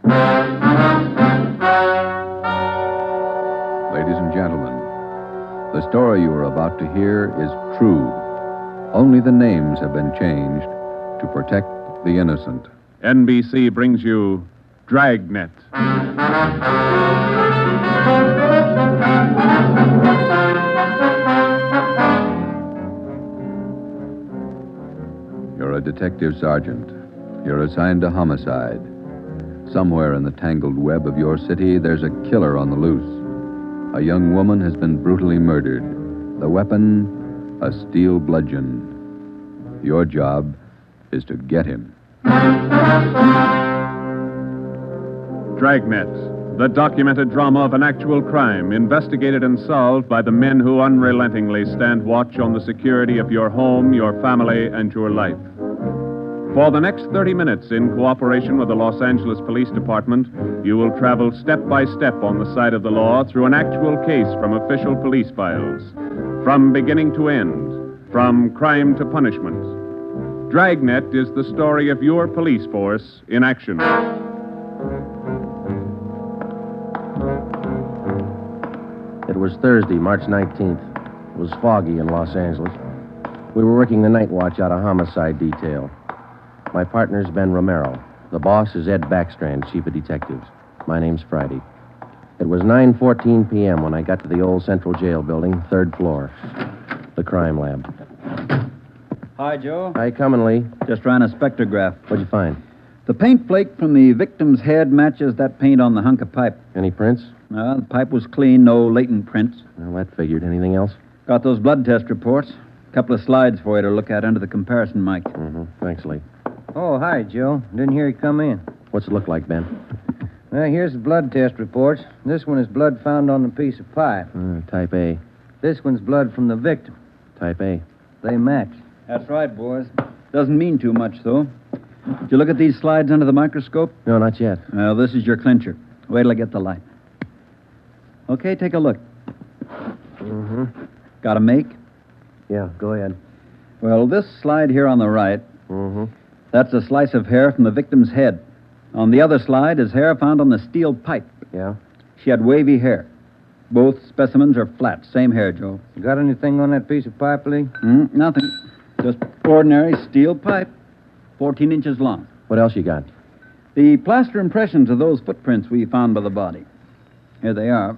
Ladies and gentlemen, the story you are about to hear is true. Only the names have been changed to protect the innocent. NBC brings you Dragnet. You're a detective sergeant. You're assigned to homicide. Somewhere in the tangled web of your city, there's a killer on the loose. A young woman has been brutally murdered. The weapon, a steel bludgeon. Your job is to get him. Dragnet, the documented drama of an actual crime, investigated and solved by the men who unrelentingly stand watch on the security of your home, your family, and your life. For the next 30 minutes, in cooperation with the Los Angeles Police Department, you will travel step by step on the side of the law through an actual case from official police files, from beginning to end, from crime to punishment. Dragnet is the story of your police force in action. It was Thursday, March 19th. It was foggy in Los Angeles. We were working the night watch out of homicide detail. My partner's Ben Romero. The boss is Ed Backstrand, chief of detectives. My name's Friday. It was 9:14 p.m. when I got to the old Central Jail building, third floor. The crime lab. Hi, Joe. How you coming, Lee? Just ran a spectrograph. What'd you find? The paint flake from the victim's head matches that paint on the hunk of pipe. Any prints? The pipe was clean, no latent prints. Well, that figured. Anything else? Got those blood test reports. A couple of slides for you to look at under the comparison mic. Mm-hmm. Thanks, Lee. Oh, hi, Joe. Didn't hear you come in. What's it look like, Ben? Well, here's the blood test reports. This one is blood found on the piece of pipe. Type A. This one's blood from the victim. Type A. They match. That's right, boys. Doesn't mean too much, though. Did you look at these slides under the microscope? No, not yet. Well, this is your clincher. Wait till I get the light. Okay, take a look. Mm-hmm. Got a make? Yeah, go ahead. Well, this slide here on the right, Mm-hmm. that's a slice of hair from the victim's head. On the other slide is hair found on the steel pipe. Yeah? She had wavy hair. Both specimens are flat. Same hair, Joe. Got anything on that piece of pipe, Lee? Nothing. Just ordinary steel pipe. 14 inches long. What else you got? The plaster impressions of those footprints we found by the body. Here they are.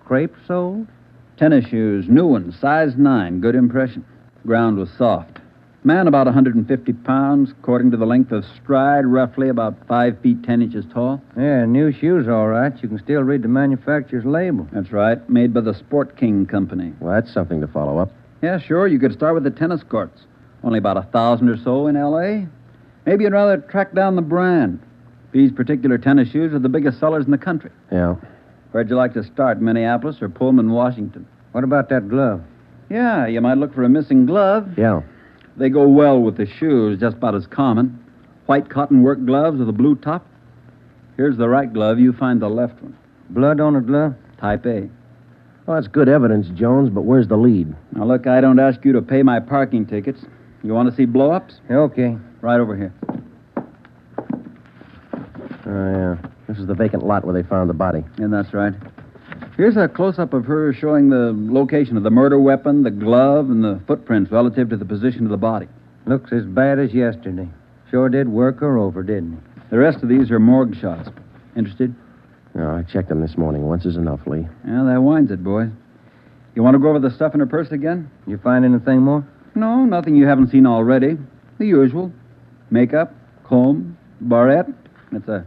Crepe soles? Tennis shoes, new ones, size 9. Good impression. Ground was soft. Man about 150 pounds, according to the length of stride, roughly about 5 feet 10 inches tall. Yeah, new shoes, all right. You can still read the manufacturer's label. That's right. Made by the Sport King Company. Well, that's something to follow up. Yeah, sure. You could start with the tennis courts. Only about 1,000 or so in L.A. Maybe you'd rather track down the brand. These particular tennis shoes are the biggest sellers in the country. Yeah. Where'd you like to start, Minneapolis or Pullman, Washington? What about that glove? Yeah, you might look for a missing glove. Yeah. They go well with the shoes, just about as common. White cotton work gloves with a blue top. Here's the right glove. You find the left one. Blood on a glove? Type A. Well, that's good evidence, Jones, but where's the lead? Now, look, I don't ask you to pay my parking tickets. You want to see blow-ups? Okay. Right over here. Oh, yeah. This is the vacant lot where they found the body. Yeah, that's right. Here's a close-up of her showing the location of the murder weapon, the glove, and the footprints relative to the position of the body. Looks as bad as yesterday. Sure did work her over, didn't he? The rest of these are morgue shots. Interested? No, I checked them this morning. Once is enough, Lee. Yeah, that winds it, boys. You want to go over the stuff in her purse again? You find anything more? No, nothing you haven't seen already. The usual. Makeup, comb, barrette. That's a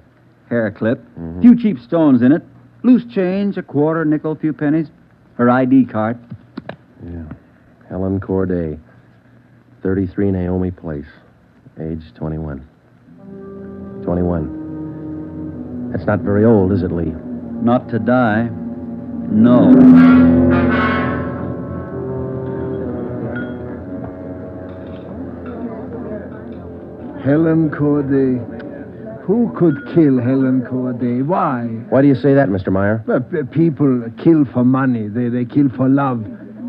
hair clip. Mm-hmm. Few cheap stones in it. Loose change, a quarter, nickel, few pennies. Her ID card. Yeah. Helen Corday, 33 Naomi Place, age 21. 21. That's not very old, is it, Lee? Not to die. No. Helen Corday. Who could kill Helen Corday? Why? Why do you say that, Mr. Meyer? Well, people kill for money. They kill for love.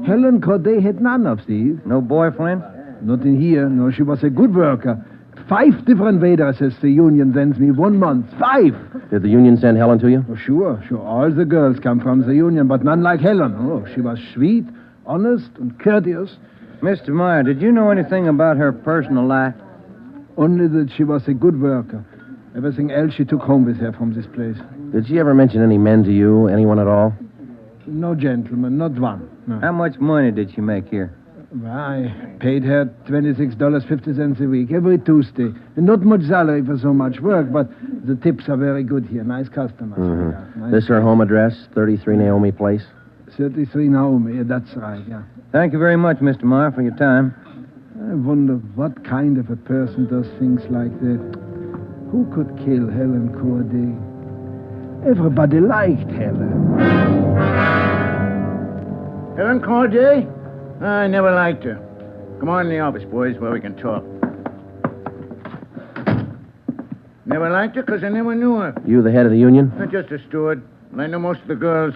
Helen Corday had none of these. No boyfriend? Not in here. No, she was a good worker. 5 different addresses the union sends me 1 month. 5! Did the union send Helen to you? Oh, sure. All the girls come from the union, but none like Helen. Oh, she was sweet, honest, and courteous. Mr. Meyer, did you know anything about her personal life? Only that she was a good worker. Everything else she took home with her from this place. Did she ever mention any men to you? Anyone at all? No gentleman, not one. No. How much money did she make here? Well, I paid her $26.50 a week, every Tuesday. And not much salary for so much work, but the tips are very good here. Nice customers. Mm-hmm. Yeah, nice. This her home address, 33 Naomi Place? 33 Naomi, yeah, that's right, yeah. Thank you very much, Mr. Meyer, for your time. I wonder what kind of a person does things like that. Who could kill Helen Corday? Everybody liked Helen. Helen Corday? I never liked her. Come on in the office, boys, where we can talk. Never liked her because I never knew her. You the head of the union? Not just a steward. Well, I know most of the girls.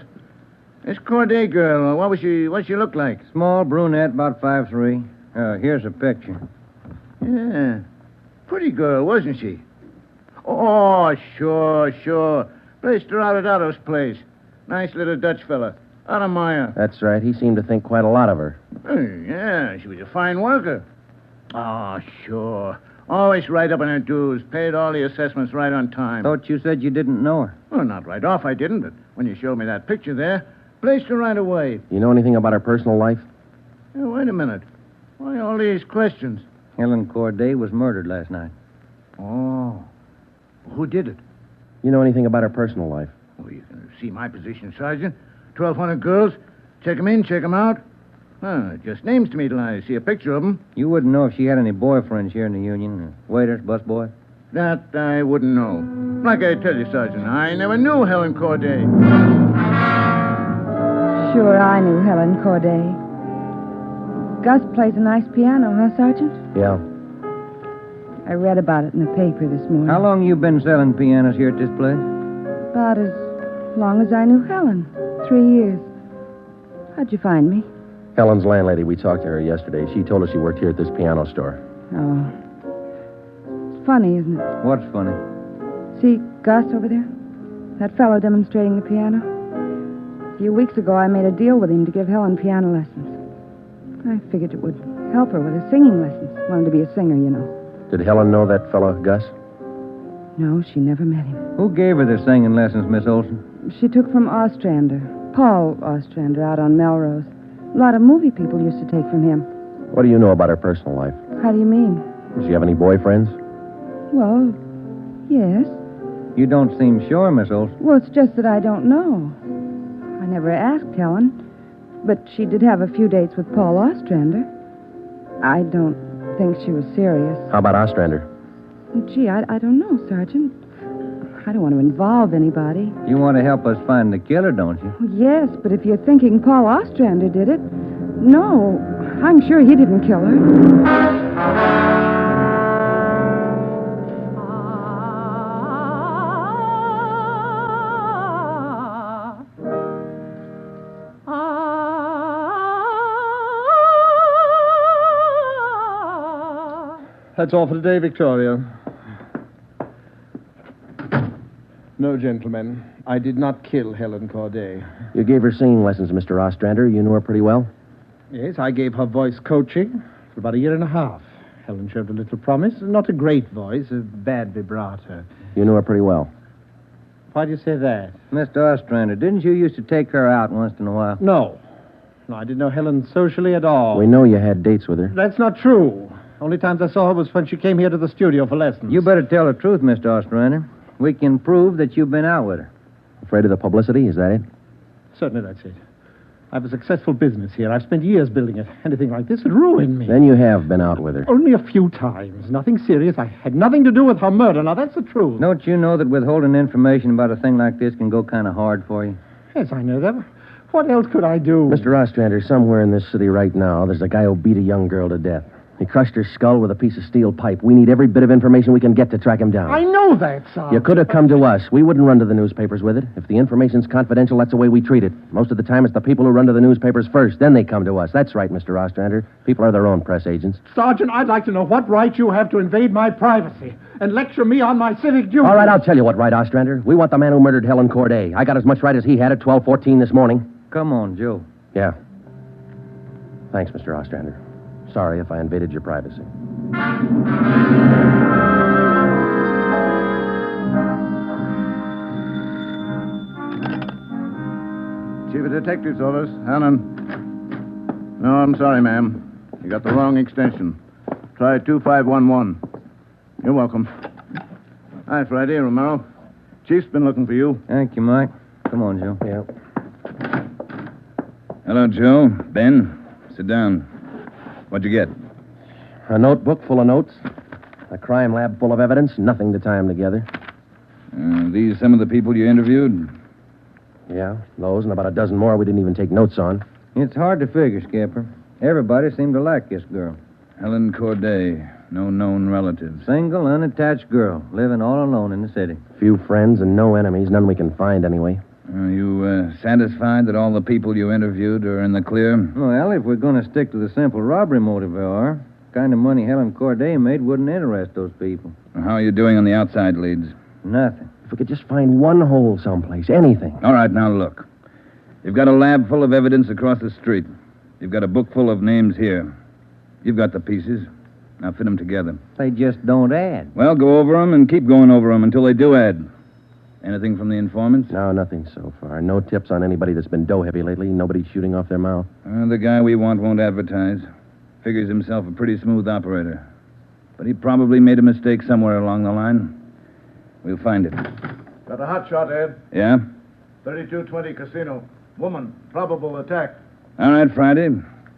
This Corday girl, what'd she look like? Small brunette, about 5'3". Here's a picture. Yeah. Pretty girl, wasn't she? Oh, sure. Placed her out at Otto's place. Nice little Dutch fella. Otto Meyer. That's right. He seemed to think quite a lot of her. Yeah, she was a fine worker. Oh, sure. Always right up on her dues. Paid all the assessments right on time. Thought you said you didn't know her. Well, not right off, I didn't, but when you showed me that picture there, placed her right away. You know anything about her personal life? Hey, wait a minute. Why all these questions? Helen Corday was murdered last night. Oh. Who did it? You know anything about her personal life? Well, you can see my position, Sergeant. 1,200 girls. Check 'em in, check 'em out. Just names to me till I see a picture of 'em. You wouldn't know if she had any boyfriends here in the union? Waiters, busboy? That I wouldn't know. Like I tell you, Sergeant, I never knew Helen Corday. Sure, I knew Helen Corday. Gus plays a nice piano, huh, Sergeant? Yeah. I read about it in the paper this morning. How long you been selling pianos here at this place? About as long as I knew Helen. 3 years. How'd you find me? Helen's landlady, we talked to her yesterday. She told us you worked here at this piano store. Oh. It's funny, isn't it? What's funny? See Gus over there? That fellow demonstrating the piano? A few weeks ago, I made a deal with him to give Helen piano lessons. I figured it would help her with her singing lessons. Wanted to be a singer, you know. Did Helen know that fellow, Gus? No, she never met him. Who gave her the singing lessons, Miss Olson? She took from Ostrander. Paul Ostrander out on Melrose. A lot of movie people used to take from him. What do you know about her personal life? How do you mean? Does she have any boyfriends? Well, yes. You don't seem sure, Miss Olson. Well, it's just that I don't know. I never asked Helen. But she did have a few dates with Paul Ostrander. I don't think she was serious. How about Ostrander? Gee, I don't know, Sergeant. I don't want to involve anybody. You want to help us find the killer, don't you? Yes, but if you're thinking Paul Ostrander did it, no. I'm sure he didn't kill her. That's all for today, Victoria. No, gentlemen. I did not kill Helen Corday. You gave her singing lessons, Mr. Ostrander. You knew her pretty well? Yes, I gave her voice coaching for about 1.5 years. Helen showed a little promise. Not a great voice, a bad vibrato. You knew her pretty well. Why do you say that? Mr. Ostrander, didn't you used to take her out once in a while? No, I didn't know Helen socially at all. We know you had dates with her. That's not true. Only times I saw her was when she came here to the studio for lessons. You better tell the truth, Mr. Ostrander. We can prove that you've been out with her. Afraid of the publicity, is that it? Certainly that's it. I have a successful business here. I've spent years building it. Anything like this would ruin me. Then you have been out with her. Only a few times. Nothing serious. I had nothing to do with her murder. Now, that's the truth. Don't you know that withholding information about a thing like this can go kind of hard for you? Yes, I know that. What else could I do? Mr. Ostrander, somewhere in this city right now, there's a guy who beat a young girl to death. He crushed her skull with a piece of steel pipe. We need every bit of information we can get to track him down. I know that, Sergeant. You could have come to us. We wouldn't run to the newspapers with it. If the information's confidential, that's the way we treat it. Most of the time, it's the people who run to the newspapers first. Then they come to us. That's right, Mr. Ostrander. People are their own press agents. Sergeant, I'd like to know what right you have to invade my privacy and lecture me on my civic duties. All right, I'll tell you what right, Ostrander. We want the man who murdered Helen Corday. I got as much right as he had at 12:14 this morning. Come on, Joe. Yeah. Thanks, Mr. Ostrander. Sorry if I invaded your privacy. Chief of Detectives Office, Hannon. No, I'm sorry, ma'am. You got the wrong extension. Try 2511. You're welcome. Hi, Friday, Romero. Chief's been looking for you. Thank you, Mike. Come on, Joe. Yeah. Hello, Joe. Ben, sit down. What'd you get? A notebook full of notes. A crime lab full of evidence. Nothing to tie them together. These some of the people you interviewed? Yeah, those and about a dozen more we didn't even take notes on. It's hard to figure, Skipper. Everybody seemed to like this girl. Helen Corday. No known relatives. Single, unattached girl, living all alone in the city. Few friends and no enemies. None we can find anyway. Are you satisfied that all the people you interviewed are in the clear? Well, if we're going to stick to the simple robbery motive they are, the kind of money Helen Corday made wouldn't interest those people. How are you doing on the outside leads? Nothing. If we could just find one hole someplace, anything. All right, now look. You've got a lab full of evidence across the street. You've got a book full of names here. You've got the pieces. Now fit them together. They just don't add. Well, go over them and keep going over them until they do add. Anything from the informants? No, nothing so far. No tips on anybody that's been dough-heavy lately. Nobody shooting off their mouth. The guy we want won't advertise. Figures himself a pretty smooth operator. But he probably made a mistake somewhere along the line. We'll find it. Got a hot shot, Ed. Yeah? 3220 Casino. Woman, probable attack. All right, Friday.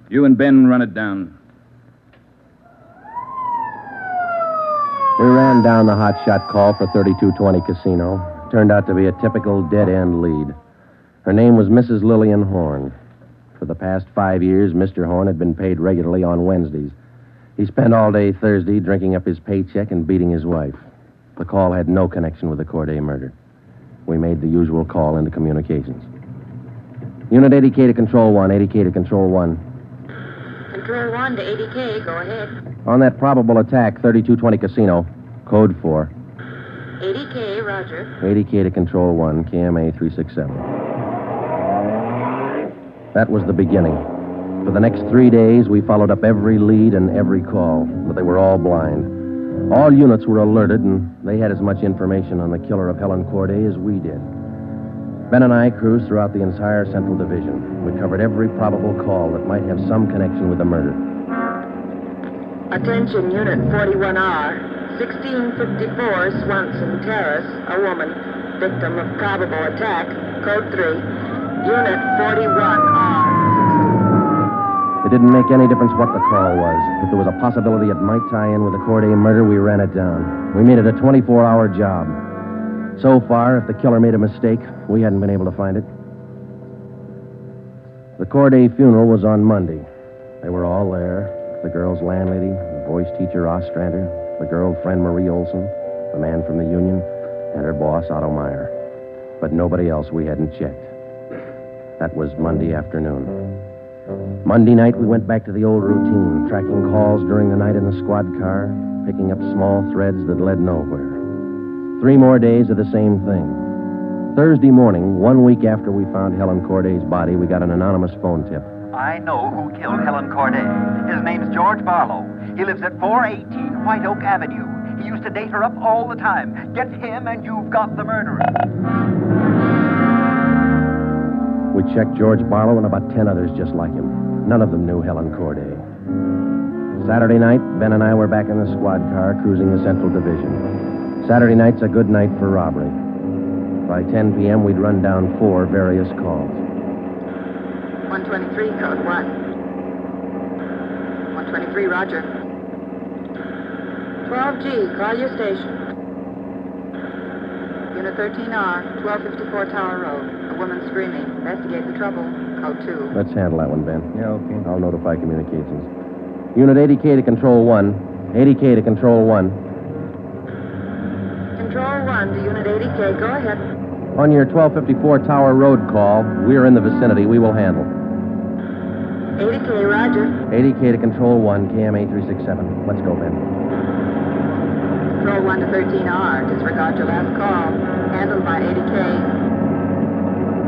You and Ben run it down. We ran down the hotshot call for 3220 Casino. Turned out to be a typical dead-end lead. Her name was Mrs. Lillian Horn. For the past 5 years, Mr. Horn had been paid regularly on Wednesdays. He spent all day Thursday drinking up his paycheck and beating his wife. The call had no connection with the Corday murder. We made the usual call into communications. Unit 80K to Control 1, 80K to Control 1. Control 1 to 80K, go ahead. On that probable attack, 3220 Casino, code 4. 80K, roger. 80K to Control 1, KMA 367. That was the beginning. For the next 3 days, we followed up every lead and every call, but they were all blind. All units were alerted, and they had as much information on the killer of Helen Corday as we did. Ben and I cruised throughout the entire Central Division. We covered every probable call that might have some connection with the murder. Attention, Unit 41R. 1654 Swanson Terrace, a woman, victim of probable attack, code 3. Unit 41R. It didn't make any difference what the call was. If there was a possibility it might tie in with the Corday murder, we ran it down. We made it a 24-hour job. So far, if the killer made a mistake, we hadn't been able to find it. The Corday funeral was on Monday. They were all there. The girl's landlady, the voice teacher Ostrander, the girlfriend Marie Olson, the man from the union, and her boss Otto Meyer. But nobody else we hadn't checked. That was Monday afternoon. Monday night, we went back to the old routine, tracking calls during the night in the squad car, picking up small threads that led nowhere. 3 more days of the same thing. Thursday morning, 1 week after we found Helen Corday's body, we got an anonymous phone tip. I know who killed Helen Corday. His name's George Barlow. He lives at 418 White Oak Avenue. He used to date her up all the time. Get him and you've got the murderer. We checked George Barlow and about 10 others just like him. None of them knew Helen Corday. Saturday night, Ben and I were back in the squad car cruising the Central Division. Saturday night's a good night for robbery. By 10 p.m., we'd run down 4 various calls. 123, code 1. 123, roger. 12G, call your station. Unit 13R, 1254 Tower Road. A woman screaming. Investigate the trouble. Code 2. Let's handle that one, Ben. Yeah, okay. I'll notify communications. Unit 80K to Control 1. 80K to Control 1. Control 1 to Unit 80K. Go ahead. On your 1254 Tower Road call, we're in the vicinity. We will handle. 80K, roger. 80K to Control 1, KMA 367. Let's go, Ben. Control 1 to 13R. Disregard your last call. Handled by 80K.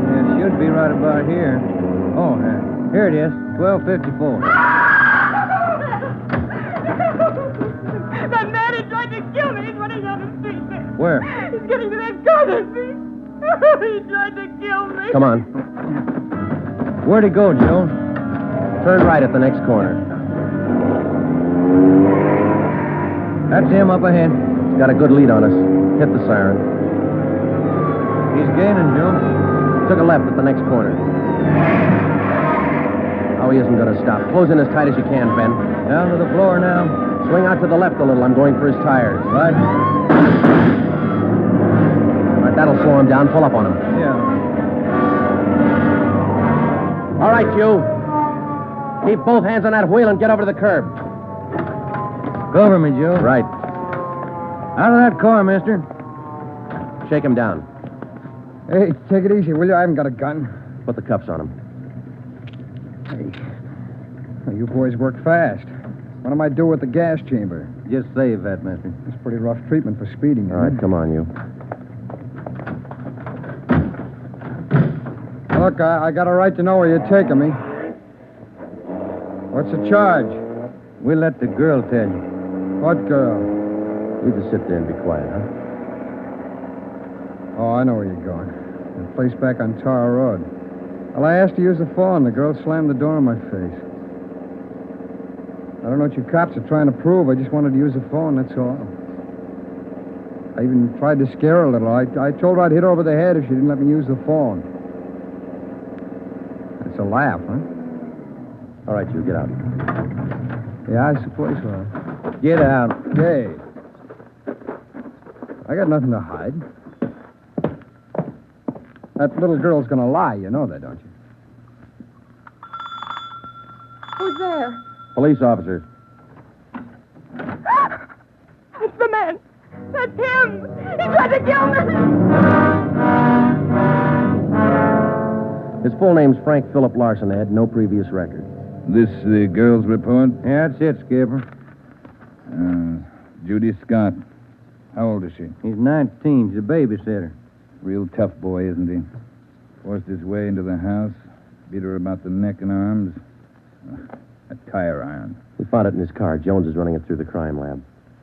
Yeah, it should be right about here. Oh, here it is. 1254. That man, he tried to kill me. He's running down the street. Where? He's getting to that corner, see? He tried to kill me. Come on. Where'd he go, Joe? Turn right at the next corner. That's him up ahead. He's got a good lead on us. Hit the siren. He's gaining, Joe. Took a left at the next corner. Oh, he isn't going to stop. Close in as tight as you can, Ben. Down to the floor now. Swing out to the left a little. I'm going for his tires. Right. All right, that'll slow him down. Pull up on him. Yeah. All right, you. Keep both hands on that wheel and get over to the curb. Cover me, Joe. Right. Out of that car, mister. Shake him down. Hey, take it easy, will you? I haven't got a gun. Put the cuffs on him. Hey, well, you boys work fast. What am I do with the gas chamber? Just save that, mister. It's pretty rough treatment for speeding. All right, come on, you. Look, I got a right to know where you're taking me. What's the charge? We'll let the girl tell you. What girl? You just sit there and be quiet, huh? Oh, I know where you're going. The place back on Tower Road. Well, I asked to use the phone. The girl slammed the door in my face. I don't know what you cops are trying to prove. I just wanted to use the phone, that's all. I even tried to scare her a little. I told her I'd hit her over the head if she didn't let me use the phone. It's a laugh, huh? All right, you, get out. Yeah, I suppose so. Get out. Hey. I got nothing to hide. That little girl's gonna lie. You know that, don't you? Who's there? Police officers. It's the man. That's him. He tried to kill me. His full name's Frank Philip Larson, Ed. No previous record. This the girl's report? Yeah, that's it, Skipper. Judy Scott. How old is she? He's 19. She's a babysitter. Real tough boy, isn't he? Forced his way into the house, beat her about the neck and arms. A tire iron. We found it in his car. Jones is running it through the crime lab.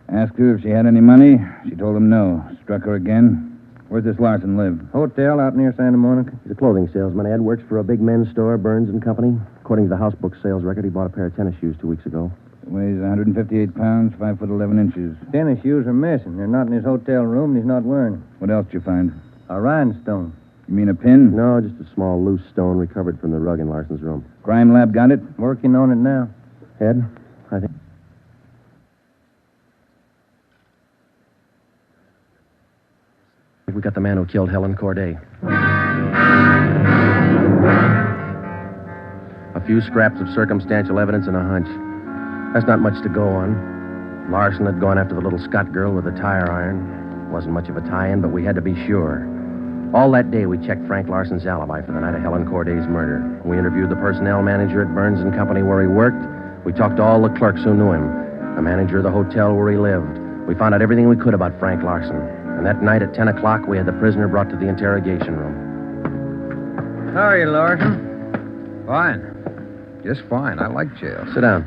Asked her if she had any money. She told him no. Struck her again. Where's this Larson live? Hotel out near Santa Monica. He's a clothing salesman, Ed. Works for a big men's store, Burns and Company. According to the house book sales record, he bought a pair of tennis shoes 2 weeks ago. Weighs 158 pounds, 5 foot 11 inches. Tennis shoes are missing. They're not in his hotel room, and he's not wearing them. What else did you find? A rhinestone. You mean a pin? No, just a small loose stone recovered from the rug in Larson's room. Crime lab got it? Working on it now. Ed, I think... We got the man who killed Helen Corday. A few scraps of circumstantial evidence and a hunch. That's not much to go on. Larson had gone after the little Scott girl with a tire iron. Wasn't much of a tie-in, but we had to be sure. All that day, we checked Frank Larson's alibi for the night of Helen Corday's murder. We interviewed the personnel manager at Burns and Company where he worked. We talked to all the clerks who knew him, the manager of the hotel where he lived. We found out everything we could about Frank Larson. And that night at 10 o'clock, we had the prisoner brought to the interrogation room. How are you, Larson? Fine. Just fine. I like jail. Sit down.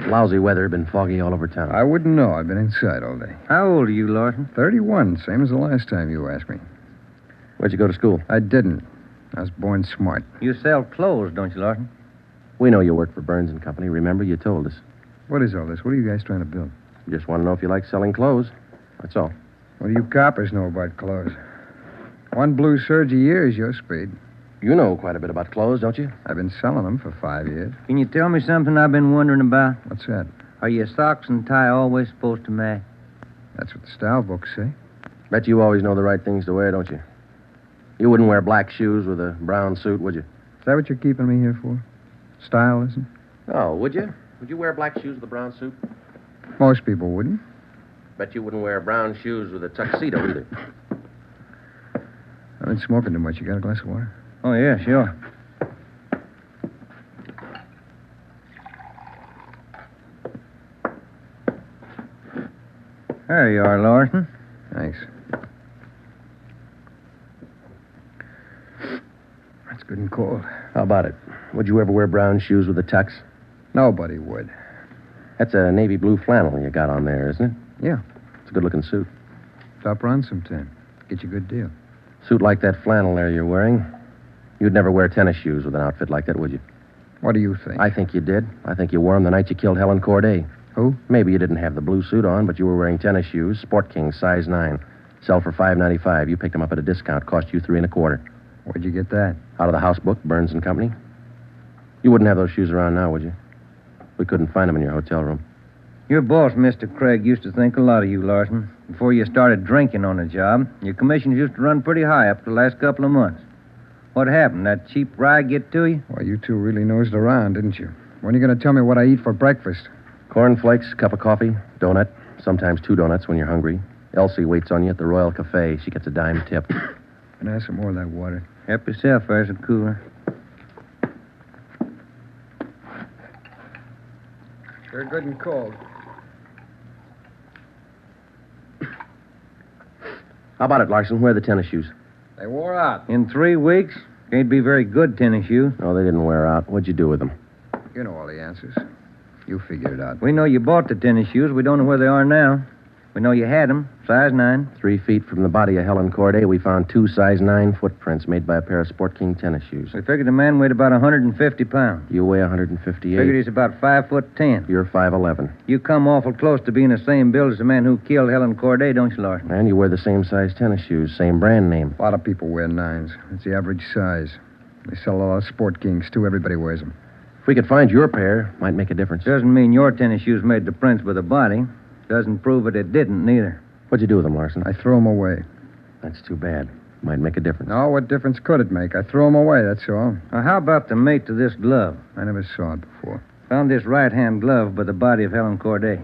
Lousy weather, been foggy all over town. I wouldn't know. I've been inside all day. How old are you, Larson? 31, same as the last time you asked me. Where'd you go to school? I didn't. I was born smart. You sell clothes, don't you, Larson? We know you work for Burns and Company. Remember, you told us. What is all this? What are you guys trying to build? Just want to know if you like selling clothes. That's all. What do you coppers know about clothes? One blue serge a year is your speed. You know quite a bit about clothes, don't you? I've been selling them for 5 years. Can you tell me something I've been wondering about? What's that? Are your socks and tie always supposed to match? That's what the style books say. Bet you always know the right things to wear, don't you? You wouldn't wear black shoes with a brown suit, would you? Is that what you're keeping me here for? Style, isn't it? Oh, would you? Would you wear black shoes with a brown suit? Most people wouldn't. Bet you wouldn't wear brown shoes with a tuxedo either. I've been smoking too much. You got a glass of water? Oh, yeah, sure. There you are, Larson. Thanks. That's good and cold. How about it? Would you ever wear brown shoes with a tux? Nobody would. That's a navy blue flannel you got on there, isn't it? Yeah. It's a good-looking suit. Stop around sometime. Get you a good deal. Suit like that flannel there you're wearing. You'd never wear tennis shoes with an outfit like that, would you? What do you think? I think you did. I think you wore them the night you killed Helen Corday. Who? Maybe you didn't have the blue suit on, but you were wearing tennis shoes, Sport King, size 9. Sell for $5.95. You picked them up at a discount. Cost you $3.25. Where'd you get that? Out of the house book, Burns and Company. You wouldn't have those shoes around now, would you? We couldn't find them in your hotel room. Your boss, Mr. Craig, used to think a lot of you, Larson. Before you started drinking on the job, your commissions used to run pretty high up the last couple of months. What happened? That cheap rye get to you? Well, you two really nosed around, didn't you? When are you going to tell me what I eat for breakfast? Cornflakes, cup of coffee, donut, sometimes 2 donuts when you're hungry. Elsie waits on you at the Royal Cafe. She gets a dime tip. Can I have some more of that water? Help yourself, there's a cooler. They're good and cold. How about it, Larson? Where are the tennis shoes? They wore out. In 3 weeks? Can't be very good tennis shoes. No, they didn't wear out. What'd you do with them? You know all the answers. You figure it out. We know you bought the tennis shoes. We don't know where they are now. We know you had them, size 9. 3 feet from the body of Helen Corday, we found 2 size 9 footprints made by a pair of Sport King tennis shoes. We figured the man weighed about 150 pounds. You weigh 158. Figured he's about 5'10". You're 5'11". You come awful close to being the same build as the man who killed Helen Corday, don't you, Larson? And you wear the same size tennis shoes, same brand name. A lot of people wear 9s. It's the average size. They sell a lot of Sport Kings, too. Everybody wears them. If we could find your pair, might make a difference. Doesn't mean your tennis shoes made the prints with the body. Doesn't prove it didn't, neither. What'd you do with them, Larson? I threw them away. That's too bad. Might make a difference. No, what difference could it make? I threw them away, that's all. Now, how about the mate to this glove? I never saw it before. Found this right-hand glove by the body of Helen Corday.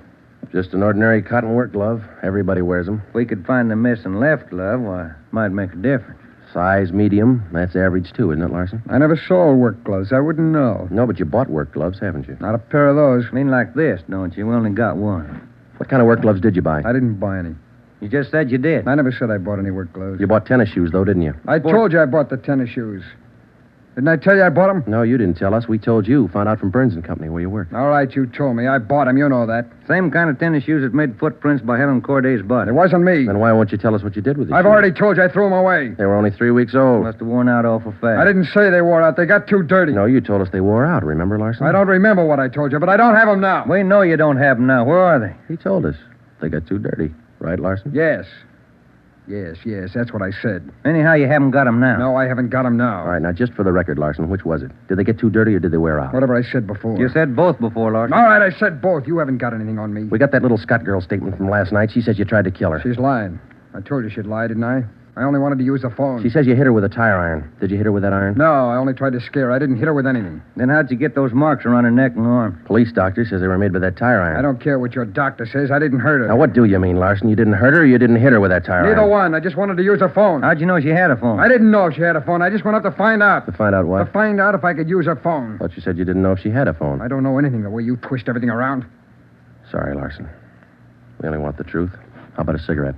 Just an ordinary cotton work glove. Everybody wears them. If we could find the missing left glove, why, might make a difference. Size medium. That's average, too, isn't it, Larson? I never saw work gloves. I wouldn't know. No, but you bought work gloves, haven't you? Not a pair of those. Mean like this, don't you? We only got one. What kind of work gloves did you buy? I didn't buy any. You just said you did. I never said I bought any work gloves. You bought tennis shoes, though, didn't you? I told you I bought the tennis shoes. Didn't I tell you I bought them? No, you didn't tell us. We told you. Found out from Burns and Company where you worked. All right, you told me. I bought them. You know that. Same kind of tennis shoes that made footprints by Helen Corday's body. It wasn't me. Then why won't you tell us what you did with these I've shoes? already told you I threw them away. They were only 3 weeks old. Must have worn out awful fast. I didn't say they wore out. They got too dirty. No, you told us they wore out. Remember, Larson? I don't remember what I told you, but I don't have them now. We know you don't have them now. Where are they? He told us. They got too dirty. Right, Larson? Yes. Yes, that's what I said. Anyhow, you haven't got them now. No, I haven't got them now. All right, now, just for the record, Larson, which was it? Did they get too dirty or did they wear out? Whatever I said before. You said both before, Larson. All right, I said both. You haven't got anything on me. We got that little Scott girl statement from last night. She says you tried to kill her. She's lying. I told you she'd lie, didn't I? I only wanted to use the phone. She says you hit her with a tire iron. Did you hit her with that iron? No, I only tried to scare her. I didn't hit her with anything. Then how'd you get those marks around her neck and arm? Police doctor says they were made by that tire iron. I don't care what your doctor says. I didn't hurt her. Now, what do you mean, Larson? You didn't hurt her or you didn't hit her with that tire iron? Neither one. I just wanted to use her phone. How'd you know she had a phone? I didn't know if she had a phone. I just went up to find out. To find out what? To find out if I could use her phone. Thought you said you didn't know if she had a phone. I don't know anything the way you twist everything around. Sorry, Larson. We only want the truth. How about a cigarette?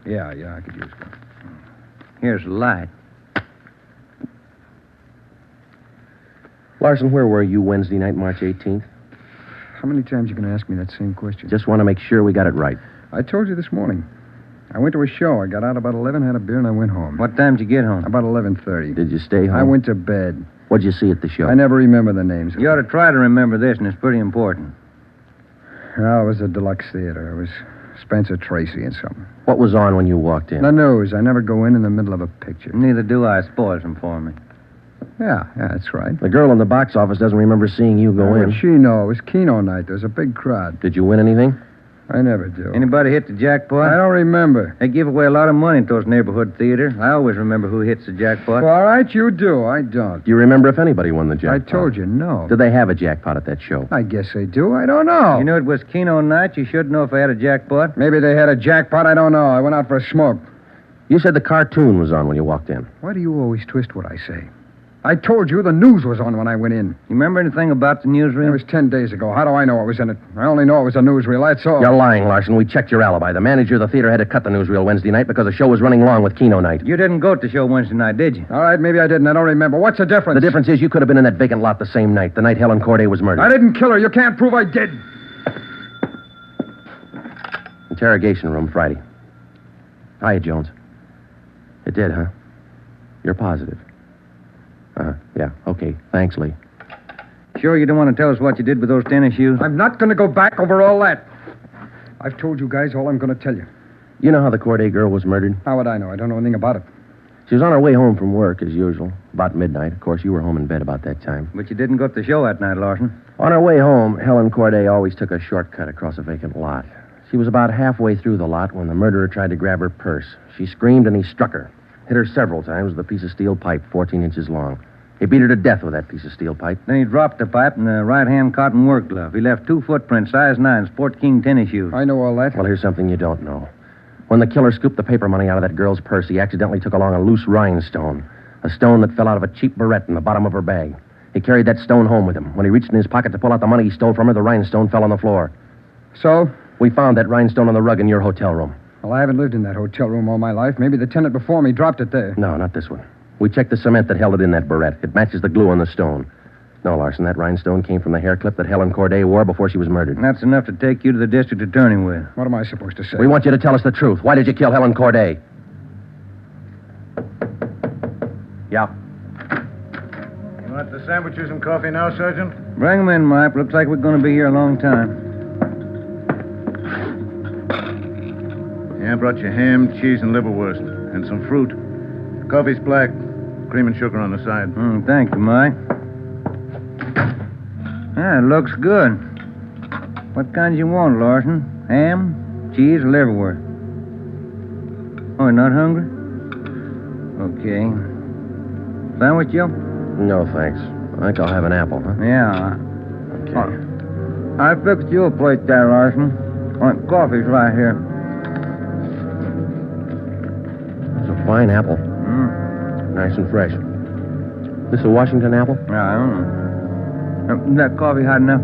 Yeah, I could use one. Here's the light. Larson, where were you Wednesday night, March 18th? How many times you going to ask me that same question? Just want to make sure we got it right. I told you this morning. I went to a show. I got out about 11, had a beer, and I went home. What time did you get home? About 11:30. Did you stay home? I went to bed. What'd you see at the show? I never remember the names. You ought to try to remember this, and it's pretty important. No, it was a deluxe theater. It was Spencer Tracy and something. What was on when you walked in? The news. I never go in the middle of a picture. Neither do I. Spoils them for me. Yeah, that's right. The girl in the box office doesn't remember seeing you go in. What'd she know? It was Keno night. There was a big crowd. Did you win anything? I never do. Anybody hit the jackpot? I don't remember. They give away a lot of money at those neighborhood theaters. I always remember who hits the jackpot. Well, all right, you do. I don't. Do you remember if anybody won the I jackpot? told you, no. Did they have a jackpot at that show? I guess they do. I don't know. You knew it was Keno night. You should know if I had a jackpot. Maybe they had a jackpot. I don't know. I went out for a smoke. You said the cartoon was on when you walked in. Why do you always twist what I say? I told you the news was on when I went in. You remember anything about the newsreel? It was 10 days ago. How do I know what was in it? I only know it was a newsreel, that's all. You're lying, Larson. We checked your alibi. The manager of the theater had to cut the newsreel Wednesday night because the show was running long with Keno night. You didn't go to the show Wednesday night, did you? All right, maybe I didn't. I don't remember. What's the difference? The difference is you could have been in that vacant lot the same night, the night Helen Corday was murdered. I didn't kill her. You can't prove I did. Interrogation room, Friday. Hiya, Jones. It did, huh? You're positive. Yeah, okay. Thanks, Lee. Sure you don't want to tell us what you did with those tennis shoes? I'm not going to go back over all that. I've told you guys all I'm going to tell you. You know how the Corday girl was murdered? How would I know? I don't know anything about it. She was on her way home from work, as usual, about midnight. Of course, you were home in bed about that time. But you didn't go to the show that night, Larson. On her way home, Helen Corday always took a shortcut across a vacant lot. She was about halfway through the lot when the murderer tried to grab her purse. She screamed and he struck her. Hit her several times with a piece of steel pipe 14 inches long. He beat her to death with that piece of steel pipe. Then he dropped the pipe in the right-hand cotton work glove. He left 2 footprints, size 9, Sport King tennis shoes. I know all that. Well, here's something you don't know. When the killer scooped the paper money out of that girl's purse, he accidentally took along a loose rhinestone. A stone that fell out of a cheap barrette in the bottom of her bag. He carried that stone home with him. When he reached in his pocket to pull out the money he stole from her, the rhinestone fell on the floor. So? We found that rhinestone on the rug in your hotel room. Well, I haven't lived in that hotel room all my life. Maybe the tenant before me dropped it there. No, not this one. We checked the cement that held it in that barrette. It matches the glue on the stone. No, Larson, that rhinestone came from the hair clip that Helen Corday wore before she was murdered. And that's enough to take you to the district attorney with. What am I supposed to say? We want you to tell us the truth. Why did you kill Helen Corday? Yeah. You want the sandwiches and coffee now, Sergeant? Bring them in, Mike. Looks like we're going to be here a long time. Yeah, I brought you ham, cheese, and liverwurst. And some fruit. Coffee's black. Cream and sugar on the side. Thank you, Mike. Ah, it looks good. What kinds you want, Larson? Ham, cheese, or liverwurst? Oh, you're not hungry? Okay. Sandwich, Joe? No, thanks. I think I'll have an apple, huh? Yeah. Okay. I fixed you a plate there, Larson. Coffee's right here. It's a fine apple. Nice and fresh. This a Washington apple? Yeah, I don't know. Is that coffee hot enough?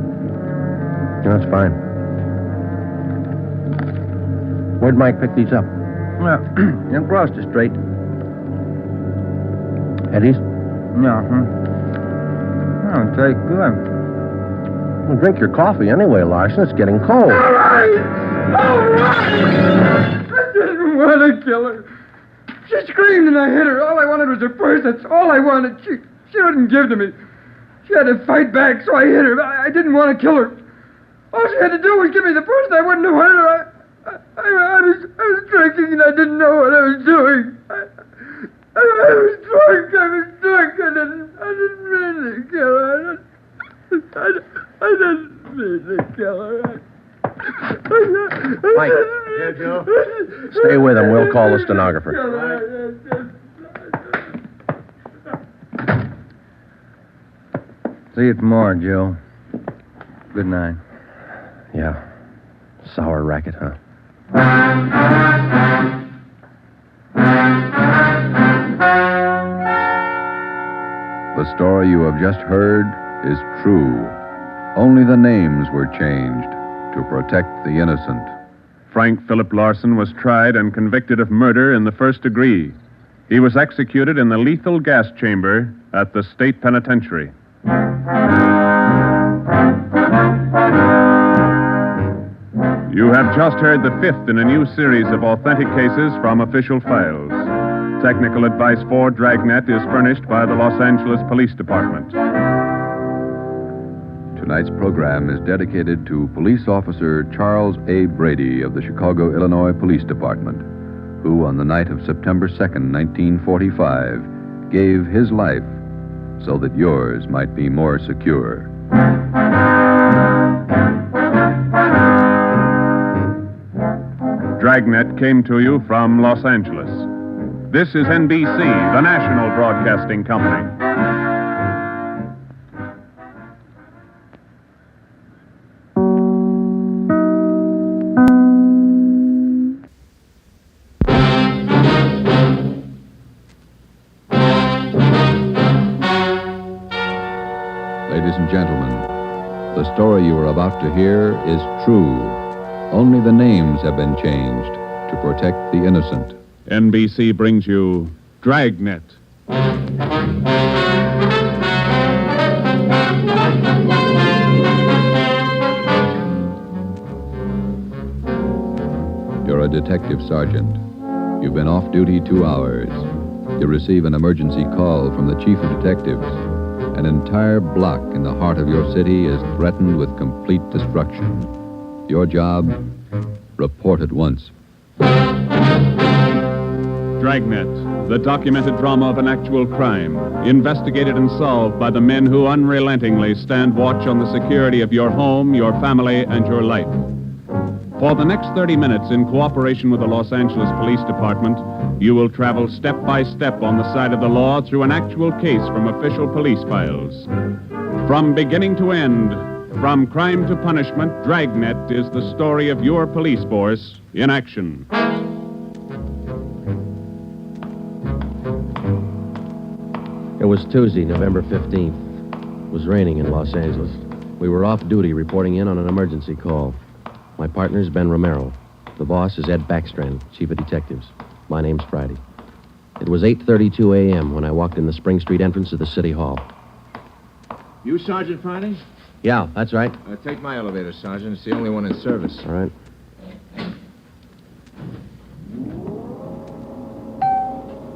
No, it's fine. Where'd Mike pick these up? Well, across the street. Eddie's? Yeah, Oh, it tastes good. Well, drink your coffee anyway, Larson. It's getting cold. All right! I didn't want to kill her. She screamed and I hit her. All I wanted was her purse. That's all I wanted. She wouldn't give to me. She had to fight back, so I hit her. I didn't want to kill her. All she had to do was give me the purse and I wouldn't have hurt her. I was drinking and I didn't know what I was doing. I was drunk. I didn't mean to kill her. I didn't mean to kill her. Mike. Yeah, Joe? Stay with him. We'll call the stenographer. See you tomorrow, Joe. Good night. Yeah. Sour racket, huh? The story you have just heard is true. Only the names were changed to protect the innocent. Frank Philip Larson was tried and convicted of murder in the first degree. He was executed in the lethal gas chamber at the state penitentiary. You have just heard the fifth in a new series of authentic cases from official files. Technical advice for Dragnet is furnished by the Los Angeles Police Department. Tonight's program is dedicated to Police Officer Charles A. Brady of the Chicago, Illinois Police Department, who on the night of September 2nd, 1945, gave his life so that yours might be more secure. Dragnet came to you from Los Angeles. This is NBC, the national broadcasting company. Ladies and gentlemen, the story you are about to hear is true. Only the names have been changed to protect the innocent. NBC brings you Dragnet. You're a detective sergeant. You've been off duty 2 hours. You receive an emergency call from the chief of detectives. An entire block in the heart of your city is threatened with complete destruction. Your job? Report at once. Dragnet, the documented drama of an actual crime, investigated and solved by the men who unrelentingly stand watch on the security of your home, your family, and your life. For the next 30 minutes, in cooperation with the Los Angeles Police Department, you will travel step by step on the side of the law through an actual case from official police files. From beginning to end, from crime to punishment, Dragnet is the story of your police force in action. It was Tuesday, November 15th. It was raining in Los Angeles. We were off duty reporting in on an emergency call. My partner's Ben Romero. The boss is Ed Backstrand, chief of detectives. My name's Friday. It was 8:32 a.m. when I walked in the Spring Street entrance of the city hall. You Sergeant Friday? Yeah, that's right. Take my elevator, Sergeant. It's the only one in service. All right.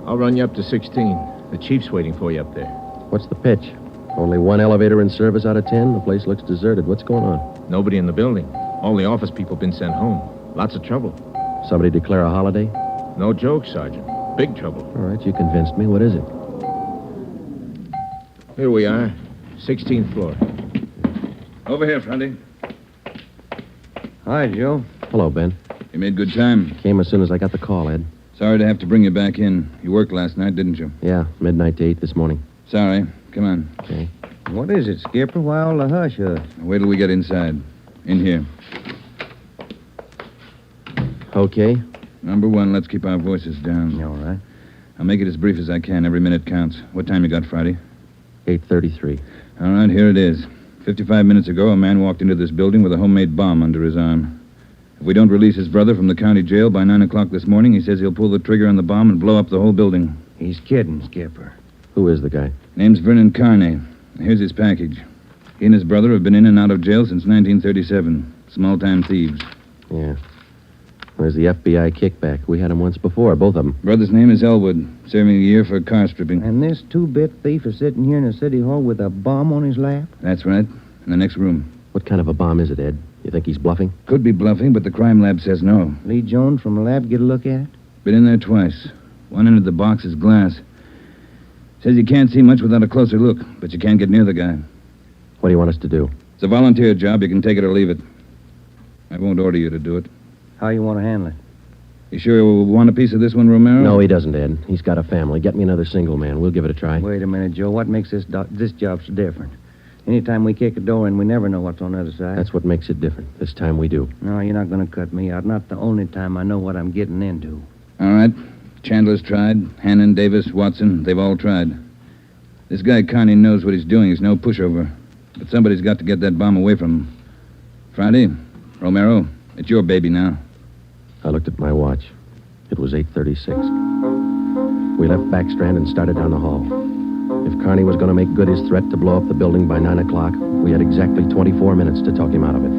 I'll run you up to 16. The chief's waiting for you up there. What's the pitch? Only one elevator in service out of 10? The place looks deserted. What's going on? Nobody in the building. All the office people been sent home. Lots of trouble. Somebody declare a holiday? No joke, Sergeant. Big trouble. All right, you convinced me. What is it? Here we are. 16th floor. Over here, Friday. Hi, Joe. Hello, Ben. You made good time. Came as soon as I got the call, Ed. Sorry to have to bring you back in. You worked last night, didn't you? Yeah, midnight to 8 this morning. Sorry. Come on. Okay. What is it, Skipper? Why all the hush-hush? Wait till we get inside. In here. Okay. Number one, let's keep our voices down. All right. I'll make it as brief as I can. Every minute counts. What time you got, Friday? 8:33. All right, here it is. 55 minutes ago, a man walked into this building with a homemade bomb under his arm. If we don't release his brother from the county jail by 9 o'clock this morning, he says he'll pull the trigger on the bomb and blow up the whole building. He's kidding, Skipper. Who is the guy? Name's Vernon Carney. Here's his package. He and his brother have been in and out of jail since 1937. Small-time thieves. Yeah. Where's the FBI kickback? We had him once before, both of them. Brother's name is Elwood, serving a year for car stripping. And this two-bit thief is sitting here in the city hall with a bomb on his lap? That's right. In the next room. What kind of a bomb is it, Ed? You think he's bluffing? Could be bluffing, but the crime lab says no. Lee Jones from the lab get a look at it? Been in there twice. One end of the box is glass. Says you can't see much without a closer look, but you can't get near the guy. What do you want us to do? It's a volunteer job. You can take it or leave it. I won't order you to do it. How you want to handle it? You sure you want a piece of this one, Romero? No, he doesn't, Ed. He's got a family. Get me another single man. We'll give it a try. Wait a minute, Joe. What makes this job so different? Anytime we kick a door in, we never know what's on the other side. That's what makes it different. This time we do. No, you're not going to cut me out. Not the only time I know what I'm getting into. All right. Chandler's tried. Hannon, Davis, Watson, they've all tried. This guy Carney knows what he's doing. He's no pushover. But somebody's got to get that bomb away from him. Friday, Romero, it's your baby now. I looked at my watch. It was 8:36. We left Backstrand and started down the hall. If Carney was going to make good his threat to blow up the building by 9 o'clock, we had exactly 24 minutes to talk him out of it.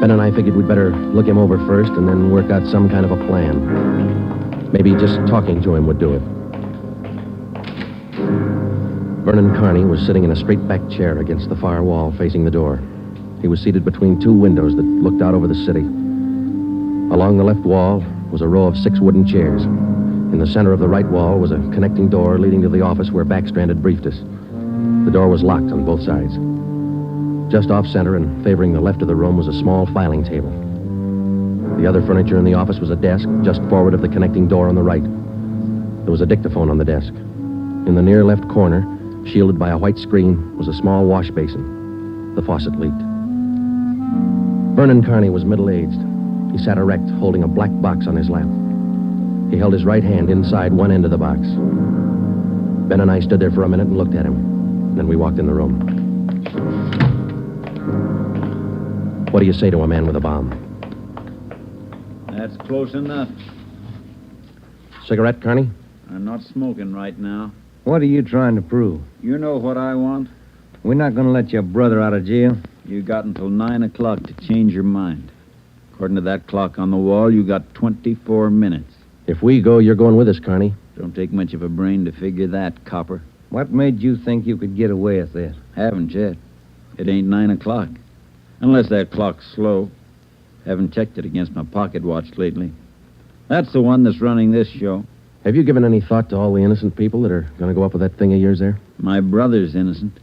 Ben and I figured we'd better look him over first and then work out some kind of a plan. Maybe just talking to him would do it. Vernon Carney was sitting in a straight-back chair against the far wall facing the door. He was seated between two windows that looked out over the city. Along the left wall was a row of 6 wooden chairs. In the center of the right wall was a connecting door leading to the office where Backstrand had briefed us. The door was locked on both sides. Just off-center and favoring the left of the room was a small filing table. The other furniture in the office was a desk just forward of the connecting door on the right. There was a dictaphone on the desk. In the near left corner, shielded by a white screen, was a small wash basin. The faucet leaked. Vernon Carney was middle-aged. He sat erect, holding a black box on his lap. He held his right hand inside one end of the box. Ben and I stood there for a minute and looked at him. Then we walked in the room. What do you say to a man with a bomb? That's close enough. Cigarette, Carney? I'm not smoking right now. What are you trying to prove? You know what I want? We're not going to let your brother out of jail. You got until 9 o'clock to change your mind. According to that clock on the wall, you got 24 minutes. If we go, you're going with us, Carney. Don't take much of a brain to figure that, copper. What made you think you could get away with this? Haven't yet. It ain't 9 o'clock. Unless that clock's slow. Haven't checked it against my pocket watch lately. That's the one that's running this show. Have you given any thought to all the innocent people that are going to go up with that thing of yours there? My brother's innocent.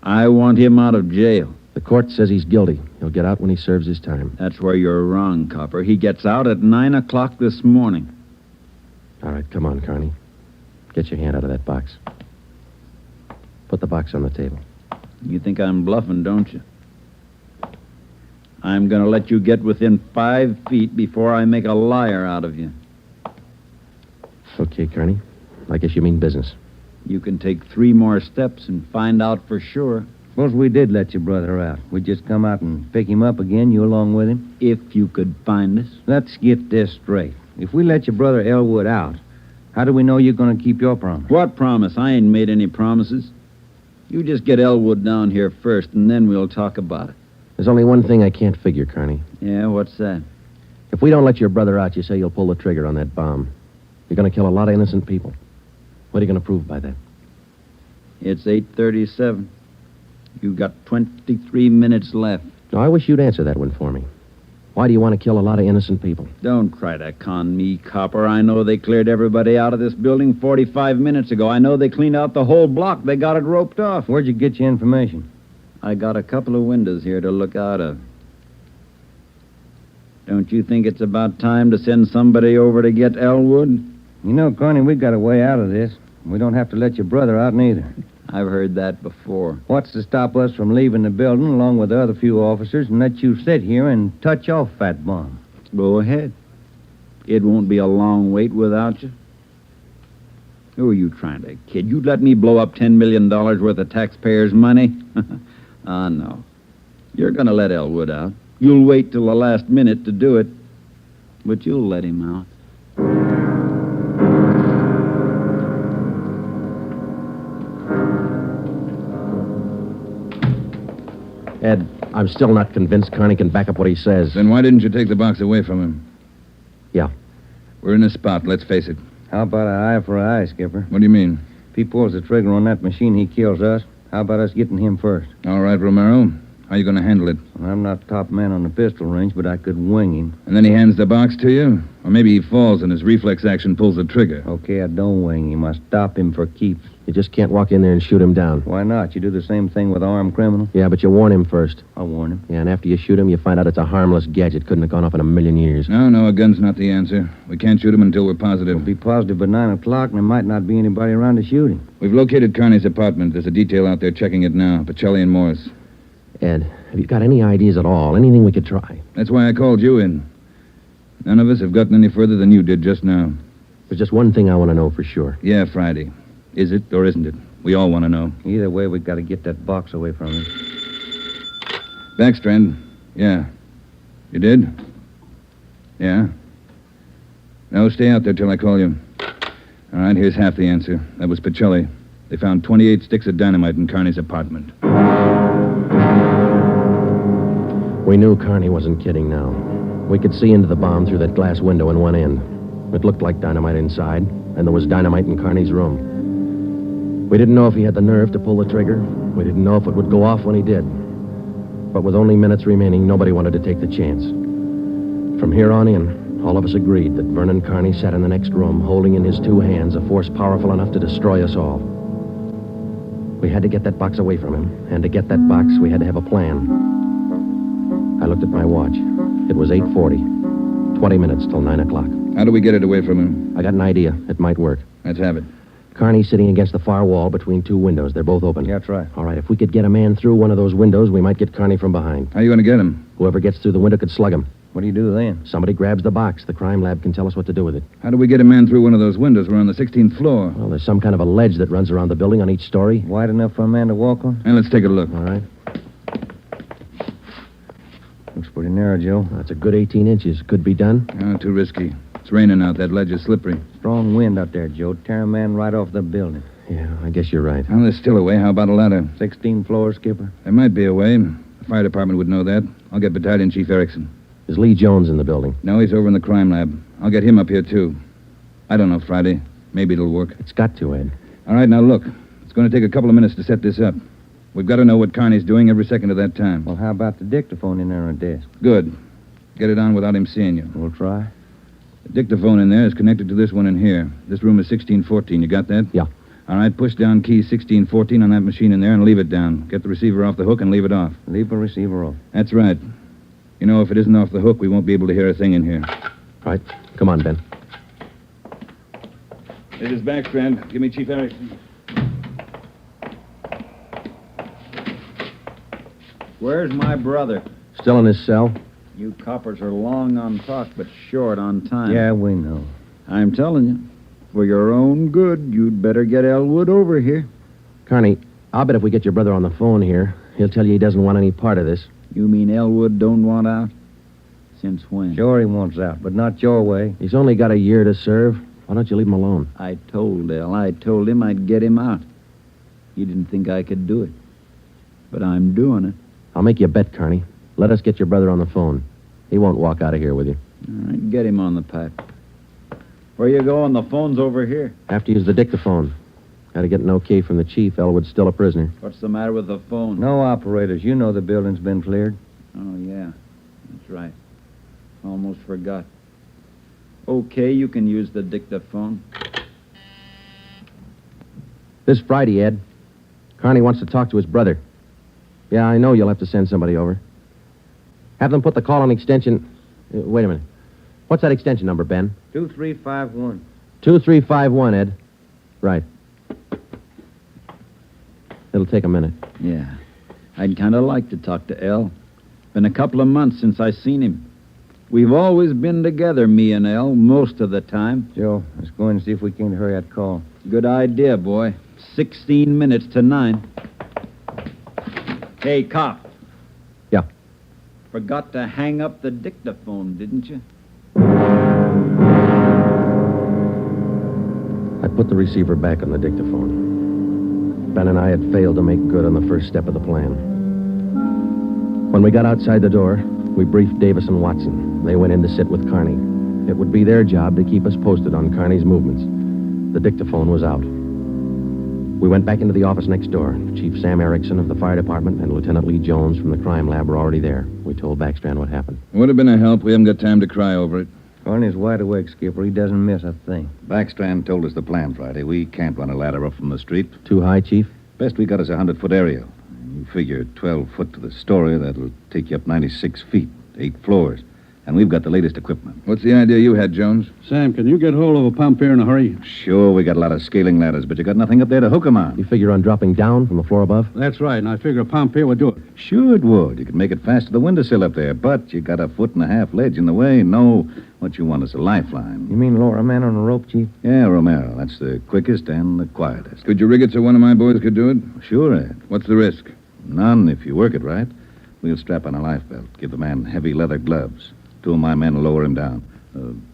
I want him out of jail. The court says he's guilty. He'll get out when he serves his time. That's where you're wrong, copper. He gets out at 9 o'clock this morning. All right, come on, Carney. Get your hand out of that box. Put the box on the table. You think I'm bluffing, don't you? I'm going to let you get within 5 feet before I make a liar out of you. Okay, Carney. I guess you mean business. You can take 3 more steps and find out for sure. Suppose we did let your brother out. We'd just come out and pick him up again, you along with him? If you could find us. Let's get this straight. If we let your brother Elwood out, how do we know you're going to keep your promise? What promise? I ain't made any promises. You just get Elwood down here first, and then we'll talk about it. There's only one thing I can't figure, Carney. Yeah, what's that? If we don't let your brother out, you say you'll pull the trigger on that bomb. You're going to kill a lot of innocent people. What are you going to prove by that? It's 8:37. You've got 23 minutes left. No, I wish you'd answer that one for me. Why do you want to kill a lot of innocent people? Don't try to con me, copper. I know they cleared everybody out of this building 45 minutes ago. I know they cleaned out the whole block. They got it roped off. Where'd you get your information? I got a couple of windows here to look out of. Don't you think it's about time to send somebody over to get Elwood? You know, Carney, we got a way out of this. We don't have to let your brother out neither. I've heard that before. What's to stop us from leaving the building along with the other few officers and let you sit here and touch off that bomb? Go ahead. It won't be a long wait without you. Who are you trying to kid? You'd let me blow up $10 million worth of taxpayers' money? Ah, no. You're going to let Elwood out. You'll wait till the last minute to do it, but you'll let him out. Ed, I'm still not convinced Carney can back up what he says. Then why didn't you take the box away from him? Yeah. We're in a spot, let's face it. How about an eye for an eye, Skipper? What do you mean? If he pulls the trigger on that machine, he kills us. How about us getting him first? All right, Romero. How you going to handle it? Well, I'm not top man on the pistol range, but I could wing him. And then he hands the box to you? Or maybe he falls and his reflex action pulls the trigger. Okay, I don't wing him. I stop him for keeps. You just can't walk in there and shoot him down. Why not? You do the same thing with an armed criminal. Yeah, but you warn him first. I'll warn him. Yeah, and after you shoot him, you find out it's a harmless gadget. Couldn't have gone off in a million years. No, a gun's not the answer. We can't shoot him until we're positive. We'll be positive by 9 o'clock, and there might not be anybody around to shoot him. We've located Carney's apartment. There's a detail out there checking it now. Pacelli and Morris. Ed, have you got any ideas at all? Anything we could try? That's why I called you in. None of us have gotten any further than you did just now. There's just one thing I want to know for sure. Yeah, Friday. Is it or isn't it? We all want to know. Either way, we've got to get that box away from him. Backstrand. Yeah. You did? Yeah. No, stay out there till I call you. All right, here's half the answer. That was Pacelli. They found 28 sticks of dynamite in Carney's apartment. We knew Carney wasn't kidding now. We could see into the bomb through that glass window in one end. It looked like dynamite inside, and there was dynamite in Carney's room. We didn't know if he had the nerve to pull the trigger. We didn't know if it would go off when he did. But with only minutes remaining, nobody wanted to take the chance. From here on in, all of us agreed that Vernon Carney sat in the next room, holding in his 2 hands a force powerful enough to destroy us all. We had to get that box away from him, and to get that box, we had to have a plan. I looked at my watch. It was 8:40. 20 minutes till 9 o'clock. How do we get it away from him? I got an idea. It might work. Let's have it. Carney's sitting against the far wall between two windows. They're both open. Yeah, that's right. All right, if we could get a man through one of those windows, we might get Carney from behind. How are you going to get him? Whoever gets through the window could slug him. What do you do then? Somebody grabs the box. The crime lab can tell us what to do with it. How do we get a man through one of those windows? We're on the 16th floor. Well, there's some kind of a ledge that runs around the building on each story. Wide enough for a man to walk on? And let's take a look. All right. Looks pretty narrow, Joe. That's a good 18 inches. Could be done. Oh, too risky. It's raining out. That ledge is slippery. Strong wind out there, Joe. Tear a man right off the building. Yeah, I guess you're right. Well, there's still a way. How about a ladder? 16 floors, Skipper. There might be a way. The fire department would know that. I'll get Battalion Chief Erickson. Is Lee Jones in the building? No, he's over in the crime lab. I'll get him up here, too. I don't know, Friday. Maybe it'll work. It's got to, Ed. All right, now look. It's going to take a couple of minutes to set this up. We've got to know what Carney's doing every second of that time. Well, how about the dictaphone in there on the desk? Good. Get it on without him seeing you. We'll try. The dictaphone in there is connected to this one in here. This room is 1614. You got that? Yeah. All right, push down key 1614 on that machine in there and leave it down. Get the receiver off the hook and leave it off. Leave the receiver off. That's right. You know, if it isn't off the hook, we won't be able to hear a thing in here. Right. Come on, Ben. This is Backstrand. Give me Chief Erickson. Where's my brother? Still in his cell? You coppers are long on talk, but short on time. Yeah, we know. I'm telling you, for your own good, you'd better get Elwood over here. Carney, I'll bet if we get your brother on the phone here, he'll tell you he doesn't want any part of this. You mean Elwood don't want out? Since when? Sure he wants out, but not your way. He's only got a year to serve. Why don't you leave him alone? I told him I'd get him out. He didn't think I could do it. But I'm doing it. I'll make you a bet, Carney. Let us get your brother on the phone. He won't walk out of here with you. All right, get him on the pipe. Where you going? The phone's over here. Have to use the dictaphone. Got to get an okay from the chief. Elwood's still a prisoner. What's the matter with the phone? No operators. You know the building's been cleared. Oh, yeah. That's right. Almost forgot. Okay, you can use the dictaphone. This Friday, Ed. Carney wants to talk to his brother. Yeah, I know you'll have to send somebody over. Have them put the call on extension... wait a minute. What's that extension number, Ben? 2351. 2351, Ed. Right. It'll take a minute. Yeah. I'd kind of like to talk to El. Been a couple of months since I seen him. We've always been together, me and El, most of the time. Joe, let's go in and see if we can't hurry that call. Good idea, boy. 16 minutes to 9. Hey, cop. Yeah. Forgot to hang up the dictaphone, didn't you? I put the receiver back on the dictaphone. Ben and I had failed to make good on the first step of the plan. When we got outside the door, we briefed Davis and Watson. They went in to sit with Carney. It would be their job to keep us posted on Carney's movements. The dictaphone was out. We went back into the office next door. Chief Sam Erickson of the fire department and Lieutenant Lee Jones from the crime lab were already there. We told Backstrand what happened. Would have been a help. We haven't got time to cry over it. Carney's wide awake, Skipper. He doesn't miss a thing. Backstrand told us the plan Friday. We can't run a ladder up from the street. Too high, Chief? Best we got is a 100-foot aerial. You figure 12 foot to the story, that'll take you up 96 feet, 8 floors. And we've got the latest equipment. What's the idea you had, Jones? Sam, can you get hold of a pump here in a hurry? Sure, we got a lot of scaling ladders, but you got nothing up there to hook 'em on. You figure on dropping down from the floor above? That's right, and I figure a pump here would do it. Sure it would. You could make it fast to the windowsill up there, but you got a 1.5 foot ledge in the way. No, what you want is a lifeline. You mean lower a man on a rope, Chief? Yeah, Romero. That's the quickest and the quietest. Could you rig it so one of my boys could do it? Sure, Ed. What's the risk? None if you work it right. We'll strap on a life belt, give the man heavy leather gloves. 2 of my men will lower him down.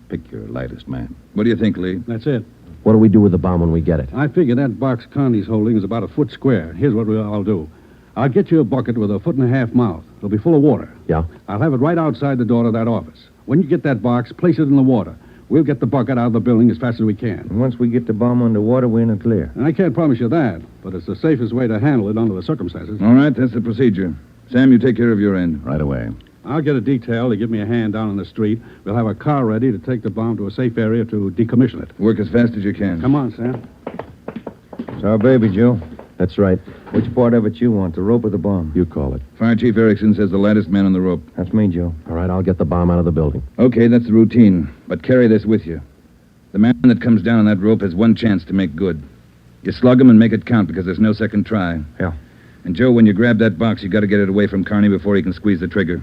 Pick your lightest man. What do you think, Lee? That's it. What do we do with the bomb when we get it? I figure that box Carney's holding is about a foot square. Here's what I'll do. I'll get you a bucket with a 1.5 foot mouth. It'll be full of water. Yeah? I'll have it right outside the door to that office. When you get that box, place it in the water. We'll get the bucket out of the building as fast as we can. And once we get the bomb underwater, we're in the clear. And I can't promise you that, but it's the safest way to handle it under the circumstances. All right, that's the procedure. Sam, you take care of your end. Right away. I'll get a detail to give me a hand down on the street. We'll have a car ready to take the bomb to a safe area to decommission it. Work as fast as you can. Come on, Sam. It's our baby, Joe. That's right. Which part of it you want, the rope or the bomb? You call it. Fire Chief Erickson says the lightest man on the rope. That's me, Joe. All right, I'll get the bomb out of the building. Okay, that's the routine. But carry this with you. The man that comes down on that rope has one chance to make good. You slug him and make it count because there's no second try. Yeah. And, Joe, when you grab that box, you got to get it away from Carney before he can squeeze the trigger.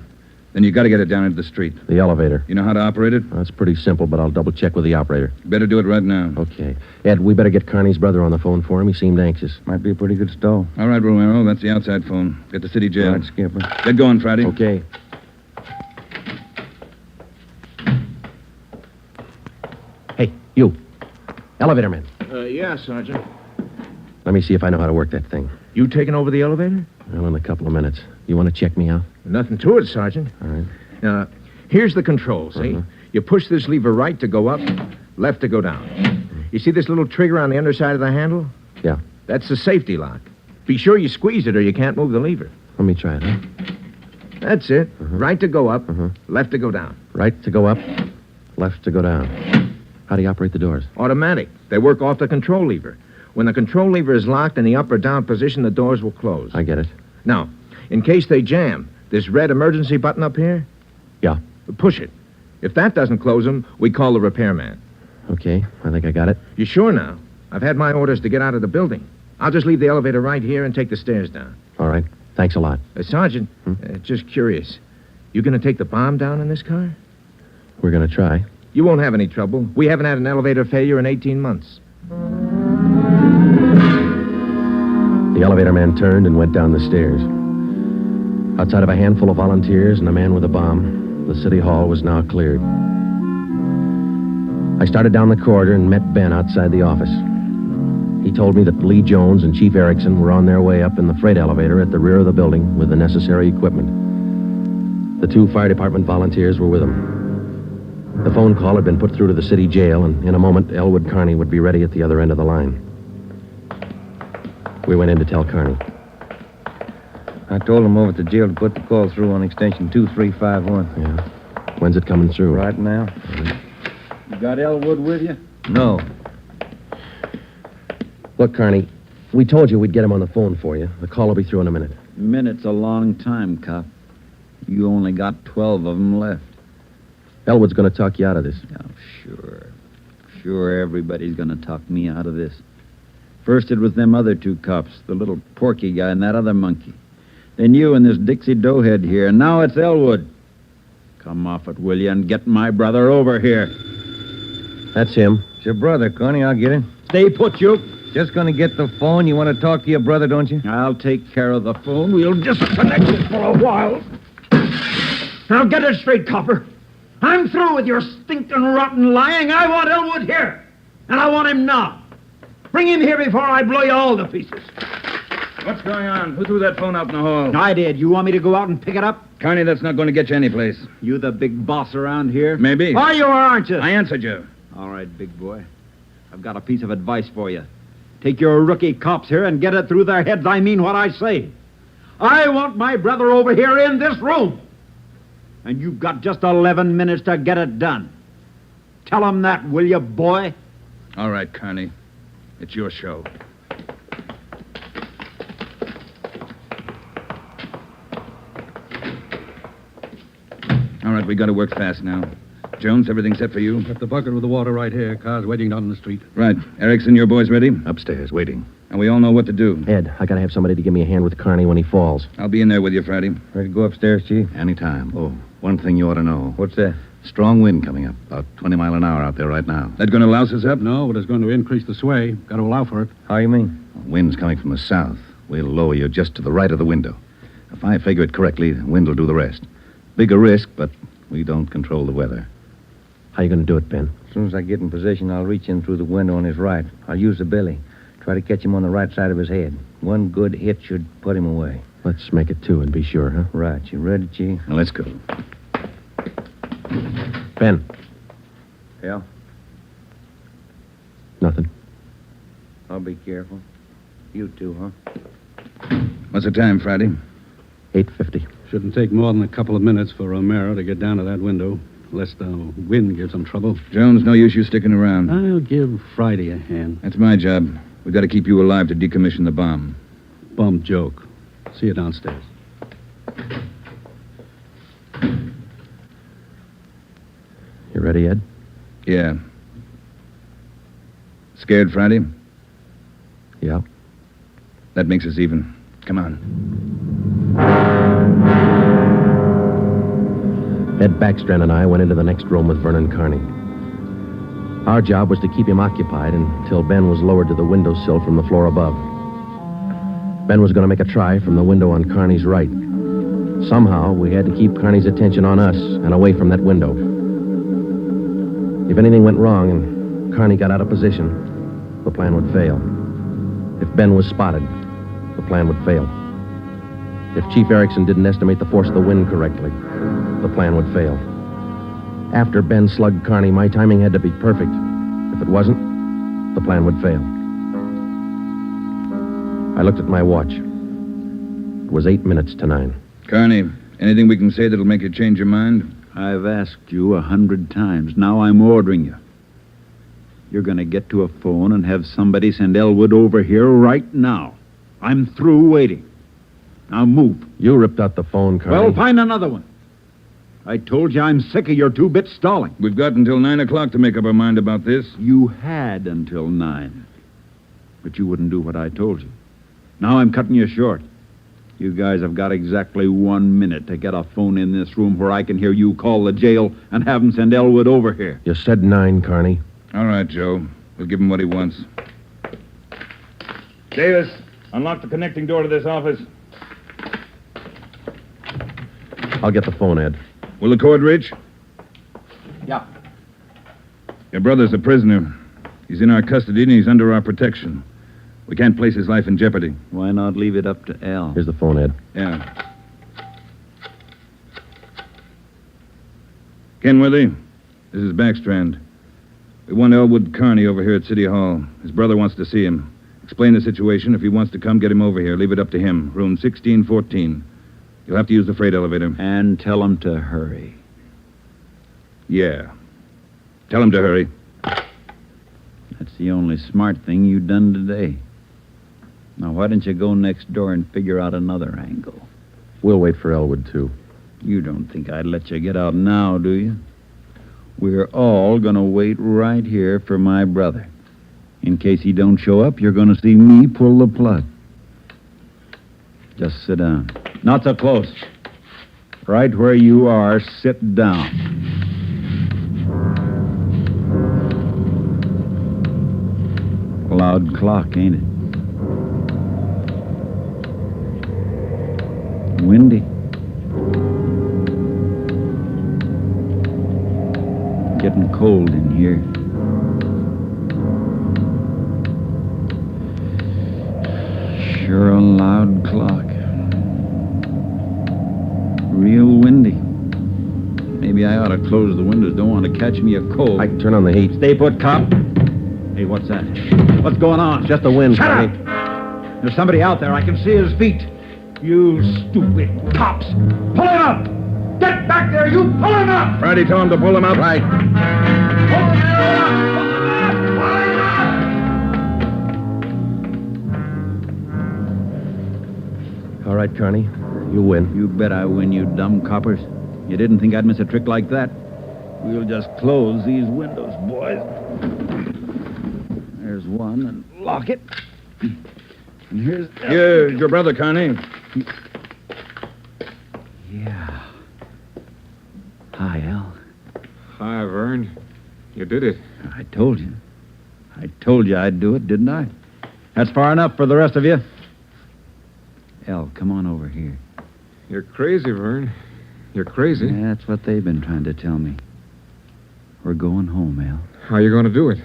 Then you got to get it down into the street. The elevator. You know how to operate it? That's pretty simple, but I'll double-check with the operator. Better do it right now. Okay. Ed, we better get Carney's brother on the phone for him. He seemed anxious. Might be a pretty good stall. All right, Romero, that's the outside phone. Get to city jail. All right, Skipper. Get going, Friday. Okay. Hey, you. Elevator man. Yeah, Sergeant. Let me see if I know how to work that thing. You taking over the elevator? Well, in a couple of minutes. You want to check me out? Nothing to it, Sergeant. All right. Now, here's the control, see? You push this lever right to go up, left to go down. You see this little trigger on the underside of the handle? Yeah. That's the safety lock. Be sure you squeeze it or you can't move the lever. Let me try it, huh? That's it. Right to go up, left to go down. Right to go up, left to go down. How do you operate the doors? Automatic. They work off the control lever. When the control lever is locked in the up or down position, the doors will close. I get it. Now, in case they jam, this red emergency button up here? Yeah. Push it. If that doesn't close them, we call the repairman. Okay, I think I got it. You sure now? I've had my orders to get out of the building. I'll just leave the elevator right here and take the stairs down. All right. Thanks a lot. Sergeant, just curious. You going to take the bomb down in this car? We're going to try. You won't have any trouble. We haven't had an elevator failure in 18 months. The elevator man turned and went down the stairs. Outside of a handful of volunteers and a man with a bomb, the city hall was now cleared. I started down the corridor and met Ben outside the office. He told me that Lee Jones and Chief Erickson were on their way up in the freight elevator at the rear of the building with the necessary equipment. The 2 fire department volunteers were with them. The phone call had been put through to the city jail, and in a moment, Elwood Carney would be ready at the other end of the line. We went in to tell Carney. I told him over at the jail to put the call through on extension 2351. Yeah. When's it coming through? Right now. You got Elwood with you? No. Look, Carney, we told you we'd get him on the phone for you. The call will be through in a minute. Minute's a long time, cop. You only got 12 of them left. Elwood's going to talk you out of this. Oh, sure. Sure, everybody's going to talk me out of this. First it was them other 2 cops, the little Porky guy and that other monkey. Then you and this Dixie Doughhead here, and now it's Elwood. Come off it, will you, and get my brother over here. That's him. It's your brother, Connie. I'll get him. Stay put, you. Just gonna get the phone. You want to talk to your brother, don't you? I'll take care of the phone. We'll disconnect it for a while. Now get it straight, copper. I'm through with your stinking rotten lying. I want Elwood here. And I want him now. Bring him here before I blow you all to pieces. What's going on? Who threw that phone out in the hall? I did. You want me to go out and pick it up? Carney, that's not going to get you anyplace. You the big boss around here? Maybe. Are you or aren't you? I answered you. All right, big boy. I've got a piece of advice for you. Take your rookie cops here and get it through their heads I mean what I say. I want my brother over here in this room. And you've got just 11 minutes to get it done. Tell them that, will you, boy? All right, Carney. It's your show. All right, we got to work fast now. Jones, everything set for you? Got the bucket with the water right here. Car's waiting down in the street. Right. Erickson, your boys ready? Upstairs, waiting. And we all know what to do. Ed, I got to have somebody to give me a hand with Carney when he falls. I'll be in there with you, Friday. Ready to go upstairs, Chief? Anytime. Oh, one thing you ought to know. What's that? Strong wind coming up. About 20 mile an hour out there right now. That going to louse us up? No, but it's going to increase the sway. Got to allow for it. How you mean? Wind's coming from the south. We'll lower you just to the right of the window. If I figure it correctly, the wind will do the rest. Bigger risk, but we don't control the weather. How you going to do it, Ben? As soon as I get in position, I'll reach in through the window on his right. I'll use the billy. Try to catch him on the right side of his head. One good hit should put him away. Let's make it 2 and be sure, huh? Right. You ready, Chief? Now, let's go. Ben. Yeah? Nothing. I'll be careful. You too, huh? What's the time, Friday? 8:50. Shouldn't take more than a couple of minutes for Romero to get down to that window, lest the wind gives him trouble. Jones, no use you sticking around. I'll give Friday a hand. That's my job. We've got to keep you alive to decommission the bomb. bum joke. See you downstairs. You ready, Ed? Yeah. Scared, Friday? Yeah. That makes us even. Come on. Ed Backstrand and I went into the next room with Vernon Carney. Our job was to keep him occupied until Ben was lowered to the windowsill from the floor above. Ben was going to make a try from the window on Carney's right. Somehow, we had to keep Carney's attention on us and away from that window. If anything went wrong and Carney got out of position, the plan would fail. If Ben was spotted, the plan would fail. If Chief Erickson didn't estimate the force of the wind correctly, the plan would fail. After Ben slugged Carney, my timing had to be perfect. If it wasn't, the plan would fail. I looked at my watch. It was 8 minutes to 9. Carney, anything we can say that'll make you change your mind? I've asked you 100 times. Now I'm ordering you. You're going to get to a phone and have somebody send Elwood over here right now. I'm through waiting. Now move. You ripped out the phone, Carney. Well, find another one. I told you I'm sick of your two-bit stalling. We've got until 9 o'clock to make up our mind about this. You had until 9. But you wouldn't do what I told you. Now I'm cutting you short. You guys have got exactly 1 minute to get a phone in this room where I can hear you call the jail and have them send Elwood over here. You said 9, Carney. All right, Joe. We'll give him what he wants. Davis, unlock the connecting door to this office. I'll get the phone, Ed. Will the cord reach? Yeah. Your brother's a prisoner. He's in our custody and he's under our protection. We can't place his life in jeopardy. Why not leave it up to Al? Here's the phone, Ed. Yeah. Kenworthy, this is Backstrand. We want Elwood Carney over here at City Hall. His brother wants to see him. Explain the situation. If he wants to come, get him over here. Leave it up to him. Room 1614. You'll have to use the freight elevator. And tell him to hurry. Yeah. Tell him to hurry. That's the only smart thing you've done today. Now, why don't you go next door and figure out another angle? We'll wait for Elwood, too. You don't think I'd let you get out now, do you? We're all going to wait right here for my brother. In case he don't show up, you're going to see me pull the plug. Just sit down. Not so close. Right where you are, sit down. Loud clock, ain't it? Windy. Getting cold in here. Sure a loud clock. Real windy. Maybe I ought to close the windows. Don't want to catch me a cold. I can turn on the heat. Stay put, cop. Hey, what's that? What's going on? Just the wind, Shut Carney. up! There's somebody out there. I can see his feet. You stupid cops. Pull him up! Get back there, you! Pull him up! Friday, tell him to pull him up. Right. Pull him up! Pull him up! Pull him up! All right, Carney. You win. You bet I win, you dumb coppers. You didn't think I'd miss a trick like that? We'll just close these windows, boys. There's one, and lock it. And here's... Here's your brother, Carney. Yeah. Hi, Al. Hi, Vern. You did it. I told you. I told you I'd do it, didn't I? That's far enough for the rest of you. Al, come on over here. You're crazy, Vern. You're crazy. That's what they've been trying to tell me. We're going home, Al. How are you going to do it?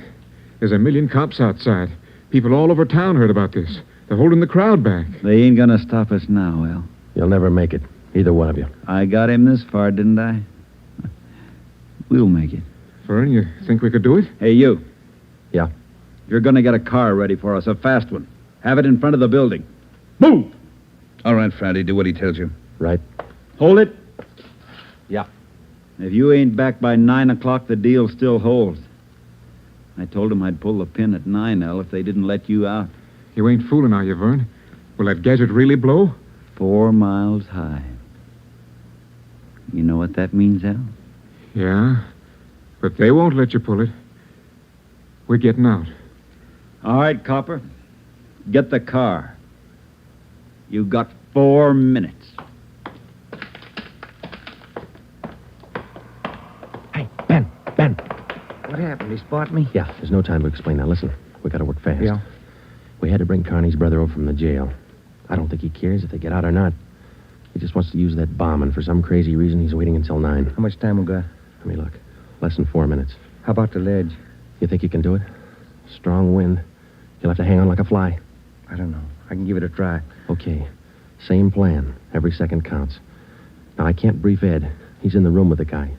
There's a million cops outside. People all over town heard about this. They're holding the crowd back. They ain't gonna stop us now, Al. You'll never make it. Either one of you. I got him this far, didn't I? We'll make it. Vern, you think we could do it? Hey, you. Yeah. You're gonna get a car ready for us, a fast one. Have it in front of the building. Move! All right, Friday, do what he tells you. Right. Hold it. Yeah. If you ain't back by 9 o'clock, the deal still holds. I told him I'd pull the pin at 9, Al, if they didn't let you out. You ain't fooling, are you, Vern? Will that gadget really blow? 4 miles high. You know what that means, Al? Yeah, but they won't let you pull it. We're getting out. All right, Copper. Get the car. You got 4 minutes. Hey, Ben. What happened? He spot me? Yeah, there's no time to explain now. Listen, we gotta work fast. Yeah. We had to bring Carney's brother over from the jail. I don't think he cares if they get out or not. He just wants to use that bomb, and for some crazy reason, he's waiting until 9. How much time we got? Let me look. Less than 4 minutes. How about the ledge? You think you can do it? Strong wind. You'll have to hang on like a fly. I don't know. I can give it a try. Okay. Same plan. Every second counts. Now, I can't brief Ed. He's in the room with the guy.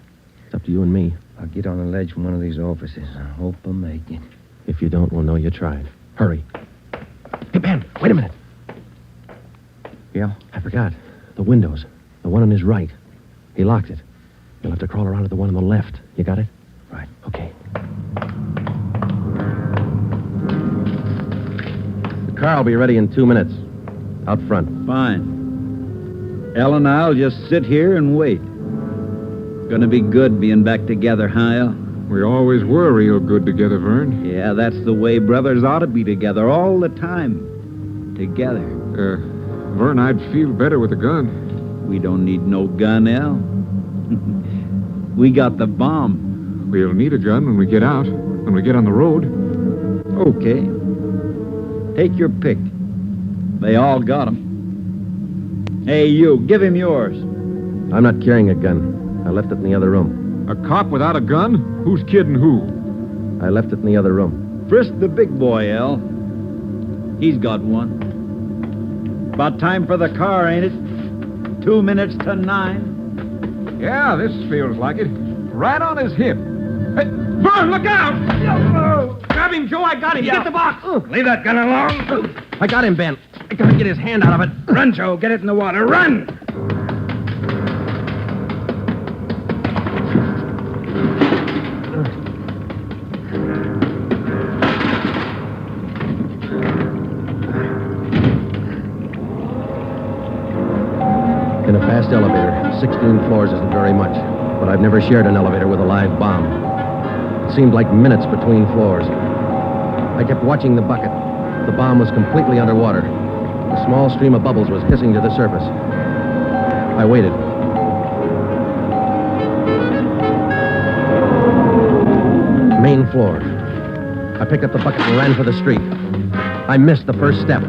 It's up to you and me. I'll get on the ledge from one of these offices. I hope I make it. If you don't, we'll know you tried. Hurry. Hey, Ben, wait a minute. Yeah? I forgot. The windows. The one on his right. He locked it. You'll have to crawl around to the one on the left. You got it? Right. Okay. The car will be ready in 2 minutes. Out front. Fine. El and I'll just sit here and wait. Gonna be good being back together, huh, El? We always were real good together, Vern. Yeah, that's the way brothers ought to be together all the time. Together. Vern, I'd feel better with a gun. We don't need no gun, El. We got the bomb. We'll need a gun when we get out, when we get on the road. Okay. Take your pick. They all got 'em. Hey, you, give him yours. I'm not carrying a gun. I left it in the other room. A cop without a gun? Who's kidding who? I left it in the other room. Frisk the big boy, El. He's got one. About time for the car, ain't it? 2 minutes to 9. Yeah, this feels like it. Right on his hip. Hey, Vern, look out! Grab him, Joe. I got him. Get the box. Leave that gun alone. I got him, Ben. I gotta get his hand out of it. Run, Joe. Get it in the water. Run! In a fast elevator, 16 floors isn't very much, but I've never shared an elevator with a live bomb. It seemed like minutes between floors. I kept watching the bucket. The bomb was completely underwater. A small stream of bubbles was hissing to the surface. I waited. Main floor. I picked up the bucket and ran for the street. I missed the first step.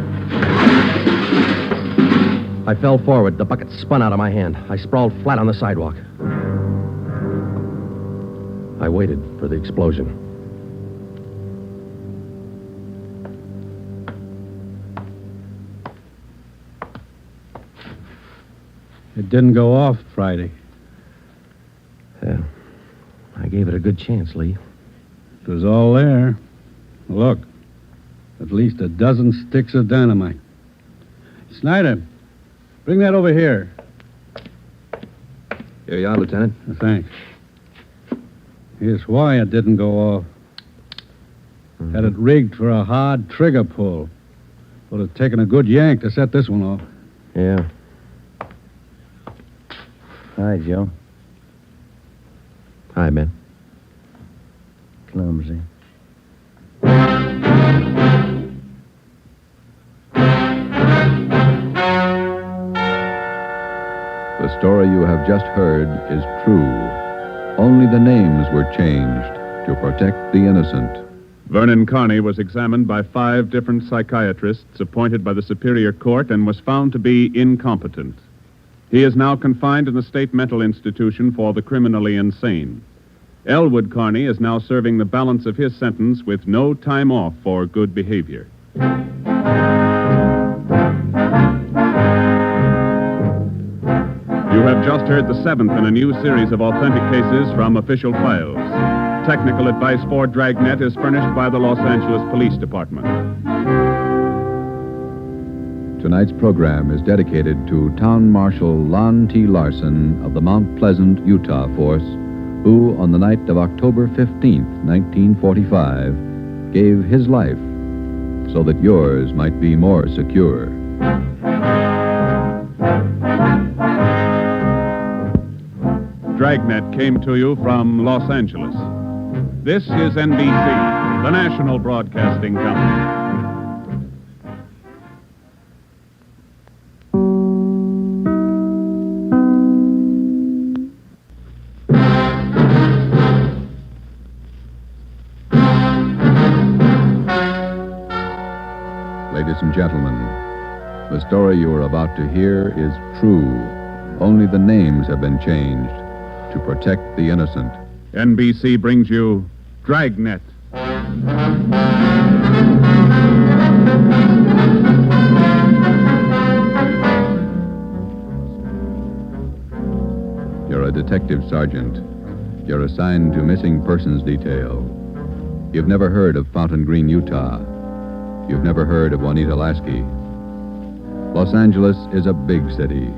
I fell forward. The bucket spun out of my hand. I sprawled flat on the sidewalk. I waited for the explosion. It didn't go off Friday. I gave it a good chance, Lee. It was all there. Look, at least a dozen sticks of dynamite. Snyder, bring that over here. Here you are, Lieutenant. Thanks. Here's why it didn't go off. Had it rigged for a hard trigger pull. Would have taken a good yank to set this one off. Yeah. Hi, Joe. Hi, Ben. Clumsy. The story you have just heard is true. Only the names were changed to protect the innocent. Vernon Carney was examined by 5 different psychiatrists appointed by the Superior Court and was found to be incompetent. He is now confined in the state mental institution for the criminally insane. Elwood Carney is now serving the balance of his sentence with no time off for good behavior. You have just heard the 7th in a new series of authentic cases from official files. Technical advice for Dragnet is furnished by the Los Angeles Police Department. Tonight's program is dedicated to Town Marshal Lon T. Larson of the Mount Pleasant, Utah Force, who, on the night of October 15th, 1945, gave his life so that yours might be more secure. Dragnet came to you from Los Angeles. This is NBC, the national broadcasting company. Ladies and gentlemen, the story you are about to hear is true. Only the names have been changed to protect the innocent. NBC brings you Dragnet. You're a detective sergeant. You're assigned to missing persons detail. You've never heard of Fountain Green, Utah. You've never heard of Juanita Lasky. Los Angeles is a big city,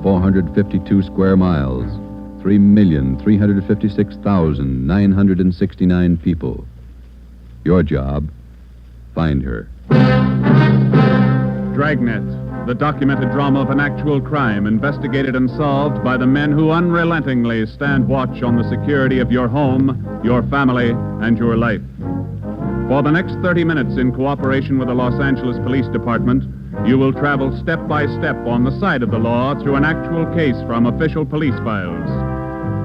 452 square miles, 3,356,969 people. Your job, find her. Dragnet, the documented drama of an actual crime investigated and solved by the men who unrelentingly stand watch on the security of your home, your family, and your life. For the next 30 minutes, in cooperation with the Los Angeles Police Department, you will travel step by step on the side of the law through an actual case from official police files.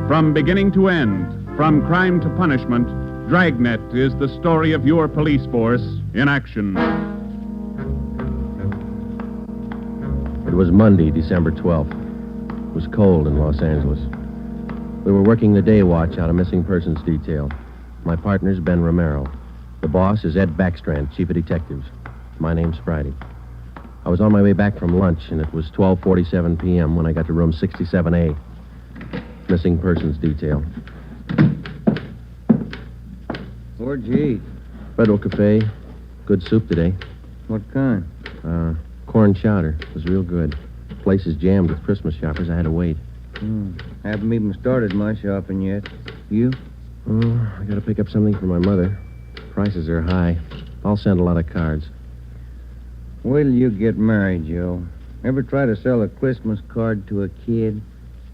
From beginning to end, from crime to punishment, Dragnet is the story of your police force in action. It was Monday, December 12th. It was cold in Los Angeles. We were working the day watch out of missing persons detail. My partner's Ben Romero. The boss is Ed Backstrand, chief of detectives. My name's Friday. I was on my way back from lunch, and it was 12:47 p.m. when I got to room 67A. Missing persons detail. Where'd you eat? Federal Cafe. Good soup today. What kind? Corn chowder. It was real good. Place is jammed with Christmas shoppers. I had to wait. Haven't even started my shopping yet. You? Oh, I gotta pick up something for my mother. Prices are high. I'll send a lot of cards. Wait till you get married, Joe. Ever try to sell a Christmas card to a kid?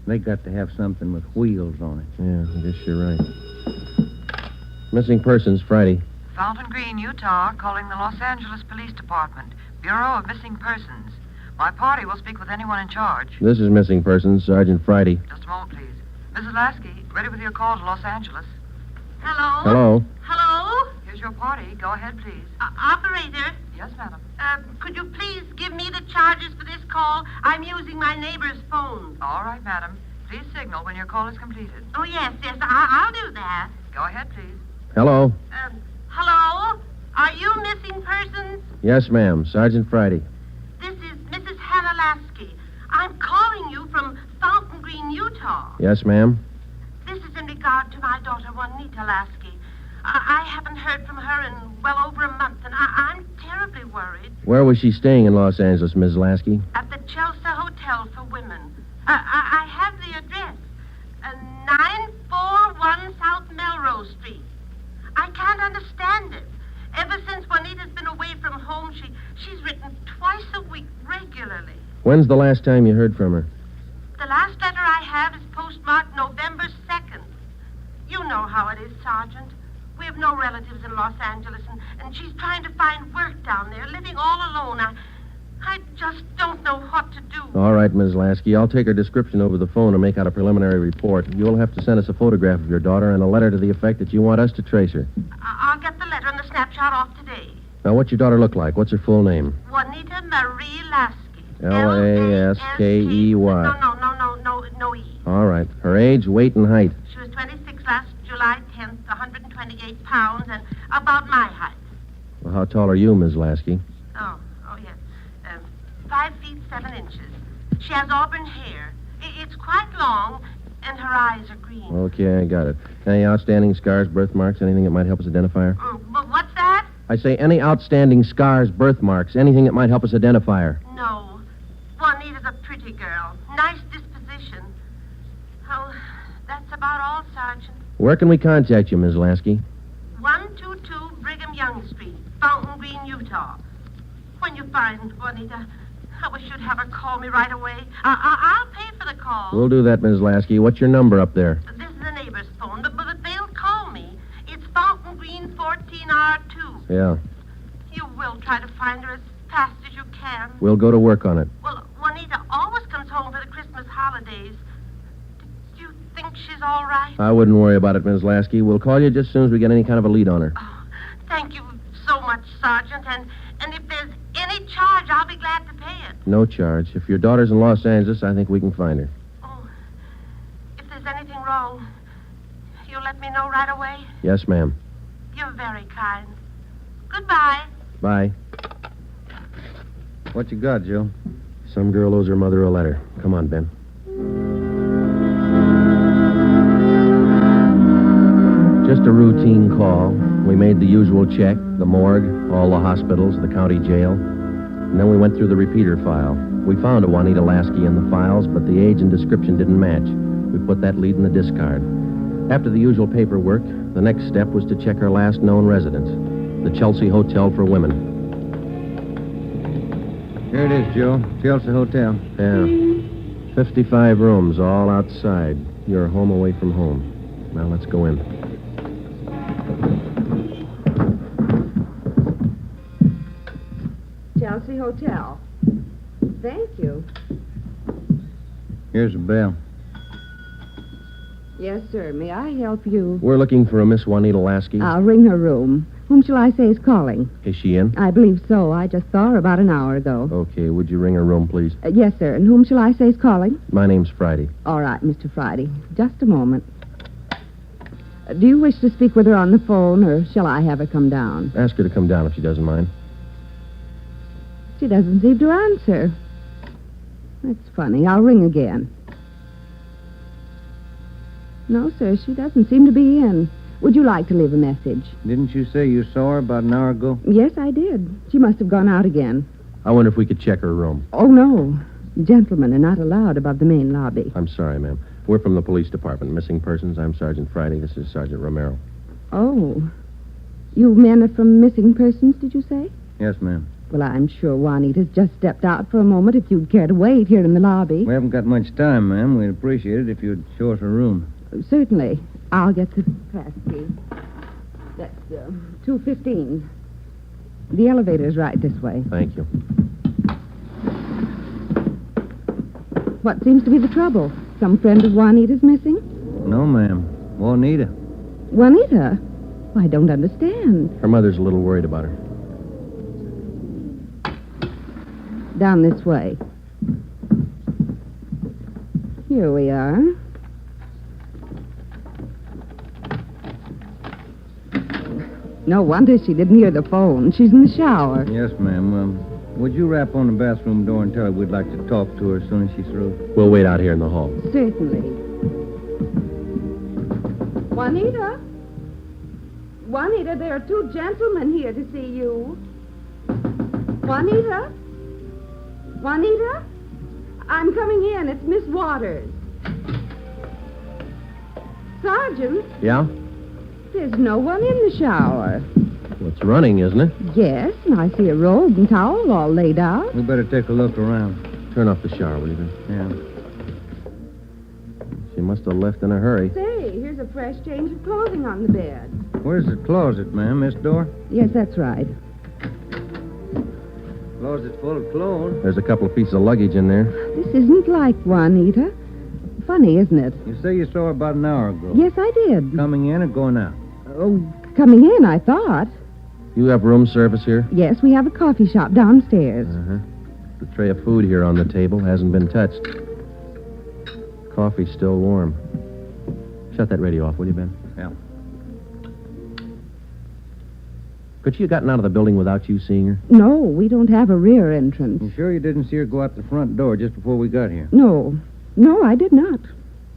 They got to have something with wheels on it. Yeah, I guess you're right. Missing persons, Friday. Fountain Green, Utah, calling the Los Angeles Police Department. Bureau of Missing Persons. My party will speak with anyone in charge. This is missing persons, Sergeant Friday. Just a moment, please. Mrs. Lasky, ready with your call to Los Angeles. Hello? Hello? Hello? Here's your party. Go ahead, please. Operator? Yes, madam. Could you please give me the charges for this call? I'm using my neighbor's phone. All right, madam. Please signal when your call is completed. Oh, yes. I'll do that. Go ahead, please. Hello? Hello? Are you missing persons? Yes, ma'am. Sergeant Friday. This is Mrs. Hannah Lasky. I'm calling you from Fountain Green, Utah. Yes, ma'am. This is in regard to my daughter, Juanita Lasky. I haven't heard from her in well over a month, and I'm terribly worried. Where was she staying in Los Angeles, Ms. Lasky? At the Chelsea Hotel for Women. I have the address. 941 South Melrose Street. I can't understand it. Ever since Juanita's been away from home, she's written twice a week regularly. When's the last time you heard from her? The last letter I have is postmarked November 2nd. You know how it is, Sergeant. We have no relatives in Los Angeles, and she's trying to find work down there, living all alone. I just don't know what to do. All right, Ms. Lasky. I'll take her description over the phone and make out a preliminary report. You'll have to send us a photograph of your daughter and a letter to the effect that you want us to trace her. I'll get the letter and the snapshot off today. Now, what's your daughter look like? What's her full name? Juanita Marie Lasky. Laskey. No E. All right. Her age, weight, and height. She was 26 last July 10th, 128 pounds, and about my height. Well, how tall are you, Ms. Lasky? Oh, yes. 5 feet 7 inches. She has auburn hair. It's quite long, and her eyes are green. Okay, I got it. Any outstanding scars, birthmarks, anything that might help us identify her? But what's that? I say any outstanding scars, birthmarks, anything that might help us identify her. No. Juanita's a pretty girl. Nice disposition. Oh, that's about all, Sergeant. Where can we contact you, Ms. Lasky? 122 Brigham Young Street, Fountain Green, Utah. When you find Juanita, I wish you'd have her call me right away. I'll pay for the call. We'll do that, Ms. Lasky. What's your number up there? This is the neighbor's phone, but they'll call me. It's Fountain Green 14R2. Yeah. You will try to find her as fast as you can. We'll go to work on it. Well, Juanita always comes home for the Christmas holidays. Do you think she's all right? I wouldn't worry about it, Ms. Lasky. We'll call you just as soon as we get any kind of a lead on her. Thank you so much, Sergeant. And if there's any charge, I'll be glad to pay it. No charge. If your daughter's in Los Angeles, I think we can find her. Oh, if there's anything wrong, you'll let me know right away? Yes, ma'am. You're very kind. Goodbye. Bye. What you got, Joe? Some girl owes her mother a letter. Come on, Ben. Just a routine call. We made the usual check, the morgue, all the hospitals, the county jail. And then we went through the repeater file. We found a Juanita Lasky in the files, but the age and description didn't match. We put that lead in the discard. After the usual paperwork, the next step was to check her last known residence, the Chelsea Hotel for Women. Here it is, Joe. Chelsea Hotel. Yeah. 55 rooms, all outside. Your home away from home. Now let's go in. Chelsea Hotel. Thank you. Here's a bell. Yes, sir. May I help you? We're looking for a Miss Juanita Lasky. I'll ring her room. Whom shall I say is calling? Is she in? I believe so. I just saw her about an hour ago. Okay, would you ring her room, please? Yes, sir. And whom shall I say is calling? My name's Friday. All right, Mr. Friday. Just a moment. Do you wish to speak with her on the phone, or shall I have her come down? Ask her to come down if she doesn't mind. She doesn't seem to answer. That's funny. I'll ring again. No, sir, she doesn't seem to be in. Would you like to leave a message? Didn't you say you saw her about an hour ago? Yes, I did. She must have gone out again. I wonder if we could check her room. Oh, no. Gentlemen are not allowed above the main lobby. I'm sorry, ma'am. We're from the police department. Missing persons. I'm Sergeant Friday. This is Sergeant Romero. Oh. You men are from missing persons, did you say? Yes, ma'am. Well, I'm sure Juanita's just stepped out for a moment if you'd care to wait here in the lobby. We haven't got much time, ma'am. We'd appreciate it if you'd show us her room. Certainly. I'll get the pass key. That's 215. The elevator's right this way. Thank you. What seems to be the trouble? Some friend of Juanita's missing? No, ma'am. Juanita. Juanita? Well, I don't understand. Her mother's a little worried about her. Down this way. Here we are. No wonder she didn't hear the phone. She's in the shower. Yes, ma'am. Would you rap on the bathroom door and tell her we'd like to talk to her as soon as she's through? We'll wait out here in the hall. Certainly. Juanita? Juanita, there are two gentlemen here to see you. Juanita? Juanita? I'm coming in. It's Miss Waters. Sergeant? Yeah? There's no one in the shower. Well, it's running, isn't it? Yes, and I see a robe and towel all laid out. We better take a look around. Turn off the shower, will you, Ben? Yeah. She must have left in a hurry. Say, here's a fresh change of clothing on the bed. Where's the closet, ma'am? This door? Yes, that's right. Closet full of clothes. There's a couple of pieces of luggage in there. This isn't like Juanita. Funny, isn't it? You say you saw her about an hour ago. Yes, I did. Coming in or going out? Oh, coming in, I thought. You have room service here? Yes, we have a coffee shop downstairs. Uh-huh. The tray of food here on the table hasn't been touched. Coffee's still warm. Shut that radio off, will you, Ben? Yeah. Could she have gotten out of the building without you seeing her? No, we don't have a rear entrance. You sure you didn't see her go out the front door just before we got here? No, I did not.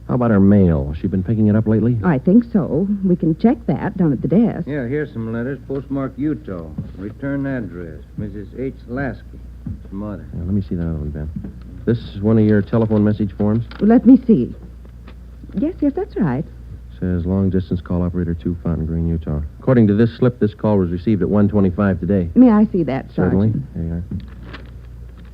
How about her mail? Has she been picking it up lately? I think so. We can check that down at the desk. Yeah, here's some letters. Postmark Utah. Return address. Mrs. H. Lasky. Mother. Yeah, let me see that other one, Ben. This is one of your telephone message forms? Let me see. Yes, that's right. Says long distance call operator 2, Fountain Green, Utah. According to this slip, this call was received at 1:25 today. May I see that, Certainly. Sergeant? There you are.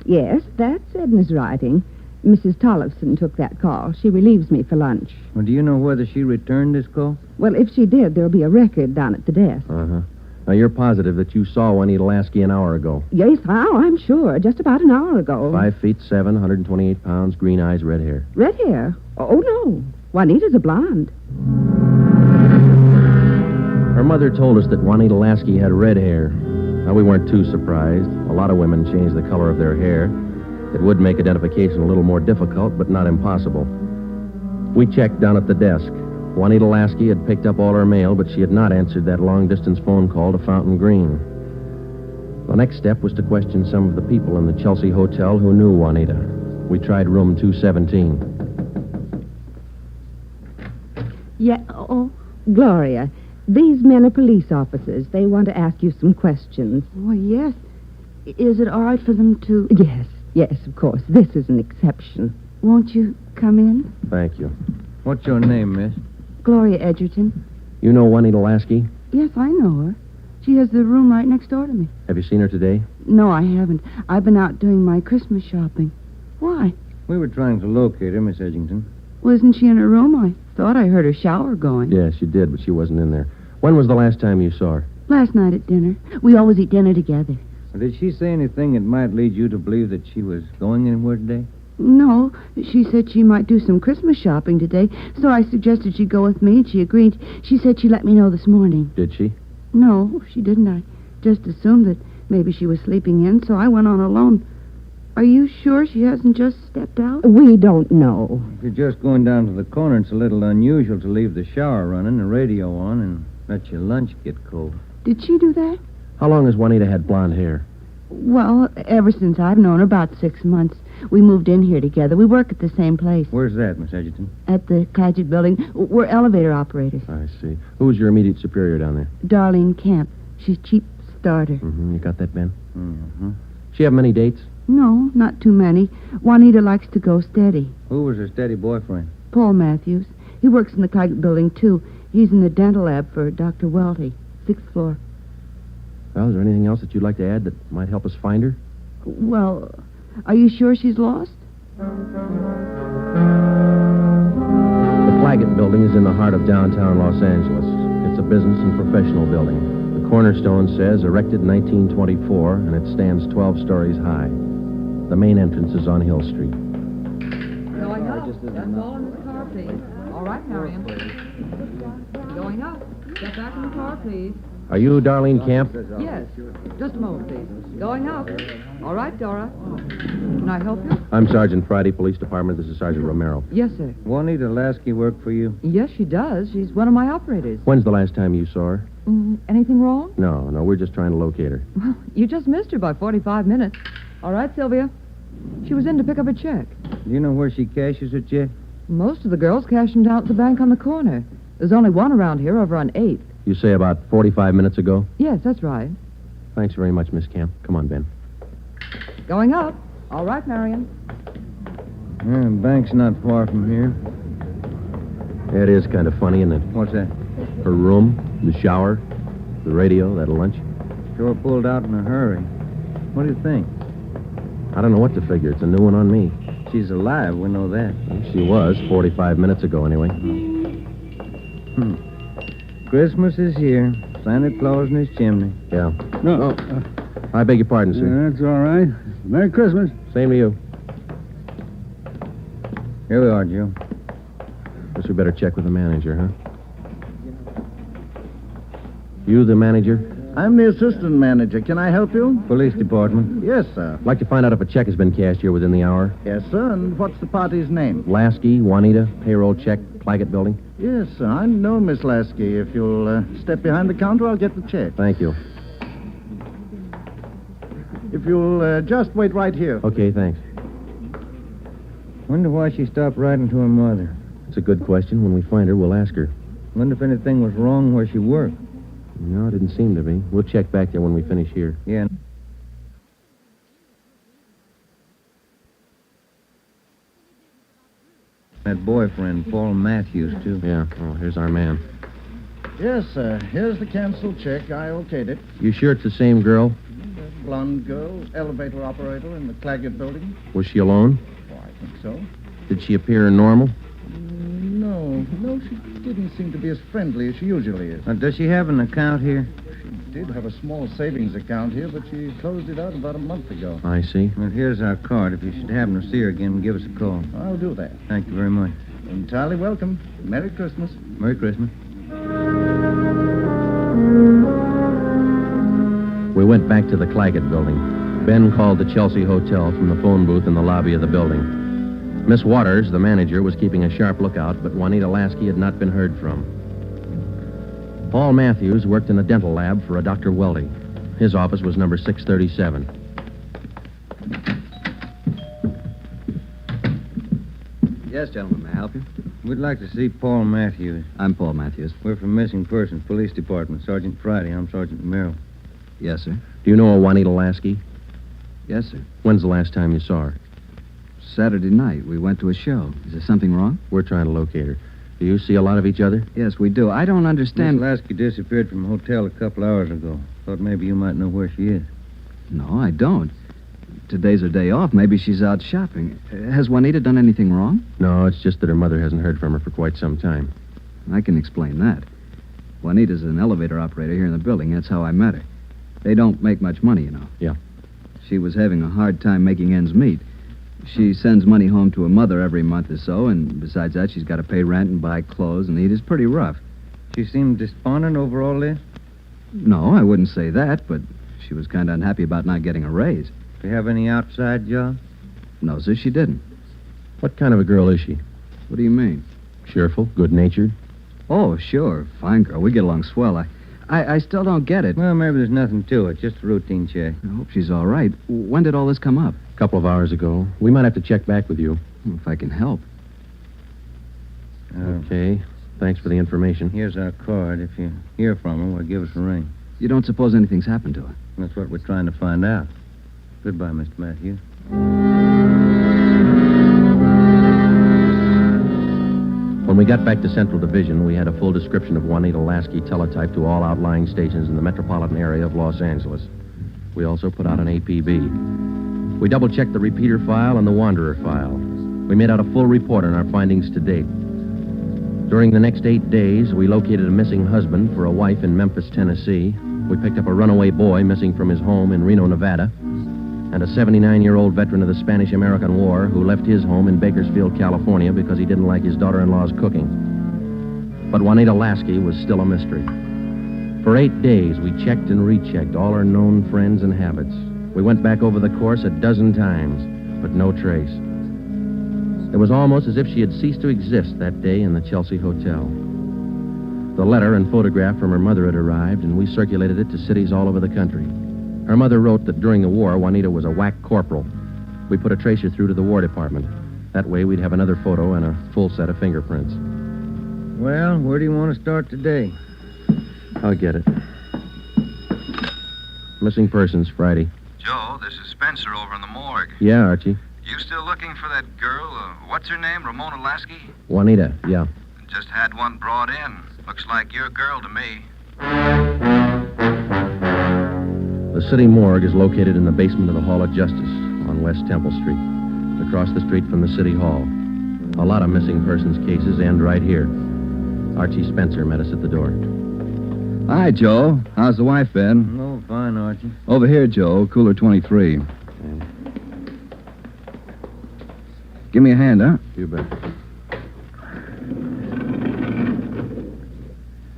Yes, that's Edna's writing. Mrs. Tollefson took that call. She relieves me for lunch. Well, do you know whether she returned this call? Well, if she did, there'll be a record down at the desk. Uh-huh. Now, you're positive that you saw Juanita Lasky an hour ago. Yes, I'm sure. Just about an hour ago. 5'7", 128 pounds, green eyes, red hair. Red hair? Oh, no. Juanita's a blonde. Her mother told us that Juanita Lasky had red hair. Now, we weren't too surprised. A lot of women change the color of their hair. It would make identification a little more difficult, but not impossible. We checked down at the desk. Juanita Lasky had picked up all her mail, but she had not answered that long-distance phone call to Fountain Green. The next step was to question some of the people in the Chelsea Hotel who knew Juanita. We tried room 217. Yeah, oh, Gloria, these men are police officers. They want to ask you some questions. Oh, yes. Is it all right for them to... Yes, of course. This is an exception. Won't you come in? Thank you. What's your name, miss? Gloria Edgerton. You know Juanita Lasky? Yes, I know her. She has the room right next door to me. Have you seen her today? No, I haven't. I've been out doing my Christmas shopping. Why? We were trying to locate her, Miss Edgerton. Well, isn't she in her room? I thought I heard her shower going. Yes, you did, but she wasn't in there. When was the last time you saw her? Last night at dinner. We always eat dinner together. Did she say anything that might lead you to believe that she was going anywhere today? No, she said she might do some Christmas shopping today, so I suggested she go with me, and she agreed. She said she'd let me know this morning. Did she? No, she didn't. I just assumed that maybe she was sleeping in, so I went on alone. Are you sure she hasn't just stepped out? We don't know. If you're just going down to the corner, it's a little unusual to leave the shower running, the radio on, and let your lunch get cold. Did she do that? How long has Juanita had blonde hair? Well, ever since I've known her, about 6 months. We moved in here together. We work at the same place. Where's that, Miss Edgerton? At the Clagett building. We're elevator operators. I see. Who's your immediate superior down there? Darlene Camp. She's chief starter. Mm-hmm. You got that, Ben? Mm-hmm. She have many dates? No, not too many. Juanita likes to go steady. Who was her steady boyfriend? Paul Matthews. He works in the Clagett building, too. He's in the dental lab for Dr. Welty, 6th floor. Well, is there anything else that you'd like to add that might help us find her? Well, are you sure she's lost? The Clagett building is in the heart of downtown Los Angeles. It's a business and professional building. The cornerstone says erected in 1924, and it stands 12 stories high. The main entrance is on Hill Street. Going up. That's all in the car, please. All right, Marion. Going up. Get back in the car, please. Are you Darlene Camp? Yes. Just a moment, please. Going up. All right, Dora. Can I help you? I'm Sergeant Friday, Police Department. This is Sergeant Romero. Yes, sir. Juanita Lasky work for you? Yes, she does. She's one of my operators. When's the last time you saw her? Anything wrong? No, we're just trying to locate her. Well, you just missed her by 45 minutes. All right, Sylvia. She was in to pick up a check. Do you know where she cashes her check? Most of the girls cash them down at the bank on the corner. There's only one around here over on 8th. You say about 45 minutes ago? Yes, that's right. Thanks very much, Miss Camp. Come on, Ben. Going up. All right, Marion. Bank's not far from here. It is kind of funny, isn't it? What's that? Her room, the shower, the radio, that lunch. Sure pulled out in a hurry. What do you think? I don't know what to figure. It's a new one on me. She's alive, we know that. Well, she was, 45 minutes ago, anyway. Christmas is here. Santa Claus in his chimney. Yeah. No. I beg your pardon, sir. That's all right. Merry Christmas. Same to you. Here we are, Joe. Guess we better check with the manager, huh? You the manager? I'm the assistant manager. Can I help you? Police department. Yes, sir. I'd like to find out if a check has been cashed here within the hour. Yes, sir. And what's the party's name? Lasky, Juanita, payroll check, Clagett building. Yes, sir. I know Miss Lasky. If you'll step behind the counter, I'll get the check. Thank you. If you'll just wait right here. Okay, thanks. Wonder why she stopped writing to her mother. It's a good question. When we find her, we'll ask her. Wonder if anything was wrong where she worked. No, it didn't seem to be. We'll check back there when we finish here. Yeah. That boyfriend, Paul Matthews, too. Yeah. Oh, here's our man. Yes, sir. Here's the canceled check. I okayed it. You sure it's the same girl? blonde girl, elevator operator in the Claggett building. Was she alone? Oh, I think so. Did she appear normal? No, she didn't seem to be as friendly as she usually is. Does she have an account here? She did have a small savings account here, but she closed it out about a month ago. I see. Well, here's our card. If you should happen to see her again, give us a call. I'll do that. Thank you very much. Entirely welcome. Merry Christmas. Merry Christmas. We went back to the Claggett building. Ben called the Chelsea Hotel from the phone booth in the lobby of the building. Miss Waters, the manager, was keeping a sharp lookout, but Juanita Lasky had not been heard from. Paul Matthews worked in a dental lab for a Dr. Welty. His office was number 637. Yes, gentlemen, may I help you? We'd like to see Paul Matthews. I'm Paul Matthews. We're from Missing Persons Police Department. Sergeant Friday. I'm Sergeant Merrill. Yes, sir. Do you know a Juanita Lasky? Yes, sir. When's the last time you saw her? Saturday night. We went to a show. Is there something wrong? We're trying to locate her. Do you see a lot of each other? Yes, we do. I don't understand. Miss Lasky disappeared from a hotel a couple hours ago. Thought maybe you might know where she is. No, I don't. Today's her day off. Maybe she's out shopping. Has Juanita done anything wrong? No, it's just that her mother hasn't heard from her for quite some time. I can explain that. Juanita's an elevator operator here in the building. That's how I met her. They don't make much money, you know. Yeah. She was having a hard time making ends meet. She sends money home to her mother every month or so, and besides that, she's got to pay rent and buy clothes and eat. It's pretty rough. She seemed despondent over all this? No, I wouldn't say that, but she was kind of unhappy about not getting a raise. Do you have any outside jobs? No, sir, she didn't. What kind of a girl is she? What do you mean? Cheerful, good-natured? Oh, sure. Fine girl. We get along swell. I still don't get it. Well, maybe there's nothing to it. Just a routine check. I hope she's all right. When did all this come up? A couple of hours ago. We might have to check back with you. If I can help. Okay. Thanks for the information. Here's our card. If you hear from her, well, give us a ring. You don't suppose anything's happened to her? That's what we're trying to find out. Goodbye, Mr. Matthews. When we got back to Central Division, we had a full description of Juanita Lasky teletyped to all outlying stations in the metropolitan area of Los Angeles. We also put out an APB. We double-checked the repeater file and the wanderer file. We made out a full report on our findings to date. During the next 8 days, we located a missing husband for a wife in Memphis, Tennessee. We picked up a runaway boy missing from his home in Reno, Nevada, and a 79-year-old veteran of the Spanish-American War who left his home in Bakersfield, California because he didn't like his daughter-in-law's cooking. But Juanita Lasky was still a mystery. For 8 days, we checked and rechecked all her known friends and habits. We went back over the course a dozen times, but no trace. It was almost as if she had ceased to exist that day in the Chelsea Hotel. The letter and photograph from her mother had arrived, and we circulated it to cities all over the country. Her mother wrote that during the war, Juanita was a whack corporal. We put a tracer through to the War Department. That way, we'd have another photo and a full set of fingerprints. Well, where do you want to start today? I'll get it. Missing persons, Friday. Joe, this is Spencer over in the morgue. Yeah, Archie. You still looking for that girl? What's her name? Ramona Lasky? Juanita, yeah. Just had one brought in. Looks like your girl to me. The city morgue is located in the basement of the Hall of Justice on West Temple Street, across the street from the City Hall. A lot of missing persons cases end right here. Archie Spencer met us at the door. Hi, Joe. How's the wife been? Oh, fine, Archie. Over here, Joe. Cooler 23. Give me a hand, huh? You bet.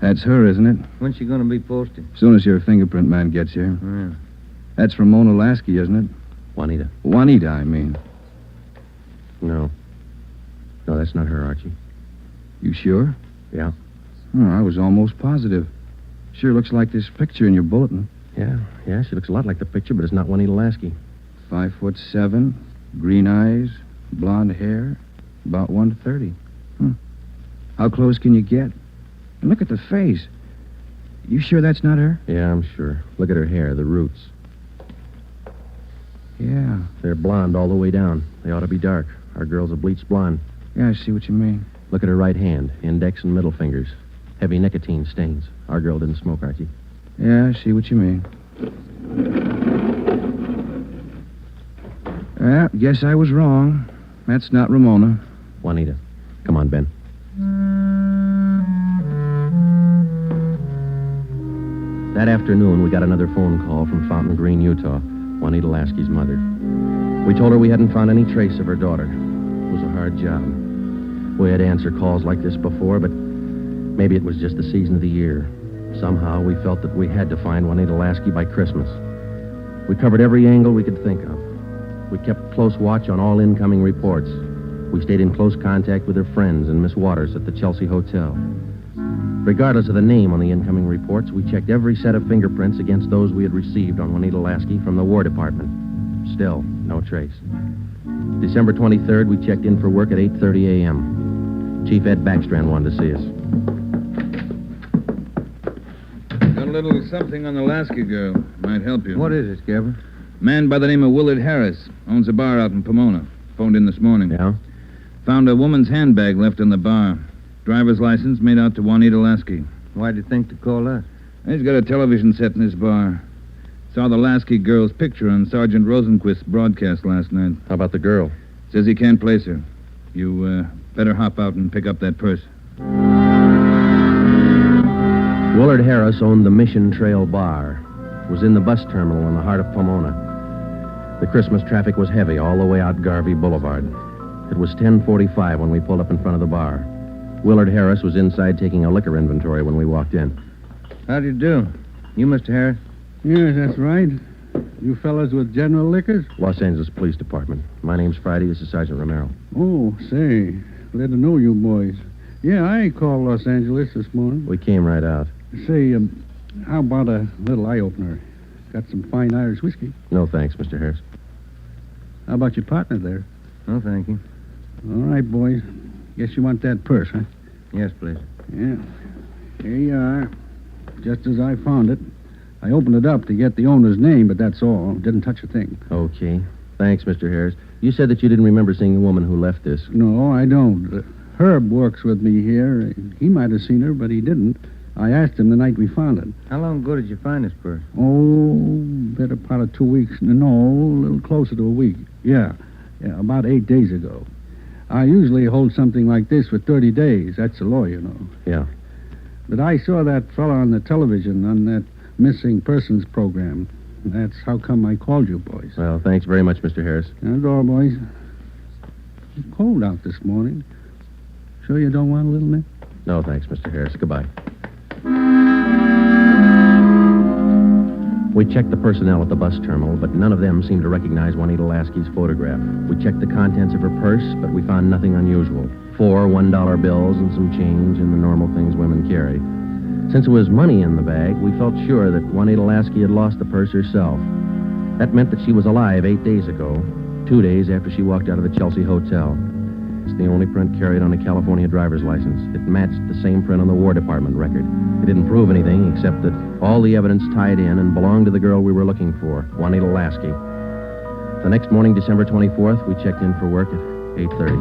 That's her, isn't it? When's she going to be posted? As soon as your fingerprint man gets here. Yeah. That's Ramona Lasky, isn't it? Juanita. Juanita, I mean. No. No, that's not her, Archie. You sure? Yeah. Oh, I was almost positive. Sure looks like this picture in your bulletin. Yeah, she looks a lot like the picture, but it's not Juanita Lasky. 5'7", green eyes, blonde hair, about 130. How close can you get? And look at the face. You sure that's not her? Yeah, I'm sure. Look at her hair, the roots. Yeah. They're blonde all the way down. They ought to be dark. Our girl's a bleached blonde. Yeah, I see what you mean. Look at her right hand, index and middle fingers. Heavy nicotine stains. Our girl didn't smoke, Archie. Yeah, I see what you mean. Guess I was wrong. That's not Ramona. Juanita. Come on, Ben. That afternoon, we got another phone call from Fountain Green, Utah, Juanita Lasky's mother. We told her we hadn't found any trace of her daughter. It was a hard job. We had to answer calls like this before, but maybe it was just the season of the year. Somehow, we felt that we had to find Juanita Lasky by Christmas. We covered every angle we could think of. We kept close watch on all incoming reports. We stayed in close contact with her friends and Miss Waters at the Chelsea Hotel. Regardless of the name on the incoming reports, we checked every set of fingerprints against those we had received on Juanita Lasky from the War Department. Still, no trace. December 23rd, we checked in for work at 8:30 a.m. Chief Ed Backstrand wanted to see us. Got a little something on the Lasky girl. Might help you. What is it, Skipper? Man by the name of Willard Harris. Owns a bar out in Pomona. Phoned in this morning. Yeah? Found a woman's handbag left in the bar. Driver's license made out to Juanita Lasky. Why'd you think to call us? He's got a television set in his bar. Saw the Lasky girl's picture on Sergeant Rosenquist's broadcast last night. How about the girl? Says he can't place her. You better hop out and pick up that purse. Willard Harris owned the Mission Trail Bar. It was in the bus terminal in the heart of Pomona. The Christmas traffic was heavy all the way out Garvey Boulevard. It was 10:45 when we pulled up in front of the bar. Willard Harris was inside taking a liquor inventory when we walked in. How do you do? You, Mr. Harris? Yes, that's right. You fellas with General Liquors? Los Angeles Police Department. My name's Friday. This is Sergeant Romero. Oh, say, glad to know you boys. Yeah, I called Los Angeles this morning. We came right out. Say, how about a little eye-opener? Got some fine Irish whiskey. No, thanks, Mr. Harris. How about your partner there? No, thank you. All right, boys. Guess you want that purse, huh? Yes, please. Yeah. Here you are. Just as I found it. I opened it up to get the owner's name, but that's all. Didn't touch a thing. Okay. Thanks, Mr. Harris. You said that you didn't remember seeing the woman who left this. No, I don't. Herb works with me here. He might have seen her, but he didn't. I asked him the night we found it. How long ago did you find this purse? Oh, better part of 2 weeks. No, a little closer to a week. Yeah, about 8 days ago. I usually hold something like this for 30 days. That's the law, you know. Yeah. But I saw that fella on the television on that missing persons program. That's how come I called you, boys. Well, thanks very much, Mr. Harris. That's all, boys. It's cold out this morning. Sure you don't want a little nip? No, thanks, Mr. Harris. Goodbye. We checked the personnel at the bus terminal, but none of them seemed to recognize Juanita Lasky's photograph. We checked the contents of her purse, but we found nothing unusual. 4 $1 bills and some change and the normal things women carry. Since there was money in the bag, we felt sure that Juanita Lasky had lost the purse herself. That meant that she was alive 8 days ago, 2 days after she walked out of the Chelsea Hotel. It's the only print carried on a California driver's license. It matched the same print on the War Department record. It didn't prove anything except that all the evidence tied in and belonged to the girl we were looking for, Juanita Lasky. The next morning, December 24th, we checked in for work at 8:30.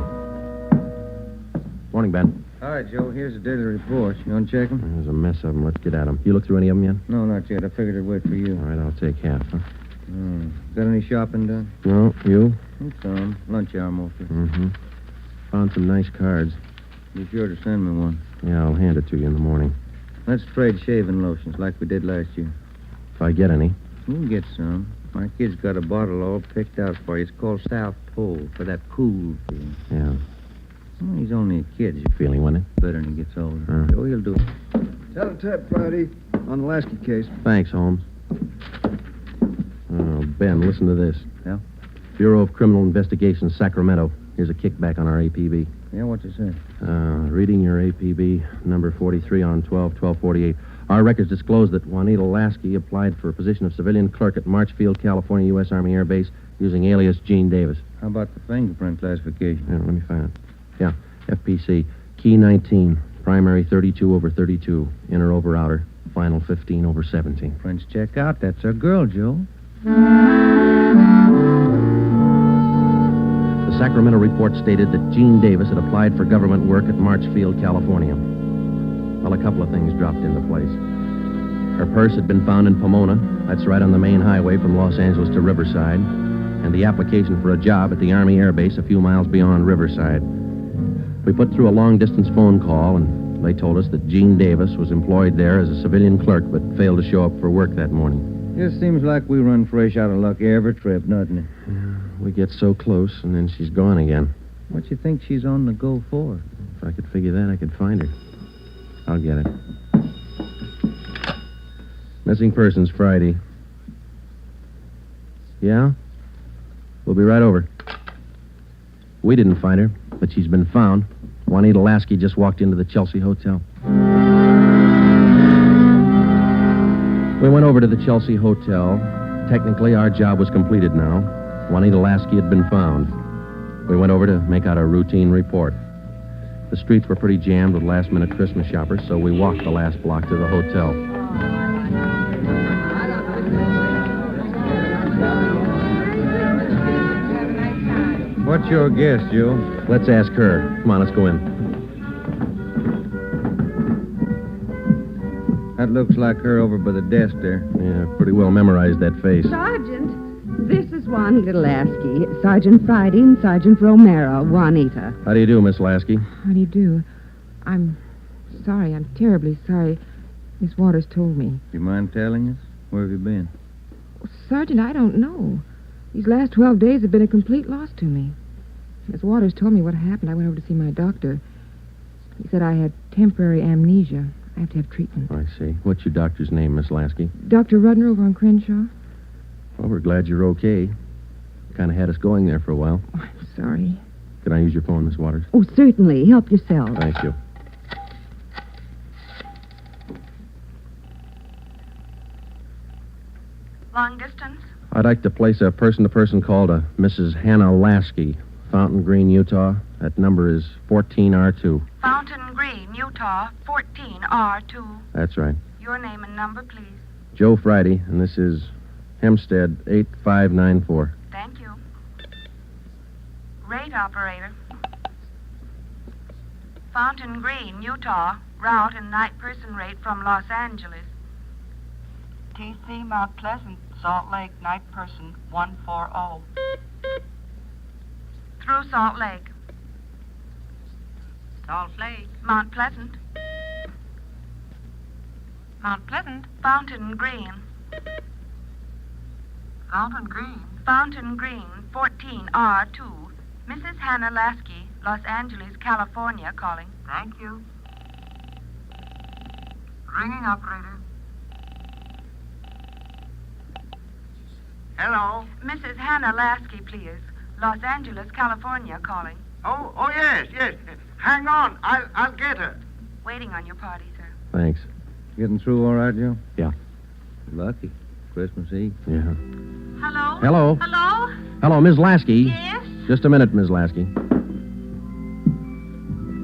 Morning, Ben. All right, Joe, here's the daily reports. You want to check them? There's a mess of them. Let's get at them. You looked through any of them yet? No, not yet. I figured I'd wait for you. All right, I'll take half, huh? Got any shopping done? No, you? Some. Lunch hour mostly. Mm-hmm. Found some nice cards. Be sure to send me one. Yeah, I'll hand it to you in the morning. Let's trade shaving lotions like we did last year. If I get any. You can get some. My kid's got a bottle all picked out for you. It's called South Pole for that cool feeling. Yeah. Well, he's only a kid. You're feeling, wasn't it? Better when he gets older. Oh, he'll do it. Tell a tap, Friday, on the Lasky case. Thanks, Holmes. Oh, Ben, listen to this. Yeah? Bureau of Criminal Investigation, Sacramento. Here's a kickback on our APB. Yeah, what's it say? Reading your APB, number 43 on 12/12/48. Our records disclose that Juanita Lasky applied for a position of civilian clerk at Marchfield, California, U.S. Army Air Base, using alias Gene Davis. How about the fingerprint classification? Yeah, let me find it. Yeah, FPC. Key 19, primary 32/32, inner over outer, final 15/17. Prints check out. That's our girl, Joe. The Sacramento report stated that Gene Davis had applied for government work at Marchfield, California. Well, a couple of things dropped into place. Her purse had been found in Pomona. That's right on the main highway from Los Angeles to Riverside. and the application for a job at the Army Air Base a few miles beyond Riverside. We put through a long-distance phone call, and they told us that Gene Davis was employed there as a civilian clerk but failed to show up for work that morning. Just seems like we run fresh out of luck every trip, doesn't it? Yeah, we get so close, and then she's gone again. What you think she's on the go for? If I could figure that, I could find her. I'll get it. Missing persons, Friday. Yeah? We'll be right over. We didn't find her, but she's been found. Juanita Lasky just walked into the Chelsea Hotel. We went over to the Chelsea Hotel. Technically, our job was completed now. Juanita Lasky had been found. We went over to make out a routine report. The streets were pretty jammed with last-minute Christmas shoppers, so we walked the last block to the hotel. What's your guess, Joe? Let's ask her. Come on, let's go in. That looks like her over by the desk there. Yeah, pretty well memorized that face. Sergeant, this is Juanita Lasky. Sergeant Friday and Sergeant Romero, Juanita. How do you do, Miss Lasky? How do you do? I'm sorry. I'm terribly sorry. Miss Waters told me. Do you mind telling us? Where have you been? Sergeant, I don't know. These last 12 days have been a complete loss to me. Miss Waters told me what happened. I went over to see my doctor. He said I had temporary amnesia. I have to have treatment. I see. What's your doctor's name, Miss Lasky? Dr. Rudner over on Crenshaw. Well, we're glad you're okay. Kind of had us going there for a while. Oh, I'm sorry. Can I use your phone, Miss Waters? Oh, certainly. Help yourself. Thank you. Long distance? I'd like to place a person-to-person call to Mrs. Hannah Lasky, Fountain Green, Utah. That number is 14R2. Fountain Green, Utah, 14R2. That's right. Your name and number, please. Joe Friday, and this is Hempstead 8594. Thank you. Rate operator. Fountain Green, Utah, route and night person rate from Los Angeles. TC Mount Pleasant, Salt Lake, night person 140. Through Salt Lake. Salt Lake. Mount Pleasant. Mount Pleasant. Fountain Green. Fountain Green. Fountain Green, 14R2. Mrs. Hannah Lasky, Los Angeles, California, calling. Thank you. Ringing operator. Hello? Mrs. Hannah Lasky, please. Los Angeles, California, calling. Oh, yes. Hang on. I'll get her. Waiting on your party, sir. Thanks. Getting through all right, Joe? Yeah. Lucky. Christmas Eve. Yeah. Hello? Hello? Hello? Hello, Ms. Lasky. Yes? Just a minute, Ms. Lasky.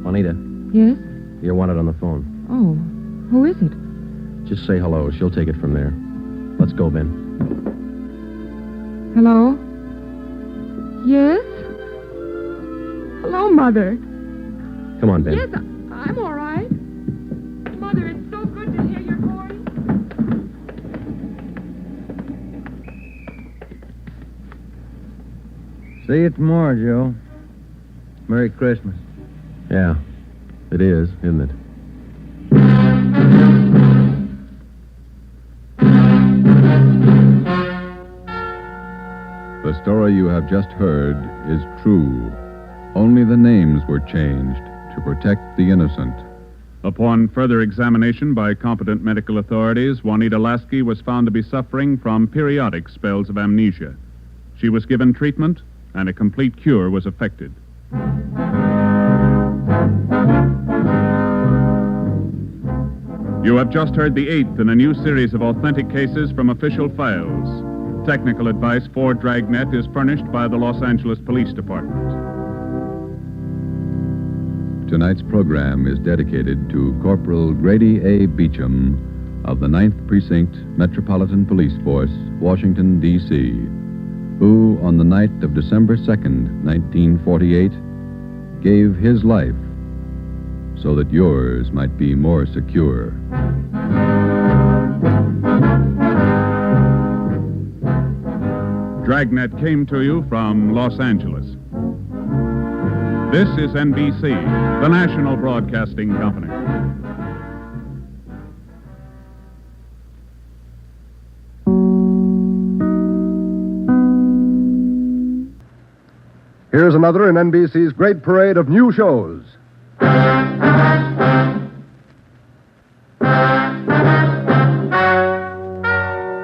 Juanita, Yes? you're wanted on the phone. Oh, who is it? Just say hello. She'll take it from there. Let's go, Ben. Hello? Yes? Hello, Mother. Come on, Ben. Yes, I'm all right. Mother, it's so good to hear your voice. See you tomorrow, Joe. Merry Christmas. Yeah, it is, isn't it? The story you have just heard is true. Only the names were changed to protect the innocent. Upon further examination by competent medical authorities, Juanita Lasky was found to be suffering from periodic spells of amnesia. She was given treatment, and a complete cure was effected. You have just heard the 8th in a new series of authentic cases from official files. Technical advice for Dragnet is furnished by the Los Angeles Police Department. Tonight's program is dedicated to Corporal Grady A. Beecham of the 9th Precinct Metropolitan Police Force, Washington, D.C., who, on the night of December 2nd, 1948, gave his life so that yours might be more secure. Dragnet came to you from Los Angeles. This is NBC, the national broadcasting company. Here's another in NBC's great parade of new shows.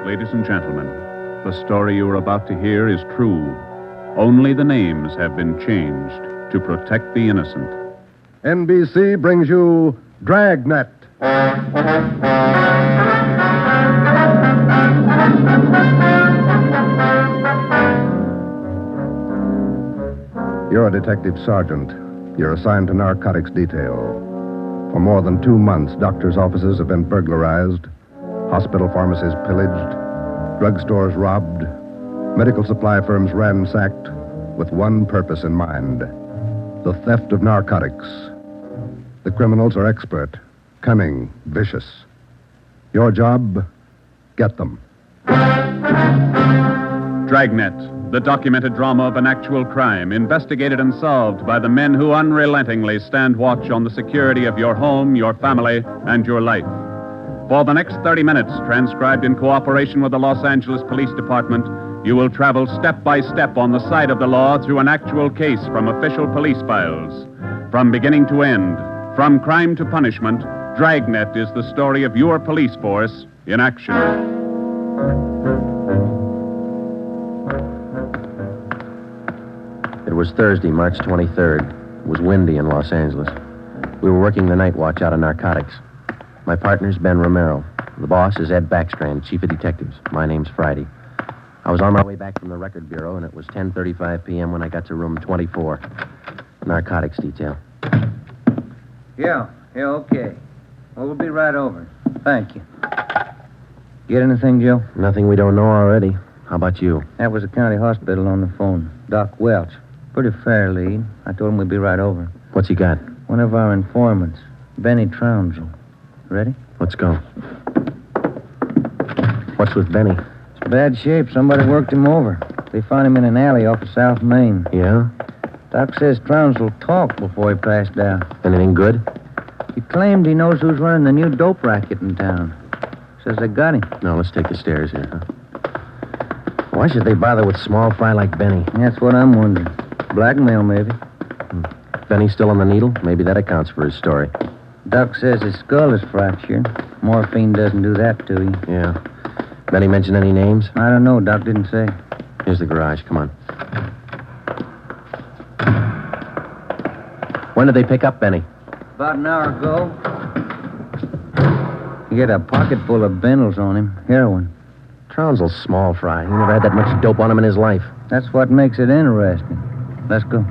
Ladies and gentlemen, the story you are about to hear is true. Only the names have been changed to protect the innocent. NBC brings you Dragnet. You're a detective sergeant. You're assigned to narcotics detail. For more than 2 months, doctors' offices have been burglarized, hospital pharmacies pillaged, drugstores robbed, medical supply firms ransacked, with one purpose in mind: the theft of narcotics. The criminals are expert, cunning, vicious. Your job, get them. Dragnet, the documented drama of an actual crime, investigated and solved by the men who unrelentingly stand watch on the security of your home, your family, and your life. For the next 30 minutes, transcribed in cooperation with the Los Angeles Police Department, you will travel step by step on the side of the law through an actual case from official police files. From beginning to end, from crime to punishment, Dragnet is the story of your police force in action. It was Thursday, March 23rd. It was windy in Los Angeles. We were working the night watch out of narcotics. My partner's Ben Romero. The boss is Ed Backstrand, chief of detectives. My name's Friday. I was on my way back from the record bureau, and it was 10:35 p.m. when I got to room 24. Narcotics detail. Yeah, okay. Well, we'll be right over. Thank you. Get anything, Joe? Nothing we don't know already. How about you? That was the county hospital on the phone. Doc Welch. Pretty fair lead. I told him we'd be right over. What's he got? One of our informants, Benny Trounsel. Ready? Let's go. What's with Benny? It's bad shape. Somebody worked him over. They found him in an alley off of South Main. Yeah? Doc says Trounsel talked before he passed out. Anything good? He claimed he knows who's running the new dope racket in town. Says they got him. No, let's take the stairs here, huh? Why should they bother with small fry like Benny? That's what I'm wondering. Blackmail, maybe. Benny's still on the needle? Maybe that accounts for his story. Doc says his skull is fractured. Morphine doesn't do that to you. Yeah. Benny mention any names? I don't know. Doc didn't say. Here's the garage. Come on. When did they pick up Benny? About an hour ago. He had a pocket full of bundles on him. Heroin. Trounsel's small fry. He never had that much dope on him in his life. That's what makes it interesting. Let's go.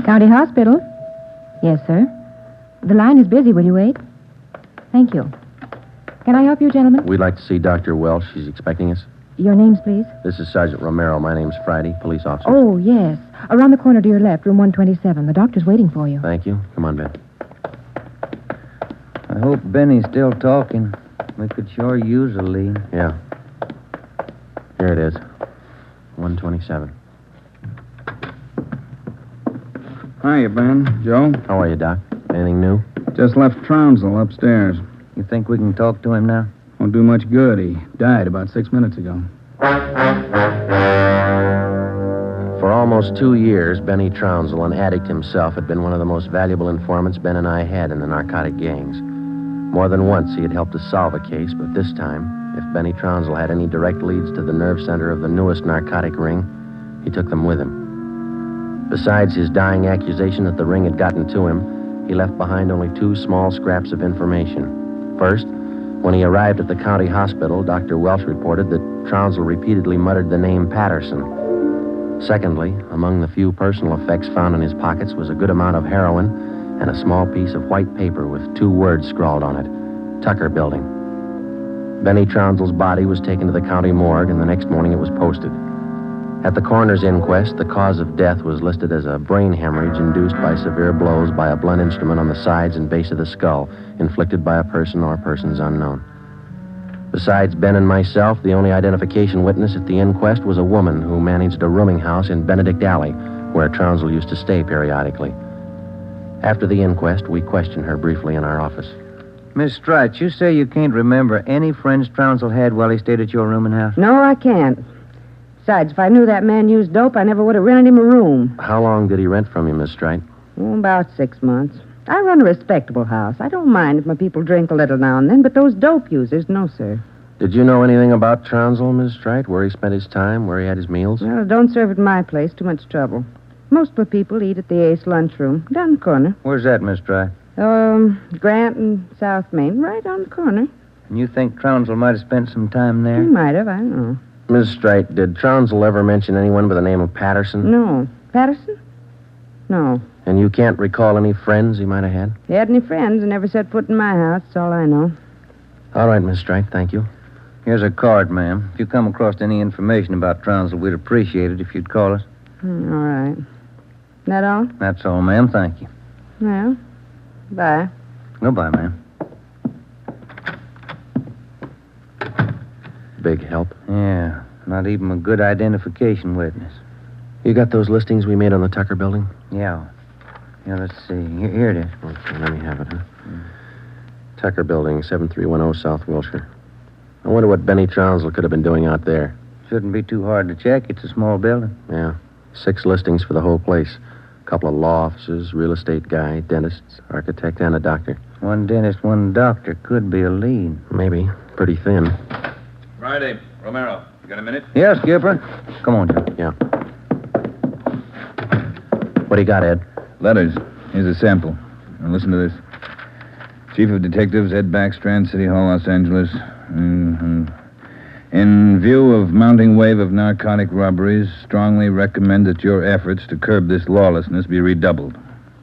County Hospital? Yes, sir. The line is busy. Will you wait? Thank you. Can I help you, gentlemen? We'd like to see Dr. Welsh. She's expecting us. Your names, please? This is Sergeant Romero. My name's Friday, police officer. Oh, yes. Around the corner to your left, room 127. The doctor's waiting for you. Thank you. Come on, Ben. I hope Benny's still talking. We could sure use a lead. Yeah. Here it is. 127. Hiya, Ben. Joe? How are you, Doc? Anything new? Just left Trounsel upstairs. You think we can talk to him now? Won't do much good. He died about 6 minutes ago. For almost 2 years, Benny Trounsel, an addict himself, had been one of the most valuable informants Ben and I had in the narcotic gangs. More than once, he had helped us solve a case, but this time, if Benny Trounsel had any direct leads to the nerve center of the newest narcotic ring, he took them with him. Besides his dying accusation that the ring had gotten to him, he left behind only 2 small scraps of information. First, when he arrived at the county hospital, Dr. Welsh reported that Trounsel repeatedly muttered the name Patterson. Secondly, among the few personal effects found in his pockets was a good amount of heroin and a small piece of white paper with 2 words scrawled on it, Tucker Building. Benny Trounsel's body was taken to the county morgue, and the next morning it was posted. At the coroner's inquest, the cause of death was listed as a brain hemorrhage induced by severe blows by a blunt instrument on the sides and base of the skull, inflicted by a person or persons unknown. Besides Ben and myself, the only identification witness at the inquest was a woman who managed a rooming house in Benedict Alley, where Trounsel used to stay periodically. After the inquest, we questioned her briefly in our office. Miss Strite, you say you can't remember any friends Trounsel had while he stayed at your rooming house? No, I can't. Besides, if I knew that man used dope, I never would have rented him a room. How long did he rent from you, Miss Strite? About 6 months. I run a respectable house. I don't mind if my people drink a little now and then, but those dope users, no, sir. Did you know anything about Trounsel, Miss Strite? Where he spent his time, where he had his meals? Well, don't serve at my place. Too much trouble. Most of the people eat at the Ace lunchroom, down the corner. Where's that, Miss Strite? Grant and South Main, right on the corner. And you think Trounsel might have spent some time there? He might have, I don't know. Miss Strite, did Trounsel ever mention anyone by the name of Patterson? No. Patterson? No. And you can't recall any friends he might have had? He had any friends and never set foot in my house. That's all I know. All right, Miss Strite, thank you. Here's a card, ma'am. If you come across any information about Trounsel, we'd appreciate it if you'd call us. All right. That all? That's all, ma'am. Thank you. Well, bye. Goodbye, ma'am. Big help. Yeah, not even a good identification witness. You got those listings we made on the Tucker building? Yeah. Yeah, let's see. Here it is. Okay, let me have it, huh? Tucker building, 7310 South Wilshire. I wonder what Benny Trounsel could have been doing out there. Shouldn't be too hard to check. It's a small building. Yeah. 6 listings for the whole place. A couple of law offices, real estate guy, dentists, architect, and a doctor. One dentist, one doctor. Could be a lead. Maybe. Pretty thin. Friday, Romero. You got a minute? Yes, Skipper. Come on, Joe. Yeah. What do you got, Ed? Letters. Here's a sample. Now listen to this. Chief of Detectives, Ed Backstrand, City Hall, Los Angeles. In view of mounting wave of narcotic robberies, strongly recommend that your efforts to curb this lawlessness be redoubled.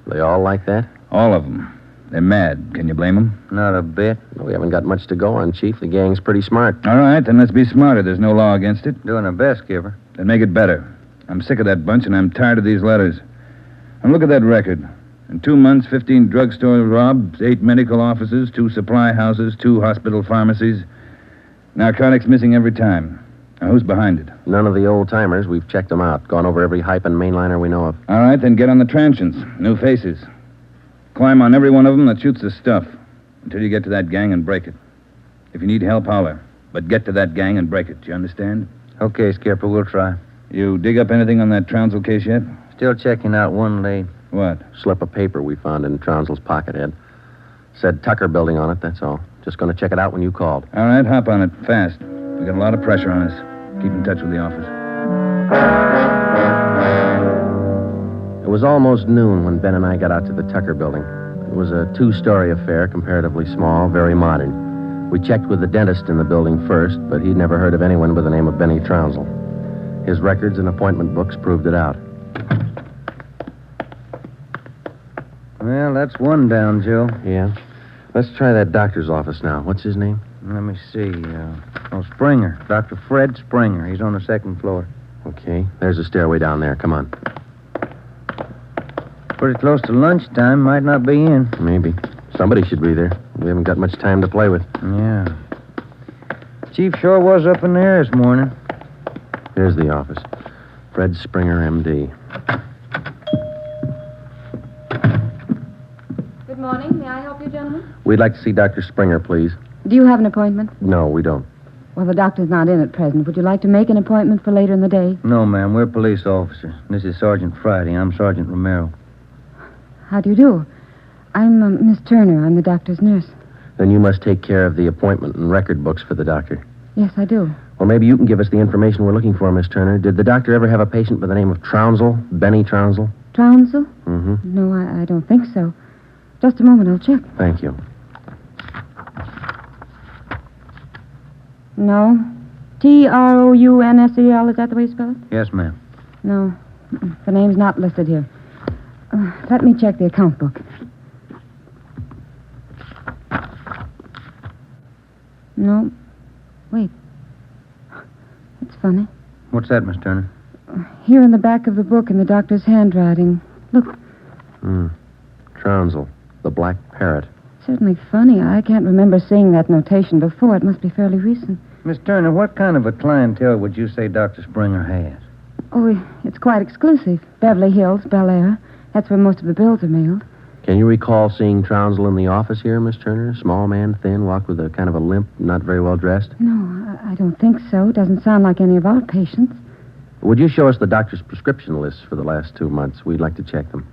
They all like that? All of them. They're mad. Can you blame them? Not a bit. We haven't got much to go on, Chief. The gang's pretty smart. All right, then let's be smarter. There's no law against it. Doing our best, Skipper. Then make it better. I'm sick of that bunch, and I'm tired of these letters. And look at that record. In 2 months, 15 drugstore robs, 8 medical offices, 2 supply houses, 2 hospital pharmacies. Narcotics missing every time. Now, who's behind it? None of the old-timers. We've checked them out. Gone over every hype and mainliner we know of. All right, then get on the transients. New faces. Climb on every one of them that shoots the stuff until you get to that gang and break it. If you need help, holler. But get to that gang and break it. Do you understand? Okay, Skipper, we'll try. You dig up anything on that Trounsel case yet? Still checking out one lead. What? Slip of paper we found in Trounsel's pocket, Ed. Said Tucker building on it, that's all. Just going to check it out when you called. All right, hop on it. Fast. We got a lot of pressure on us. Keep in touch with the office. It was almost noon when Ben and I got out to the Tucker building. It was a 2-story affair, comparatively small, very modern. We checked with the dentist in the building first, but he'd never heard of anyone by the name of Benny Trounsel. His records and appointment books proved it out. Well, that's one down, Joe. Yeah. Let's try that doctor's office now. What's his name? Let me see. Springer. Dr. Fred Springer. He's on the 2nd floor. Okay. There's a stairway down there. Come on. Pretty close to lunchtime. Might not be in. Maybe. Somebody should be there. We haven't got much time to play with. Yeah. Chief sure was up in there this morning. Here's the office. Fred Springer, M.D. Good morning. May I help you, gentlemen? We'd like to see Dr. Springer, please. Do you have an appointment? No, we don't. Well, the doctor's not in at present. Would you like to make an appointment for later in the day? No, ma'am. We're police officers. This is Sergeant Friday. I'm Sergeant Romero. How do you do? I'm Miss Turner. I'm the doctor's nurse. Then you must take care of the appointment and record books for the doctor. Yes, I do. Well, maybe you can give us the information we're looking for, Miss Turner. Did the doctor ever have a patient by the name of Trounsel? Benny Trounsel? Trounsel? Mm-hmm. No, I don't think so. Just a moment. I'll check. Thank you. No. Trounsel, is that the way you spell it? Yes, ma'am. No. The name's not listed here. Let me check the account book. No. Wait. It's funny. What's that, Miss Turner? Here in the back of the book in the doctor's handwriting. Look, Trounsel, the black parrot. certainly funny. I can't remember seeing that notation before. It must be fairly recent. Miss Turner, what kind of a clientele would you say Dr. Springer has? Oh, it's quite exclusive. Beverly Hills, Bel Air. That's where most of the bills are mailed. Can you recall seeing Trounsel in the office here, Miss Turner? Small man, thin, walked with a kind of a limp, not very well dressed. No, I don't think so. Doesn't sound like any of our patients. Would you show us the doctor's prescription lists for the last 2 months? We'd like to check them.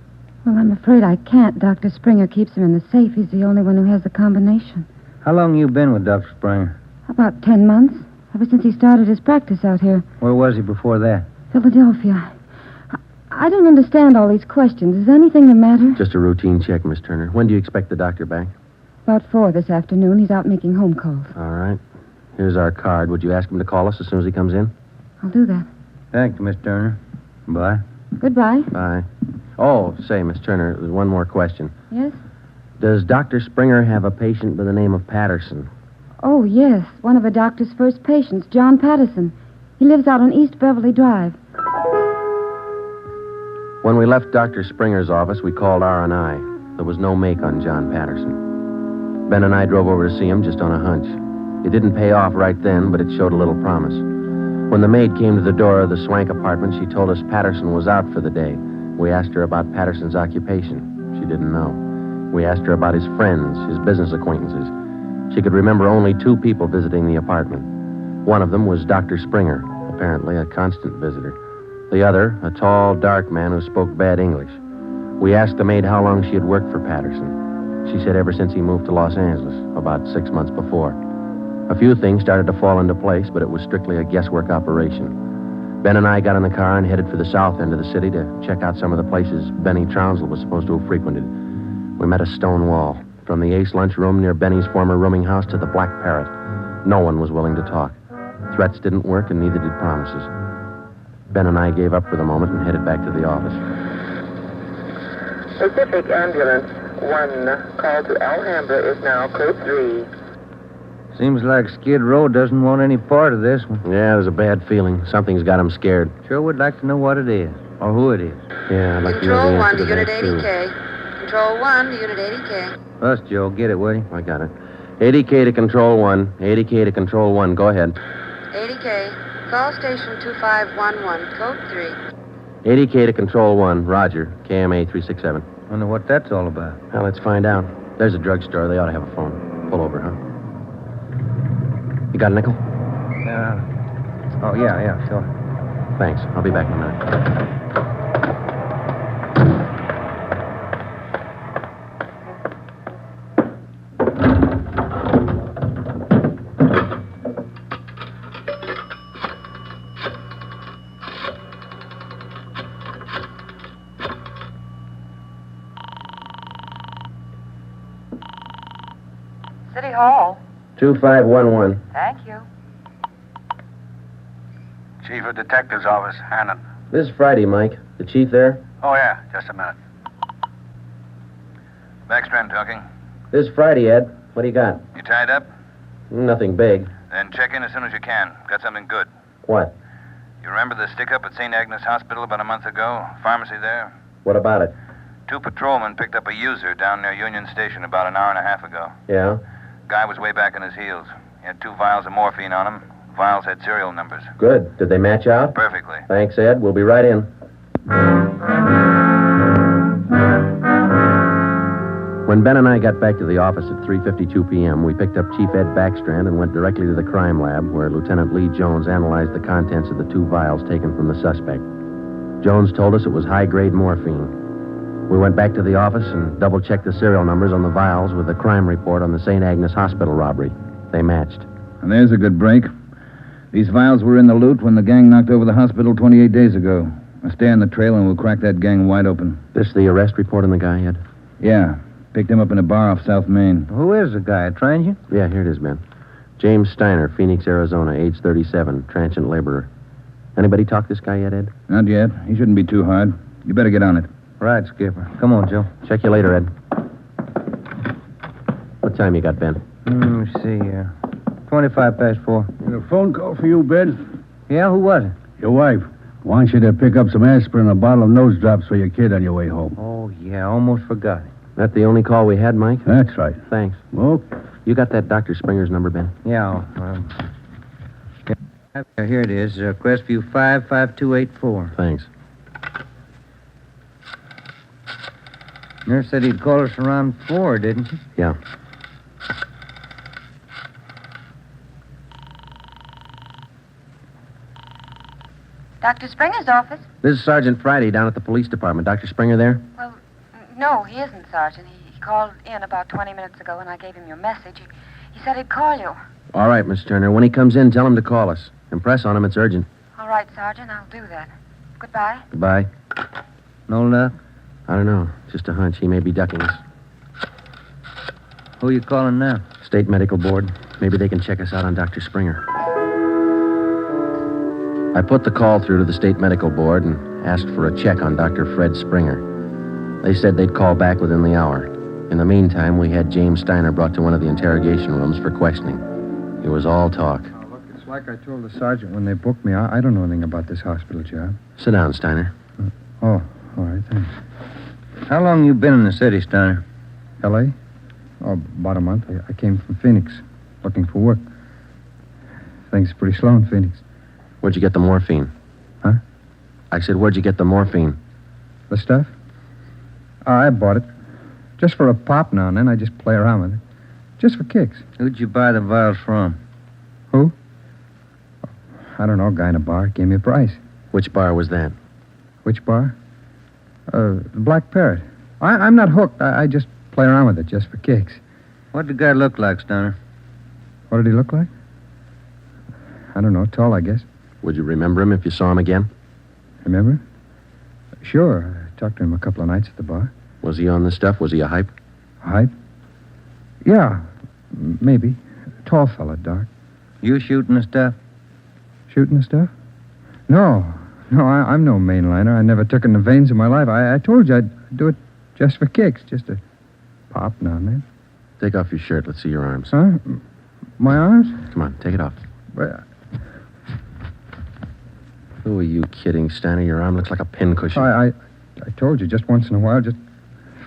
Well, I'm afraid I can't. Dr. Springer keeps them in the safe. He's the only one who has the combination. How long you been with Dr. Springer? About 10 months. Ever since he started his practice out here. Where was he before that? Philadelphia. I don't understand all these questions. Is anything the matter? Just a routine check, Miss Turner. When do you expect the doctor back? About 4 this afternoon. He's out making home calls. All right. Here's our card. Would you ask him to call us as soon as he comes in? I'll do that. Thank you, Miss Turner. Bye. Goodbye. Bye. Oh, say, Miss Turner, there's one more question. Yes? Does Dr. Springer have a patient by the name of Patterson? Oh, yes. One of the doctor's first patients, John Patterson. He lives out on East Beverly Drive. When we left Dr. Springer's office, we called R&I. There was no make on John Patterson. Ben and I drove over to see him just on a hunch. It didn't pay off right then, but it showed a little promise. When the maid came to the door of the Swank apartment, she told us Patterson was out for the day. We asked her about Patterson's occupation. She didn't know. We asked her about his friends, his business acquaintances. She could remember only 2 people visiting the apartment. One of them was Dr. Springer, apparently a constant visitor. The other, a tall, dark man who spoke bad English. We asked the maid how long she had worked for Patterson. She said ever since he moved to Los Angeles, about 6 months before. A few things started to fall into place, but it was strictly a guesswork operation. Ben and I got in the car and headed for the south end of the city to check out some of the places Benny Trounsel was supposed to have frequented. We met a stone wall. From the Ace lunchroom near Benny's former rooming house to the Black Parrot. No one was willing to talk. Threats didn't work, and neither did promises. Ben and I gave up for the moment and headed back to the office. Pacific Ambulance 1, call to Alhambra is now code 3. Seems like Skid Row doesn't want any part of this one. Yeah, there's a bad feeling. Something's got him scared. Sure would like to know what it is, or who it is. Yeah, I'd like to know Control the 1 answer to to Unit that, too. 80K. Control 1 to Unit 80K. Us, Joe. Get it, will you? I got it. 80K to Control 1. 80K to Control 1. Go ahead. 80K. Call station 2511, code 3. 80K to Control 1. Roger. KMA 367. Wonder what that's all about. Well, let's find out. There's a drugstore. They ought to have a phone. Pull over, huh? You got a nickel? Oh, yeah, sure. Thanks. I'll be back in a minute. City Hall. 2511. Thank you. Chief of Detective's Office, Hannon. This is Friday, Mike. The chief there? Oh, yeah, just a minute. Backstrand talking. This is Friday, Ed. What do you got? You tied up? Nothing big. Then check in as soon as you can. Got something good. What? You remember the stick-up at St. Agnes Hospital about a month ago? Pharmacy there? What about it? 2 patrolmen picked up a user down near Union Station about an hour and a half ago. Yeah? Guy was way back on his heels. He had 2 vials of morphine on him. Vials had serial numbers. Good. Did they match out? Perfectly. Thanks, Ed. We'll be right in. When Ben and I got back to the office at 3:52 p.m., we picked up Chief Ed Backstrand and went directly to the crime lab, where Lieutenant Lee Jones analyzed the contents of the 2 vials taken from the suspect. Jones told us it was high-grade morphine. We went back to the office and double-checked the serial numbers on the vials with the crime report on the St. Agnes Hospital robbery. They matched. And there's a good break. These vials were in the loot when the gang knocked over the hospital 28 days ago. Now stay on the trail and we'll crack that gang wide open. This the arrest report on the guy, Ed? Yeah. Picked him up in a bar off South Main. Who is the guy? A transient? Yeah, here it is, Ben. James Steiner, Phoenix, Arizona, age 37, transient laborer. Anybody talk this guy yet, Ed? Not yet. He shouldn't be too hard. You better get on it. Right, Skipper. Come on, Joe. Check you later, Ed. What time you got, Ben? Let me see here. 25 past 4. Got a phone call for you, Ben? Yeah, who was it? Your wife. Want you to pick up some aspirin and a bottle of nose drops for your kid on your way home. Oh, yeah, almost forgot. That the only call we had, Mike? That's right. Thanks. Okay. You got that Dr. Springer's number, Ben? Yeah. Here it is. Crestview 55284. Thanks. Nurse said he'd call us around 4, didn't she? Yeah. Dr. Springer's office? This is Sergeant Friday down at the police department. Dr. Springer there? Well, no, he isn't, Sergeant. He called in about 20 minutes ago, and I gave him your message. He said he'd call you. All right, Miss Turner. When he comes in, tell him to call us. Impress on him it's urgent. All right, Sergeant, I'll do that. Goodbye. Goodbye. No luck? I don't know. Just a hunch. He may be ducking us. Who you calling now? State Medical Board. Maybe they can check us out on Dr. Springer. I put the call through to the State Medical Board and asked for a check on Dr. Fred Springer. They said they'd call back within the hour. In the meantime, we had James Steiner brought to one of the interrogation rooms for questioning. It was all talk. Oh, look, it's like I told the sergeant when they booked me. I don't know anything about this hospital job. Sit down, Steiner. Oh, all right, thanks. How long you been in the city, Steiner? L.A.? Oh, about a month. I came from Phoenix, looking for work. Things are pretty slow in Phoenix. Where'd you get the morphine? Huh? I said, where'd you get the morphine? The stuff? Oh, I bought it. Just for a pop now and then. I just play around with it. Just for kicks. Who'd you buy the vials from? Who? I don't know. A guy in a bar gave me a price. Which bar was that? Which bar? The Black Parrot. I'm not hooked. I just play around with it just for kicks. What did the guy look like, Steiner? What did he look like? I don't know. Tall, I guess. Would you remember him if you saw him again? Remember? Sure. I talked to him a couple of nights at the bar. Was he on the stuff? Was he a hype? Hype? Yeah, maybe. Tall fella, dark. You shooting the stuff? Shooting the stuff? No, I'm no mainliner. I never took in the veins in my life. I told you I'd do it just for kicks, just to pop now and then. Take off your shirt. Let's see your arms. Huh? My arms? Come on, take it off. But, Who are you kidding, Steiner? Your arm looks like a pincushion. I told you just once in a while, just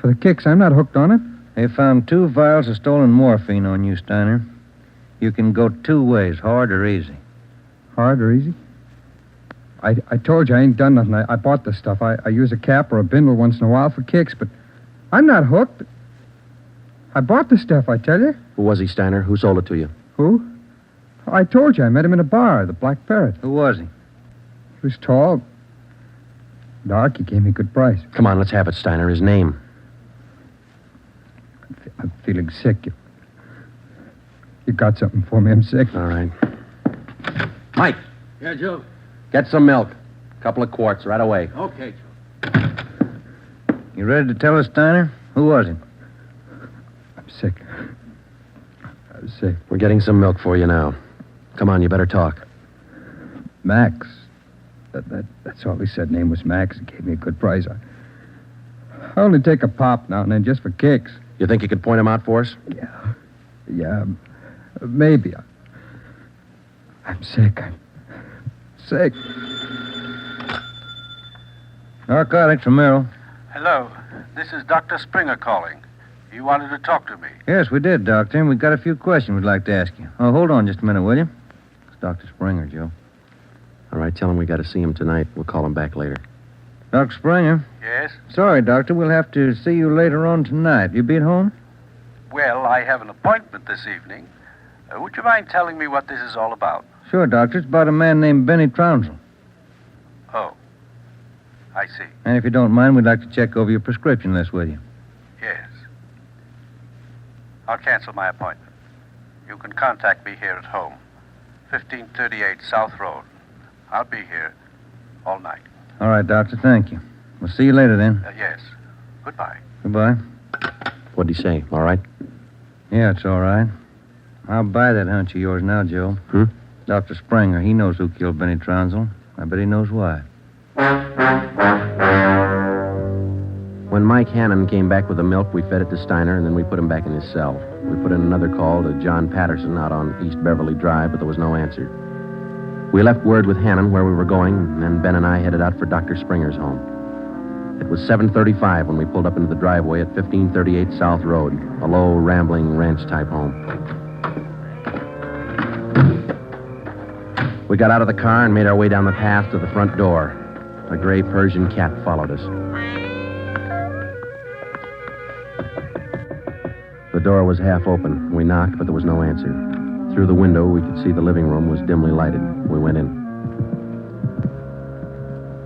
for the kicks. I'm not hooked on it. They found 2 vials of stolen morphine on you, Steiner. You can go 2 ways, hard or easy. Hard or easy? I told you I ain't done nothing. I bought the stuff. I use a cap or a bindle once in a while for kicks, but I'm not hooked. I bought the stuff, I tell you. Who was he, Steiner? Who sold it to you? Who? I told you I met him in a bar, the Black Parrot. Who was he? He was tall. Dark. He gave me a good price. Come on, let's have it, Steiner. His name. I'm feeling sick. You got something for me? I'm sick. All right. Mike. Yeah, Joe. Get some milk. A couple of quarts right away. Okay, Joe. You ready to tell us, Steiner? Who was he? I'm sick. I'm sick. We're getting some milk for you now. Come on, you better talk. Max. That's all he said. Name was Max. He gave me a good price. I only take a pop now and then just for kicks. You think you could point him out for us? Yeah, maybe. I'm sick. I'm sick. Narcotics, Romero. Hello. This is Dr. Springer calling. You wanted to talk to me. Yes, we did, Doctor. And we've got a few questions we'd like to ask you. Oh, hold on just a minute, will you? It's Dr. Springer, Joe. All right, tell him we got to see him tonight. We'll call him back later. Dr. Springer? Yes? Sorry, Doctor. We'll have to see you later on tonight. You be at home? Well, I have an appointment this evening. Would you mind telling me what this is all about? Sure, Doctor. It's about a man named Benny Trounsel. Oh. I see. And if you don't mind, we'd like to check over your prescription list with you. Yes. I'll cancel my appointment. You can contact me here at home. 1538 South Road. I'll be here all night. All right, Doctor. Thank you. We'll see you later, then. Yes. Goodbye. Goodbye. What'd he say? All right? Yeah, it's all right. I'll buy that hunch of yours now, Joe. Dr. Springer, he knows who killed Benny Trounsel. I bet he knows why. When Mike Hannon came back with the milk, we fed it to Steiner, and then we put him back in his cell. We put in another call to John Patterson out on East Beverly Drive, but there was no answer. We left word with Hannon where we were going, and then Ben and I headed out for Dr. Springer's home. It was 7:35 when we pulled up into the driveway at 1538 South Road, a low, rambling ranch-type home. We got out of the car and made our way down the path to the front door. A gray Persian cat followed us. The door was half open. We knocked, but there was no answer. Through the window, we could see the living room was dimly lighted. We went in.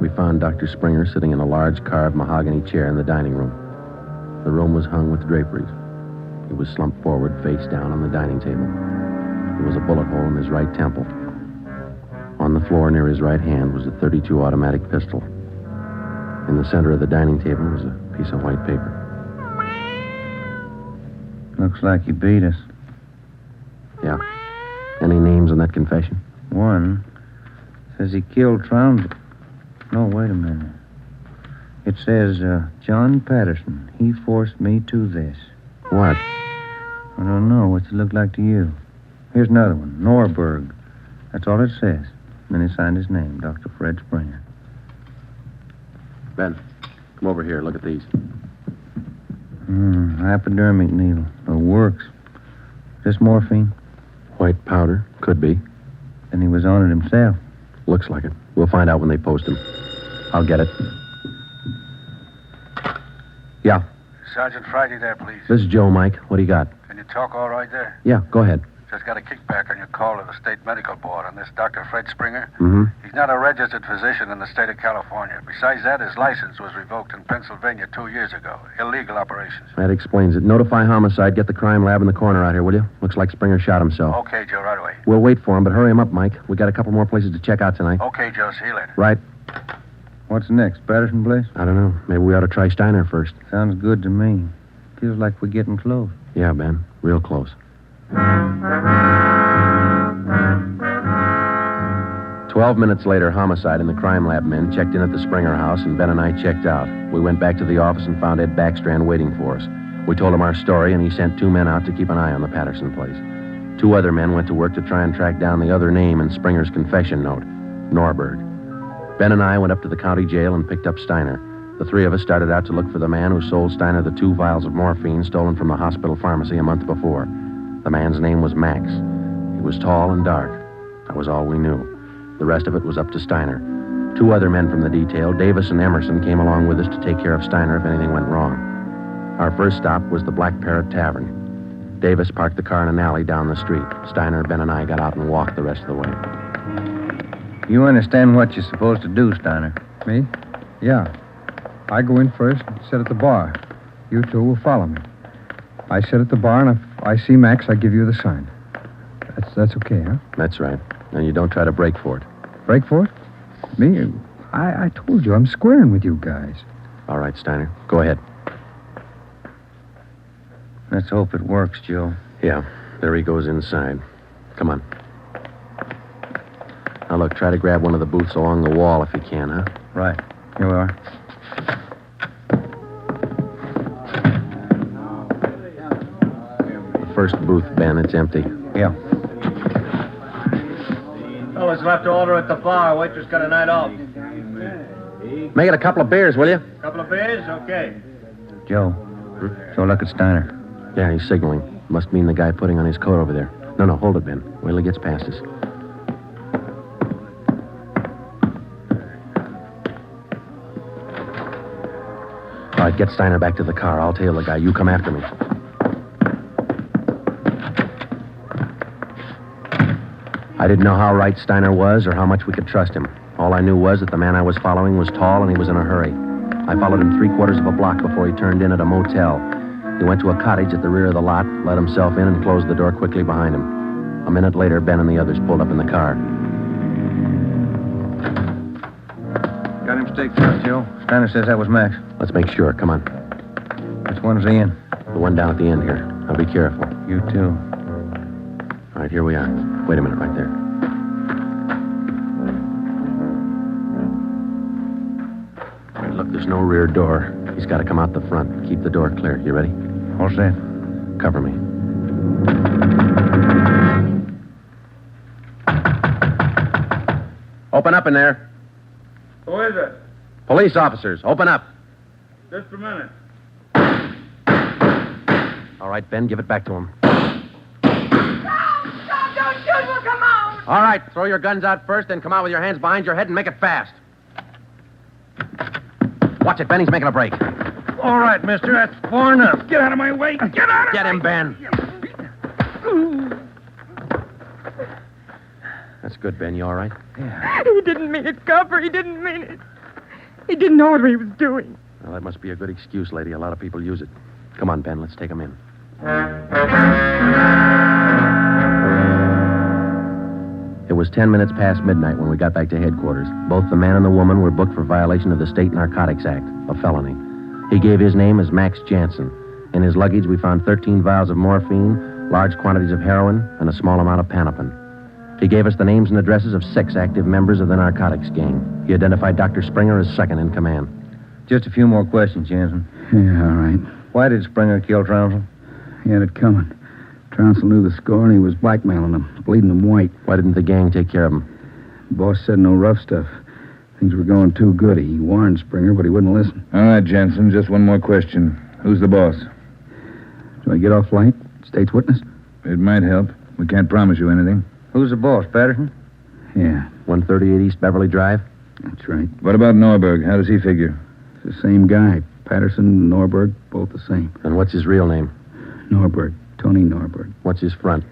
We found Dr. Springer sitting in a large carved mahogany chair in the dining room. The room was hung with draperies. He was slumped forward, face down on the dining table. There was a bullet hole in his right temple. On the floor near his right hand was a .32 automatic pistol. In the center of the dining table was a piece of white paper. Looks like he beat us. Yeah. Any names on that confession? One says he killed Trounds. No, wait a minute. It says, John Patterson. He forced me to this. What? I don't know. What's it look like to you? Here's another one. Norberg. That's all it says. Then he signed his name, Dr. Fred Springer. Ben, come over here. Look at these. Hypodermic needle. It works. Is this morphine? White powder. Could be. Then he was on it himself. Looks like it. We'll find out when they post him. I'll get it. Yeah. Sergeant Friday there, please. This is Joe, Mike. What do you got? Can you talk all right there? Yeah, go ahead. Just got a kickback on your call to the State Medical Board on this Dr. Fred Springer. Mm-hmm. He's not a registered physician in the state of California. Besides that, his license was revoked in Pennsylvania 2 years ago. Illegal operations. That explains it. Notify homicide. Get the crime lab in the corner out here, will you? Looks like Springer shot himself. Okay, Joe, right away. We'll wait for him, but hurry him up, Mike. We got a couple more places to check out tonight. Okay, Joe, see you later. Right. What's next? Patterson place? I don't know. Maybe we ought to try Steiner first. Sounds good to me. Feels like we're getting close. Yeah, Ben. Real close. 12 minutes later, homicide and the crime lab men checked in at the Springer house, and Ben and I checked out. We went back to the office and found Ed Backstrand waiting for us. We told him our story, and he sent 2 men out to keep an eye on the Patterson place. 2 other men went to work to try and track down the other name in Springer's confession note, Norberg. Ben and I went up to the county jail and picked up Steiner. The 3 of us started out to look for the man who sold Steiner the 2 vials of morphine stolen from the hospital pharmacy a month before. The man's name was Max. He was tall and dark. That was all we knew. The rest of it was up to Steiner. 2 other men from the detail, Davis and Emerson, came along with us to take care of Steiner if anything went wrong. Our first stop was the Black Parrot Tavern. Davis parked the car in an alley down the street. Steiner, Ben, and I got out and walked the rest of the way. You understand what you're supposed to do, Steiner? Me? Yeah. I go in first and sit at the bar. You 2 will follow me. I sit at the bar, and if I see Max, I give you the sign. That's okay, huh? That's right. And you don't try to break for it. Break for it? Me? I told you, I'm squaring with you guys. All right, Steiner. Go ahead. Let's hope it works, Joe. Yeah. There he goes inside. Come on. Now, look, try to grab one of the booths along the wall if you can, huh? Right. Here we are. The first booth, Ben. It's empty. Yeah. Fellas left to order at the bar. Waitress got a night off. Make it a couple of beers, will you? Couple of beers? Okay. Joe. Joe, look at Steiner. Yeah, he's signaling. Must mean the guy putting on his coat over there. No, hold it, Ben. Wait till he gets past us. All right, get Steiner back to the car. I'll tail the guy. You come after me. I didn't know how right Steiner was or how much we could trust him. All I knew was that the man I was following was tall and he was in a hurry. I followed him 3/4 of a block before he turned in at a motel. He went to a cottage at the rear of the lot, let himself in, and closed the door quickly behind him. A minute later, Ben and the others pulled up in the car. Got him staked out, Joe. Steiner says that was Max. Let's make sure. Come on. Which one's he in? The one down at the end here. Now be careful. You too. All right, here we are. Wait a minute right there. All right, look, there's no rear door. He's got to come out the front. Keep the door clear. You ready? All set. Cover me. Open up in there. Who is it? Police officers, open up. Just a minute. All right, Ben, give it back to him. Stop! Don't shoot! We'll come out! All right, throw your guns out first, then come out with your hands behind your head and make it fast. Watch it, Ben. He's making a break. All right, mister. That's far enough. Get out of my way. Get out of Get him, Ben. That's good, Ben. You all right? He didn't mean it, Copper. He didn't mean it. He didn't know what he was doing. Well, that must be a good excuse, lady. A lot of people use it. Come on, Ben. Let's take him in. It was 10 minutes past midnight when we got back to headquarters. Both the man and the woman were booked for violation of the State Narcotics Act, a felony. He gave his name as Max Jansen. In his luggage, we found 13 vials of morphine, large quantities of heroin, and a small amount of Panopin. He gave us the names and addresses of 6 active members of the narcotics gang. He identified Dr. Springer as second in command. Just a few more questions, Jansen. Yeah, all right. Why did Springer kill Trounsel? He had it coming. Trounsel knew the score, and he was blackmailing him, bleeding him white. Why didn't the gang take care of him? The boss said no rough stuff. Things were going too good. He warned Springer, but he wouldn't listen. All right, Jensen, just one more question. Who's the boss? Do I get off light? State's witness? It might help. We can't promise you anything. Who's the boss, Patterson? Yeah. 138 East Beverly Drive? That's right. What about Norberg? How does he figure? It's the same guy. Patterson, Norberg, both the same. And what's his real name? Norberg. Tony Norberg. What's his front?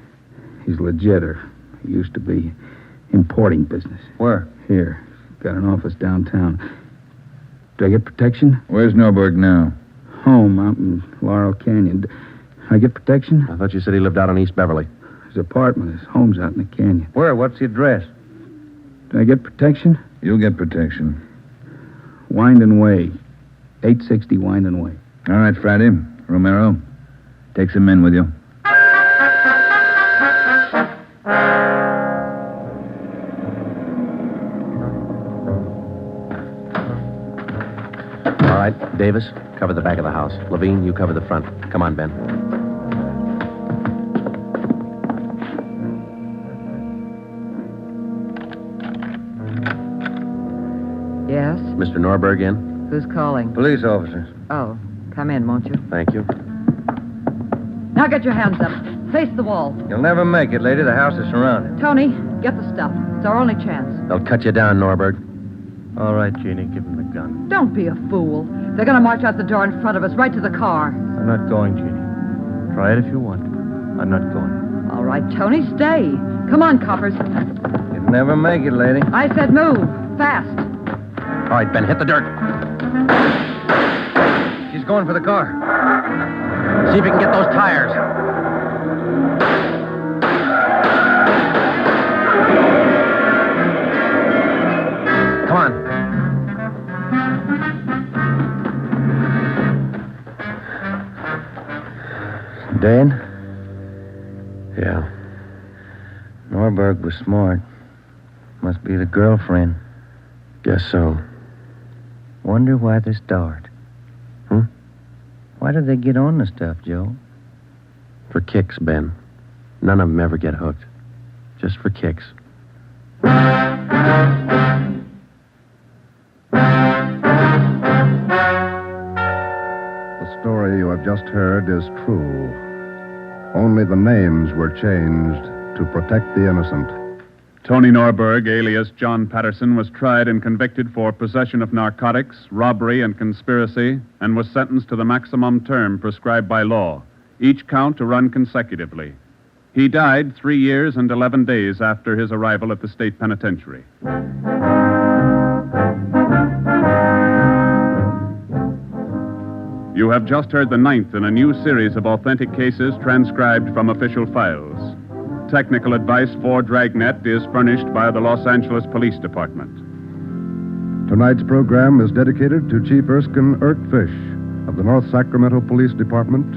He's legit, or he used to be. Importing business. Where? Here. Got an office downtown. Do I get protection? Where's Norberg now? Home out in Laurel Canyon. Do I get protection? I thought you said he lived out on East Beverly. His apartment, his home's out in the canyon. Where? What's the address? Do I get protection? You'll get protection. Wind Way. 860 Wind Way. All right, Friday. Romero, take some men with you. All right, Davis, cover the back of the house. Levine, you cover the front. Come on, Ben. Yes? Mr. Norberg in? Who's calling? Police officers. Oh, come in, won't you? Thank you. Now get your hands up. Face the wall. You'll never make it, lady. The house is surrounded. Tony, get the stuff. It's our only chance. They'll cut you down, Norberg. All right, Jeannie, give him the gun. Don't be a fool. They're going to march out the door in front of us, right to the car. I'm not going, Jeannie. Try it if you want. I'm not going. All right, Tony, stay. Come on, coppers. You'll never make it, lady. I said move. Fast. All right, Ben, hit the dirt. She's going for the car. See if you can get those tires. Come on. Dan? Yeah. Norberg was smart. Must be the girlfriend. Guess so. Wonder why they start. Hmm? Why do they get on the stuff, Joe? For kicks, Ben. None of them ever get hooked. Just for kicks. The story you have just heard is true. Only the names were changed to protect the innocent. Tony Norberg, alias John Patterson, was tried and convicted for possession of narcotics, robbery, and conspiracy, and was sentenced to the maximum term prescribed by law, each count to run consecutively. He died 3 years and 11 days after his arrival at the state penitentiary. You have just heard the 9th in a new series of authentic cases transcribed from official files. Technical advice for Dragnet is furnished by the Los Angeles Police Department. Tonight's program is dedicated to Chief Erskine Fish of the North Sacramento Police Department,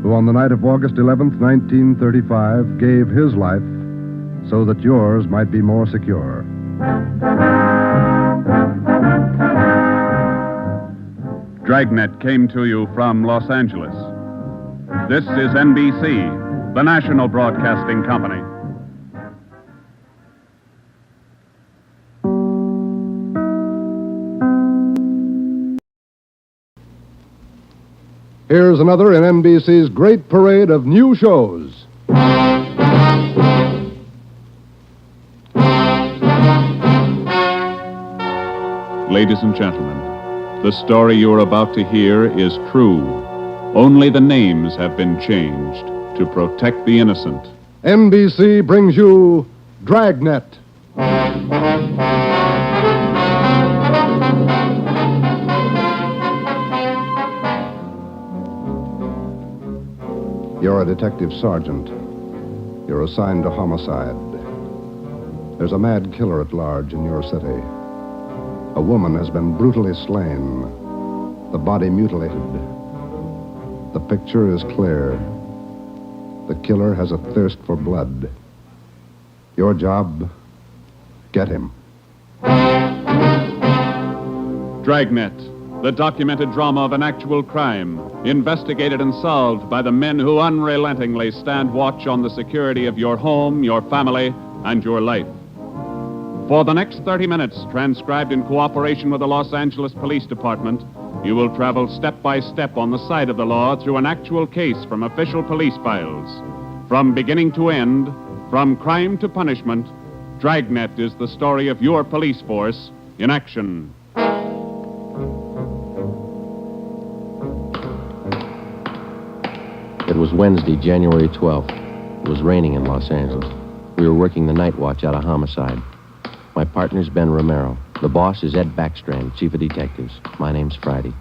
who on the night of August 11th, 1935, gave his life so that yours might be more secure. Dragnet came to you from Los Angeles. This is NBC, the national broadcasting company. Here's another in NBC's great parade of new shows. Ladies and gentlemen, the story you are about to hear is true. Only the names have been changed to protect the innocent. NBC brings you Dragnet. You're a detective sergeant. You're assigned to homicide. There's a mad killer at large in your city. A woman has been brutally slain, the body mutilated. The picture is clear. The killer has a thirst for blood. Your job, get him. Dragnet, the documented drama of an actual crime, investigated and solved by the men who unrelentingly stand watch on the security of your home, your family, and your life. For the next 30 minutes, transcribed in cooperation with the Los Angeles Police Department, you will travel step by step on the side of the law through an actual case from official police files. From beginning to end, from crime to punishment, Dragnet is the story of your police force in action. It was Wednesday, January 12th. It was raining in Los Angeles. We were working the night watch out of homicide. My partner's Ben Romero. The boss is Ed Backstrand, chief of detectives. My name's Friday.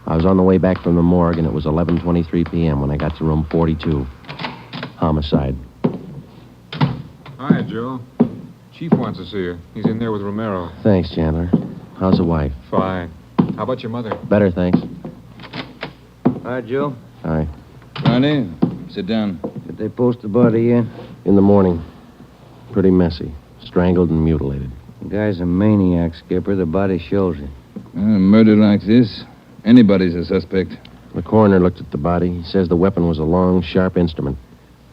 I was on the way back from the morgue, and it was 11:23 p.m. when I got to room 42. Homicide. Hi, Joe. Chief wants to see you. He's in there with Romero. Thanks, Chandler. How's the wife? Fine. How about your mother? Better, thanks. Hi, Joe. Hi. Friday, sit down. Did they post the body yet? In the morning. Pretty messy. Strangled and mutilated. The guy's a maniac, Skipper. The body shows it. A murder like this, anybody's a suspect. The coroner looked at the body. He says the weapon was a long, sharp instrument.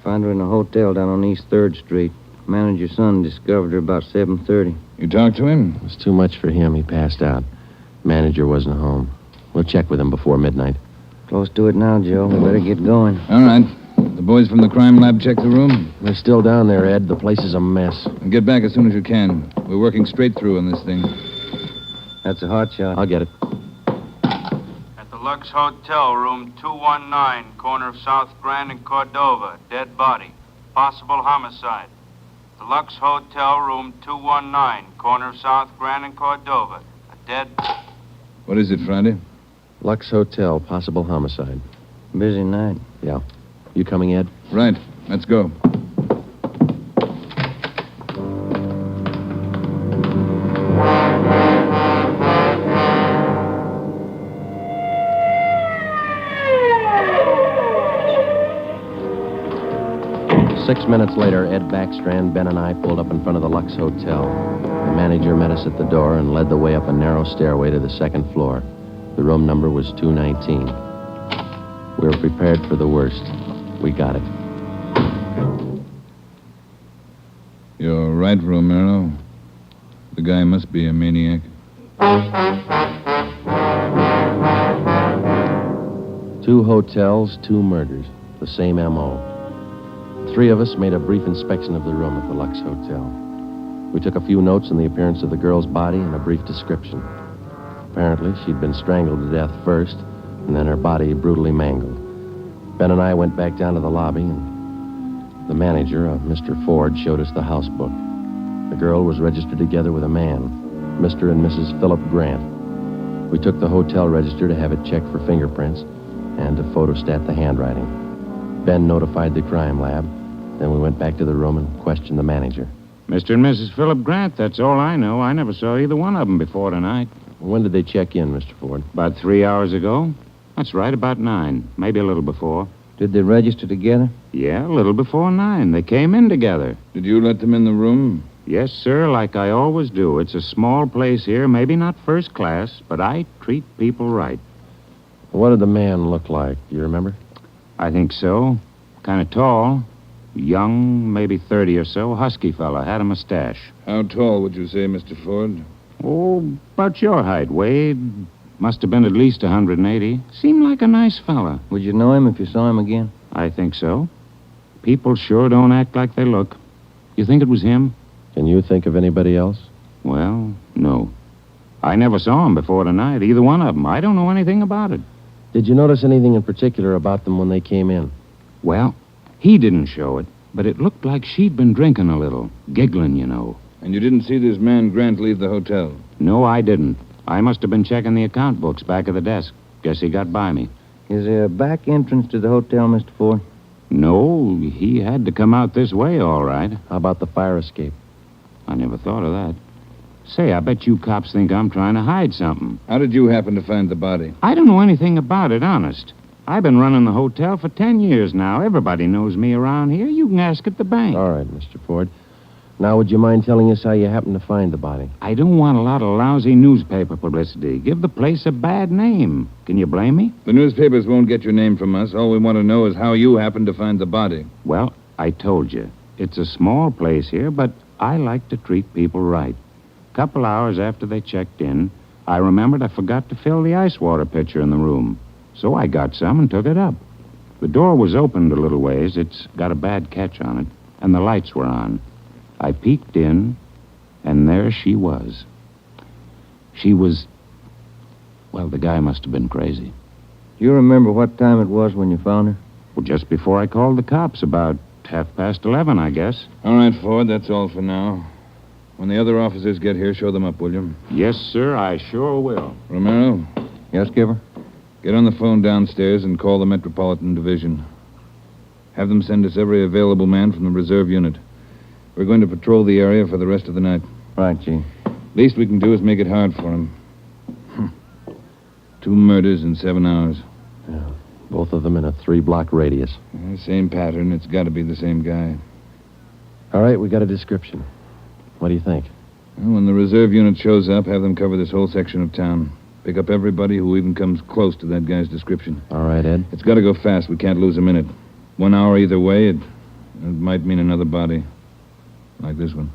Found her in a hotel down on East 3rd Street. Manager's son discovered her about 7:30. You talked to him? It was too much for him. He passed out. Manager wasn't home. We'll check with him before midnight. Close to it now, Joe. We better get going. All right. The boys from the crime lab check the room? They're still down there, Ed. The place is a mess. And get back as soon as you can. We're working straight through on this thing. That's a hot shot. I'll get it. At the Lux Hotel, room 219, corner of South Grand and Cordova. Dead body. Possible homicide. The Lux Hotel, room 219, corner of South Grand and Cordova. A dead... What is it, Friday? Lux Hotel, possible homicide. Busy night. Yeah. You coming, Ed? Right. Let's go. Six minutes later, Ed Backstrand, Ben, and I pulled up in front of the Lux Hotel. The manager met us at the door and led the way up a narrow stairway to the second floor. The room number was 219. We were prepared for the worst. We got it. You're right, Romero. The guy must be a maniac. Two hotels, two murders. The same M.O. Three of us made a brief inspection of the room at the Lux Hotel. We took a few notes on the appearance of the girl's body and a brief description. Apparently, she'd been strangled to death first, and then her body brutally mangled. Ben and I went back down to the lobby, and the manager, Mr. Ford, showed us the house book. The girl was registered together with a man, Mr. and Mrs. Philip Grant. We took the hotel register to have it checked for fingerprints and to photostat the handwriting. Ben notified the crime lab. Then we went back to the room and questioned the manager. Mr. and Mrs. Philip Grant, that's all I know. I never saw either one of them before tonight. When did they check in, Mr. Ford? About 3 hours ago. That's right, about 9. Maybe a little before. Did they register together? Yeah, a little before 9. They came in together. Did you let them in the room? Yes, sir, like I always do. It's a small place here, maybe not first class, but I treat people right. What did the man look like? You remember? I think so. Kind of tall. Young, maybe 30 or so. Husky fella. Had a mustache. How tall would you say, Mr. Ford? Oh, about your height, Wade. Must have been at least 180. Seemed like a nice fella. Would you know him if you saw him again? I think so. People sure don't act like they look. You think it was him? Can you think of anybody else? Well, no. I never saw him before tonight, either one of them. I don't know anything about it. Did you notice anything in particular about them when they came in? Well, he didn't show it, but it looked like she'd been drinking a little. Giggling, you know. And you didn't see this man Grant leave the hotel? No, I didn't. I must have been checking the account books back of the desk. Guess he got by me. Is there a back entrance to the hotel, Mr. Ford? No, he had to come out this way, all right. How about the fire escape? I never thought of that. Say, I bet you cops think I'm trying to hide something. How did you happen to find the body? I don't know anything about it, honest. I've been running the hotel for 10 years now. Everybody knows me around here. You can ask at the bank. All right, Mr. Ford. Now, would you mind telling us how you happened to find the body? I don't want a lot of lousy newspaper publicity. Give the place a bad name. Can you blame me? The newspapers won't get your name from us. All we want to know is how you happened to find the body. Well, I told you. It's a small place here, but I like to treat people right. A couple hours after they checked in, I remembered I forgot to fill the ice water pitcher in the room. So I got some and took it up. The door was opened a little ways. It's got a bad catch on it, and the lights were on. I peeked in, and there she was. She was... Well, the guy must have been crazy. Do you remember what time it was when you found her? Well, just before I called the cops, about 11:30, I guess. All right, Ford, that's all for now. When the other officers get here, show them up, will you? Yes, sir, I sure will. Romero? Yes, Skipper? Get on the phone downstairs and call the Metropolitan Division. Have them send us every available man from the reserve unit. We're going to patrol the area for the rest of the night. Right, Chief. Least we can do is make it hard for him. 2 murders in 7 hours. Yeah, both of them in a 3-block radius. Same pattern. It's got to be the same guy. All right, we got a description. What do you think? Well, when the reserve unit shows up, have them cover this whole section of town. Pick up everybody who even comes close to that guy's description. All right, Ed. It's got to go fast. We can't lose a minute. 1 hour either way, it might mean another body. Like this one.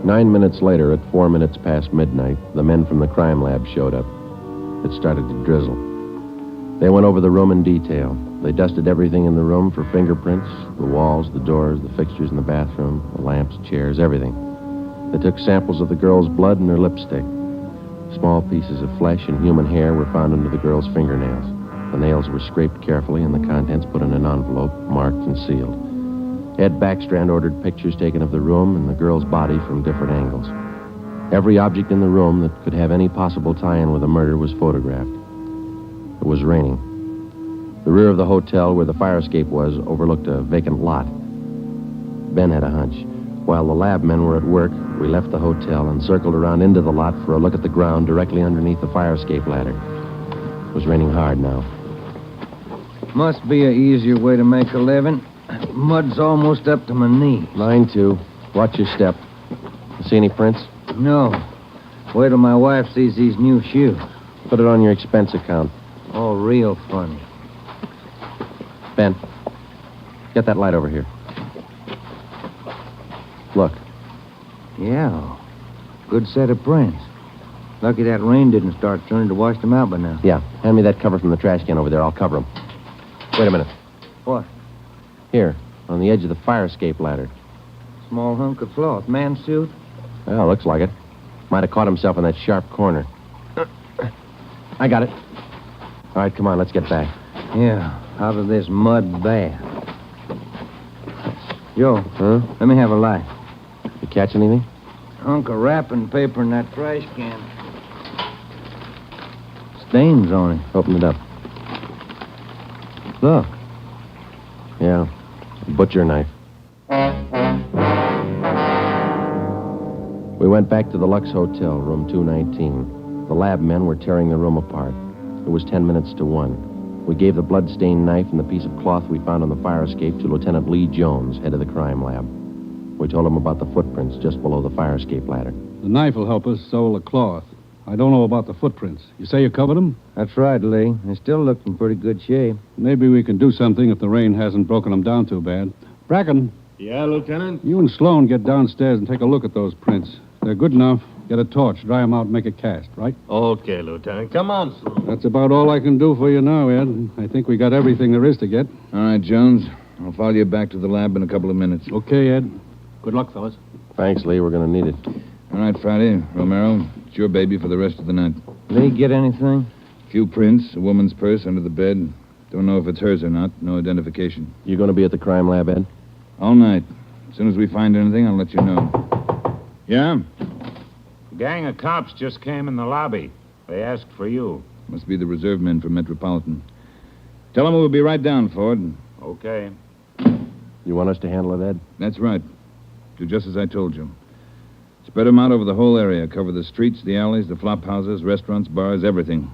9 minutes later, at 4 minutes past midnight, the men from the crime lab showed up. It started to drizzle. They went over the room in detail. They dusted everything in the room for fingerprints, the walls, the doors, the fixtures in the bathroom, the lamps, chairs, everything. They took samples of the girl's blood and her lipstick. Small pieces of flesh and human hair were found under the girl's fingernails. The nails were scraped carefully and the contents put in an envelope, marked and sealed. Ed Backstrand ordered pictures taken of the room and the girl's body from different angles. Every object in the room that could have any possible tie-in with a murder was photographed. It was raining. The rear of the hotel where the fire escape was overlooked a vacant lot. Ben had a hunch. While the lab men were at work, we left the hotel and circled around into the lot for a look at the ground directly underneath the fire escape ladder. It was raining hard now. Must be an easier way to make a living. Mud's almost up to my knee. Mine, too. Watch your step. See any prints? No. Wait till my wife sees these new shoes. Put it on your expense account. Oh, real funny. Ben, get that light over here. Look. Yeah. Good set of prints. Lucky that rain didn't start turning to wash them out by now. Yeah. Hand me that cover from the trash can over there. I'll cover them. Wait a minute. What? Here, on the edge of the fire escape ladder. Small hunk of cloth. Man's suit? Well, looks like it. Might have caught himself in that sharp corner. I got it. All right, come on, let's get back. Yeah, out of this mud bath. Joe. Huh? Let me have a light. You catch anything? Hunk of wrapping paper in that trash can. Stains on it. Open it up. Look. Yeah, a butcher knife. We went back to the Lux Hotel, room 219. The lab men were tearing the room apart. It was 10 minutes to 1. We gave the blood-stained knife and the piece of cloth we found on the fire escape to Lieutenant Lee Jones, head of the crime lab. We told him about the footprints just below the fire escape ladder. The knife will help us, so will the cloth. I don't know about the footprints. You say you covered them? That's right, Lee. They still look in pretty good shape. Maybe we can do something if the rain hasn't broken them down too bad. Bracken. Yeah, Lieutenant? You and Sloan get downstairs and take a look at those prints. If they're good enough, Get a torch, dry him out, and make a cast, right? Okay, Lieutenant. Come on, Slim. That's about all I can do for you now, Ed. I think we got everything there is to get. All right, Jones. I'll follow you back to the lab in a couple of minutes. Okay, Ed. Good luck, fellas. Thanks, Lee. We're going to need it. All right, Friday. Romero, it's your baby for the rest of the night. Lee, get anything? A few prints, a woman's purse under the bed. Don't know if it's hers or not. No identification. You going to be at the crime lab, Ed? All night. As soon as we find anything, I'll let you know. Yeah? A gang of cops just came in the lobby. They asked for you. Must be the reserve men from Metropolitan. Tell them we'll be right down, Ford. Okay. You want us to handle it, Ed? That's right. Do just as I told you. Spread them out over the whole area. Cover the streets, the alleys, the flop houses, restaurants, bars, everything.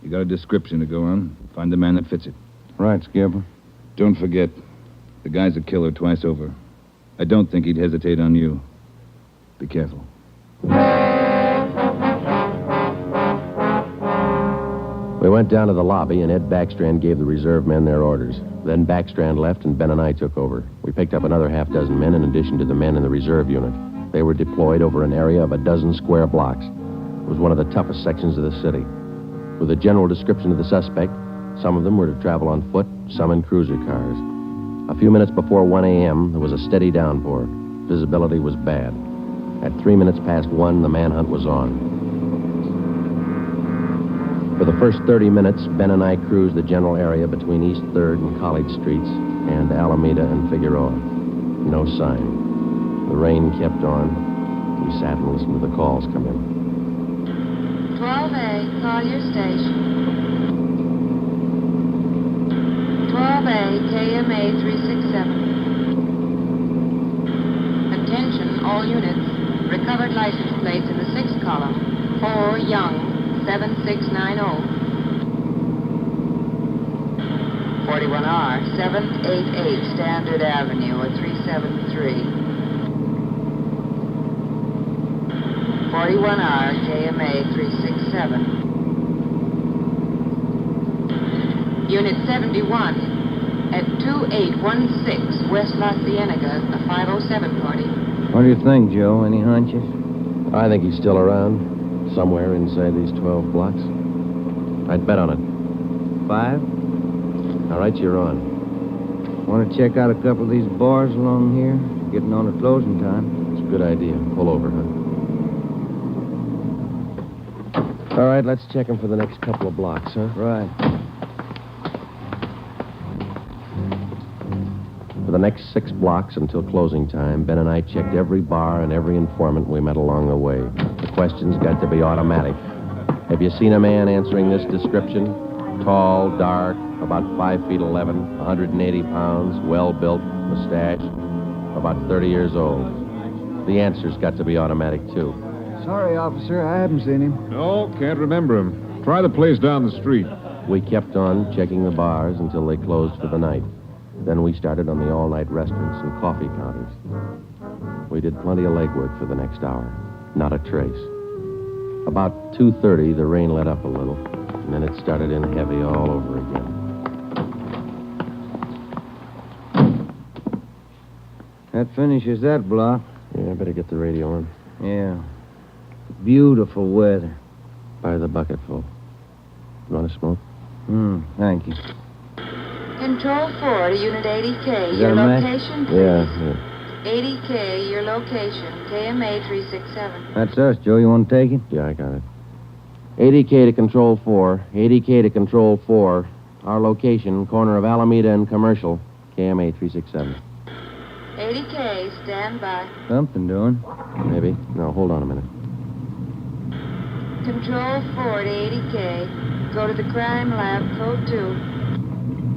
You got a description to go on. Find the man that fits it. Right, Skipper. Don't forget, the guy's a killer twice over. I don't think he'd hesitate on you. Be careful. We went down to the lobby, and Ed Backstrand gave the reserve men their orders. Then Backstrand left, and Ben and I took over. We picked up another half-dozen men in addition to the men in the reserve unit. They were deployed over an area of a dozen square blocks. It was one of the toughest sections of the city. With a general description of the suspect, some of them were to travel on foot, some in cruiser cars. A few minutes before 1 a.m., there was a steady downpour. Visibility was bad. At 3 minutes past 1, the manhunt was on. For the first 30 minutes, Ben and I cruised the general area between East 3rd and College Streets and Alameda and Figueroa. No sign. The rain kept on. We sat and listened to the calls come in. 12A, call your station. 12A, KMA 367. Attention, all units. Recovered license plates in the 6th column. 4 Young. 7690. 41R, 788 Standard Avenue at 373. 41R, KMA 367. Unit 71 at 2816 West La Cienega, a 507 party. What do you think, Joe? Any hunches? I think he's still around. Somewhere inside these 12 blocks. I'd bet on it. 5? All right, you're on. Want to check out a couple of these bars along here? Getting on to closing time. It's a good idea. Pull over, huh? All right, let's check them for the next couple of blocks, huh? Right. For the next 6 blocks until closing time, Ben and I checked every bar and every informant we met along the way. The questions got to be automatic. Have you seen a man answering this description? Tall, dark, about 5 feet 11, 180 pounds, well-built, mustache, about 30 years old. The answers got to be automatic, too. Sorry, officer, I haven't seen him. No, can't remember him. Try the place down the street. We kept on checking the bars until they closed for the night. Then we started on the all-night restaurants and coffee counters. We did plenty of legwork for the next hour. Not a trace. About 2:30, the rain let up a little, and then it started in heavy all over again. That finishes that block. Yeah, I better get the radio on. Yeah. Beautiful weather. By the bucketful. You want to smoke? Thank you. Control 4 to Unit 80K. Is Your that a match? location, please. Yeah. 80K, your location. KMA 367. That's us, Joe. You want to take it? Yeah, I got it. 80K to Control 4. 80K to Control 4. Our location, corner of Alameda and Commercial. KMA 367. 80K, stand by. Something doing. Maybe. No, hold on a minute. Control 4 to 80K. Go to the crime lab, code 2.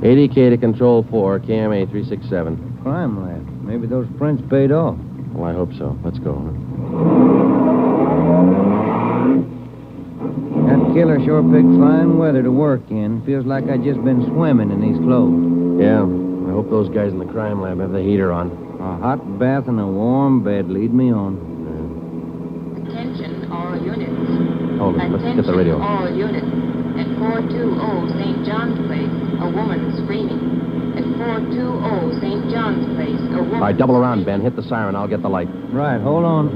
80K to Control 4, KMA 367. Crime lab. Maybe those prints paid off. Well, I hope so. Let's go. That killer sure picked fine weather to work in. Feels like I just been swimming in these clothes. Yeah. I hope those guys in the crime lab have the heater on. A hot bath and a warm bed lead me on. Attention, all units. Hold it. Let's get the radio. All units. At 420 St. John's Place, a woman screaming. At 420 St. John's Place, a woman... All right, double around, Ben. Hit the siren. I'll get the light. Right, hold on.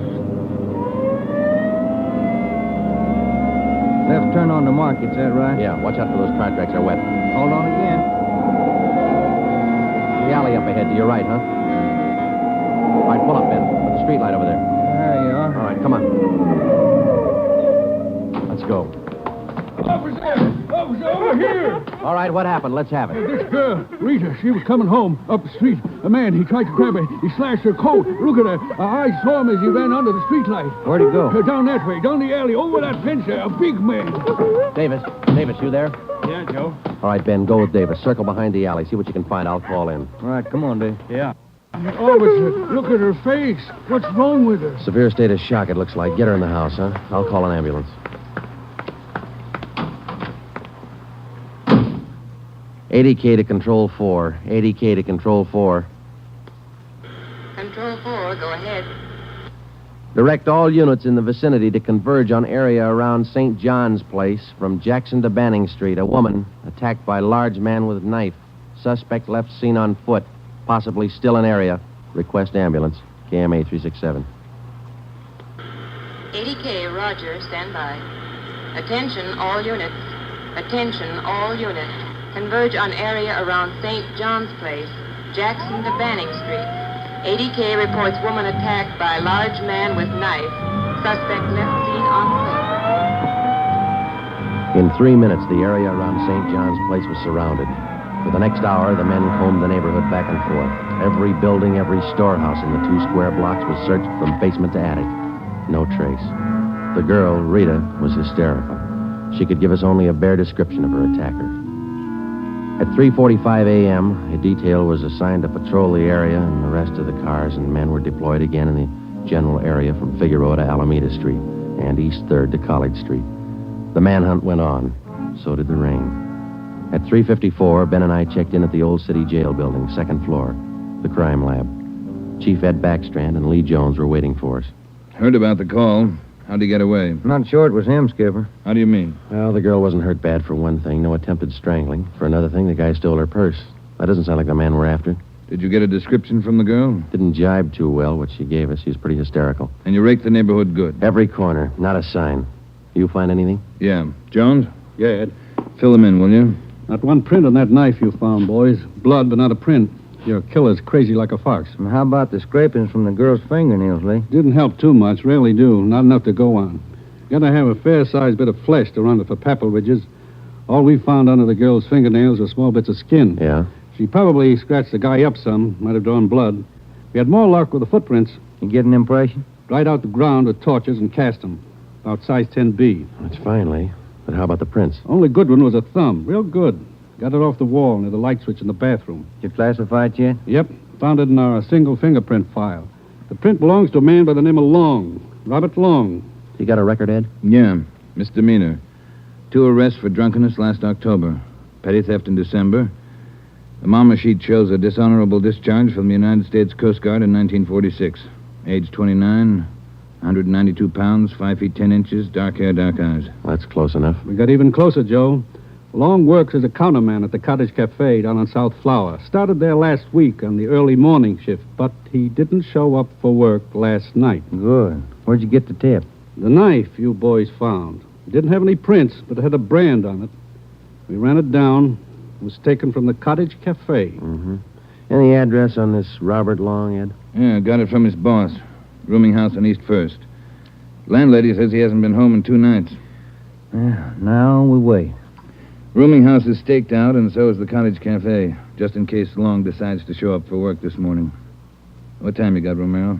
Left turn on the market, is that right? Yeah, watch out for those car tracks. They're wet. Hold on again. The alley up ahead to your right, huh? All right, pull up, Ben. Put the street light over there. There you are. All right, come on. Let's go. Officer! Officer, over here! All right, what happened? Let's have it. This girl, Rita, she was coming home up the street. A man, he tried to grab her. He slashed her coat. Look at her. I saw him as he ran under the streetlight. Where'd he go? Down that way, down the alley, over that fence there. A big man. Davis, you there? Yeah, Joe. All right, Ben, go with Davis. Circle behind the alley. See what you can find. I'll call in. All right, come on, Dave. Yeah. Officer, look at her face. What's wrong with her? Severe state of shock, it looks like. Get her in the house, huh? I'll call an ambulance. 80K to Control 4. 80K to Control 4. Control 4, go ahead. Direct all units in the vicinity to converge on area around St. John's Place from Jackson to Banning Street. A woman attacked by large man with knife. Suspect left seen on foot. Possibly still in area. Request ambulance. KMA 367. 80K, Roger, stand by. Attention, all units. Attention, all units. Converge on area around St. John's Place, Jackson to Banning Street. 80K reports woman attacked by large man with knife. Suspect left seen on foot. In 3 minutes, the area around St. John's Place was surrounded. For the next hour, the men combed the neighborhood back and forth. Every building, every storehouse in the 2 square blocks was searched from basement to attic. No trace. The girl, Rita, was hysterical. She could give us only a bare description of her attacker. At 3:45 a.m., a detail was assigned to patrol the area and the rest of the cars, and men were deployed again in the general area from Figueroa to Alameda Street and East 3rd to College Street. The manhunt went on. So did the rain. At 3:54, Ben and I checked in at the Old City Jail building, 2nd floor, the crime lab. Chief Ed Backstrand and Lee Jones were waiting for us. Heard about the call. How'd he get away? Not sure it was him, Skipper. How do you mean? Well, the girl wasn't hurt bad for one thing. No attempted strangling. For another thing, the guy stole her purse. That doesn't sound like the man we're after. Did you get a description from the girl? Didn't jibe too well, what she gave us. She was pretty hysterical. And you raked the neighborhood good? Every corner. Not a sign. You find anything? Yeah. Jones? Yeah, Ed. Fill them in, will you? Not one print on that knife you found, boys. Blood, but not a print. Your killer's crazy like a fox. And how about the scrapings from the girl's fingernails, Lee? Didn't help too much. Rarely do. Not enough to go on. Gotta have a fair-sized bit of flesh to run it for papal ridges. All we found under the girl's fingernails were small bits of skin. Yeah? She probably scratched the guy up some. Might have drawn blood. We had more luck with the footprints. You get an impression? Dried out the ground with torches and cast them. About size 10B. That's fine, Lee. But how about the prints? Only good one was a thumb. Real good. Got it off the wall near the light switch in the bathroom. Did you classify it yet? Yep. Found it in our single fingerprint file. The print belongs to a man by the name of Long. Robert Long. You got a record, Ed? Yeah. Misdemeanor. 2 arrests for drunkenness last October. Petty theft in December. The mama sheet shows a dishonorable discharge from the United States Coast Guard in 1946. Age 29, 192 pounds, 5 feet 10 inches, dark hair, dark eyes. That's close enough. We got even closer, Joe. Long works as a counterman at the Cottage Cafe down on South Flower. Started there last week on the early morning shift, but he didn't show up for work last night. Good. Where'd you get the tip? The knife you boys found. It didn't have any prints, but it had a brand on it. We ran it down. It was taken from the Cottage Cafe. Mm-hmm. Any address on this Robert Long, Ed? Yeah, got it from his boss. Rooming house on East 1st. Landlady says he hasn't been home in 2 nights. Yeah, now we wait. Rooming house is staked out, and so is the Cottage Cafe, just in case Long decides to show up for work this morning. What time you got, Romero?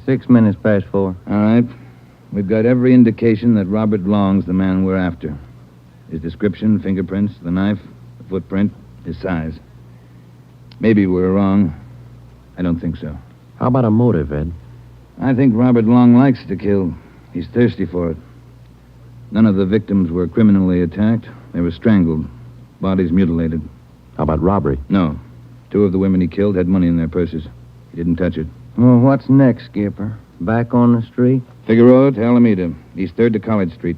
6 minutes past 4. All right. We've got every indication that Robert Long's the man we're after. His description, fingerprints, the knife, the footprint, his size. Maybe we're wrong. I don't think so. How about a motive, Ed? I think Robert Long likes to kill. He's thirsty for it. None of the victims were criminally attacked. They were strangled. Bodies mutilated. How about robbery? No. 2 of the women he killed had money in their purses. He didn't touch it. Well, what's next, Skipper? Back on the street? Figueroa to Alameda, East 3rd to College Street.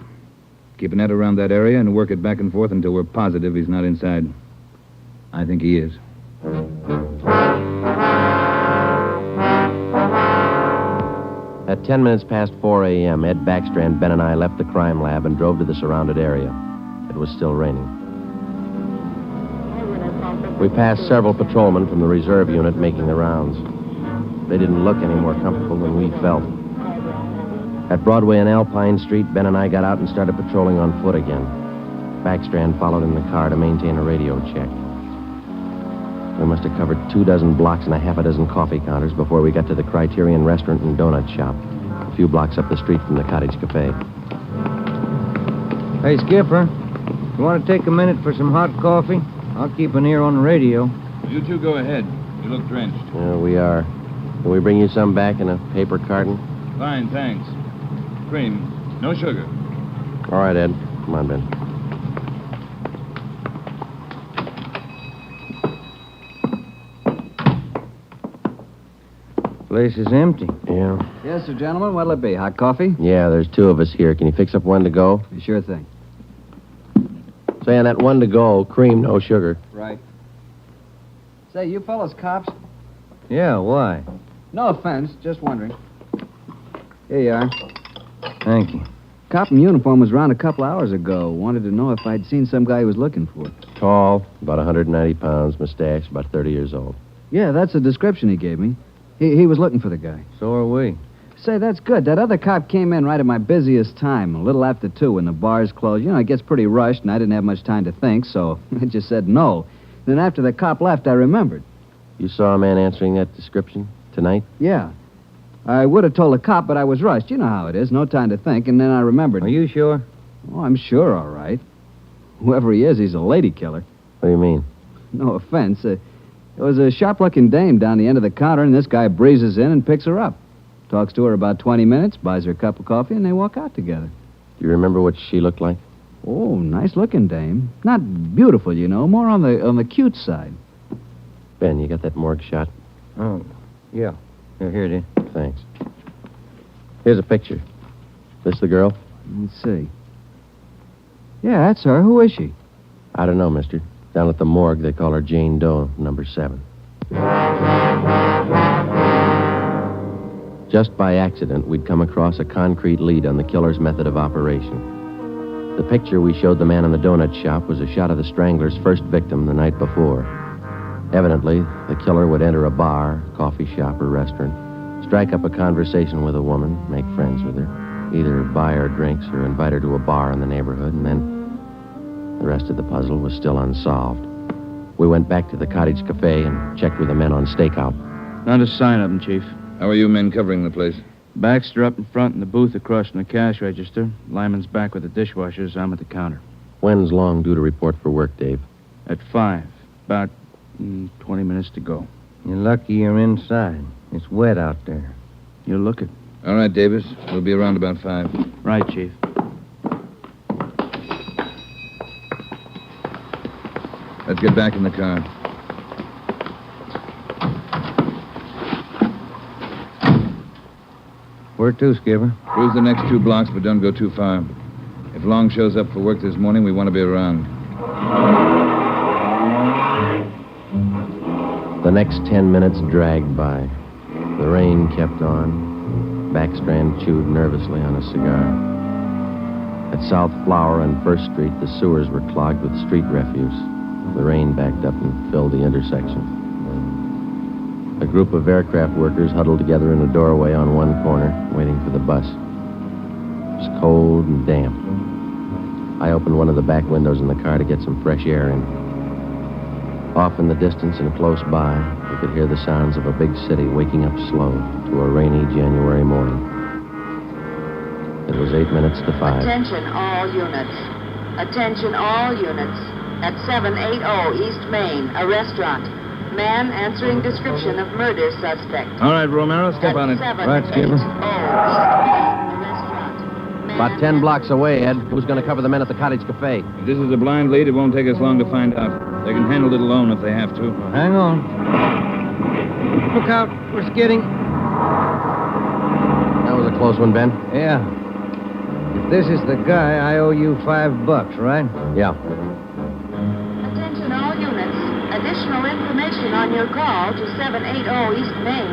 Keep a net around that area and work it back and forth until we're positive he's not inside. I think he is. At 10 minutes past 4 a.m., Ed Backstrand, Ben, and I left the crime lab and drove to the surrounded area. It was still raining. We passed several patrolmen from the reserve unit making the rounds. They didn't look any more comfortable than we felt. At Broadway and Alpine Street, Ben and I got out and started patrolling on foot again. Backstrand followed in the car to maintain a radio check. We must have covered 24 blocks and a half a dozen coffee counters before we got to the Criterion Restaurant and Donut Shop, a few blocks up the street from the Cottage Cafe. Hey, Skipper, you want to take a minute for some hot coffee? I'll keep an ear on the radio. You two go ahead. You look drenched. Yeah, we are. Can we bring you some back in a paper carton? Fine, thanks. Cream. No sugar. All right, Ed. Come on, Ben. Place is empty. Yeah. Yes, sir, gentlemen. What'll it be? Hot coffee? Yeah, there's two of us here. Can you fix up one to go? Sure thing. Say, on that one to go, cream, no sugar. Right. Say, you fellas cops? Yeah, why? No offense, just wondering. Here you are. Thank you. Cop in uniform was around a couple hours ago. Wanted to know if I'd seen some guy he was looking for. Tall, about 190 pounds, mustache, about 30 years old. Yeah, that's the description he gave me. He was looking for the guy. So are we. Say, that's good. That other cop came in right at my busiest time, a little after 2 when the bars closed. You know, it gets pretty rushed, and I didn't have much time to think, so I just said no. Then after the cop left, I remembered. You saw a man answering that description tonight? Yeah. I would have told the cop, but I was rushed. You know how it is. No time to think, and then I remembered. Are you sure? Oh, I'm sure, all right. Whoever he is, he's a lady killer. What do you mean? No offense. There was a sharp-looking dame down the end of the counter, and this guy breezes in and picks her up. Talks to her about 20 minutes, buys her a cup of coffee, and they walk out together. Do you remember what she looked like? Oh, nice-looking dame. Not beautiful, you know, more on the cute side. Ben, you got that morgue shot? Oh, yeah. Here it is. Thanks. Here's a picture. This the girl? Let's see. Yeah, that's her. Who is she? I don't know, mister. Down at the morgue, they call her Jane Doe, number 7. Just by accident, we'd come across a concrete lead on the killer's method of operation. The picture we showed the man in the donut shop was a shot of the strangler's first victim the night before. Evidently, the killer would enter a bar, coffee shop, or restaurant, strike up a conversation with a woman, make friends with her, either buy her drinks or invite her to a bar in the neighborhood, and then the rest of the puzzle was still unsolved. We went back to the Cottage Cafe and checked with the men on stakeout. Not a sign of them, Chief. How are you men covering the place? Baxter up in front and the booth across from the cash register. Lyman's back with the dishwashers. I'm at the counter. When's Long due to report for work, Dave? At 5. About 20 minutes to go. You're lucky you're inside. It's wet out there. You'll look it. All right, Davis. We'll be around about 5. Right, Chief. Let's get back in the car. Where to, Skipper? Cruise the next 2 blocks, but don't go too far. If Long shows up for work this morning, we want to be around. The next 10 minutes dragged by. The rain kept on. Backstrand chewed nervously on a cigar. At South Flower and First Street, the sewers were clogged with street refuse. The rain backed up and filled the intersection. A group of aircraft workers huddled together in a doorway on one corner, waiting for the bus. It was cold and damp. I opened one of the back windows in the car to get some fresh air in. Off in the distance and close by, we could hear the sounds of a big city waking up slow to a rainy January morning. It was 8 minutes to 5. Attention all units. Attention all units. At 780 East Main, a restaurant. Man answering description of murder suspect. All right, Romero, step on it. Right, Skipper. About 10 blocks away, Ed. Who's going to cover the men at the Cottage Cafe? If this is a blind lead, it won't take us long to find out. They can handle it alone if they have to. Hang on. Look out. We're skidding. That was a close one, Ben. Yeah. If this is the guy, I owe you $5, right? Yeah. Attention all units. Additional information on your call to 780 East Main.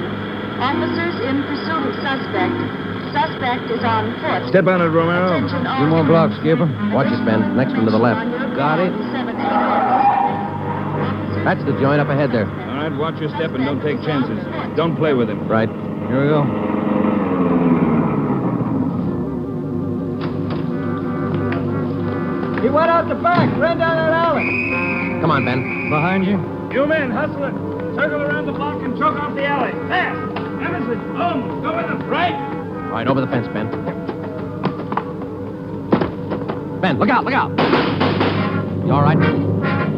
Officers in pursuit of suspect. suspect. Suspect is on foot. Step on it, Romero. Attention all 2 more blocks, skipper. Watch it, Ben. Next one to the left. Got it. That's the joint up ahead there. All right, watch your step and don't take chances. Don't play with him. Right. Here we go. He went out the back, ran down that alley. Come on, Ben. Behind you. You men, hustle it. Circle around the block and choke off the alley. Fast. Emerson, Holmes, go with him. Right. All right, over the fence, Ben. Ben, look out, look out. You all right?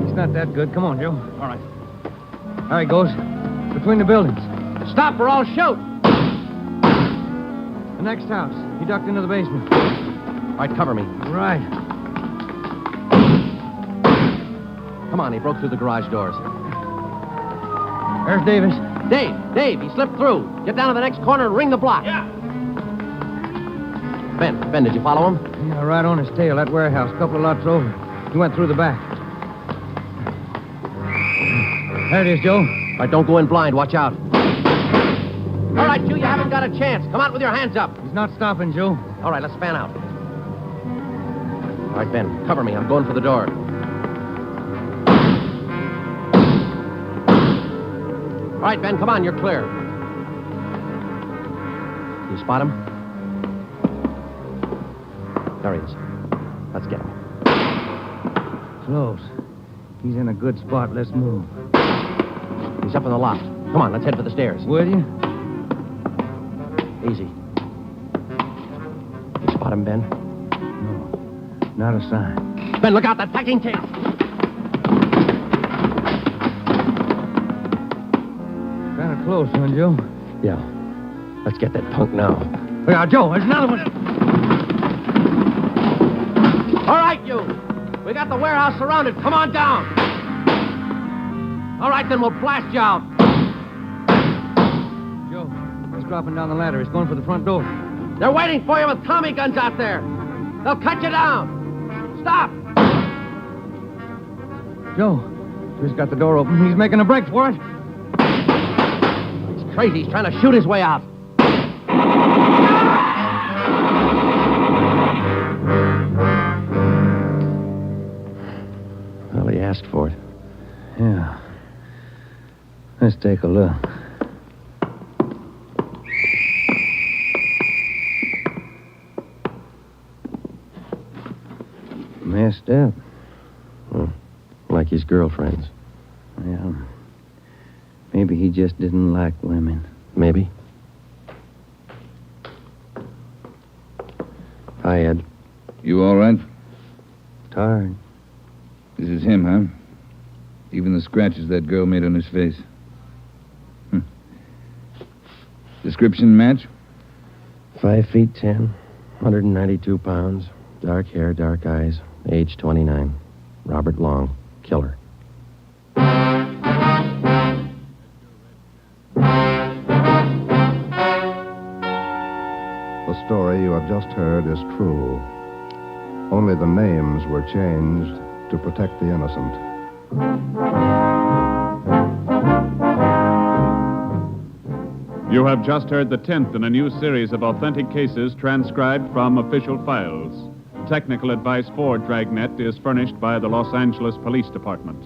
He's not that good. Come on, Joe. All right. There he goes. Between the buildings. Stop or I'll shoot. The next house. He ducked into the basement. All right, cover me. Right. Come on, he broke through the garage doors. There's Davis. Dave, he slipped through. Get down to the next corner and ring the block. Yeah. Ben, did you follow him? Yeah, right on his tail. That warehouse, a couple of lots over. He went through the back. There it is, Joe. All right, don't go in blind. Watch out. All right, you haven't got a chance. Come out with your hands up. He's not stopping, Joe. All right, let's fan out. All right, Ben, cover me. I'm going for the door. All right, Ben, come on. You're clear. You spot him? There he is. Let's get him. Close. He's in a good spot. Let's move. He's up in the loft. Come on, let's head for the stairs. Will you? Easy. You spot him, Ben? No. Not a sign. Ben, look out, that packing case. Kind of close, huh, Joe? Yeah. Let's get that punk now. Look out, Joe. There's another one. All right, you. We got the warehouse surrounded. Come on down. All right, then we'll blast you out. Joe, he's dropping down the ladder. He's going for the front door. They're waiting for you with Tommy guns out there. They'll cut you down. Stop. Joe, he's got the door open. He's making a break for it. He's crazy. He's trying to shoot his way out. Well, he asked for it. Yeah. Let's take a look. Messed up. Well, like his girlfriends. Yeah. Maybe he just didn't like women. Maybe. Hi, Ed. You all right? Tired. This is him, huh? Even the scratches that girl made on his face. Description match? 5 feet 10, 192 pounds, dark hair, dark eyes, age 29. Robert Long, killer. The story you have just heard is true. Only the names were changed to protect the innocent. You have just heard the 10th in a new series of authentic cases transcribed from official files. Technical advice for Dragnet is furnished by the Los Angeles Police Department.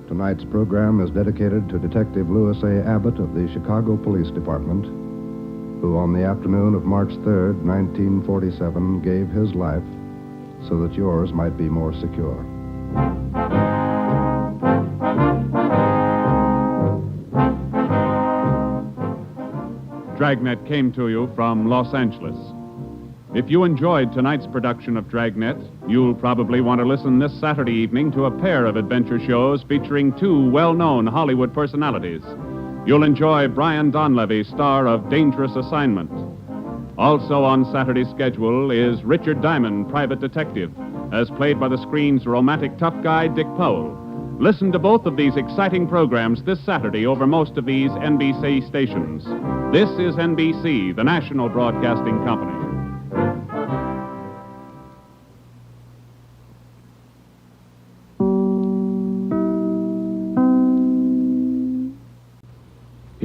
Tonight's program is dedicated to Detective Louis A. Abbott of the Chicago Police Department, who on the afternoon of March 3rd, 1947, gave his life so that yours might be more secure. Dragnet came to you from Los Angeles. If you enjoyed tonight's production of Dragnet, you'll probably want to listen this Saturday evening to a pair of adventure shows featuring two well-known Hollywood personalities. You'll enjoy Brian Donlevy, star of Dangerous Assignment. Also on Saturday's schedule is Richard Diamond, private detective, as played by the screen's romantic tough guy, Dick Powell. Listen to both of these exciting programs this Saturday over most of these NBC stations. This is NBC, the national broadcasting company.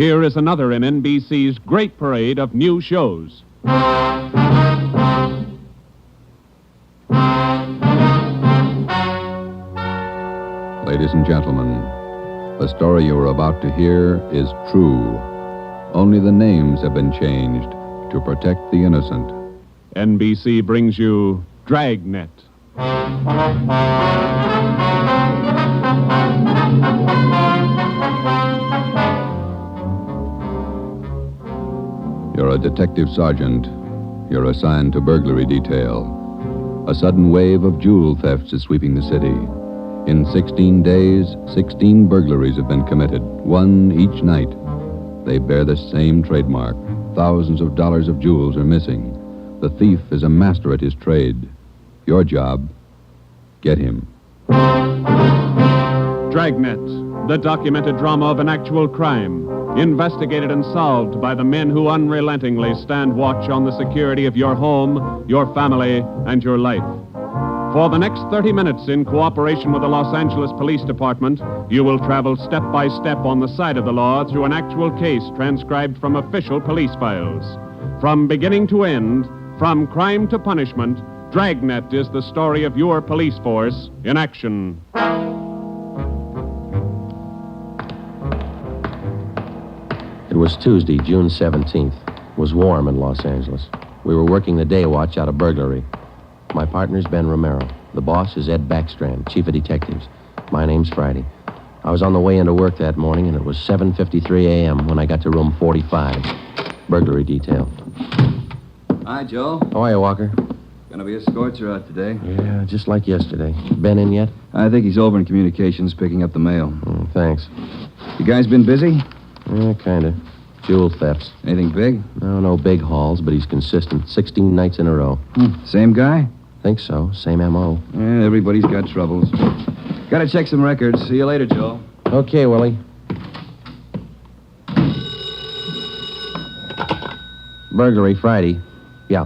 Here is another in NBC's great parade of new shows. Ladies and gentlemen, the story you are about to hear is true. Only the names have been changed to protect the innocent. NBC brings you Dragnet. You're a detective sergeant. You're assigned to burglary detail. A sudden wave of jewel thefts is sweeping the city. In 16 days, 16 burglaries have been committed, one each night. They bear the same trademark. Thousands of dollars of jewels are missing. The thief is a master at his trade. Your job, get him. Dragnet, the documented drama of an actual crime, investigated and solved by the men who unrelentingly stand watch on the security of your home, your family, and your life. For the next 30 minutes, in cooperation with the Los Angeles Police Department, you will travel step by step on the side of the law through an actual case transcribed from official police files. From beginning to end, from crime to punishment, Dragnet is the story of your police force in action. It was Tuesday, June 17th. It was warm in Los Angeles. We were working the day watch out of burglary. My partner's Ben Romero. The boss is Ed Backstrand, chief of detectives. My name's Friday. I was on the way into work that morning, and it was 7:53 a.m. when I got to room 45. Burglary detail. Hi, Joe. How are you, Walker? Gonna be a scorcher out today. Yeah, just like yesterday. Ben in yet? I think he's over in communications picking up the mail. Thanks. You guys been busy? Yeah, kind of. Jewel thefts. Anything big? No big hauls, but he's consistent. 16 nights in a row. Same guy? Think so. Same M.O. Yeah, everybody's got troubles. Gotta check some records. See you later, Joe. Okay, Willie. Burglary Friday. Yeah.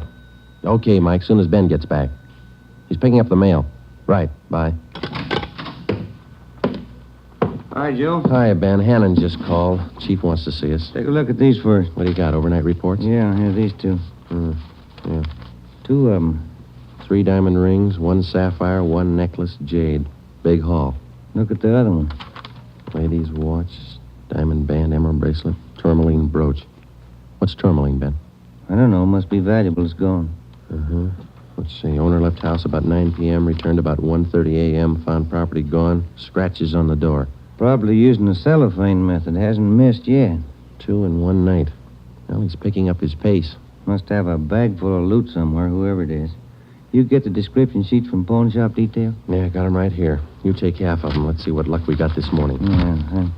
Okay, Mike, soon as Ben gets back. He's picking up the mail. Right, bye. Hi, Joe. Hi, Ben. Hannon just called. Chief wants to see us. Take a look at these first. What do you got, overnight reports? Yeah, here, these two. Yeah. 2 of them. 3 diamond rings, 1 sapphire, 1 necklace, jade. Big haul. Look at the other one. Lady's watch, diamond band, emerald bracelet, tourmaline brooch. What's tourmaline, Ben? I don't know. Must be valuable. It's gone. Let's see. Owner left house about 9 p.m., returned about 1:30 a.m., found property gone, scratches on the door. Probably using the cellophane method. Hasn't missed yet. 2 in one night. Well, he's picking up his pace. Must have a bag full of loot somewhere, whoever it is. You get the description sheets from pawn shop detail? Yeah, got them right here. You take half of them. Let's see what luck we got this morning. Yeah,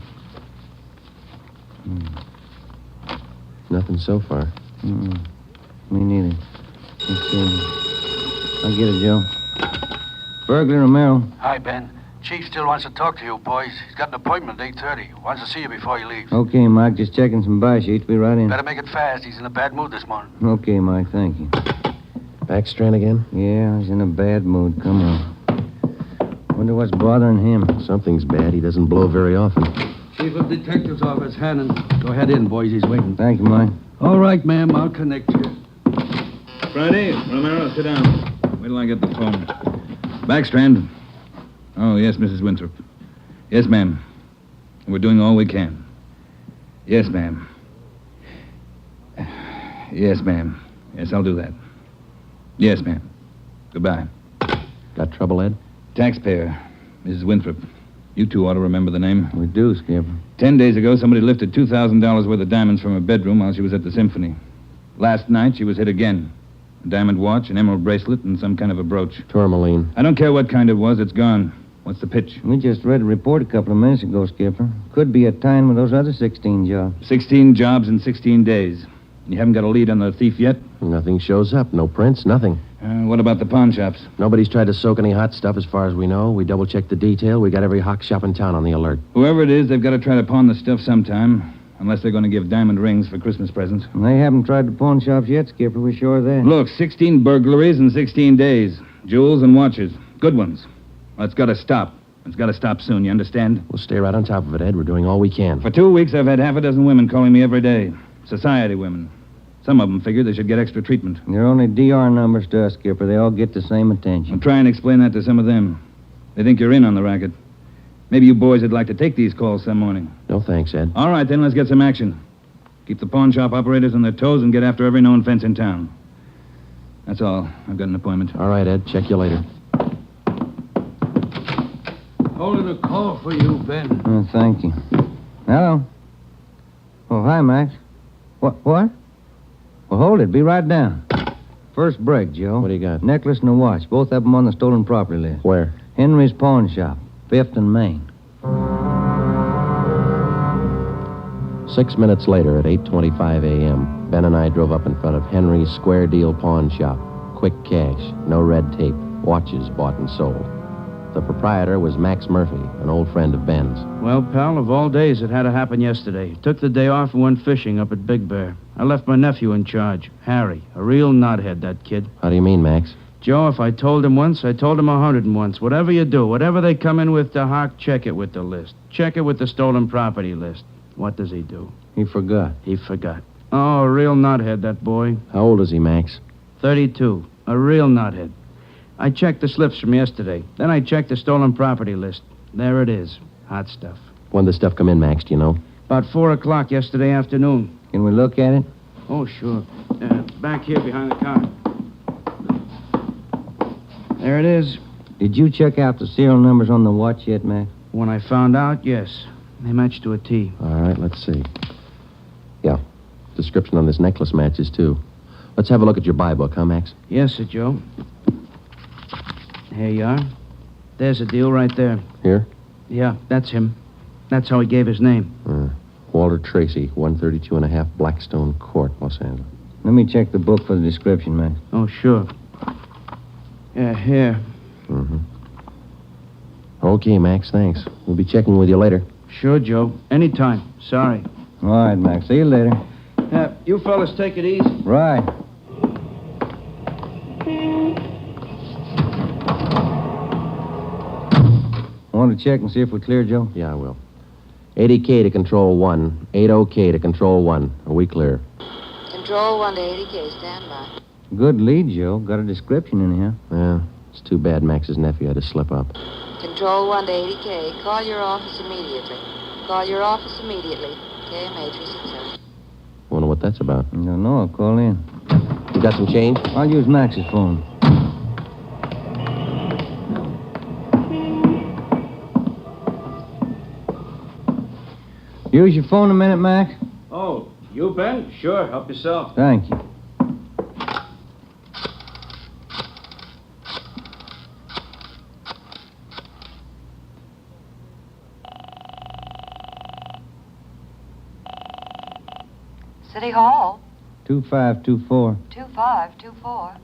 Nothing so far. Me neither. Let's see. I'll get it, Joe. Burglar Romero. Hi, Ben. Chief still wants to talk to you, boys. He's got an appointment at 8:30. Wants to see you before he leaves. Okay, Mike. Just checking some buy sheets. Be right in. Better make it fast. He's in a bad mood this morning. Okay, Mike. Thank you. Backstrand again? Yeah, he's in a bad mood. Come on. Wonder what's bothering him. Something's bad. He doesn't blow very often. Chief of Detective's Office, Hannon. Go ahead in, boys. He's waiting. Thank you, Mike. All right, ma'am. I'll connect you. Friday, Romero, sit down. Wait till I get the phone. Backstrand. Oh, yes, Mrs. Winthrop. Yes, ma'am. We're doing all we can. Yes, ma'am. Yes, ma'am. Yes, I'll do that. Yes, ma'am. Goodbye. Got trouble, Ed? Taxpayer, Mrs. Winthrop. You two ought to remember the name. We do, Skipper. 10 days ago, somebody lifted $2,000 worth of diamonds from her bedroom while she was at the symphony. Last night, she was hit again. A diamond watch, an emerald bracelet, and some kind of a brooch. Tourmaline. I don't care what kind it was. It's gone. What's the pitch? We just read a report a couple of minutes ago, Skipper. Could be a tie-in with those other 16 jobs. 16 jobs in 16 days. You haven't got a lead on the thief yet? Nothing shows up. No prints, nothing. What about the pawn shops? Nobody's tried to soak any hot stuff as far as we know. We double-checked the detail. We got every hock shop in town on the alert. Whoever it is, they've got to try to pawn the stuff sometime. Unless they're going to give diamond rings for Christmas presents. And they haven't tried the pawn shops yet, Skipper. We're sure of that. Look, 16 burglaries in 16 days. Jewels and watches. Good ones. Well, it's got to stop. It's got to stop soon, you understand? We'll stay right on top of it, Ed. We're doing all we can. For 2 weeks, I've had half a dozen women calling me every day. Society women. Some of them figured they should get extra treatment. They're only DR numbers to us, Skipper. They all get the same attention. I'll try and explain that to some of them. They think you're in on the racket. Maybe you boys would like to take these calls some morning. No thanks, Ed. All right, then, let's get some action. Keep the pawn shop operators on their toes and get after every known fence in town. That's all. I've got an appointment. All right, Ed. Check you later. Holding a call for you, Ben. Oh, thank you. Hello. Oh, hi, Max. What? Well, hold it. Be right down. First break, Joe. What do you got? Necklace and a watch. Both of them on the stolen property list. Where? Henry's pawn shop. 5th and Main. 6 minutes later, at 8:25 a.m., Ben and I drove up in front of Henry's Square Deal Pawn Shop. Quick cash, no red tape, watches bought and sold. The proprietor was Max Murphy, an old friend of Ben's. Well, pal, of all days, it had to happen yesterday. Took the day off and went fishing up at Big Bear. I left my nephew in charge, Harry. A real knothead, that kid. How do you mean, Max? Joe, if I told him once, I told him 101. Whatever you do, whatever they come in with to Hawk, check it with the list. Check it with the stolen property list. What does he do? He forgot. He forgot. Oh, a real knothead, that boy. How old is he, Max? 32. A real knothead. I checked the slips from yesterday. Then I checked the stolen property list. There it is. Hot stuff. When did the stuff come in, Max, do you know? About 4 o'clock yesterday afternoon. Can we look at it? Oh, sure. Back here behind the car. There it is. Did you check out the serial numbers on the watch yet, Max? When I found out, yes. They matched to a T. All right, let's see. Yeah. Description on this necklace matches, too. Let's have a look at your buy book, huh, Max? Yes, sir, Joe. Here you are. There's a deal right there. Here? Yeah, that's him. That's how he gave his name. Walter Tracy, 132 and a half Blackstone Court, Los Angeles. Let me check the book for the description, Max. Oh, sure. Yeah, here. Mm-hmm. Okay, Max, thanks. We'll be checking with you later. Sure, Joe. Anytime. Sorry. All right, Max. See you later. You fellas take it easy. Right. Want to check and see if we're clear, Joe? Yeah, I will. 80K to Control 1. 80K to Control 1. Are we clear? Control 1 to 80K, stand by. Good lead, Joe. Got a description in here. Yeah, it's too bad Max's nephew had to slip up. Control 1 to 80K, call your office immediately. Call your office immediately. KMA 367. Wonder what that's about. I don't know. I'll call in. You got some change? I'll use Max's phone. Use your phone a minute, Max. Oh, you, Ben? Sure, help yourself. Thank you. City Hall. 2524. 2524.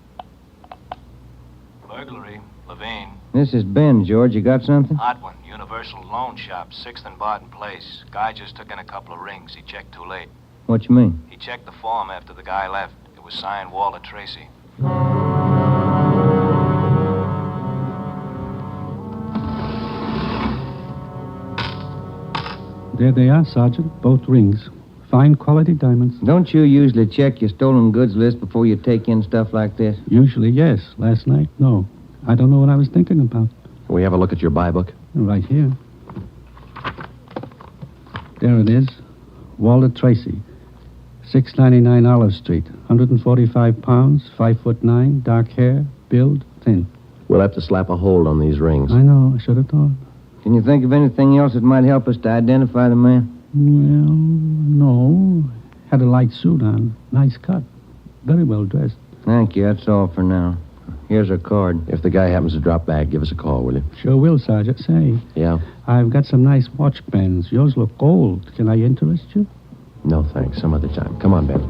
Burglary, Levine. This is Ben, George. You got something? Odd one. Universal Loan Shop, 6th and Barton Place. Guy just took in a couple of rings. He checked too late. What you mean? He checked the form after the guy left. It was signed Walter Tracy. There they are, Sergeant. Both rings. Fine quality diamonds. Don't you usually check your stolen goods list before you take in stuff like this? Usually, yes. Last night, no. I don't know what I was thinking about. Can we have a look at your buy book? Right here. There it is. Walter Tracy. 699 Olive Street. 145 pounds, 5'9", dark hair, build, thin. We'll have to slap a hold on these rings. I know. I should have thought. Can you think of anything else that might help us to identify the man? Well, no. Had a light suit on. Nice cut. Very well dressed. Thank you. That's all for now. Here's our card. If the guy happens to drop back, give us a call, will you? Sure will, Sergeant. Say. Yeah? I've got some nice watch bands. Yours look gold. Can I interest you? No, thanks. Some other time. Come on, Ben.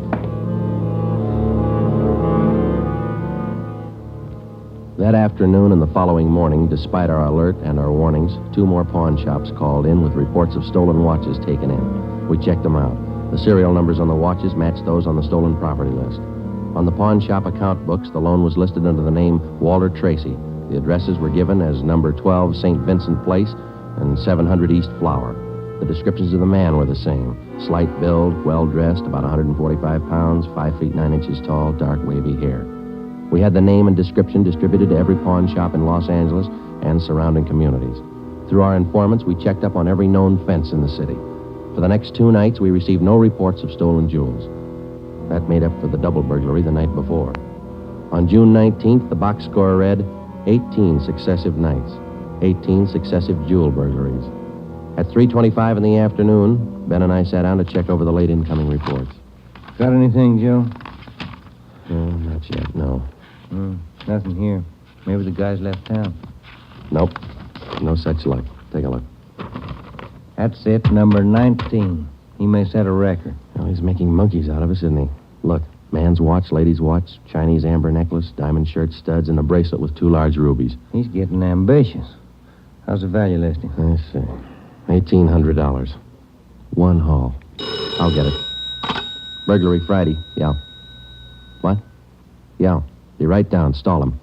That afternoon and the following morning, despite our alert and our warnings, 2 more pawn shops called in with reports of stolen watches taken in. We checked them out. The serial numbers on the watches matched those on the stolen property list. On the pawn shop account books, the loan was listed under the name Walter Tracy. The addresses were given as number 12 St. Vincent Place and 700 East Flower. The descriptions of the man were the same. Slight build, well-dressed, about 145 pounds, 5 feet 9 inches tall, dark wavy hair. We had the name and description distributed to every pawn shop in Los Angeles and surrounding communities. Through our informants, we checked up on every known fence in the city. For the next 2 nights, we received no reports of stolen jewels. That made up for the double burglary the night before. On June 19th, the box score read 18 successive nights, 18 successive jewel burglaries. At 3:25 in the afternoon, Ben and I sat down to check over the late incoming reports. Got anything, Joe? No, not yet, no. Nothing here. Maybe the guys left town. Nope. No such luck. Take a look. That's it, number 19. He may set a record. Well, he's making monkeys out of us, isn't he? Look, man's watch, lady's watch, Chinese amber necklace, diamond shirt studs, and a bracelet with 2 large rubies. He's getting ambitious. How's the value listing? I see. $1,800. 1 haul. I'll get it. Burglary Friday. Yeah. What? Yeah. Be right down. Stall him.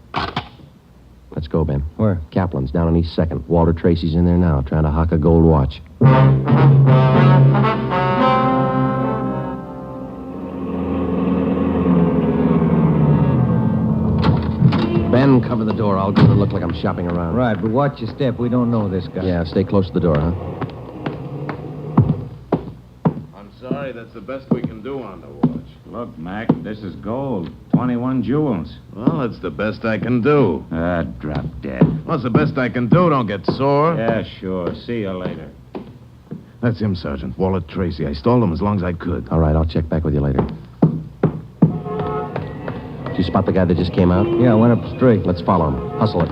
Let's go, Ben. Where? Kaplan's, down on East 2nd. Walter Tracy's in there now, trying to hock a gold watch. Ben, cover the door. I'll go to look like I'm shopping around. Right, but watch your step. We don't know this guy. Yeah, stay close to the door, huh? I'm sorry, that's the best we can do on the watch. Look, Mac, this is gold. 21 jewels. Well, that's the best I can do. Drop dead. What's the best I can do? Don't get sore. Yeah, sure. See you later. That's him, Sergeant. Walter Tracy. I stalled him as long as I could. All right, I'll check back with you later. Did you spot the guy that just came out? Yeah, I went up straight. Let's follow him. Hustle it.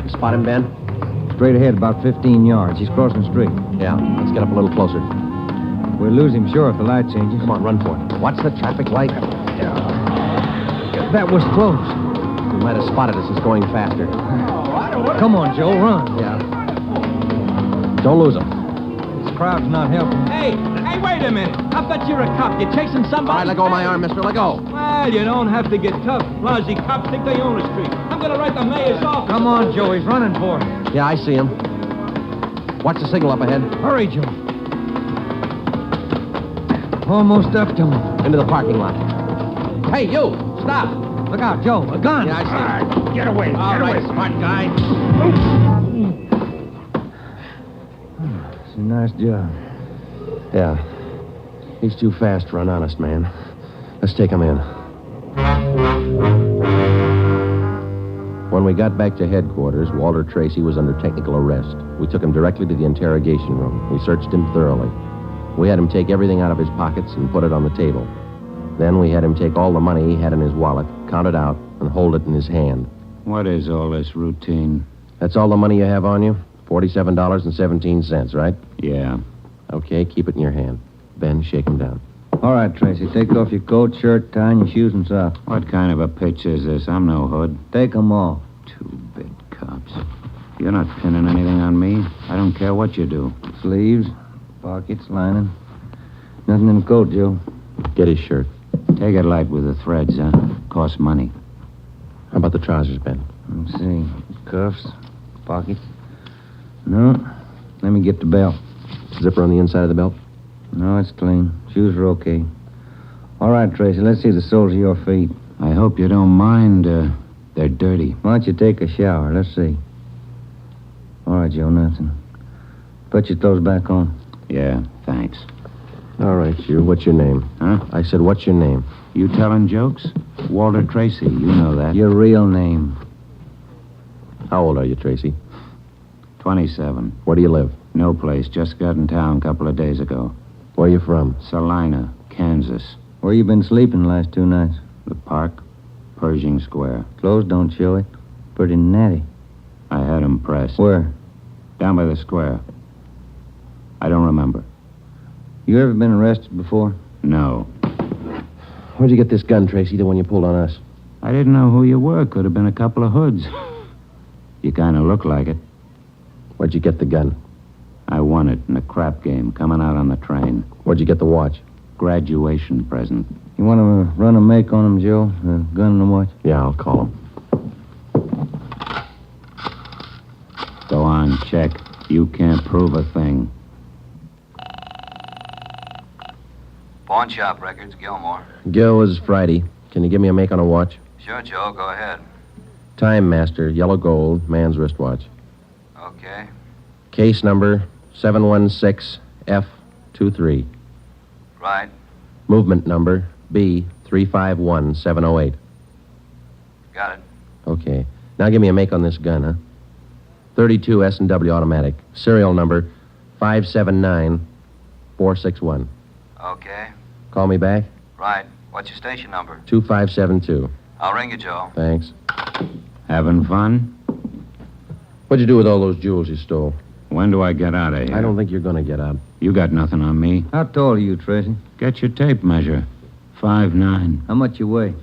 You spot him, Ben? Straight ahead, about 15 yards. He's crossing the street. Yeah, let's get up a little closer. We'll lose him, sure, if the light changes. Come on, run for it. What's the traffic light? That was close. We might have spotted us as going faster. Come on, Joe, run. Yeah. Don't lose him. This crowd's not helping. Hey, wait a minute. I bet you're a cop. You're chasing somebody. All right, let go of my arm, mister. Let go. Well, you don't have to get tough. Lousy cops think they own the street. I'm going to write the mayor's office. Come on, Joe. He's running for it. Yeah, I see him. Watch the signal up ahead. Hurry, Joe. Almost up to him. Into the parking lot. Hey, you! Stop! Look out, Joe. A gun. Yeah, I see him. Get away. All right, smart guy. It's a nice job. Yeah. He's too fast for an honest man. Let's take him in. When we got back to headquarters, Walter Tracy was under technical arrest. We took him directly to the interrogation room. We searched him thoroughly. We had him take everything out of his pockets and put it on the table. Then we had him take all the money he had in his wallet, count it out, and hold it in his hand. What is all this routine? That's all the money you have on you? $47.17, right? Yeah. Okay, keep it in your hand. Ben, shake him down. All right, Tracy. Take off your coat, shirt, tie, and your shoes and socks. What kind of a pitch is this? I'm no hood. Take them off. Two-bit cops. You're not pinning anything on me. I don't care what you do. Sleeves, pockets, lining. Nothing in the coat, Joe. Get his shirt. Take it light with the threads, huh? Costs money. How about the trousers, Ben? Let's see. Cuffs, pockets. No. Let me get the belt. Zipper on the inside of the belt? No, it's clean. Shoes are okay. All right, Tracy, let's see the soles of your feet. I hope you don't mind. They're dirty. Why don't you take a shower? Let's see. All right, Joe, nothing. Put your clothes back on. Yeah, thanks. All right, you. What's your name? Huh? I said, what's your name? You telling jokes? Walter Tracy, you know that. Your real name. How old are you, Tracy? 27. Where do you live? No place. Just got in town a couple of days ago. Where are you from? Salina, Kansas. Where you been sleeping the last 2 nights? The park, Pershing Square. Clothes don't show it. Pretty natty. I had 'em pressed. Where? Down by the square. I don't remember. You ever been arrested before? No. Where'd you get this gun, Tracy, the one you pulled on us? I didn't know who you were. Could have been a couple of hoods. You kind of look like it. Where'd you get the gun? I won it in a crap game coming out on the train. Where'd you get the watch? Graduation present. You want to run a make on him, Joe? The gun and the watch? Yeah, I'll call him. Nothing. Check. You can't prove a thing. Pawn shop records, Gilmore. Gil, is Friday. Can you give me a make on a watch? Sure, Joe, go ahead. Time Master, yellow gold, man's wristwatch. Okay. Case number 716F23. Right. Movement number B351708. Got it. Okay. Now give me a make on this gun, huh? 32 S&W automatic. Serial number 579461. Okay. Call me back? Right. What's your station number? 2572. I'll ring you, Joe. Thanks. Having fun? What'd you do with all those jewels you stole? When do I get out of here? I don't think you're going to get out. You got nothing on me. How tall are you, Tracy? Get your tape measure. 5'9". How much you weigh?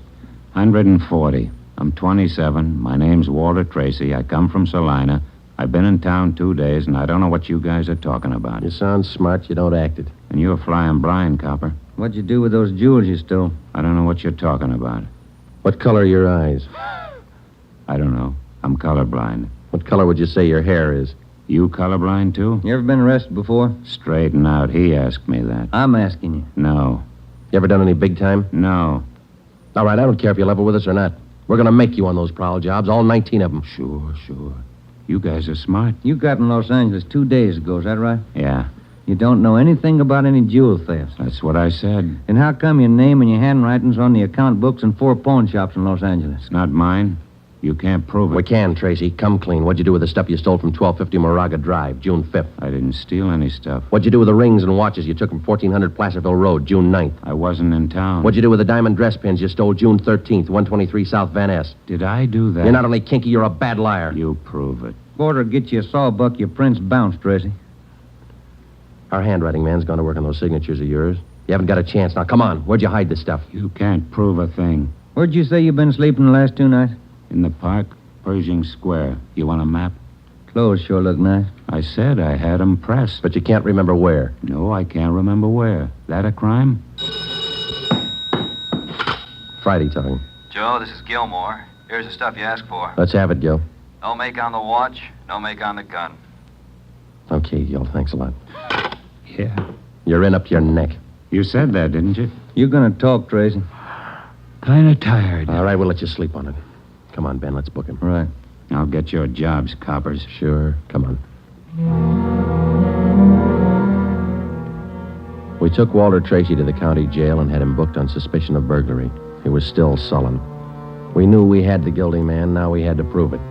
140. I'm 27. My name's Walter Tracy. I come from Salina. I've been in town 2 days, and I don't know what you guys are talking about. You sound smart. You don't act it. And you're flying blind, copper. What'd you do with those jewels you stole? I don't know what you're talking about. What color are your eyes? I don't know. I'm colorblind. What color would you say your hair is? You colorblind, too? You ever been arrested before? Straighten out. He asked me that. I'm asking you. No. You ever done any big time? No. All right, I don't care if you level with us or not. We're going to make you on those prowl jobs, all 19 of them. Sure. You guys are smart. You got in Los Angeles 2 days ago, is that right? Yeah. You don't know anything about any jewel thefts. That's what I said. And how come your name and your handwriting's on the account books in 4 pawn shops in Los Angeles? It's not mine. You can't prove it. We can, Tracy. Come clean. What'd you do with the stuff you stole from 1250 Moraga Drive, June 5th? I didn't steal any stuff. What'd you do with the rings and watches you took from 1400 Placerville Road, June 9th? I wasn't in town. What'd you do with the diamond dress pins you stole June 13th, 123 South Van Ness? Did I do that? You're not only kinky, you're a bad liar. You prove it. Porter, get you a sawbuck, your prints bounced, Tracy. Our handwriting man's gone to work on those signatures of yours. You haven't got a chance. Now, come on. Where'd you hide this stuff? You can't prove a thing. Where'd you say you've been sleeping the last 2 nights? In the park, Pershing Square. You want a map? Clothes sure look nice. I said I had 'em pressed. But you can't remember where. No, I can't remember where. That a crime? Friday talking. Joe, this is Gilmore. Here's the stuff you asked for. Let's have it, Gil. No make on the watch, no make on the gun. Okay, Gil. Thanks a lot. Yeah. You're in up to your neck. You said that, didn't you? You're gonna talk, Tracy. Kind of tired. All right, we'll let you sleep on it. Come on, Ben. Let's book him. Right. I'll get your jobs, coppers. Sure. Come on. We took Walter Tracy to the county jail and had him booked on suspicion of burglary. He was still sullen. We knew we had the guilty man. Now we had to prove it.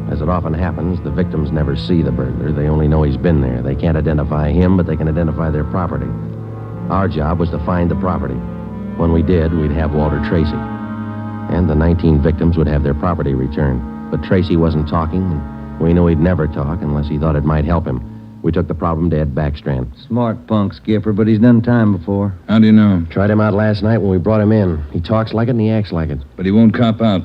As it often happens, the victims never see the burglar. They only know he's been there. They can't identify him, but they can identify their property. Our job was to find the property. When we did, we'd have Walter Tracy. And the 19 victims would have their property returned. But Tracy wasn't talking, and we knew he'd never talk unless he thought it might help him. We took the problem to Ed Backstrand. Smart punk, Skipper, but he's done time before. How do you know? Tried him out last night when we brought him in. He talks like it and he acts like it. But he won't cop out.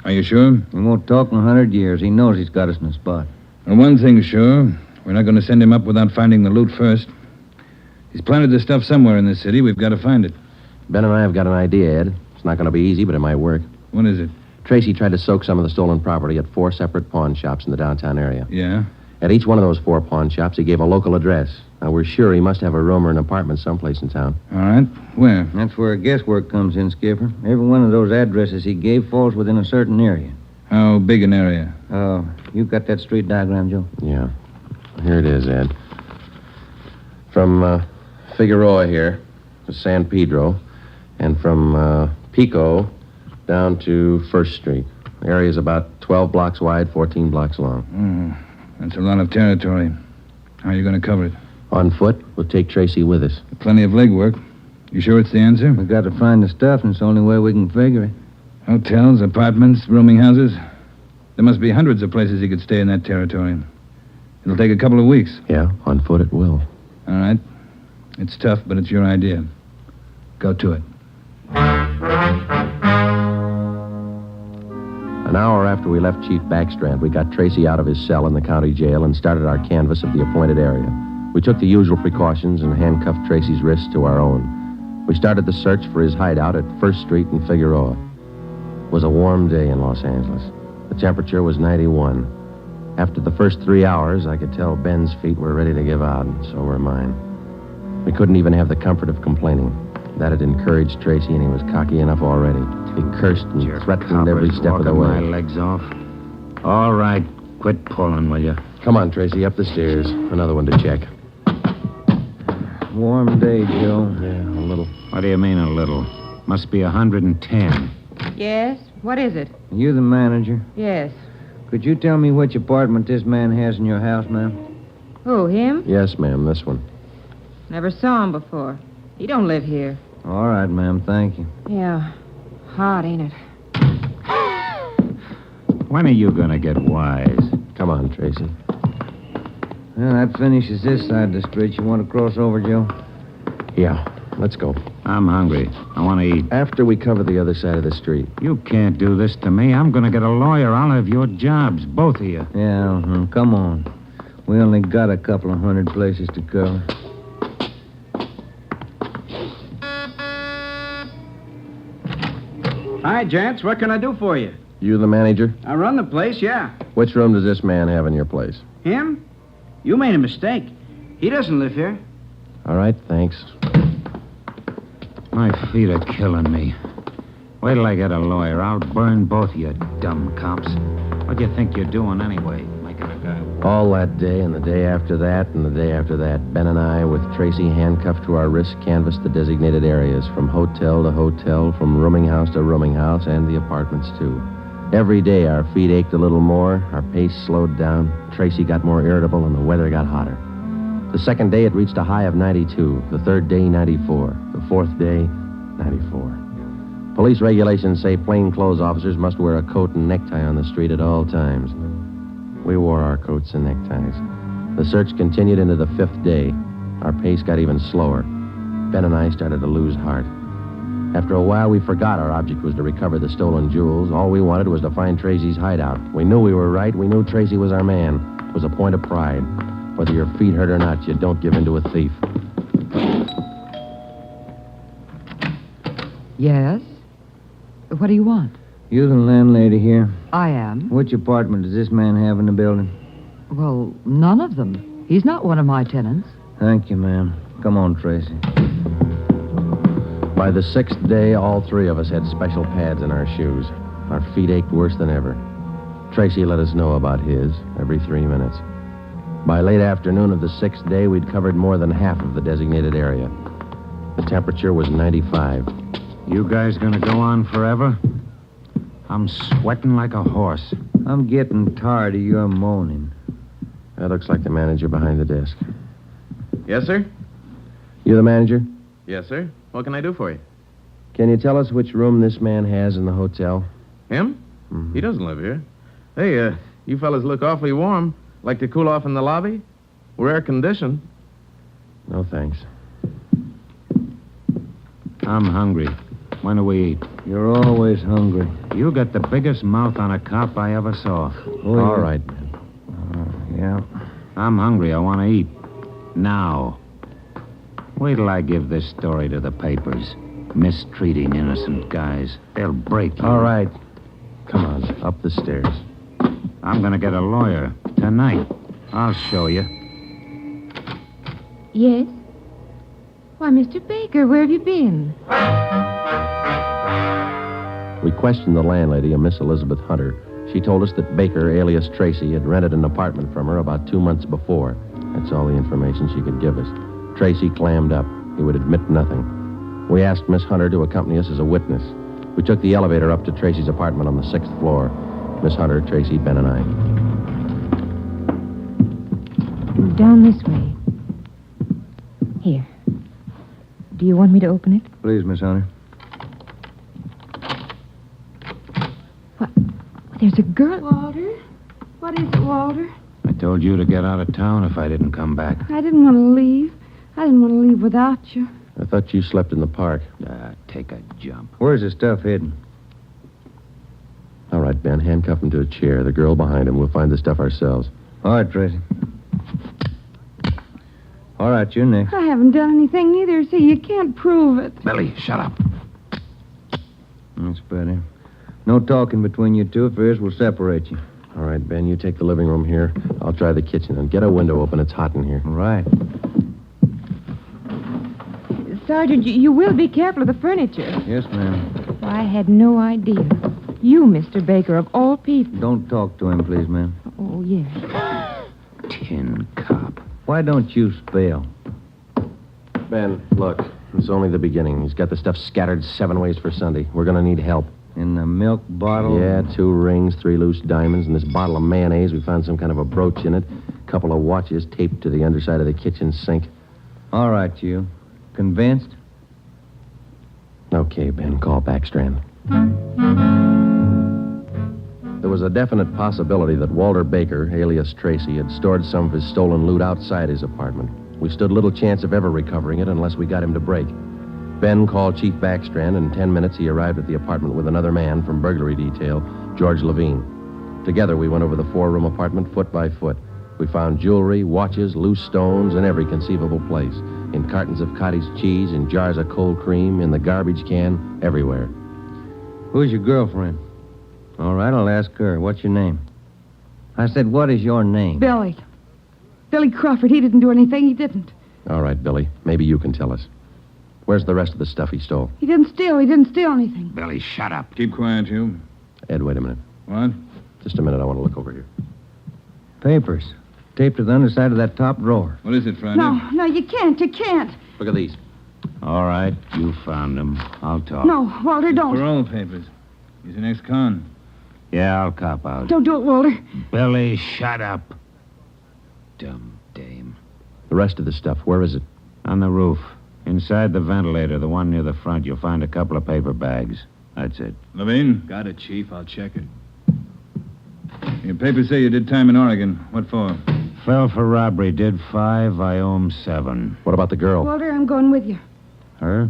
Are you sure? He won't talk in 100 years. He knows he's got us in a spot. Well, one thing's sure. We're not going to send him up without finding the loot first. He's planted the stuff somewhere in this city. We've got to find it. Ben and I have got an idea, Ed. It's not going to be easy, but it might work. What is it? Tracy tried to soak some of the stolen property at 4 separate pawn shops in the downtown area. Yeah? At each one of those 4 pawn shops, he gave a local address. Now, we're sure he must have a room or an apartment someplace in town. All right. Where? That's where guesswork comes in, Skipper. Every one of those addresses he gave falls within a certain area. How big an area? Oh, you got that street diagram, Joe? Yeah. Here it is, Ed. From Figueroa here to San Pedro, and from Pico down to 1st Street. The area's about 12 blocks wide, 14 blocks long. That's a lot of territory. How are you going to cover it? On foot, we'll take Tracy with us. Plenty of legwork. You sure it's the answer? We got to find the stuff, and it's the only way we can figure it. Hotels, apartments, rooming houses. There must be hundreds of places he could stay in that territory. It'll take a couple of weeks. Yeah, on foot it will. All right. It's tough, but it's your idea. Go to it. An hour after we left Chief Backstrand, we got Tracy out of his cell in the county jail and started our canvass of the appointed area. We took the usual precautions and handcuffed Tracy's wrists to our own. We started the search for his hideout at 1st Street in Figueroa. It was a warm day in Los Angeles. The temperature was 91. After the first 3 hours, I could tell Ben's feet were ready to give out, and so were mine. We couldn't even have the comfort of complaining. That had encouraged Tracy, and he was cocky enough already. He cursed and threatened every step of the way. My legs off. All right, quit pulling, will you? Come on, Tracy, up the stairs. Another one to check. Warm day, Joe. Yeah, a little. What do you mean, a little? Must be 110. Yes? What is it? You the manager? Yes. Could you tell me which apartment this man has in your house, ma'am? Who, him? Yes, ma'am, this one. Never saw him before. He don't live here. All right, ma'am, thank you. Yeah. Hot, ain't it? When are you going to get wise? Come on, Tracy. Well, that finishes this side of the street. You want to cross over, Joe? Yeah, let's go. I'm hungry. I want to eat. After we cover the other side of the street. You can't do this to me. I'm going to get a lawyer. I'll have your jobs, both of you. Yeah, come on. We only got a couple of hundred places to cover. Hi, gents. What can I do for you? You the manager? I run the place, yeah. Which room does this man have in your place? Him? You made a mistake. He doesn't live here. All right, thanks. My feet are killing me. Wait till I get a lawyer. I'll burn both of you dumb cops. What do you think you're doing anyway? Making a guy... All that day and the day after that and the day after that, Ben and I, with Tracy handcuffed to our wrists, canvassed the designated areas, from hotel to hotel, from rooming house to rooming house, and the apartments, too. Every day our feet ached a little more, our pace slowed down, Tracy got more irritable, and the weather got hotter. The second day it reached a high of 92, the third day 94, the fourth day 94. Police regulations say plainclothes officers must wear a coat and necktie on the street at all times. We wore our coats and neckties. The search continued into the fifth day. Our pace got even slower. Ben and I started to lose heart. After a while, we forgot our object was to recover the stolen jewels. All we wanted was to find Tracy's hideout. We knew we were right. We knew Tracy was our man. It was a point of pride. Whether your feet hurt or not, you don't give in to a thief. Yes? What do you want? You the landlady here? I am. Which apartment does this man have in the building? Well, none of them. He's not one of my tenants. Thank you, ma'am. Come on, Tracy. By the sixth day, all three of us had special pads in our shoes. Our feet ached worse than ever. Tracy let us know about his every 3 minutes. By late afternoon of the sixth day, we'd covered more than half of the designated area. The temperature was 95. You guys gonna go on forever? I'm sweating like a horse. I'm getting tired of your moaning. That looks like the manager behind the desk. Yes, sir? You the manager? Yes, sir. What can I do for you? Can you tell us which room this man has in the hotel? Him? Mm-hmm. He doesn't live here. Hey, you fellas look awfully warm. Like to cool off in the lobby? We're air-conditioned. No, thanks. I'm hungry. When do we eat? You're always hungry. You got the biggest mouth on a cop I ever saw. Oh, all right, man. Yeah. I'm hungry. I want to eat. Now. Wait till I give this story to the papers. Mistreating innocent guys. They'll break you. All right. Come on, up the stairs. I'm going to get a lawyer tonight. I'll show you. Yes? Why, Mr. Baker, where have you been? We questioned the landlady, a Miss Elizabeth Hunter. She told us that Baker, alias Tracy, had rented an apartment from her about 2 months before. That's all the information she could give us. Tracy clammed up. He would admit nothing. We asked Miss Hunter to accompany us as a witness. We took the elevator up to Tracy's apartment on the 6th floor. Miss Hunter, Tracy, Ben, and I. Down this way. Here. Do you want me to open it? Please, Miss Hunter. What? There's a girl. Walter? What is it, Walter? I told you to get out of town if I didn't come back. I didn't want to leave. I didn't want to leave without you. I thought you slept in the park. Take a jump. Where's the stuff hidden? All right, Ben, handcuff him to a chair. The girl behind him. We'll find the stuff ourselves. All right, Tracy. All right, you're next. I haven't done anything neither, so you can't prove it. Billy, shut up. That's better. No talking between you two. If there is, we'll separate you. All right, Ben, you take the living room here. I'll try the kitchen. And get a window open. It's hot in here. Right. Sergeant, you will be careful of the furniture. Yes, ma'am. I had no idea. You, Mr. Baker, of all people. Don't talk to him, please, ma'am. Oh, yes. Tin cop. Why don't you spell? Ben, look. It's only the beginning. He's got the stuff scattered 7 ways for Sunday. We're going to need help. In the milk bottle? Yeah, 2 rings, 3 loose diamonds, and this bottle of mayonnaise. We found some kind of a brooch in it. A couple of watches taped to the underside of the kitchen sink. All right, you. Convinced? Okay, Ben, call Backstrand. There was a definite possibility that Walter Baker, alias Tracy, had stored some of his stolen loot outside his apartment. We stood little chance of ever recovering it unless we got him to break. Ben called Chief Backstrand, and in 10 minutes he arrived at the apartment with another man from burglary detail, George Levine. Together we went over the 4-room apartment foot by foot. We found jewelry, watches, loose stones in every conceivable place. In cartons of cottage cheese, in jars of cold cream, in the garbage can, everywhere. Who's your girlfriend? All right, I'll ask her. What's your name? I said, what is your name? Billy. Billy Crawford. He didn't do anything. He didn't. All right, Billy. Maybe you can tell us. Where's the rest of the stuff he stole? He didn't steal. He didn't steal anything. Billy, shut up. Keep quiet, you. Ed, wait a minute. What? Just a minute. I want to look over here. Papers. Taped to the underside of that top drawer. What is it, Friday? No, you can't. You can't. Look at these. All right, you found him. I'll talk. No, Walter, don't. Parole papers. He's an ex-con. Yeah, I'll cop out. Don't do it, Walter. Billy, shut up. Dumb dame. The rest of the stuff, where is it? On the roof. Inside the ventilator, the one near the front, you'll find a couple of paper bags. That's it. Levine? Got it, Chief. I'll check it. Your papers say you did time in Oregon. What for? Fell for robbery. Did 5. I owe him 7. What about the girl? Walter, I'm going with you. Her?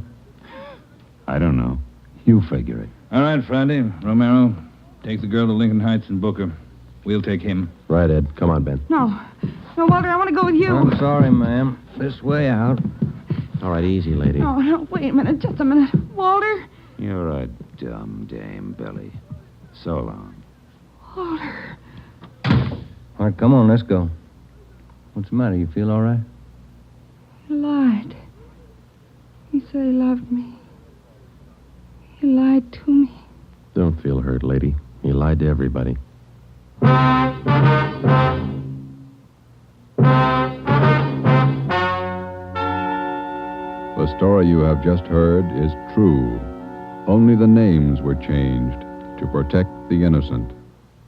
I don't know. You figure it. All right, Friday. Romero, take the girl to Lincoln Heights and book her. We'll take him. Right, Ed. Come on, Ben. No, Walter, I want to go with you. I'm sorry, ma'am. This way out. All right, easy, lady. No, wait a minute. Just a minute. Walter. You're a dumb dame, Billy. So long. Walter. All right, come on, let's go. What's the matter? You feel all right? He lied. He said he loved me. He lied to me. Don't feel hurt, lady. He lied to everybody. The story you have just heard is true. Only the names were changed to protect the innocent.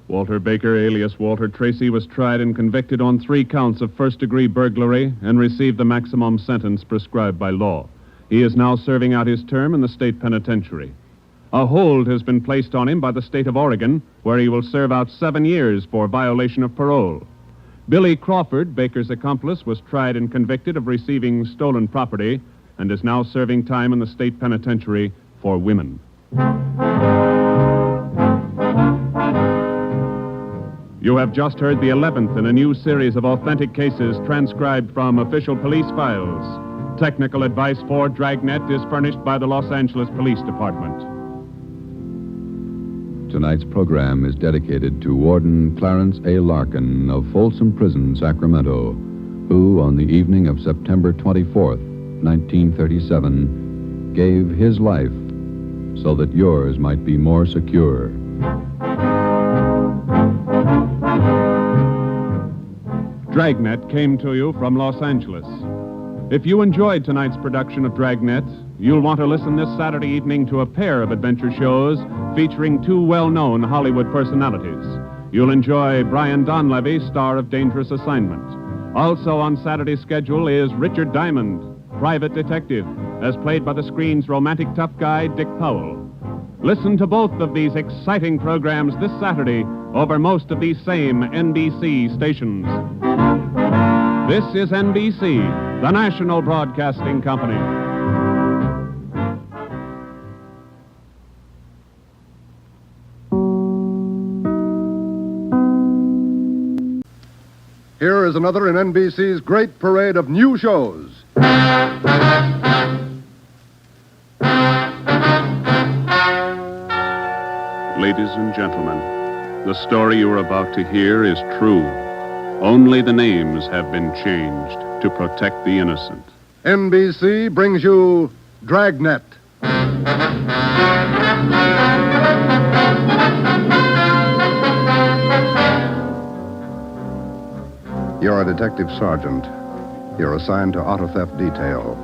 Walter Baker, alias Walter Tracy, was tried and convicted on 3 counts of first-degree burglary and received the maximum sentence prescribed by law. He is now serving out his term in the state penitentiary. A hold has been placed on him by the state of Oregon, where he will serve out 7 years for violation of parole. Billy Crawford, Baker's accomplice, was tried and convicted of receiving stolen property and is now serving time in the state penitentiary for women. You have just heard the 11th in a new series of authentic cases transcribed from official police files. Technical advice for Dragnet is furnished by the Los Angeles Police Department. Tonight's program is dedicated to Warden Clarence A. Larkin of Folsom Prison, Sacramento, who, on the evening of September 24th, 1937, gave his life so that yours might be more secure. Dragnet came to you from Los Angeles. If you enjoyed tonight's production of Dragnet, you'll want to listen this Saturday evening to a pair of adventure shows featuring 2 well-known Hollywood personalities. You'll enjoy Brian Donlevy, star of Dangerous Assignment. Also on Saturday's schedule is Richard Diamond, private detective, as played by the screen's romantic tough guy, Dick Powell. Listen to both of these exciting programs this Saturday over most of these same NBC stations. This is NBC, the national broadcasting company. Here is another in NBC's great parade of new shows. Ladies and gentlemen, The story you are about to hear is true. Only the names have been changed to protect the innocent. NBC brings you Dragnet. You're a detective sergeant. You're assigned to auto theft detail.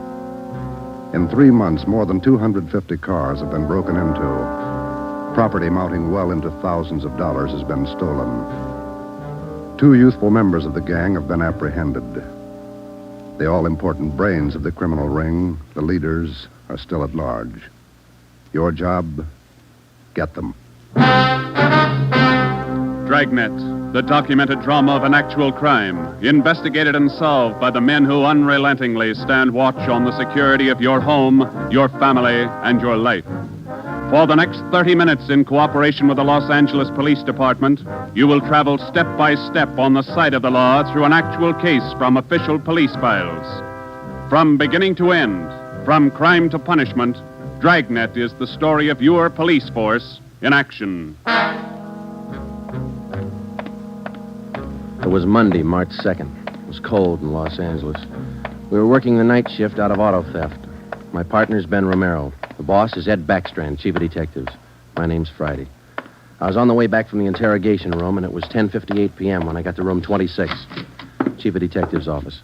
In 3 months, more than 250 cars have been broken into. Property mounting well into thousands of dollars has been stolen. 2 youthful members of the gang have been apprehended. The all-important brains of the criminal ring, the leaders, are still at large. Your job, get them. Dragnet, the documented drama of an actual crime, investigated and solved by the men who unrelentingly stand watch on the security of your home, your family, and your life. For the next 30 minutes, in cooperation with the Los Angeles Police Department, you will travel step by step on the side of the law through an actual case from official police files. From beginning to end, from crime to punishment, Dragnet is the story of your police force in action. It was Monday, March 2nd. It was cold in Los Angeles. We were working the night shift out of auto theft. My partner's Ben Romero. The boss is Ed Backstrand, chief of detectives. My name's Friday. I was on the way back from the interrogation room, and it was 10:58 p.m. when I got to room 26, chief of detectives' office.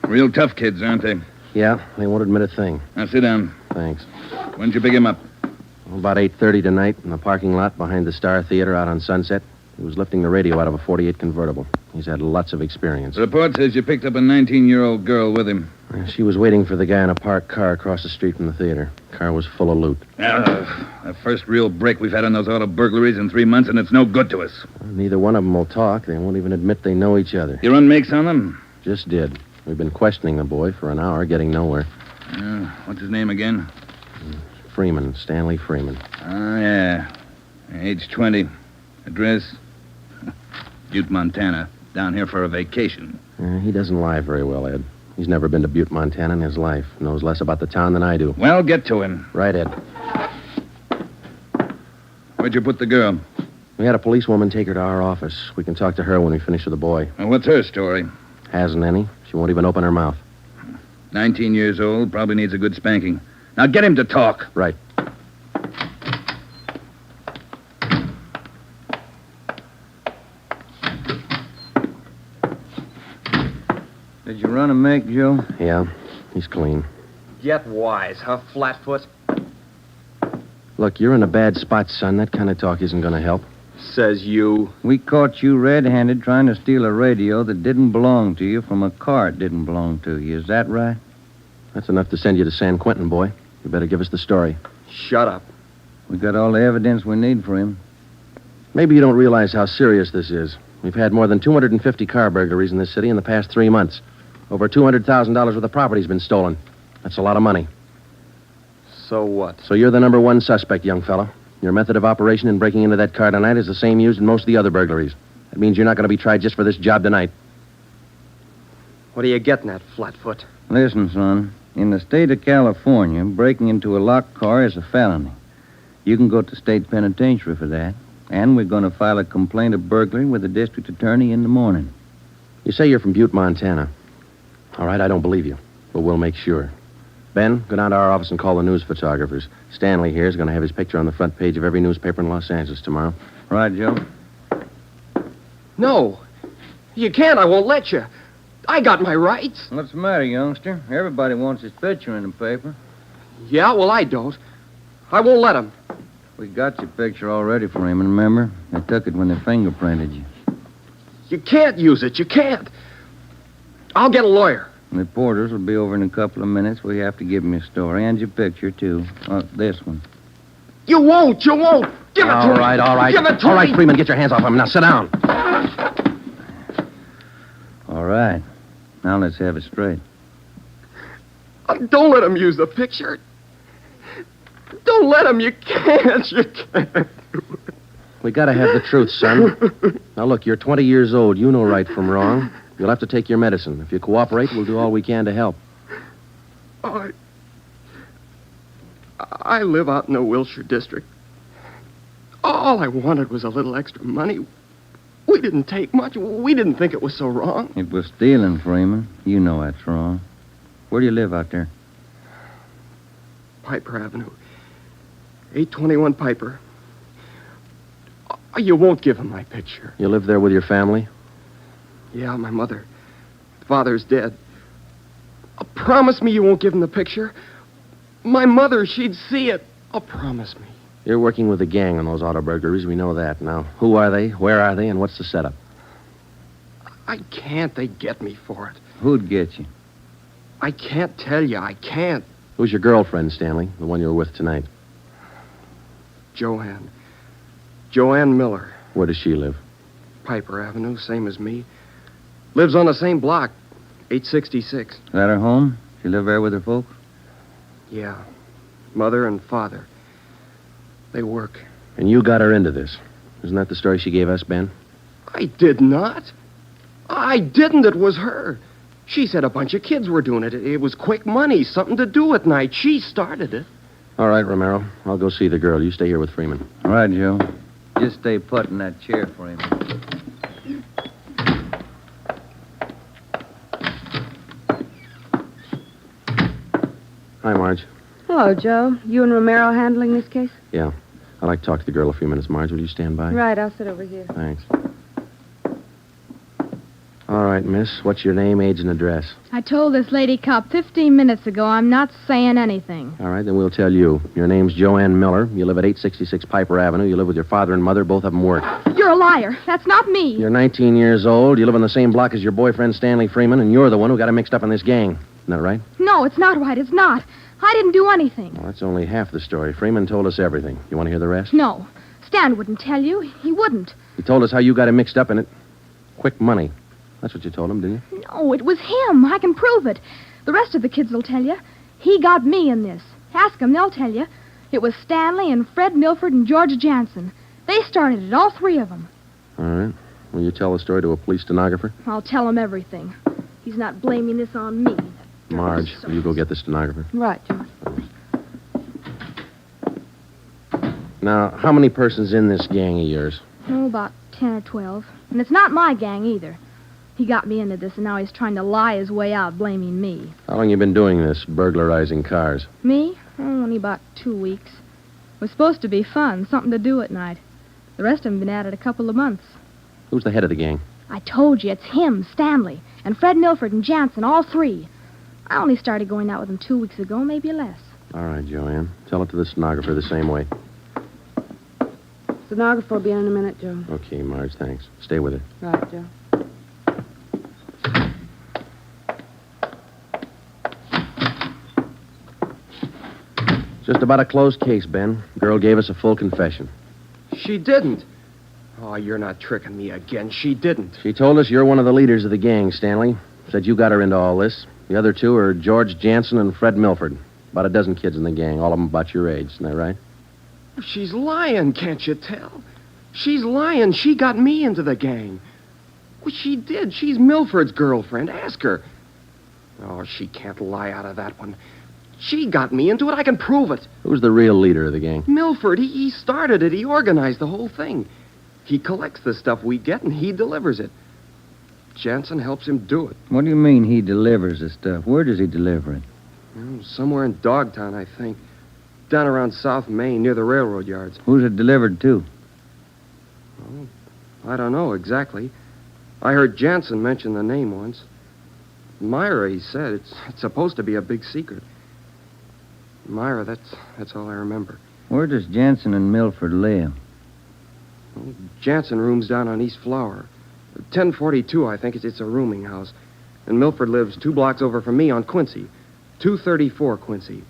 Real tough kids, aren't they? Yeah, they won't admit a thing. Now, sit down. Thanks. When'd you pick him up? About 8:30 tonight in the parking lot behind the Star Theater out on Sunset. He was lifting the radio out of a 48 convertible. He's had lots of experience. The report says you picked up a 19-year-old girl with him. She was waiting for the guy in a parked car across the street from the theater. Car was full of loot. The first real break we've had on those auto burglaries in 3 months, and it's no good to us. Neither one of them will talk. They won't even admit they know each other. You run makes on them? Just did. We've been questioning the boy for an hour, getting nowhere. What's his name again? Freeman, Stanley Freeman. Oh, yeah. Age 20. Address? Butte, Montana. Down here for a vacation. He doesn't lie very well, Ed. He's never been to Butte, Montana in his life. Knows less about the town than I do. Well, get to him. Right, Ed. Where'd you put the girl? We had a policewoman take her to our office. We can talk to her when we finish with the boy. Well, what's her story? Hasn't any. She won't even open her mouth. 19 years old, probably needs a good spanking. Now get him to talk. Right. Did you run a make, Joe? Yeah, he's clean. Get wise, huh, Flatfoot? Look, you're in a bad spot, son. That kind of talk isn't going to help. Says you. We caught you red-handed trying to steal a radio that didn't belong to you from a car it didn't belong to you. Is that right? That's enough to send you to San Quentin, boy. You better give us the story. Shut up. We got all the evidence we need for him. Maybe you don't realize how serious this is. We've had more than 250 car burglaries in this city in the past 3 months. Over $200,000 worth of property's been stolen. That's a lot of money. So what? So you're the number one suspect, young fella. Your method of operation in breaking into that car tonight is the same used in most of the other burglaries. That means you're not going to be tried just for this job tonight. What are you getting at, Flatfoot? Listen, son. In the state of California, breaking into a locked car is a felony. You can go to state penitentiary for that. And we're going to file a complaint of burglary with the district attorney in the morning. You say you're from Butte, Montana. All right, I don't believe you, but we'll make sure. Ben, go down to our office and call the news photographers. Stanley here is going to have his picture on the front page of every newspaper in Los Angeles tomorrow. Right, Joe? No. You can't. I won't let you. I got my rights. What's the matter, youngster? Everybody wants his picture in the paper. Yeah, well, I don't. I won't let him. We got your picture already for him, remember? They took it when they fingerprinted you. You can't use it. You can't. I'll get a lawyer. The reporters will be over in a couple of minutes. We have to give them your story and your picture, too. This one. You won't. You won't. Give it to me. All right. Give it to me. All right, Freeman, get your hands off him. Now, sit down. All right. Now let's have it straight. Don't let him use the picture. Don't let him. You can't. You can't. We got to have the truth, son. Now, look, you're 20 years old. You know right from wrong. You'll have to take your medicine. If you cooperate, we'll do all we can to help. I live out in the Wilshire district. All I wanted was a little extra money. We didn't take much. We didn't think it was so wrong. It was stealing, Freeman. You know that's wrong. Where do you live out there? Piper Avenue. 821 Piper. You won't give him my picture. You live there with your family? Yeah, my mother. Father's dead. Promise me you won't give him the picture. My mother, she'd see it. Promise me. You're working with a gang on those auto burglaries. We know that. Now, who are they? Where are they? And what's the setup? I can't. They'd get me for it. Who'd get you? I can't tell you. I can't. Who's your girlfriend, Stanley? The one you were with tonight? Joanne. Joanne Miller. Where does she live? Piper Avenue, same as me. Lives on the same block, 866. Is that her home? She live there with her folks? Yeah. Mother and father. They work. And you got her into this. Isn't that the story she gave us, Ben? I did not. I didn't. It was her. She said a bunch of kids were doing it. It was quick money, something to do at night. She started it. All right, Romero. I'll go see the girl. You stay here with Freeman. All right, Joe. Just stay put in that chair for him. Hi, Marge. Hello, Joe. You and Romero handling this case? Yeah. I'd like to talk to the girl a few minutes, Marge. Will you stand by? Right, I'll sit over here. Thanks. All right, miss. What's your name, age, and address? I told this lady cop 15 minutes ago I'm not saying anything. All right, then we'll tell you. Your name's Joanne Miller. You live at 866 Piper Avenue. You live with your father and mother. Both of them work. You're a liar. That's not me. You're 19 years old. You live on the same block as your boyfriend, Stanley Freeman, and you're the one who got him mixed up in this gang. Isn't that right? No, it's not right. It's not. I didn't do anything. Well, that's only half the story. Freeman told us everything. You want to hear the rest? No. Stan wouldn't tell you. He wouldn't. He told us how you got him mixed up in it. Quick money. That's what you told him, didn't you? No, it was him. I can prove it. The rest of the kids will tell you. He got me in this. Ask them, they'll tell you. It was Stanley and Fred Milford and George Jansen. They started it, all three of them. All right. Will you tell the story to a police stenographer? I'll tell him everything. He's not blaming this on me. Marge, will you go get the stenographer? Right, Joe. Now, how many persons in this gang of yours? Oh, about 10 or 12. And it's not my gang either. He got me into this, and now he's trying to lie his way out, blaming me. How long you been doing this, burglarizing cars? Me? Oh, only about 2 weeks. It was supposed to be fun, something to do at night. The rest of them been at it a couple of months. Who's the head of the gang? I told you, it's him, Stanley, and Fred Milford and Jansen, all three. I only started going out with him 2 weeks ago, maybe less. All right, Joanne. Tell it to the stenographer the same way. Stenographer will be in a minute, Joe. Okay, Marge, thanks. Stay with her. Right, Joe. Just about a closed case, Ben. Girl gave us a full confession. She didn't. Oh, you're not tricking me again. She didn't. She told us you're one of the leaders of the gang, Stanley. Said you got her into all this. The other two are George Jansen and Fred Milford. About a dozen kids in the gang, all of them about your age. Isn't that right? She's lying, can't you tell? She's lying. She got me into the gang. Well, she did. She's Milford's girlfriend. Ask her. Oh, she can't lie out of that one. She got me into it. I can prove it. Who's the real leader of the gang? Milford. He started it. He organized the whole thing. He collects the stuff we get, and he delivers it. Jansen helps him do it. What do you mean he delivers the stuff? Where does he deliver it? Somewhere in Dogtown, I think. Down around South Main, near the railroad yards. Who's it delivered to? Oh, I don't know exactly. I heard Jansen mention the name once. Myra, he said. It's supposed to be a big secret. Myra, that's all I remember. Where does Jansen and Milford live? Well, Jansen rooms down on East Flower. 1042, I think. It's a rooming house. And Milford lives 2 blocks over from me on Quincy. 234 Quincy.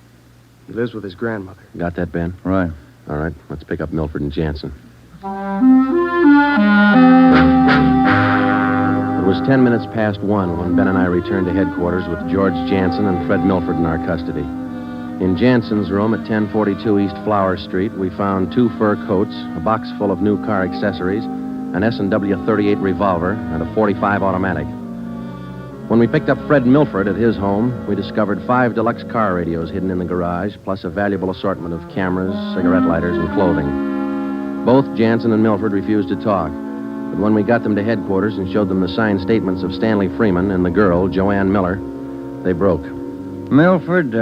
He lives with his grandmother. Got that, Ben? Right. All right, let's pick up Milford and Jansen. It was 10 minutes past 1 when Ben and I returned to headquarters with George Jansen and Fred Milford in our custody. In Jansen's room at 1042 East Flower Street, we found 2 fur coats, a box full of new car accessories, an S&W .38 revolver, and a .45 automatic. When we picked up Fred Milford at his home, we discovered 5 deluxe car radios hidden in the garage, plus a valuable assortment of cameras, cigarette lighters, and clothing. Both Jansen and Milford refused to talk. But when we got them to headquarters and showed them the signed statements of Stanley Freeman and the girl, Joanne Miller, they broke. Milford,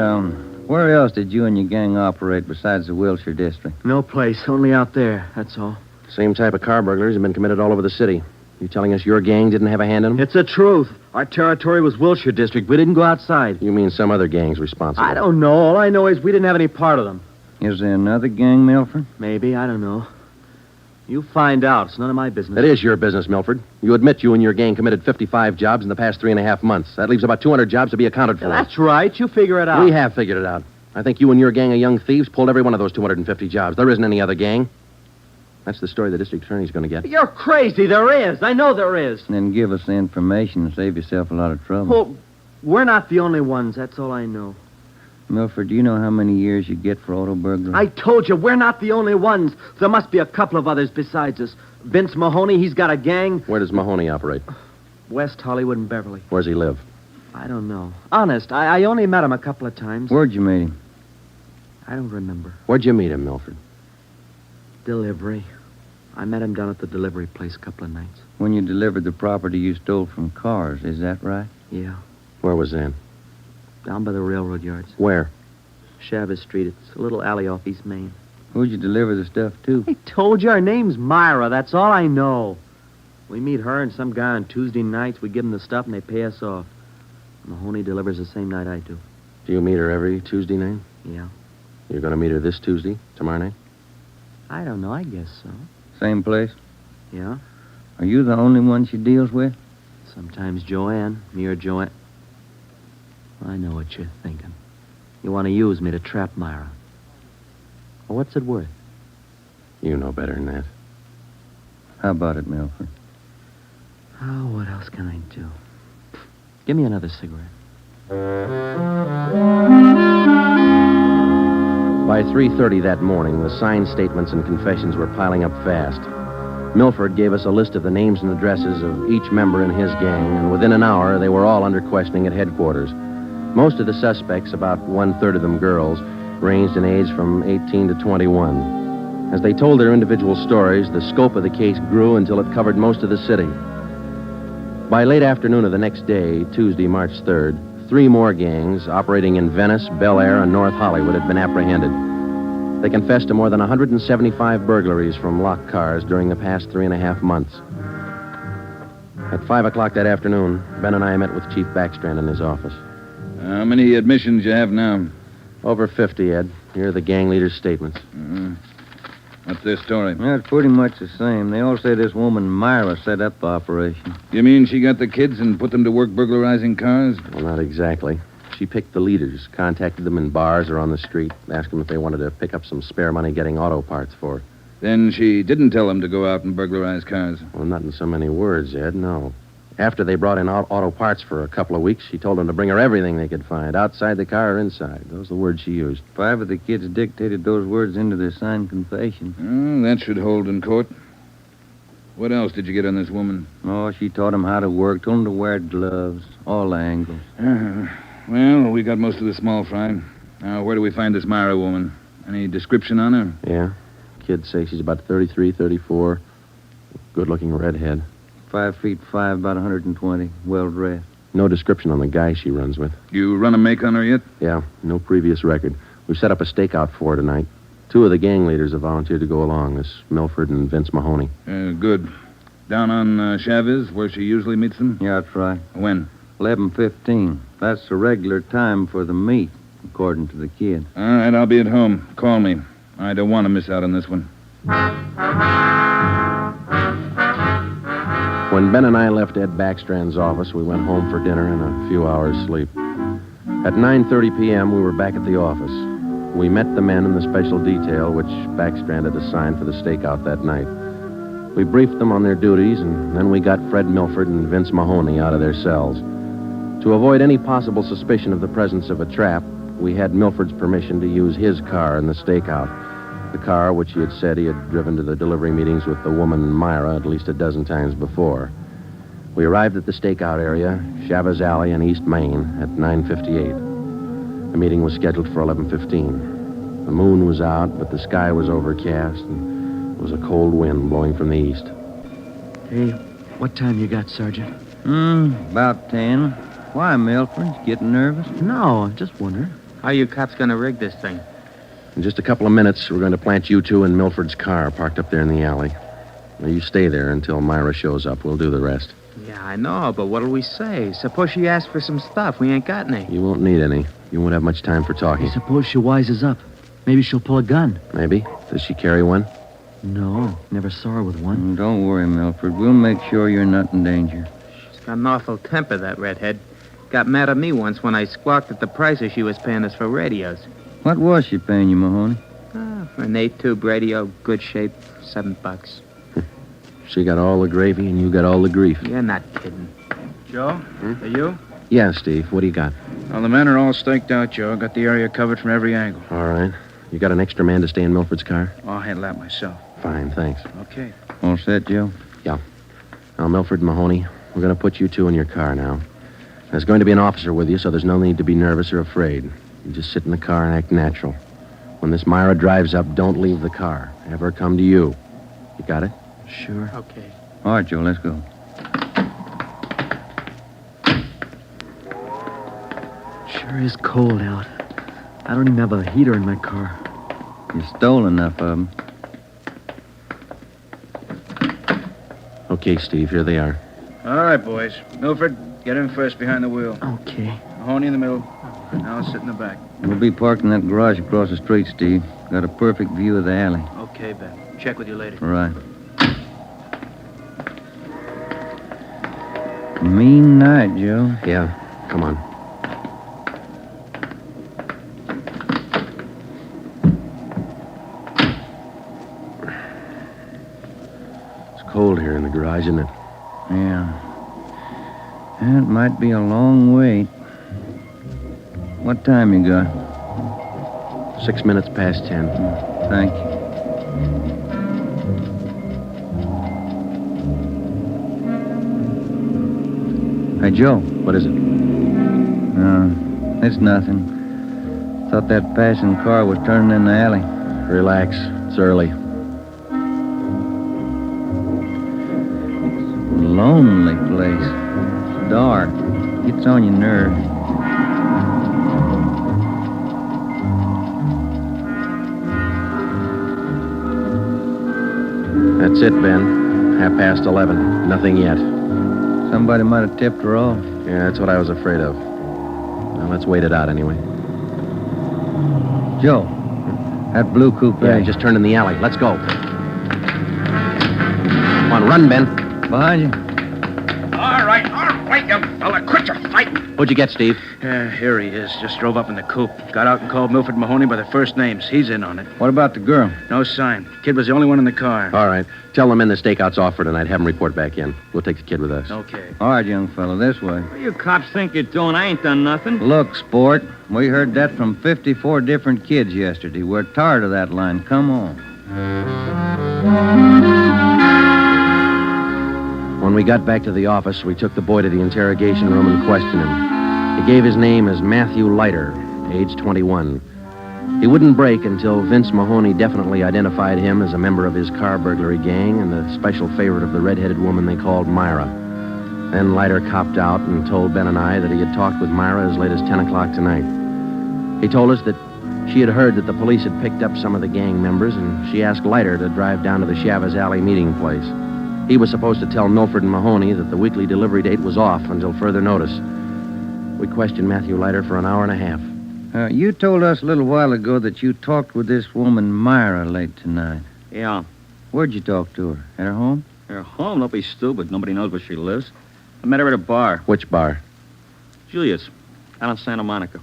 where else did you and your gang operate besides the Wilshire district? No place, only out there, that's all. Same type of car burglaries have been committed all over the city. You telling us your gang didn't have a hand in them? It's the truth. Our territory was Wilshire district. We didn't go outside. You mean some other gang's responsible? I don't know. All I know is we didn't have any part of them. Is there another gang, Milford? Maybe, I don't know. You find out. It's none of my business. It is your business, Milford. You admit you and your gang committed 55 jobs in the past 3.5 months. That leaves about 200 jobs to be accounted for. That's right. You figure it out. We have figured it out. I think you and your gang of young thieves pulled every one of those 250 jobs. There isn't any other gang. That's the story the district attorney's going to get. You're crazy. There is. I know there is. Then give us the information and save yourself a lot of trouble. Well, we're not the only ones. That's all I know. Milford, do you know how many years you get for auto burglary? I told you, we're not the only ones. There must be a couple of others besides us. Vince Mahoney, he's got a gang. Where does Mahoney operate? West Hollywood and Beverly. Where's he live? I don't know. Honest, I only met him a couple of times. Where'd you meet him? I don't remember. Where'd you meet him, Milford? Delivery. I met him down at the delivery place a couple of nights. When you delivered the property you stole from cars, is that right? Yeah. Where was that? Down by the railroad yards. Where? Chavez Street. It's a little alley off East Main. Who'd you deliver the stuff to? I told you, her name's Myra. That's all I know. We meet her and some guy on Tuesday nights. We give them the stuff and they pay us off. Mahoney delivers the same night I do. Do you meet her every Tuesday night? Yeah. You're going to meet her this Tuesday, tomorrow night? I don't know. I guess so. Same place? Yeah. Are you the only one she deals with? Sometimes Joanne. Me or Joanne. I know what you're thinking. You want to use me to trap Myra. Well, what's it worth? You know better than that. How about it, Milford? Oh, what else can I do? Give me another cigarette. By 3:30 that morning, the signed statements and confessions were piling up fast. Milford gave us a list of the names and addresses of each member in his gang, and within an hour, they were all under questioning at headquarters. Most of the suspects, about 1/3 of them girls, ranged in age from 18 to 21. As they told their individual stories, the scope of the case grew until it covered most of the city. By late afternoon of the next day, Tuesday, March 3rd, 3 more gangs operating in Venice, Bel Air, and North Hollywood had been apprehended. They confessed to more than 175 burglaries from locked cars during the past 3.5 months. At 5 o'clock that afternoon, Ben and I met with Chief Backstrand in his office. How many admissions you have now? Over 50, Ed. Here are the gang leaders' statements. What's their story? Yeah, it's pretty much the same. They all say this woman Myra set up the operation. You mean she got the kids and put them to work burglarizing cars? Well, not exactly. She picked the leaders, contacted them in bars or on the street, asked them if they wanted to pick up some spare money getting auto parts for her. Then she didn't tell them to go out and burglarize cars? Well, not in so many words, Ed, no. After they brought in auto parts for a couple of weeks, she told them to bring her everything they could find, outside the car or inside. Those are the words she used. 5 of the kids dictated those words into their signed confession. Oh, that should hold in court. What else did you get on this woman? Oh, she taught them how to work, told them to wear gloves, all angles. Well, we got most of the small fry. Now, where do we find this Myra woman? Any description on her? Yeah. Kids say she's about 33, 34. Good-looking redhead. 5'5", about 120, well-dressed. No description on the guy she runs with. You run a make on her yet? Yeah, no previous record. We've set up a stakeout for her tonight. 2 of the gang leaders have volunteered to go along, this Milford and Vince Mahoney. Good. Down on Chavez, where she usually meets them? Yeah, that's right. When? 11:15. That's the regular time for the meet, according to the kid. All right, I'll be at home. Call me. I don't want to miss out on this one. When Ben and I left Ed Backstrand's office, we went home for dinner and a few hours' sleep. At 9:30 p.m., we were back at the office. We met the men in the special detail which Backstrand had assigned for the stakeout that night. We briefed them on their duties, and then we got Fred Milford and Vince Mahoney out of their cells. To avoid any possible suspicion of the presence of a trap, we had Milford's permission to use his car in the stakeout. The car which he had said he had driven to the delivery meetings with the woman Myra at least a dozen times before. We arrived at the stakeout area, Chavez Alley in East Main, at 9:58. The meeting was scheduled for 11:15. The moon was out, but the sky was overcast, and It was a cold wind blowing from the east. Hey, what time you got, Sergeant? About 10. Why, Milford? Getting nervous? No, I'm just wondering. How you cops gonna rig this thing? In just a couple of minutes, we're going to plant you two in Milford's car parked up there in the alley. Now, you stay there until Myra shows up. We'll do the rest. Yeah, I know, but what'll we say? Suppose she asks for some stuff. We ain't got any. You won't need any. You won't have much time for talking. Suppose she wises up. Maybe she'll pull a gun. Maybe. Does she carry one? No, never saw her with one. Don't worry, Milford. We'll make sure you're not in danger. She's got an awful temper, that redhead. Got mad at me once when I squawked at the prices she was paying us for radios. What was she paying you, Mahoney? An 8-tube radio, good shape, $7. She got all the gravy and you got all the grief. You're not kidding. Joe, are you? Yeah, Steve. What do you got? Well, the men are all staked out, Joe. Got the area covered from every angle. All right. You got an extra man to stay in Milford's car? I'll handle that myself. Fine, thanks. Okay. All set, Joe? Yeah. Now, Milford and Mahoney, we're going to put you two in your car now. There's going to be an officer with you, so there's no need to be nervous or afraid. You just sit in the car and act natural. When this Myra drives up, don't leave the car. Have her come to you. You got it? Sure. Okay. All right, Joe, let's go. Sure is cold out. I don't even have a heater in my car. You stole enough of them. Okay, Steve, here they are. All right, boys. Milford, get in first behind the wheel. Okay. Mahoney in the middle. Now I'll sit in the back. We'll be parked in that garage across the street, Steve. Got a perfect view of the alley. Okay, Ben. Check with you later. Right. Mean night, Joe. Yeah, come on. It's cold here in the garage, isn't it? Yeah. It might be a long wait. What time you got? 6 minutes past 10. Thank you. Hey, Joe. What is it? It's nothing. Thought that passing car was turning in the alley. Relax. It's early. Lonely place. Dark. Gets on your nerves. That's it, Ben. 11:30. Nothing yet. Somebody might have tipped her off. Yeah, that's what I was afraid of. Now, let's wait it out anyway. Joe, that blue coupe. Yeah, just turned in the alley. Let's go. Come on, run, Ben. Behind you. All right, you fella. Quit your fighting. What'd you get, Steve? Here he is. Just drove up in the coupe. Got out and called Milford Mahoney by their first names. He's in on it. What about the girl? No sign. Kid was the only one in the car. All right. Tell the men the stakeout's off for tonight. Have them report back in. We'll take the kid with us. Okay. All right, young fella, this way. What do you cops think you're doing? I ain't done nothing. Look, sport, we heard that from 54 different kids yesterday. We're tired of that line. Come on. When we got back to the office, we took the boy to the interrogation room and questioned him. He gave his name as Matthew Leiter, age 21. He wouldn't break until Vince Mahoney definitely identified him as a member of his car burglary gang and the special favorite of the red-headed woman they called Myra. Then Leiter copped out and told Ben and I that he had talked with Myra as late as 10 o'clock tonight. He told us that she had heard that the police had picked up some of the gang members, and she asked Leiter to drive down to the Chavez Alley meeting place. He was supposed to tell Milford and Mahoney that the weekly delivery date was off until further notice. We questioned Matthew Leiter for an hour and a half. You told us a little while ago that you talked with this woman, Myra, late tonight. Yeah. Where'd you talk to her? At her home? Her home? Don't be stupid. Nobody knows where she lives. I met her at a bar. Which bar? Julius, out in Santa Monica.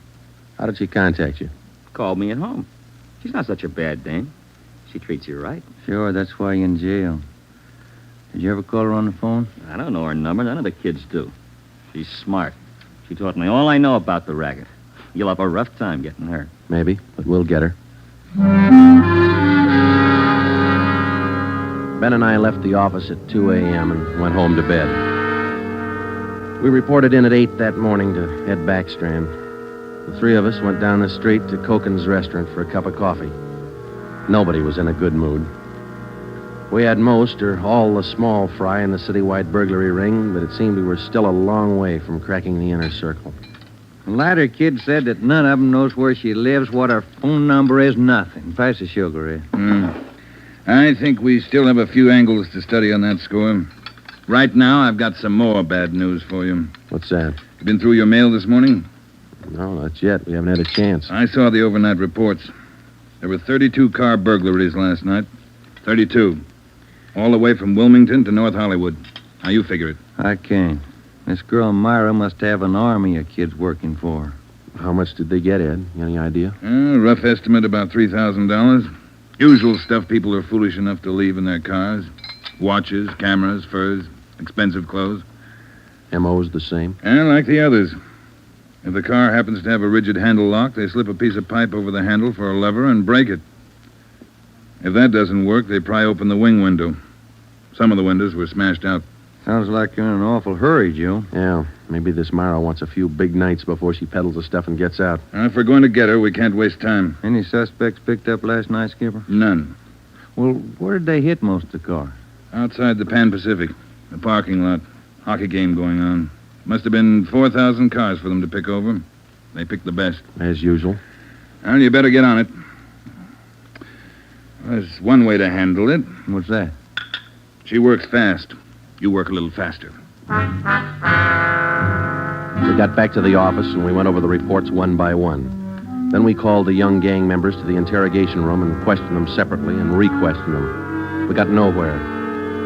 How did she contact you? Called me at home. She's not such a bad dame. She treats you right. Sure, that's why you're in jail. Did you ever call her on the phone? I don't know her number. None of the kids do. She's smart. She taught me all I know about the racket. You'll have a rough time getting her. Maybe, but we'll get her. Ben and I left the office at 2 a.m. and went home to bed. We reported in at 8 that morning to head back Strand. The three of us went down the street to Koken's restaurant for a cup of coffee. Nobody was in a good mood. We had most or all the small fry in the citywide burglary ring, but it seemed we were still a long way from cracking the inner circle. The latter kid said that none of them knows where she lives, what her phone number is, nothing. Pass the sugar, Ed. I think we still have a few angles to study on that score. Right now, I've got some more bad news for you. What's that? You been through your mail this morning? No, not yet. We haven't had a chance. I saw the overnight reports. There were 32 car burglaries last night. 32. All the way from Wilmington to North Hollywood. How you figure it? I can't. This girl Myra must have an army of kids working for her. How much did they get, Ed? Any idea? Rough estimate, about $3,000. Usual stuff people are foolish enough to leave in their cars. Watches, cameras, furs, expensive clothes. M.O.'s the same? Like the others. If the car happens to have a rigid handle lock, they slip a piece of pipe over the handle for a lever and break it. If that doesn't work, they pry open the wing window. Some of the windows were smashed out. Sounds like you're in an awful hurry, Joe. Yeah, maybe this Myra wants a few big nights before she peddles the stuff and gets out. If we're going to get her, we can't waste time. Any suspects picked up last night, Skipper? None. Well, where did they hit most of the cars? Outside the Pan Pacific. The parking lot. Hockey game going on. Must have been 4,000 cars for them to pick over. They picked the best. As usual. Well, you better get on it. There's one way to handle it. What's that? She works fast. You work a little faster. We got back to the office and we went over the reports one by one. Then we called the young gang members to the interrogation room and questioned them separately and re-questioned them. We got nowhere.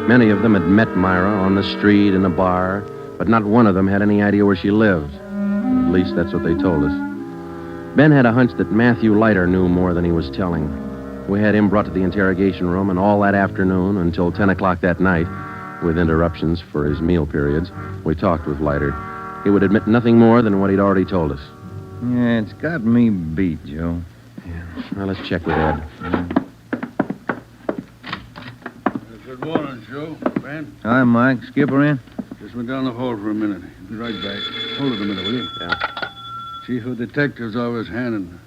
Many of them had met Myra on the street, in a bar, but not one of them had any idea where she lived. At least that's what they told us. Ben had a hunch that Matthew Leiter knew more than he was telling. We had him brought to the interrogation room, and all that afternoon until 10 o'clock that night, with interruptions for his meal periods, we talked with Leiter. He would admit nothing more than what he'd already told us. Yeah, it's got me beat, Joe. Yeah. Well, let's check with Ed. Good morning, Joe. Ben? Hi, Mike. Skipper in? Just went down the hall for a minute. Be right back. Hold it a minute, will you? Yeah. Chief of Detectives always handing.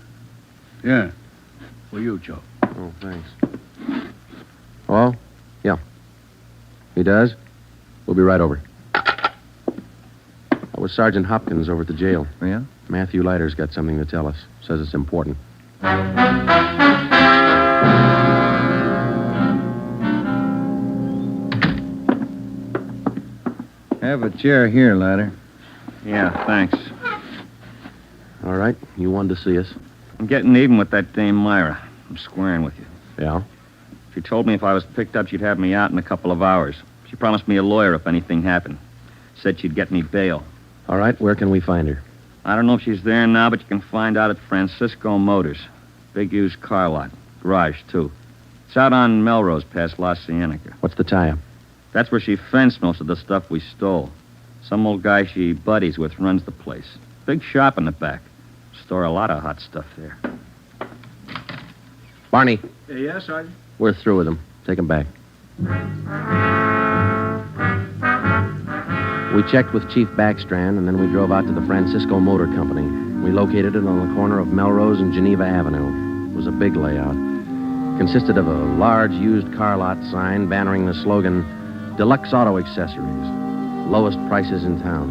Yeah. For you, Joe. Oh, thanks. Oh? Yeah. He does? We'll be right over. That was Sergeant Hopkins over at the jail. Yeah? Matthew Leiter's got something to tell us. Says it's important. Have a chair here, Leiter. Yeah, thanks. All right. You wanted to see us. I'm getting even with that dame Myra. I'm squaring with you. Yeah? She told me if I was picked up, she'd have me out in a couple of hours. She promised me a lawyer if anything happened. Said she'd get me bail. All right. Where can we find her? I don't know if she's there now, but you can find out at Francisco Motors. Big used car lot. Garage, too. It's out on Melrose past La Cienega. What's the tie-up? That's where she fenced most of the stuff we stole. Some old guy she buddies with runs the place. Big shop in the back. Store a lot of hot stuff there. Barney, Yes, Sergeant? we're through with him. Take him back. We checked with Chief Backstrand, and then we drove out to the Francisco Motor Company. We located it on the corner of Melrose and Geneva Avenue. It was a big layout. Consisted of a large used car lot sign bannering the slogan, Deluxe Auto Accessories, lowest prices in town.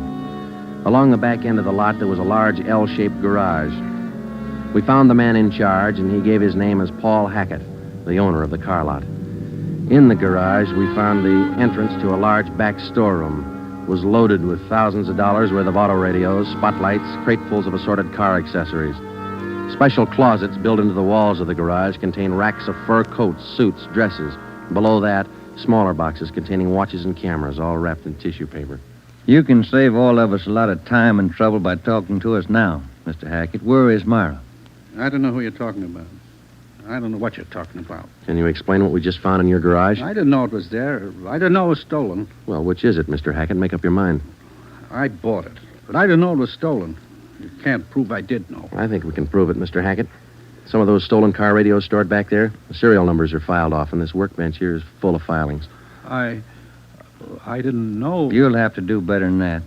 Along the back end of the lot, there was a large L-shaped garage. We found the man in charge, and he gave his name as Paul Hackett, the owner of the car lot. In the garage, we found the entrance to a large back storeroom. It was loaded with thousands of dollars worth of auto radios, spotlights, cratefuls of assorted car accessories. Special closets built into the walls of the garage contain racks of fur coats, suits, dresses. Below that, smaller boxes containing watches and cameras, all wrapped in tissue paper. You can save all of us a lot of time and trouble by talking to us now, Mr. Hackett. Where is Myra? I don't know who you're talking about. I don't know what you're talking about. Can you explain what we just found in your garage? I didn't know it was there. I didn't know it was stolen. Well, which is it, Mr. Hackett? Make up your mind. I bought it, but I didn't know it was stolen. You can't prove I did know. I think we can prove it, Mr. Hackett. Some of those stolen car radios stored back there, the serial numbers are filed off, and this workbench here is full of filings. I didn't know. You'll have to do better than that.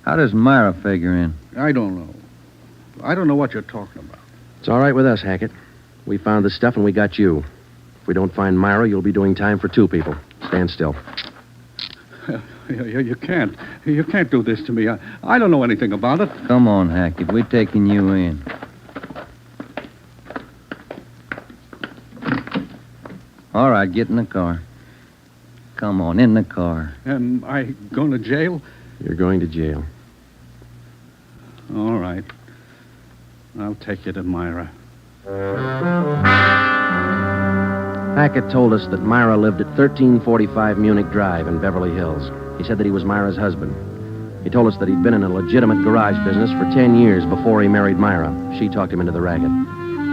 How does Myra figure in? I don't know. I don't know what you're talking about. It's all right with us, Hackett. We found the stuff and we got you. If we don't find Myra, you'll be doing time for 2 people. Stand still. You can't. You can't do this to me. I don't know anything about it. Come on, Hackett. We're taking you in. All right, get in the car. Come on, in the car. Am I going to jail? You're going to jail. All right. I'll take you to Myra. Hackett told us that Myra lived at 1345 Munich Drive in Beverly Hills. He said that he was Myra's husband. He told us that he'd been in a legitimate garage business for 10 years before he married Myra. She talked him into the racket.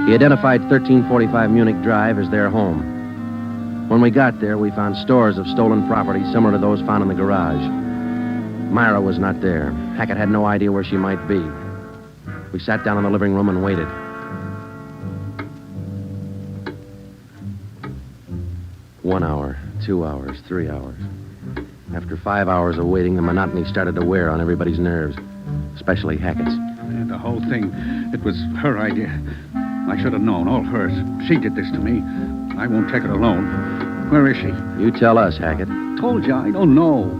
He identified 1345 Munich Drive as their home. When we got there, we found stores of stolen property similar to those found in the garage. Myra was not there. Hackett had no idea where she might be. We sat down in the living room and waited. One hour, 2 hours, 3 hours. After 5 hours of waiting, the monotony started to wear on everybody's nerves, especially Hackett's. And the whole thing, it was her idea. I should have known, all hers. She did this to me. I won't take it alone. Where is she? You tell us, Hackett. Told you, I don't know.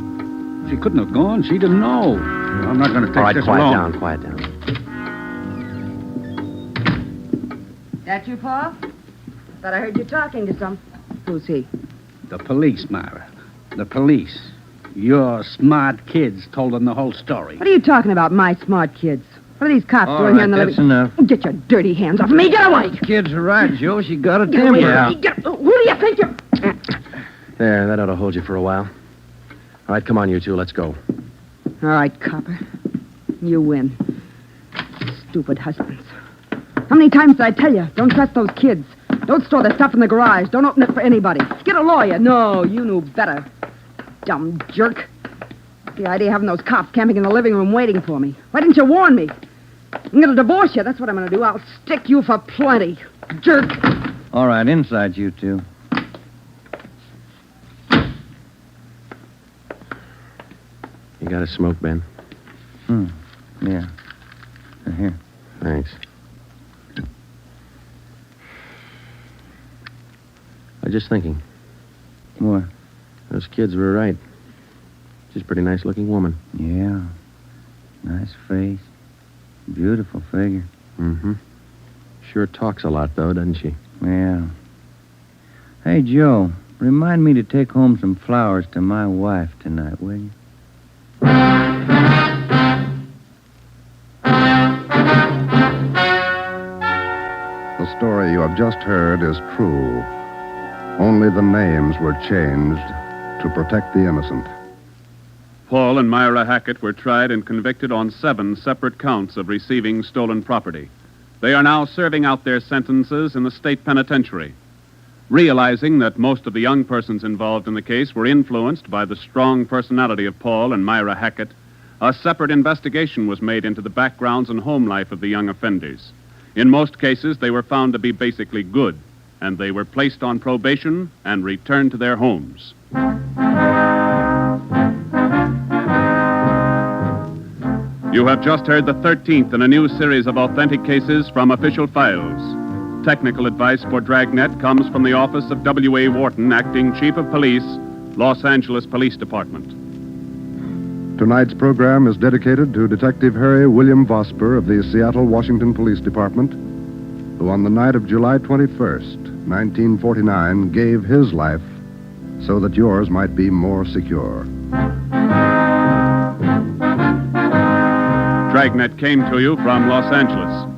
She couldn't have gone. She didn't know. I'm not going to take All right, this quiet alone. down, quiet down. That you, Paul? Thought I heard you talking to some. Who's he? The police, Myra. The police. Your smart kids told them the whole story. What are you talking about, my smart kids? What are these cops All doing here in the right, living... that's enough. Get your dirty hands off me. Get away. Kids are right, Joe. She got a Get away. temper. Who do you think you're... There, that ought to hold you for a while. All right, come on, you two. Let's go. All right, copper. You win. Stupid husbands. How many times did I tell you? Don't trust those kids. Don't store the stuff in the garage. Don't open it for anybody. Get a lawyer. No, you knew better. Dumb jerk. The idea of having those cops camping in the living room waiting for me. Why didn't you warn me? I'm going to divorce you. That's what I'm going to do. I'll stick you for plenty. Jerk. All right, inside you two. You got a smoke, Ben? Yeah. Here. Thanks. I was just thinking. What? Those kids were right. She's a pretty nice-looking woman. Yeah. Nice face. Beautiful figure. Mm-hmm. Sure talks a lot, though, doesn't she? Yeah. Hey, Joe, remind me to take home some flowers to my wife tonight, will you? The story you have just heard is true. Only the names were changed to protect the innocent. Paul and Myra Hackett were tried and convicted on 7 separate counts of receiving stolen property. They are now serving out their sentences in the state penitentiary. Realizing that most of the young persons involved in the case were influenced by the strong personality of Paul and Myra Hackett, a separate investigation was made into the backgrounds and home life of the young offenders. In most cases, they were found to be basically good, and they were placed on probation and returned to their homes. You have just heard the 13th in a new series of authentic cases from official files. Technical advice for Dragnet comes from the office of W.A. Wharton, Acting Chief of Police, Los Angeles Police Department. Tonight's program is dedicated to Detective Harry William Vosper of the Seattle, Washington Police Department, who on the night of July 21st, 1949, gave his life so that yours might be more secure. Dragnet came to you from Los Angeles.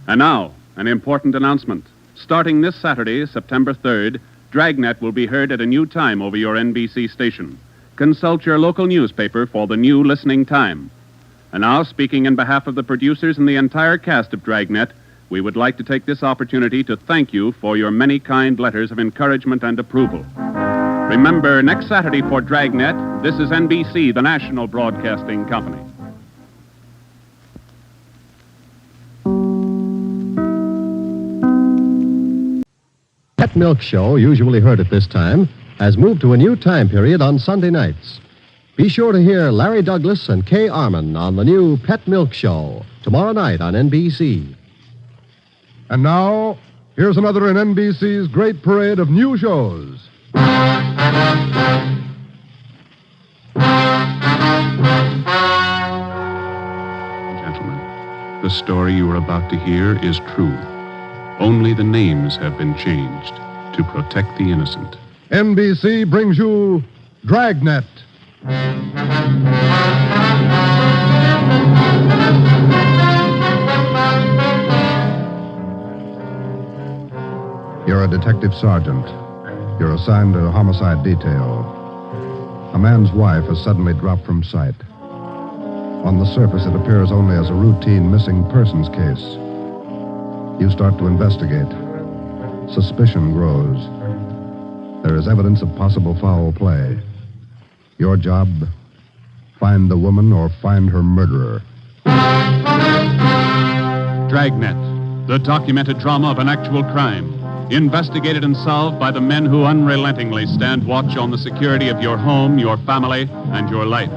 And now, an important announcement. Starting this Saturday, September 3rd, Dragnet will be heard at a new time over your NBC station. Consult your local newspaper for the new listening time. And now, speaking in behalf of the producers and the entire cast of Dragnet, we would like to take this opportunity to thank you for your many kind letters of encouragement and approval. Remember, next Saturday for Dragnet, this is NBC, the national broadcasting company. Pet Milk Show, usually heard at this time, has moved to a new time period on Sunday nights. Be sure to hear Larry Douglas and Kay Arman on the new Pet Milk Show tomorrow night on NBC. And now, Here's another in NBC's great parade of new shows. Gentlemen, the story you are about to hear is true. Only the names have been changed to protect the innocent. NBC brings you Dragnet. You're a detective sergeant. You're assigned to a homicide detail. A man's wife has suddenly dropped from sight. On the surface, it appears only as a routine missing persons case. You start to investigate. Suspicion grows. There is evidence of possible foul play. Your job, find the woman or find her murderer. Dragnet, the documented drama of an actual crime. Investigated and solved by the men who unrelentingly stand watch on the security of your home, your family, and your life.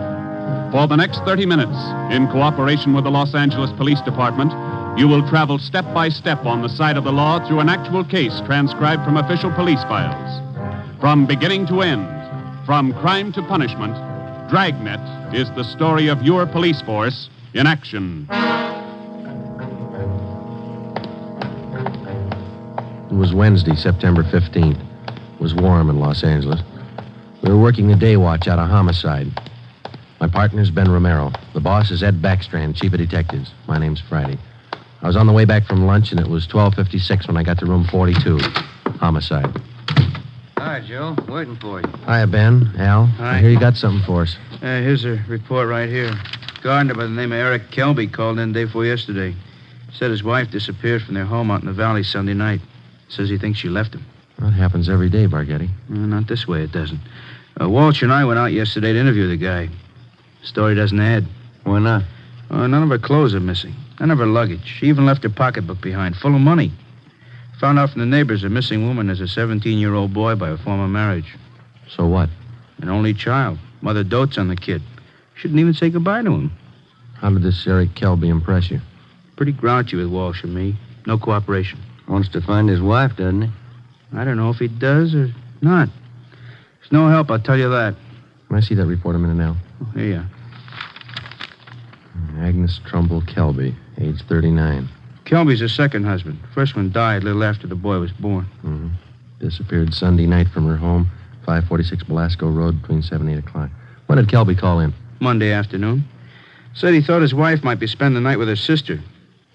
For the next 30 minutes, in cooperation with the Los Angeles Police Department, you will travel step by step on the side of the law through an actual case transcribed from official police files. From beginning to end, from crime to punishment, Dragnet is the story of your police force in action. It was Wednesday, September 15th. It was warm in Los Angeles. We were working the day watch out of homicide. My partner's Ben Romero. The boss is Ed Backstrand, chief of detectives. My name's Friday. I was on the way back from lunch, and it was 12:56 when I got to room 42. Homicide. Hi, Joe. Waiting for you. Hiya, Ben. Al. Hi. I hear you got something for us. Here's a report right here. Gardener by the name of Eric Kelby called in day before yesterday. Said his wife disappeared from their home out in the valley Sunday night. Says he thinks she left him. That happens every day, Barghetti. Not this way, it doesn't. Walsh and I went out yesterday to interview the guy. Story doesn't add. Why not? None of her clothes are missing. None of her luggage. She even left her pocketbook behind, full of money. Found out from the neighbors the missing woman is a 17-year-old boy by a former marriage. So what? An only child. Mother dotes on the kid. Shouldn't even say goodbye to him. How did this Eric Kelby impress you? Pretty grouchy with Walsh and me. No cooperation. Wants to find his wife, doesn't he? I don't know if he does or not. There's no help, I'll tell you that. Can I see that report a minute now? Oh, here you are. Agnes Trumbull Kelby, age 39. Kelby's her second husband. First one died a little after the boy was born. Mm-hmm. Disappeared Sunday night from her home, 546 Belasco Road, between 7 and 8 o'clock. When did Kelby call in? Monday afternoon. Said he thought his wife might be spending the night with her sister.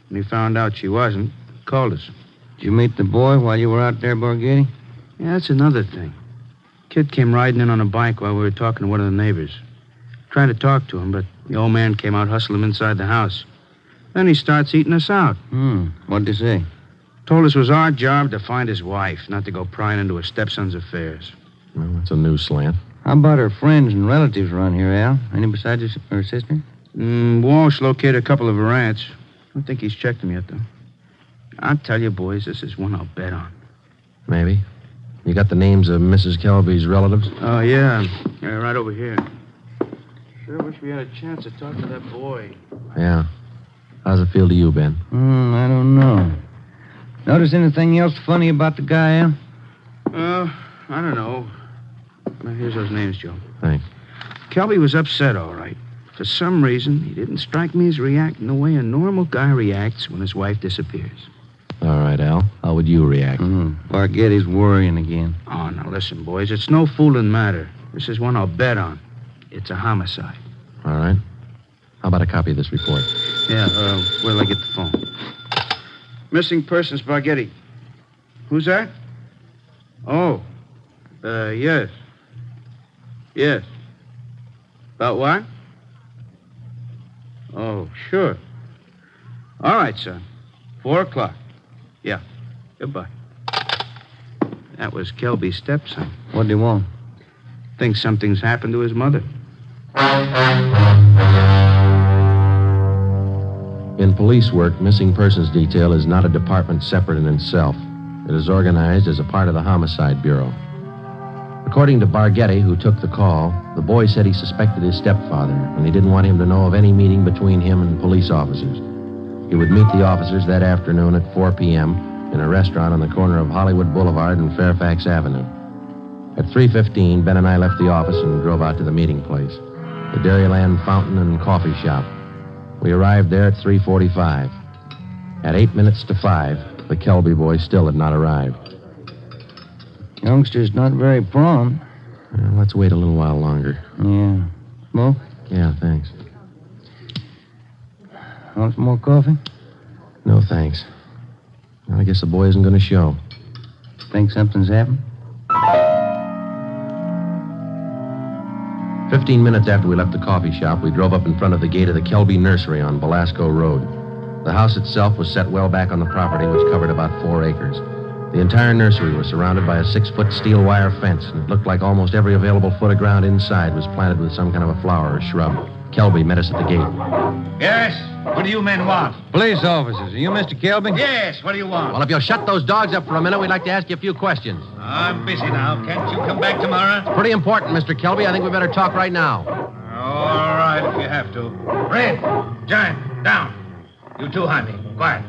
When he found out she wasn't, called us. Did you meet the boy while you were out there, Borghetti? Yeah, that's another thing. Kid came riding in on a bike while we were talking to one of the neighbors. Tried to talk to him, but the old man came out, hustled him inside the house. Then he starts eating us out. What'd he say? Told us it was our job to find his wife, not to go prying into her stepson's affairs. Well, that's a new slant. How about her friends and relatives around here, Al? Any besides her sister? Walsh located a couple of her aunts. I don't think he's checked them yet, though. I'll tell you, boys, this is one I'll bet on. Maybe. You got the names of Mrs. Kelby's relatives? Oh, yeah. Right over here. Sure wish we had a chance to talk to that boy. Yeah. How's it feel to you, Ben? I don't know. Notice anything else funny about the guy, Al? I don't know. Well, here's those names, Joe. Thanks. Kelby was upset, all right. For some reason, he didn't strike me as reacting the way a normal guy reacts when his wife disappears. All right, Al. How would you react? Barghetti's worrying again. Oh, now listen, boys. It's no fooling matter. This is one I'll bet on. It's a homicide. All right. How about a copy of this report? Yeah, where'll I get the phone? Missing persons, Barghetti. Who's that? Oh, yes. Yes. About what? Oh, sure. All right, son. 4 o'clock. Yeah. Goodbye. That was Kelby's stepson. What do you want? Thinks something's happened to his mother. In police work, missing persons detail is not a department separate in itself. It is organized as a part of the Homicide Bureau. According to Barghetti, who took the call, the boy said he suspected his stepfather, and he didn't want him to know of any meeting between him and police officers. He would meet the officers that afternoon at 4 p.m. in a restaurant on the corner of Hollywood Boulevard and Fairfax Avenue. At 3:15, Ben and I left the office and drove out to the meeting place, the Dairyland Fountain and Coffee Shop. We arrived there at 3:45. At 8 minutes to 5, the Kelby boys still had not arrived. Youngster's not very prompt. Well, let's wait a little while longer. Yeah. Smoke? Yeah, thanks. Want some more coffee? No, thanks. Well, I guess the boy isn't going to show. Think something's happened? 15 minutes after we left the coffee shop, we drove up in front of the gate of the Kelby Nursery on Belasco Road. The house itself was set well back on the property, which covered about 4 acres. The entire nursery was surrounded by a 6-foot steel wire fence, and it looked like almost every available foot of ground inside was planted with some kind of a flower or shrub. Kelby met us at the gate. Yes? What do you men want? Police officers. Are you Mr. Kelby? Yes, what do you want? Well, if you'll shut those dogs up for a minute, we'd like to ask you a few questions. I'm busy now. Can't you come back tomorrow? It's pretty important, Mr. Kelby. I think we better talk right now. All right, if you have to. Red, Giant, down. You too, Jaime. Quiet.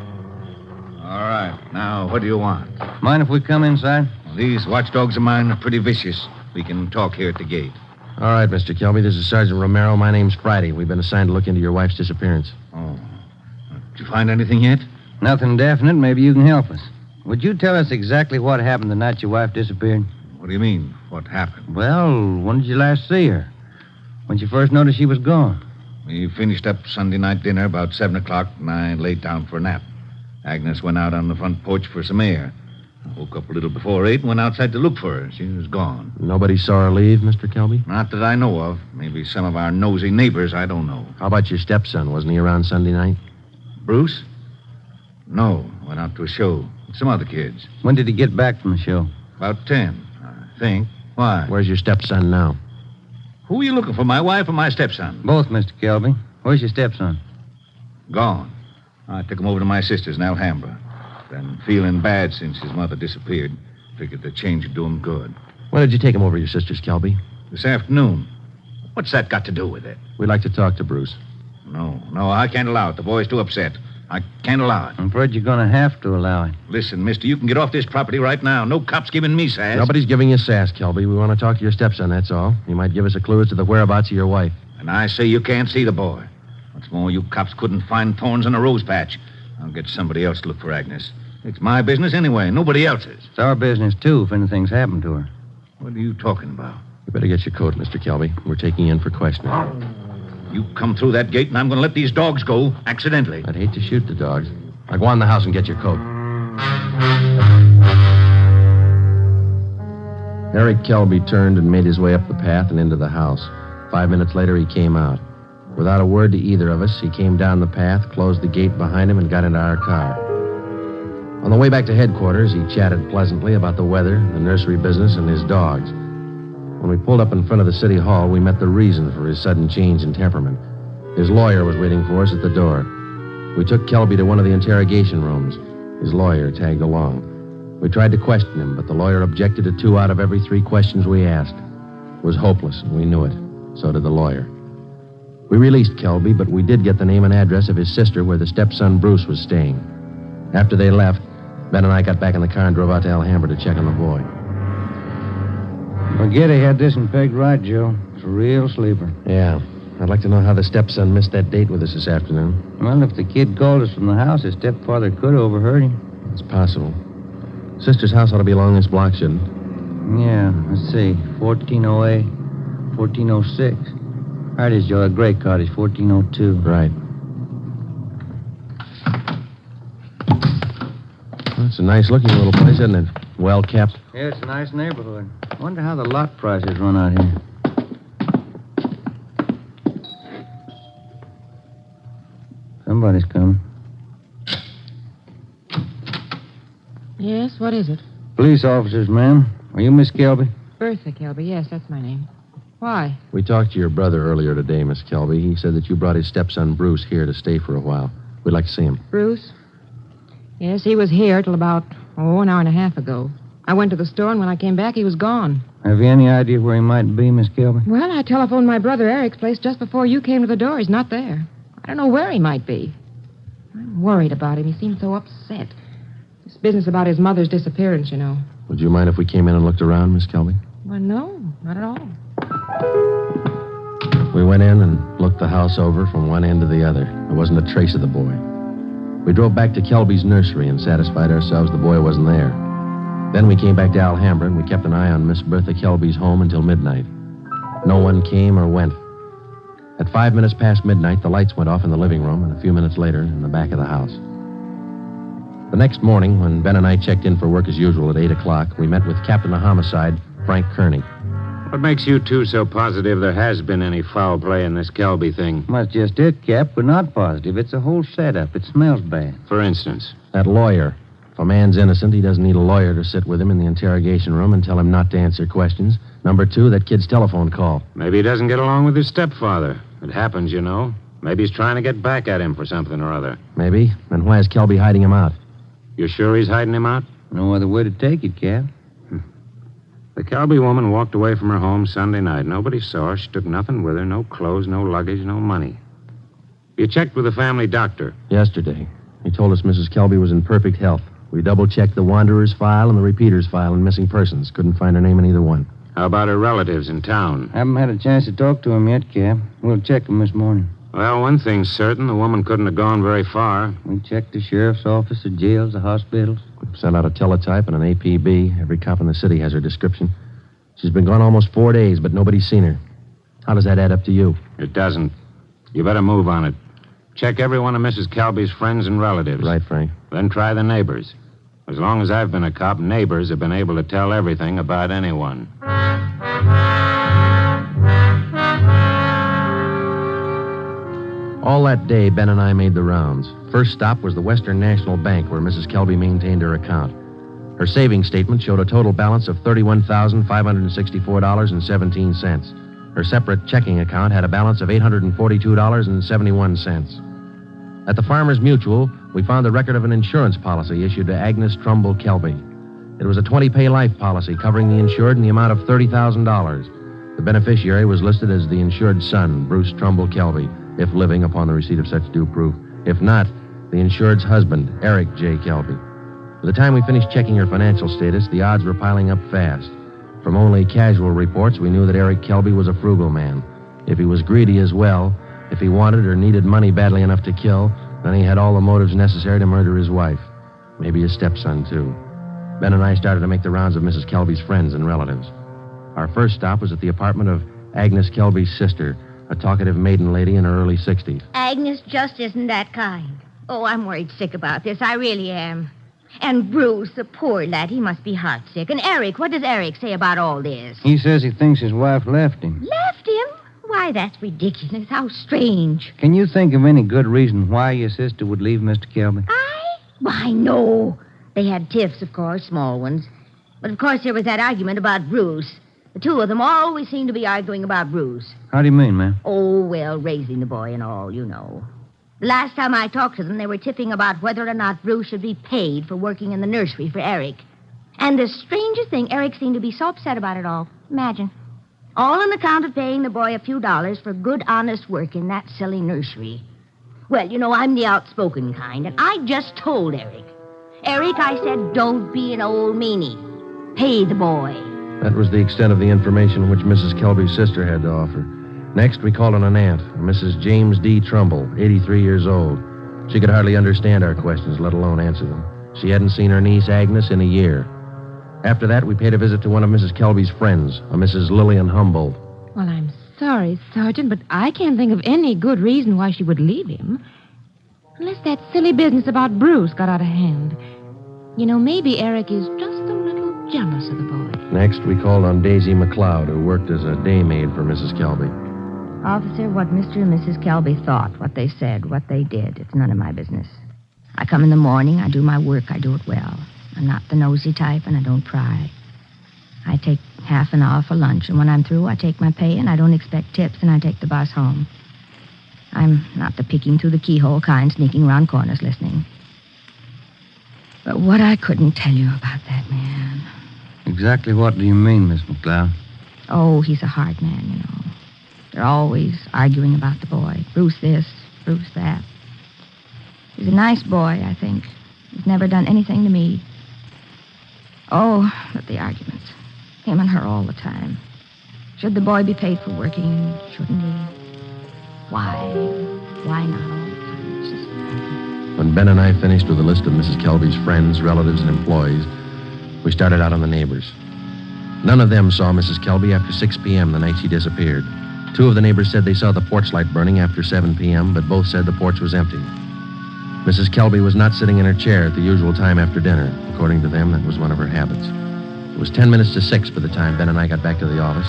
All right. Now, what do you want? Mind if we come inside? Well, these watchdogs of mine are pretty vicious. We can talk here at the gate. All right, Mr. Kelby. This is Sergeant Romero. My name's Friday. We've been assigned to look into your wife's disappearance. Oh. Did you find anything yet? Nothing definite. Maybe you can help us. Would you tell us exactly what happened the night your wife disappeared? What do you mean? What happened? Well, when did you last see her? When you first noticed she was gone? We finished up Sunday night dinner about 7 o'clock, and I laid down for a nap. Agnes went out on the front porch for some air. I woke up a little before 8 and went outside to look for her. She was gone. Nobody saw her leave, Mr. Kelby? Not that I know of. Maybe some of our nosy neighbors, I don't know. How about your stepson? Wasn't he around Sunday night? Bruce? No, went out to a show with some other kids. When did he get back from the show? About 10, I think. Why? Where's your stepson now? Who are you looking for, my wife or my stepson? Both, Mr. Kelby. Where's your stepson? Gone. I took him over to my sister's in Alhambra. Been feeling bad since his mother disappeared. Figured the change would do him good. When did you take him over to your sister's, Kelby? This afternoon. What's that got to do with it? We'd like to talk to Bruce. No, I can't allow it. The boy's too upset. I can't allow it. I'm afraid you're going to have to allow it. Listen, mister, you can get off this property right now. No cop's giving me sass. Nobody's giving you sass, Kelby. We want to talk to your stepson, that's all. He might give us a clue as to the whereabouts of your wife. And I say you can't see the boy. What's more, you cops couldn't find thorns in a rose patch. I'll get somebody else to look for Agnes. It's my business anyway, nobody else's. It's our business, too, if anything's happened to her. What are you talking about? You better get your coat, Mr. Kelby. We're taking you in for questioning. You come through that gate, and I'm going to let these dogs go accidentally. I'd hate to shoot the dogs. Now go on in the house and get your coat. Eric Kelby turned and made his way up the path and into the house. 5 minutes later, he came out. Without a word to either of us, he came down the path, closed the gate behind him, and got into our car. On the way back to headquarters, he chatted pleasantly about the weather, the nursery business, and his dogs. When we pulled up in front of the city hall, we met the reason for his sudden change in temperament. His lawyer was waiting for us at the door. We took Kelby to one of the interrogation rooms. His lawyer tagged along. We tried to question him, but the lawyer objected to 2 out of every 3 questions we asked. It was hopeless, and we knew it. So did the lawyer. We released Kelby, but we did get the name and address of his sister where the stepson Bruce was staying. After they left, Ben and I got back in the car and drove out to Alhambra to check on the boy. Forget he had this one pegged right, Joe. It's a real sleeper. Yeah. I'd like to know how the stepson missed that date with us this afternoon. Well, if the kid called us from the house, his stepfather could have overheard him. It's possible. Sister's house ought to be along this block, shouldn't it? Yeah, let's see. 1408, 1406. All right, is Joe. A gray cottage, 1402. Right. Well, it's a nice-looking little place, isn't it? Well kept. Yeah, it's a nice neighborhood. Wonder how the lot prices run out here. Somebody's coming. Yes, what is it? Police officers, ma'am. Are you Miss Kelby? Bertha Kelby, yes, that's my name. Why? We talked to your brother earlier today, Miss Kelby. He said that you brought his stepson Bruce here to stay for a while. We'd like to see him. Bruce? Yes, he was here till about, an hour and a half ago. I went to the store, and when I came back, he was gone. Have you any idea where he might be, Miss Kelby? Well, I telephoned my brother Eric's place just before you came to the door. He's not there. I don't know where he might be. I'm worried about him. He seems so upset. This business about his mother's disappearance, you know. Would you mind if we came in and looked around, Miss Kelby? Well, no, not at all. We went in and looked the house over from one end to the other. There wasn't a trace of the boy. We drove back to Kelby's nursery and satisfied ourselves the boy wasn't there. Then we came back to Alhambra and we kept an eye on Miss Bertha Kelby's home until midnight. No one came or went. At 5 minutes past midnight, the lights went off in the living room, and a few minutes later, in the back of the house. The next morning, when Ben and I checked in for work as usual at 8 o'clock, we met with Captain of Homicide, Frank Kearney. What makes you two so positive there has been any foul play in this Kelby thing? That's just it, Cap. We're not positive. It's a whole setup. It smells bad. For instance? That lawyer. If a man's innocent, he doesn't need a lawyer to sit with him in the interrogation room and tell him not to answer questions. Number two, that kid's telephone call. Maybe he doesn't get along with his stepfather. It happens, you know. Maybe he's trying to get back at him for something or other. Maybe. Then why is Kelby hiding him out? You sure he's hiding him out? No other way to take it, Cap. The Kelby woman walked away from her home Sunday night. Nobody saw her. She took nothing with her. No clothes, no luggage, no money. You checked with the family doctor? Yesterday. He told us Mrs. Kelby was in perfect health. We double-checked the Wanderer's file and the Repeater's file in missing persons. Couldn't find her name in either one. How about her relatives in town? Haven't had a chance to talk to him yet, Cap. We'll check him this morning. Well, one thing's certain. The woman couldn't have gone very far. We checked the sheriff's office, the jails, the hospitals. We've sent out a teletype and an APB. Every cop in the city has her description. She's been gone almost 4 days, but nobody's seen her. How does that add up to you? It doesn't. You better move on it. Check every one of Mrs. Kelby's friends and relatives. Right, Frank. Then try the neighbors. As long as I've been a cop, neighbors have been able to tell everything about anyone. All that day, Ben and I made the rounds. First stop was the Western National Bank, where Mrs. Kelby maintained her account. Her savings statement showed a total balance of $31,564.17. Her separate checking account had a balance of $842.71. At the Farmers Mutual, we found the record of an insurance policy issued to Agnes Trumbull Kelby. It was a 20-pay life policy covering the insured in the amount of $30,000. The beneficiary was listed as the insured son, Bruce Trumbull Kelby, if living upon the receipt of such due proof. If not, the insured's husband, Eric J. Kelby. By the time we finished checking her financial status, the odds were piling up fast. From only casual reports, we knew that Eric Kelby was a frugal man. If he was greedy as well, if he wanted or needed money badly enough to kill, then he had all the motives necessary to murder his wife. Maybe his stepson, too. Ben and I started to make the rounds of Mrs. Kelby's friends and relatives. Our first stop was at the apartment of Agnes Kelby's sister, a talkative maiden lady in her early 60s. Agnes just isn't that kind. Oh, I'm worried sick about this. I really am. And Bruce, the poor lad, he must be heartsick. And Eric, what does Eric say about all this? He says he thinks his wife left him. Left him? Why, that's ridiculous. How strange. Can you think of any good reason why your sister would leave Mr. Kelby? Why, no. They had tiffs, of course, small ones. But, of course, there was that argument about Bruce. The two of them always seem to be arguing about Bruce. How do you mean, ma'am? Oh, well, raising the boy and all, you know. The last time I talked to them, they were tiffing about whether or not Bruce should be paid for working in the nursery for Eric. And the strangest thing, Eric seemed to be so upset about it all. Imagine. All on account of paying the boy a few dollars for good, honest work in that silly nursery. Well, you know, I'm the outspoken kind, and I just told Eric. Eric, I said, don't be an old meanie. Pay the boy. That was the extent of the information which Mrs. Kelby's sister had to offer. Next, we called on an aunt, Mrs. James D. Trumbull, 83 years old. She could hardly understand our questions, let alone answer them. She hadn't seen her niece, Agnes, in a year. After that, we paid a visit to one of Mrs. Kelby's friends, a Mrs. Lillian Humboldt. Well, I'm sorry, Sergeant, but I can't think of any good reason why she would leave him. Unless that silly business about Bruce got out of hand. You know, maybe Eric is just a little jealous of the boy. Next, we called on Daisy McLeod, who worked as a daymaid for Mrs. Kelby. Officer, what Mr. and Mrs. Kelby thought, what they said, what they did, it's none of my business. I come in the morning, I do my work, I do it well. I'm not the nosy type, and I don't pry. I take half an hour for lunch, and when I'm through, I take my pay, and I don't expect tips, and I take the bus home. I'm not the peeking through the keyhole kind, sneaking around corners listening. But what I couldn't tell you about that man. Exactly what do you mean, Miss McLeod? Oh, he's a hard man, you know. They're always arguing about the boy. Bruce this, Bruce that. He's a nice boy, I think. He's never done anything to me. Oh, but the arguments. Him and her all the time. Should the boy be paid for working? Shouldn't he? Why? Why not all the time? It's just... When Ben and I finished with a list of Mrs. Kelby's friends, relatives, and employees, we started out on the neighbors. None of them saw Mrs. Kelby after 6 p.m. the night she disappeared. 2 of the neighbors said they saw the porch light burning after 7 p.m., but both said the porch was empty. Mrs. Kelby was not sitting in her chair at the usual time after dinner. According to them, that was one of her habits. It was 10 minutes to 6 by the time Ben and I got back to the office.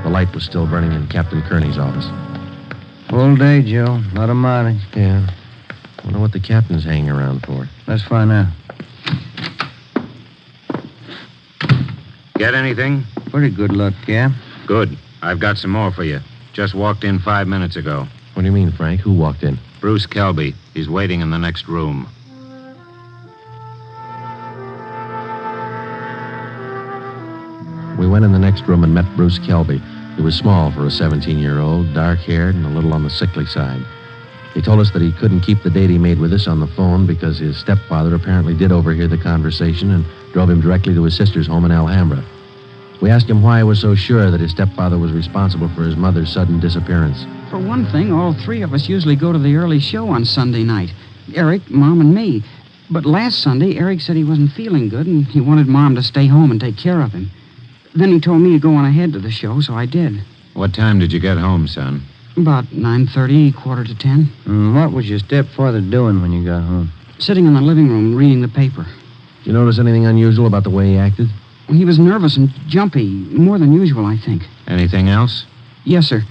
The light was still burning in Captain Kearney's office. Full day, Joe. A lot of mileage. Yeah. Wonder what the captain's hanging around for. Let's find out. Get anything? Pretty good luck, Cap. Good. I've got some more for you. Just walked in 5 minutes ago. What do you mean, Frank? Who walked in? Bruce Kelby. He's waiting in the next room. We went in the next room and met Bruce Kelby. He was small for a 17-year-old, dark-haired, and a little on the sickly side. He told us that he couldn't keep the date he made with us on the phone because his stepfather apparently did overhear the conversation and drove him directly to his sister's home in Alhambra. We asked him why he was so sure that his stepfather was responsible for his mother's sudden disappearance. For one thing, all 3 of us usually go to the early show on Sunday night. Eric, Mom, and me. But last Sunday, Eric said he wasn't feeling good and he wanted Mom to stay home and take care of him. Then he told me to go on ahead to the show, so I did. What time did you get home, son? About 9:30, 9:45. What was your stepfather doing when you got home? Sitting in the living room reading the paper. Did you notice anything unusual about the way he acted? He was nervous and jumpy, more than usual, I think. Anything else? Yes, sir.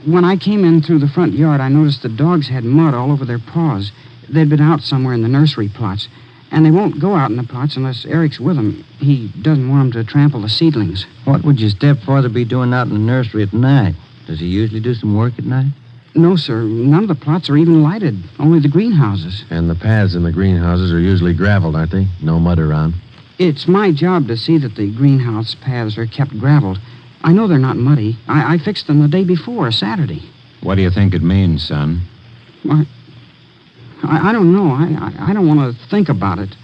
When I came in through the front yard, I noticed the dogs had mud all over their paws. They'd been out somewhere in the nursery plots. And they won't go out in the plots unless Eric's with them. He doesn't want them to trample the seedlings. What would your stepfather be doing out in the nursery at night? Does he usually do some work at night? No, sir. None of the plots are even lighted. Only the greenhouses. And the paths in the greenhouses are usually graveled, aren't they? No mud around. It's my job to see that the greenhouse paths are kept graveled. I know they're not muddy. I fixed them the day before, Saturday. What do you think it means, son? I don't know. I don't want to think about it.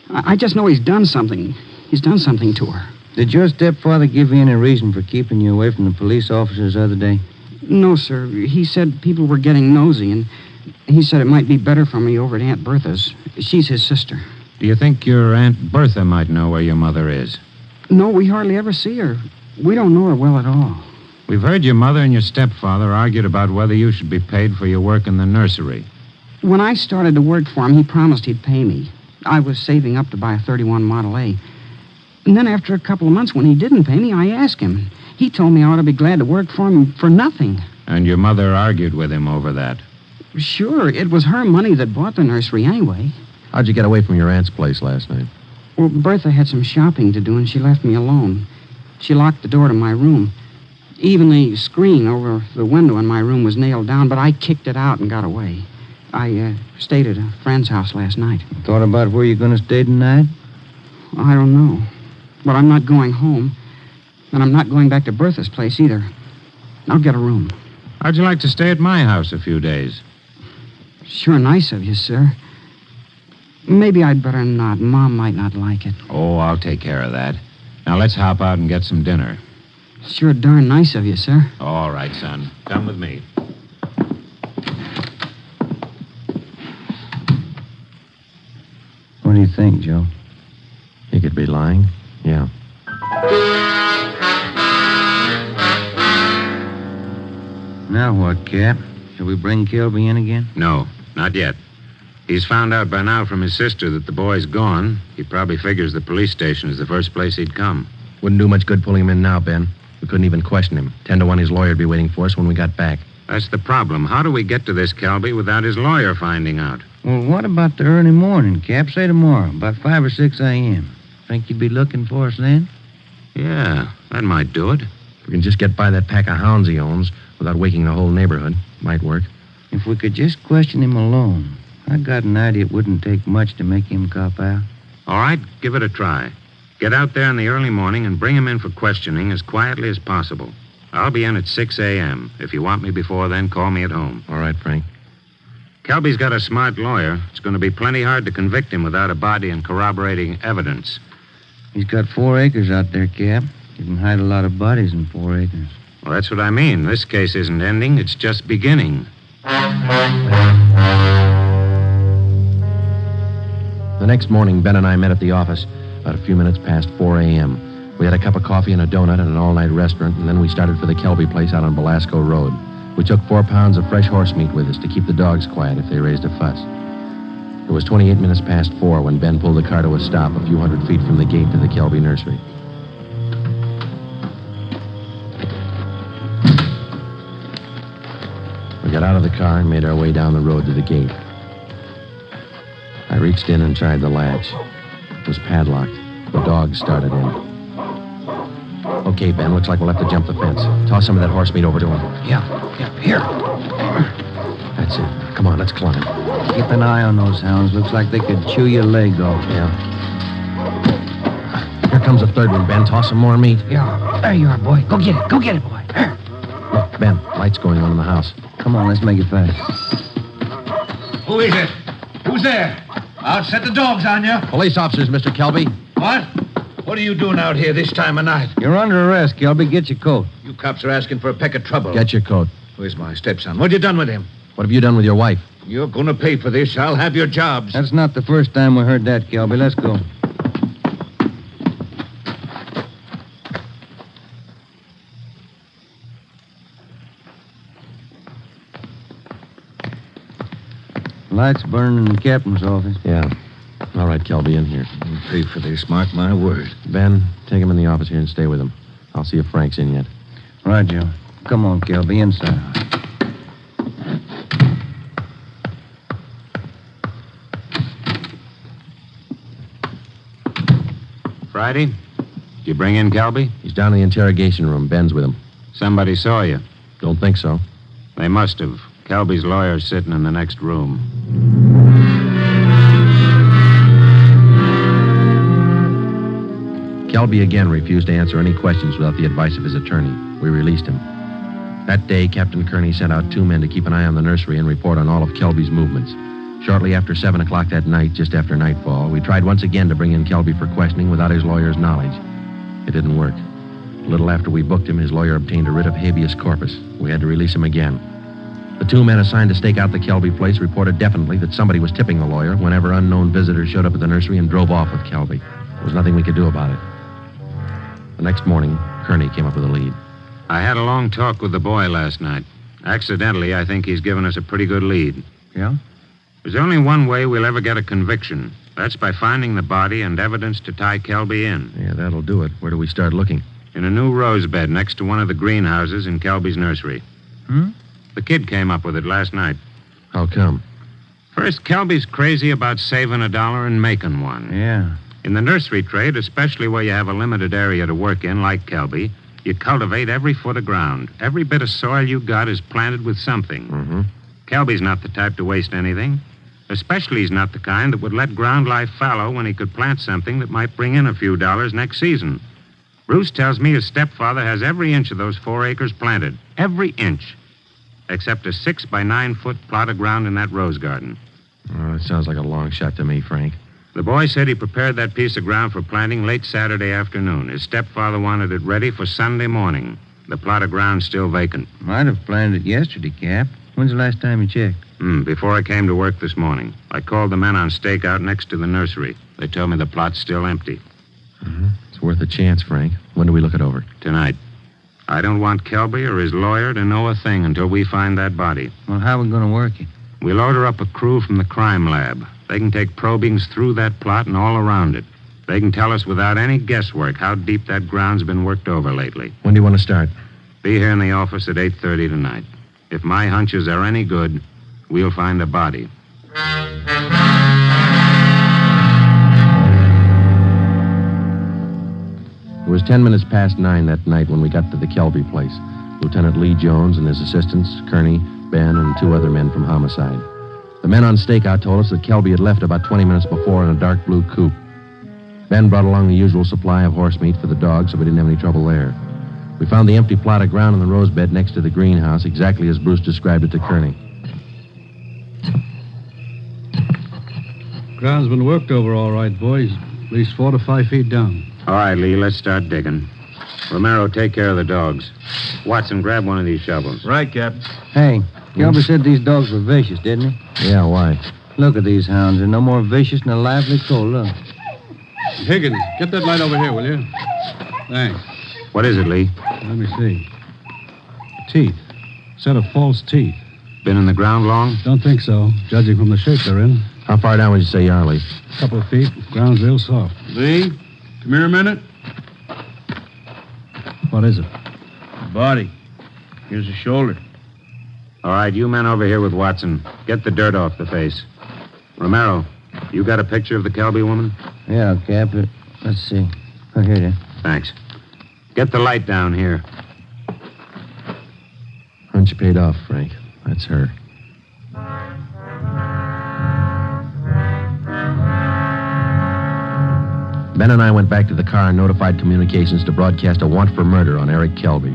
I just know he's done something. He's done something to her. Did your stepfather give you any reason for keeping you away from the police officers the other day? No, sir. He said people were getting nosy, and he said it might be better for me over at Aunt Bertha's. She's his sister. Do you think your Aunt Bertha might know where your mother is? No, we hardly ever see her. We don't know her well at all. We've heard your mother and your stepfather argued about whether you should be paid for your work in the nursery. When I started to work for him, he promised he'd pay me. I was saving up to buy a 31 Model A. And then after a couple of months, when he didn't pay me, I asked him. He told me I ought to be glad to work for him for nothing. And your mother argued with him over that? Sure, it was her money that bought the nursery anyway. How'd you get away from your aunt's place last night? Well, Bertha had some shopping to do, and she left me alone. She locked the door to my room. Even the screen over the window in my room was nailed down, but I kicked it out and got away. I stayed at a friend's house last night. Thought about where you're going to stay tonight? I don't know. But I'm not going home. And I'm not going back to Bertha's place either. I'll get a room. How'd you like to stay at my house a few days? Sure nice of you, sir. Maybe I'd better not. Mom might not like it. Oh, I'll take care of that. Now let's hop out and get some dinner. Sure darn nice of you, sir. All right, son. Come with me. What do you think, Joe? He could be lying. Yeah. Now what, Cap? Shall we bring Kelby in again? No, not yet. He's found out by now from his sister that the boy's gone. He probably figures the police station is the first place he'd come. Wouldn't do much good pulling him in now, Ben. We couldn't even question him. 10 to 1 his lawyer'd be waiting for us when we got back. That's the problem. How do we get to this Kelby without his lawyer finding out? Well, what about the early morning, Cap? Say tomorrow, about 5 or 6 a.m. Think you'd be looking for us then? Yeah, that might do it. If we can just get by that pack of hounds he owns without waking the whole neighborhood, might work. If we could just question him alone, I got an idea it wouldn't take much to make him cop out. All right, give it a try. Get out there in the early morning and bring him in for questioning as quietly as possible. I'll be in at 6 a.m. If you want me before then, call me at home. All right, Frank. Kelby's got a smart lawyer. It's going to be plenty hard to convict him without a body and corroborating evidence. He's got 4 acres out there, Cap. You can hide a lot of bodies in 4 acres. Well, that's what I mean. This case isn't ending, it's just beginning. The next morning, Ben and I met at the office about a few minutes past 4 a.m. We had a cup of coffee and a donut at an all-night restaurant, and then we started for the Kelby place out on Belasco Road. We took 4 pounds of fresh horse meat with us to keep the dogs quiet if they raised a fuss. It was 28 minutes past 4 when Ben pulled the car to a stop a few hundred feet from the gate to the Kelby nursery. We got out of the car and made our way down the road to the gate. I reached in and tried the latch. It was padlocked. The dogs started in. Okay, Ben, looks like we'll have to jump the fence. Toss some of that horse meat over to him. Yeah, here. That's it. Come on, let's climb. Keep an eye on those hounds. Looks like they could chew your leg off. Yeah. Here comes a third one, Ben. Toss some more meat. Yeah, there you are, boy. Go get it. Go get it, boy. There. Look, Ben, lights going on in the house. Come on, let's make it fast. Who is it? Who's there? I'll set the dogs on you. Police officers, Mr. Kelby. What? What are you doing out here this time of night? You're under arrest, Kelby. Get your coat. You cops are asking for a peck of trouble. Get your coat. Where's my stepson? What you done with him? What have you done with your wife? You're going to pay for this. I'll have your jobs. That's not the first time we heard that, Kelby. Let's go. Lights burning in the captain's office. Yeah. All right, Kelby, in here. I'll pay for this, mark my word. Ben, take him in the office here and stay with him. I'll see if Frank's in yet. Right, Joe. Come on, Kelby, inside. Friday? Did you bring in Kelby? He's down in the interrogation room. Ben's with him. Somebody saw you. Don't think so. They must have. Kelby's lawyer's sitting in the next room. Kelby again refused to answer any questions without the advice of his attorney. We released him. That day, Captain Kearney sent out 2 men to keep an eye on the nursery and report on all of Kelby's movements. Shortly after 7 o'clock that night, just after nightfall, we tried once again to bring in Kelby for questioning without his lawyer's knowledge. It didn't work. A little after we booked him, his lawyer obtained a writ of habeas corpus. We had to release him again. The 2 men assigned to stake out the Kelby place reported definitely that somebody was tipping the lawyer whenever unknown visitors showed up at the nursery and drove off with Kelby. There was nothing we could do about it. The next morning, Kearney came up with a lead. I had a long talk with the boy last night. Accidentally, I think he's given us a pretty good lead. Yeah? There's only one way we'll ever get a conviction. That's by finding the body and evidence to tie Kelby in. Yeah, that'll do it. Where do we start looking? In a new rose bed next to one of the greenhouses in Kelby's nursery. The kid came up with it last night. How come? First, Kelby's crazy about saving $1 and making one. Yeah. In the nursery trade, especially where you have a limited area to work in, like Kelby, you cultivate every foot of ground. Every bit of soil you got is planted with something. Mm-hmm. Kelby's not the type to waste anything. Especially he's not the kind that would let ground lie fallow when he could plant something that might bring in a few dollars next season. Bruce tells me his stepfather has every inch of those 4 acres planted. Every inch. Except a 6 by 9 foot plot of ground in that rose garden. Oh, it sounds like a long shot to me, Frank. The boy said he prepared that piece of ground for planting late Saturday afternoon. His stepfather wanted it ready for Sunday morning. The plot of ground's still vacant. Might have planted it yesterday, Cap. When's the last time you checked? Before I came to work this morning. I called the men on stakeout next to the nursery. They told me the plot's still empty. It's worth a chance, Frank. When do we look it over? Tonight. I don't want Kelby or his lawyer to know a thing until we find that body. Well, how are we going to work it? We'll order up a crew from the crime lab. They can take probings through that plot and all around it. They can tell us without any guesswork how deep that ground's been worked over lately. When do you want to start? Be here in the office at 8:30 tonight. If my hunches are any good, we'll find a body. It was 10 minutes past 9 that night when we got to the Kelby place. Lieutenant Lee Jones and his assistants, Kearney, Ben, and 2 other men from homicide. The men on stakeout told us that Kelby had left about 20 minutes before in a dark blue coupe. Ben brought along the usual supply of horse meat for the dogs, so we didn't have any trouble there. We found the empty plot of ground in the rose bed next to the greenhouse, exactly as Bruce described it to Kearney. Ground's been worked over all right, boys. At least 4 to 5 feet down. All right, Lee, let's start digging. Romero, take care of the dogs. Watson, grab one of these shovels. Right, Cap. Hey, Gilbert said these dogs were vicious, didn't he? Yeah, why? Look at these hounds. They're no more vicious than a lively colt. Look. Higgins, get that light over here, will you? Thanks. What is it, Lee? Let me see. Teeth. Set of false teeth. Been in the ground long? Don't think so, judging from the shape they're in. How far down would you say you are, Lee? A couple of feet. Ground's real soft. Lee, come here a minute. What is it? Body. Here's the shoulder. All right, you men over here with Watson. Get the dirt off the face. Romero, you got a picture of the Kelby woman? Yeah, Cap. Let's see. Oh, here it is. Thanks. Get the light down here. Hunch paid off, Frank. That's her. Ben and I went back to the car and notified communications to broadcast a warrant for murder on Eric Kelby.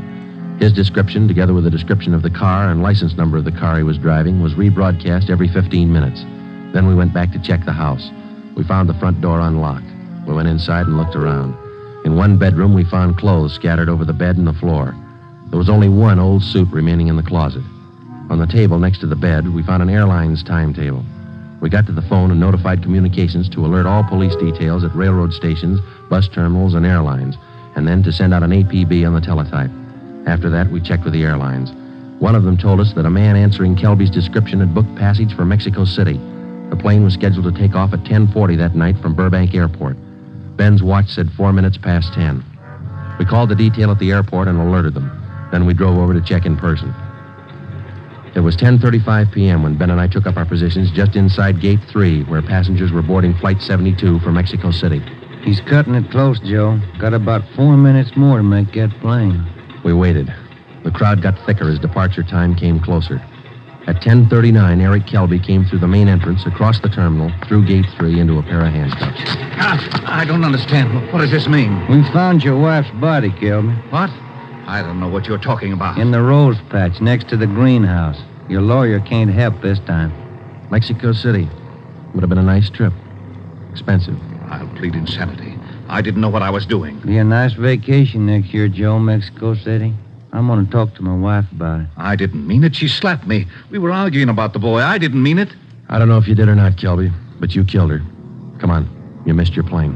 His description, together with the description of the car and license number of the car he was driving, was rebroadcast every 15 minutes. Then we went back to check the house. We found the front door unlocked. We went inside and looked around. In one bedroom, we found clothes scattered over the bed and the floor. There was only one old suit remaining in the closet. On the table next to the bed, we found an airline's timetable. We got to the phone and notified communications to alert all police details at railroad stations, bus terminals, and airlines, and then to send out an APB on the teletype. After that, we checked with the airlines. One of them told us that a man answering Kelby's description had booked passage for Mexico City. The plane was scheduled to take off at 10:40 that night from Burbank Airport. Ben's watch said 4 minutes past 10. We called the detail at the airport and alerted them. Then we drove over to check in person. It was 10:35 p.m. when Ben and I took up our positions just inside Gate 3, where passengers were boarding Flight 72 for Mexico City. He's cutting it close, Joe. Got about 4 minutes more to make that plane. We waited. The crowd got thicker as departure time came closer. At 10:39, Eric Kelby came through the main entrance, across the terminal, through Gate 3, into a pair of handcuffs. I don't understand. What does this mean? We found your wife's body, Kelby. What? I don't know what you're talking about. In the rose patch next to the greenhouse. Your lawyer can't help this time. Mexico City. Would have been a nice trip. Expensive. I'll plead insanity. I didn't know what I was doing. Be a nice vacation next year, Joe, Mexico City. I'm going to talk to my wife about it. I didn't mean it. She slapped me. We were arguing about the boy. I didn't mean it. I don't know if you did or not, Kelby, but you killed her. Come on. You missed your plane.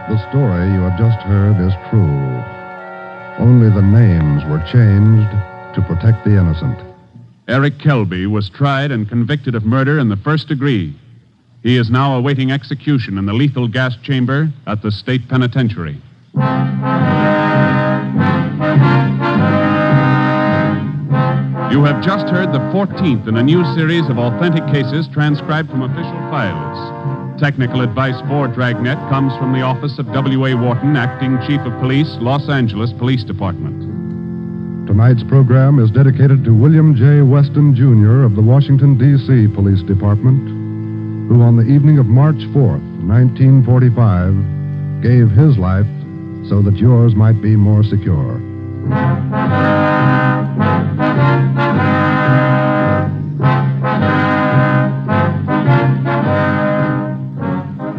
The story you have just heard is true. Only the names were changed to protect the innocent. Eric Kelby was tried and convicted of murder in the first degree. He is now awaiting execution in the lethal gas chamber at the state penitentiary. You have just heard the 14th in a new series of authentic cases transcribed from official files. Technical advice for Dragnet comes from the office of W.A. Wharton, Acting Chief of Police, Los Angeles Police Department. Tonight's program is dedicated to William J. Weston, Jr. of the Washington, D.C. Police Department, who on the evening of March 4th, 1945, gave his life so that yours might be more secure.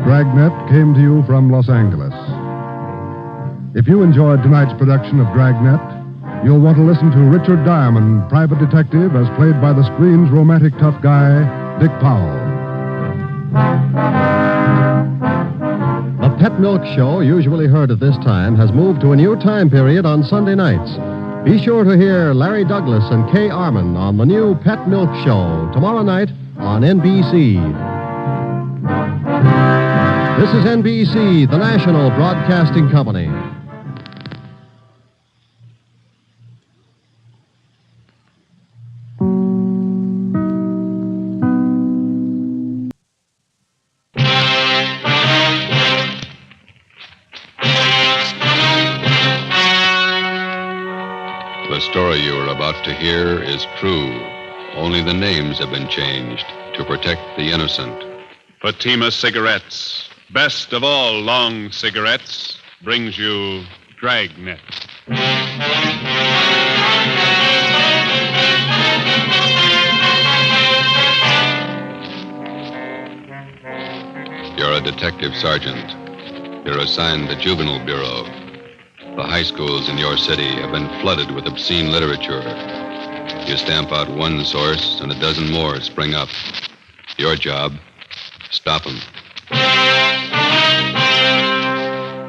Dragnet came to you from Los Angeles. If you enjoyed tonight's production of Dragnet, you'll want to listen to Richard Diamond, private detective, as played by the screen's romantic tough guy, Dick Powell. The Pet Milk Show, usually heard at this time, has moved to a new time period on Sunday nights. Be sure to hear Larry Douglas and Kay Arman on the new Pet Milk Show tomorrow night on NBC. This is NBC, the national broadcasting company. The story you are about to hear is true. Only the names have been changed to protect the innocent. Fatima Cigarettes, best of all long cigarettes, brings you Dragnet. Detective Sergeant. You're assigned to Juvenile Bureau. The high schools in your city have been flooded with obscene literature. You stamp out one source, and a dozen more spring up. Your job, stop them.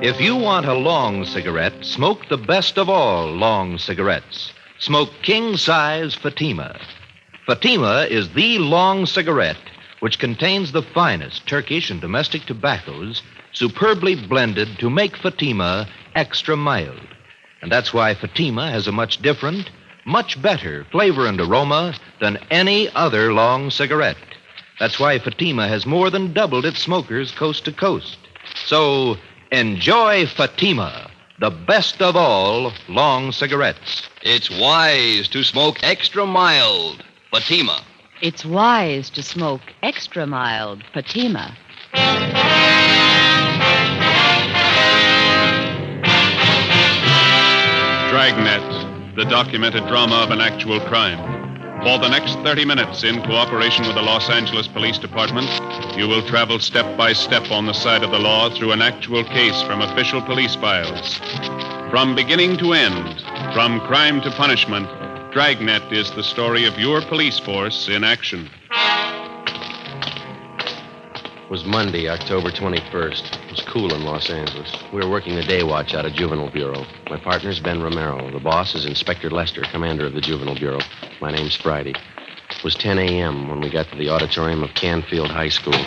If you want a long cigarette, smoke the best of all long cigarettes. Smoke king-size Fatima. Fatima is the long cigarette which contains the finest Turkish and domestic tobaccos superbly blended to make Fatima extra mild. And that's why Fatima has a much different, much better flavor and aroma than any other long cigarette. That's why Fatima has more than doubled its smokers coast to coast. So enjoy Fatima, the best of all long cigarettes. It's wise to smoke extra mild Fatima. It's wise to smoke extra mild Fatima. Dragnet, the documented drama of an actual crime. For the next 30 minutes, in cooperation with the Los Angeles Police Department, you will travel step by step on the side of the law through an actual case from official police files. From beginning to end, from crime to punishment, Dragnet is the story of your police force in action. It was Monday, October 21st. It was cool in Los Angeles. We were working the day watch out of Juvenile Bureau. My partner's Ben Romero. The boss is Inspector Lester, commander of the Juvenile Bureau. My name's Friday. It was 10 a.m. when we got to the auditorium of Canfield High School.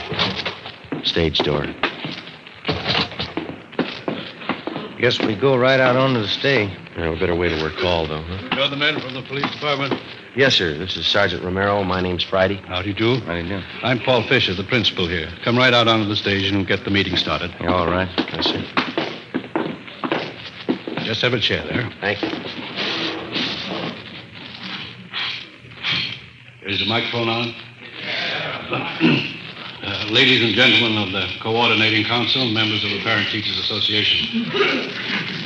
Stage door. Guess we go right out onto the stage. Yeah, we better wait till we're called, though, huh? You're the men from the police department? Yes, sir. This is Sergeant Romero. My name's Friday. How do you do? How do you do? I'm Paul Fisher, the principal here. Come right out onto the stage and we'll get the meeting started. Yeah, all right. Yes, sir. Just have a chair there. Thank you. Is the microphone on? Ladies and gentlemen of the Coordinating Council, members of the Parent-Teachers Association.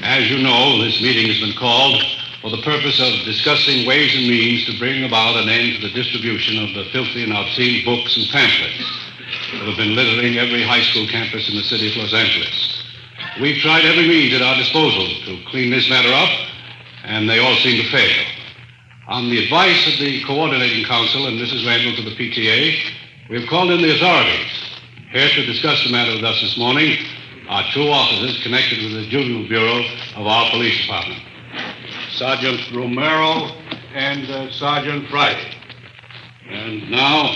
As you know, this meeting has been called for the purpose of discussing ways and means to bring about an end to the distribution of the filthy and obscene books and pamphlets that have been littering every high school campus in the city of Los Angeles. We've tried every means at our disposal to clean this matter up, and they all seem to fail. On the advice of the Coordinating Council and Mrs. Randall to the PTA, we've called in the authorities. Here to discuss the matter with us this morning are two officers connected with the Juvenile Bureau of our police department. Sergeant Romero and Sergeant Friday. And now,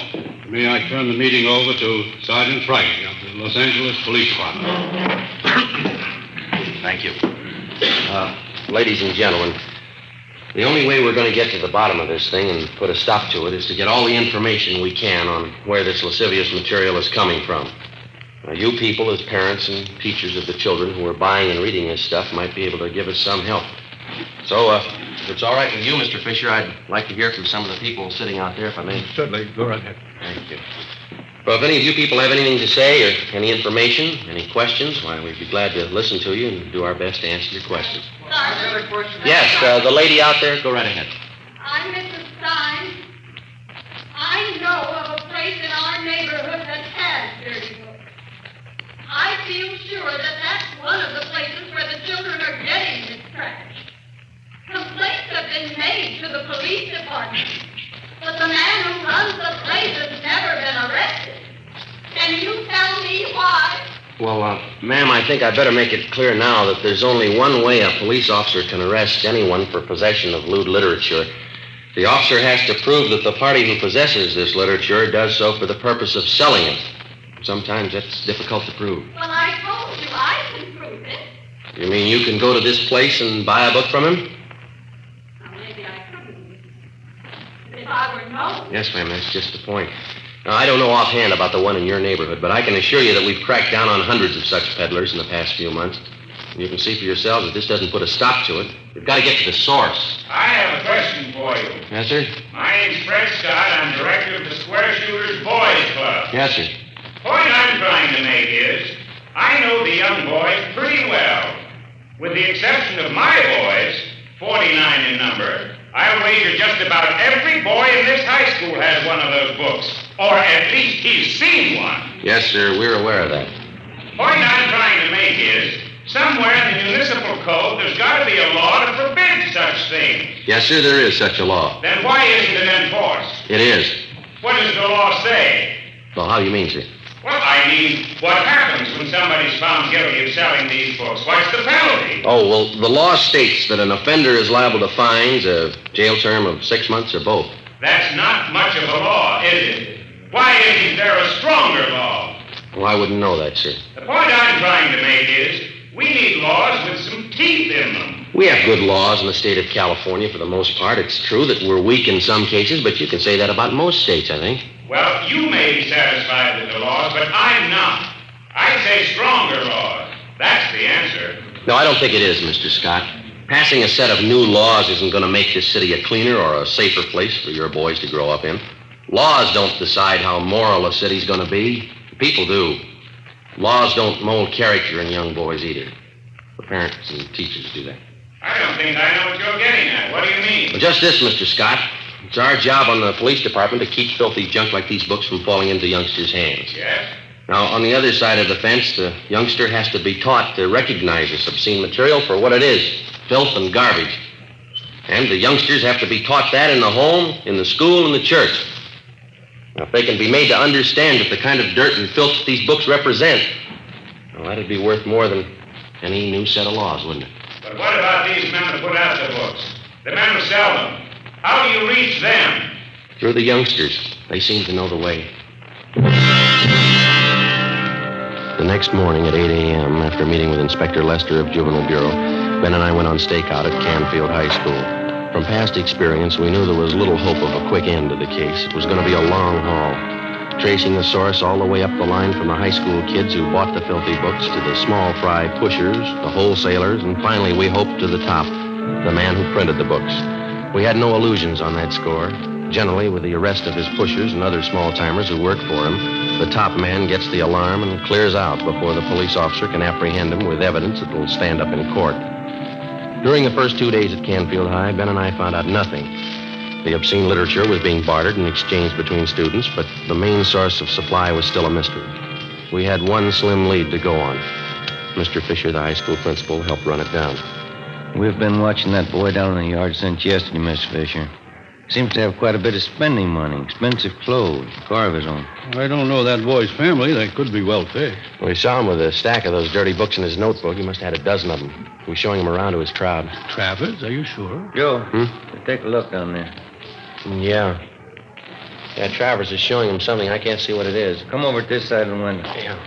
may I turn the meeting over to Sergeant Friday of the Los Angeles Police Department. Thank you. Ladies and gentlemen, the only way we're going to get to the bottom of this thing and put a stop to it is to get all the information we can on where this lascivious material is coming from. Now, you people, as parents and teachers of the children who are buying and reading this stuff, might be able to give us some help. So, if it's all right with you, Mr. Fisher, I'd like to hear from some of the people sitting out there, if I may. Certainly. Go right ahead. Thank you. Well, if any of you people have anything to say or any information, any questions, why, we'd be glad to listen to you and do our best to answer your questions. Yes, the lady out there, go right ahead. I'm Mrs. Stein. I know of a place in our neighborhood that has dirty books. I feel sure that that's one of the places where the children are getting this trash. Complaints have been made to the police department, but the man who runs the place has never been arrested. Can you tell me why? Well, ma'am, I think I better make it clear now that there's only one way a police officer can arrest anyone for possession of lewd literature. The officer has to prove that the party who possesses this literature does so for the purpose of selling it. Sometimes that's difficult to prove. Well, I told you I can prove it. You mean you can go to this place and buy a book from him? Now, maybe I couldn't. If I were known. Yes, ma'am, that's just the point. Now, I don't know offhand about the one in your neighborhood, but I can assure you that we've cracked down on hundreds of such peddlers in the past few months. And you can see for yourselves that this doesn't put a stop to it. We've got to get to the source. I have a question for you. Yes, sir? My name's Fred Scott. I'm director of the Square Shooters Boys Club. Yes, sir. The point I'm trying to make is, I know the young boys pretty well. With the exception of my boys, 49 in number, I'll wager just about every boy in this high school has one of those books. Or at least he's seen one. Yes, sir, we're aware of that. Point I'm trying to make is, somewhere in the municipal code, there's got to be a law to forbid such things. Yes, sir, there is such a law. Then why isn't it enforced? It is. What does the law say? Well, how do you mean, sir? Well, I mean, what happens when somebody's found guilty of selling these books? What's the penalty? Oh, well, the law states that an offender is liable to fines, a jail term of 6 months, or both. That's not much of a law, is it? Why isn't there a stronger law? Well, I wouldn't know that, sir. The point I'm trying to make is, we need laws with some teeth in them. We have good laws in the state of California for the most part. It's true that we're weak in some cases, but you can say that about most states, I think. Well, you may be satisfied with the laws, but I'm not. I say stronger laws. That's the answer. No, I don't think it is, Mr. Scott. Passing a set of new laws isn't going to make this city a cleaner or a safer place for your boys to grow up in. Laws don't decide how moral a city's going to be. People do. Laws don't mold character in young boys either. The parents and teachers do that. I don't think I know what you're getting at. What do you mean? Well, just this, Mr. Scott. It's our job on the police department to keep filthy junk like these books from falling into youngsters' hands. Yes? Now, on the other side of the fence, the youngster has to be taught to recognize this obscene material for what it is, filth and garbage. And the youngsters have to be taught that in the home, in the school, and the church. Now, if they can be made to understand that the kind of dirt and filth that these books represent, well, that'd be worth more than any new set of laws, wouldn't it? But what about these men who put out the books? The men who sell them? How do you reach them? Through the youngsters. They seem to know the way. The next morning at 8 a.m., after meeting with Inspector Lester of Juvenile Bureau, Ben and I went on stakeout at Canfield High School. From past experience, we knew there was little hope of a quick end to the case. It was going to be a long haul, tracing the source all the way up the line from the high school kids who bought the filthy books to the small fry pushers, the wholesalers, and finally, we hoped, to the top, the man who printed the books. We had no illusions on that score. Generally, with the arrest of his pushers and other small-timers who worked for him, the top man gets the alarm and clears out before the police officer can apprehend him with evidence that will stand up in court. During the first 2 days at Canfield High, Ben and I found out nothing. The obscene literature was being bartered and exchanged between students, but the main source of supply was still a mystery. We had one slim lead to go on. Mr. Fisher, the high school principal, helped run it down. We've been watching that boy down in the yard since yesterday, Mr. Fisher. Seems to have quite a bit of spending money, expensive clothes, car of his own. I don't know that boy's family. They could be well-fed. We saw him with a stack of those dirty books in his notebook. He must have had a dozen of them. He was showing them around to his crowd. Travers, are you sure? Joe, take a look down there. Yeah. Yeah, Travers is showing him something. I can't see what it is. Come over to this side of the window. Yeah.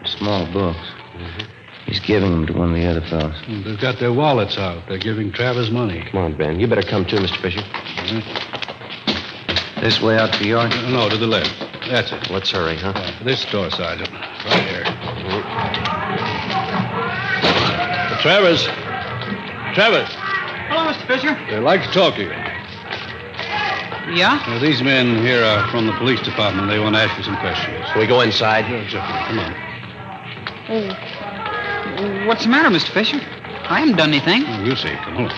Small books. He's giving them to one of the other fellows. They've got their wallets out. They're giving Travers money. Come on, Ben. You better come too, Mr. Fisher. This way out to the yard? No, to the left. That's it. Let's hurry, huh? This door, Sergeant. Right here. Travers. Travers. Hello, Mr. Fisher. They'd like to talk to you. Yeah? These men here are from the police department. They want to ask you some questions. Can we go inside? Sure. Come on. Oh, what's the matter, Mr. Fisher? I haven't done anything. Oh, you see. Come on.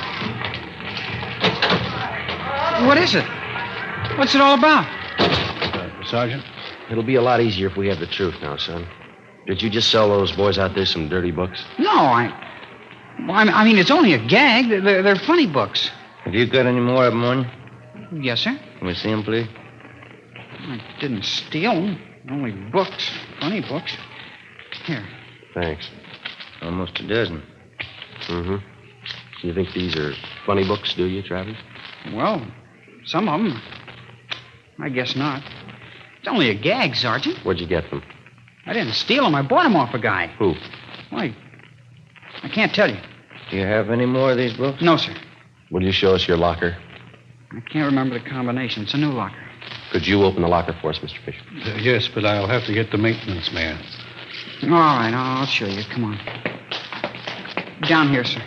What is it? What's it all about? Sergeant? It'll be a lot easier if we have the truth now, son. Did you just sell those boys out there some dirty books? No, I mean, it's only a gag. They're funny books. Have you got any more of them on you? Yes, sir. Can we see them, please? I didn't steal them. Only books. Funny books. Here. Thanks. Almost a dozen. Mm-hmm. You think these are funny books, do you, Travis? Well, some of them. I guess not. It's only a gag, Sergeant. Where'd you get them? I didn't steal them. I bought them off a guy. Who? Why, I can't tell you. Do you have any more of these books? No, sir. Will you show us your locker? I can't remember the combination. It's a new locker. Could you open the locker for us, Mr. Fisher? Yes, but I'll have to get the maintenance man. All right, I'll show you. Come on. Down here, sir.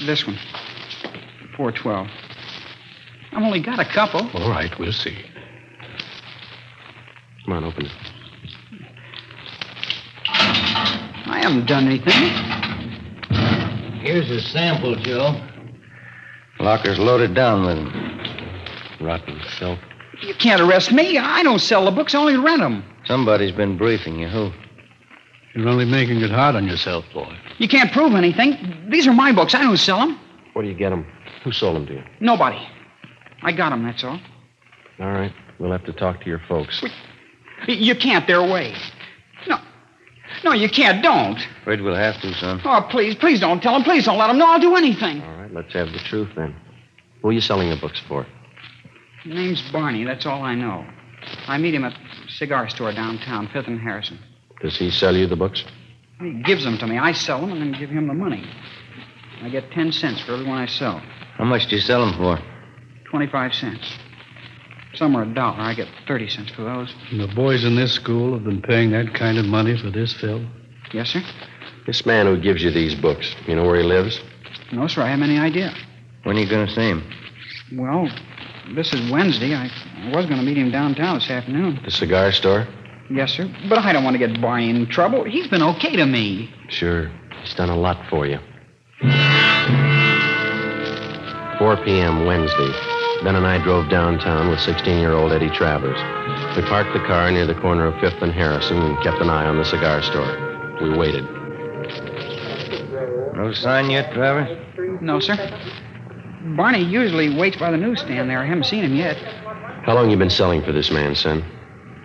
This one. 412. I've only got a couple. All right, we'll see. Come on, open it. I haven't done anything. Here's a sample, Joe. Locker's loaded down with them. Rotten filth. You can't arrest me. I don't sell the books, I only rent them. Somebody's been briefing you. Who? You're only making it hard on yourself, boy. You can't prove anything. These are my books. I don't sell them. Where do you get them? Who sold them to you? Nobody. I got them, that's all. All right. We'll have to talk to your folks. You can't. They're away. No, you can't. Don't. Afraid we'll have to, son. Oh, please don't tell them. Please don't let them know I'll do anything. All right, let's have the truth then. Who are you selling the books for? His name's Barney. That's all I know. I meet him at a cigar store downtown, 5th and Harrison. Does he sell you the books? He gives them to me. I sell them and then give him the money. I get 10 cents for every one I sell. How much do you sell them for? 25 cents. Some are $1. I get 30 cents for those. And the boys in this school have been paying that kind of money for this, Phil? Yes, sir? This man who gives you these books, you know where he lives? No, sir. I haven't any idea. When are you going to see him? Well, this is Wednesday. I was going to meet him downtown this afternoon. The cigar store? Yes, sir. But I don't want to get Barney in trouble. He's been okay to me. Sure. He's done a lot for you. 4 p.m. Wednesday. Ben and I drove downtown with 16-year-old Eddie Travers. We parked the car near the corner of 5th and Harrison and kept an eye on the cigar store. We waited. No sign yet, Travers? No, sir. Barney usually waits by the newsstand there. I haven't seen him yet. How long you been selling for this man, son?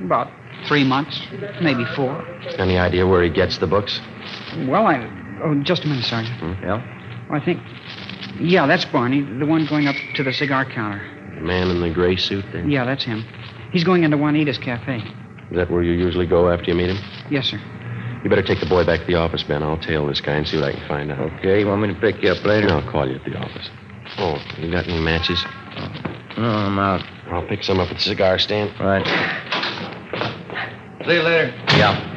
About 3 months, maybe 4. Any idea where he gets the books? Well, Oh, just a minute, Sergeant. Yeah? I think... Yeah, that's Barney, the one going up to the cigar counter. The man in the gray suit there? Yeah, that's him. He's going into Juanita's Cafe. Is that where you usually go after you meet him? Yes, sir. You better take the boy back to the office, Ben. I'll tail this guy and see what I can find out. Okay, you want me to pick you up later? I'll call you at the office. Oh, you got any matches? No, I'm out. I'll pick some up at the cigar stand. Right. See you later. Yeah.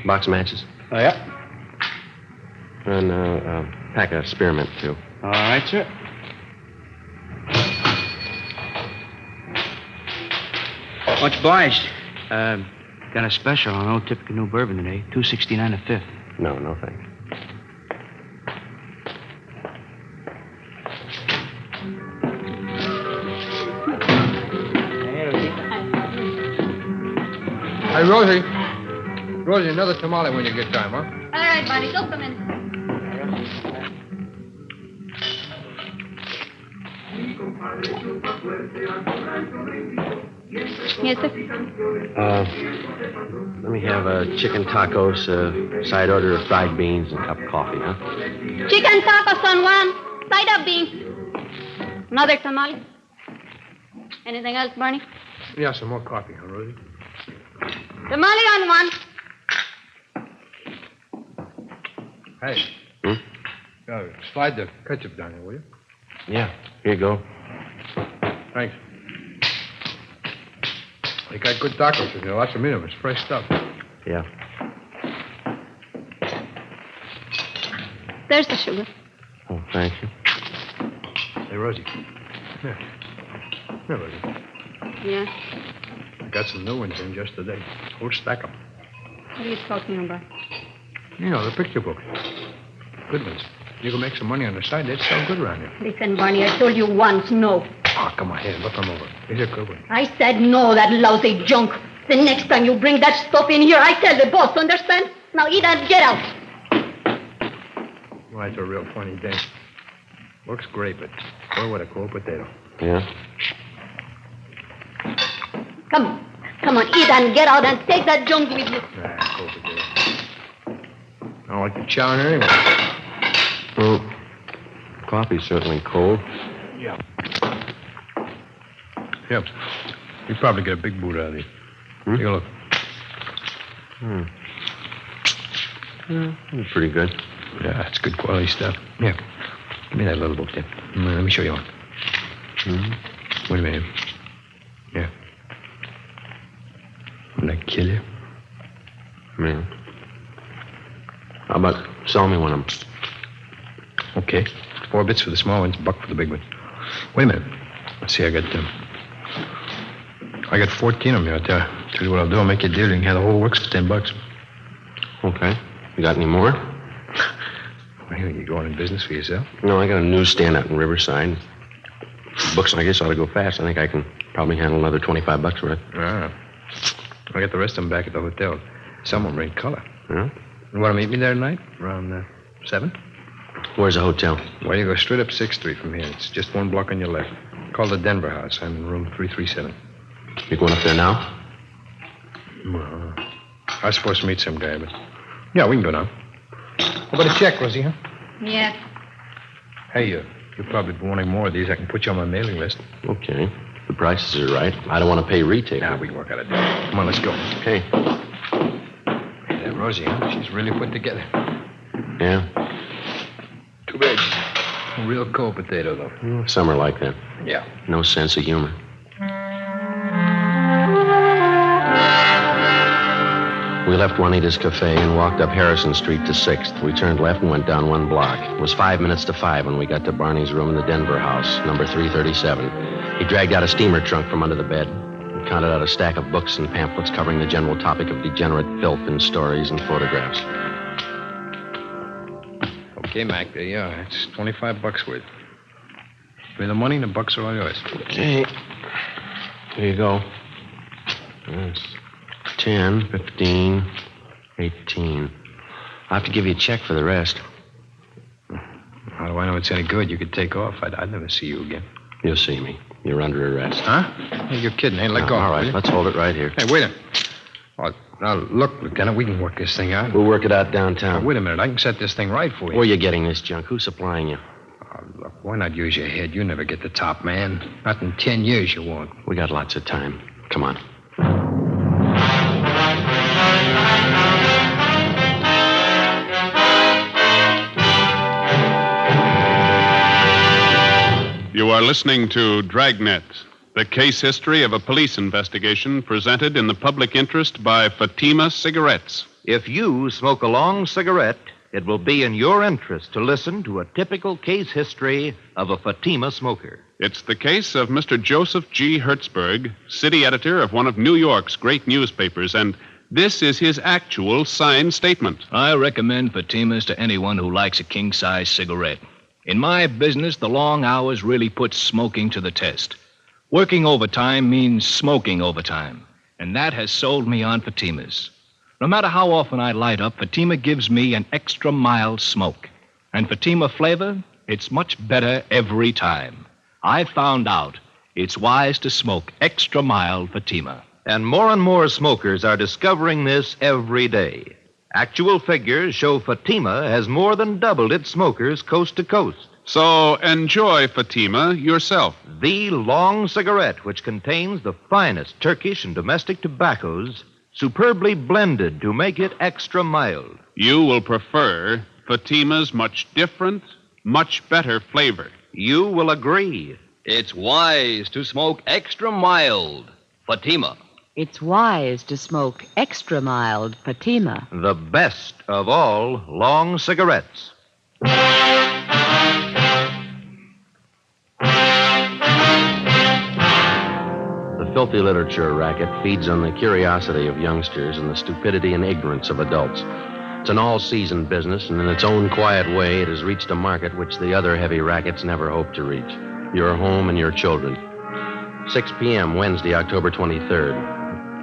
Box of matches? Oh, yeah. And a pack of spearmint, too. All right, sir. Much obliged. Got a special on Old Typical New Bourbon today. $2.69 a fifth. No, thanks. Hey, Rosie. Rosie, another tamale when you get time, huh? All right, Barney, go come in. Yes, sir. Let me have chicken tacos, side order of fried beans, and a cup of coffee, huh? Chicken tacos on one, side of beans. Another tamale. Anything else, Barney? Yeah, some more coffee, huh, Rosie? Tamale on one. Hey. Slide the ketchup down here, will you? Yeah, here you go. Thanks. They got good tacos in there. Lots of meat of them. It's fresh stuff. Yeah. There's the sugar. Oh, thank you. Hey, Rosie. Here. Here, Rosie. Yeah. I got some new ones in just today. Whole stack of them. What are you talking about? You know, the picture books. Good ones. You can make some money on the side. They'd sell good around here. Listen, Barney, I told you once, no. Oh, come on, here. Look them over. These are good ones. I said no, that lousy junk. The next time you bring that stuff in here, I tell the boss, understand? Now eat and get out. Well, that's a real funny day. Looks great, but boy, what a cold potato. Yeah? Come on, eat and get out and take that junk with you. Nah, cold potato. I don't like the chow in here anyway. Well, coffee's certainly cold. Yeah. Yep. You probably get a big boot out of these. Take a look. Pretty good. Yeah, it's good quality stuff. Yeah. Give me that little book there. Let me show you one. Wait a minute. Yeah. Wouldn't that kill you? Man. How about selling me one of them? Okay. 4 bits for the small ones, $1 for the big one. Wait a minute. Let's see, I got 14 of them here. I'll tell you what I'll do. I'll make you a deal. You can have the whole works for $10. Okay. You got any more? Well, you going in business for yourself? No, I got a newsstand out in Riverside. Books, I guess, ought to go fast. I think I can probably handle another $25 worth. Ah. I got the rest of them back at the hotel. Some of them are in color. Yeah? You want to meet me there tonight? Around 7? Where's the hotel? Well, you go straight up 6th Street from here. It's just one block on your left. Call the Denver House. I'm in room 337. You going up there now? Well, I was supposed to meet some guy, but... Yeah, we can go now. How about a check, Rosie, huh? Yes. Hey, you'll probably be wanting more of these. I can put you on my mailing list. Okay. The prices are right. I don't want to pay retail. Nah, we can work out a deal. Come on, let's go. Okay. Hey, that Rosie, huh? She's really put together. Yeah? Too bad. A real cold potato, though. Some are like that. Yeah. No sense of humor. We left Juanita's Cafe and walked up Harrison Street to 6th. We turned left and went down one block. It was 5 minutes to 5 when we got to Barney's room in the Denver house, number 337. He dragged out a steamer trunk from under the bed and counted out a stack of books and pamphlets covering the general topic of degenerate filth in stories and photographs. Okay, Mac, there you are. It's $25 worth. Pay the money and the bucks are all yours. Okay. Here you go. That's 10, 15, 18. I'll have to give you a check for the rest. How do I know it's any good? You could take off. I'd never see you again. You'll see me. You're under arrest. Huh? Hey, you're kidding. Hey, let go. All right, let's hold it right here. Hey, wait a minute. Oh, now, look, Lieutenant, we can work this thing out. We'll work it out downtown. Now, wait a minute. I can set this thing right for you. Where are you getting this junk? Who's supplying you? Oh, look, why not use your head? You never get the top, man. Not in 10 years you won't. We got lots of time. Come on. You are listening to Dragnet, the case history of a police investigation presented in the public interest by Fatima Cigarettes. If you smoke a long cigarette, it will be in your interest to listen to a typical case history of a Fatima smoker. It's the case of Mr. Joseph G. Hertzberg, city editor of one of New York's great newspapers, and this is his actual signed statement. I recommend Fatimas to anyone who likes a king-size cigarette. In my business, the long hours really put smoking to the test. Working overtime means smoking overtime, and that has sold me on Fatimas. No matter how often I light up, Fatima gives me an extra mild smoke. And Fatima flavor, it's much better every time. I found out it's wise to smoke extra mild Fatima. And more smokers are discovering this every day. Actual figures show Fatima has more than doubled its smokers coast to coast. So enjoy Fatima yourself. The long cigarette, which contains the finest Turkish and domestic tobaccos, superbly blended to make it extra mild. You will prefer Fatima's much different, much better flavor. You will agree. It's wise to smoke extra mild Fatima. It's wise to smoke extra mild Fatima. The best of all long cigarettes. The filthy literature racket feeds on the curiosity of youngsters and the stupidity and ignorance of adults. It's an all-season business, and in its own quiet way, it has reached a market which the other heavy rackets never hoped to reach. Your home and your children. 6 p.m., Wednesday, October 23rd.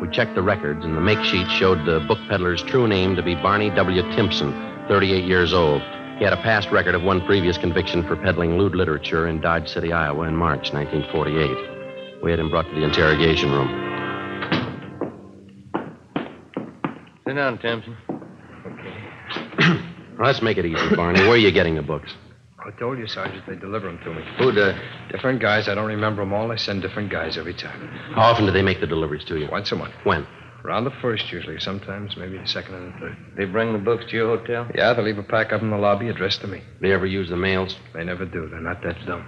We checked the records, and the make sheet showed the book peddler's true name to be Barney W. Timpson, 38 years old. He had a past record of one previous conviction for peddling lewd literature in Dodge City, Iowa in March 1948. We had him brought to the interrogation room. Sit down, Timpson. Okay. Let's make it easy, Barney. Where are you getting the books? I told you, Sergeant, they deliver them to me. Who Different guys. I don't remember them all. They send different guys every time. How often do they make the deliveries to you? Once a month. When? Around the first, usually. Sometimes maybe the second and the third. They bring the books to your hotel? Yeah, they leave a pack up in the lobby addressed to me. They ever use the mails? They never do. They're not that dumb.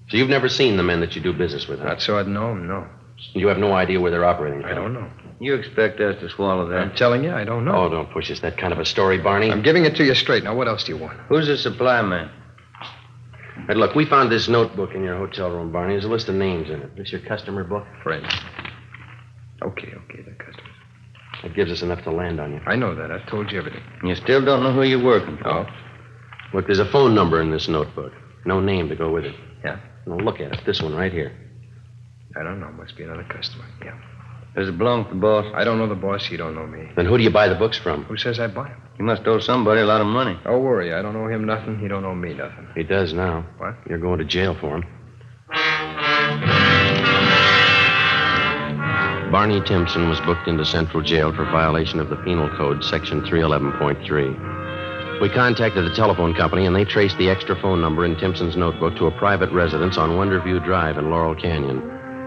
So you've never seen the men that you do business with, huh? Not so I'd know them, no. You have no idea where they're operating from? I don't know. You expect us to swallow that? I'm telling you, I don't know. Oh, don't push us that kind of a story, Barney. I'm giving it to you straight. Now, what else do you want? Who's the supply man? Hey, look, we found this notebook in your hotel room, Barney. There's a list of names in it. This your customer book? Friend. Okay, they're customers. That gives us enough to land on you. I know that. I've told you everything. You still don't know who you're working for? No. Look, there's a phone number in this notebook. No name to go with it. Yeah? Now, look at it. This one right here. I don't know. Must be another customer. Yeah. Does it belong to the boss? I don't know the boss. He don't know me. Then who do you buy the books from? Who says I buy him? He must owe somebody a lot of money. Don't worry. I don't owe him nothing. He don't owe me nothing. He does now. What? You're going to jail for him. Barney Timpson was booked into Central Jail for violation of the Penal Code, Section 311.3. We contacted the telephone company, and they traced the extra phone number in Timpson's notebook to a private residence on Wonderview Drive in Laurel Canyon.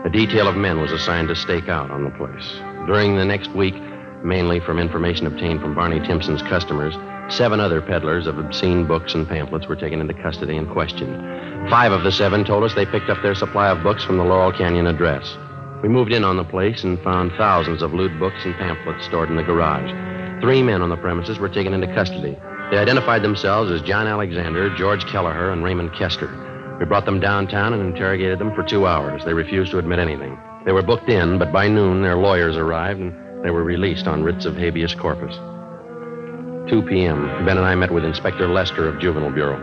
A detail of men was assigned to stake out on the place. During the next week, mainly from information obtained from Barney Timpson's customers, 7 other peddlers of obscene books and pamphlets were taken into custody and questioned. 5 of the 7 told us they picked up their supply of books from the Laurel Canyon address. We moved in on the place and found thousands of lewd books and pamphlets stored in the garage. 3 men on the premises were taken into custody. They identified themselves as John Alexander, George Kelleher, and Raymond Kester. We brought them downtown and interrogated them for 2 hours. They refused to admit anything. They were booked in, but by noon their lawyers arrived and they were released on writs of habeas corpus. 2 p.m. Ben and I met with Inspector Lester of Juvenile Bureau.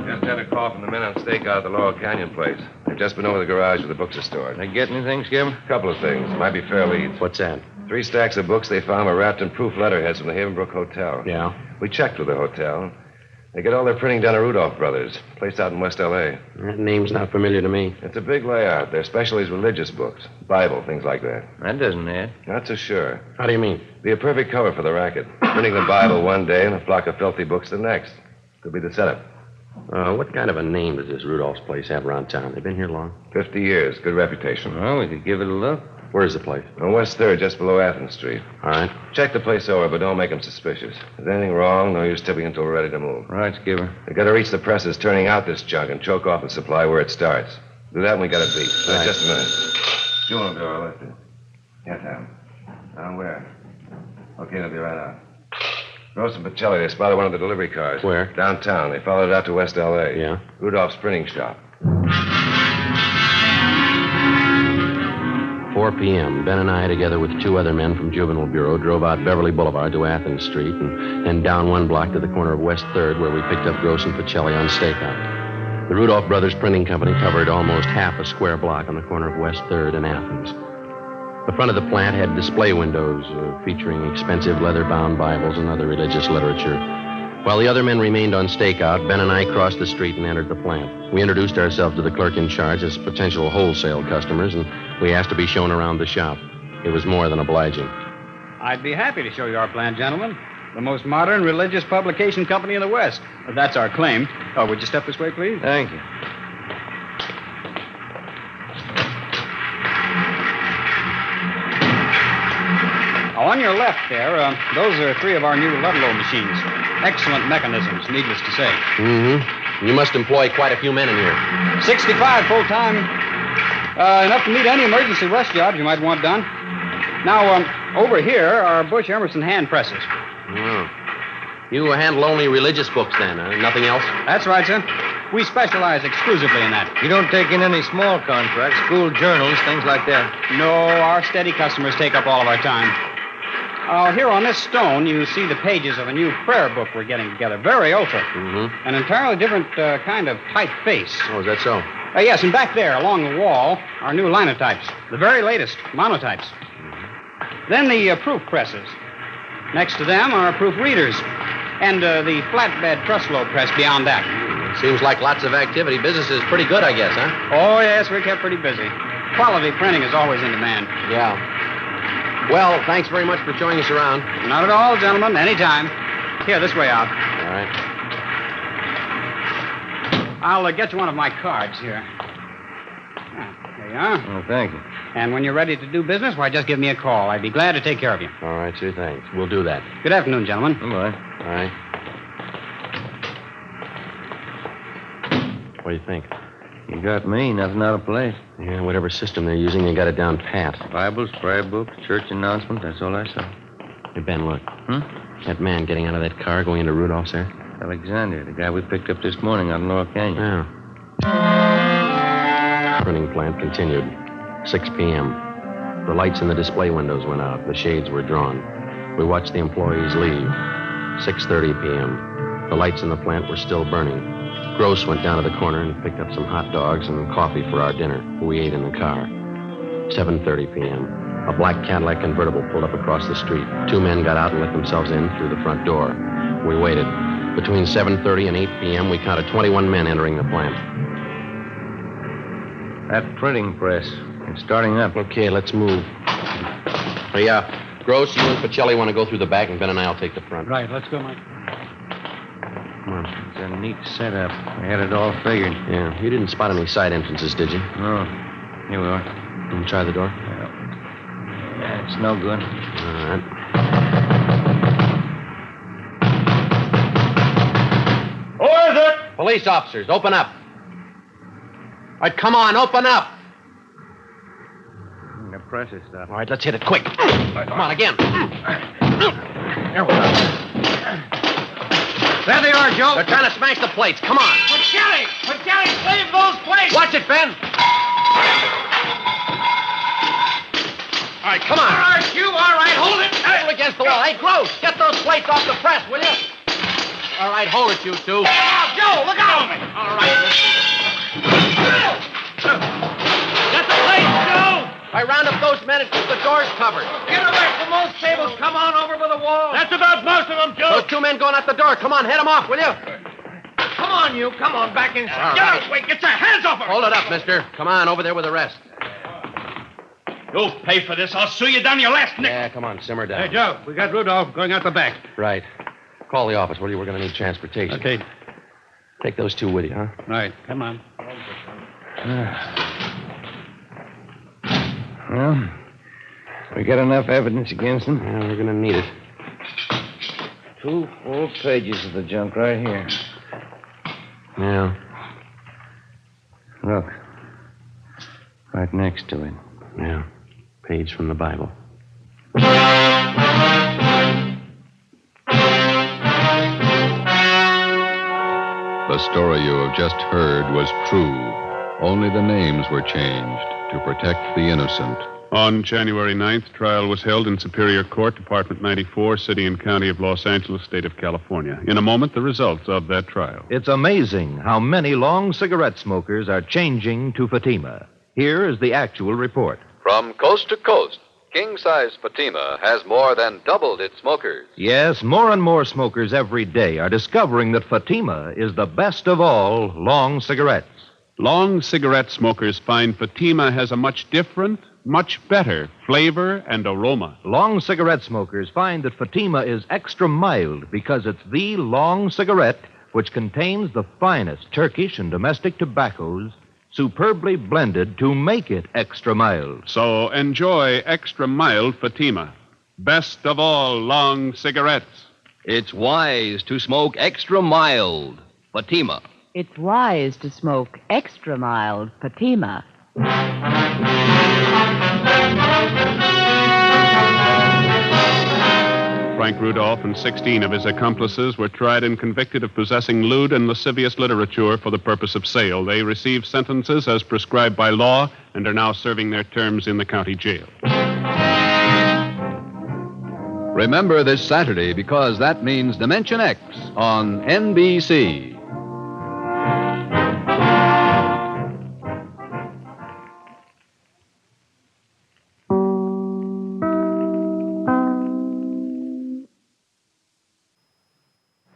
Just had a call from the men on stakeout at the Laurel Canyon place. They've just been over the garage where the books are stored. They get anything, Skip? A couple of things. Might be fair leads. What's that? 3 stacks of books they found were wrapped in proof letterheads from the Havenbrook Hotel. Yeah? We checked with the hotel. They get all their printing done at Rudolph Brothers, placed out in West L.A. That name's not familiar to me. It's a big layout. Their specialty is religious books, Bible, things like that. That doesn't add. Not so sure. How do you mean? Be a perfect cover for the racket. Printing the Bible one day and a flock of filthy books the next. Could be the setup. What kind of a name does this Rudolph's place have around town? They've been here long? 50 years. Good reputation. Well, we could give it a look. Where's the place? On West 3rd, just below Athens Street. All right. Check the place over, but don't make them suspicious. If there's anything wrong, no use tipping until we're ready to move. Right, Skipper. They got to reach the presses turning out this junk and choke off the supply where it starts. Do that and we got it beat. Right. Just a minute. Juvenile Bureau, left it. Yes, Tom. Down where? Okay, they'll be right out. Gross and Pacelli, they spotted one of the delivery cars. Where? Downtown. They followed it out to West L.A. Yeah? Rudolph's printing shop. 4 p.m., Ben and I, together with 2 other men from Juvenile Bureau, drove out Beverly Boulevard to Athens Street and then down 1 block to the corner of West 3rd, where we picked up Gross and Pacelli on stakeout. The Rudolph Brothers Printing Company covered almost half a square block on the corner of West 3rd and Athens. The front of the plant had display windows featuring expensive leather-bound Bibles and other religious literature. While the other men remained on stakeout, Ben and I crossed the street and entered the plant. We introduced ourselves to the clerk in charge as potential wholesale customers, and we asked to be shown around the shop. It was more than obliging. I'd be happy to show you our plant, gentlemen. The most modern religious publication company in the West. That's our claim. Oh, would you step this way, please? Thank you. On your left there, those are 3 of our new Ludlow machines. Excellent mechanisms, needless to say. Mm-hmm. You must employ quite a few men in here. 65 full-time. Enough to meet any emergency rush jobs you might want done. Now, over here are Bush Emerson hand presses. Oh. You handle only religious books, then, nothing else? That's right, sir. We specialize exclusively in that. You don't take in any small contracts, school journals, things like that? No, our steady customers take up all of our time. Here on this stone, you see the pages of a new prayer book we're getting together. Very ultra. Mm-hmm. An entirely different kind of typeface. Oh, is that so? Yes, and back there, along the wall, are new linotypes. The very latest, monotypes. Mm-hmm. Then the proof presses. Next to them are proof readers. And the flatbed trussload press beyond that. Seems like lots of activity. Business is pretty good, I guess, huh? Oh, yes, we're kept pretty busy. Quality printing is always in demand. Yeah. Well, thanks very much for showing us around. Not at all, gentlemen. Anytime. Here, this way out. All right. I'll get you one of my cards here. There you are. Oh, thank you. And when you're ready to do business, why, just give me a call. I'd be glad to take care of you. All right, sir, thanks. We'll do that. Good afternoon, gentlemen. Goodbye. All right. What do you think? You got me. Nothing out of place. Yeah, whatever system they're using, they got it down pat. Bibles, prayer books, church announcement, that's all I saw. Hey, Ben, look. Hmm? That man getting out of that car going into Rudolph's there? Alexander, the guy we picked up this morning out in Laurel Canyon. Yeah. Printing plant continued. 6 p.m. The lights in the display windows went out. The shades were drawn. We watched the employees leave. 6:30 p.m. The lights in the plant were still burning. Gross went down to the corner and picked up some hot dogs and coffee for our dinner. We ate in the car. 7:30 p.m. A black Cadillac convertible pulled up across the street. 2 men got out and let themselves in through the front door. We waited. Between 7:30 and 8 p.m., we counted 21 men entering the plant. That printing press. It's starting up. Okay, let's move. Hey, Gross, you and Pacelli want to go through the back, and Ben and I will take the front. Right, let's go, Mike. Come on. It's a neat setup. I had it all figured. Yeah, you didn't spot any side entrances, did you? No. Here we are. You try the door? Yeah, it's no good. All right. Who is it? Police officers, open up. All right, come on, open up. The press is stopped. All right, let's hit it quick. Come on, again. There we are. There they are, Joe. They're trying to smash the plates. Come on. Pacelli, save those plates! Watch it, Ben. All right, come on. All right, you, all right, hold it. Hold against the wall. Hey, Gross, get those plates off the press, will you? All right, hold it, you two. Joe, look out! All right, Get the plates, Joe! I round up those men and keep the doors covered. Get away from those tables. Come on over to the wall. That's about most of them, Joe. Those 2 men going out the door. Come on, head them off, will you? Come on, you. Come on, back inside. All Get right. out, wait. Get your hands off her. Hold it up, mister. Come on, over there with the rest. You'll pay for this. I'll sue you down your last nickel. Yeah, come on, simmer down. Hey, Joe, we got Rudolph going out the back. Right. Call the office, will you? We're going to need transportation. Okay. Take those 2 with you, huh? Right, come on. Well, we got enough evidence against them. Yeah, we're going to need it. 2 full pages of the junk right here. Yeah. Look. Right next to it. Yeah. Page from the Bible. The story you have just heard was true. Only the names were changed to protect the innocent. On January 9th, trial was held in Superior Court, Department 94, City and County of Los Angeles, State of California. In a moment, the results of that trial. It's amazing how many long cigarette smokers are changing to Fatima. Here is the actual report. From coast to coast, king-size Fatima has more than doubled its smokers. Yes, more and more smokers every day are discovering that Fatima is the best of all long cigarettes. Long cigarette smokers find Fatima has a much different, much better flavor and aroma. Long cigarette smokers find that Fatima is extra mild because it's the long cigarette which contains the finest Turkish and domestic tobaccos superbly blended to make it extra mild. So enjoy extra mild Fatima. Best of all long cigarettes. It's wise to smoke extra mild Fatima. It's wise to smoke extra mild Fatima. Frank Rudolph and 16 of his accomplices were tried and convicted of possessing lewd and lascivious literature for the purpose of sale. They received sentences as prescribed by law and are now serving their terms in the county jail. Remember this Saturday, because that means Dimension X on NBC.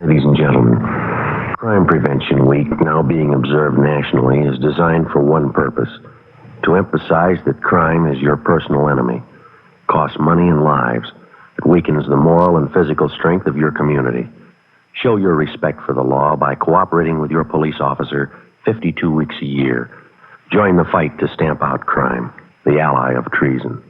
Ladies and gentlemen, Crime Prevention Week, now being observed nationally, is designed for one purpose: to emphasize that crime is your personal enemy. It costs money and lives. It weakens the moral and physical strength of your community. Show your respect for the law by cooperating with your police officer 52 weeks a year. Join the fight to stamp out crime, the ally of treason.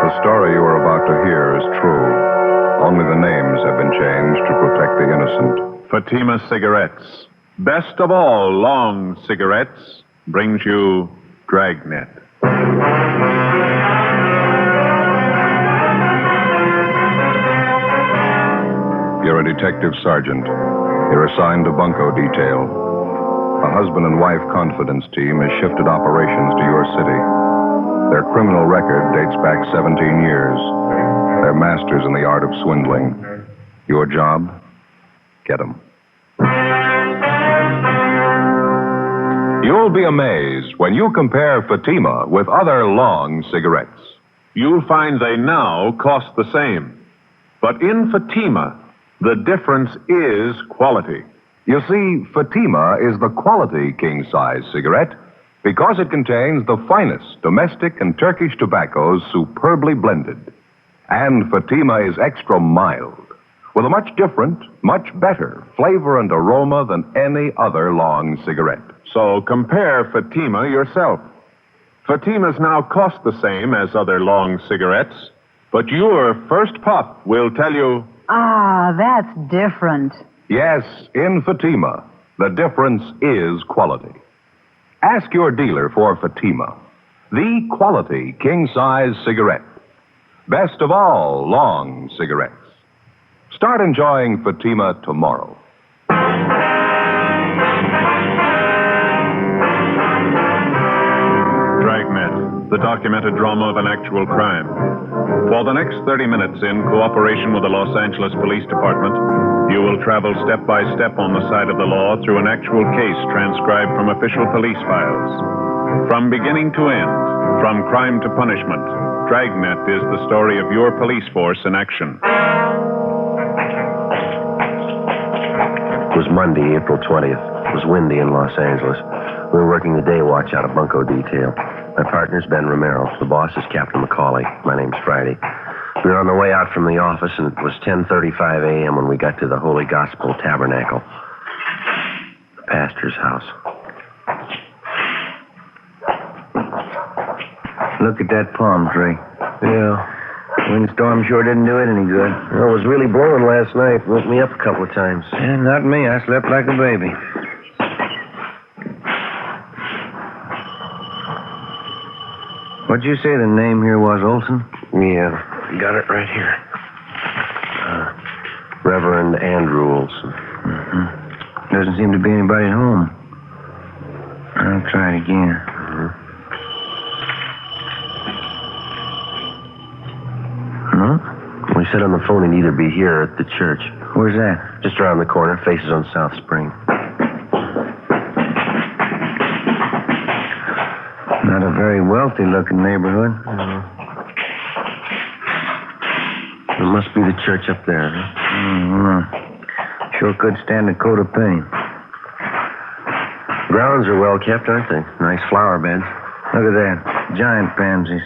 The story you are about to hear is true. Only the names have been changed to protect the innocent. Fatima Cigarettes, best of all long cigarettes, brings you Dragnet. You're a detective sergeant. You're assigned to bunco detail. A husband and wife confidence team has shifted operations to your city. Their criminal record dates back 17 years. They're masters in the art of swindling. Your job? Get them. You'll be amazed when you compare Fatima with other long cigarettes. You'll find they now cost the same. But in Fatima, the difference is quality. You see, Fatima is the quality king-size cigarette because it contains the finest domestic and Turkish tobaccos superbly blended. And Fatima is extra mild, with a much different, much better flavor and aroma than any other long cigarette. So compare Fatima yourself. Fatimas now cost the same as other long cigarettes, but your first puff will tell you... Ah, that's different. Yes, in Fatima, the difference is quality. Ask your dealer for Fatima, the quality king-size cigarette. Best of all long cigarettes. Start enjoying Fatima tomorrow. Dragnet, the documented drama of an actual crime. For the next 30 minutes, in cooperation with the Los Angeles Police Department, you will travel step by step on the side of the law through an actual case transcribed from official police files. From beginning to end, from crime to punishment, Dragnet is the story of your police force in action. It was Monday, April 20th. It was windy in Los Angeles. We were working the day watch out of bunco detail. My partner's Ben Romero. The boss is Captain McCauley. My name's Friday. We were on the way out from the office, and it was 10:35 a.m. when we got to the Holy Gospel Tabernacle, the pastor's house. Look at that palm tree. Yeah. Windstorm sure didn't do it any good. Well, it was really blowing last night. Woke me up a couple of times. Yeah, not me. I slept like a baby. What'd you say the name here was, Olson? Yeah, got it right here. Reverend Andrew Olson. Mm-hmm. Doesn't seem to be anybody at home. I'll try it again. No? We said on the phone he'd either be here or at the church. Where's that? Just around the corner, faces on South Spring. Not a very wealthy-looking neighborhood. It must be the church up there, huh? Mm-hmm. Sure could stand a coat of paint. Grounds are well kept, aren't they? Nice flower beds. Look at that. Giant pansies.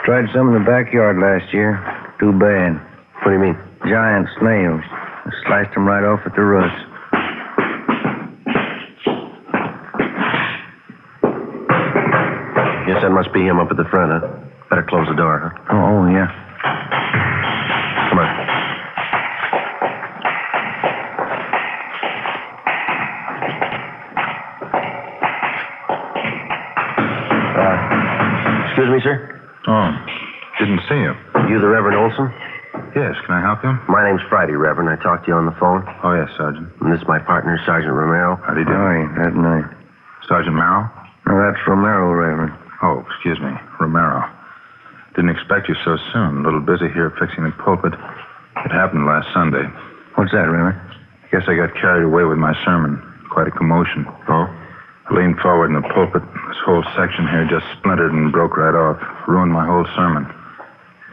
Tried some in the backyard last year. Too bad. What do you mean? Giant snails. I sliced them right off at the roots. Guess that must be him up at the front, huh? Better close the door, huh? Oh, yeah. Come on. Excuse me, sir? Oh, didn't see you. You the Reverend Olson? Yes, can I help you? My name's Friday, Reverend. I talked to you on the phone. Oh, yes, Sergeant. And this is my partner, Sergeant Romero. How do you do? Oh, yeah, that night. Sergeant Merrill? No, that's Romero, Reverend. Oh, excuse me, Romero. Didn't expect you so soon. A little busy here fixing the pulpit. It happened last Sunday. What's that, Reverend? Guess I got carried away with my sermon. Quite a commotion. Oh? I leaned forward in the pulpit. This whole section here just splintered and broke right off. Ruined my whole sermon.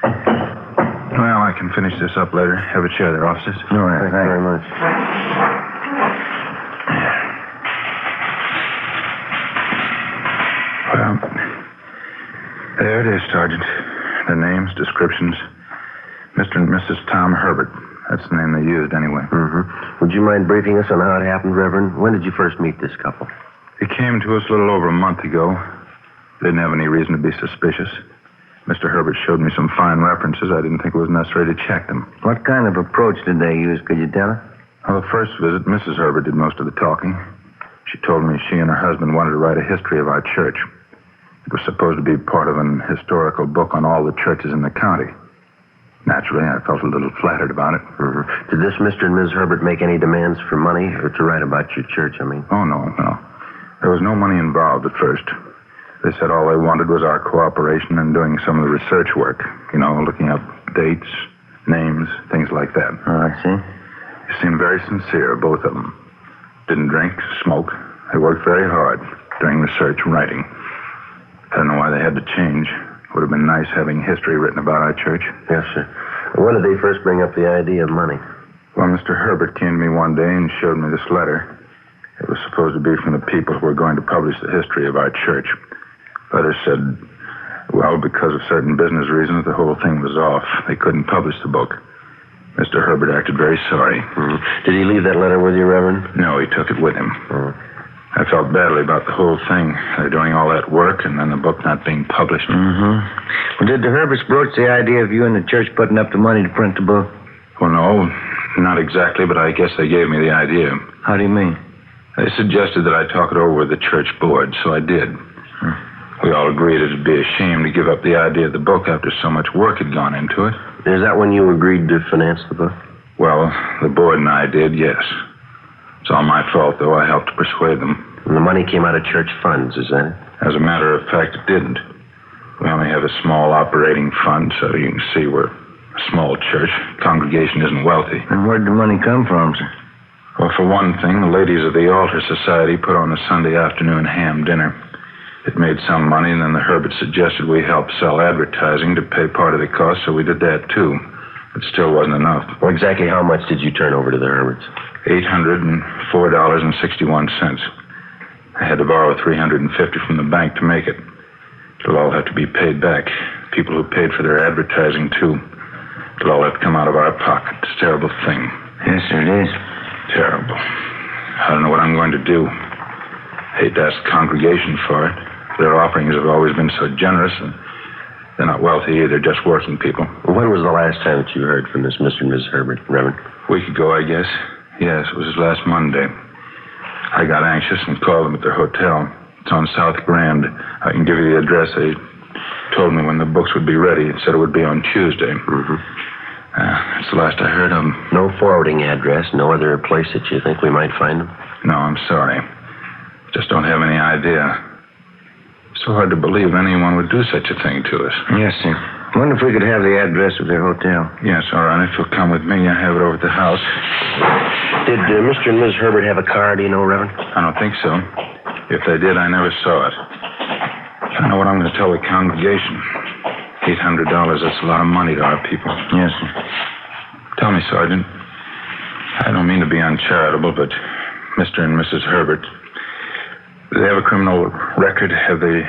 Well, I can finish this up later. Have a chair there, officers. All right, thank you very much. Well, there it is, Sergeant. The names, descriptions. Mr. and Mrs. Tom Herbert. That's the name they used, anyway. Mm-hmm. Would you mind briefing us on how it happened, Reverend? When did you first meet this couple? They came to us a little over a month ago. Didn't have any reason to be suspicious. Mr. Herbert showed me some fine references. I didn't think it was necessary to check them. What kind of approach did they use? Could you tell us? Well, the first visit, Mrs. Herbert did most of the talking. She told me she and her husband wanted to write a history of our church. It was supposed to be part of an historical book on all the churches in the county. Naturally, I felt a little flattered about it. Mm-hmm. Did this Mr. and Ms. Herbert make any demands for money or to write about your church, I mean? Oh, no. There was no money involved at first. They said all they wanted was our cooperation in doing some of the research work. Looking up dates, names, things like that. Oh, I see. They seemed very sincere, both of them. Didn't drink, smoke. They worked very hard doing research and writing. I don't know why they had to change. It would have been nice having history written about our church. Yes, sir. When did they first bring up the idea of money? Well, Mr. Herbert came to me one day and showed me this letter. It was supposed to be from the people who were going to publish the history of our church. The letter said, well, because of certain business reasons, the whole thing was off. They couldn't publish the book. Mr. Herbert acted very sorry. Did he leave that letter with you, Reverend? No, he took it with him. I felt badly about the whole thing. They're doing all that work and then the book not being published. Well, did the Herberts broach the idea of you and the church putting up the money to print the book? Well, no, not exactly, but I guess they gave me the idea. How do you mean? They suggested that I talk it over with the church board, so I did. We all agreed it'd be a shame to give up the idea of the book after so much work had gone into it. Is that when you agreed to finance the book? Well, the board and I did, yes. It's all my fault, though. I helped to persuade them. And the money came out of church funds, is that it? As a matter of fact, it didn't. We only have a small operating fund, so you can see we're a small church. Congregation isn't wealthy. And where'd the money come from, sir? Well, for one thing, the ladies of the Altar Society put on a Sunday afternoon ham dinner. It made some money, and then the Herberts suggested we help sell advertising to pay part of the cost, so we did that, too. It still wasn't enough. Well, exactly how much did you turn over to the Herberts? $804.61. I had to borrow $350 from the bank to make it. It'll all have to be paid back. People who paid for their advertising, too. It'll all have to come out of our pocket. It's a terrible thing. Yes, sir, it is. Terrible. I don't know what I'm going to do. I hate to ask the congregation for it. Their offerings have always been so generous, and they're not wealthy either, just working people. When was the last time that you heard from this Mr. and Mrs. Herbert, Reverend? A week ago, I guess. Yes, it was last Monday. I got anxious and called them at their hotel. It's on South Grand. I can give you the address. They told me when the books would be ready. It said it would be on Tuesday. That's the last I heard of them. No forwarding address, no other place that you think we might find them? No, I'm sorry. Just don't have any idea. It's so hard to believe anyone would do such a thing to us. Yes, sir. I wonder if we could have the address of their hotel. Yes, all right. If you'll come with me, I have it over at the house. Did Mr. and Mrs. Herbert have a car, do you know, Reverend? I don't think so. If they did, I never saw it. I don't know what I'm going to tell the congregation. $800, that's a lot of money to our people. Yes, sir. Tell me, Sergeant. I don't mean to be uncharitable, but Mr. and Mrs. Herbert, do they have a criminal record? Have they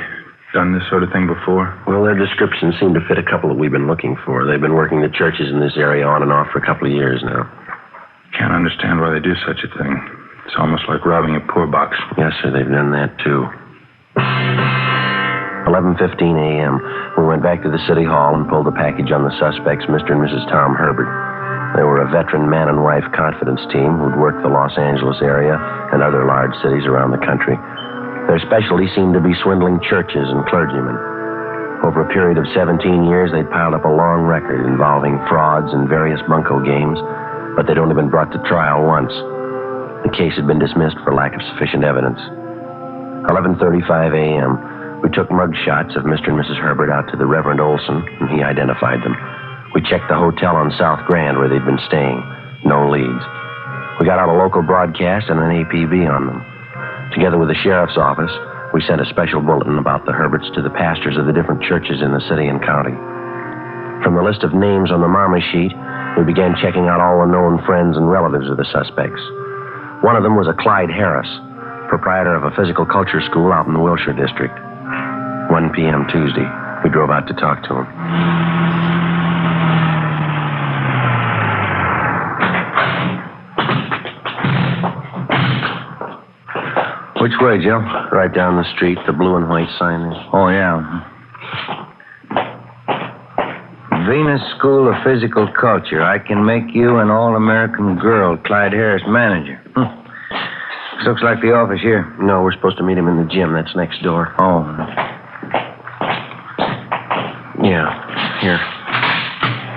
done this sort of thing before? Well, their descriptions seem to fit a couple that we've been looking for. They've been working the churches in this area on and off for a couple of years now. Can't understand why they do such a thing. It's almost like robbing a poor box. Yes, sir, they've done that, too. 11:15 a.m. We went back to the city hall and pulled the package on the suspects, Mr. and Mrs. Tom Herbert. They were a veteran man and wife confidence team who'd worked the Los Angeles area and other large cities around the country. Their specialty seemed to be swindling churches and clergymen. Over a period of 17 years, they'd piled up a long record involving frauds and various bunco games, but they'd only been brought to trial once. The case had been dismissed for lack of sufficient evidence. 11:35 a.m., we took mug shots of Mr. and Mrs. Herbert out to the Reverend Olson, and he identified them. We checked the hotel on South Grand where they'd been staying. No leads. We got out a local broadcast and an APB on them. Together with the sheriff's office, we sent a special bulletin about the Herberts to the pastors of the different churches in the city and county. From the list of names on the mama sheet, we began checking out all the known friends and relatives of the suspects. One of them was a Clyde Harris, proprietor of a physical culture school out in the Wilshire district. 1 p.m. Tuesday, we drove out to talk to him. Which way, Joe? Right down the street, the blue and white sign there. Oh, yeah. Venus School of Physical Culture. I can make you an all-American girl, Clyde Harris, manager. This looks like the office here. No, we're supposed to meet him in the gym. That's next door. Oh. Yeah, here.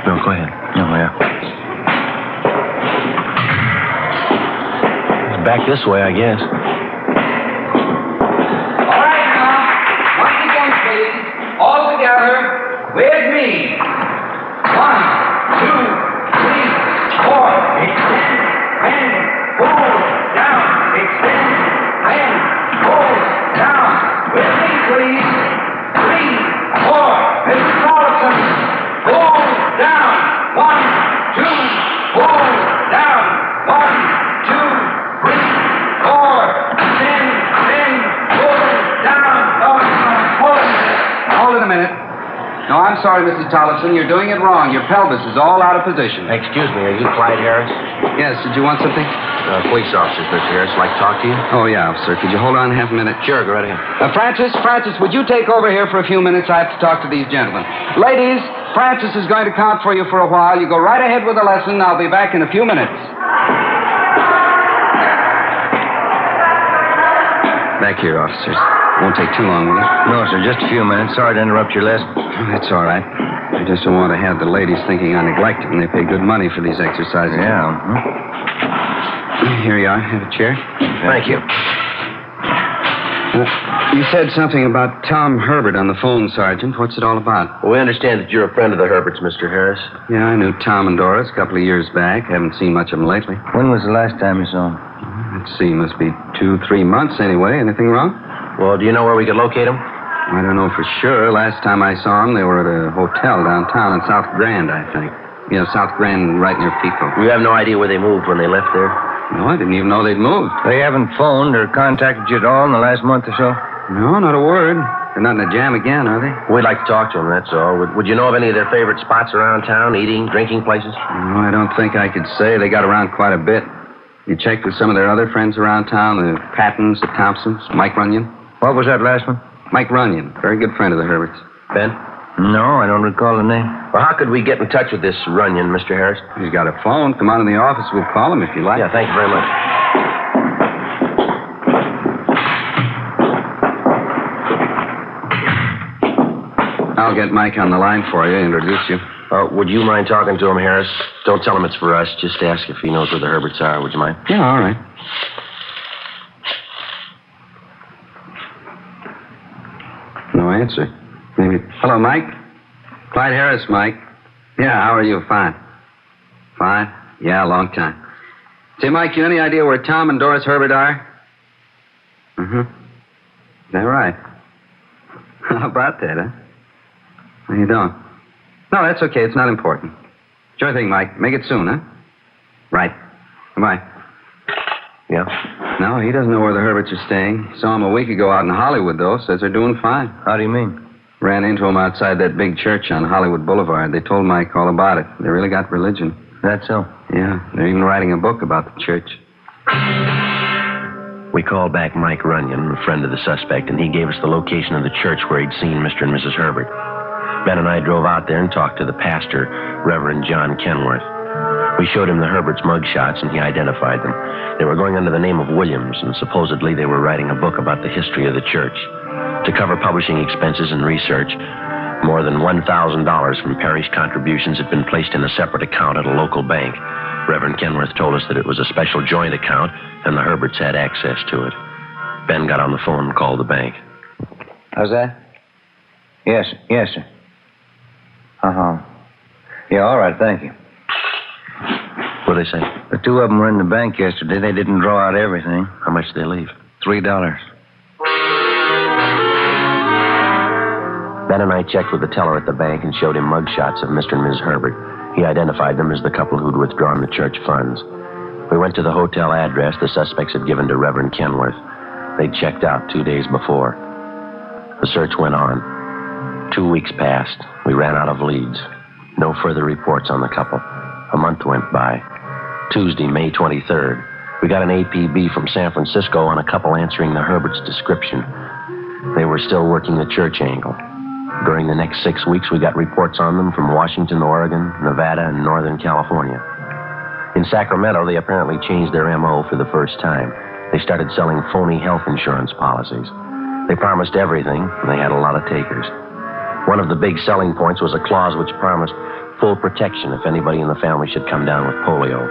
No, go ahead. Oh, yeah. Back this way, I guess. All right, now. Once minute. No, I'm sorry, Mrs. Tollefson. You're doing it wrong. Your pelvis is all out of position. Excuse me, are you Clyde Harris? Yes, did you want something? Police officers, Mr. Harris. Like to talk to you? Oh, yeah, officer. Could you hold on half a minute? Sure, go right ahead. Francis, would you take over here for a few minutes? I have to talk to these gentlemen. Ladies, Francis is going to count for you for a while. You go right ahead with the lesson. I'll be back in a few minutes. Back here, officers. Won't take too long, will it? No, sir, just a few minutes. Sorry to interrupt your lesson. Oh, that's all right. I just don't want to have the ladies thinking I neglect them. They pay good money for these exercises. Yeah. Here you are. Have a chair. Thank you. You said something about Tom Herbert on the phone, Sergeant. What's it all about? Well, we understand that you're a friend of the Herberts, Mr. Harris. Yeah, I knew Tom and Doris a couple of years back. Haven't seen much of them lately. When was the last time you saw him? Let's see. Must be 2-3 months anyway. Anything wrong? Well, do you know where we could locate him? I don't know for sure. Last time I saw them, they were at a hotel downtown in South Grand, I think. Yeah, South Grand, right near Pico. We have no idea where they moved when they left there. No, I didn't even know they'd moved. They haven't phoned or contacted you at all in the last month or so? No, not a word. They're not in a jam again, are they? We'd like to talk to them, that's all. Would you know of any of their favorite spots around town, eating, drinking places? No, I don't think I could say. They got around quite a bit. You checked with some of their other friends around town, the Pattons, the Thompsons, Mike Runyon? What was that last one? Mike Runyon. Very good friend of the Herberts. Ben? No, I don't recall the name. Well, how could we get in touch with this Runyon, Mr. Harris? He's got a phone. Come on in the office. We'll call him if you like. Yeah, thank you very much. I'll get Mike on the line for you, introduce you. Would you mind talking to him, Harris? Don't tell him it's for us. Just ask if he knows where the Herberts are. Would you mind? Yeah, all right. No answer. Maybe. Hello, Mike? Clyde Harris, Mike. Yeah, how are you? Fine. Fine? Yeah, long time. Say, Mike, you any idea where Tom and Doris Herbert are? Mm-hmm. Is that right? How about that, huh? No, you don't. No, that's okay. It's not important. Sure thing, Mike. Make it soon, huh? Right. Goodbye. Yeah? No, he doesn't know where the Herberts are staying. Saw him a week ago out in Hollywood, though. Says they're doing fine. How do you mean? Ran into him outside that big church on Hollywood Boulevard. They told Mike all about it. They really got religion. That's so? Yeah. They're even writing a book about the church. We called back Mike Runyon, a friend of the suspect, and he gave us the location of the church where he'd seen Mr. and Mrs. Herbert. Ben and I drove out there and talked to the pastor, Reverend John Kenworth. We showed him the Herberts' mugshots, and he identified them. They were going under the name of Williams, and supposedly they were writing a book about the history of the church. To cover publishing expenses and research, more than $1,000 from parish contributions had been placed in a separate account at a local bank. Reverend Kenworth told us that it was a special joint account, and the Herberts had access to it. Ben got on the phone and called the bank. How's that? Yes, sir. Uh-huh. Yeah, all right, thank you. What'd they say? The two of them were in the bank yesterday. They didn't draw out everything. How much did they leave? $3. Ben and I checked with the teller at the bank and showed him mugshots of Mr. and Mrs. Herbert. He identified them as the couple who'd withdrawn the church funds. We went to the hotel address the suspects had given to Reverend Kenworth. They'd checked out 2 days before. The search went on. 2 weeks passed. We ran out of leads. No further reports on the couple. A month went by. Tuesday, May 23rd, we got an APB from San Francisco on a couple answering the Herberts' description. They were still working the church angle. During the next 6 weeks, we got reports on them from Washington, Oregon, Nevada, and Northern California. In Sacramento, they apparently changed their M.O. for the first time. They started selling phony health insurance policies. They promised everything, and they had a lot of takers. One of the big selling points was a clause which promised full protection if anybody in the family should come down with polio.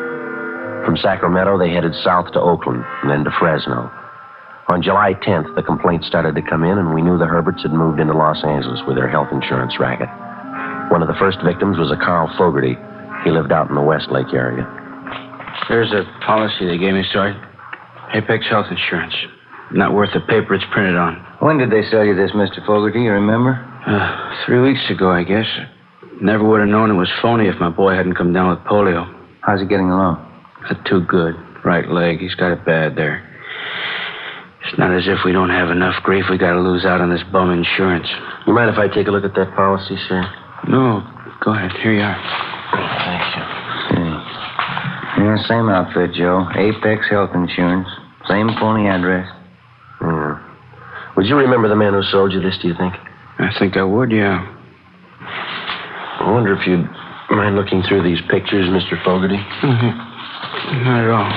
From Sacramento, they headed south to Oakland and then to Fresno. On July 10th, the complaints started to come in, and we knew the Herberts had moved into Los Angeles with their health insurance racket. One of the first victims was a Carl Fogarty. He lived out in the Westlake area. There's a policy they gave me, Sergeant. Apex Health Insurance. Not worth the paper it's printed on. When did they sell you this, Mr. Fogarty? You remember? 3 weeks ago, I guess. Never would have known it was phony if my boy hadn't come down with polio. How's he getting along? Not too good. Right leg. He's got it bad there. His It's not as if we don't have enough grief we gotta lose out on this bum insurance. You mind if I take a look at that policy, sir? No, go ahead. Here you are. Thank you. Yeah, same outfit, Joe. Apex Health Insurance. Same phony address. Yeah. Would you remember the man who sold you this, do you think? I think I would, yeah. I wonder if you'd mind looking through these pictures, Mr. Fogarty? Mm-hmm. Not at all.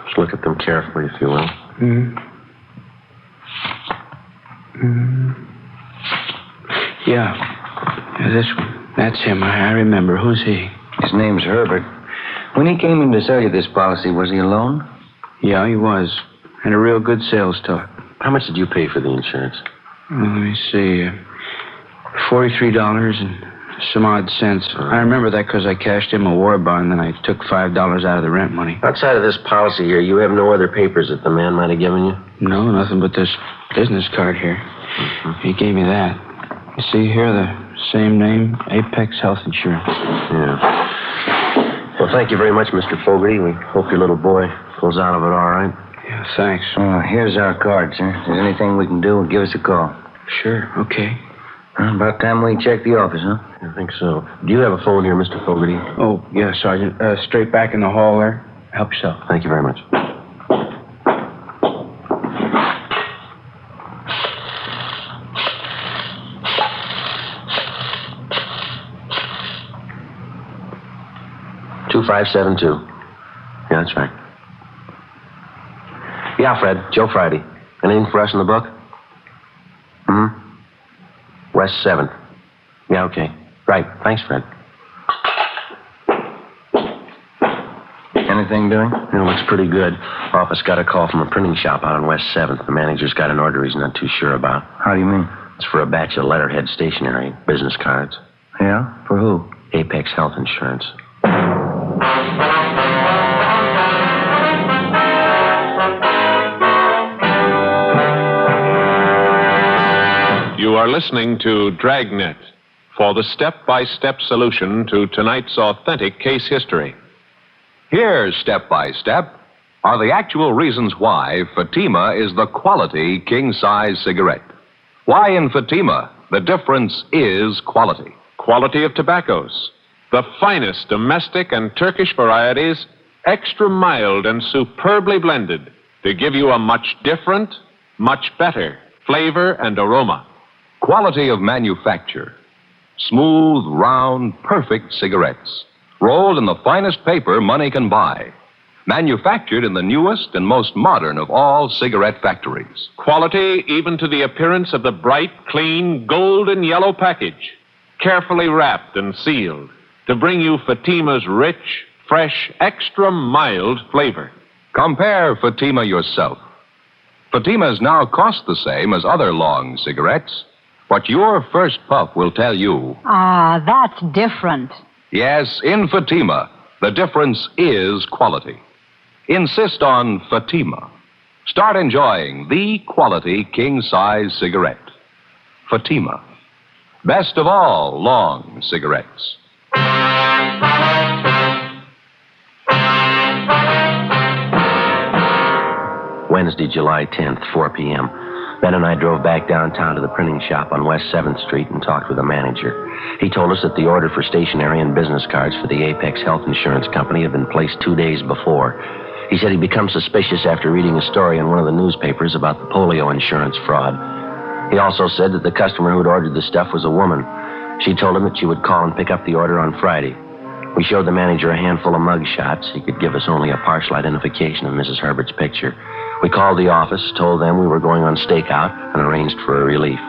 Just look at them carefully, if you will. Mm-hmm. Mm-hmm. Yeah, this one. That's him. I remember. Who's he? His name's Herbert. When he came in to sell you this policy, was he alone? Yeah, he was. Had a real good sales talk. How much did you pay for the insurance? Well, let me see. $43 and some odd cents. I remember that because I cashed in a war bond, then I took $5 out of the rent money. Outside of this policy here, you have no other papers that the man might have given you? No, nothing but this business card here. Mm-hmm. He gave me that. You see here, the same name, Apex Health Insurance. Yeah. Well, thank you very much, Mr. Fogarty. We hope your little boy pulls out of it all right. Yeah, thanks. Here's our card, sir. If there's anything we can do, give us a call. Sure, okay. About time we check the office, huh? I think so. Do you have a phone here, Mr. Fogarty? Oh, yeah, Sergeant. Straight back in the hall there. Help yourself. Thank you very much. $2572. Yeah, that's right. Yeah, Fred. Joe Friday. Anything for us in the book? West 7th. Yeah, okay. Right. Thanks, Fred. Anything doing? It looks pretty good. Office got a call from a printing shop out on West 7th. The manager's got an order he's not too sure about. How do you mean? It's for a batch of letterhead stationery, business cards. Yeah? For who? Apex Health Insurance. You are listening to Dragnet for the step-by-step solution to tonight's authentic case history. Here's step by step are the actual reasons why Fatima is the quality king-size cigarette. Why in Fatima the difference is quality. Quality of tobaccos. The finest domestic and Turkish varieties, extra mild and superbly blended to give you a much different, much better flavor and aroma. Quality of manufacture. Smooth, round, perfect cigarettes. Rolled in the finest paper money can buy. Manufactured in the newest and most modern of all cigarette factories. Quality even to the appearance of the bright, clean, golden yellow package. Carefully wrapped and sealed to bring you Fatima's rich, fresh, extra mild flavor. Compare Fatima yourself. Fatimas now cost the same as other long cigarettes, but your first puff will tell you. Ah, that's different. Yes, in Fatima, the difference is quality. Insist on Fatima. Start enjoying the quality king-size cigarette. Fatima. Best of all long cigarettes. Wednesday, July 10th, 4 p.m. Ben and I drove back downtown to the printing shop on West 7th Street and talked with the manager. He told us that the order for stationery and business cards for the Apex Health Insurance Company had been placed 2 days before. He said he'd become suspicious after reading a story in one of the newspapers about the polio insurance fraud. He also said that the customer who'd ordered the stuff was a woman. She told him that she would call and pick up the order on Friday. We showed the manager a handful of mug shots. He could give us only a partial identification of Mrs. Herbert's picture. We called the office, told them we were going on stakeout, and arranged for a relief.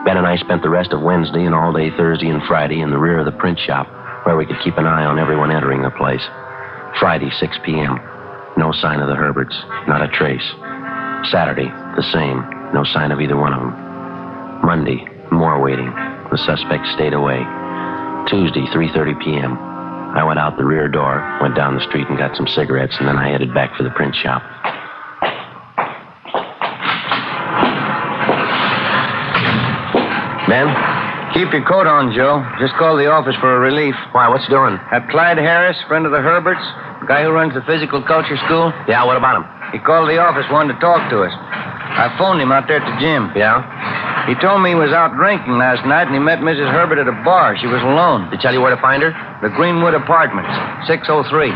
Ben and I spent the rest of Wednesday and all day Thursday and Friday in the rear of the print shop, where we could keep an eye on everyone entering the place. Friday, 6 p.m. No sign of the Herberts, not a trace. Saturday, the same. No sign of either one of them. Monday, more waiting. The suspect stayed away. Tuesday, 3:30 p.m. I went out the rear door, went down the street and got some cigarettes, and then I headed back for the print shop. Ben, Keep your coat on, Joe. Just called the office for a relief. Why, what's doing? That Clyde Harris, friend of the Herberts, the guy who runs the physical culture school. Yeah, what about him? He called the office, wanted to talk to us. I phoned him out there at the gym. Yeah? He told me he was out drinking last night and he met Mrs. Herbert at a bar. She was alone. Did he tell you where to find her? The Greenwood Apartments, 603.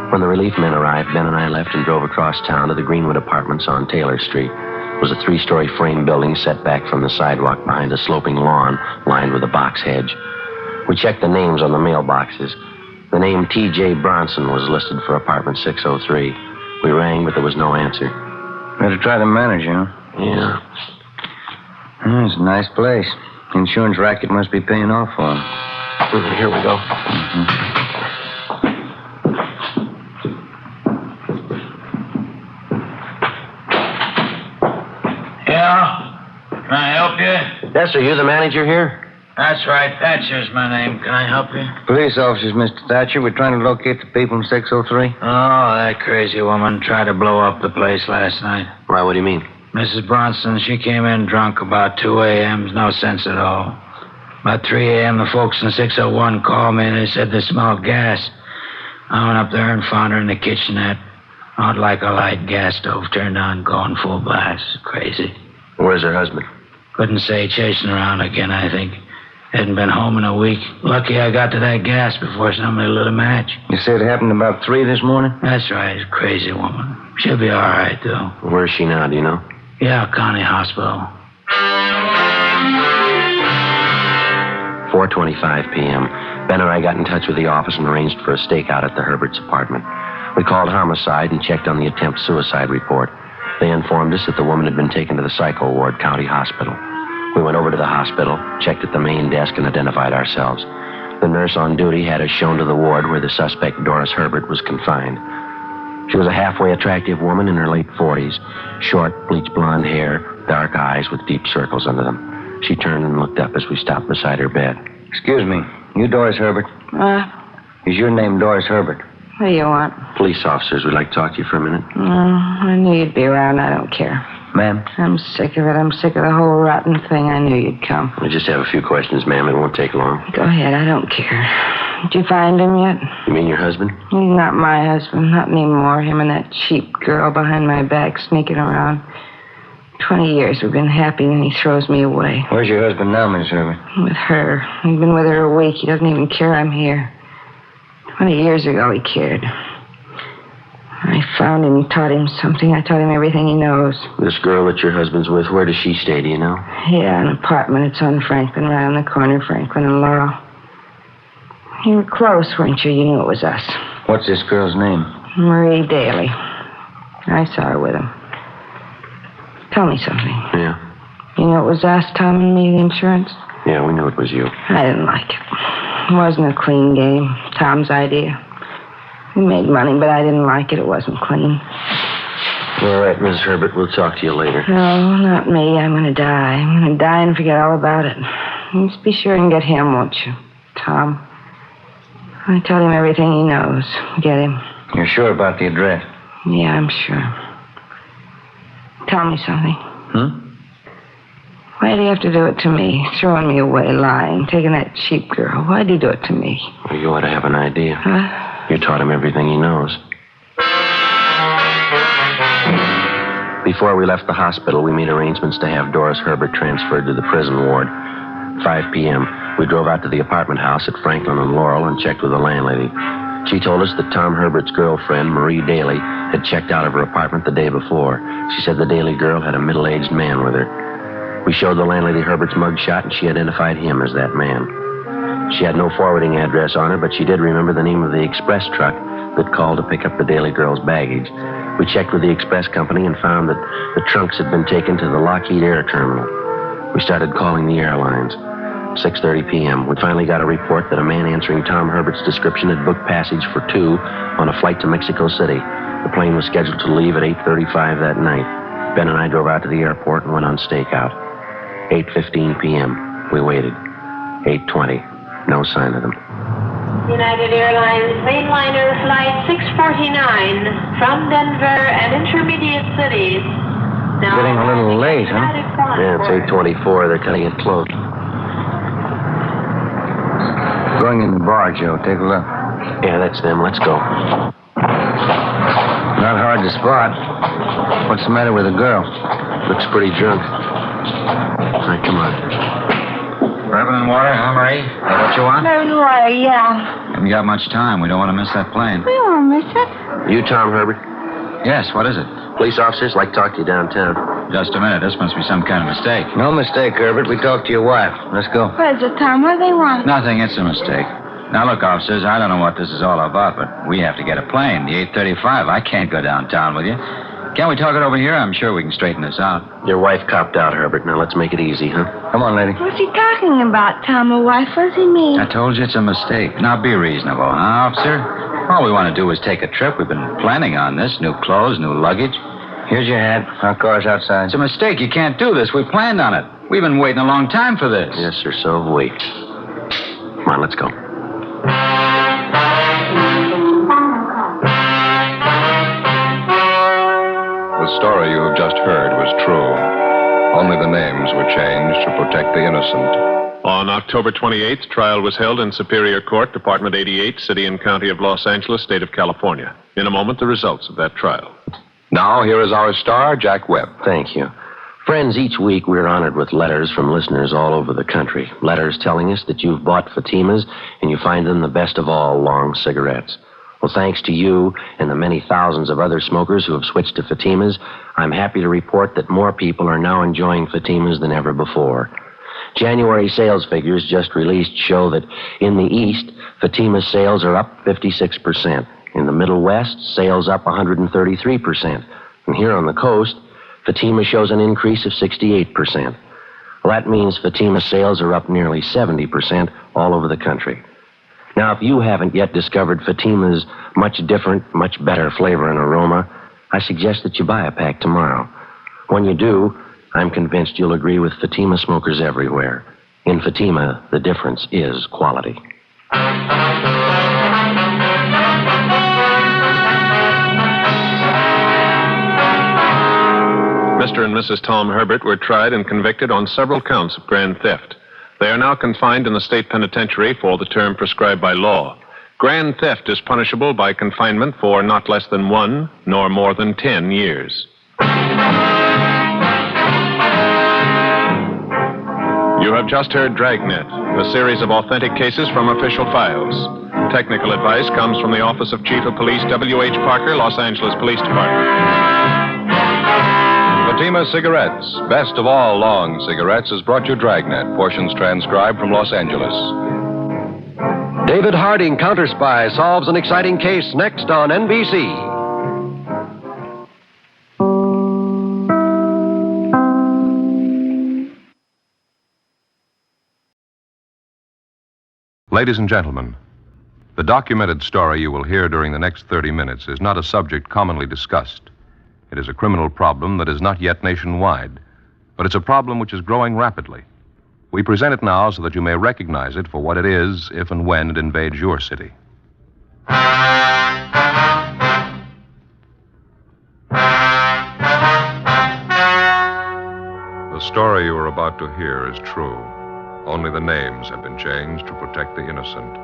When the relief men arrived, Ben and I left and drove across town to the Greenwood Apartments on Taylor Street. It was a 3-story frame building set back from the sidewalk behind a sloping lawn lined with a box hedge. We checked the names on the mailboxes. The name T.J. Bronson was listed for apartment 603. We rang, but there was no answer. Better try the manager, huh? Yeah. It's a nice place. Insurance racket must be paying off for him. Here we go. Mm-hmm. Yeah? Can I help you? Yes, are you the manager here? That's right. Thatcher's my name. Can I help you? Police officers, Mr. Thatcher. We're trying to locate the people in 603. Oh, that crazy woman tried to blow up the place last night. Why, what do you mean? Mrs. Bronson, she came in drunk about 2 a.m. No sense at all. About 3 a.m., the folks in 601 called me and they said they smelled gas. I went up there and found her in the kitchenette. Out like a light gas stove turned on, going full blast. Crazy. Where's her husband? Couldn't say, chasing around again, I think. Hadn't been home in a week. Lucky I got to that gas before somebody lit a match. You said it happened about 3 this morning? That's right. Crazy woman. She'll be all right, though. Where is she now, do you know? Yeah, County Hospital. 4:25 p.m. Ben and I got in touch with the office and arranged for a stakeout at the Herberts' apartment. We called homicide and checked on the attempt suicide report. They informed us that the woman had been taken to the psycho ward, County Hospital. We went over to the hospital, checked at the main desk, and identified ourselves. The nurse on duty had us shown to the ward where the suspect, Doris Herbert, was confined. She was a halfway attractive woman in her late 40s. Short, bleached blonde hair, dark eyes with deep circles under them. She turned and looked up as we stopped beside her bed. Excuse me. You Doris Herbert? Is your name Doris Herbert? What do you want? Police officers, we'd like to talk to you for a minute. I knew you'd be around. I don't care. Ma'am? I'm sick of it. I'm sick of the whole rotten thing. I knew you'd come. We just have a few questions, ma'am. It won't take long. Go ahead. I don't care. Did you find him yet? You mean your husband? He's not my husband. Not anymore. Him and that cheap girl behind my back sneaking around. 20 years we've been happy, and he throws me away. Where's your husband now, Miss Herbert? With her. He's been with her a week. He doesn't even care I'm here. 20 years ago, he cared. I found him and taught him something. I taught him everything he knows. This girl that your husband's with, where does she stay, do you know? Yeah, an apartment. It's on Franklin, right on the corner, Franklin and Laurel. You were close, weren't you? You knew it was us. What's this girl's name? Marie Daly. I saw her with him. Tell me something. Yeah. You know it was us, Tom and me, the insurance? Yeah, we knew it was you. I didn't like it. It wasn't a clean game. Tom's idea. We made money, but I didn't like it. It wasn't clean. All right, Miss Herbert, we'll talk to you later. No, not me. I'm going to die. I'm going to die and forget all about it. You just be sure and get him, won't you, Tom? I tell him everything he knows. Get him. You're sure about the address? Yeah, I'm sure. Tell me something. Why do you have to do it to me? Throwing me away, lying, taking that cheap girl. Why'd you do it to me? Well, you ought to have an idea. Huh? You taught him everything he knows. Before we left the hospital, we made arrangements to have Doris Herbert transferred to the prison ward. 5 p.m., we drove out to the apartment house at Franklin and Laurel and checked with the landlady. She told us that Tom Herbert's girlfriend, Marie Daly, had checked out of her apartment the day before. She said the Daly girl had a middle-aged man with her. We showed the landlady Herbert's mugshot, and she identified him as that man. She had no forwarding address on her, but she did remember the name of the express truck that called to pick up the Daly girl's baggage. We checked with the express company and found that the trunks had been taken to the Lockheed Air Terminal. We started calling the airlines. 6:30 p.m. We finally got a report that a man answering Tom Herbert's description had booked passage for 2 on a flight to Mexico City. The plane was scheduled to leave at 8:35 that night. Ben and I drove out to the airport and went on stakeout. 8:15 p.m. We waited. 8:20. No sign of them. United Airlines mainliner flight 649 from Denver and intermediate cities. Getting a little late, huh? Yeah, it's 8:24. They're cutting it close. Going in the bar, Joe. Take a look. Yeah, that's them. Let's go. Not hard to spot. What's the matter with the girl? Looks pretty drunk. All right, come on. Bourbon and water, huh, Marie? That what you want? Bourbon water, yeah. Haven't got much time. We don't want to miss that plane. We won't miss it. You, Tom Herbert? Yes, what is it? Police officers like to talk to you downtown. Just a minute. This must be some kind of mistake. No mistake, Herbert. We talked to your wife. Let's go. What is it, Tom? What do they want? Nothing. It's a mistake. Now, look, officers, I don't know what this is all about, but we have to get a plane. The 8:35. I can't go downtown with you. Can't we talk it over here? I'm sure we can straighten this out. Your wife copped out, Herbert. Now, let's make it easy, huh? Come on, lady. What's he talking about, Tom? A wife? What does he mean? I told you it's a mistake. Now, be reasonable, huh, officer? All we want to do is take a trip. We've been planning on this. New clothes, new luggage. Here's your hat. Our car's outside. It's a mistake. You can't do this. We planned on it. We've been waiting a long time for this. Yes, sir, so have we. Come on, let's go. The story you have just heard was true. Only the names were changed to protect the innocent. On October 28th, trial was held in Superior Court, Department 88, City and County of Los Angeles, State of California. In a moment, the results of that trial. Now, here is our star, Jack Webb. Thank you. Friends, each week we're honored with letters from listeners all over the country. Letters telling us that you've bought Fatimas and you find them the best of all long cigarettes. Well, thanks to you and the many thousands of other smokers who have switched to Fatimas, I'm happy to report that more people are now enjoying Fatimas than ever before. January sales figures just released show that in the East, Fatima sales are up 56%. In the Middle West, sales up 133%. And here on the coast, Fatima shows an increase of 68%. Well, that means Fatima sales are up nearly 70% all over the country. Now, if you haven't yet discovered Fatima's much different, much better flavor and aroma, I suggest that you buy a pack tomorrow. When you do, I'm convinced you'll agree with Fatima smokers everywhere. In Fatima, the difference is quality. Mr. and Mrs. Tom Herbert were tried and convicted on several counts of grand theft. They are now confined in the state penitentiary for the term prescribed by law. Grand theft is punishable by confinement for not less than 1 nor more than 10 years. You have just heard Dragnet, a series of authentic cases from official files. Technical advice comes from the Office of Chief of Police W.H. Parker, Los Angeles Police Department. Fatima Cigarettes, best of all long cigarettes, has brought you Dragnet, portions transcribed from Los Angeles. David Harding, Counter Spy, solves an exciting case next on NBC. Ladies and gentlemen, the documented story you will hear during the next 30 minutes is not a subject commonly discussed. It is a criminal problem that is not yet nationwide, but it's a problem which is growing rapidly. We present it now so that you may recognize it for what it is if and when it invades your city. The story you are about to hear is true. Only the names have been changed to protect the innocent.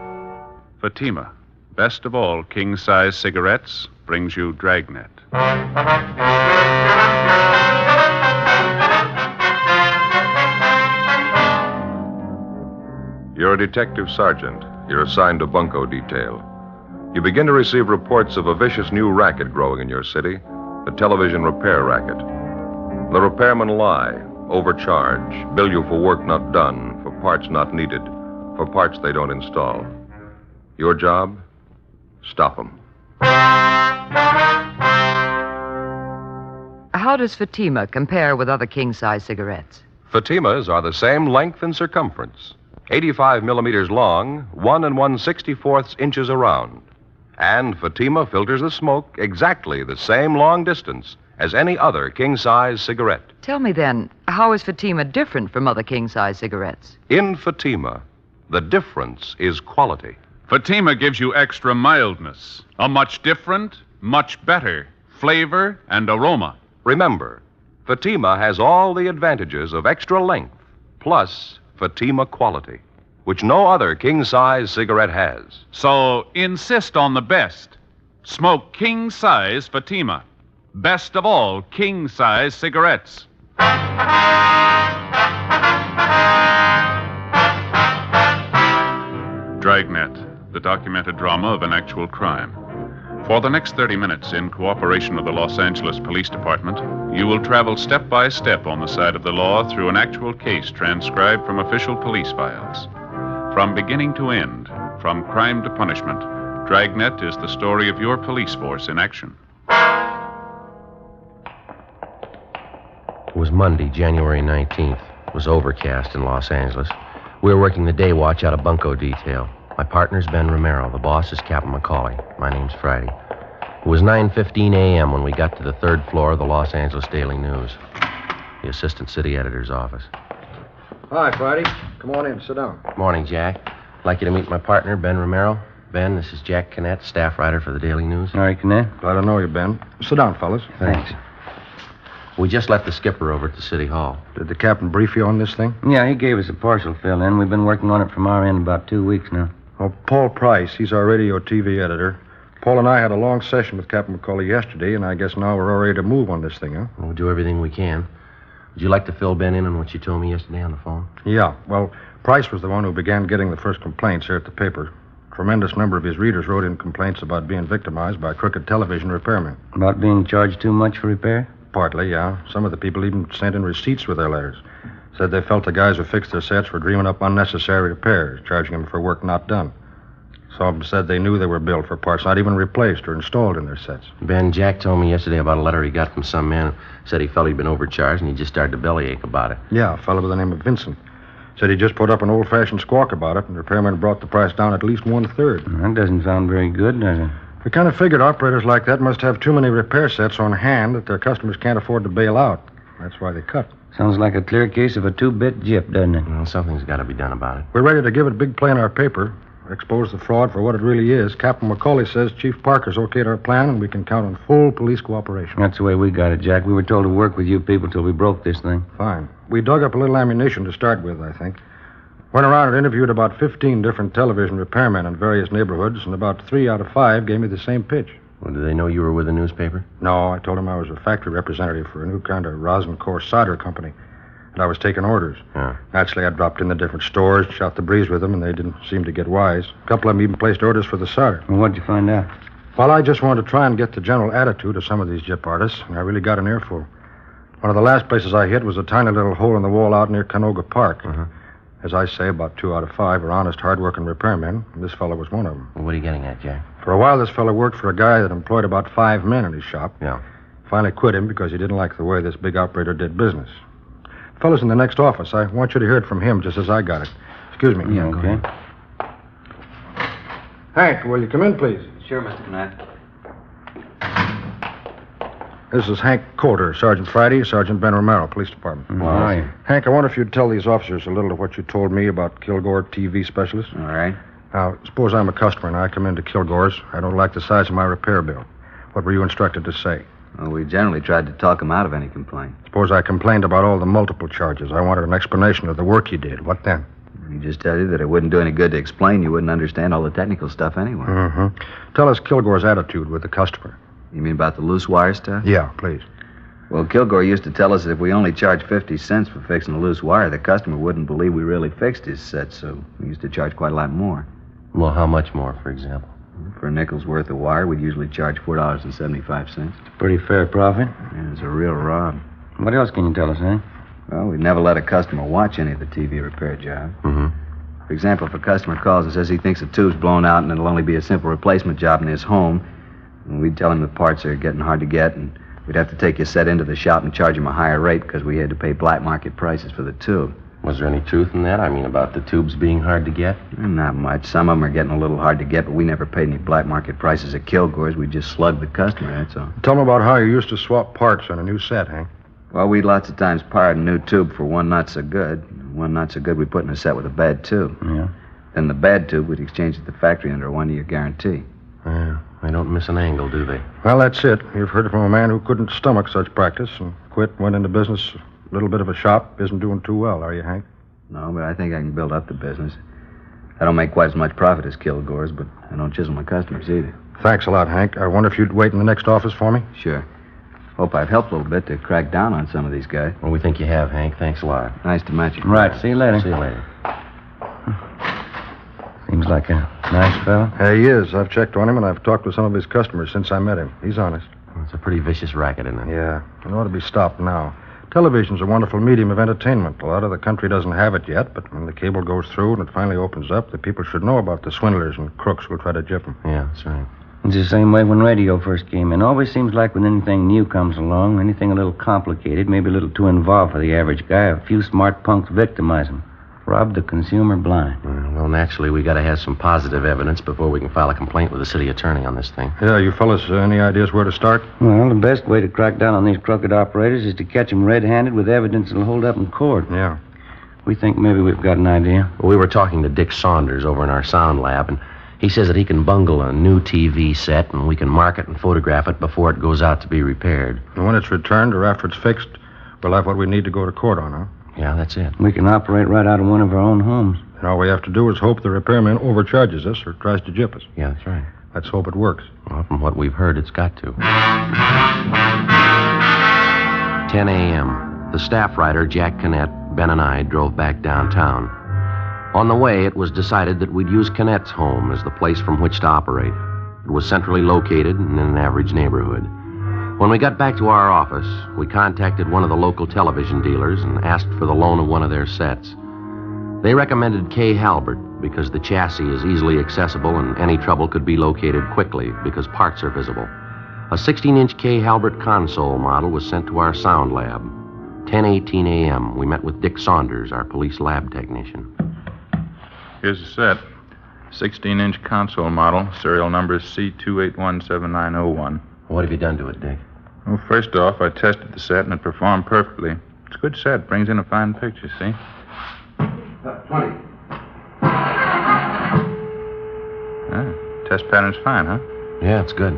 Fatima, best of all king-size cigarettes, brings you Dragnet. You're a detective sergeant. You're assigned to bunco detail. You begin to receive reports of a vicious new racket growing in your city, the television repair racket. The repairmen lie, overcharge, bill you for work not done, for parts not needed, for parts they don't install. Your job? Stop them. How does Fatima compare with other king-size cigarettes? Fatimas are the same length and circumference. 85 millimeters long, 1 1/64 inches around. And Fatima filters the smoke exactly the same long distance as any other king-size cigarette. Tell me then, how is Fatima different from other king-size cigarettes? In Fatima, the difference is quality. Fatima gives you extra mildness, a much different, much better flavor and aroma. Remember, Fatima has all the advantages of extra length, plus Fatima quality, which no other king-size cigarette has. So insist on the best. Smoke king-size Fatima. Best of all king-size cigarettes. Dragnet, the documented drama of an actual crime. For the next 30 minutes, in cooperation with the Los Angeles Police Department, you will travel step by step on the side of the law through an actual case transcribed from official police files. From beginning to end, from crime to punishment, Dragnet is the story of your police force in action. It was Monday, January 19th. It was overcast in Los Angeles. We were working the day watch out of bunco detail. My partner's Ben Romero. The boss is Captain McCauley. My name's Friday. It was 9:15 a.m. when we got to the third floor of the Los Angeles Daily News, the assistant city editor's office. Hi, Friday. Come on in. Sit down. Morning, Jack. I'd like you to meet my partner, Ben Romero. Ben, this is Jack Kinnett, staff writer for the Daily News. All right, Kinnett. Glad to know you, Ben. Sit down, fellas. Thanks. We just left the skipper over at the city hall. Did the captain brief you on this thing? Yeah, he gave us a partial fill-in. We've been working on it from our end about 2 weeks now. Well, Paul Price, he's our radio TV editor. Paul and I had a long session with Captain McCauley yesterday, and I guess now we're all ready to move on this thing, huh? We'll do everything we can. Would you like to fill Ben in on what you told me yesterday on the phone? Yeah. Well, Price was the one who began getting the first complaints here at the paper. A tremendous number of his readers wrote in complaints about being victimized by crooked television repairmen. About being charged too much for repair? Partly, yeah. Some of the people even sent in receipts with their letters. Said they felt the guys who fixed their sets were dreaming up unnecessary repairs, charging them for work not done. Some of them said they knew they were billed for parts not even replaced or installed in their sets. Ben, Jack told me yesterday about a letter he got from some man who said he felt he'd been overcharged and he just started to bellyache about it. Yeah, a fellow by the name of Vincent. Said he just put up an old-fashioned squawk about it, and the repairman brought the price down at least 1/3. That doesn't sound very good, does it? We kind of figured operators like that must have too many repair sets on hand that their customers can't afford to bail out. That's why they cut. Sounds like a clear case of a two-bit gyp, doesn't it? Well, something's got to be done about it. We're ready to give it a big play in our paper, expose the fraud for what it really is. Captain McCauley says Chief Parker's okayed our plan, and we can count on full police cooperation. That's the way we got it, Jack. We were told to work with you people till we broke this thing. Fine. We dug up a little ammunition to start with, I think. Went around and interviewed about 15 different television repairmen in various neighborhoods, and about 3 out of 5 gave me the same pitch. Well, did they know you were with the newspaper? No, I told them I was a factory representative for a new kind of rosin core solder company, and I was taking orders. Yeah. Naturally, I dropped in the different stores, shot the breeze with them, and they didn't seem to get wise. A couple of them even placed orders for the solder. Well, what'd you find out? Well, I just wanted to try and get the general attitude of some of these gyp artists, and I really got an earful. One of the last places I hit was a tiny little hole in the wall out near Canoga Park. Uh-huh. As I say, about 2 out of 5 are honest, hard-working repairmen, and this fellow was one of them. Well, what are you getting at, Jack? For a while, this fellow worked for a guy that employed about 5 men in his shop. Yeah. Finally quit him because he didn't like the way this big operator did business. Fellow's in the next office. I want you to hear it from him just as I got it. Excuse me. Yeah, okay. Hank, will you come in, please? Sure, Mr. Knight. This is Hank Coulter, Sergeant Friday, Sergeant Ben Romero, Police Department. How are you? Hank, I wonder if you'd tell these officers a little of what you told me about Kilgore TV specialists. All right. Now, suppose I'm a customer and I come into Kilgore's. I don't like the size of my repair bill. What were you instructed to say? Well, we generally tried to talk him out of any complaint. Suppose I complained about all the multiple charges. I wanted an explanation of the work you did. What then? We just tell you that it wouldn't do any good to explain. You wouldn't understand all the technical stuff anyway. Mm-hmm. Tell us Kilgore's attitude with the customer. You mean about the loose wire stuff? Yeah, please. Well, Kilgore used to tell us that if we only charged 50 cents for fixing a loose wire, the customer wouldn't believe we really fixed his set, so we used to charge quite a lot more. Well, how much more, for example? For a nickel's worth of wire, we'd usually charge $4.75. Pretty fair profit. Yeah, it's a real rob. What else can you tell us, eh? Well, we'd never let a customer watch any of the TV repair job. Mm-hmm. For example, if a customer calls and says he thinks a tube's blown out and it'll only be a simple replacement job in his home, and we'd tell him the parts are getting hard to get, and we'd have to take his set into the shop and charge him a higher rate because we had to pay black market prices for the tube. Was there any truth in that? I mean, about the tubes being hard to get? Not much. Some of them are getting a little hard to get, but we never paid any black market prices at Kilgore's. We just slugged the customer, that's all. Tell me about how you used to swap parts on a new set, Hank. Well, we'd lots of times pirate a new tube for one not so good. One not so good we put in a set with a bad tube. Yeah. Then the bad tube we'd exchange at the factory under a 1-year guarantee. Yeah. They don't miss an angle, do they? Well, that's it. You've heard it from a man who couldn't stomach such practice and quit, went into business, a little bit of a shop, isn't doing too well, are you, Hank? No, but I think I can build up the business. I don't make quite as much profit as Kilgore's, but I don't chisel my customers either. Thanks a lot, Hank. I wonder if you'd wait in the next office for me? Sure. Hope I've helped a little bit to crack down on some of these guys. Well, we think you have, Hank. Thanks a lot. Nice to meet you. Right. See you later. See you later. Seems like a nice fellow. He is. I've checked on him, and I've talked with some of his customers since I met him. He's honest. Well, it's a pretty vicious racket, isn't it? Yeah. It ought to be stopped now. Television's a wonderful medium of entertainment. A lot of the country doesn't have it yet, but when the cable goes through and it finally opens up, the people should know about the swindlers and crooks who'll try to gyp them. Yeah, that's right. It's the same way when radio first came in. Always seems like when anything new comes along, anything a little complicated, maybe a little too involved for the average guy, a few smart punks victimize him. Rob the consumer blind. Well, naturally, we got to have some positive evidence before we can file a complaint with the city attorney on this thing. Yeah, you fellas, any ideas where to start? Well, the best way to crack down on these crooked operators is to catch them red-handed with evidence that'll hold up in court. Yeah. We think maybe we've got an idea. Well, we were talking to Dick Saunders over in our sound lab, and he says that he can bungle a new TV set, and we can mark it and photograph it before it goes out to be repaired. And when it's returned or after it's fixed, we'll have what we need to go to court on, huh? Yeah, that's it. We can operate right out of one of our own homes. And all we have to do is hope the repairman overcharges us or tries to gyp us. Yeah, that's right. Let's hope it works. Well, from what we've heard, it's got to. 10 a.m. The staff writer, Jack Kinnett, Ben, and I drove back downtown. On the way, it was decided that we'd use Kinnett's home as the place from which to operate. It was centrally located and in an average neighborhood. When we got back to our office, we contacted one of the local television dealers and asked for the loan of one of their sets. They recommended K. Halbert because the chassis is easily accessible and any trouble could be located quickly because parts are visible. A 16-inch K. Halbert console model was sent to our sound lab. 10:18 a.m., we met with Dick Saunders, our police lab technician. Here's the set. 16-inch console model, serial number C2817901. What have you done to it, Dick? Well, first off, I tested the set and it performed perfectly. It's a good set. Brings in a fine picture, see? 20. Test pattern's fine, huh? Yeah, it's good.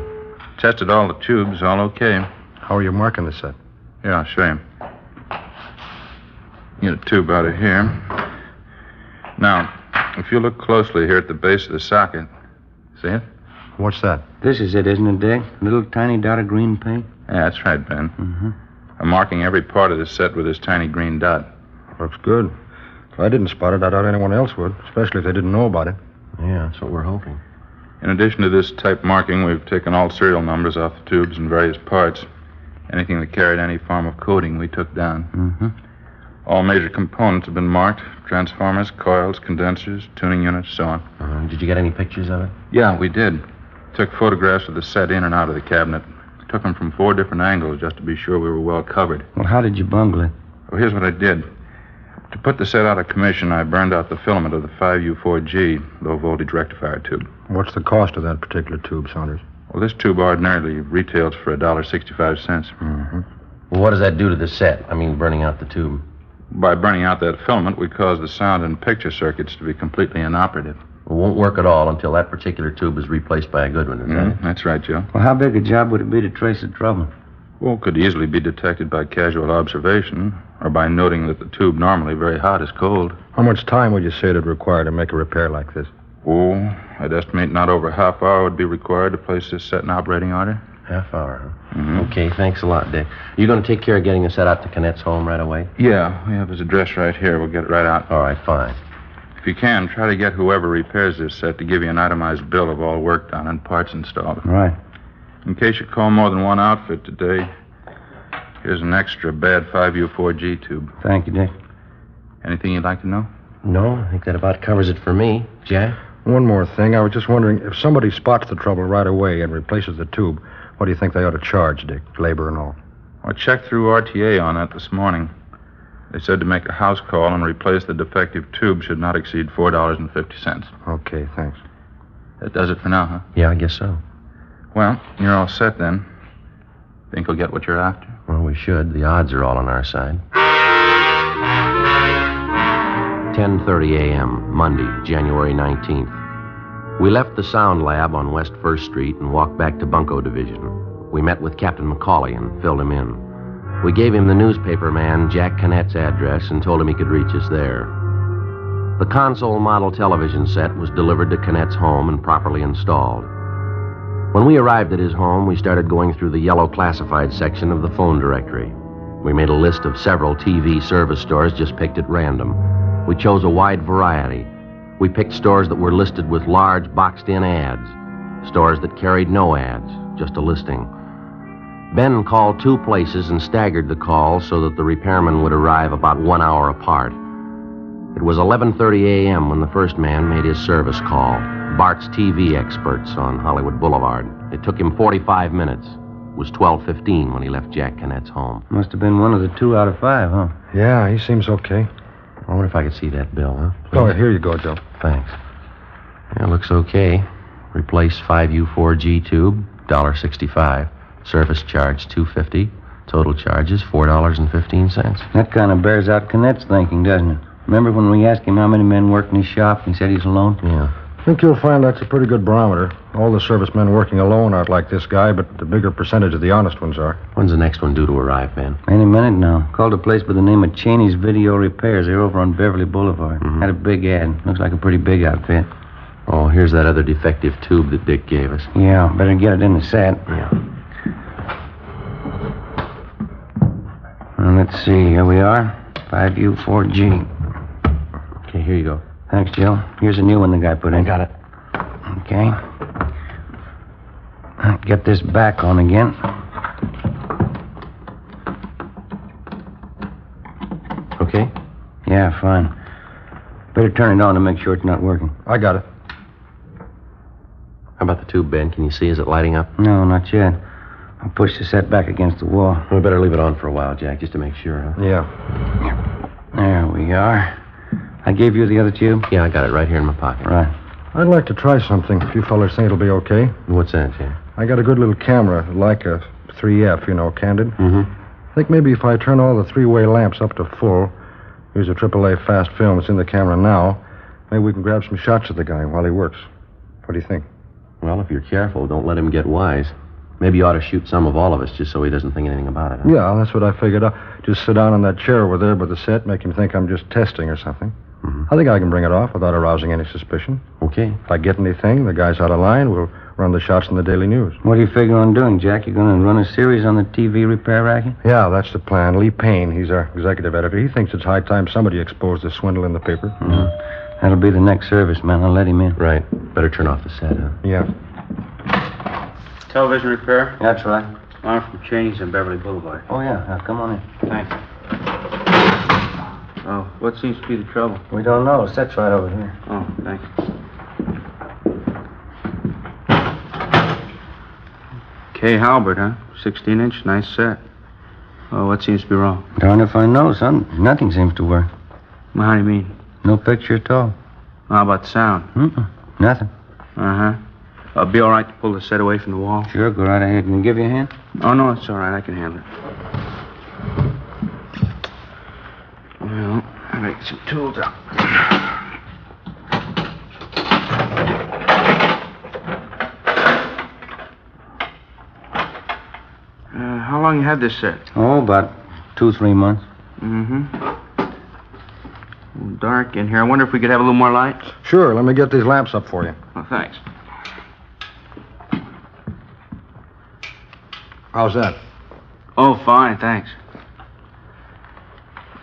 Tested all the tubes, all okay. How are you marking the set? Yeah, I'll show you. Get a tube out of here. Now, if you look closely here at the base of the socket, see it? What's that? This is it, isn't it, Dick? A little tiny dot of green paint? Yeah, that's right, Ben. Mm-hmm. I'm marking every part of the set with this tiny green dot. Looks good. If I didn't spot it, I doubt anyone else would, especially if they didn't know about it. Yeah, that's what we're hoping. In addition to this type marking, we've taken all serial numbers off the tubes and various parts. Anything that carried any form of coding, we took down. Mm-hmm. All major components have been marked. Transformers, coils, condensers, tuning units, so on. Did you get any pictures of it? Yeah, we did. Took photographs of the set in and out of the cabinet. Took them from 4 different angles just to be sure we were well covered. Well, how did you bungle it? Well, here's what I did. To put the set out of commission, I burned out the filament of the 5U4G low-voltage rectifier tube. What's the cost of that particular tube, Saunders? Well, this tube ordinarily retails for $1.65. Mm-hmm. Well, what does that do to the set? I mean, burning out the tube. By burning out that filament, we cause the sound and picture circuits to be completely inoperative. It won't work at all until that particular tube is replaced by a good one, is that it? That's right, Joe. Well, how big a job would it be to trace the trouble? Well, it could easily be detected by casual observation or by noting that the tube normally very hot is cold. How much time would you say it'd require to make a repair like this? Oh, I'd estimate not over a half hour would be required to place this set in operating order. Half hour, huh? Mm-hmm. Okay, thanks a lot, Dick. You going to take care of getting the set out to Kinnett's home right away? Yeah, we have his address right here. We'll get it right out. All right, fine. If you can, try to get whoever repairs this set to give you an itemized bill of all work done and parts installed. Right. In case you call more than one outfit today, here's an extra bad 5U4G tube. Thank you, Dick. Anything you'd like to know? No, I think that about covers it for me. Jack? One more thing. I was just wondering, if somebody spots the trouble right away and replaces the tube, what do you think they ought to charge, Dick? Labor and all. I checked through RTA on that this morning. They said to make a house call and replace the defective tube should not exceed $4.50. Okay, thanks. That does it for now, huh? Yeah, I guess so. Well, you're all set then. Think you'll get what you're after? Well, we should. The odds are all on our side. 10:30 a.m., Monday, January 19th. We left the sound lab on West 1st Street and walked back to Bunko Division. We met with Captain Macaulay and filled him in. We gave him the newspaper man Jack Cannett's address and told him he could reach us there. The console model television set was delivered to Cannett's home and properly installed. When we arrived at his home, we started going through the yellow classified section of the phone directory. We made a list of several TV service stores just picked at random. We chose a wide variety. We picked stores that were listed with large boxed-in ads, stores that carried no ads, just a listing. Ben called 2 places and staggered the calls so that the repairman would arrive about 1 hour apart. It was 11:30 a.m. when the first man made his service call, Bart's TV experts on Hollywood Boulevard. It took him 45 minutes. It was 12:15 when he left Jack Cannett's home. Must have been one of the 2 out of 5, huh? Yeah, he seems okay. I wonder if I could see that bill, huh? Oh, here you go, Joe. Thanks. Yeah, looks okay. Replace 5U4G tube, $1.65. Service charge, $2.50. Total charges, $4.15. That kind of bears out Cannett's thinking, doesn't it? Remember when we asked him how many men worked in his shop and he said he's alone? Yeah. I think you'll find that's a pretty good barometer. All the servicemen working alone aren't like this guy, but the bigger percentage of the honest ones are. When's the next one due to arrive, Ben? Any minute now. Called a place by the name of Cheney's Video Repairs. They're over on Beverly Boulevard. Had a big ad. Looks like a pretty big outfit. Oh, here's that other defective tube that Dick gave us. Yeah, better get it in the set. Yeah. Well, let's see. Here we are. 5U4G. Okay, here you go. Thanks, Joe. Here's a new one the guy put in. I got it. Okay. Get this back on again. Okay? Yeah, fine. Better turn it on to make sure it's not working. I got it. How about the tube, Ben? Can you see? Is it lighting up? No, not yet. I'll push the set back against the wall. We better leave it on for a while, Jack, just to make sure, huh? Yeah. There we are. I gave you the other tube? Yeah, I got it right here in my pocket. Right. I'd like to try something, if you fellas think it'll be okay. What's that, Jack? I got a good little camera, like a 3F, candid. Mm-hmm. I think maybe if I turn all the 3-way lamps up to full, use a AAA fast film that's in the camera now, maybe we can grab some shots of the guy while he works. What do you think? Well, if you're careful, don't let him get wise. Maybe you ought to shoot some of all of us just so he doesn't think anything about it. Huh? Yeah, that's what I figured out. Just sit down on that chair over there by the set, make him think I'm just testing or something. Mm-hmm. I think I can bring it off without arousing any suspicion. Okay. If I get anything, the guy's out of line, we'll run the shots in the Daily News. What do you figure on doing, Jack? You going to run a series on the TV repair racket? Yeah, that's the plan. Lee Payne, he's our executive editor. He thinks it's high time somebody exposed the swindle in the paper. Mm-hmm. That'll be the next service, man. I'll let him in. Right. Better turn off the set, huh? Yeah. Television repair? That's right. I'm from Cheney's on Beverly Boulevard. Oh, yeah. Now, come on in. Thanks. Oh, what seems to be the trouble? We don't know. The set's right over here. Oh, thanks. Kay Halbert, huh? 16-inch, nice set. Oh, what seems to be wrong? Darn if I know, son. Nothing seems to work. Well, how do you mean? No picture at all. How about the sound? Nothing. Uh-huh. I'll be all right to pull the set away from the wall? Sure, go right ahead. Can I give you a hand? Oh, no, it's all right. I can handle it. Well, I'll make some tools out. How long you had this set? Oh, about 2-3 months. Mm-hmm. Dark in here. I wonder if we could have a little more light? Sure, let me get these lamps up for you. Oh, thanks. How's that? Oh, fine, thanks.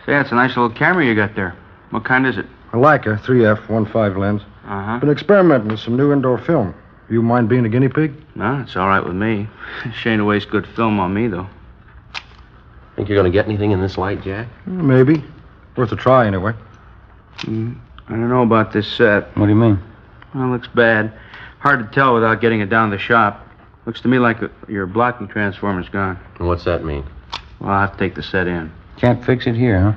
Say, that's a nice little camera you got there. What kind is it? A Leica 3F 1.5 lens. Uh-huh. Been experimenting with some new indoor film. You mind being a guinea pig? No, it's all right with me. Shame to waste good film on me, though. Think you're going to get anything in this light, Jack? Maybe. Worth a try, anyway. I don't know about this set. What do you mean? Well, it looks bad. Hard to tell without getting it down to the shop. Looks to me like your blocking transformer's gone. And what's that mean? Well, I'll have to take the set in. Can't fix it here, huh?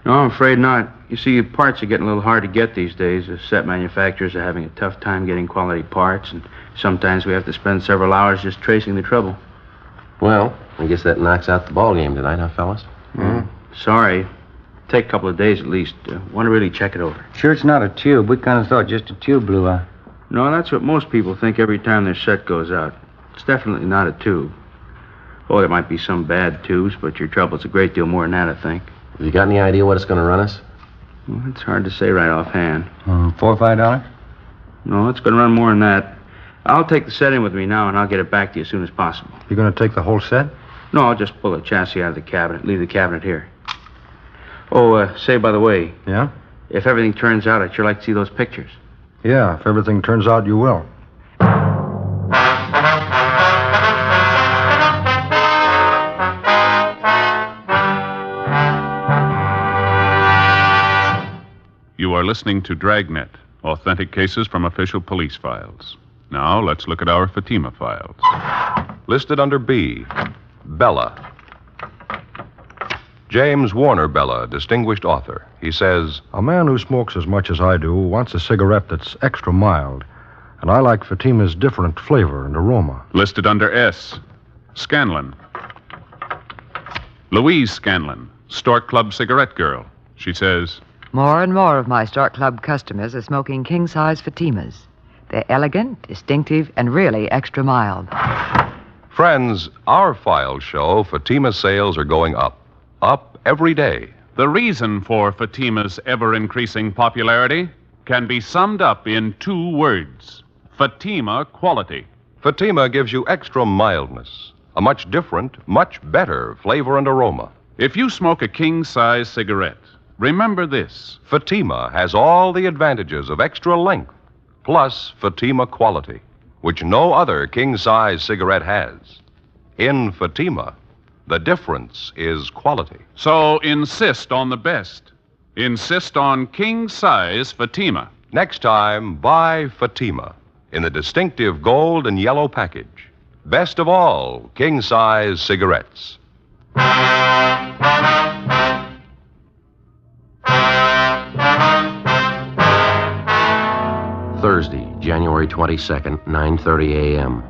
No, I'm afraid not. You see, parts are getting a little hard to get these days. The set manufacturers are having a tough time getting quality parts, and sometimes we have to spend several hours just tracing the trouble. Well, I guess that knocks out the ball game tonight, huh, fellas? Sorry. Take a couple of days at least. Want to really check it over. Sure it's not a tube. We kind of thought just a tube blew out. No, that's what most people think every time their set goes out. It's definitely not a tube. Oh, there might be some bad tubes, but your trouble's a great deal more than that, I think. Have you got any idea what it's going to run us? Well, it's hard to say right offhand. $4 or $5? No, it's going to run more than that. I'll take the set in with me now, and I'll get it back to you as soon as possible. You going to take the whole set? No, I'll just pull the chassis out of the cabinet, leave the cabinet here. Oh, say, by the way. Yeah? If everything turns out, I'd sure like to see those pictures. Yeah, if everything turns out, you will. You are listening to Dragnet, authentic cases from official police files. Now, let's look at our Fatima files. Listed under B, Bella. James Warner Bella, distinguished author. He says, a man who smokes as much as I do wants a cigarette that's extra mild. And I like Fatima's different flavor and aroma. Listed under S, Scanlon. Louise Scanlon, Stork Club cigarette girl. She says, more and more of my Stork Club customers are smoking king-size Fatimas. They're elegant, distinctive, and really extra mild. friends, our files show Fatima sales are going up. Up every day. The reason for Fatima's ever-increasing popularity can be summed up in 2 words. Fatima quality. Fatima gives you extra mildness, a much different, much better flavor and aroma. If you smoke a king-size cigarette, remember this. Fatima has all the advantages of extra length, plus Fatima quality, which no other king-size cigarette has. In Fatima, the difference is quality. So insist on the best. Insist on king-size Fatima. Next time, buy Fatima in the distinctive gold and yellow package. Best of all, king-size cigarettes. Thursday, January 22nd, 9:30 a.m.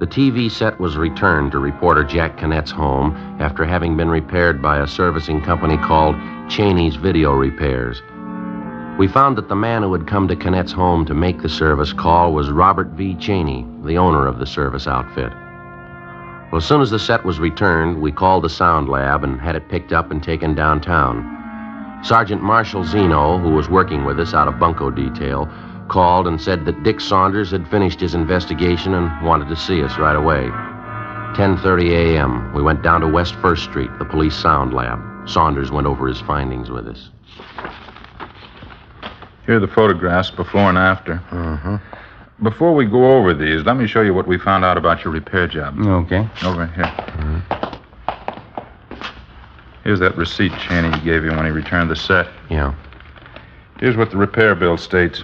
The TV set was returned to reporter Jack Cannett's home after having been repaired by a servicing company called Cheney's Video Repairs. We found that the man who had come to Cannett's home to make the service call was Robert V. Cheney, the owner of the service outfit. Well, as soon as the set was returned, we called the sound lab and had it picked up and taken downtown. Sergeant Marshall Zeno, who was working with us out of Bunko Detail, called and said that Dick Saunders had finished his investigation and wanted to see us right away. 10:30 a.m., we went down to West 1st Street, the police sound lab. Saunders went over his findings with us. Here are the photographs before and after. Before we go over these, let me show you what we found out about your repair job. Okay. Over here. Here's that receipt Cheney gave you when he returned the set. Yeah. Here's what the repair bill states.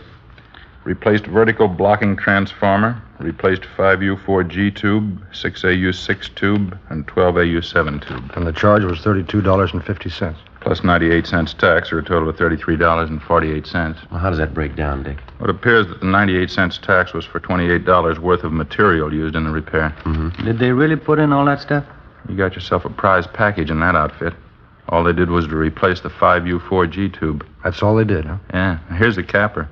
Replaced vertical blocking transformer, replaced 5U4G tube, 6AU6 tube, and 12AU7 tube. And the charge was $32.50. Plus 98 cents tax, or a total of $33.48. Well, how does that break down, Dick? Well, it appears that the 98 cents tax was for $28 worth of material used in the repair. Did they really put in all that stuff? You got yourself a prize package in that outfit. All they did was to replace the 5U4G tube. That's all they did, huh? Yeah. Here's the capper.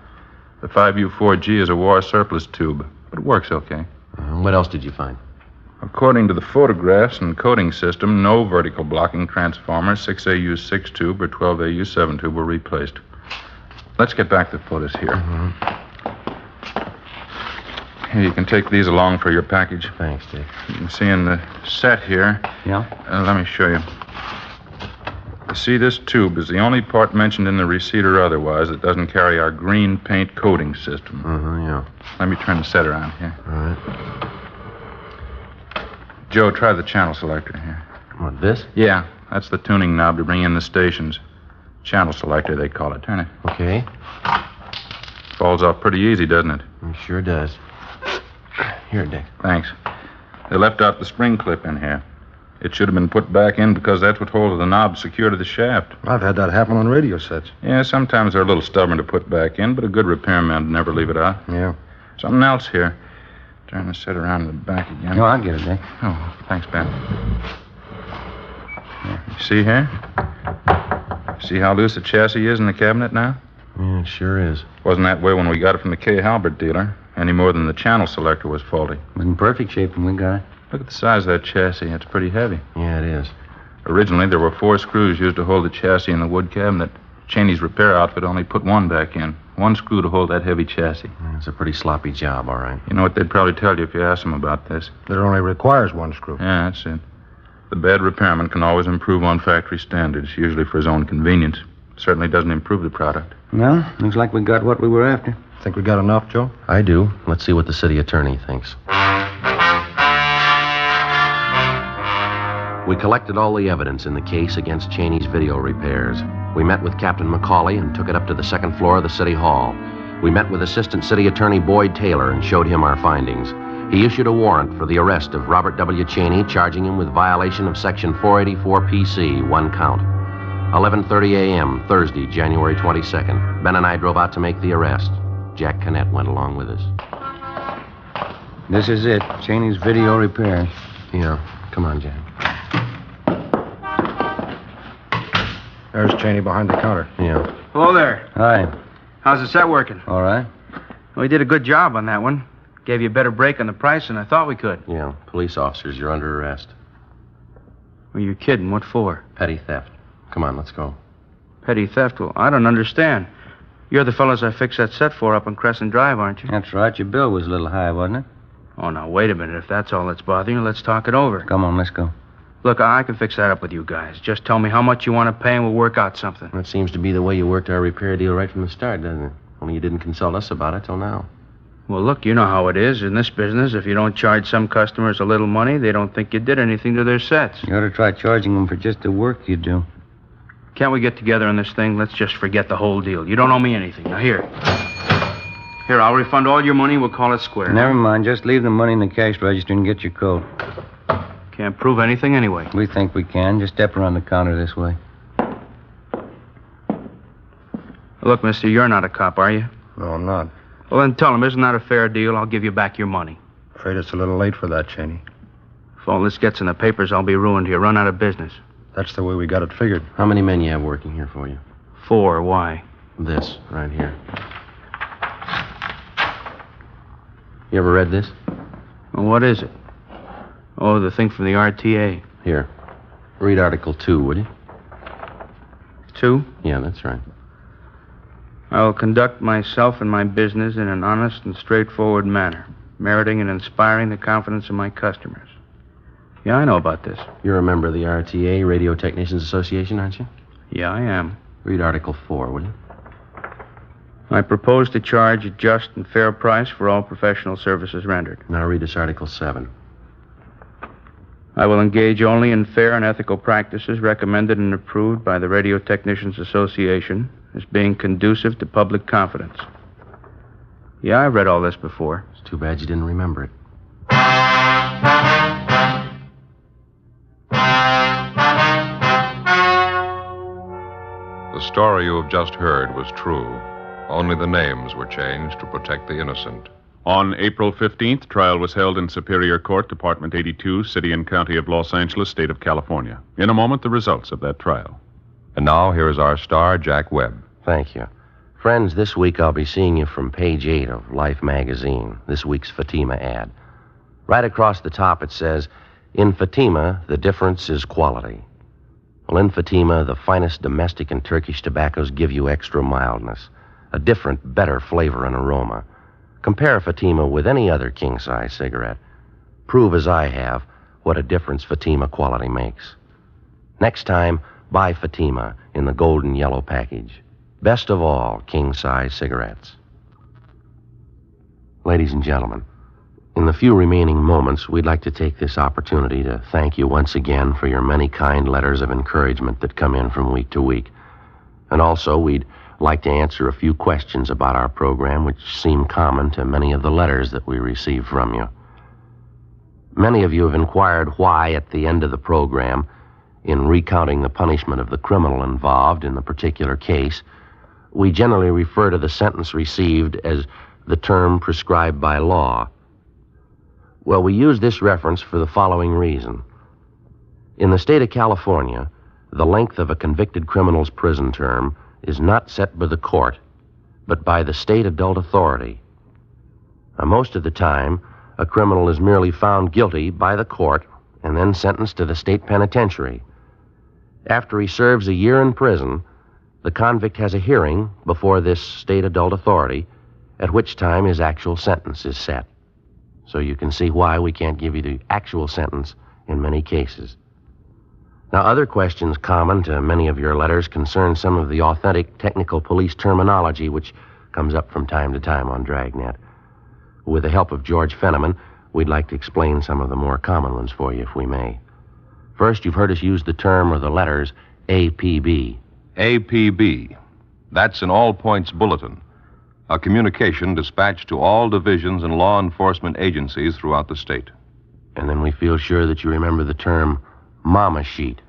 The 5U4G is a war surplus tube, but it works okay. What else did you find? According to the photographs and coding system, no vertical blocking transformer, 6AU6 tube, or 12AU7 tube were replaced. Let's get back to the photos here. Here, you can take these along for your package. Thanks, Dick. You can see in the set here. Yeah? Let me show you. You see, this tube is the only part mentioned in the receipt or otherwise that doesn't carry our green paint coating system. Yeah. Let me turn the set around here. All right. Joe, try the channel selector here. What, this? Yeah, that's the tuning knob to bring in the stations. Channel selector, they call it. Turn it. Okay. Falls off pretty easy, doesn't it? It sure does. Here, Dick. Thanks. They left out the spring clip in here. It should have been put back in because that's what holds the knob secure to the shaft. I've had that happen on radio sets. Yeah, sometimes they're a little stubborn to put back in, but a good repairman would never leave it out. Yeah. Something else here. Turn the set around to the back again. No, I'll get it, Dick. Oh, thanks, Ben. Yeah, you see here? See how loose the chassis is in the cabinet now? Yeah, it sure is. Wasn't that way when we got it from the K. Halbert dealer. any more than the channel selector was faulty. It was in perfect shape when we got it. Look at the size of that chassis. It's pretty heavy. Yeah, it is. Originally, there were 4 screws used to hold the chassis in the wood cabinet. Cheney's repair outfit only put 1 back in. 1 screw to hold that heavy chassis. It's a pretty sloppy job, all right. You know what they'd probably tell you if you asked them about this? That it only requires 1 screw. Yeah, that's it. The bad repairman can always improve on factory standards, usually for his own convenience. Certainly doesn't improve the product. Well, looks like we got what we were after. Think we got enough, Joe? I do. Let's see what the city attorney thinks. We collected all the evidence in the case against Cheney's video repairs. We met with Captain McCauley and took it up to the 2nd floor of the city hall. We met with Assistant City Attorney Boyd Taylor and showed him our findings. He issued a warrant for the arrest of Robert W. Cheney, charging him with violation of Section 484 PC, 1 count. 11:30 a.m., Thursday, January 22nd. Ben and I drove out to make the arrest. Jack Canet went along with us. This is it, Cheney's video repairs. Yeah, come on, Jack. There's Cheney behind the counter. Yeah. Hello there. Hi. How's the set working? All right. We did a good job on that one. Gave you a better break on the price than I thought we could. Yeah, police officers, you're under arrest. Well, you're kidding. What for? Petty theft. Come on, let's go. Petty theft? Well, I don't understand. You're the fellas I fixed that set for up on Crescent Drive, aren't you? That's right. Your bill was a little high, wasn't it? Oh, now, wait a minute. If that's all that's bothering you, let's talk it over. Come on, let's go. Look, I can fix that up with you guys. Just tell me how much you want to pay and we'll work out something. That seems to be the way you worked our repair deal right from the start, doesn't it? Only you didn't consult us about it till now. Well, look, you know how it is in this business. If you don't charge some customers a little money, they don't think you did anything to their sets. You ought to try charging them for just the work you do. Can't we get together on this thing? Let's just forget the whole deal. You don't owe me anything. Now, here. Here, I'll refund all your money. We'll call it square. Never mind. Just leave the money in the cash register and get your coat. Can't prove anything anyway. We think we can. Just step around the counter this way. Look, mister, you're not a cop, are you? No, I'm not. Well, then tell him, isn't that a fair deal? I'll give you back your money. Afraid it's a little late for that, Cheney. If all this gets in the papers, I'll be ruined here. Run out of business. That's the way we got it figured. How many men you have working here for you? 4. Why? This, right here. You ever read this? Well, what is it? Oh, the thing from the RTA. Here. Read Article 2, would you? 2? Yeah, that's right. I will conduct myself and my business in an honest and straightforward manner, meriting and inspiring the confidence of my customers. Yeah, I know about this. You're a member of the RTA, Radio Technicians Association, aren't you? Yeah, I am. Read Article 4, will you? I propose to charge a just and fair price for all professional services rendered. Now read us Article 7. I will engage only in fair and ethical practices recommended and approved by the Radio Technicians Association as being conducive to public confidence. Yeah, I've read all this before. It's too bad you didn't remember it. The story you have just heard was true. Only the names were changed to protect the innocent. On April 15th, trial was held in Superior Court, Department 82, City and County of Los Angeles, State of California. In a moment, the results of that trial. And now, here is our star, Jack Webb. Thank you. Friends, this week I'll be seeing you from page 8 of Life magazine, this week's Fatima ad. Right across the top it says, "In Fatima, the difference is quality." Well, in Fatima, the finest domestic and Turkish tobaccos give you extra mildness, a different, better flavor and aroma. Compare Fatima with any other king-size cigarette. Prove, as I have, what a difference Fatima quality makes. Next time, buy Fatima in the golden yellow package. Best of all, king-size cigarettes. Ladies and gentlemen, in the few remaining moments, we'd like to take this opportunity to thank you once again for your many kind letters of encouragement that come in from week to week. And also, we'd like to answer a few questions about our program which seem common to many of the letters that we receive from you. Many of you have inquired why, at the end of the program, in recounting the punishment of the criminal involved in the particular case, we generally refer to the sentence received as the term prescribed by law. Well, we use this reference for the following reason. In the state of California, the length of a convicted criminal's prison term is not set by the court, but by the state adult authority. Now, most of the time, a criminal is merely found guilty by the court and then sentenced to the state penitentiary. After he serves a year in prison, the convict has a hearing before this state adult authority, at which time his actual sentence is set. So you can see why we can't give you the actual sentence in many cases. Now, other questions common to many of your letters concern some of the authentic technical police terminology which comes up from time to time on Dragnet. With the help of George Fenneman, we'd like to explain some of the more common ones for you, if we may. First, you've heard us use the term or the letters APB. APB. That's an all-points bulletin, a communication dispatched to all divisions and law enforcement agencies throughout the state. And then we feel sure that you remember the term Mama Sheet.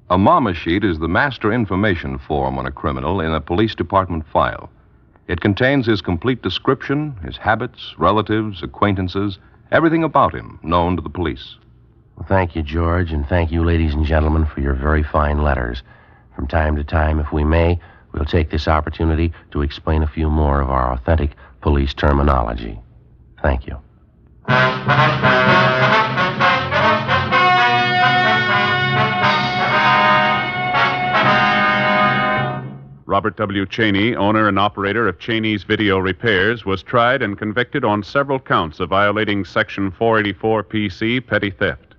A Mama Sheet is the master information form on a criminal in a police department file. It contains his complete description, his habits, relatives, acquaintances, everything about him known to the police. Well, thank you, George, and thank you, ladies and gentlemen, for your very fine letters. From time to time, if we may, we'll take this opportunity to explain a few more of our authentic police terminology. Thank you. Robert W. Cheney, owner and operator of Cheney's Video Repairs, was tried and convicted on several counts of violating Section 484 PC, petty theft.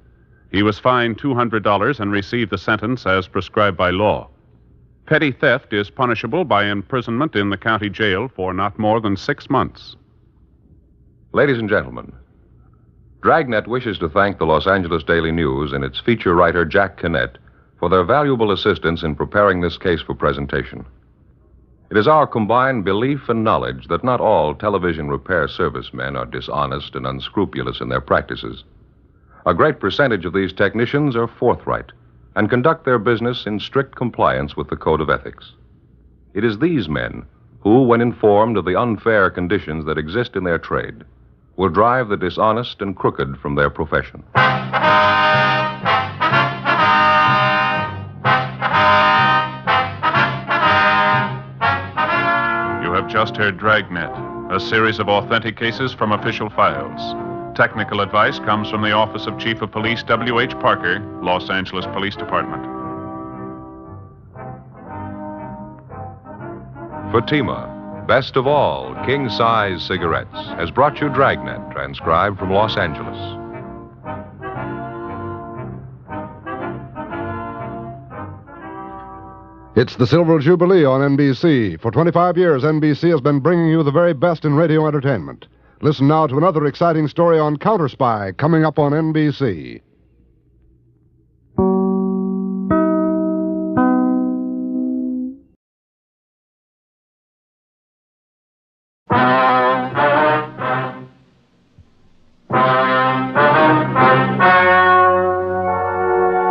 He was fined $200 and received the sentence as prescribed by law. Petty theft is punishable by imprisonment in the county jail for not more than 6 months. Ladies and gentlemen, Dragnet wishes to thank the Los Angeles Daily News and its feature writer, Jack Kinnett, for their valuable assistance in preparing this case for presentation. It is our combined belief and knowledge that not all television repair servicemen are dishonest and unscrupulous in their practices. A great percentage of these technicians are forthright and conduct their business in strict compliance with the code of ethics. It is these men who, when informed of the unfair conditions that exist in their trade, will drive the dishonest and crooked from their profession. You have just heard Dragnet, a series of authentic cases from official files. Technical advice comes from the Office of Chief of Police W.H. Parker, Los Angeles Police Department. Fatima, best of all, king-size cigarettes, has brought you Dragnet, transcribed from Los Angeles. It's the Silver Jubilee on NBC. For 25 years, NBC has been bringing you the very best in radio entertainment. Listen now to another exciting story on Counter Spy coming up on NBC.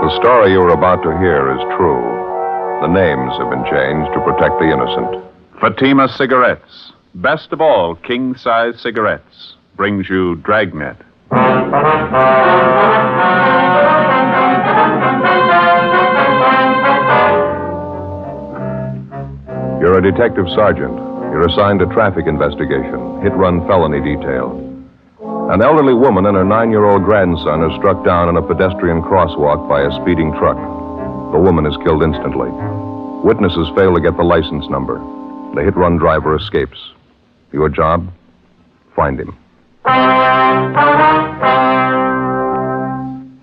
The story you're about to hear is true. The names have been changed to protect the innocent. Fatima Cigarettes, best of all king-size cigarettes, brings you Dragnet. You're a detective sergeant. You're assigned to traffic investigation, hit-run felony detail. An elderly woman and her 9-year-old grandson are struck down in a pedestrian crosswalk by a speeding truck. The woman is killed instantly. Witnesses fail to get the license number. The hit-run driver escapes. Your job? Find him.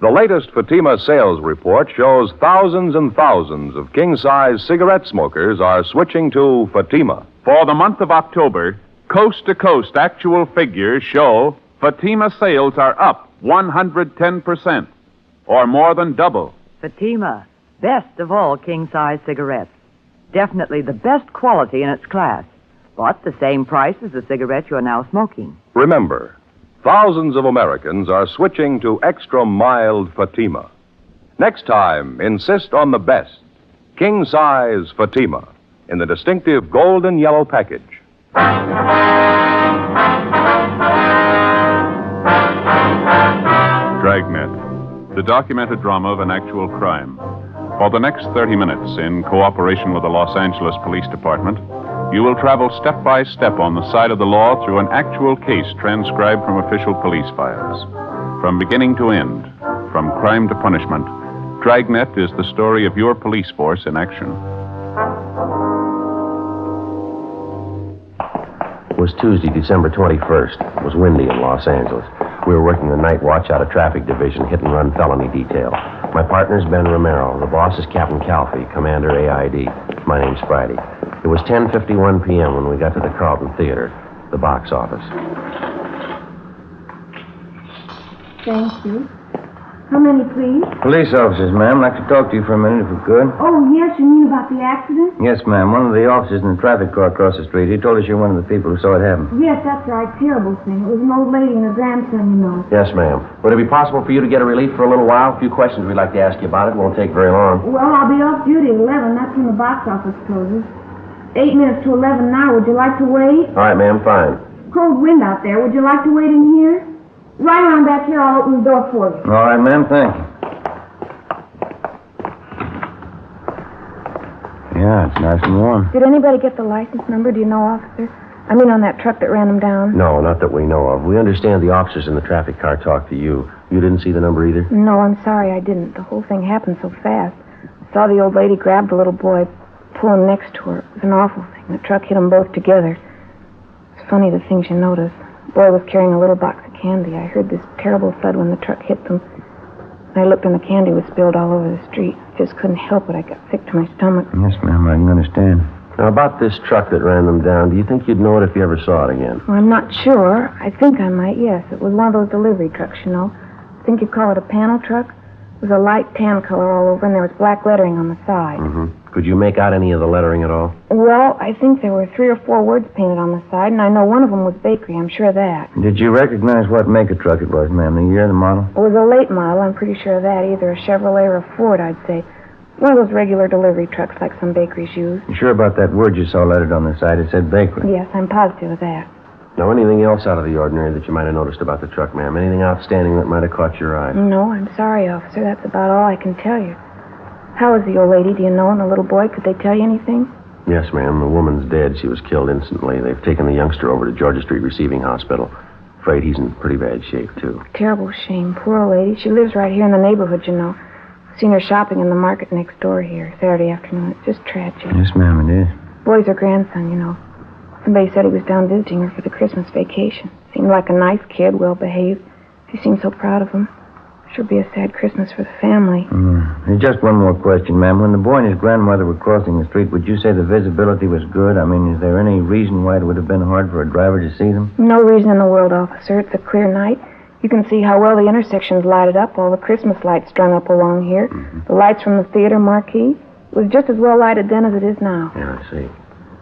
The latest Fatima sales report shows thousands and thousands of king-size cigarette smokers are switching to Fatima. For the month of October, coast-to-coast actual figures show Fatima sales are up 110%, or more than double. Fatima, best of all king-size cigarettes. Definitely the best quality in its class, but the same price as the cigarette you're now smoking. Remember, thousands of Americans are switching to extra mild Fatima. Next time, insist on the best, king-size Fatima, in the distinctive golden yellow package. Dragnet, the documented drama of an actual crime. For the next 30 minutes, in cooperation with the Los Angeles Police Department, You will travel step by step on the side of the law through an actual case transcribed from official police files. From beginning to end, from crime to punishment, Dragnet is the story of your police force in action. It was Tuesday, December 21st. It was windy in Los Angeles. We were working the night watch out of traffic division, hit-and-run felony detail. My partner's Ben Romero. The boss is Captain Calfee, Commander AID. My name's Friday. It was 10:51 p.m. when we got to the Carlton Theater, the box office. Thank you. How many, please? Police officers, ma'am. I'd like to talk to you for a minute, if we could. Oh, yes, you mean about the accident? Yes, ma'am. One of the officers in the traffic car across the street. He told us you're one of the people who saw it happen. Yes, that's right. Terrible thing. It was an old lady and her grandson, you know. Yes, ma'am. Would it be possible for you to get a relief for a little while? A few questions we'd like to ask you about it. Won't take very long. Well, I'll be off duty at 11. That's when the box office closes. 8 minutes to 11 now. Would you like to wait? All right, ma'am. Fine. Cold wind out there. Would you like to wait in here? Right around back here. I'll open the door for you. All right, ma'am. Thank you. Yeah, it's nice and warm. Did anybody get the license number? Do you know, officer? I mean, on that truck that ran them down? No, not that we know of. We understand the officers in the traffic car talked to you. You didn't see the number either? No, I'm sorry, I didn't. The whole thing happened so fast. I saw the old lady grab the little boy, pull him next to her. It was an awful thing. The truck hit them both together. It's funny the things you notice. The boy was carrying a little box of candy. I heard this terrible thud when the truck hit them. I looked and the candy was spilled all over the street. I just couldn't help it. I got sick to my stomach. Yes, ma'am, I can understand. Now, about this truck that ran them down, do you think you'd know it if you ever saw it again? Well, I'm not sure. I think I might, yes. It was one of those delivery trucks, you know. I think you'd call it a panel truck. It was a light tan color all over, and there was black lettering on the side. Mm-hmm. Could you make out any of the lettering at all? Well, I think there were 3 or 4 words painted on the side, and I know one of them was bakery. I'm sure of that. Did you recognize what make of truck it was, ma'am? The year, the model? It was a late model. I'm pretty sure of that. Either a Chevrolet or a Ford, I'd say. One of those regular delivery trucks like some bakeries use. You sure about that word you saw lettered on the side? It said bakery. Yes, I'm positive of that. Now, anything else out of the ordinary that you might have noticed about the truck, ma'am? Anything outstanding that might have caught your eye? No, I'm sorry, officer. That's about all I can tell you. How is the old lady? Do you know? And the little boy? Could they tell you anything? Yes, ma'am. The woman's dead. She was killed instantly. They've taken the youngster over to Georgia Street Receiving Hospital. Afraid he's in pretty bad shape, too. Terrible shame. Poor old lady. She lives right here in the neighborhood, you know. Seen her shopping in the market next door here Saturday afternoon. It's just tragic. Yes, ma'am, it is. Boy's her grandson, you know. Somebody said he was down visiting her for the Christmas vacation. Seemed like a nice kid, well-behaved. She seemed so proud of him. Sure be a sad Christmas for the family. There's just one more question, ma'am. When the boy and his grandmother were crossing the street, would you say the visibility was good? I mean, is there any reason why it would have been hard for a driver to see them? No reason in the world, officer. It's a clear night. You can see how well the intersection's lighted up, all the Christmas lights strung up along here. Mm-hmm. The lights from the theater marquee. It was just as well lighted then as it is now. Yeah, I see.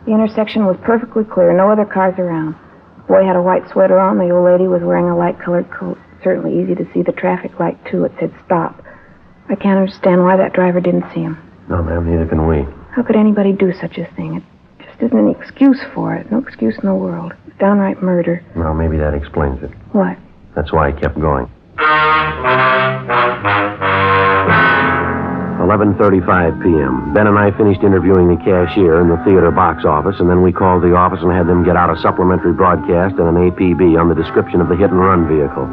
The intersection was perfectly clear, no other cars around. The boy had a white sweater on. The old lady was wearing a light-colored coat. Certainly easy to see the traffic light, too. It said stop. I can't understand why that driver didn't see him. No, ma'am, neither can we. How could anybody do such a thing? It just isn't any excuse for it. No excuse in the world. It's downright murder. Well, maybe that explains it. What? That's why he kept going. 11:35 p.m. Ben and I finished interviewing the cashier in the theater box office, and then we called the office and had them get out a supplementary broadcast and an APB on the description of the hit-and-run vehicle.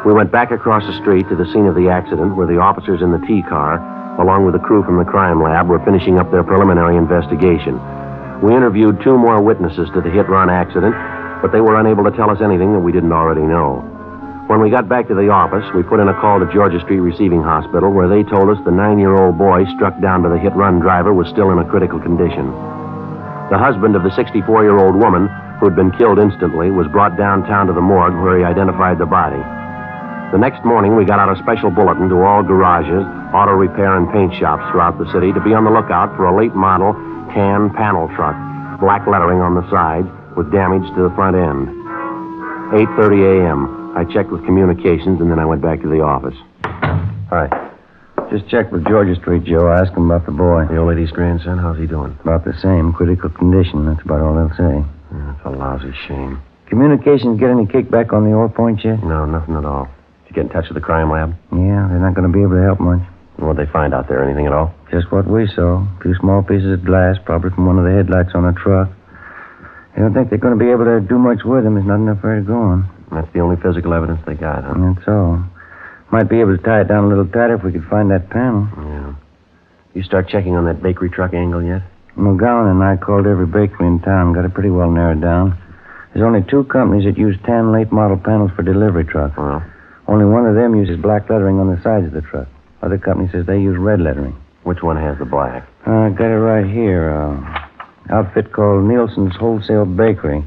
We went back across the street to the scene of the accident where the officers in the T-car, along with the crew from the crime lab, were finishing up their preliminary investigation. We interviewed 2 more witnesses to the hit-run accident, but they were unable to tell us anything that we didn't already know. When we got back to the office, we put in a call to Georgia Street Receiving Hospital, where they told us the 9-year-old boy struck down by the hit-run driver was still in a critical condition. The husband of the 64-year-old woman, who had been killed instantly, was brought downtown to the morgue where he identified the body. The next morning, we got out a special bulletin to all garages, auto repair, and paint shops throughout the city to be on the lookout for a late-model tan panel truck, black lettering on the side, with damage to the front end. 8:30 a.m. I checked with communications, and then I went back to the office. Hi. Just checked with Georgia Street, Joe. Asked them about the boy. The old lady's grandson, how's he doing? About the same. Critical condition. That's about all they'll say. Yeah, it's a lousy shame. Communications get any kickback on the oil points yet? No, nothing at all. Did you get in touch with the crime lab? Yeah, they're not going to be able to help much. What'd they find out there? Anything at all? Just what we saw. 2 small pieces of glass, probably from one of the headlights on a truck. I don't think they're going to be able to do much with him. There's not enough there to go on. That's the only physical evidence they got, huh? That's all. Might be able to tie it down a little tighter if we could find that panel. Yeah. You start checking on that bakery truck angle yet? McGowan and I called every bakery in town, got it pretty well narrowed down. There's only 2 companies that use tan late model panels for delivery trucks. Well? Only one of them uses black lettering on the sides of the truck. Other company says they use red lettering. Which one has the black? I got it right here. Outfit called Nielsen's Wholesale Bakery.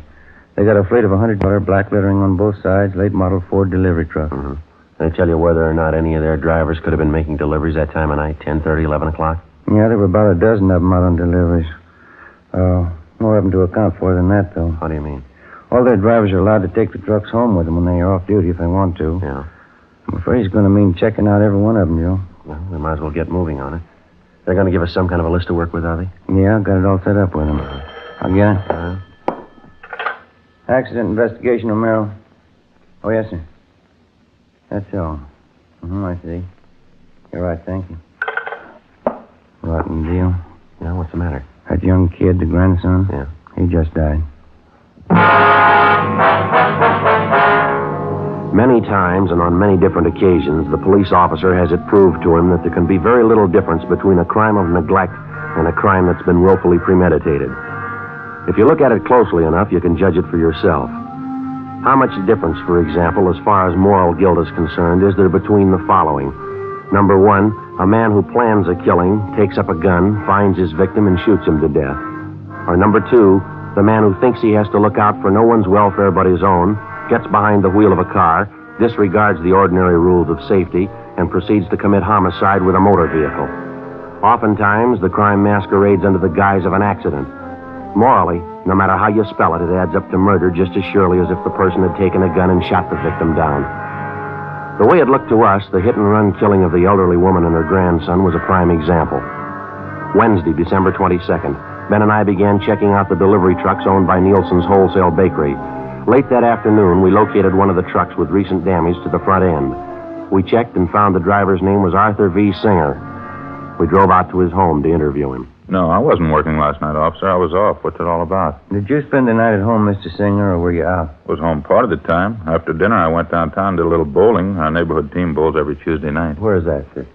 They got a fleet of $100 black lettering on both sides, late model Ford delivery truck. Mm-hmm. They tell you whether or not any of their drivers could have been making deliveries that time of night, 10:30, 11 o'clock? Yeah, there were about a dozen of them out on deliveries. More of them to account for than that, though. How do you mean? All their drivers are allowed to take the trucks home with them when they are off duty if they want to. Yeah. I'm afraid it's going to mean checking out every one of them, Joe. Well, we might as well get moving on it. They're going to give us some kind of a list to work with, are they? Yeah, I've got it all set up with them. I'll get it. Accident investigation, Romero. Oh, yes, sir. That's all. I see. You're right, thank you. Rotten deal. Yeah, what's the matter? That young kid, the grandson? Yeah. He just died. Many times and on many different occasions, the police officer has it proved to him that there can be very little difference between a crime of neglect and a crime that's been willfully premeditated. If you look at it closely enough, you can judge it for yourself. How much difference, for example, as far as moral guilt is concerned, is there between the following? Number 1, a man who plans a killing, takes up a gun, finds his victim, and shoots him to death. Or number 2, the man who thinks he has to look out for no one's welfare but his own, gets behind the wheel of a car, disregards the ordinary rules of safety, and proceeds to commit homicide with a motor vehicle. Oftentimes, the crime masquerades under the guise of an accident. Morally, no matter how you spell it, it adds up to murder just as surely as if the person had taken a gun and shot the victim down. The way it looked to us, the hit-and-run killing of the elderly woman and her grandson was a prime example. Wednesday, December 22nd, Ben and I began checking out the delivery trucks owned by Nielsen's Wholesale Bakery. Late that afternoon, we located one of the trucks with recent damage to the front end. We checked and found the driver's name was Arthur V. Singer. We drove out to his home to interview him. No, I wasn't working last night, officer. I was off. What's it all about? Did you spend the night at home, Mr. Singer, or were you out? Was home part of the time. After dinner, I went downtown, did a little bowling. Our neighborhood team bowls every Tuesday night. Where is that, sir?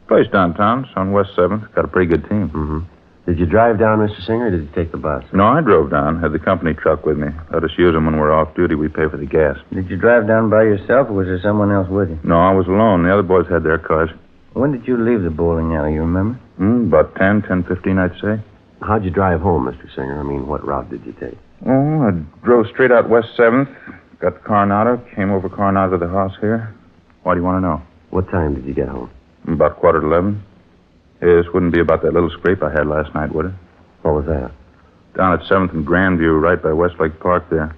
Place downtown. It's on West 7th. Got a pretty good team. Mm-hmm. Did you drive down, Mr. Singer, or did you take the bus? No, I drove down. Had the company truck with me. Let us use them when we're off duty. We pay for the gas. Did you drive down by yourself, or was there someone else with you? No, I was alone. The other boys had their cars. When did you leave the bowling alley, you remember? About 10:15, I'd say. How'd you drive home, Mr. Singer? I mean, what route did you take? Oh, I drove straight out West 7th. Got the Coronado. Came over Coronado to the house here. Why do you want to know? What time did you get home? About 11:15. This wouldn't be about that little scrape I had last night, would it? What was that? Down at 7th and Grandview, right by Westlake Park there.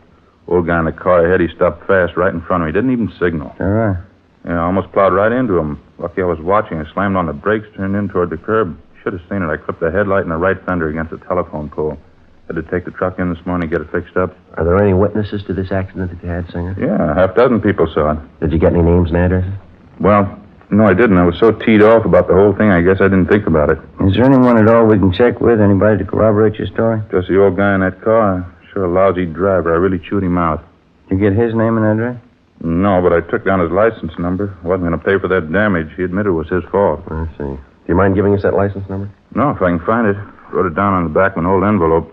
Old guy in the car ahead, he stopped fast right in front of me. Didn't even signal. All right. Yeah, I almost plowed right into him. Lucky I was watching. I slammed on the brakes, turned in toward the curb. Should have seen it. I clipped the headlight and the right fender against a telephone pole. Had to take the truck in this morning, get it fixed up. Are there any witnesses to this accident that you had, Singer? Yeah, half dozen people saw it. Did you get any names and addresses? Well, no, I didn't. I was so teed off about the whole thing, I guess I didn't think about it. Is there anyone at all we can check with? Anybody to corroborate your story? Just the old guy in that car. Sure a lousy driver. I really chewed him out. Did you get his name and address? No, but I took down his license number. Wasn't going to pay for that damage. He admitted it was his fault. I see. Do you mind giving us that license number? No, if I can find it. Wrote it down on the back of an old envelope.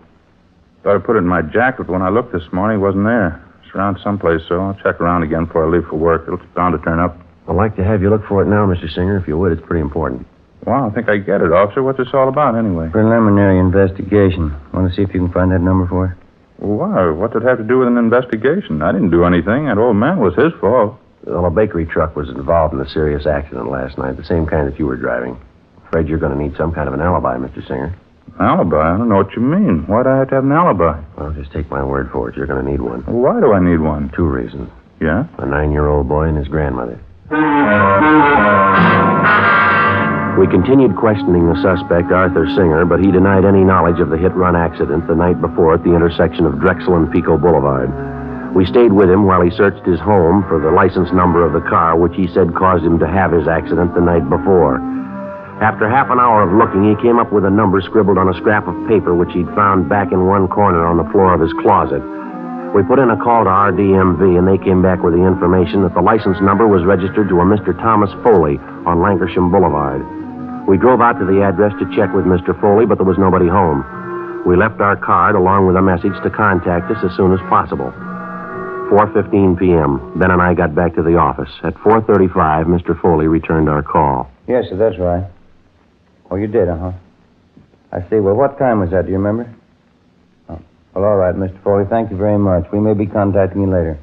Thought I put it in my jacket, but when I looked this morning, it wasn't there. It's around someplace, so I'll check around again before I leave for work. It's bound to turn up. I'd like to have you look for it now, Mr. Singer, if you would. It's pretty important. Well, I think I get it, officer. What's this all about, anyway? Preliminary investigation. Want to see if you can find that number for us? Why? What did it have to do with an investigation? I didn't do anything. That old man was his fault. Well, a bakery truck was involved in a serious accident last night, the same kind that you were driving. Afraid you're going to need some kind of an alibi, Mr. Singer. Alibi? I don't know what you mean. Why'd I have to have an alibi? Well, just take my word for it. You're going to need one. Why do I need one? 2 reasons. Yeah? A 9-year-old boy and his grandmother. We continued questioning the suspect, Arthur Singer, but he denied any knowledge of the hit-run accident the night before at the intersection of Drexel and Pico Boulevard. We stayed with him while he searched his home for the license number of the car, which he said caused him to have his accident the night before. After half an hour of looking, he came up with a number scribbled on a scrap of paper which he'd found back in one corner on the floor of his closet. We put in a call to RDMV, and they came back with the information that the license number was registered to a Mr. Thomas Foley on Lancashire Boulevard. We drove out to the address to check with Mr. Foley, but there was nobody home. We left our card along with a message to contact us as soon as possible. 4:15 p.m. Ben and I got back to the office. At 4:35, Mr. Foley returned our call. Yes, sir, that's right. Oh, you did, huh? I see. Well, what time was that? Do you remember? Oh. Well, all right, Mr. Foley. Thank you very much. We may be contacting you later.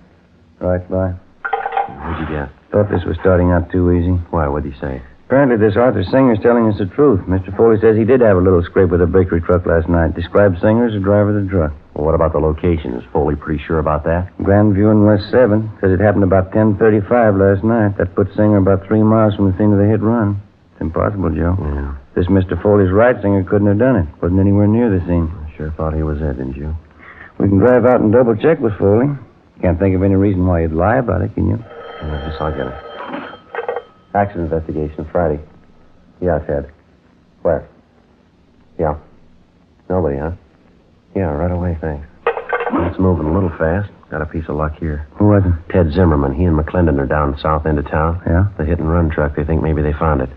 Right, bye. What'd you get? Thought this was starting out too easy. Why, what'd he say? Apparently, this Arthur Singer's telling us the truth. Mr. Foley says he did have a little scrape with a bakery truck last night. Described Singer as the driver of the truck. Well, what about the location? Is Foley pretty sure about that? Grandview and West 7. Says it happened about 10:35 last night. That puts Singer about 3 miles from the scene of the hit-run. It's impossible, Joe. Yeah. This Mr. Foley's right. Singer couldn't have done it. Wasn't anywhere near the scene. I sure thought he was it, didn't you? We can drive out and double-check with Foley. Can't think of any reason why he'd lie about it, can you? I guess I'll get it. Accident investigation, Friday. Yeah, Ted. Where? Yeah. Nobody, huh? Yeah, right away, thanks. It's moving a little fast. Got a piece of luck here. Who was it? Ted Zimmerman. He and McClendon are down the south end of town. Yeah? The hit-and-run truck. They think maybe they found it.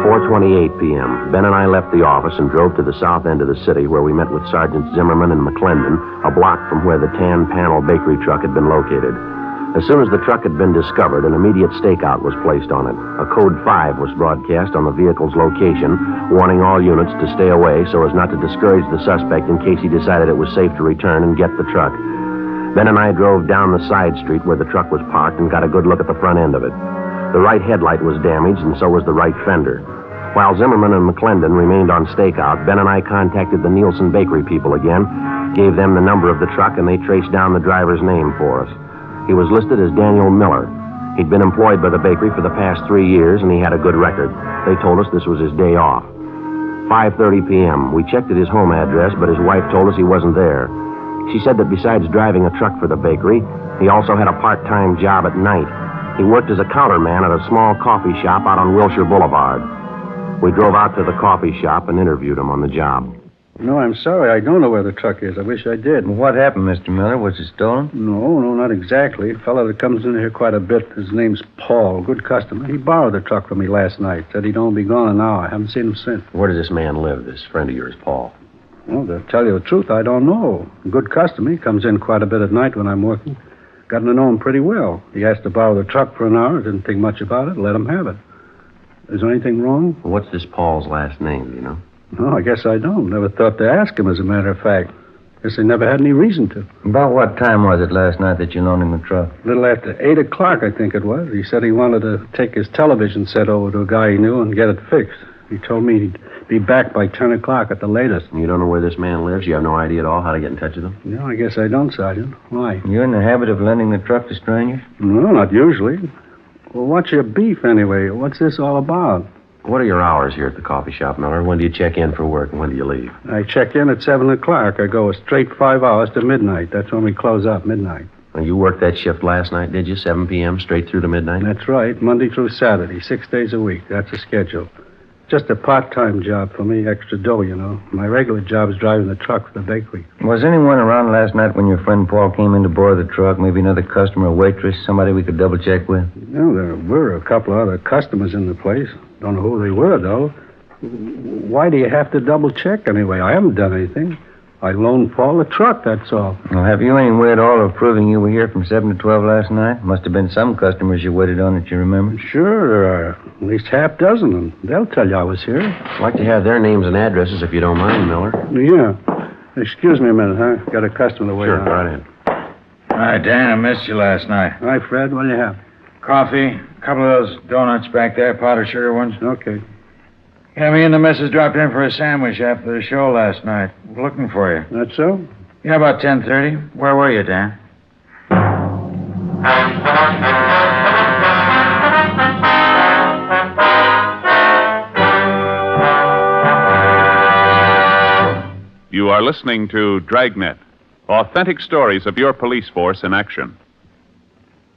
4:28 p.m. Ben and I left the office and drove to the south end of the city where we met with Sergeants Zimmerman and McClendon, a block from where the tan panel bakery truck had been located. As soon as the truck had been discovered, an immediate stakeout was placed on it. A code 5 was broadcast on the vehicle's location, warning all units to stay away so as not to discourage the suspect in case he decided it was safe to return and get the truck. Ben and I drove down the side street where the truck was parked and got a good look at the front end of it. The right headlight was damaged, and so was the right fender. While Zimmerman and McClendon remained on stakeout, Ben and I contacted the Nielsen Bakery people again, gave them the number of the truck, and they traced down the driver's name for us. He was listed as Daniel Miller. He'd been employed by the bakery for the past 3 years, and he had a good record. They told us this was his day off. 5:30 p.m. We checked at his home address, but his wife told us he wasn't there. She said that besides driving a truck for the bakery, he also had a part-time job at night. He worked as a counterman at a small coffee shop out on Wilshire Boulevard. We drove out to the coffee shop and interviewed him on the job. No, I'm sorry. I don't know where the truck is. I wish I did. What happened, Mr. Miller? Was it stolen? No, not exactly. A fellow that comes in here quite a bit. His name's Paul. Good customer. He borrowed the truck from me last night. Said he'd only be gone an hour. I haven't seen him since. Where does this man live, this friend of yours, Paul? Well, to tell you the truth, I don't know. Good customer. He comes in quite a bit at night when I'm working. Gotten to know him pretty well. He asked to borrow the truck for an hour. Didn't think much about it. Let him have it. Is there anything wrong? What's this Paul's last name, do you know? No, I guess I don't. Never thought to ask him, as a matter of fact. Guess I never had any reason to. About what time was it last night that you loaned him the truck? A little after 8 o'clock, I think it was. He said he wanted to take his television set over to a guy he knew and get it fixed. He told me he'd be back by 10 o'clock at the latest. You don't know where this man lives? You have no idea at all how to get in touch with him? No, I guess I don't, Sergeant. Why? You're in the habit of lending the truck to strangers? No, not usually. Well, what's your beef, anyway? What's this all about? What are your hours here at the coffee shop, Miller? When do you check in for work and when do you leave? I check in at 7 o'clock. I go a straight 5 hours to midnight. That's when we close up, midnight. Well, you worked that shift last night, did you? 7 p.m. straight through to midnight? That's right. Monday through Saturday, 6 days a week. That's the schedule. Just a part-time job for me, extra dough, you know. My regular job is driving the truck for the bakery. Was anyone around last night when your friend Paul came in to borrow the truck? Maybe another customer, a waitress, somebody we could double-check with? No, there were a couple of other customers in the place. Don't know who they were, though. Why do you have to double-check anyway? I haven't done anything. I loaned Paul the truck, that's all. Well, have you any way at all of proving you were here from 7 to 12 last night? Must have been some customers you waited on that you remember. Sure, there are at least half dozen, and they'll tell you I was here. I'd like to have their names and addresses, if you don't mind, Miller. Yeah. Excuse me a minute, huh? Got a customer to wait on. Sure, right in. Hi, Dan. I missed you last night. Hi, Fred. What do you have? Coffee, a couple of those donuts back there, powdered sugar ones. Okay. Yeah, me and the missus dropped in for a sandwich after the show last night. Looking for you. That's so? Yeah, about 10:30. Where were you, Dan? You are listening to Dragnet, authentic stories of your police force in action.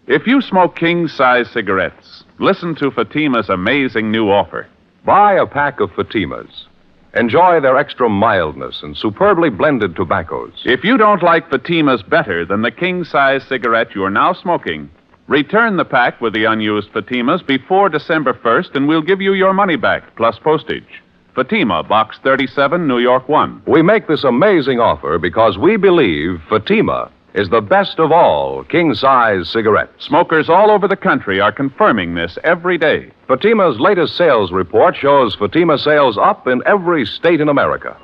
If you smoke king-size cigarettes, Listen to Fatima's amazing new offer. Buy a pack of Fatimas. Enjoy their extra mildness and superbly blended tobaccos. If you don't like Fatimas better than the king-size cigarette you're now smoking, return the pack with the unused Fatimas before December 1st, and we'll give you your money back, plus postage. Fatima, Box 37, New York 1. We make this amazing offer because we believe Fatima is the best of all king-size cigarettes. Smokers all over the country are confirming this every day. Fatima's latest sales report shows Fatima sales up in every state in America.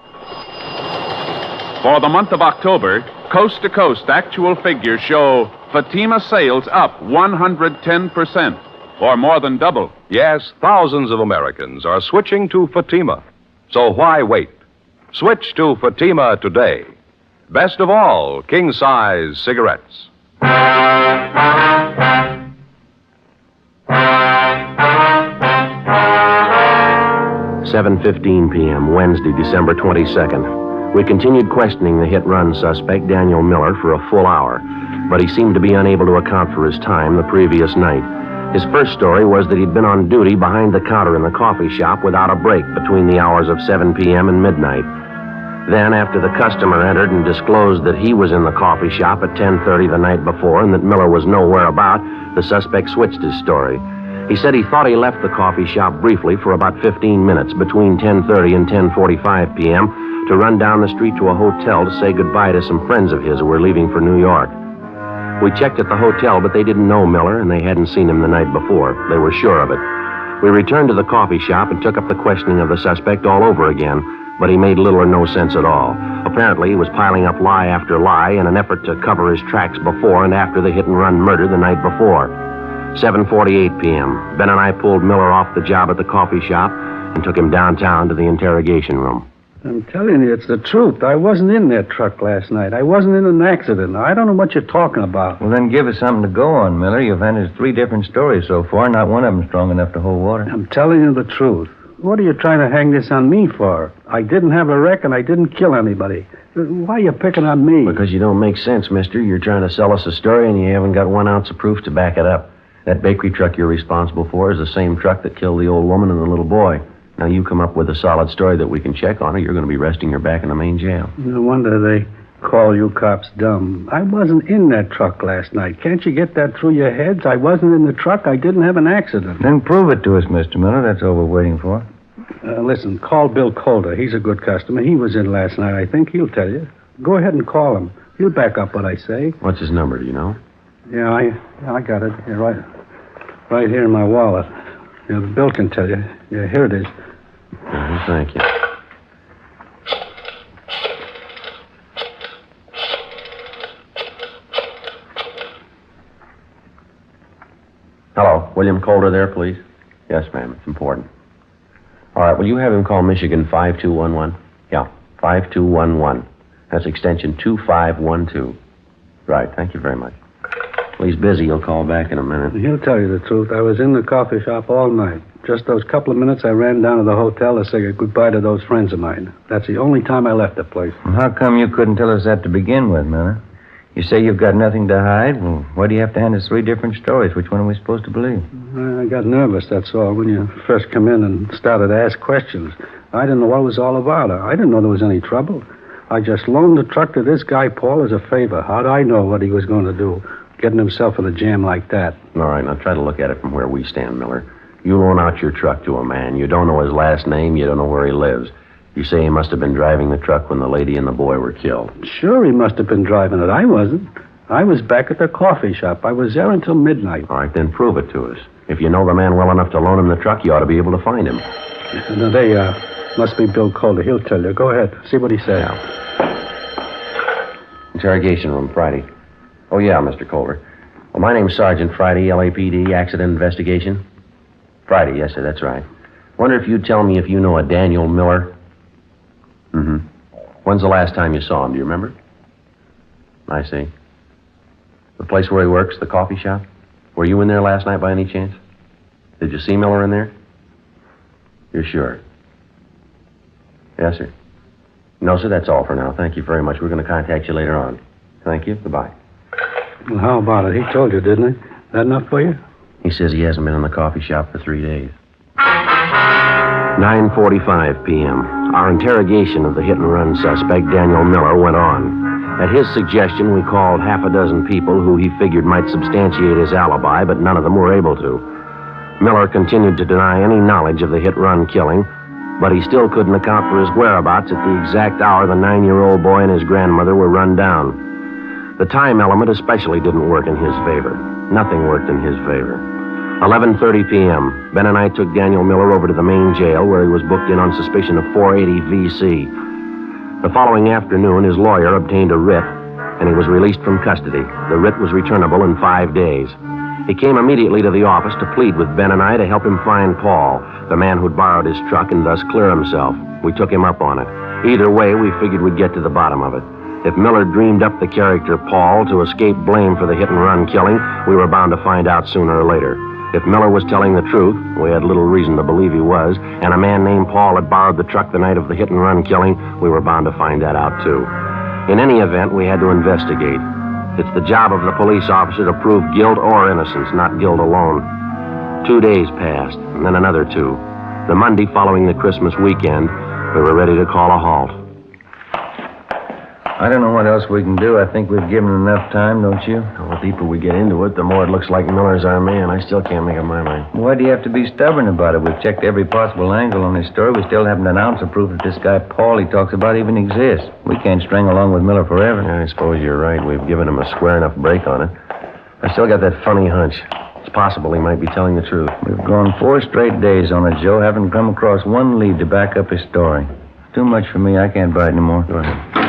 For the month of October, coast-to-coast actual figures show Fatima sales up 110%, or more than double. Yes, thousands of Americans are switching to Fatima. So why wait? Switch to Fatima today. Best of all, king-size cigarettes. 7:15 p.m., Wednesday, December 22nd. We continued questioning the hit-run suspect, Daniel Miller, for a full hour, but he seemed to be unable to account for his time the previous night. His first story was that he'd been on duty behind the counter in the coffee shop without a break between the hours of 7 p.m. and midnight. Then, after the customer entered and disclosed that he was in the coffee shop at 10:30 the night before and that Miller was nowhere about, the suspect switched his story. He said he thought he left the coffee shop briefly for about 15 minutes between 10:30 and 10:45 p.m. to run down the street to a hotel to say goodbye to some friends of his who were leaving for New York. We checked at the hotel, but they didn't know Miller, and they hadn't seen him the night before. They were sure of it. We returned to the coffee shop and took up the questioning of the suspect all over again, but he made little or no sense at all. Apparently, he was piling up lie after lie in an effort to cover his tracks before and after the hit-and-run murder the night before. 7:48 p.m. Ben and I pulled Miller off the job at the coffee shop and took him downtown to the interrogation room. I'm telling you, it's the truth. I wasn't in that truck last night. I wasn't in an accident. I don't know what you're talking about. Well, then give us something to go on, Miller. You've handed us 3 different stories so far. Not one of them strong enough to hold water. I'm telling you the truth. What are you trying to hang this on me for? I didn't have a wreck and I didn't kill anybody. Why are you picking on me? Because you don't make sense, mister. You're trying to sell us a story and you haven't got 1 ounce of proof to back it up. That bakery truck you're responsible for is the same truck that killed the old woman and the little boy. Now, you come up with a solid story that we can check on, or you're going to be resting your back in the main jail. No wonder they call you cops dumb. I wasn't in that truck last night. Can't you get that through your heads? I wasn't in the truck. I didn't have an accident. Then prove it to us, Mr. Miller. That's all we're waiting for. Listen, call Bill Calder. He's a good customer. He was in last night, I think. He'll tell you. Go ahead and call him. He'll back up what I say. What's his number, do you know? Yeah, I got it. Yeah, right here in my wallet. Yeah, Bill can tell you. Yeah, here it is. Thank you. Hello, William Calder there, please? Yes, ma'am, it's important. All right, will you have him call Michigan 5211? Yeah, 5211. That's extension 2512. Right, thank you very much. Well, he's busy. He'll call back in a minute. He'll tell you the truth. I was in the coffee shop all night. Just those couple of minutes I ran down to the hotel to say goodbye to those friends of mine. That's the only time I left the place. Well, how come you couldn't tell us that to begin with, Miller? You say you've got nothing to hide. Well, why do you have to hand us 3 different stories? Which one are we supposed to believe? I got nervous, that's all, when you first come in and started to ask questions. I didn't know what it was all about. I didn't know there was any trouble. I just loaned the truck to this guy, Paul, as a favor. How'd I know what he was going to do, getting himself in a jam like that? All right, now try to look at it from where we stand, Miller. You loan out your truck to a man. You don't know his last name. You don't know where he lives. You say he must have been driving the truck when the lady and the boy were killed. Sure, he must have been driving it. I wasn't. I was back at the coffee shop. I was there until midnight. All right, then prove it to us. If you know the man well enough to loan him the truck, you ought to be able to find him. Now, they must be Bill Calder. He'll tell you. Go ahead. See what he says. Yeah. Interrogation room, Friday. Oh, yeah, Mr. Calder. Well, my name's Sergeant Friday, LAPD, Accident Investigation. Friday, yes, sir, that's right. Wonder if you'd tell me if you know a Daniel Miller? Mm-hmm. When's the last time you saw him? Do you remember? I see. The place where he works, the coffee shop? Were you in there last night by any chance? Did you see Miller in there? You're sure? Yes, sir. No, sir, that's all for now. Thank you very much. We're going to contact you later on. Thank you. Goodbye. Well, how about it? He told you, didn't he? That enough for you? He says he hasn't been in the coffee shop for 3 days. 9:45 p.m. Our interrogation of the hit-and-run suspect, Daniel Miller, went on. At his suggestion, we called half a dozen people who he figured might substantiate his alibi, but none of them were able to. Miller continued to deny any knowledge of the hit-run killing, but he still couldn't account for his whereabouts at the exact hour the 9-year-old boy and his grandmother were run down. The time element especially didn't work in his favor. Nothing worked in his favor. 11:30 p.m. Ben and I took Daniel Miller over to the main jail where he was booked in on suspicion of 480 V.C. The following afternoon, his lawyer obtained a writ, and he was released from custody. The writ was returnable in 5 days. He came immediately to the office to plead with Ben and I to help him find Paul, the man who'd borrowed his truck and thus clear himself. We took him up on it. Either way, we figured we'd get to the bottom of it. If Miller dreamed up the character Paul to escape blame for the hit-and-run killing, we were bound to find out sooner or later. If Miller was telling the truth, we had little reason to believe he was, and a man named Paul had borrowed the truck the night of the hit-and-run killing, we were bound to find that out, too. In any event, we had to investigate. It's the job of the police officer to prove guilt or innocence, not guilt alone. 2 days passed, and then another 2. The Monday following the Christmas weekend, we were ready to call a halt. I don't know what else we can do. I think we've given enough time, don't you? Well, the deeper we get into it, the more it looks like Miller's our man. I still can't make up my mind. Why do you have to be stubborn about it? We've checked every possible angle on this story. We still haven't an ounce of proof that this guy Paul he talks about even exists. We can't string along with Miller forever. Yeah, I suppose you're right. We've given him a square enough break on it. I still got that funny hunch. It's possible he might be telling the truth. We've gone 4 straight days on it, Joe. Haven't come across one lead to back up his story. Too much for me. I can't bite anymore. Go ahead.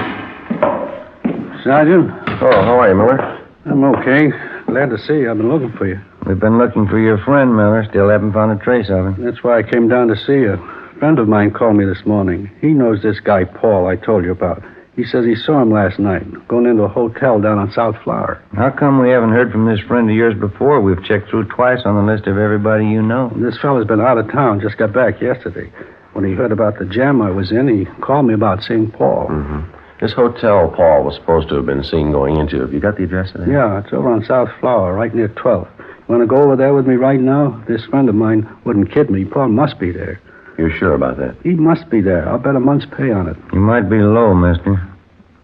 Sergeant? Oh, how are you, Miller? I'm okay. Glad to see you. I've been looking for you. We've been looking for your friend, Miller. Still haven't found a trace of him. That's why I came down to see you. A friend of mine called me this morning. He knows this guy, Paul, I told you about. He says he saw him last night, going into a hotel down on South Flower. How come we haven't heard from this friend of yours before? We've checked through twice on the list of everybody you know. This fella's been out of town, just got back yesterday. When he heard about the jam I was in, he called me about seeing Paul. Mm-hmm. This hotel Paul was supposed to have been seen going into. Have you got the address of that? Yeah, it's over on South Flower, right near 12th. You want to go over there with me right now? This friend of mine wouldn't kid me. Paul must be there. You're sure about that? He must be there. I'll bet a month's pay on it. You might be low, mister.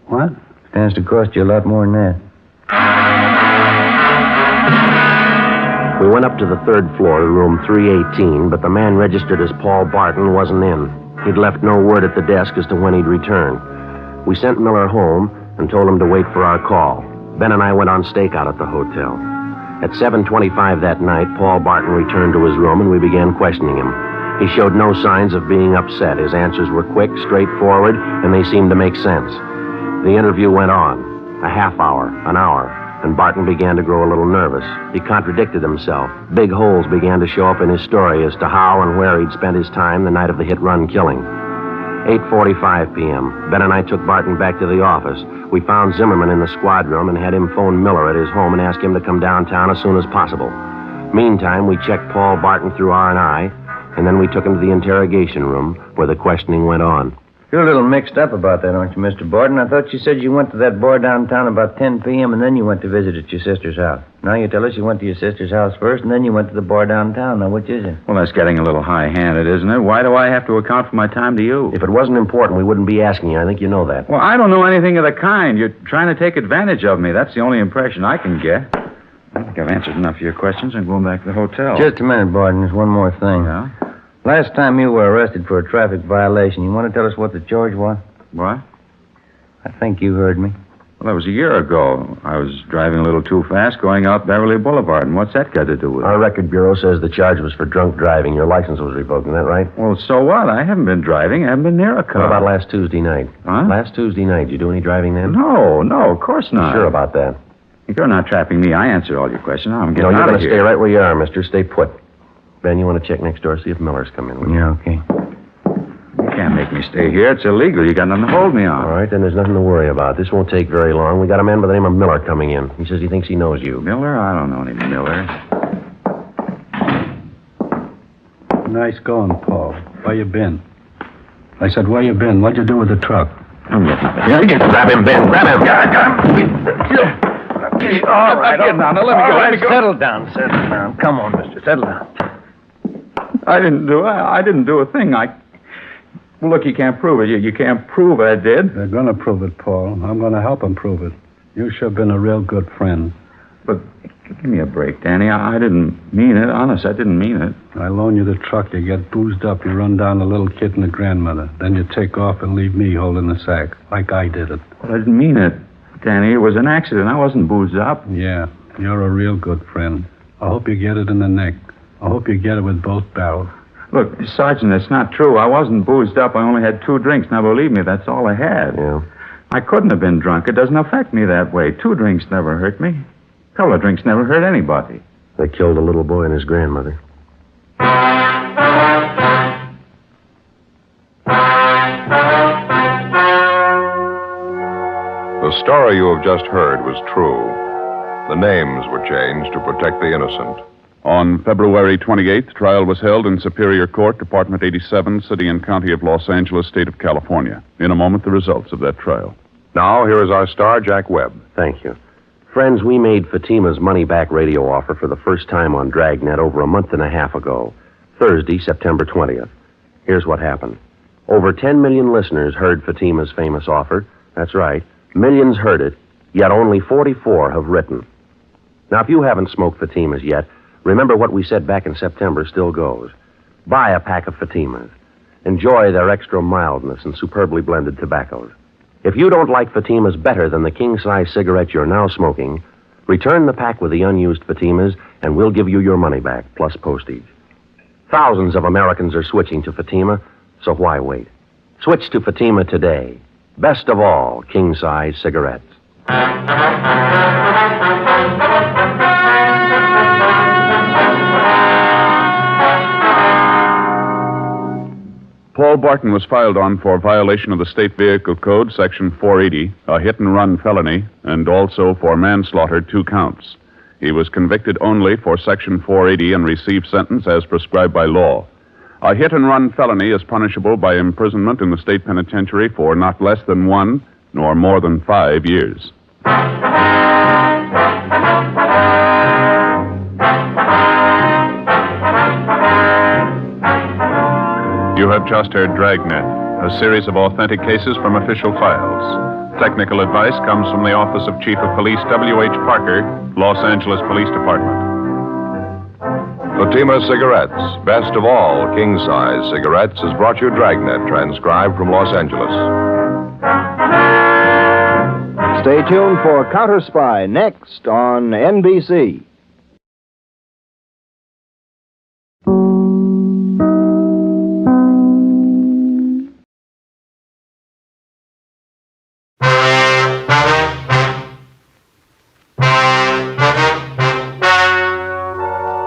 What? Stands to cost you a lot more than that. We went up to the 3rd floor to room 318, but the man registered as Paul Barton wasn't in. He'd left no word at the desk as to when he'd return. We sent Miller home and told him to wait for our call. Ben and I went on stakeout at the hotel. At 7:25 that night, Paul Barton returned to his room and we began questioning him. He showed no signs of being upset. His answers were quick, straightforward, and they seemed to make sense. The interview went on, a half hour, an hour, and Barton began to grow a little nervous. He contradicted himself. Big holes began to show up in his story as to how and where he'd spent his time the night of the hit-run killing. 8:45 p.m. Ben and I took Barton back to the office. We found Zimmerman in the squad room and had him phone Miller at his home and ask him to come downtown as soon as possible. Meantime, we checked Paul Barton through R&I, and then we took him to the interrogation room where the questioning went on. You're a little mixed up about that, aren't you, Mr. Barton? I thought you said you went to that bar downtown about 10 p.m. and then you went to visit at your sister's house. Now you tell us you went to your sister's house first and then you went to the bar downtown. Now, which is it? Well, that's getting a little high-handed, isn't it? Why do I have to account for my time to you? If it wasn't important, we wouldn't be asking you. I think you know that. Well, I don't know anything of the kind. You're trying to take advantage of me. That's the only impression I can get. I think I've answered enough of your questions. I'm going back to the hotel. Just a minute, Barton. There's one more thing. Yeah? Last time you were arrested for a traffic violation, you want to tell us what the charge was? What? I think you heard me. Well, that was a year ago. I was driving a little too fast going out Beverly Boulevard, and what's that got to do with it? Our record bureau says the charge was for drunk driving. Your license was revoked, isn't that right? Well, so what? I haven't been driving. I haven't been near a car. What about last Tuesday night? Huh? Last Tuesday night, did you do any driving then? No, of course not. Sure about that? If you're not trapping me, I answered all your questions. Now I'm getting you're out going of to here. Stay right where you are, mister. Stay put. Ben, you want to check next door, see if Miller's come in with you? Yeah, okay. You can't make me stay here. It's illegal. You got nothing to hold me on. All right, then there's nothing to worry about. This won't take very long. We got a man by the name of Miller coming in. He says he thinks he knows you. Miller? I don't know any Miller. Nice going, Paul. Where you been? I said, where you been? What'd you do with the truck? Yeah, you can grab him, Ben. Grab him. Yeah, I got him. All right. Here, now, let me go. Let me go. Settle down. Come on, mister. Settle down. I didn't do a thing. Well, look, you can't prove it. You can't prove I did. They're going to prove it, Paul. I'm going to help them prove it. You sure been a real good friend. But give me a break, Danny. I didn't mean it. Honest, I didn't mean it. I loan you the truck. You get boozed up. You run down the little kid and the grandmother. Then you take off and leave me holding the sack, like I did it. Well, I didn't mean it, Danny. It was an accident. I wasn't boozed up. Yeah, you're a real good friend. I hope you get it in the neck. I hope you get it with both barrels. Look, Sergeant, that's not true. I wasn't boozed up. I only had 2 drinks. Now, believe me, that's all I had. Yeah. I couldn't have been drunk. It doesn't affect me that way. 2 drinks never hurt me. A couple of drinks never hurt anybody. They killed a little boy and his grandmother. The story you have just heard was true. The names were changed to protect the innocent. On February 28th, trial was held in Superior Court, Department 87, City and County of Los Angeles, State of California. In a moment, the results of that trial. Now, here is our star, Jack Webb. Thank you. Friends, we made Fatima's money-back radio offer for the first time on Dragnet over a month and a half ago, Thursday, September 20th. Here's what happened. Over 10 million listeners heard Fatima's famous offer. That's right. Millions heard it, yet only 44 have written. Now, if you haven't smoked Fatimas yet, remember what we said back in September still goes. Buy a pack of Fatimas. Enjoy their extra mildness and superbly blended tobaccos. If you don't like Fatimas better than the king-size cigarette you're now smoking, return the pack with the unused Fatimas, and we'll give you your money back, plus postage. Thousands of Americans are switching to Fatima, so why wait? Switch to Fatima today. Best of all, king-size cigarettes. Paul Barton was filed on for violation of the State Vehicle Code, Section 480, a hit-and-run felony, and also for manslaughter, 2 counts. He was convicted only for Section 480 and received sentence as prescribed by law. A hit-and-run felony is punishable by imprisonment in the state penitentiary for not less than 1 nor more than 5 years. You have just heard Dragnet, a series of authentic cases from official files. Technical advice comes from the Office of Chief of Police W.H. Parker, Los Angeles Police Department. Fatima Cigarettes, best of all king-size cigarettes, has brought you Dragnet, transcribed from Los Angeles. Stay tuned for Counter Spy next on NBC.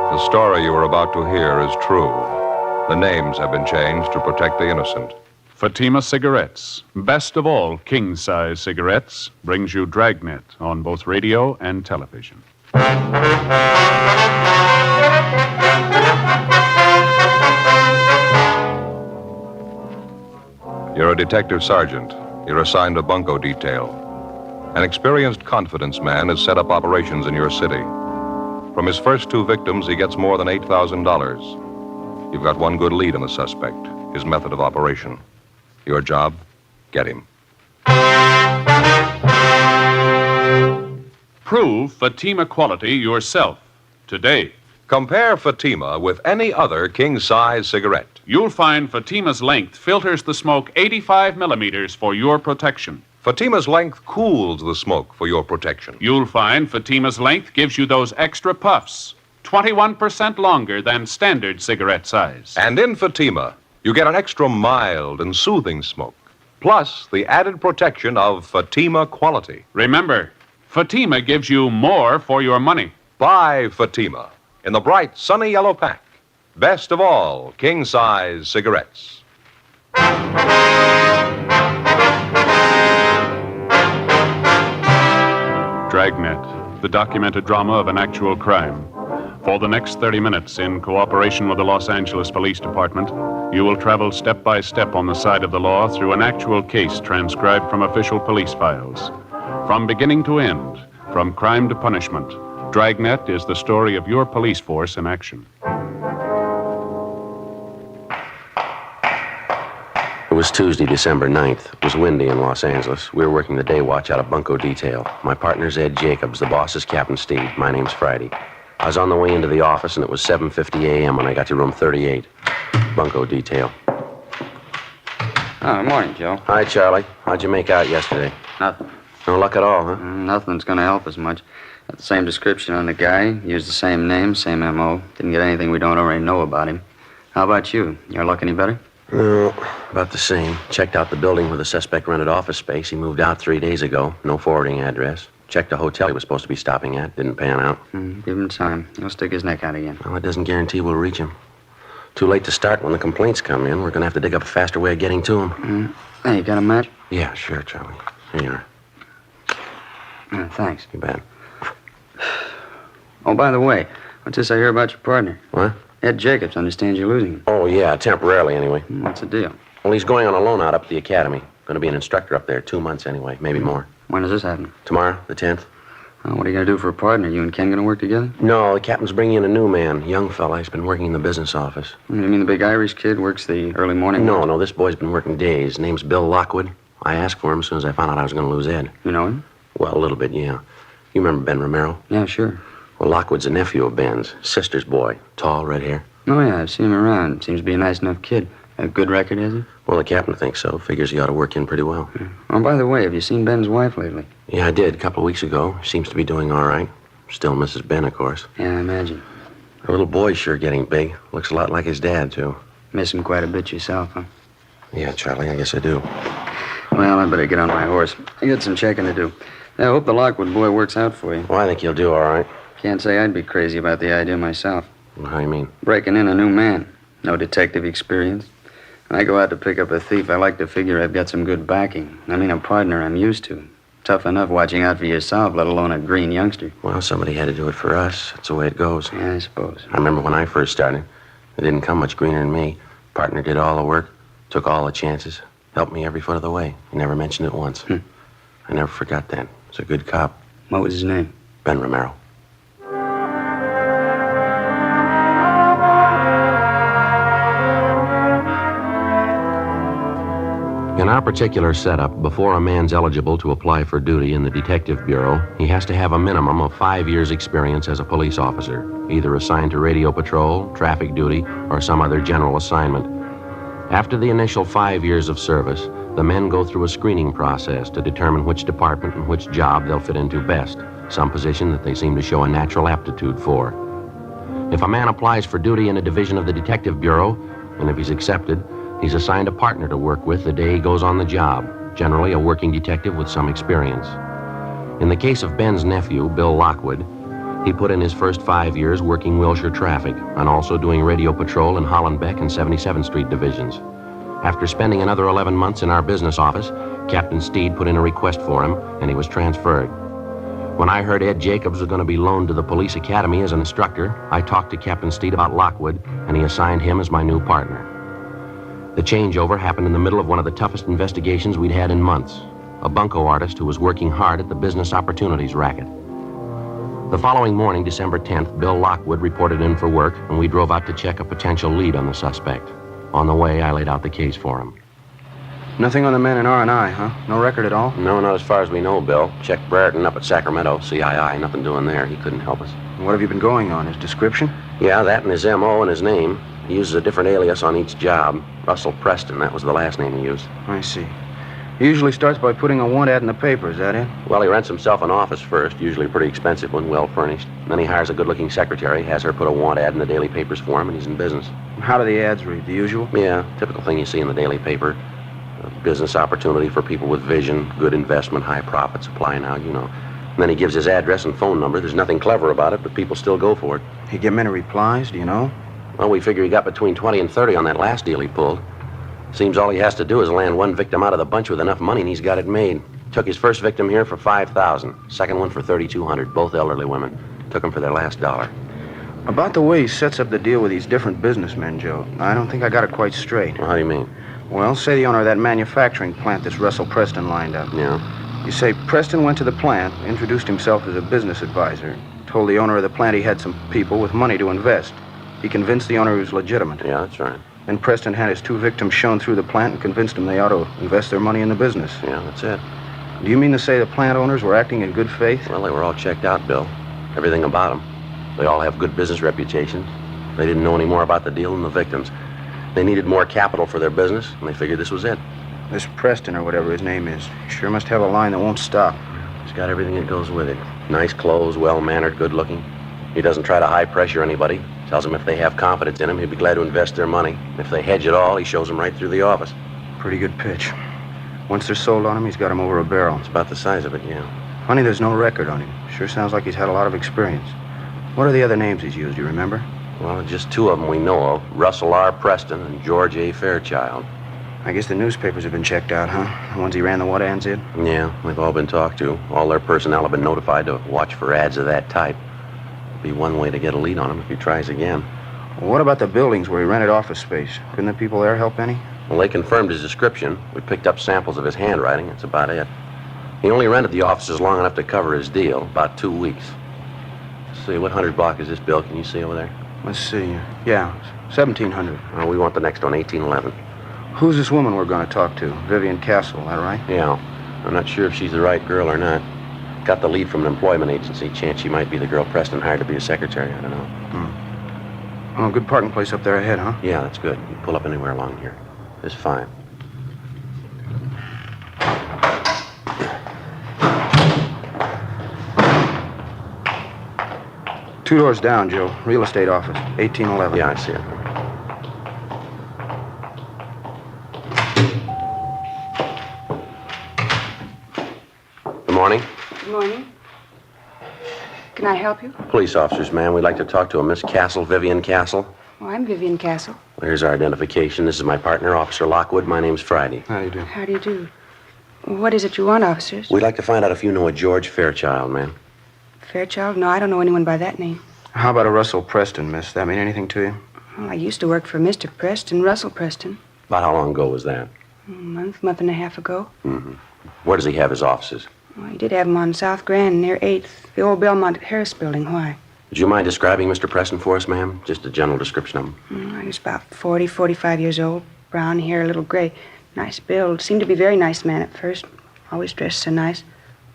The story you are about to hear is true. The names have been changed to protect the innocent. Fatima Cigarettes, best of all king-size cigarettes, brings you Dragnet on both radio and television. You're a detective sergeant. You're assigned a bunco detail. An experienced confidence man has set up operations in your city. From his first 2 victims, he gets more than $8,000. You've got one good lead on the suspect, his method of operation. Your job, get him. Prove Fatima quality yourself today. Compare Fatima with any other king-size cigarette. You'll find Fatima's length filters the smoke 85 millimeters for your protection. Fatima's length cools the smoke for your protection. You'll find Fatima's length gives you those extra puffs, 21% longer than standard cigarette size. And in Fatima, you get an extra mild and soothing smoke, plus the added protection of Fatima quality. Remember, Fatima gives you more for your money. Buy Fatima in the bright, sunny yellow pack. Best of all king-size cigarettes. Dragnet, the documented drama of an actual crime. For the next 30 minutes, in cooperation with the Los Angeles Police Department, you will travel step by step on the side of the law through an actual case transcribed from official police files. From beginning to end, From crime to punishment, Dragnet is the story of your police force in action. It was Tuesday, December 9th. It was windy in Los Angeles. We were working the day watch out of bunco detail. My partner's Ed Jacobs. The boss is Captain Steve. My name's Friday. I was on the way into the office, and it was 7:50 a.m. when I got to room 38. Bunco detail. Oh, morning, Joe. Hi, Charlie. How'd you make out yesterday? Nothing. No luck at all, huh? Nothing's going to help us much. Got the same description on the guy. Used the same name, same M.O. Didn't get anything we don't already know about him. How about you? Your luck any better? No, about the same. Checked out the building where the suspect rented office space. He moved out 3 days ago. No forwarding address. Checked the hotel he was supposed to be stopping at. Didn't pan out. Give him time. He'll stick his neck out again. Well, it doesn't guarantee we'll reach him. Too late to start when the complaints come in. We're going to have to dig up a faster way of getting to him. Hey, you got a match? Yeah, sure, Charlie. Here you are. Thanks. You bet. Oh, by the way, what's this I hear about your partner? What? Ed Jacobs understands you're losing him. Oh, yeah, temporarily anyway. What's the deal? Well, he's going on a loan out up at the academy. Going to be an instructor up there 2 months anyway, maybe more. When does this happen? Tomorrow, the 10th. Oh, what are you going to do for a partner? You and Ken going to work together? No, the captain's bringing in a new man, young fella. He's been working in the business office. You mean the big Irish kid works the early morning? No, this boy's been working days. Name's Bill Lockwood. I asked for him as soon as I found out I was going to lose Ed. You know him? Well, a little bit, yeah. You remember Ben Romero? Yeah, sure. Well, Lockwood's a nephew of Ben's, sister's boy. Tall, red hair. Oh, yeah, I've seen him around. Seems to be a nice enough kid. A good record, has he? Well, the captain thinks so. Figures he ought to work in pretty well. Oh, by the way, have you seen Ben's wife lately? Yeah, I did a couple of weeks ago. Seems to be doing all right. Still Mrs. Ben, of course. Yeah, I imagine. Her little boy's sure getting big. Looks a lot like his dad, too. Miss him quite a bit yourself, huh? Yeah, Charlie, I guess I do. Well, I better get on my horse. I got some checking to do. I hope the Lockwood boy works out for you. Well, I think he'll do all right. Can't say I'd be crazy about the idea myself. Well, how do you mean? Breaking in a new man. No detective experience. When I go out to pick up a thief, I like to figure I've got some good backing. I mean, a partner I'm used to. Tough enough watching out for yourself, let alone a green youngster. Well, somebody had to do it for us. That's the way it goes. Yeah, I suppose. I remember when I first started. It didn't come much greener than me. Partner did all the work, took all the chances, helped me every foot of the way. He never mentioned it once. I never forgot that. He's a good cop. What was his name? Ben Romero. In our particular setup, before a man's eligible to apply for duty in the Detective Bureau, he has to have a minimum of 5 years' experience as a police officer, either assigned to radio patrol, traffic duty, or some other general assignment. After the initial 5 years of service, the men go through a screening process to determine which department and which job they'll fit into best, some position that they seem to show a natural aptitude for. If a man applies for duty in a division of the Detective Bureau, and if he's accepted, he's assigned a partner to work with the day he goes on the job, generally a working detective with some experience. In the case of Ben's nephew, Bill Lockwood, he put in his first 5 years working Wilshire traffic and also doing radio patrol in Hollenbeck and 77th Street divisions. After spending another 11 months in our business office, Captain Steed put in a request for him, and he was transferred. When I heard Ed Jacobs was going to be loaned to the police academy as an instructor, I talked to Captain Steed about Lockwood, and he assigned him as my new partner. The changeover happened in the middle of one of the toughest investigations we'd had in months. A bunco artist who was working hard at the business opportunities racket. The following morning, December 10th, Bill Lockwood reported in for work, and we drove out to check a potential lead on the suspect. On the way, I laid out the case for him. Nothing on the man in R&I, huh? No record at all? No, not as far as we know, Bill. Checked Brereton up at Sacramento, CII. Nothing doing there. He couldn't help us. What have you been going on? His description? Yeah, that and his M.O. and his name. He uses a different alias on each job. Russell Preston, that was the last name he used. I see. He usually starts by putting a want ad in the paper, is that it? Well, he rents himself an office first, usually a pretty expensive one, well furnished. Then he hires a good-looking secretary, has her put a want ad in the daily papers for him, and he's in business. How do the ads read? The usual? Yeah, typical thing you see in the daily paper. A business opportunity for people with vision, good investment, high profits. Apply now, you know. And then he gives his address and phone number. There's nothing clever about it, but people still go for it. He get many replies, do you know? Well, we figure he got between 20 and 30 on that last deal he pulled. Seems all he has to do is land one victim out of the bunch with enough money, and he's got it made. Took his first victim here for $5,000. Second one for $3,200. Both elderly women. Took them for their last dollar. About the way he sets up the deal with these different businessmen, Joe, I don't think I got it quite straight. Well, how do you mean? Well, say the owner of that manufacturing plant this Russell Preston lined up. Yeah. You say Preston went to the plant, introduced himself as a business advisor, told the owner of the plant he had some people with money to invest. He convinced the owner he was legitimate. Yeah, that's right. Then Preston had his 2 victims shown through the plant and convinced them they ought to invest their money in the business. Yeah, that's it. Do you mean to say the plant owners were acting in good faith? Well, they were all checked out, Bill. Everything about them. They all have good business reputations. They didn't know any more about the deal than the victims. They needed more capital for their business, and they figured this was it. This Preston, or whatever his name is, sure must have a line that won't stop. He's got everything that goes with it. Nice clothes, well-mannered, good-looking. He doesn't try to high-pressure anybody. Tells them if they have confidence in him, he'd be glad to invest their money. If they hedge it all, he shows them right through the office. Pretty good pitch. Once they're sold on him, he's got him over a barrel. It's about the size of it, yeah. Funny there's no record on him. Sure sounds like he's had a lot of experience. What are the other names he's used, you remember? Well, just 2 of them we know of. Russell R. Preston and George A. Fairchild. I guess the newspapers have been checked out, huh? The ones he ran the what ads in? Yeah, they've all been talked to. All their personnel have been notified to watch for ads of that type. Be one way to get a lead on him if he tries again. Well, what about the buildings where he rented office space? Couldn't the people there help any? Well, they confirmed his description. We picked up samples of his handwriting. That's about it. He only rented the offices long enough to cover his deal, about 2 weeks. Let's see, what 100 block is this, Bill? Can you see over there? Let's see. Yeah, 1700. We want the next one, 1811. Who's this woman we're going to talk to? Vivian Castle, that right? Yeah. I'm not sure if she's the right girl or not. Got the lead from an employment agency. Chance she might be the girl Preston hired to be a secretary. I don't know. Oh, good parking place up there ahead, huh? Yeah, that's good. You can pull up anywhere along here. It's fine. Two doors down, Joe. Real estate office, 1811. Yeah, I see it. Good morning. Good morning. Can I help you? Police officers, ma'am. We'd like to talk to a Miss Castle, Vivian Castle. Oh, I'm Vivian Castle. Well, here's our identification. This is my partner, Officer Lockwood. My name's Friday. How do you do? How do you do? What is it you want, officers? We'd like to find out if you know a George Fairchild, ma'am. Fairchild? No, I don't know anyone by that name. How about a Russell Preston, miss? That mean anything to you? Well, I used to work for Mr. Preston, Russell Preston. About how long ago was that? A month and a half ago. Mm-hmm. Where does he have his offices? Well, he did have them on South Grand near 8th, the old Belmont Harris building. Why? Would you mind describing Mr. Preston for us, ma'am? Just a general description of him. He was about 40, 45 years old. Brown hair, a little gray. Nice build. Seemed to be a very nice man at first. Always dressed so nice.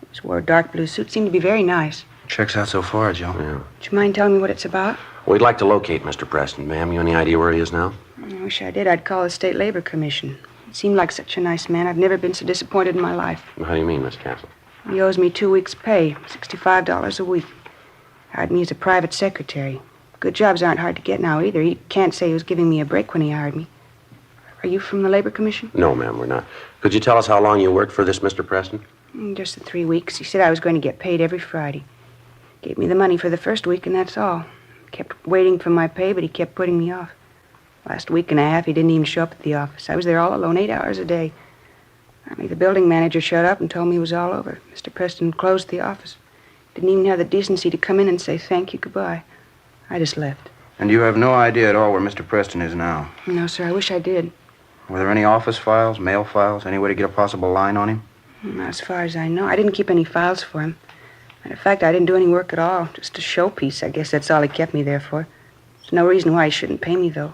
Always wore a dark blue suit. Seemed to be very nice. Checks out so far, Joe. Yeah. Would you mind telling me what it's about? We'd like to locate Mr. Preston, ma'am. You any idea where he is now? I wish I did. I'd call the State Labor Commission. He seemed like such a nice man. I've never been so disappointed in my life. How do you mean, Miss Castle? He owes me 2 weeks' pay, $65 a week. Hired me as a private secretary. Good jobs aren't hard to get now either. He can't say he was giving me a break when he hired me. Are you from the Labor Commission? No, ma'am, we're not. Could you tell us how long you worked for this Mr. Preston? Just the 3 weeks. He said I was going to get paid every Friday. Gave me the money for the first week, and that's all. Kept waiting for my pay, but he kept putting me off. Last week and a half, he didn't even show up at the office. I was there all alone, 8 hours a day. Finally, the building manager showed up and told me it was all over. Mr. Preston closed the office. Didn't even have the decency to come in and say thank you, goodbye. I just left. And you have no idea at all where Mr. Preston is now? No, sir, I wish I did. Were there any office files, mail files, any way to get a possible line on him? Not as far as I know. I didn't keep any files for him. Matter of fact, I didn't do any work at all. Just a showpiece. I guess that's all he kept me there for. There's no reason why he shouldn't pay me, though.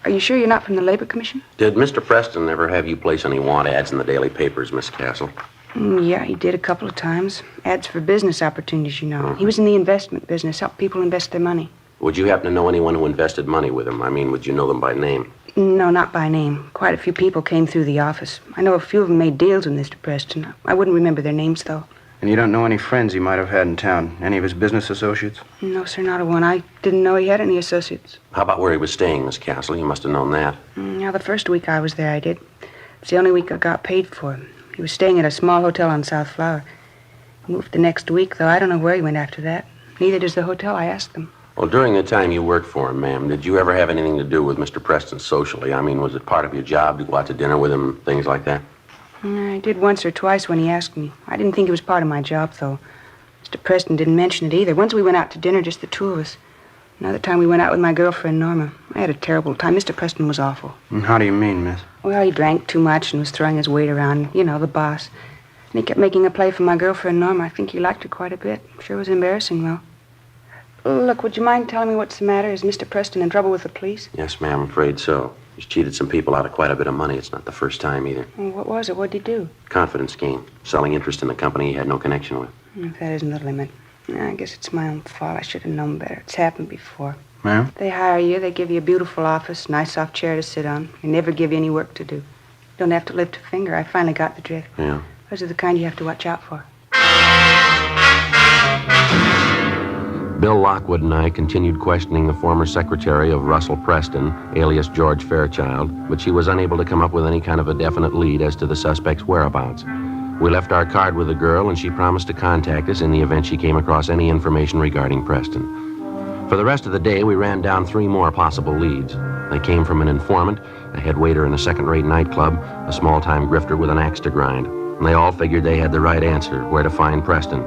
Are you sure you're not from the Labor Commission? Did Mr. Preston ever have you place any want ads in the daily papers, Miss Castle? Yeah, he did a couple of times. Ads for business opportunities, you know. He was in the investment business, helped people invest their money. Would you happen to know anyone who invested money with him? I mean, would you know them by name? No, not by name. Quite a few people came through the office. I know a few of them made deals with Mr. Preston. I wouldn't remember their names, though. And you don't know any friends he might have had in town? Any of his business associates? No, sir, not a one. I didn't know he had any associates. How about where he was staying, Miss Castle? You must have known that. Now, the first week I was there, I did. It's the only week I got paid for. He was staying at a small hotel on South Flower. He moved the next week, though I don't know where he went after that. Neither does the hotel, I asked them. Well, during the time you worked for him, ma'am, did you ever have anything to do with Mr. Preston socially? I mean, was it part of your job to go out to dinner with him, things like that? I did once or twice when he asked me. I didn't think it was part of my job, though. Mr. Preston didn't mention it either. Once we went out to dinner, just the two of us. Another time we went out with my girlfriend, Norma. I had a terrible time. Mr. Preston was awful. And how do you mean, miss? Well, he drank too much and was throwing his weight around. You know, the boss. And he kept making a play for my girlfriend, Norma. I think he liked her quite a bit. Sure was embarrassing, though. Look, would you mind telling me what's the matter? Is Mr. Preston in trouble with the police? Yes, ma'am, I'm afraid so. He's cheated some people out of quite a bit of money. It's not the first time either. Well, what was it? What'd he do? Confidence scheme. Selling interest in a company he had no connection with. If that isn't the limit. I guess it's my own fault. I should have known better. It's happened before. Ma'am? They hire you. They give you a beautiful office, nice soft chair to sit on. They never give you any work to do. You don't have to lift a finger. I finally got the drift. Yeah. Those are the kind you have to watch out for. Bill Lockwood and I continued questioning the former secretary of Russell Preston, alias George Fairchild, but she was unable to come up with any kind of a definite lead as to the suspect's whereabouts. We left our card with the girl, and she promised to contact us in the event she came across any information regarding Preston. For the rest of the day, we ran down 3 more possible leads. They came from an informant, a head waiter in a second-rate nightclub, a small-time grifter with an axe to grind. And they all figured they had the right answer, where to find Preston.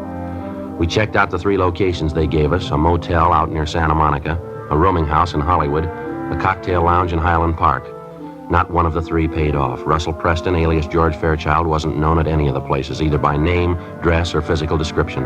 We checked out the 3 locations they gave us, a motel out near Santa Monica, a rooming house in Hollywood, a cocktail lounge in Highland Park. Not one of the 3 paid off. Russell Preston, alias George Fairchild, wasn't known at any of the places, either by name, dress, or physical description.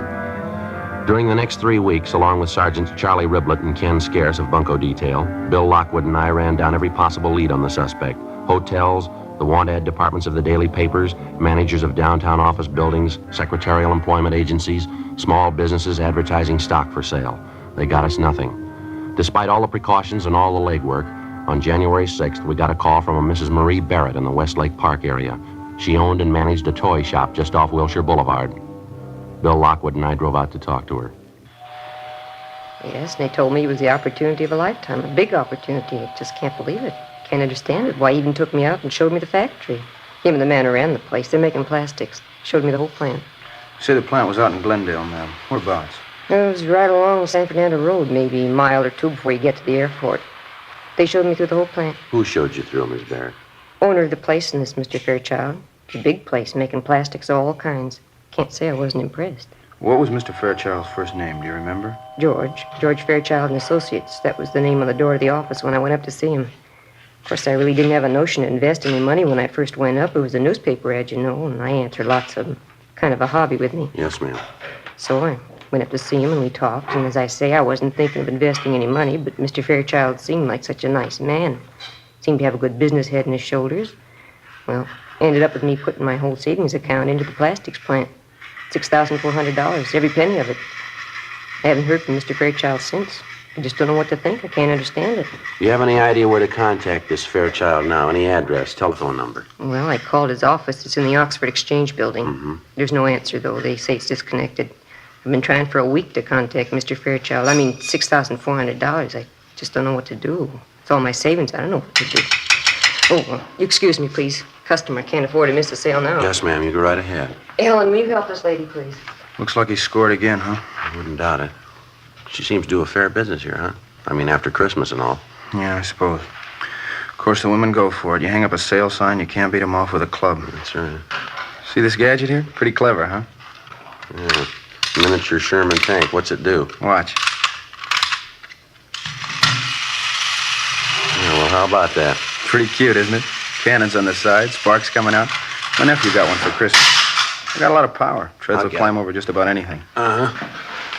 During the next 3 weeks, along with Sergeants Charlie Riblet and Ken Scarce of Bunco Detail, Bill Lockwood and I ran down every possible lead on the suspect. Hotels, the want-ad departments of the daily papers, managers of downtown office buildings, secretarial employment agencies, small businesses advertising stock for sale. They got us nothing. Despite all the precautions and all the legwork, on January 6th, we got a call from a Mrs. Marie Barrett in the Westlake Park area. She owned and managed a toy shop just off Wilshire Boulevard. Bill Lockwood and I drove out to talk to her. Yes, and they told me it was the opportunity of a lifetime, a big opportunity. I just can't believe it. Can't understand it. Why, he even took me out and showed me the factory. Him and the man who ran the place. They're making plastics. Showed me the whole plant. You say the plant was out in Glendale, ma'am. Whereabouts? It was right along San Fernando Road, maybe a mile or 2 before you get to the airport. They showed me through the whole plant. Who showed you through, Miss Barrett? Owner of the place in this, Mr. Fairchild. It's a big place, making plastics of all kinds. Can't say I wasn't impressed. What was Mr. Fairchild's first name? Do you remember? George Fairchild and Associates. That was the name on the door of the office when I went up to see him. Of course, I really didn't have a notion to invest any money when I first went up. It was a newspaper ad, you know, and I answered lots of them. Kind of a hobby with me. Yes, ma'am. So I went up to see him, and we talked. And as I say, I wasn't thinking of investing any money, but Mr. Fairchild seemed like such a nice man. Seemed to have a good business head on his shoulders. Well, ended up with me putting my whole savings account into the plastics plant. $6,400, every penny of it. I haven't heard from Mr. Fairchild since. I just don't know what to think. I can't understand it. Do you have any idea where to contact this Fairchild now? Any address, telephone number? Well, I called his office. It's in the Oxford Exchange building. There's no answer, though. They say it's disconnected. I've been trying for a week to contact Mr. Fairchild. I mean, $6,400. I just don't know what to do. It's all my savings. I don't know what to do. Oh, well, you excuse me, please. Customer can't afford to miss a sale now. Yes, ma'am. You go right ahead. Ellen, will you help this lady, please? Looks like he scored again, huh? I wouldn't doubt it. She seems to do a fair business here, huh? I mean, after Christmas and all. Yeah, I suppose. Of course, the women go for it. You hang up a sale sign, you can't beat them off with a club. That's right. See this gadget here? Pretty clever, huh? Yeah. Miniature Sherman tank. What's it do? Watch. Yeah, well, how about that? Pretty cute, isn't it? Cannons on the side, sparks coming out. My nephew got one for Christmas. It got a lot of power. Treads will climb over just about anything. Uh-huh.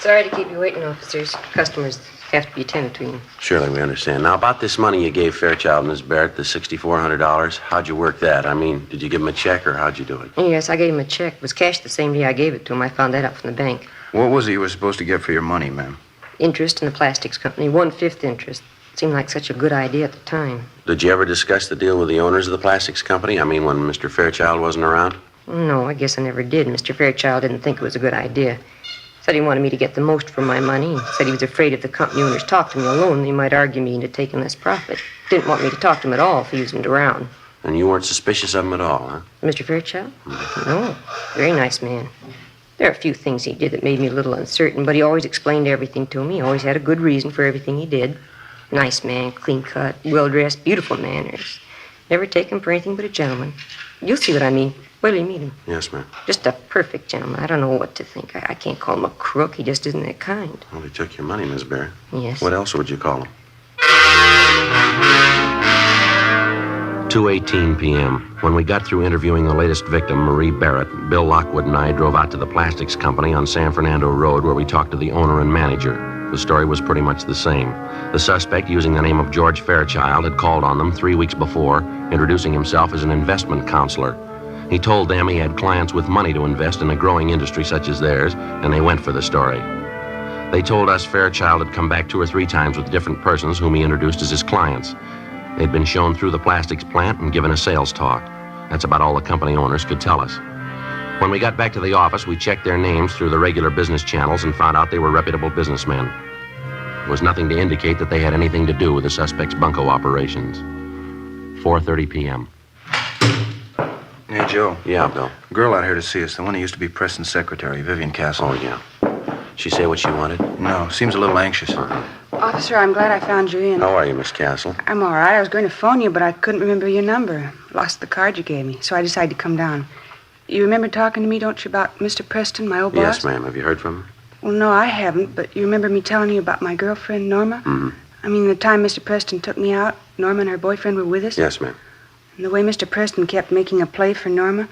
Sorry to keep you waiting, officers. Customers have to be attended to. Surely we understand. Now, about this money you gave Fairchild and Miss Barrett, the $6,400, how'd you work that? I mean, did you give him a check or how'd you do it? Yes, I gave him a check. It was cashed the same day I gave it to him. I found that out from the bank. What was it you were supposed to get for your money, ma'am? Interest in the plastics company, 1/5 interest. Seemed like such a good idea at the time. Did you ever discuss the deal with the owners of the plastics company? I mean, when Mr. Fairchild wasn't around? No, I guess I never did. Mr. Fairchild didn't think it was a good idea. Said he wanted me to get the most for my money. Said he was afraid if the company owners talked to me alone, they might argue me into taking less profit. Didn't want me to talk to him at all if he wasn't around. And you weren't suspicious of him at all, huh? Mr. Fairchild? No. Very nice man. There are a few things he did that made me a little uncertain, but he always explained everything to me. He always had a good reason for everything he did. Nice man, clean-cut, well-dressed, beautiful manners. Never take him for anything but a gentleman. You'll see what I mean. Wait till you meet him. Yes, ma'am. Just a perfect gentleman. I don't know what to think. I can't call him a crook. He just isn't that kind. Well, he took your money, Miss Barrett. Yes. What else would you call him? 2:18 p.m. When we got through interviewing the latest victim, Marie Barrett, Bill Lockwood and I drove out to the plastics company on San Fernando Road where we talked to the owner and manager. The story was pretty much the same. The suspect, using the name of George Fairchild, had called on them 3 weeks before, introducing himself as an investment counselor. He told them he had clients with money to invest in a growing industry such as theirs, and they went for the story. They told us Fairchild had come back 2 or 3 times with different persons whom he introduced as his clients. They'd been shown through the plastics plant and given a sales talk. That's about all the company owners could tell us. When we got back to the office, we checked their names through the regular business channels and found out they were reputable businessmen. There was nothing to indicate that they had anything to do with the suspect's bunco operations. 4:30 p.m. Hey, Joe. Yeah, Bill. A girl out here to see us, the one who used to be Preston's secretary, Vivian Castle. Oh, yeah. She say what she wanted? No, seems a little anxious. Officer, I'm glad I found you in. How are you, Miss Castle? I'm all right. I was going to phone you, but I couldn't remember your number. Lost the card you gave me, so I decided to come down. You remember talking to me, don't you, about Mr. Preston, my old boss? Yes, ma'am. Have you heard from him? Well, no, I haven't, but you remember me telling you about my girlfriend, Norma? Mm-hmm. I mean, the time Mr. Preston took me out, Norma and her boyfriend were with us? Yes, ma'am. And the way Mr. Preston kept making a play for Norma.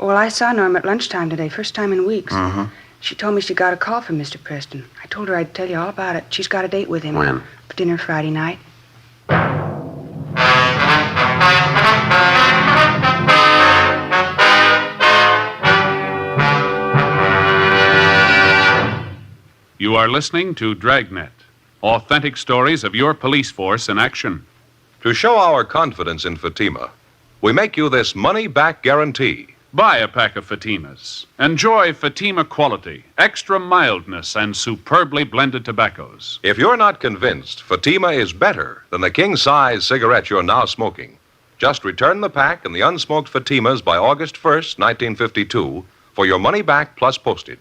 Well, I saw Norma at lunchtime today, first time in weeks. Mm-hmm. She told me she got a call from Mr. Preston. I told her I'd tell you all about it. She's got a date with him. When? For dinner Friday night. You are listening to Dragnet, authentic stories of your police force in action. To show our confidence in Fatima, we make you this money-back guarantee. Buy a pack of Fatimas. Enjoy Fatima quality, extra mildness, and superbly blended tobaccos. If you're not convinced Fatima is better than the king-size cigarette you're now smoking, just return the pack and the unsmoked Fatimas by August 1st, 1952, for your money back plus postage.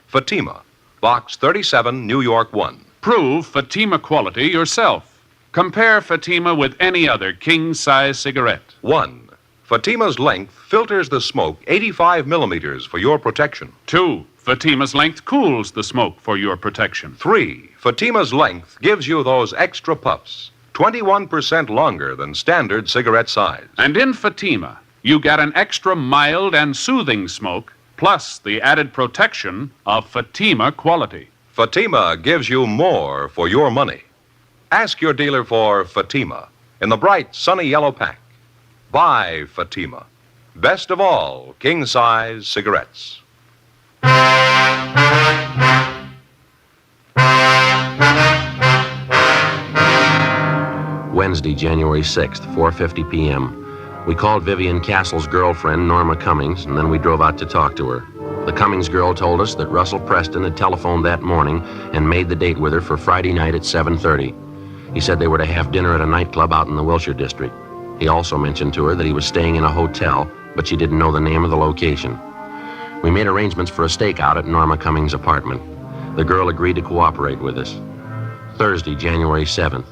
Fatima, Box 37, New York 1. Prove Fatima quality yourself. Compare Fatima with any other king-size cigarette. 1. Fatima's length filters the smoke 85 millimeters for your protection. 2. Fatima's length cools the smoke for your protection. 3. Fatima's length gives you those extra puffs, 21% longer than standard cigarette size. And in Fatima, you get an extra mild and soothing smoke, plus the added protection of Fatima quality. Fatima gives you more for your money. Ask your dealer for Fatima in the bright, sunny yellow pack. Buy Fatima. Best of all, king-size cigarettes. Wednesday, January 6th, 4:50 p.m. We called Vivian Castle's girlfriend, Norma Cummings, and then we drove out to talk to her. The Cummings girl told us that Russell Preston had telephoned that morning and made the date with her for Friday night at 7:30. He said they were to have dinner at a nightclub out in the Wilshire district. He also mentioned to her that he was staying in a hotel, but she didn't know the name of the location. We made arrangements for a stakeout at Norma Cummings' apartment. The girl agreed to cooperate with us. Thursday, January 7th.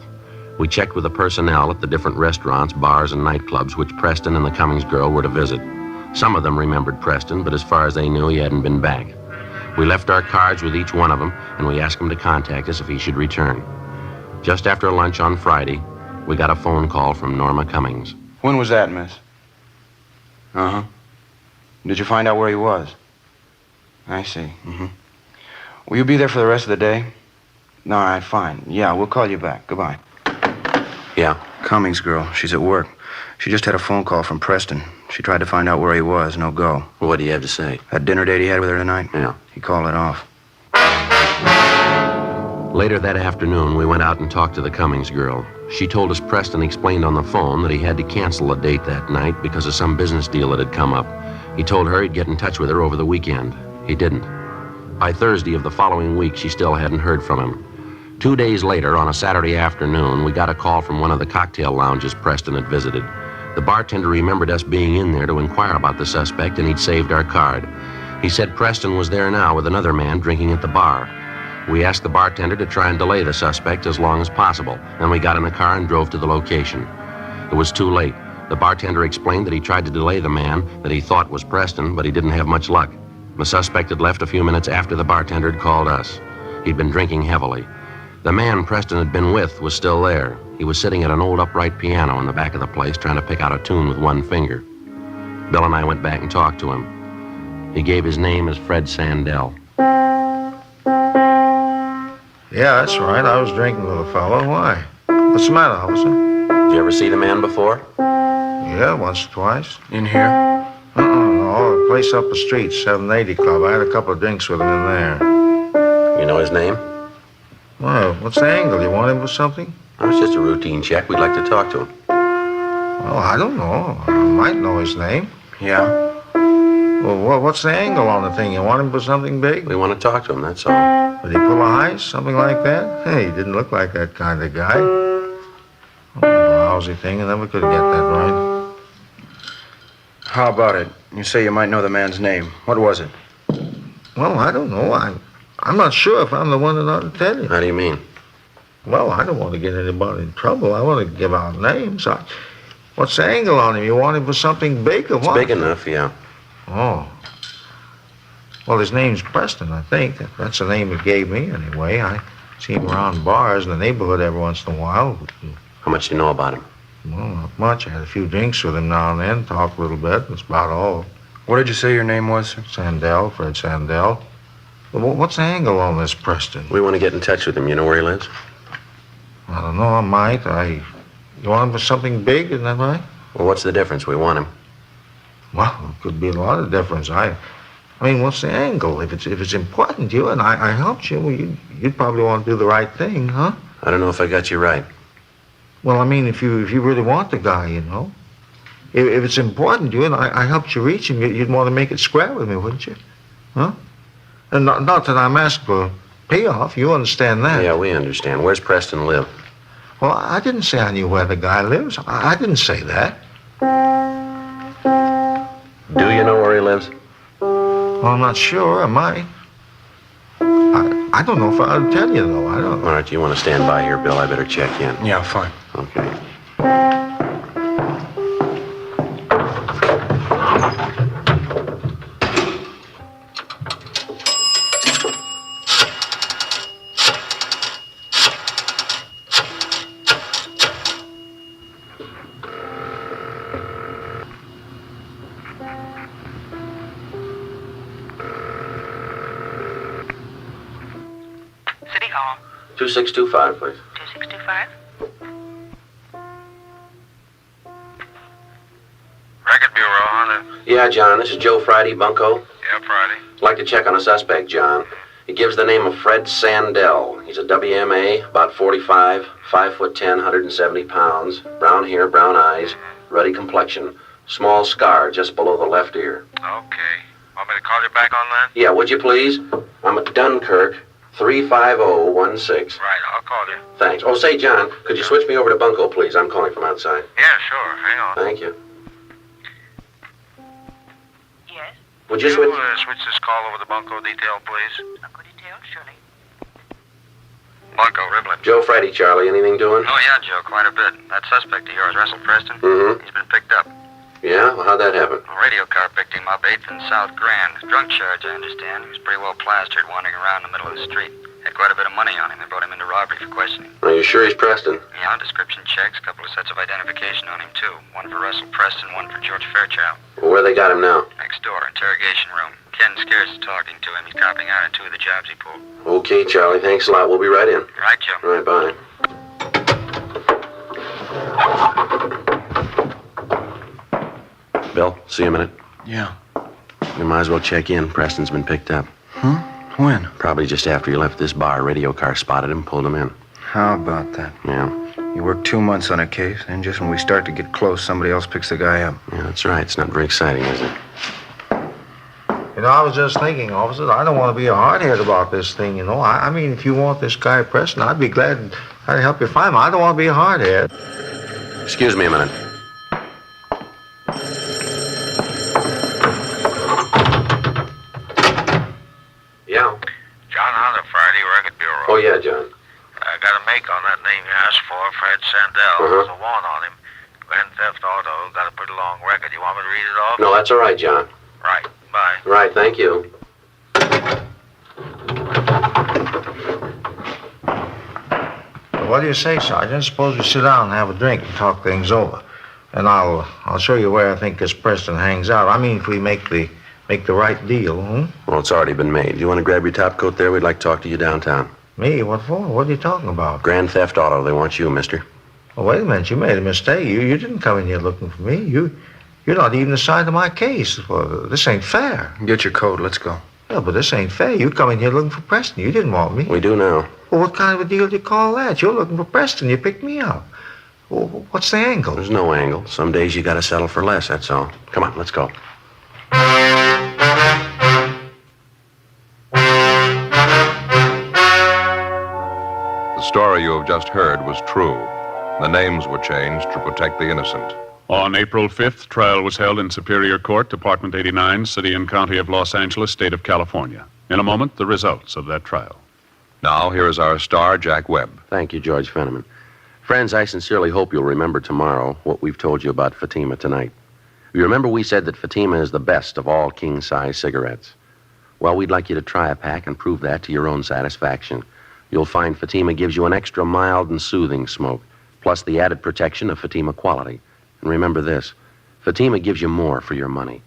We checked with the personnel at the different restaurants, bars, and nightclubs which Preston and the Cummings girl were to visit. Some of them remembered Preston, but as far as they knew, he hadn't been back. We left our cards with each one of them, and we asked him to contact us if he should return. Just after lunch on Friday, we got a phone call from Norma Cummings. When was that, miss? Uh-huh. Did you find out where he was? I see. Mm-hmm. Will you be there for the rest of the day? All right, fine. Yeah, we'll call you back. Goodbye. Yeah? Cummings girl. She's at work. She just had a phone call from Preston. She tried to find out where he was. No go. Well, what do you have to say? That dinner date he had with her tonight? Yeah. He called it off. Later that afternoon, we went out and talked to the Cummings girl. She told us Preston explained on the phone that he had to cancel a date that night because of some business deal that had come up. He told her he'd get in touch with her over the weekend. He didn't. By Thursday of the following week, she still hadn't heard from him. 2 days later, on a Saturday afternoon, we got a call from one of the cocktail lounges Preston had visited. The bartender remembered us being in there to inquire about the suspect, and he'd saved our card. He said Preston was there now with another man drinking at the bar. We asked the bartender to try and delay the suspect as long as possible. Then we got in the car and drove to the location. It was too late. The bartender explained that he tried to delay the man that he thought was Preston, but he didn't have much luck. The suspect had left a few minutes after the bartender had called us. He'd been drinking heavily. The man Preston had been with was still there. He was sitting at an old upright piano in the back of the place trying to pick out a tune with one finger. Bill and I went back and talked to him. He gave his name as Fred Sandell. Yeah, that's right. I was drinking with a fellow. Why? What's the matter, officer? Did you ever see the man before? Yeah, once or twice. In here? No, a place up the street, 780 Club. I had a couple of drinks with him in there. You know his name? Well, what's the angle? You want him for something? Oh, it's just a routine check. We'd like to talk to him. Well, I don't know. I might know his name. Yeah? Well, what's the angle on the thing? You want him for something big? We want to talk to him, that's all. Did he pull a heist? Something like that? Hey, he didn't look like that kind of guy. Lousy thing. I never could get that right. How about it? You say you might know the man's name. What was it? Well, I don't know. I'm not sure if I'm the one that ought to tell you. How do you mean? Well, I don't want to get anybody in trouble. I want to give out names. What's the angle on him? You want him for something big or what? It's big enough, yeah. Oh. Well, his name's Preston, I think. That's the name it gave me, anyway. I see him around bars in the neighborhood every once in a while. How much do you know about him? Well, not much. I had a few drinks with him now and then, talked a little bit. That's about all. What did you say your name was, sir? Sandell, Fred Sandell. Well, what's the angle on this, Preston? We want to get in touch with him. You know where he lives? I don't know. I might. You want him for something big, isn't that right? Well, what's the difference? We want him. Well, it could be a lot of difference. I mean, what's the angle? If it's important to you and I helped you, well, you'd probably want to do the right thing, huh? I don't know if I got you right. Well, I mean, if you really want the guy, you know. If it's important to you and I helped you reach him, you'd want to make it square with me, wouldn't you? Huh? And not that I'm asking for payoff. You understand that? Yeah, we understand. Where's Preston live? Well, I didn't say I knew where the guy lives. I didn't say that. Do you know where he lives? Well, I'm not sure. I might. I don't know if I'll tell you, though. I don't know. All right, you want to stand by here, Bill? I better check in. Yeah, fine. Okay. City Hall. 2625, please. 2625. Record Bureau, huh? Yeah, John, this is Joe Friday, Bunko. Yeah, Friday. I'd like to check on a suspect, John. He gives the name of Fred Sandell. He's a WMA, about 45, 5'10", 170 pounds, brown hair, brown eyes, ruddy complexion, small scar just below the left ear. Okay. Want me to call you back on that? Yeah, would you please? I'm at Dunkirk, 35016. Right, I'll call you. Thanks. Oh, say, John, could you switch me over to Bunko, please? I'm calling from outside. Yeah, sure. Hang on. Thank you. Yes? Would you switch? Switch this call over to Bunko detail, please? Bunko detail, surely. Bunko, Riblin. Joe Friday, Charlie. Anything doing? Oh, yeah, Joe, quite a bit. That suspect of yours, Russell Preston, Mm-hmm. he's been picked up. Yeah? Well, how'd that happen? A radio car picked him up 8th and South Grand. Drunk charge, I understand. He was pretty well plastered, wandering around in the middle of the street. Had quite a bit of money on him. They brought him into robbery for questioning. Are you sure he's Preston? Yeah, description checks, a couple of sets of identification on him, too. One for Russell Preston, one for George Fairchild. Well, where they got him now? Next door, interrogation room. Ken Scares is talking to him. He's copying out on 2 of the jobs he pulled. Okay, Charlie. Thanks a lot. We'll be right in. Right, Joe. All right, bye. Bill, see you a minute. Yeah. You might as well check in. Preston's been picked up. Huh? When? Probably just after he left this bar. A radio car spotted him, pulled him in. How about that? Yeah. You work 2 months on a case, and just when we start to get close, somebody else picks the guy up. Yeah, that's right. It's not very exciting, is it? You know, I was just thinking, officers, I don't want to be a hardhead about this thing, you know. I mean, if you want this guy Preston, I'd be glad to help you find him. I don't want to be a hardhead. Excuse me a minute. Yeah? John Hunter, Friday, Record Bureau. Oh, yeah, John. I got a make on that name you asked for, Fred Sandell. There's a warrant on him. Grand theft auto, got a pretty long record. You want me to read it off? No, that's all right, John. Right, bye. Right, thank you. What do you say, Sergeant? Suppose we sit down and have a drink and talk things over. And I'll show you where I think this Preston hangs out. I mean, if we make the right deal, Well, it's already been made. Do you want to grab your top coat there? We'd like to talk to you downtown. Me? What for? What are you talking about? Grand theft auto. They want you, mister. Oh, wait a minute. You made a mistake. You didn't come in here looking for me. You're not even assigned to my case. Well, this ain't fair. Get your coat. Let's go. Yeah, but this ain't fair. You come in here looking for Preston. You didn't want me. We do now. Well, what kind of a deal do you call that? You're looking for Preston. You picked me up. Well, what's the angle? There's no angle. Some days you gotta settle for less, that's all. Come on, let's go. The story you have just heard was true. The names were changed to protect the innocent. On April 5th, trial was held in Superior Court, Department 89, City and County of Los Angeles, State of California. In a moment, the results of that trial. Now, here is our star, Jack Webb. Thank you, George Fenneman. Friends, I sincerely hope you'll remember tomorrow what we've told you about Fatima tonight. You remember we said that Fatima is the best of all king-size cigarettes. Well, we'd like you to try a pack and prove that to your own satisfaction. You'll find Fatima gives you an extra mild and soothing smoke, plus the added protection of Fatima quality. And remember this, Fatima gives you more for your money.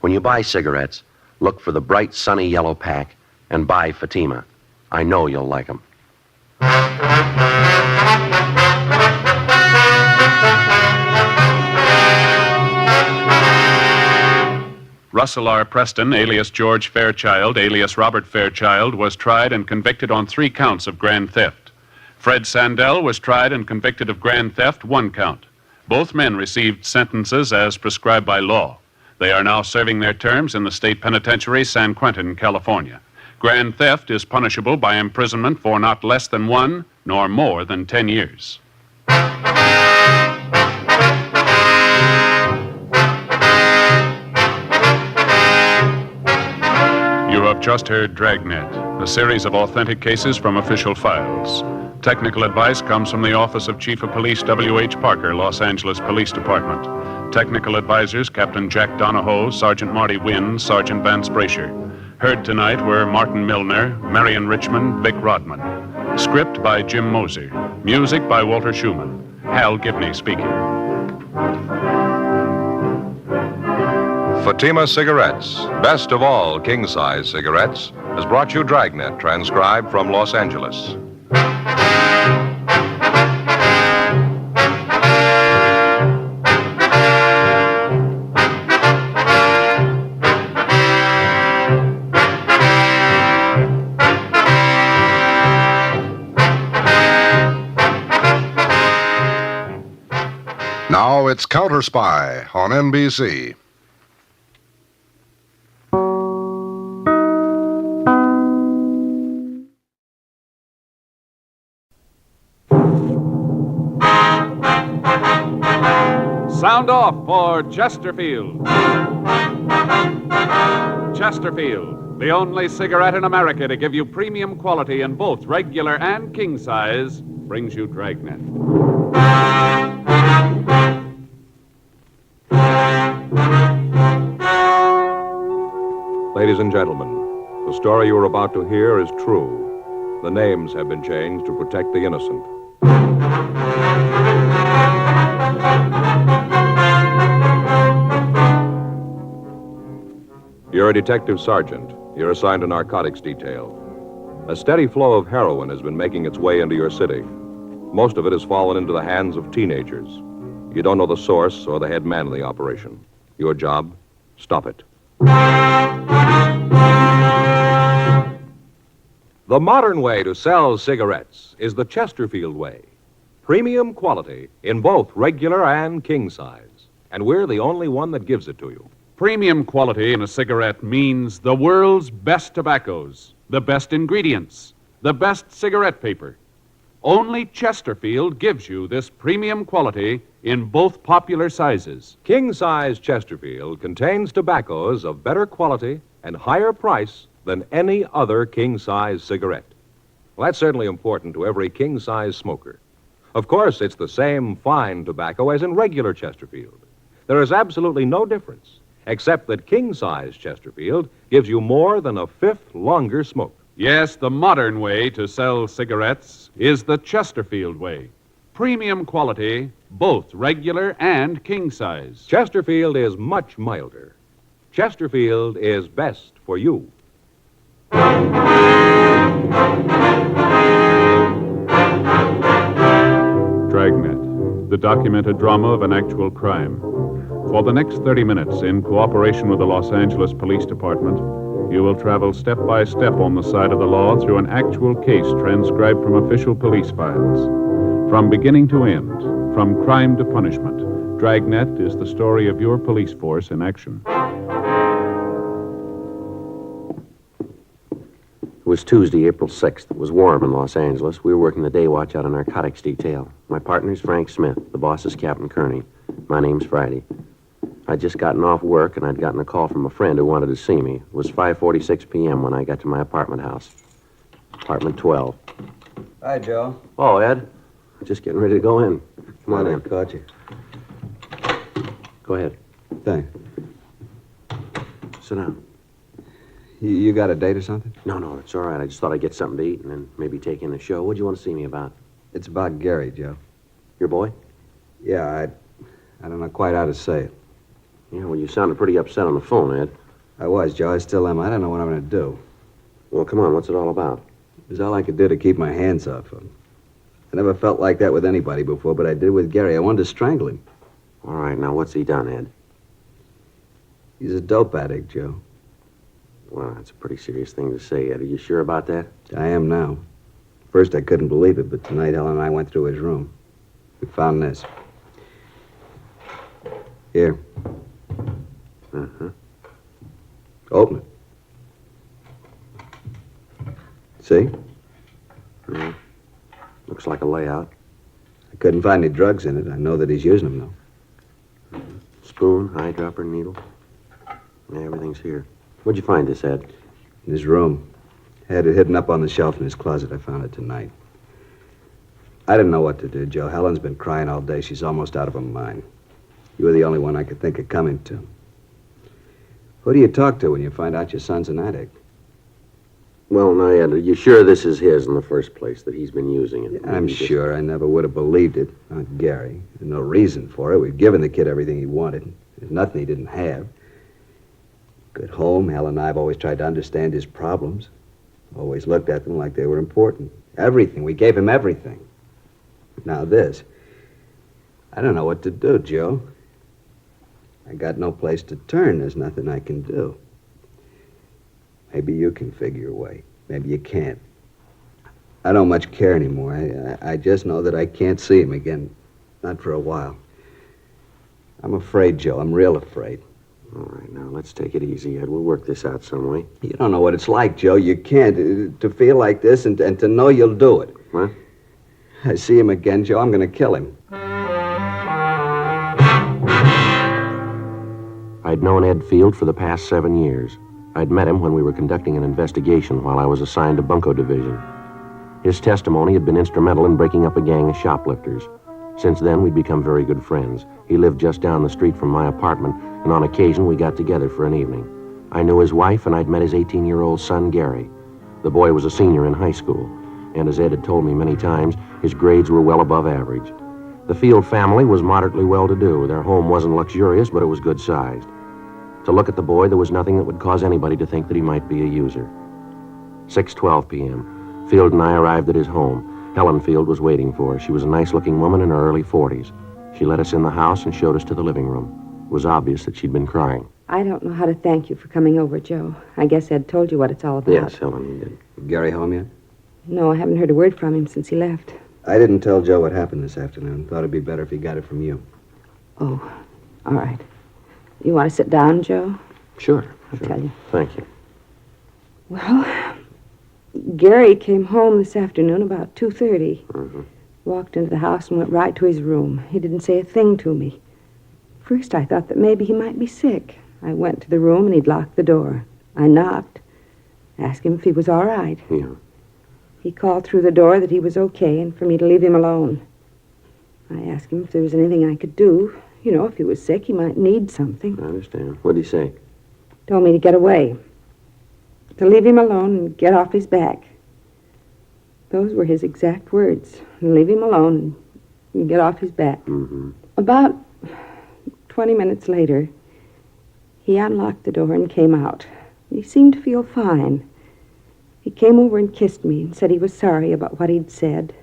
When you buy cigarettes, look for the bright, sunny yellow pack and buy Fatima. I know you'll like them. Russell R. Preston, alias George Fairchild, alias Robert Fairchild, was tried and convicted on 3 counts of grand theft. Fred Sandell was tried and convicted of grand theft, 1 count. Both men received sentences as prescribed by law. They are now serving their terms in the state penitentiary, San Quentin, California. Grand theft is punishable by imprisonment for not less than 1 nor more than 10 years. You have just heard Dragnet, a series of authentic cases from official files. Technical advice comes from the Office of Chief of Police W.H. Parker, Los Angeles Police Department. Technical advisors Captain Jack Donahoe, Sergeant Marty Wynn, Sergeant Vance Brasher. Heard tonight were Martin Milner, Marion Richmond, Vic Rodman. Script by Jim Moser. Music by Walter Schumann. Hal Gibney speaking. Fatima Cigarettes, best of all king-size cigarettes, has brought you Dragnet, transcribed from Los Angeles. Now it's Counter Spy on NBC. Sound off for Chesterfield. Chesterfield, the only cigarette in America to give you premium quality in both regular and king size, brings you Dragnet. Ladies and gentlemen, the story you are about to hear is true. The names have been changed to protect the innocent. You're a detective sergeant. You're assigned to narcotics detail. A steady flow of heroin has been making its way into your city. Most of it has fallen into the hands of teenagers. You don't know the source or the head man of the operation. Your job, stop it. The modern way to sell cigarettes is the Chesterfield way. Premium quality in both regular and king size. And we're the only one that gives it to you. Premium quality in a cigarette means the world's best tobaccos, the best ingredients, the best cigarette paper. Only Chesterfield gives you this premium quality in both popular sizes. King-size Chesterfield contains tobaccos of better quality and higher price than any other king-size cigarette. Well, that's certainly important to every king-size smoker. Of course, it's the same fine tobacco as in regular Chesterfield. There is absolutely no difference, except that king-size Chesterfield gives you more than a fifth longer smoke. Yes, the modern way to sell cigarettes is the Chesterfield way. Premium quality, both regular and king size. Chesterfield is much milder. Chesterfield is best for you. Dragnet, the documented drama of an actual crime. For the next 30 minutes, in cooperation with the Los Angeles Police Department, you will travel step by step on the side of the law through an actual case transcribed from official police files. From beginning to end, from crime to punishment, Dragnet is the story of your police force in action. It was Tuesday, April 6th. It was warm in Los Angeles. We were working the day watch out of narcotics detail. My partner's Frank Smith. The boss is Captain Kearney. My name's Friday. I'd just gotten off work, and I'd gotten a call from a friend who wanted to see me. It was 5:46 p.m. when I got to my apartment house. Apartment 12. Hi, Joe. Oh, Ed. Just getting ready to go in. Come on in. Caught you. Go ahead. Thanks. Sit down. You got a date or something? No, it's all right. I just thought I'd get something to eat and then maybe take in the show. What'd you want to see me about? It's about Gary, Joe. Your boy? Yeah, I don't know quite how to say it. Yeah, well, you sounded pretty upset on the phone, Ed. I was, Joe. I still am. I don't know what I'm going to do. Well, come on. What's it all about? It was all I could do to keep my hands off him. I never felt like that with anybody before, but I did with Gary. I wanted to strangle him. All right, now what's he done, Ed? He's a dope addict, Joe. Well, that's a pretty serious thing to say, Ed. Are you sure about that? I am now. First, I couldn't believe it, but tonight Helen and I went through his room. We found this. Here. Uh-huh. Open it. See? Yeah. Looks like a layout. I couldn't find any drugs in it. I know that he's using them, though. Spoon, eyedropper, needle. Yeah, everything's here. Where'd you find this, Ed? In his room. Had it hidden up on the shelf in his closet. I found it tonight. I didn't know what to do, Joe. Helen's been crying all day. She's almost out of her mind. You were the only one I could think of coming to. Who do you talk to when you find out your son's an addict? Well, now, Ed, are you sure this is his in the first place, that he's been using it? I'm sure. I never would have believed it. Not Gary. There's no reason for it. We've given the kid everything he wanted. There's nothing he didn't have. Good home. Helen and I have always tried to understand his problems. Always looked at them like they were important. Everything. We gave him everything. Now this. I don't know what to do, Joe. I got no place to turn. There's nothing I can do. Maybe you can figure a way. Maybe you can't. I don't much care anymore. I just know that I can't see him again. Not for a while. I'm afraid, Joe. I'm real afraid. All right, now, let's take it easy, Ed. We'll work this out some way. You don't know what it's like, Joe. You can't. To feel like this and to know you'll do it. What? I see him again, Joe. I'm going to kill him. I'd known Ed Field for the past 7 years. I'd met him when we were conducting an investigation while I was assigned to Bunko Division. His testimony had been instrumental in breaking up a gang of shoplifters. Since then, we'd become very good friends. He lived just down the street from my apartment, and on occasion we got together for an evening. I knew his wife, and I'd met his 18-year-old son, Gary. The boy was a senior in high school, and as Ed had told me many times, his grades were well above average. The Field family was moderately well-to-do. Their home wasn't luxurious, but it was good-sized. To look at the boy, there was nothing that would cause anybody to think that he might be a user. 6:12 p.m. Field and I arrived at his home. Helen Field was waiting for us. She was a nice-looking woman in her early 40s. She let us in the house and showed us to the living room. It was obvious that she'd been crying. I don't know how to thank you for coming over, Joe. I guess Ed told you what it's all about. Yes, Helen, he did. Gary home yet? No, I haven't heard a word from him since he left. I didn't tell Joe what happened this afternoon. Thought it'd be better if he got it from you. Oh, all right. You want to sit down, Joe? Sure. I'll tell you. Thank you. Well, Gary came home this afternoon about 2:30. Mm-hmm. Walked into the house and went right to his room. He didn't say a thing to me. First, I thought that maybe he might be sick. I went to the room and he'd locked the door. I knocked, asked him if he was all right. Yeah. He called through the door that he was okay and for me to leave him alone. I asked him if there was anything I could do. You know, if he was sick, he might need something. I understand. What'd he say? Told me to get away. to leave him alone and get off his back. Those were his exact words. Leave him alone and get off his back. Mm-hmm. About 20 minutes later, he unlocked the door and came out. He seemed to feel fine. He came over and kissed me and said he was sorry about what he'd said.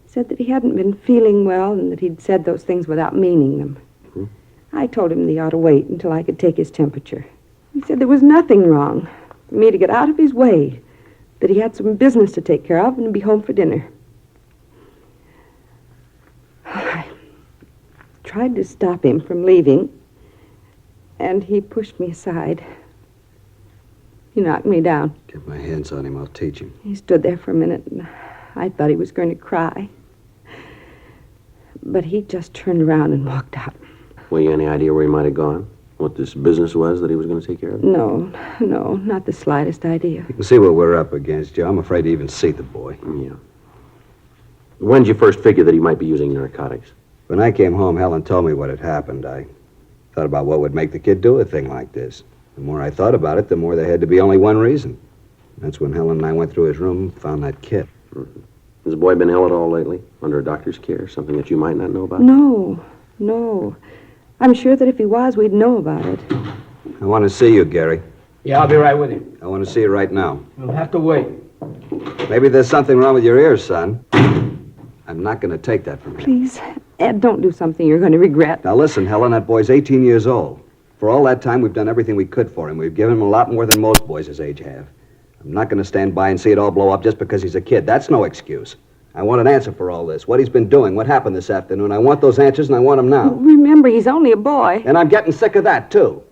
Said that he hadn't been feeling well and that he'd said those things without meaning them. Mm-hmm. I told him that he ought to wait until I could take his temperature. He said there was nothing wrong for me to get out of his way, that he had some business to take care of and be home for dinner. I tried to stop him from leaving, and he pushed me aside. He knocked me down. Get my hands on him, I'll teach him. He stood there for a minute, and I thought he was going to cry. But he just turned around and walked out. Well, you any idea where he might have gone? What this business was that he was going to take care of? No, not the slightest idea. You can see what we're up against, Joe. I'm afraid to even see the boy. Yeah. When did you first figure that he might be using narcotics? When I came home, Helen told me what had happened. I thought about what would make the kid do a thing like this. The more I thought about it, the more there had to be only one reason. That's when Helen and I went through his room and found that kit. Mm-hmm. Has the boy been ill at all lately? Under a doctor's care? Something that you might not know about? No. I'm sure that if he was, we'd know about it. I want to see you, Gary. Yeah, I'll be right with you. I want to see you right now. You'll have to wait. Maybe there's something wrong with your ears, son. I'm not going to take that from you. Please, Ed, don't do something you're going to regret. Now listen, Helen, that boy's 18 years old. For all that time, we've done everything we could for him. We've given him a lot more than most boys his age have. I'm not going to stand by and see it all blow up just because he's a kid. That's no excuse. I want an answer for all this. What he's been doing, what happened this afternoon. I want those answers, and I want them now. Remember, he's only a boy. And I'm getting sick of that, too.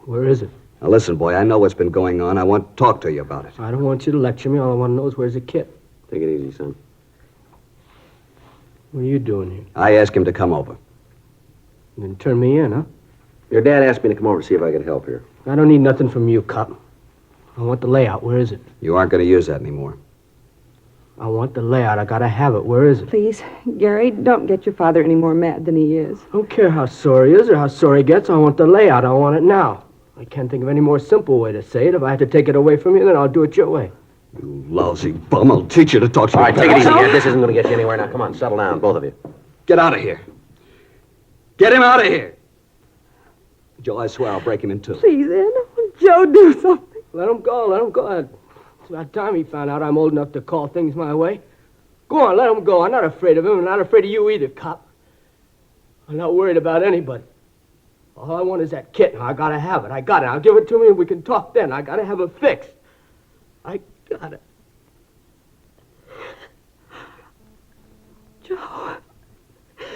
Where is it? Now listen, boy, I know what's been going on. I want to talk to you about it. I don't want you to lecture me. All I want to know is where's the kid. Take it easy, son. What are you doing here? I asked him to come over. You didn't turn me in, huh? Your dad asked me to come over to see if I could help here. I don't need nothing from you, cop. I want the layout. Where is it? You aren't going to use that anymore. I want the layout. I gotta have it. Where is it? Please, Gary, don't get your father any more mad than he is. I don't care how sore he is or how sore he gets. I want the layout. I want it now. I can't think of any more simple way to say it. If I had to take it away from you, then I'll do it your way. You lousy bum. I'll teach you to talk to All right, take it easy, Ed. This isn't going to get you anywhere. Now, come on, settle down, both of you. Get out of here. Get him out of here. Joe, I swear I'll break him in two. Please, Ed, Joe, do something. Let him go. It's about time he found out I'm old enough to call things my way. Go on, let him go. I'm not afraid of him. I'm not afraid of you either, cop. I'm not worried about anybody. All I want is that kit. I gotta have it. I got it. I'll give it to me and we can talk then. I gotta have it fixed. I got it. Joe,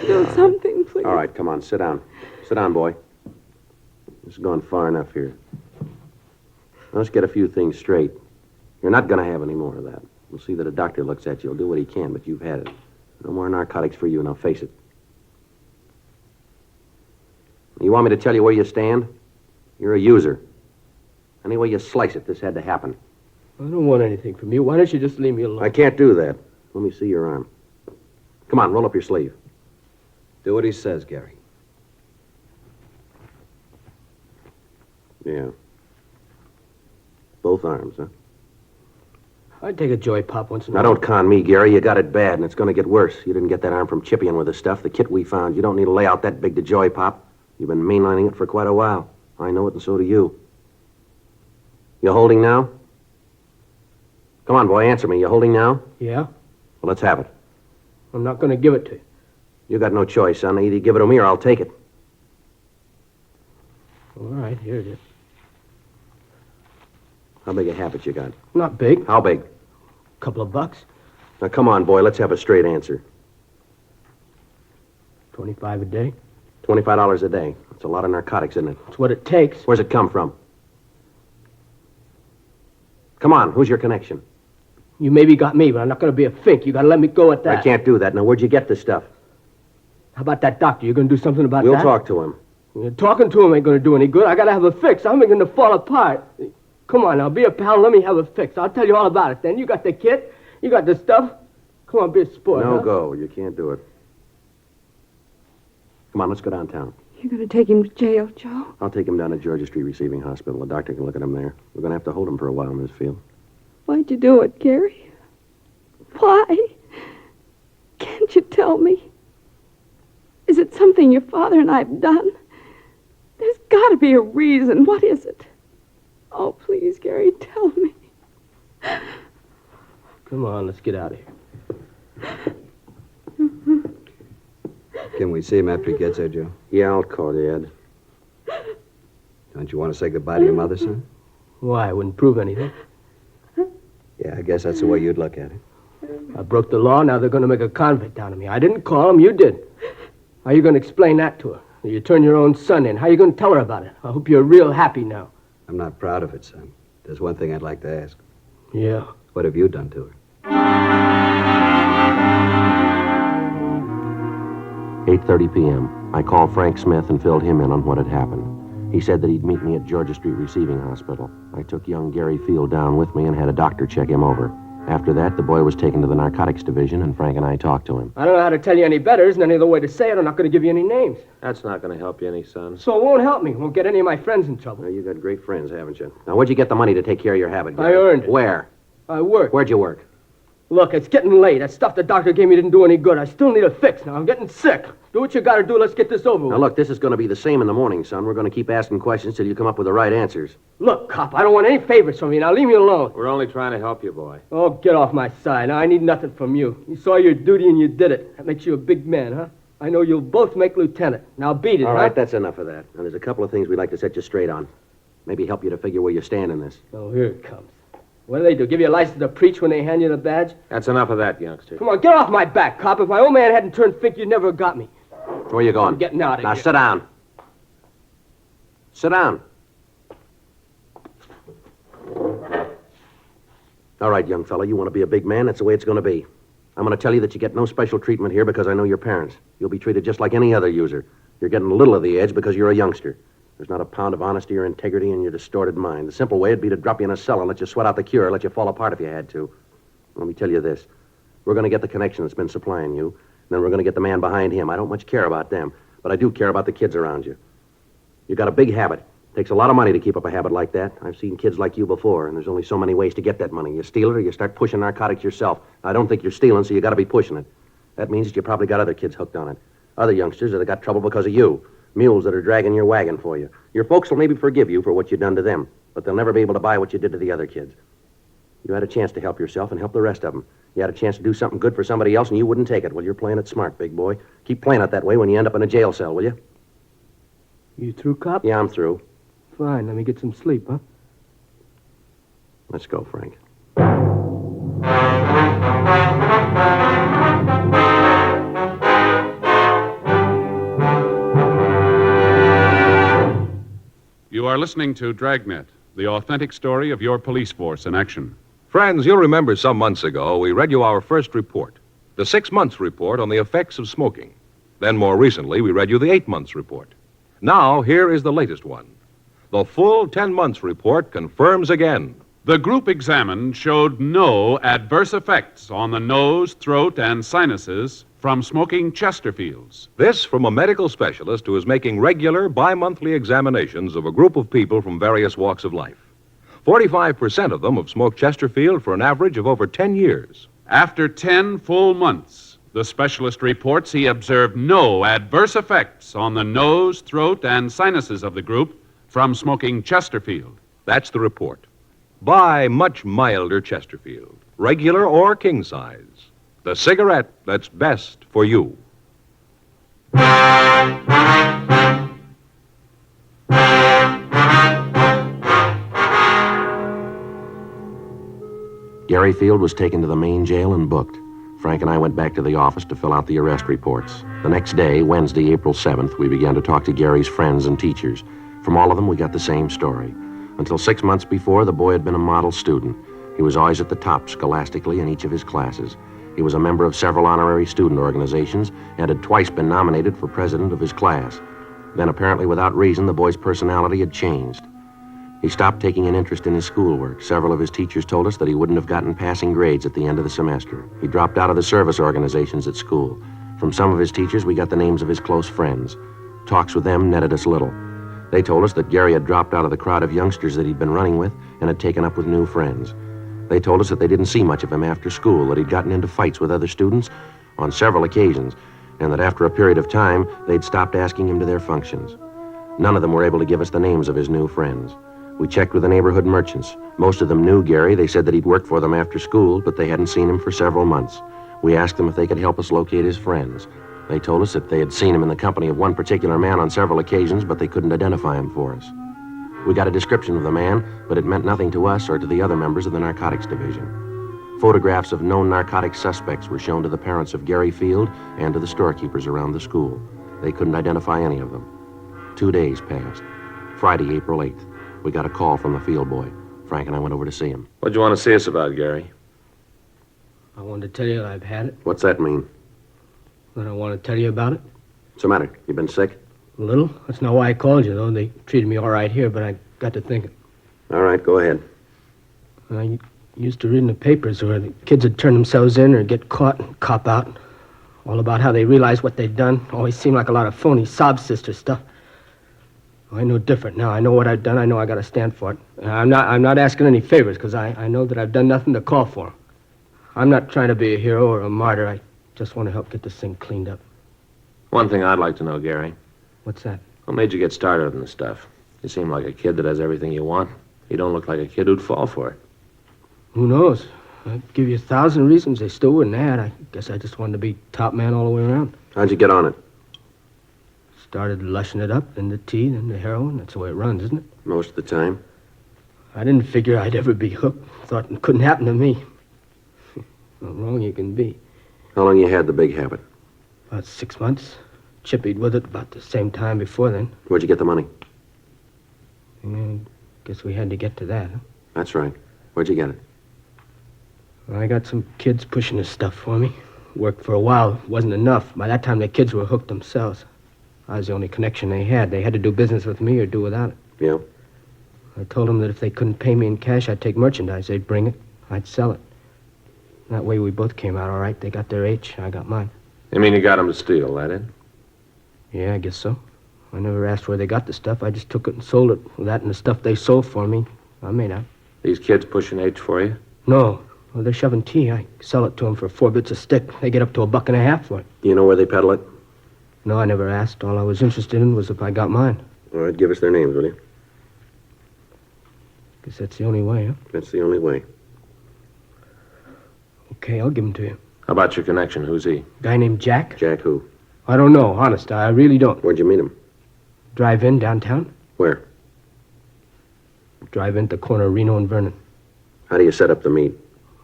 do something, please. All right, come on, sit down. Sit down, boy. This has gone far enough here. Let's get a few things straight. You're not going to have any more of that. We'll see that a doctor looks at you. He'll do what he can, but you've had it. No more narcotics for you, now face it. You want me to tell you where you stand? You're a user. Any way you slice it, this had to happen. I don't want anything from you. Why don't you just leave me alone? I can't do that. Let me see your arm. Come on, roll up your sleeve. Do what he says, Gary. Yeah. Both arms, huh? I'd take a joy pop once in a Now, while. don't con me, Gary. You got it bad, and it's going to get worse. You didn't get that arm from Chippy in with the stuff. The kit we found. You don't need to lay out that big to joy pop. You've been mainlining it for quite a while. I know it, and so do you. You holding now? Come on, boy, answer me. You holding now? Yeah? Well, let's have it. I'm not going to give it to you. You got no choice, son. Either you give it to me or I'll take it. All right, here it is. How big a habit you got? Not big. How big? Couple of bucks. Now, come on, boy. Let's have a straight answer. 25 a day. $25 a day. That's a lot of narcotics, isn't it? It's what it takes. Where's it come from? Come on, who's your connection? You maybe got me, but I'm not going to be a fink. You got to let me go at that. I can't do that. Now, where'd you get this stuff? How about that doctor? You going to do something about We'll that? talk to him. Talking to him ain't going to do any good. I got to have a fix. I'm going to fall apart. Come on now, be a pal. Let me have a fix. I'll tell you all about it then. You got the kit. You got the stuff. Come on, be a sport. No huh? go. You can't do it. Come on, let's go downtown. You're going to take him to jail, Joe? I'll take him down to Georgia Street Receiving Hospital. The doctor can look at him there. We're going to have to hold him for a while, Miss Field. Why'd you do it, Gary? Why? Can't you tell me? Is it something your father and I have done? There's got to be a reason. What is it? Oh, please, Gary, tell me. Come on, let's get out of here. Can we see him after he gets there, Joe? Yeah, I'll call you, Ed. Don't you want to say goodbye to your mother, son? Why? It wouldn't prove anything. Yeah, I guess that's the way you'd look at it. I broke the law, now they're going to make a convict out of me. I didn't call him, you did. How are you going to explain that to her? You turn your own son in. How are you going to tell her about it? I hope you're real happy now. I'm not proud of it, son. There's one thing I'd like to ask. Yeah. What have you done to her? 8:30 p.m. I called Frank Smith and filled him in on what had happened. He said that he'd meet me at Georgia Street Receiving Hospital. I took young Gary Field down with me and had a doctor check him over. After that, the boy was taken to the narcotics division, and Frank and I talked to him. I don't know how to tell you any better. Isn't any other way to say it. I'm not going to give you any names. That's not going to help you any, son. So it won't help me. It won't get any of my friends in trouble. Well, you got great friends, haven't you? Now, where'd you get the money to take care of your habit, Gary? I earned it. Where? I worked. Where'd you work? Look, it's getting late. That stuff the doctor gave me didn't do any good. I still need a fix now. I'm getting sick. Do what you got to do. Let's get this over with. Now, look, this is going to be the same in the morning, son. We're going to keep asking questions till you come up with the right answers. Look, cop, I don't want any favors from you. Now leave me alone. We're only trying to help you, boy. Oh, get off my side. Now, I need nothing from you. You saw your duty and you did it. That makes you a big man, huh? I know you'll both make lieutenant. Now beat it, All huh? right, that's enough of that. Now, there's a couple of things we'd like to set you straight on. Maybe help you to figure where you stand in this. Oh, here it comes. What do? Give you a license to preach when they hand you the badge? That's enough of that, youngster. Come on, get off my back, cop. If my old man hadn't turned fink, you'd never have got me. Where you going? I'm getting out of Now, here. sit down. Sit down. All right, young fella, you want to be a big man, that's the way it's going to be. I'm going to tell you that you get no special treatment here because I know your parents. You'll be treated just like any other user. You're getting a little of the edge because you're a youngster. There's not a pound of honesty or integrity in your distorted mind. The simple way would be to drop you in a cell and let you sweat out the cure, let you fall apart if you had to. Let me tell you this. We're going to get the connection that's been supplying you, and then we're going to get the man behind him. I don't much care about them, but I do care about the kids around you. You got a big habit. Takes a lot of money to keep up a habit like that. I've seen kids like you before, and there's only so many ways to get that money. You steal it or you start pushing narcotics yourself. I don't think you're stealing, so you got to be pushing it. That means that you probably got other kids hooked on it. Other youngsters that have got trouble because of you. Mules that are dragging your wagon for you. Your folks will maybe forgive you for what you've done to them, but they'll never be able to buy what you did to the other kids. You had a chance to help yourself and help the rest of them. You had a chance to do something good for somebody else, and you wouldn't take it. Well, you're playing it smart, big boy. Keep playing it that way when you end up in a jail cell, will you? You through, cop? Yeah, I'm through. Fine, let me get some sleep, huh? Let's go, Frank. You are listening to Dragnet, the authentic story of your police force in action. Friends, you'll remember some months ago we read you our first report, the 6 months report on the effects of smoking. Then more recently, we read you the 8 months report. Now, here is the latest one. The full 10 months report confirms again. The group examined showed no adverse effects on the nose, throat, and sinuses from smoking Chesterfields. This from a medical specialist who is making regular bi-monthly examinations of a group of people from various walks of life. 45% of them have smoked Chesterfield for an average of over 10 years. After 10 full months, the specialist reports he observed no adverse effects on the nose, throat, and sinuses of the group from smoking Chesterfield. That's the report. Buy much milder Chesterfield, regular or king size. The cigarette that's best for you. Gary Field was taken to the main jail and booked. Frank and I went back to the office to fill out the arrest reports. The next day, Wednesday, April 7th, we began to talk to Gary's friends and teachers. From all of them, we got the same story. Until 6 months before, the boy had been a model student. He was always at the top scholastically in each of his classes. He was a member of several honorary student organizations and had twice been nominated for president of his class. Then, apparently without reason, the boy's personality had changed. He stopped taking an interest in his schoolwork. Several of his teachers told us that he wouldn't have gotten passing grades at the end of the semester. He dropped out of the service organizations at school. From some of his teachers, we got the names of his close friends. Talks with them netted us little. They told us that Gary had dropped out of the crowd of youngsters that he'd been running with and had taken up with new friends. They told us that they didn't see much of him after school, that he'd gotten into fights with other students on several occasions, and that after a period of time, they'd stopped asking him to their functions. None of them were able to give us the names of his new friends. We checked with the neighborhood merchants. Most of them knew Gary. They said that he'd worked for them after school, but they hadn't seen him for several months. We asked them if they could help us locate his friends. They told us that they had seen him in the company of one particular man on several occasions, but they couldn't identify him for us. We got a description of the man, but it meant nothing to us or to the other members of the narcotics division. Photographs of known narcotics suspects were shown to the parents of Gary Field and to the storekeepers around the school. They couldn't identify any of them. 2 days passed. Friday, April 8th, we got a call from the field boy. Frank and I went over to see him. What'd you want to see us about, Gary? I wanted to tell you that I've had it. What's that mean? That I want to tell you about it. What's the matter? You been sick? A little. That's not why I called you, though. They treated me all right here, but I got to thinking. All right, go ahead. I used to read in the papers where the kids would turn themselves in or get caught and cop out. All about how they realized what they'd done. Always seemed like a lot of phony sob sister stuff. I know different now. I know what I've done. I know I got to stand for it. I'm not asking any favors because I know that I've done nothing to call for 'em. I'm not trying to be a hero or a martyr. I just want to help get this thing cleaned up. One thing I'd like to know, Gary. What's that? What made you get started on this stuff? You seem like a kid that has everything you want. You don't look like a kid who'd fall for it. Who knows? I'd give you 1,000 reasons they still wouldn't add. I guess I just wanted to be top man all the way around. How'd you get on it? Started lushing it up, then the tea, then the heroin. That's the way it runs, isn't it? Most of the time. I didn't figure I'd ever be hooked. Thought it couldn't happen to me. How wrong you can be. How long you had the big habit? About 6 months. Chippied with it about the same time before then. Where'd you get the money? Yeah, guess we had to get to that, huh? That's right. Where'd you get it? Well, I got some kids pushing this stuff for me. Worked for a while. It wasn't enough. By that time, the kids were hooked themselves. I was the only connection they had. They had to do business with me or do without it. Yeah? I told them that if they couldn't pay me in cash, I'd take merchandise. They'd bring it. I'd sell it. That way we both came out all right. They got their H, I got mine. You mean you got them to steal, that it? Yeah, I guess so. I never asked where they got the stuff. I just took it and sold it. With that and the stuff they sold for me, I made out. These kids pushing H for you? No. Well, they're shoving tea. I sell it to them for 4 bits a stick. They get up to $1.50 for it. You know where they peddle it? No, I never asked. All I was interested in was if I got mine. All right, give us their names, will you? Guess that's the only way, huh? That's the only way. Okay, I'll give them to you. How about your connection? Who's he? Guy named Jack? Jack who? I don't know, honest. I really don't. Where'd you meet him? Drive-in downtown. Where? Drive-in at the corner of Reno and Vernon. How do you set up the meet?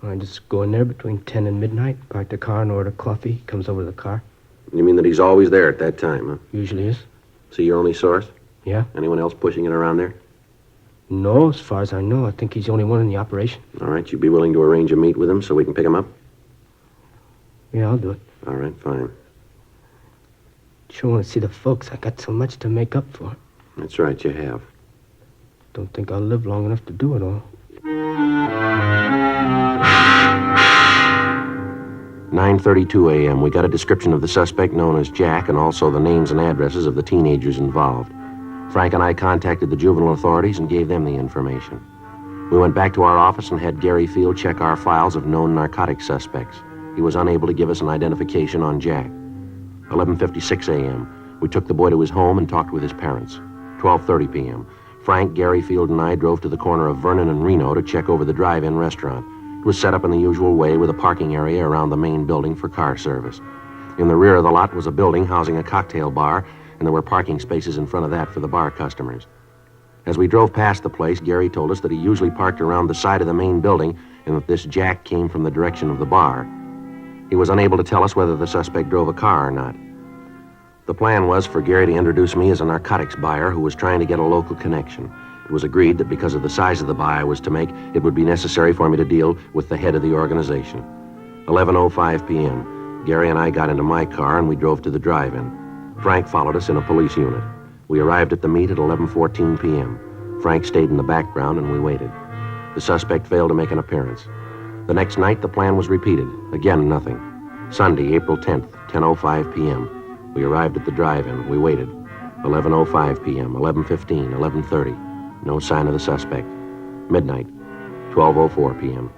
I just go in there between 10 and midnight, park the car and order coffee. He comes over to the car. You mean that he's always there at that time, huh? Usually is. So your only source? Yeah. Anyone else pushing it around there? No, as far as I know. I think he's the only one in the operation. All right, you'd be willing to arrange a meet with him so we can pick him up? Yeah, I'll do it. All right, fine. Sure want to see the folks. I got so much to make up for. That's right, you have. Don't think I'll live long enough to do it all. 9:32 a.m. We got a description of the suspect known as Jack and also the names and addresses of the teenagers involved. Frank and I contacted the juvenile authorities and gave them the information. We went back to our office and had Gary Field check our files of known narcotic suspects. He was unable to give us an identification on Jack. 11:56 a.m. We took the boy to his home and talked with his parents. 12:30 p.m. Frank, Gary Field, and I drove to the corner of Vernon and Reno to check over the drive-in restaurant. It was set up in the usual way with a parking area around the main building for car service. In the rear of the lot was a building housing a cocktail bar, and there were parking spaces in front of that for the bar customers. As we drove past the place, Gary told us that he usually parked around the side of the main building and that this Jack came from the direction of the bar. He was unable to tell us whether the suspect drove a car or not. The plan was for Gary to introduce me as a narcotics buyer who was trying to get a local connection. It was agreed that because of the size of the buy I was to make, it would be necessary for me to deal with the head of the organization. 11:05 p.m. Gary and I got into my car and we drove to the drive-in. Frank followed us in a police unit. We arrived at the meet at 11:14 p.m. Frank stayed in the background and we waited. The suspect failed to make an appearance. The next night, the plan was repeated. Again, nothing. Sunday, April 10th, 10:05 p.m. We arrived at the drive-in. We waited. 11:05 p.m., 11:15, 11:30. No sign of the suspect. Midnight, 12:04 p.m.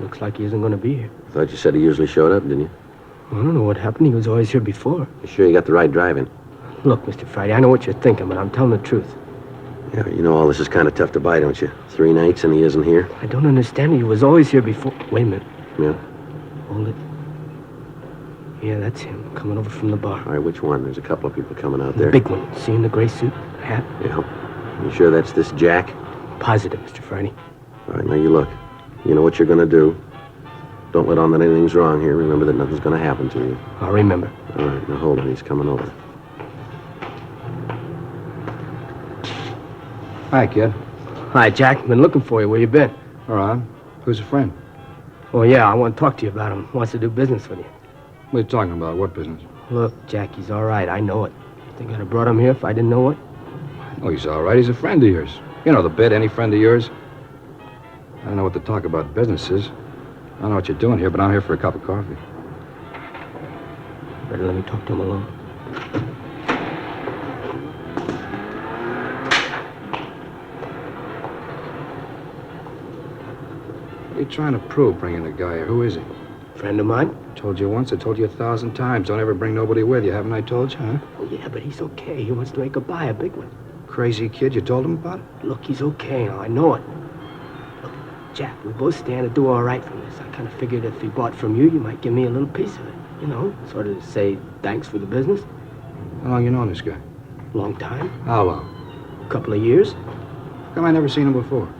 Looks like he isn't going to be here. Thought you said he usually showed up, didn't you? I don't know what happened. He was always here before. You sure you got the right drive-in? Look, Mr. Friday, I know what you're thinking, but I'm telling the truth. Yeah, you know all this is kind of tough to buy, don't you? 3 nights and he isn't here. I don't understand. He was always here before. Wait a minute. Yeah? Hold it. Yeah, that's him, coming over from the bar. All right, which one? There's a couple of people coming out The there. big one. See in the gray suit, hat? Yeah. You sure that's this Jack? Positive, Mr. Friday. All right, now you look. You know what you're going to do. Don't let on that anything's wrong here. Remember that nothing's going to happen to you. I'll remember. All right, now hold on. He's coming over. Hi, kid. Hi, Jack. Been looking for you. Where you been? All right. Who's a friend? Oh, yeah, I want to talk to you about him. Wants to do business with you. What are you talking about? What business? Look, Jack, he's all right. I know it. Think I'd have brought him here if I didn't know it? Oh, he's all right. He's a friend of yours. You know the bit, any friend of yours? I don't know what to talk about businesses. I don't know what you're doing here, but I'm here for a cup of coffee. Better let me talk to him alone. What are you trying to prove, bringing the guy here? Who is he? Friend of mine? Told you once, I told you 1,000 times. Don't ever bring nobody with you, haven't I told you, huh? Oh, yeah, but he's okay. He wants to make a buy, a big one. Crazy kid, you told him about it? Look, he's okay now. I know it. Look, Jack, we both stand to do all right from this. I kind of figured if he bought from you, you might give me a little piece of it. You know, sort of say thanks for the business. How long you known this guy? Long time. How long? A couple of years. How come I never seen him before?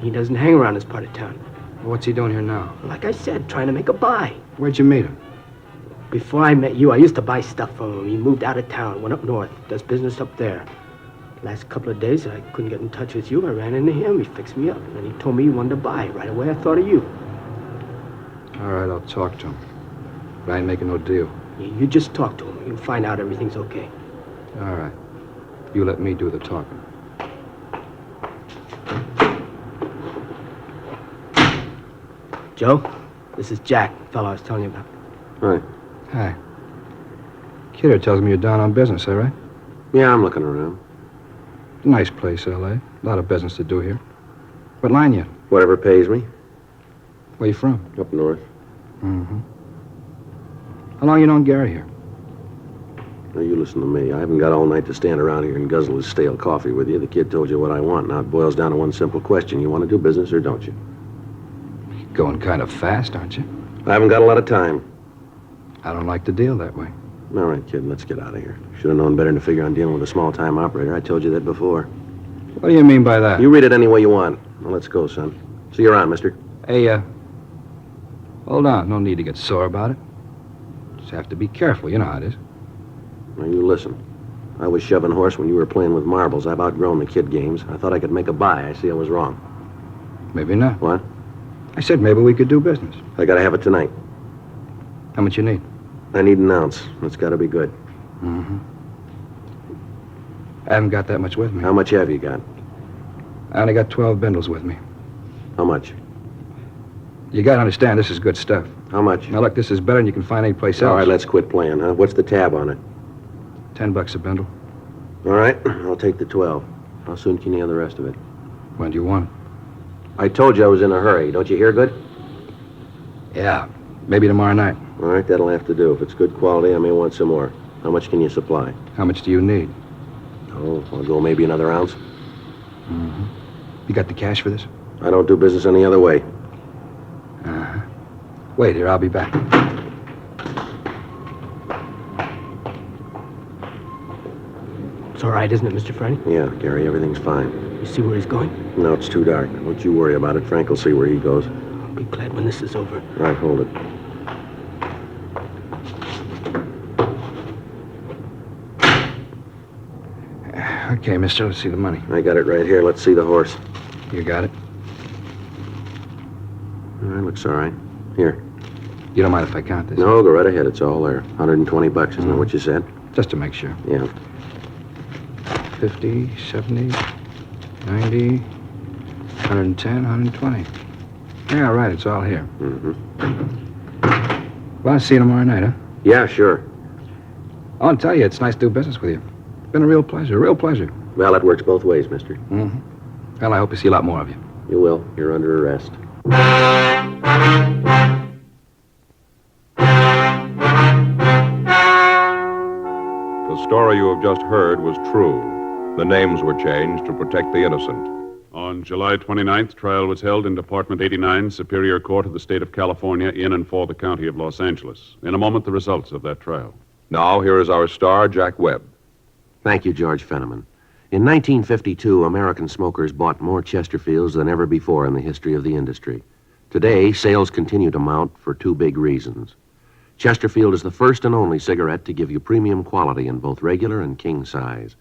He doesn't hang around this part of town. Well, what's he doing here now? Like I said, trying to make a buy. Where'd you meet him? Before I met you, I used to buy stuff from him. He moved out of town, went up north, does business up there. Last couple of days, I couldn't get in touch with you. I ran into him. He fixed me up. And then he told me he wanted to buy. Right away, I thought of you. All right, I'll talk to him. But I ain't making no deal. You just talk to him. You'll find out everything's okay. All right. You let me do the talking. Joe, this is Jack, the fellow I was telling you about. Hi. Hi. Kidder tells me you're down on business, all right? Yeah, I'm looking around. Nice place, L.A. A lot of business to do here. What line you? Whatever pays me. Where you from? Up north. Mm-hmm. How long you known Gary here? Now, you listen to me. I haven't got all night to stand around here and guzzle his stale coffee with you. The kid told you what I want. Now it boils down to one simple question. You want to do business or don't you? You're going kind of fast, aren't you? I haven't got a lot of time. I don't like to deal that way. All right, kid, let's get out of here. Should have known better than to figure on dealing with a small-time operator. I told you that before. What do you mean by that? You read it any way you want. Well, let's go, son. See you around, mister. Hey, hold on. No need to get sore about it. Just have to be careful. You know how it is. Now, you listen. I was shoving horse when you were playing with marbles. I've outgrown the kid games. I thought I could make a buy. I see I was wrong. Maybe not. What? I said maybe we could do business. I gotta have it tonight. How much you need? I need an ounce. It's gotta be good. Mm-hmm. I haven't got that much with me. How much have you got? I only got 12 bindles with me. How much? You gotta understand, this is good stuff. How much? Now, look, this is better than you can find anyplace else. All right, let's quit playing, huh? What's the tab on it? $10 a bundle. All right, I'll take the 12. How soon can you have the rest of it? When do you want it? I told you I was in a hurry. Don't you hear good? Yeah, maybe tomorrow night. All right, that'll have to do. If it's good quality, I may want some more. How much can you supply? How much do you need? Oh, I'll go maybe another ounce. Mm-hmm. You got the cash for this? I don't do business any other way. Uh-huh. Wait here, I'll be back. It's all right, isn't it, Mr. Friday? Yeah, Gary, everything's fine. You see where he's going? No, it's too dark. Don't you worry about it. Frank will see where he goes. I'll be glad when this is over. All right, hold it. Okay, mister, let's see the money. I got it right here. Let's see the horse. You got it? All right, looks all right. Here. You don't mind if I count this? No, go right ahead. It's all there. $120, isn't that what you said? Just to make sure. Yeah. 50, 70, 90, 110, 120. Yeah, all right, it's all here. Mm-hmm. Well, I'll see you tomorrow night, huh? Yeah, sure. I want to tell you, it's nice to do business with you. It's been a real pleasure. Well, it works both ways, mister. Mm-hmm. Well, I hope to see a lot more of you. You will. You're under arrest. The story you have just heard was true. The names were changed to protect the innocent. On July 29th, trial was held in Department 89, Superior Court of the State of California, in and for the County of Los Angeles. In a moment, the results of that trial. Now, here is our star, Jack Webb. Thank you, George Fenneman. In 1952, American smokers bought more Chesterfields than ever before in the history of the industry. Today, sales continue to mount for two big reasons. Chesterfield is the first and only cigarette to give you premium quality in both regular and king size.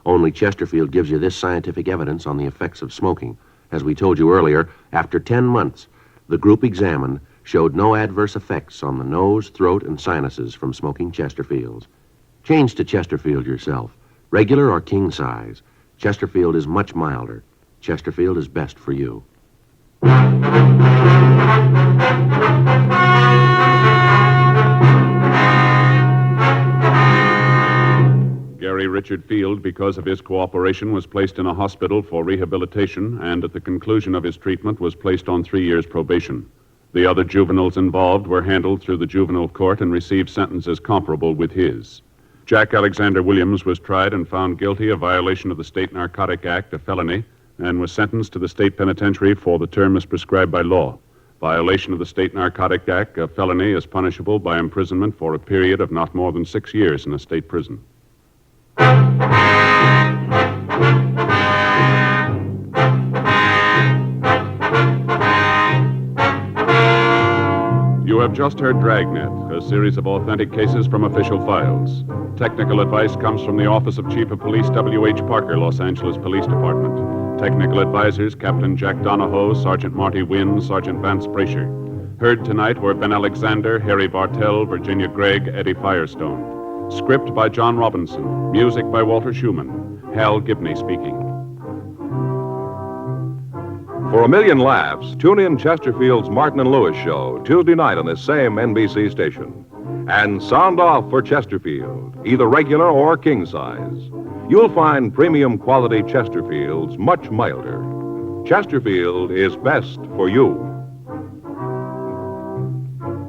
Only Chesterfield gives you this scientific evidence on the effects of smoking. As we told you earlier, after 10 months, the group examined showed no adverse effects on the nose, throat, and sinuses from smoking Chesterfields. Change to Chesterfield yourself, regular or king size. Chesterfield is much milder. Chesterfield is best for you. Gary Richard Field, because of his cooperation, was placed in a hospital for rehabilitation and at the conclusion of his treatment was placed on 3 years probation. The other juveniles involved were handled through the juvenile court and received sentences comparable with his. Jack Alexander Williams was tried and found guilty of violation of the State Narcotic Act, a felony, and was sentenced to the state penitentiary for the term as prescribed by law. Violation of the State Narcotic Act, a felony, is punishable by imprisonment for a period of not more than 6 years in a state prison. You have just heard Dragnet, a series of authentic cases from official files. Technical advice comes from the Office of Chief of Police W.H. Parker, Los Angeles Police Department. Technical advisors, Captain Jack Donahoe, Sergeant Marty Wynn, Sergeant Vance Brasher. Heard tonight were Ben Alexander, Harry Bartell, Virginia Gregg, Eddie Firestone. Script by John Robinson. Music by Walter Schumann. Hal Gibney speaking. For a million laughs, tune in Chesterfield's Martin and Lewis show Tuesday night on this same NBC station. And sound off for Chesterfield, either regular or king size. You'll find premium quality Chesterfields much milder. Chesterfield is best for you.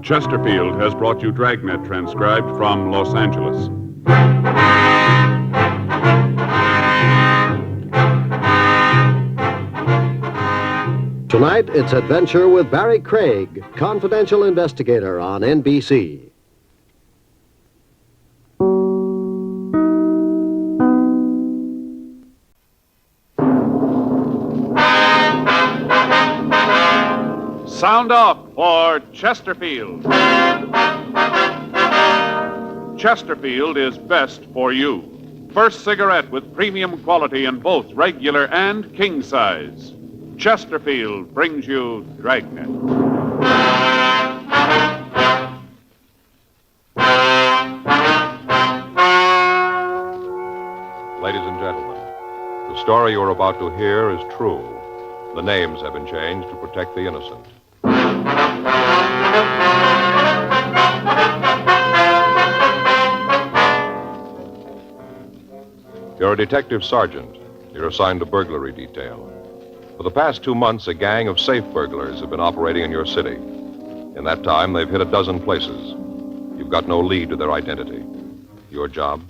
Chesterfield has brought you Dragnet, transcribed from Los Angeles. Tonight, it's Adventure with Barry Craig, confidential investigator on NBC. Sound off for Chesterfield. Chesterfield is best for you. First cigarette with premium quality in both regular and king size. Chesterfield brings you Dragnet. Ladies and gentlemen, the story you are about to hear is true. The names have been changed to protect the innocent. You're a detective sergeant. You're assigned to burglary detail. For the past 2 months, a gang of safe burglars have been operating in your city. In that time, they've hit a dozen places. You've got no lead to their identity. Your job?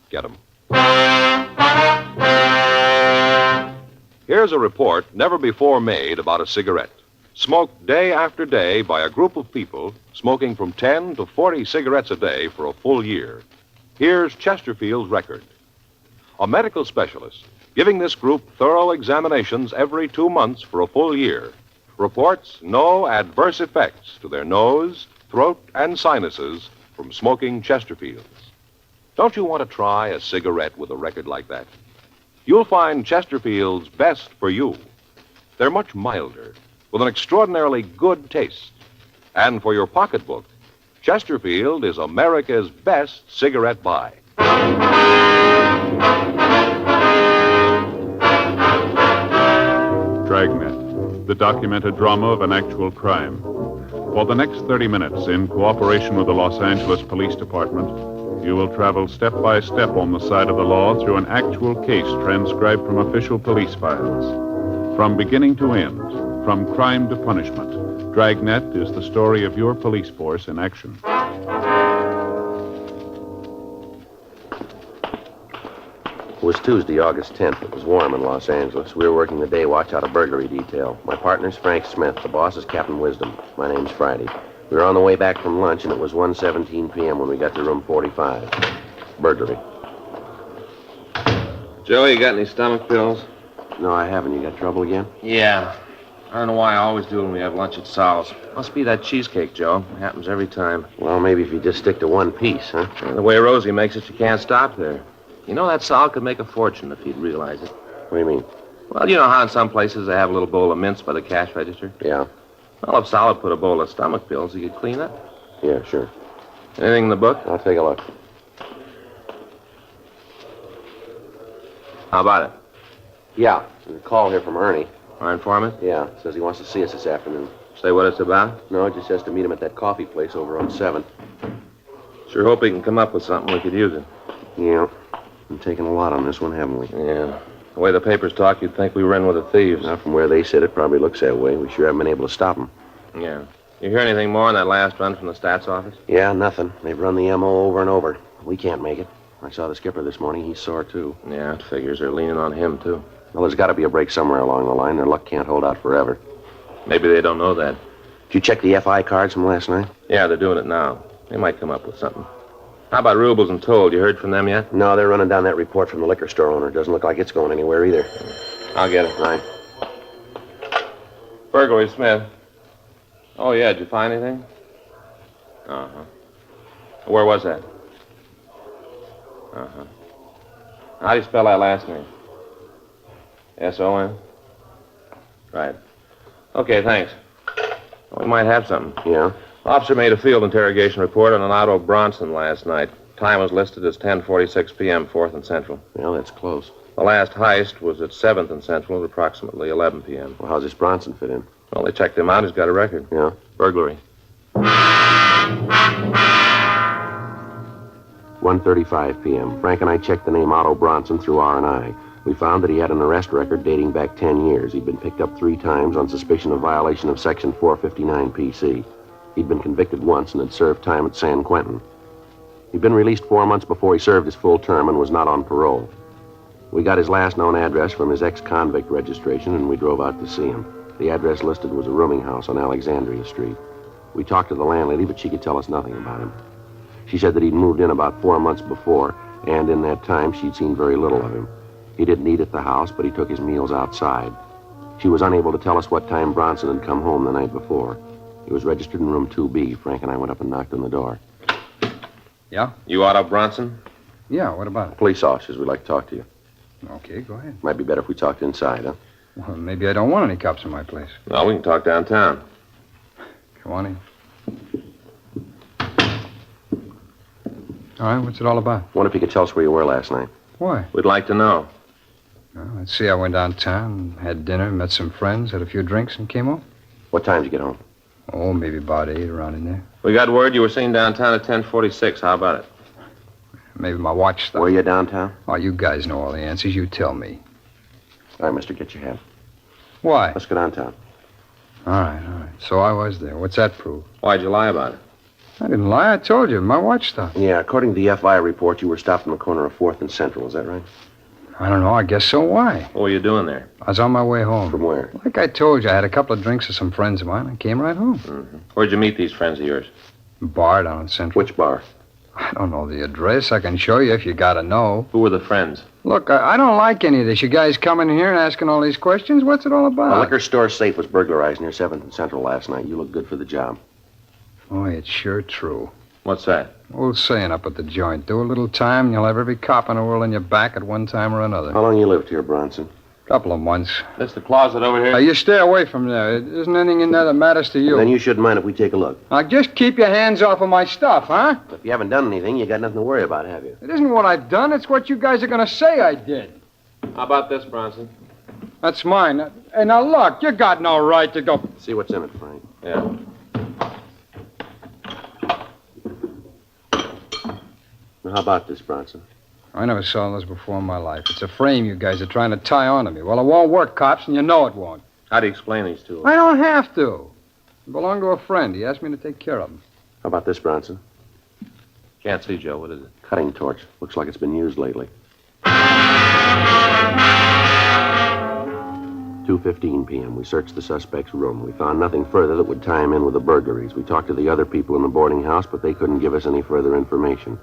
Get them. Here's a report never before made about a cigarette. Smoked day after day by a group of people smoking from 10 to 40 cigarettes a day for a full year. Here's Chesterfield's record. A medical specialist giving this group thorough examinations every 2 months for a full year reports no adverse effects to their nose, throat, and sinuses from smoking Chesterfields. Don't you want to try a cigarette with a record like that? You'll find Chesterfield's best for you. They're much milder, with an extraordinarily good taste. And for your pocketbook, Chesterfield is America's best cigarette buy. Dragnet, the documented drama of an actual crime. For the next 30 minutes, in cooperation with the Los Angeles Police Department, You will travel step by step on the side of the law through an actual case transcribed from official police files. From beginning to end, from crime to punishment, Dragnet is the story of your police force in action. It was Tuesday, August 10th. It was warm in Los Angeles. We were working the day watch out of burglary detail. My partner's Frank Smith. The boss is Captain Wisdom. My name's Friday. We were on the way back from lunch, and it was 1:17 p.m. when we got to room 45. Burglary. Joe, you got any stomach pills? No, I haven't. You got trouble again? Yeah. I don't know why I always do when we have lunch at Sal's. Must be that cheesecake, Joe. It happens every time. Well, maybe if you just stick to one piece, huh? And the way Rosie makes it, you can't stop there. You know, that Sal could make a fortune if he'd realize it. What do you mean? Well, you know how in some places they have a little bowl of mints by the cash register? Yeah. Well, if Sal had put a bowl of stomach pills, he could clean up. Yeah, sure. Anything in the book? I'll take a look. How about it? Yeah. There's a call here from Ernie. Our informant? Yeah. Says he wants to see us this afternoon. Say what it's about? No, just says to meet him at that coffee place over on 7th. Sure hope he can come up with something we could use it. Yeah. We've taken a lot on this one, haven't we? Yeah. The way the papers talk, you'd think we were in with the thieves. Now, from where they sit, it probably looks that way. We sure haven't been able to stop them. Yeah. You hear anything more on that last run from the stats office? Yeah, nothing. They've run the M.O. over and over. We can't make it. I saw the skipper this morning. He's sore, too. Yeah, it figures they're leaning on him, too. Well, there's got to be a break somewhere along the line. Their luck can't hold out forever. Maybe they don't know that. Did you check the FI cards from last night? Yeah, they're doing it now. They might come up with something. How about Rubles and Told? You heard from them yet? No, they're running down that report from the liquor store owner. Doesn't look like it's going anywhere either. I'll get it. Right. Burglary, Smith. Oh, yeah, did you find anything? Uh-huh. Where was that? Uh-huh. How do you spell that last name? S-O-N? Right. Okay, thanks. We might have something. Yeah? Officer made a field interrogation report on an Otto Bronson last night. Time was listed as 10:46 p.m., 4th and Central. Well, that's close. The last heist was at 7th and Central at approximately 11 p.m. Well, how's this Bronson fit in? Well, they checked him out. He's got a record. Yeah? Burglary. 1:35 p.m. Frank and I checked the name Otto Bronson through R&I. We found that he had an arrest record dating back 10 years. He'd been picked up 3 times on suspicion of violation of Section 459 PC. He'd been convicted once and had served time at San Quentin. He'd been released 4 months before he served his full term and was not on parole. We got his last known address from his ex-convict registration, and we drove out to see him. The address listed was a rooming house on Alexandria Street. We talked to the landlady, but she could tell us nothing about him. She said that he'd moved in about 4 months before, and in that time she'd seen very little of him. He didn't eat at the house, but he took his meals outside. She was unable to tell us what time Bronson had come home the night before. He was registered in room 2B. Frank and I went up and knocked on the door. Yeah? You Otto Bronson? Yeah, what about it? Police officers, we'd like to talk to you. Okay, go ahead. Might be better if we talked inside, huh? Well, maybe I don't want any cops in my place. No, we can talk downtown. Come on in. All right, what's it all about? Wonder if you could tell us where you were last night. Why? We'd like to know. Well, let's see, I went downtown, had dinner, met some friends, had a few drinks, and came home. What time did you get home? Oh, maybe about 8, around in there. We got word you were seen downtown at 10:46. How about it? Maybe my watch stopped. Were you downtown? Oh, you guys know all the answers. You tell me. All right, mister, get your hat. Why? Let's go downtown. All right. So I was there. What's that prove? Why'd you lie about it? I didn't lie. I told you. My watch stopped. Yeah, according to the FI report, you were stopped on the corner of 4th and Central. Is that right? I don't know. I guess so. Why? What were you doing there? I was on my way home. From where? Like I told you, I had a couple of drinks with some friends of mine. I came right home. Mm-hmm. Where'd you meet these friends of yours? Bar down in Central. Which bar? I don't know the address. I can show you if you gotta know. Who were the friends? Look, I don't like any of this. You guys coming here and asking all these questions. What's it all about? A liquor store safe was burglarized near 7th and Central last night. You look good for the job. Boy, it's sure true. What's that? Old saying up at the joint. Do a little time and you'll have every cop in the world on your back at one time or another. How long you lived here, Bronson? Couple of months. That's the closet over here? You stay away from there. There isn't anything in there that matters to you. Then you shouldn't mind if we take a look. Now, just keep your hands off of my stuff, huh? If you haven't done anything, you got nothing to worry about, have you? It isn't what I've done. It's what you guys are going to say I did. How about this, Bronson? That's mine. Hey, now, look, you got no right to go... See what's in it, Frank. Yeah. How about this, Bronson? I never saw this before in my life. It's a frame you guys are trying to tie onto me. Well, it won't work, cops, and you know it won't. How do you explain these tools? I don't have to. They belong to a friend. He asked me to take care of them. How about this, Bronson? Can't see, Joe. What is it? Cutting torch. Looks like it's been used lately. 2:15 p.m. We searched the suspect's room. We found nothing further that would tie him in with the burglaries. We talked to the other people in the boarding house, but they couldn't give us any further information.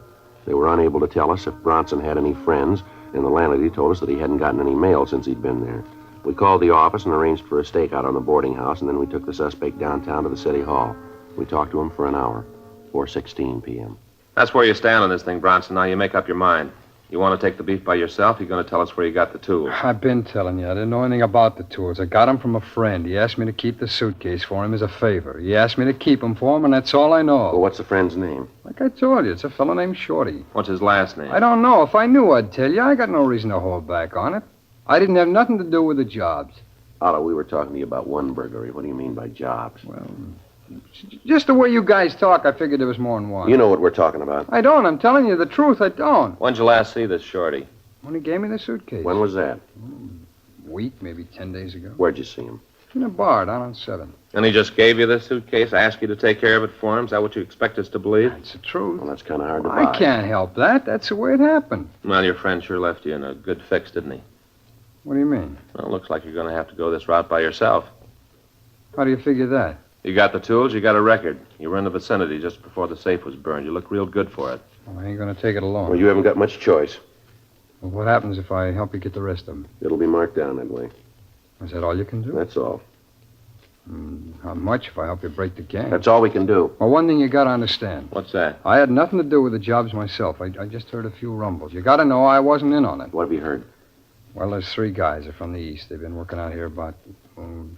They were unable to tell us if Bronson had any friends, and the landlady told us that he hadn't gotten any mail since he'd been there. We called the office and arranged for a stakeout on the boarding house, and then we took the suspect downtown to the city hall. We talked to him for an hour. 4:16 p.m. That's where you stand on this thing, Bronson. Now you make up your mind. You want to take the beef by yourself? You're going to tell us where you got the tools. I've been telling you. I didn't know anything about the tools. I got them from a friend. He asked me to keep the suitcase for him as a favor. He asked me to keep them for him, and that's all I know. Well, what's the friend's name? Like I told you, it's a fellow named Shorty. What's his last name? I don't know. If I knew, I'd tell you. I got no reason to hold back on it. I didn't have nothing to do with the jobs. Otto, we were talking to you about one burglary. What do you mean by jobs? Well, just the way you guys talk, I figured there was more than one. You know what we're talking about. I don't. I'm telling you the truth. I don't. When'd you last see this Shorty? When he gave me the suitcase. When was that? A week, maybe 10 days ago. Where'd you see him? In a bar down on 7th. And he just gave you this suitcase, asked you to take care of it for him? Is that what you expect us to believe? That's the truth. Well, that's kind of hard to buy. I can't help that. That's the way it happened. Well, your friend sure left you in a good fix, didn't he? What do you mean? Well, it looks like you're going to have to go this route by yourself. How do you figure that? You got the tools, you got a record. You were in the vicinity just before the safe was burned. You look real good for it. Well, I ain't going to take it alone. Well, you haven't got much choice. Well, what happens if I help you get the rest of them? It'll be marked down that way. Is that all you can do? That's all. How much if I help you break the gang? That's all we can do. Well, one thing you got to understand. What's that? I had nothing to do with the jobs myself. I just heard a few rumbles. You got to know I wasn't in on it. What have you heard? Well, there's 3 guys. They're from the east. They've been working out here about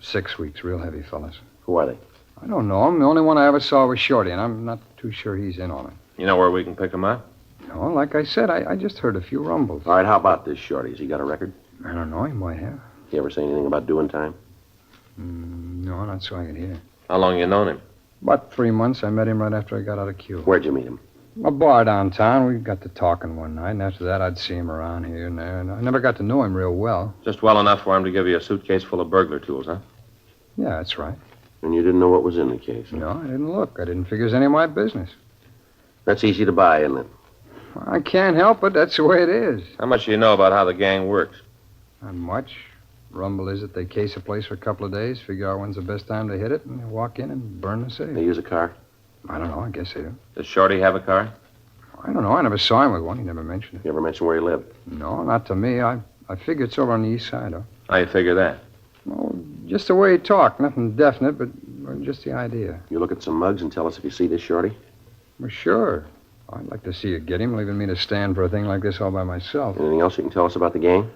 6 weeks. Real heavy fellas. Who are they? I don't know him. The only one I ever saw was Shorty, and I'm not too sure he's in on it. You know where we can pick him up? No, like I said, I just heard a few rumbles. All right, how about this Shorty? Has he got a record? I don't know. He might have. You ever say anything about doing time? No, not so I could hear. How long you known him? About 3 months. I met him right after I got out of Q. Where'd you meet him? A bar downtown. We got to talking one night, and after that, I'd see him around here and there. And I never got to know him real well. Just well enough for him to give you a suitcase full of burglar tools, huh? Yeah, that's right. And you didn't know what was in the case? Huh? No, I didn't look. I didn't figure it was any of my business. That's easy to buy, isn't it? I can't help it. That's the way it is. How much do you know about how the gang works? Not much. Rumble is that they case a place for a couple of days, figure out when's the best time to hit it, and they walk in and burn the safe. They use a car? I don't know. I guess they do. Does Shorty have a car? I don't know. I never saw him with one. He never mentioned it. You ever mention where he lived? No, not to me. I figure it's over on the east side, though. How you figure that? Well, just the way he talked. Nothing definite, but just the idea. You look at some mugs and tell us if you see this Shorty? Well, sure. I'd like to see you get him, leaving me to stand for a thing like this all by myself. Anything else you can tell us about the gang?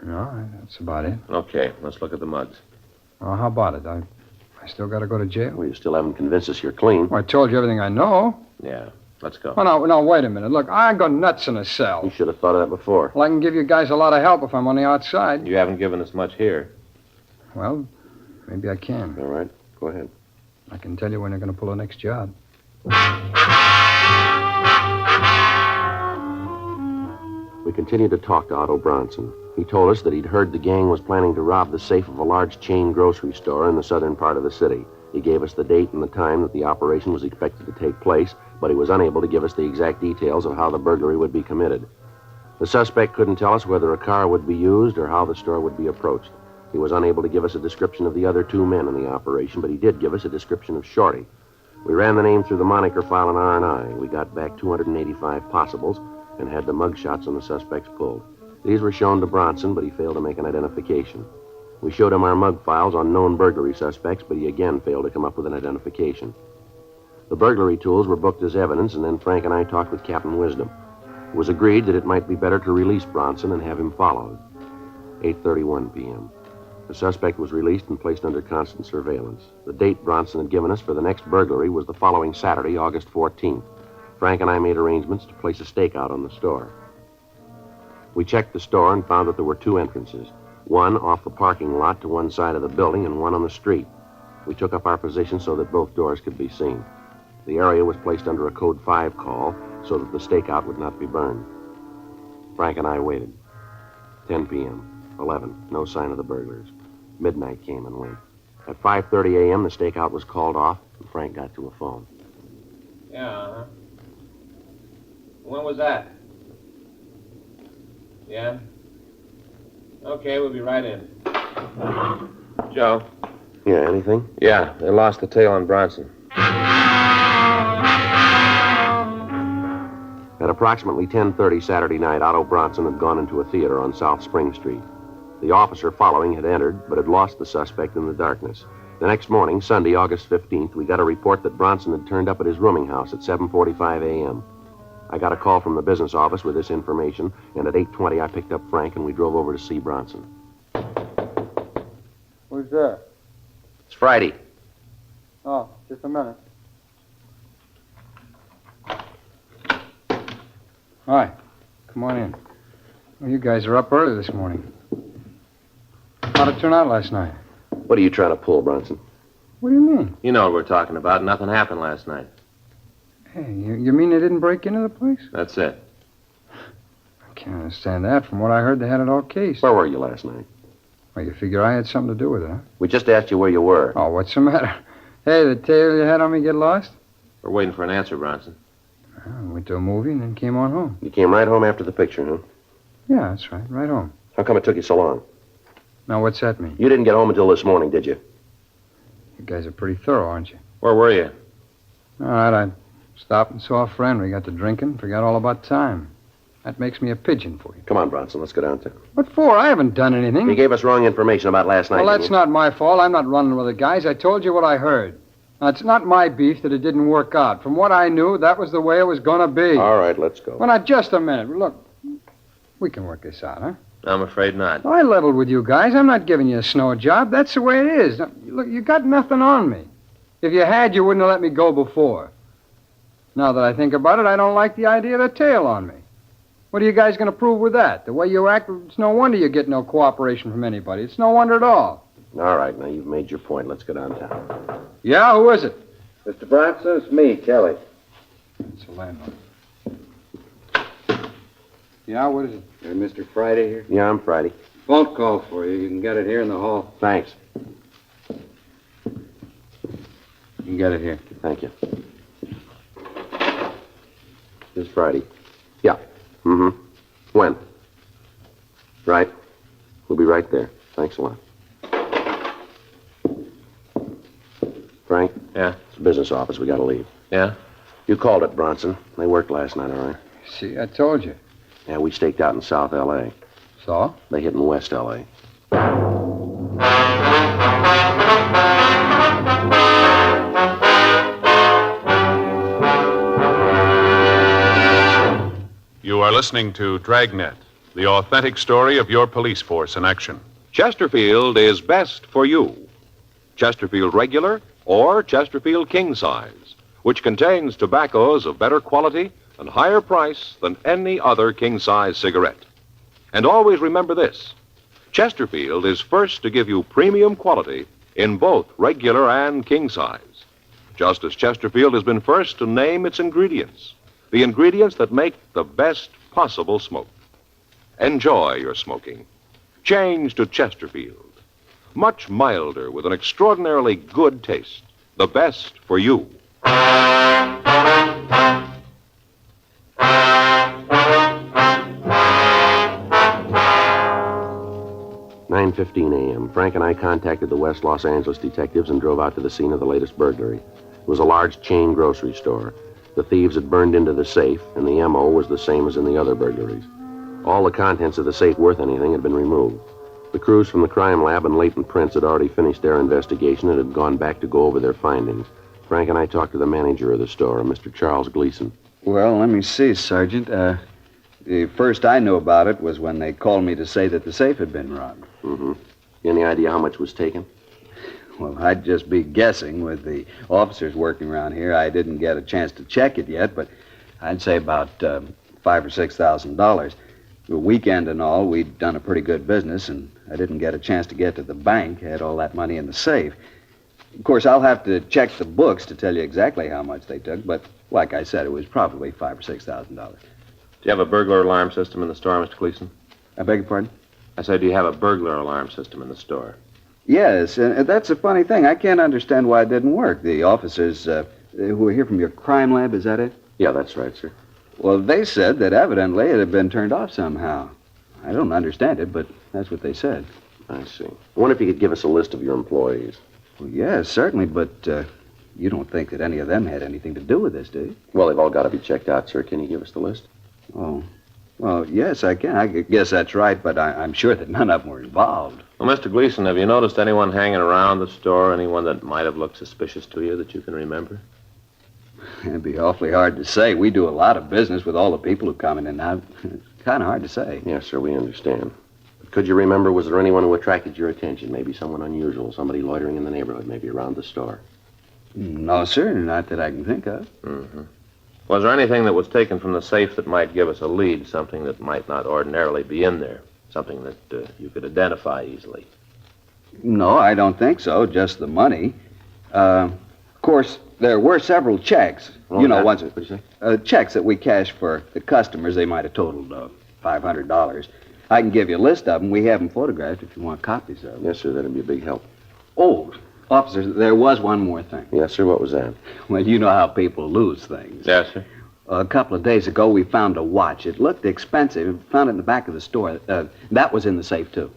No, that's about it. Okay, let's look at the mugs. Well, how about it? I still got to go to jail? Well, you still haven't convinced us you're clean. Well, I told you everything I know. Yeah, let's go. Oh, no, wait a minute. Look, I go nuts in a cell. You should have thought of that before. Well, I can give you guys a lot of help if I'm on the outside. You haven't given us much here. Well, maybe I can. All right, go ahead. I can tell you when you're going to pull the next job. We continued to talk to Otto Bronson. He told us that he'd heard the gang was planning to rob the safe of a large chain grocery store in the southern part of the city. He gave us the date and the time that the operation was expected to take place, but he was unable to give us the exact details of how the burglary would be committed. The suspect couldn't tell us whether a car would be used or how the store would be approached. He was unable to give us a description of the other 2 men in the operation, but he did give us a description of Shorty. We ran the name through the moniker file in R&I. We got back 285 possibles and had the mugshots on the suspects pulled. These were shown to Bronson, but he failed to make an identification. We showed him our mug files on known burglary suspects, but he again failed to come up with an identification. The burglary tools were booked as evidence, and then Frank and I talked with Captain Wisdom. It was agreed that it might be better to release Bronson and have him followed. 8:31 p.m. The suspect was released and placed under constant surveillance. The date Bronson had given us for the next burglary was the following Saturday, August 14th. Frank and I made arrangements to place a stakeout on the store. We checked the store and found that there were 2 entrances, one off the parking lot to one side of the building and one on the street. We took up our position so that both doors could be seen. The area was placed under a Code 5 call, so that the stakeout would not be burned. Frank and I waited. 10 p.m., 11, no sign of the burglars. Midnight came and went. At 5:30 a.m., the stakeout was called off, and Frank got to a phone. Yeah, uh-huh. When was that? Yeah? Okay, we'll be right in. Joe? Yeah, anything? Yeah, they lost the tail on Bronson. At approximately 10:30 Saturday night, Otto Bronson had gone into a theater on South Spring Street. The officer following had entered, but had lost the suspect in the darkness. The next morning, Sunday, August 15th, we got a report that Bronson had turned up at his rooming house at 7:45 a.m. I got a call from the business office with this information, and at 8:20 I picked up Frank and we drove over to see Bronson. Who's there? It's Friday. Oh, just a minute. Hi. Come on in. Well, you guys are up early this morning. How'd it turn out last night? What are you trying to pull, Bronson? What do you mean? You know what we're talking about. Nothing happened last night. Hey, you mean they didn't break into the place? That's it. I can't understand that. From what I heard, they had it all cased. Where were you last night? Well, you figure I had something to do with it, huh? We just asked you where you were. Oh, what's the matter? Hey, the tail you had on me get lost? We're waiting for an answer, Bronson. I went to a movie and then came on home. You came right home after the picture, huh? Yeah, that's right. Right home. How come it took you so long? Now, what's that mean? You didn't get home until this morning, did you? You guys are pretty thorough, aren't you? Where were you? All right, I stopped and saw a friend. We got to drinking, forgot all about time. That makes me a pigeon for you. Come on, Bronson, let's go downtown. What for? I haven't done anything. You gave us wrong information about last night. Well, that's not my fault. I'm not running with the guys. I told you what I heard. Now, it's not my beef that it didn't work out. From what I knew, that was the way it was going to be. All right, let's go. Well, now, just a minute. Look, we can work this out, huh? I'm afraid not. I leveled with you guys. I'm not giving you a snow job. That's the way it is. Now, look, you got nothing on me. If you had, you wouldn't have let me go before. Now that I think about it, I don't like the idea of a tail on me. What are you guys going to prove with that? The way you act, it's no wonder you get no cooperation from anybody. It's no wonder at all. All right, now you've made your point. Let's go downtown. Yeah, who is it? Mr. Bronson, it's me, Kelly. It's the landlord. Yeah, what is it? Mr. Friday here? Yeah, I'm Friday. Phone call for you. You can get it here in the hall. Thanks. You can get it here. Thank you. This Friday. Yeah. Mm-hmm. When? Right. We'll be right there. Thanks a lot. Frank? Yeah? It's the business office. We gotta leave. Yeah? You called it, Bronson. They worked last night, all right? See, I told you. Yeah, we staked out in South L.A. So? They hit in West L.A. You are listening to Dragnet, the authentic story of your police force in action. Chesterfield is best for you. Chesterfield Regular or Chesterfield King Size, which contains tobaccos of better quality and higher price than any other king-size cigarette. And always remember this, Chesterfield is first to give you premium quality in both regular and king size, just as Chesterfield has been first to name its ingredients, the ingredients that make the best possible smoke. Enjoy your smoking. Change to Chesterfield. Much milder with an extraordinarily good taste. The best for you. 9:15 a.m. Frank and I contacted the West Los Angeles detectives and drove out to the scene of the latest burglary. It was a large chain grocery store. The thieves had burned into the safe, and the M.O. was the same as in the other burglaries. All the contents of the safe worth anything had been removed. The crews from the crime lab and Latent Prints had already finished their investigation and had gone back to go over their findings. Frank and I talked to the manager of the store, Mr. Charles Gleason. Well, let me see, Sergeant. The first I knew about it was when they called me to say that the safe had been robbed. Mm-hmm. Any idea how much was taken? Well, I'd just be guessing with the officers working around here. I didn't get a chance to check it yet, but I'd say about $5,000 or $6,000. The weekend and all, we'd done a pretty good business, and I didn't get a chance to get to the bank. I had all that money in the safe. Of course, I'll have to check the books to tell you exactly how much they took, but like I said, it was probably $5,000 or $6,000. Do you have a burglar alarm system in the store, Mr. Gleason? I beg your pardon? I said, do you have a burglar alarm system in the store? Yes, and that's a funny thing. I can't understand why it didn't work. The officers who were here from your crime lab, is that it? Yeah, that's right, sir. Well, they said that evidently it had been turned off somehow. I don't understand it, but that's what they said. I see. I wonder if you could give us a list of your employees. Well, yes, certainly, but you don't think that any of them had anything to do with this, do you? Well, they've all got to be checked out, sir. Can you give us the list? Oh. Well, yes, I can. I guess that's right, but I'm sure that none of them were involved. Well, Mr. Gleason, have you noticed anyone hanging around the store, anyone that might have looked suspicious to you that you can remember? It'd be awfully hard to say. We do a lot of business with all the people who come in and out. It's kind of hard to say. Yes, sir, we understand. But could you remember, was there anyone who attracted your attention? Maybe someone unusual, somebody loitering in the neighborhood, maybe around the store? No, sir, not that I can think of. Mm-hmm. Was there anything that was taken from the safe that might give us a lead, something that might not ordinarily be in there, something that you could identify easily? No, I don't think so, just the money. Of course, there were several checks. Checks that we cashed for the customers. They might have totaled $500. I can give you a list of them. We have them photographed if you want copies of them. Yes, sir, that'd be a big help. Oh, officers, there was one more thing. Yes, sir, what was that? Well, you know how people lose things. Yes, sir. A couple of days ago, we found a watch. It looked expensive. We found it in the back of the store. That was in the safe, too.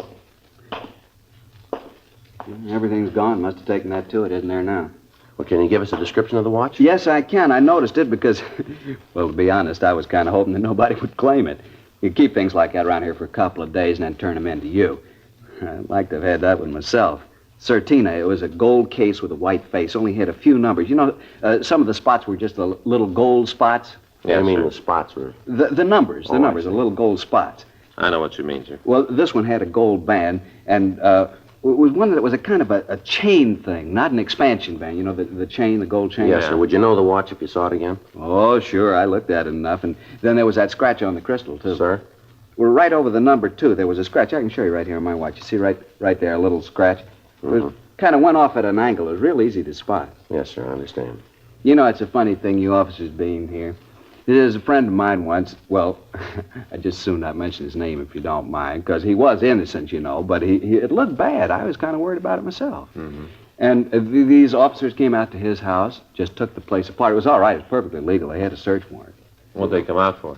Everything's gone. Must have taken that, too. It isn't there now. Well, can you give us a description of the watch? Yes, I can. I noticed it because, well, to be honest, I was kind of hoping that nobody would claim it. You keep things like that around here for a couple of days and then turn them in to you. I'd like to have had that one myself. Certina, it was a gold case with a white face, only had a few numbers. You know, some of the spots were just the little gold spots. Yeah, I mean the spots were... The numbers, the little gold spots. I know what you mean, sir. Well, this one had a gold band, and it was one that was a kind of a chain thing, not an expansion band. You know, the chain, the gold chain? Yes, sir. Would you know the watch if you saw it again? Oh, sure. I looked at it enough, and then there was that scratch on the crystal, too. Sir? Well, right over the number 2, there was a scratch. I can show you right here on my watch. You see right there, a little scratch? It kind of went off at an angle. It was real easy to spot. Yes, sir, I understand. You know, it's a funny thing, you officers being here. There's a friend of mine once, well, I just soon not mention his name if you don't mind, because he was innocent, you know, but it looked bad. I was kind of worried about it myself. Mm-hmm. And these officers came out to his house, just took the place apart. It was all right. It was perfectly legal. They had a search warrant. What'd they come out for?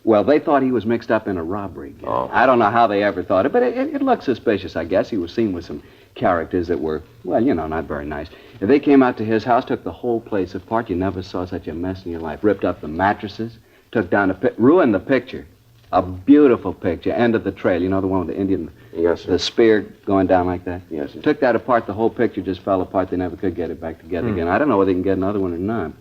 Well, they thought he was mixed up in a robbery. Oh. I don't know how they ever thought it, but it looked suspicious, I guess. He was seen with some characters that were, well, you know, not very nice. If they came out to his house, took the whole place apart. You never saw such a mess in your life. Ripped up the mattresses, took down ruined the picture. A beautiful picture. End of the trail. You know, the one with the Indian, yes, sir. The spear going down like that? Yes, sir. Took that apart. The whole picture just fell apart. They never could get it back together again. I don't know whether they can get another one or not.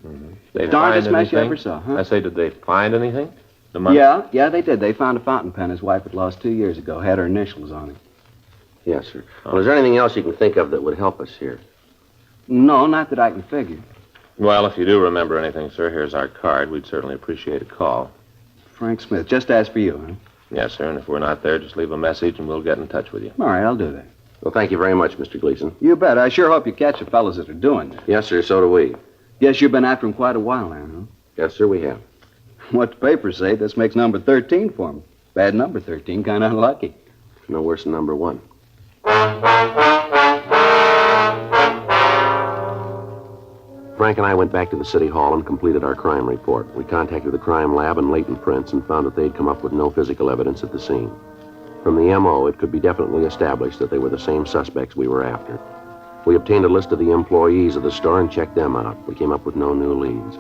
They Darndest find mess you anything? ever saw, huh? I say, did they find anything? The money? Yeah, they did. They found a fountain pen his wife had lost 2 years ago. Had her initials on it. Yes, sir. Well, is there anything else you can think of that would help us here? No, not that I can figure. Well, if you do remember anything, sir, here's our card. We'd certainly appreciate a call. Frank Smith, just ask for you, huh? Yes, sir, and if we're not there, just leave a message and we'll get in touch with you. All right, I'll do that. Well, thank you very much, Mr. Gleason. You bet. I sure hope you catch the fellas that are doing this. Yes, sir, so do we. Guess you've been after him quite a while now, huh? Yes, sir, we have. What the papers say, this makes number 13 for him. Bad number 13, kind of unlucky. No worse than number 1. Frank and I went back to the city hall and completed our crime report. We contacted the crime lab and latent prints and found that they'd come up with no physical evidence at the scene. From the M.O., it could be definitely established that they were the same suspects we were after. We obtained a list of the employees of the store and checked them out. We came up with no new leads.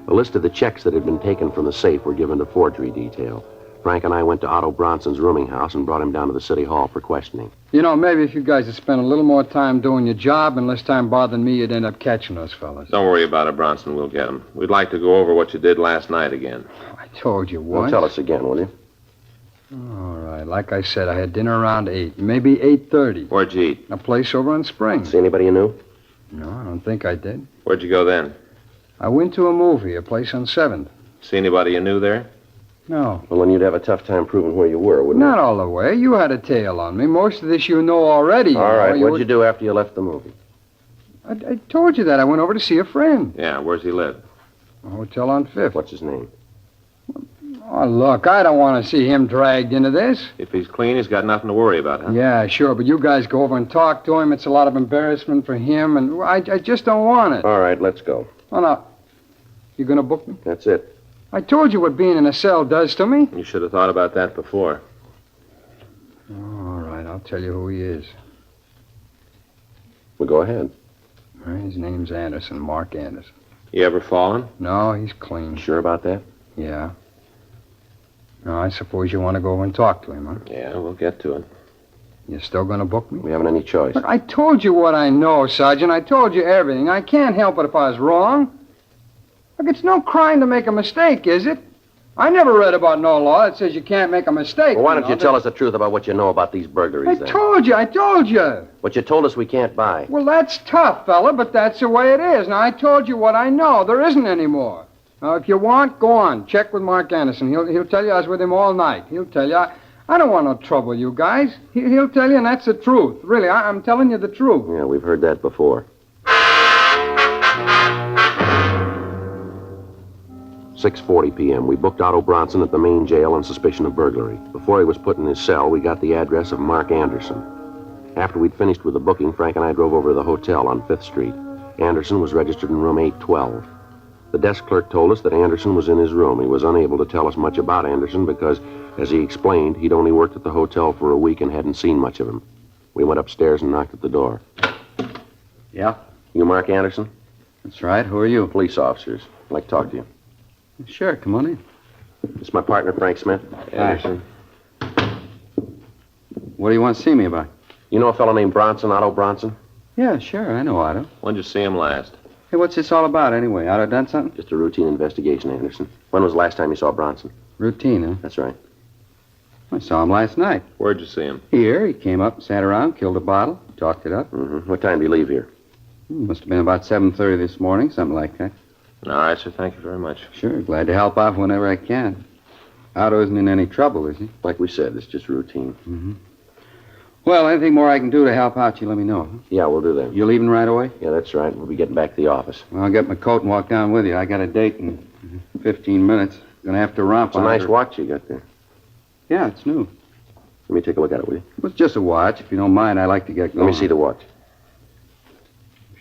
A list of the checks that had been taken from the safe were given to forgery detail. Frank and I went to Otto Bronson's rooming house and brought him down to the city hall for questioning. You know, maybe if you guys had spent a little more time doing your job and less time bothering me, you'd end up catching those fellas. Don't worry about it, Bronson. We'll get them. We'd like to go over what you did last night again. I told you Well, once. tell us again, will you? All right. Like I said, I had dinner around 8, maybe 8:30. Where'd you eat? A place over on Spring. See anybody you knew? No, I don't think I did. Where'd you go then? I went to a movie, a place on 7th. See anybody you knew there? No. Well, then you'd have a tough time proving where you were, wouldn't Not all the way. You had a tail on me. Most of this you know already. you? All right, know. what'd you do after you left the movie? I told you that. I went over to see a friend. Yeah, where's he live? A hotel on Fifth. What's his name? Oh, look, I don't want to see him dragged into this. If he's clean, he's got nothing to worry about, huh? Yeah, sure, but you guys go over and talk to him. It's a lot of embarrassment for him, and I just don't want it. All right, let's go. Oh, no. You gonna book me? That's it. I told you what being in a cell does to me. You should have thought about that before. All right, I'll tell you who he is. Well, go ahead. All right, his name's Anderson, Mark Anderson. You ever fallen? No, he's clean. Sure about that? Yeah. Now, I suppose you want to go over and talk to him, huh? Yeah, we'll get to it. You still gonna book me? We haven't any choice. Look, I told you what I know, Sergeant. I told you everything. I can't help it if I was wrong. Look, it's no crime to make a mistake, is it? I never read about no law that says you can't make a mistake. Well, why don't you tell us the truth about what you know about these burglaries, then? I told you. What you told us we can't buy. Well, that's tough, fella, but that's the way it is. Now, I told you what I know. There isn't any more. Now, if you want, go on. Check with Mark Anderson. He'll tell you I was with him all night. He'll tell you. I don't want no trouble, you guys. He'll tell you, and that's the truth. Really, I'm telling you the truth. Yeah, we've heard that before. 6:40 p.m. We booked Otto Bronson at the main jail on suspicion of burglary. Before he was put in his cell, we got the address of Mark Anderson. After we'd finished with the booking, Frank and I drove over to the hotel on 5th Street. Anderson was registered in room 812. The desk clerk told us that Anderson was in his room. He was unable to tell us much about Anderson because, as he explained, he'd only worked at the hotel for a week and hadn't seen much of him. We went upstairs and knocked at the door. Yeah? You Mark Anderson? That's right. Who are you? Police officers. I'd like to talk to you. Sure, come on in. This is my partner, Frank Smith. Anderson. What do you want to see me about? You know a fellow named Bronson, Otto Bronson? Yeah, sure. I know Otto. When'd you see him last? Hey, what's this all about anyway? Otto done something? Just a routine investigation, Anderson. When was the last time you saw Bronson? Routine, huh? That's right. I saw him last night. Where'd you see him? Here. He came up, sat around, killed a bottle, talked it up. Mm-hmm. What time did he leave here? Must have been about 7:30 this morning, something like that. All right, sir. Thank you very much. Sure. Glad to help out whenever I can. Otto isn't in any trouble, is he? Like we said, it's just routine. Mm-hmm. Well, anything more I can do to help out, you let me know. Huh? Yeah, we'll do that. You leaving right away? Yeah, that's right. We'll be getting back to the office. Well, I'll get my coat and walk down with you. I got a date in 15 minutes. Gonna have to romp It's a on nice her. watch you got there. Yeah, it's new. Let me take a look at it, will you? Well, it's just a watch. If you don't mind, I like to get going. Let me see the watch.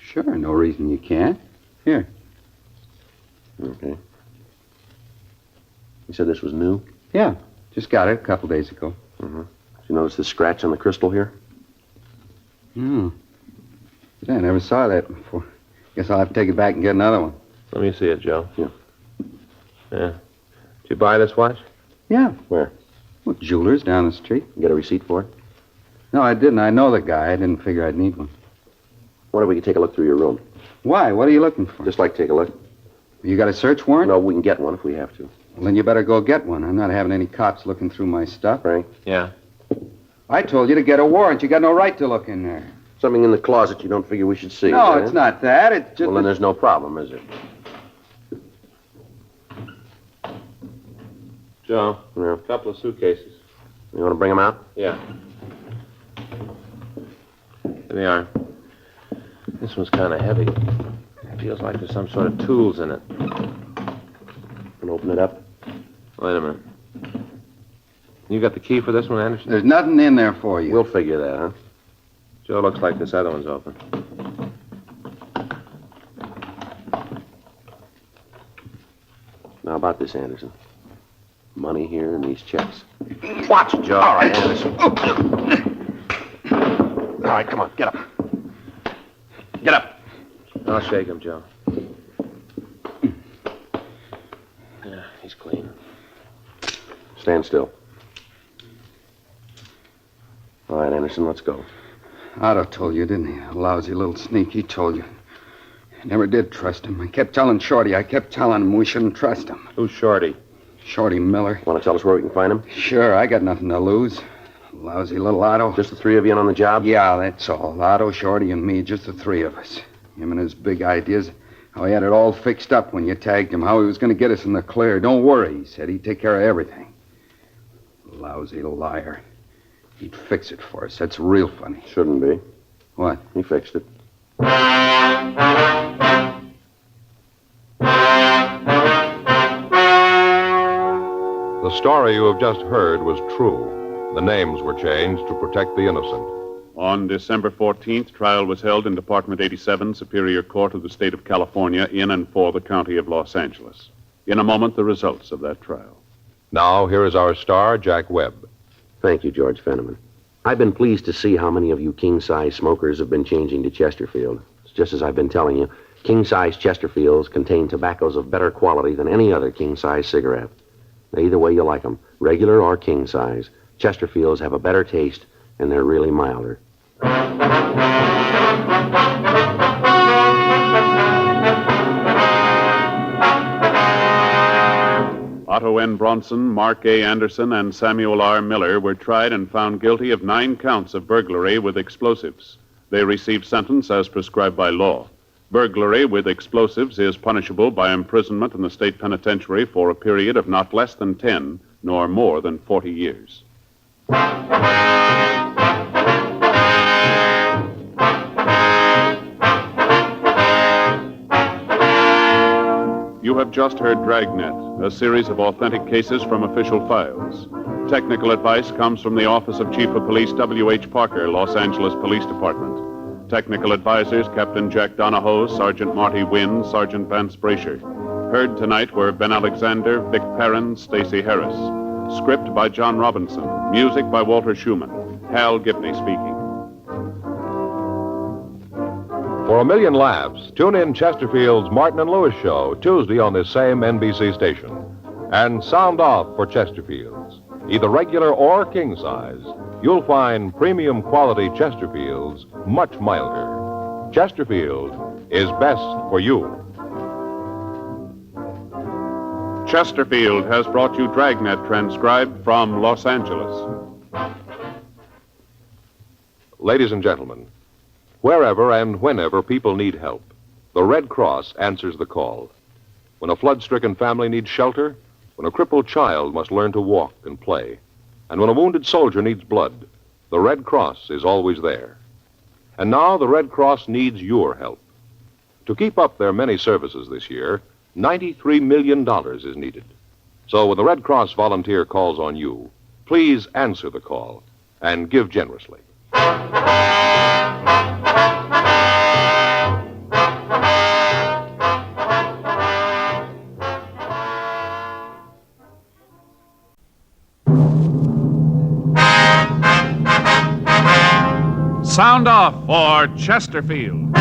Sure, no reason you can't. Here. Okay. You said this was new? Yeah, just got it a couple days ago. Mm-hmm. Did you notice this scratch on the crystal here? Hmm. Yeah, I never saw that before. Guess I'll have to take it back and get another one. Let me see it, Joe. Yeah. Yeah. Did you buy this watch? Yeah. Where? Well, jewelers down the street. You get a receipt for it? No, I didn't. I know the guy. I didn't figure I'd need one. Why don't we take a look through your room? Why? What are you looking for? Just like to take a look. You got a search warrant? No, we can get one if we have to. Well, then you better go get one. I'm not having any cops looking through my stuff. Frank? Yeah. I told you to get a warrant. You got no right to look in there. Something in the closet you don't figure we should see. No, is it's it? not that. It's just... Well, then there's no problem, is there? Joe, Yeah. a couple of suitcases. You want to bring them out? Yeah. Here they are. This one's kind of heavy. Feels like there's some sort of tools in it. And open it up. Wait a minute. You got the key for this one, Anderson? There's nothing in there for you. We'll figure that, huh? Joe, looks like this other one's open. Now about this, Anderson. Money here and these checks. Watch, Joe. All right, Anderson. All right, come on, get up. Get up. I'll shake him, Joe. Yeah, he's clean. Stand still. All right, Anderson, let's go. Otto told you, didn't he? A lousy little sneak. He told you. I never did trust him. I kept telling Shorty. I kept telling him we shouldn't trust him. Who's Shorty? Shorty Miller. Want to tell us where we can find him? Sure, I got nothing to lose. Lousy little Otto. Just the three of you in on the job? Yeah, that's all. Otto, Shorty, and me, just the three of us. Him and his big ideas. How he had it all fixed up when you tagged him. How he was going to get us in the clear. Don't worry, he said. He'd take care of everything. Lousy liar. He'd fix it for us. That's real funny. Shouldn't be. What? He fixed it. The story you have just heard was true. The names were changed to protect the innocent. On December 14th, trial was held in Department 87, Superior Court of the State of California, in and for the County of Los Angeles. In a moment, the results of that trial. Now, here is our star, Jack Webb. Thank you, George Fenneman. I've been pleased to see how many of you king-size smokers have been changing to Chesterfield. It's just as I've been telling you, king-size Chesterfields contain tobaccos of better quality than any other king-size cigarette. Now, either way you like them, regular or king-size, Chesterfields have a better taste, and they're really milder. Otto N. Bronson, Mark A. Anderson, and Samuel R. Miller were tried and found guilty of 9 counts of burglary with explosives. They received sentence as prescribed by law. Burglary with explosives is punishable by imprisonment in the state penitentiary for a period of not less than 10 nor more than 40 years. You have just heard Dragnet, a series of authentic cases from official files. Technical advice comes from the Office of Chief of Police W.H. Parker, Los Angeles Police Department. Technical advisors, Captain Jack Donahoe, Sergeant Marty Wynn, Sergeant Vance Brasher. Heard tonight were Ben Alexander, Vic Perrin, Stacey Harris. Script by John Robinson. Music by Walter Schumann. Hal Gibney speaking. For a million laughs, tune in Chesterfield's Martin and Lewis show Tuesday on this same NBC station. And sound off for Chesterfields. Either regular or king size, you'll find premium quality Chesterfields much milder. Chesterfield is best for you. Chesterfield has brought you Dragnet, transcribed from Los Angeles. Ladies and gentlemen, wherever and whenever people need help, the Red Cross answers the call. When a flood-stricken family needs shelter, when a crippled child must learn to walk and play, and when a wounded soldier needs blood, the Red Cross is always there. And now the Red Cross needs your help. To keep up their many services this year, $93 million is needed. So when the Red Cross volunteer calls on you, please answer the call and give generously. Sound off for Chesterfield.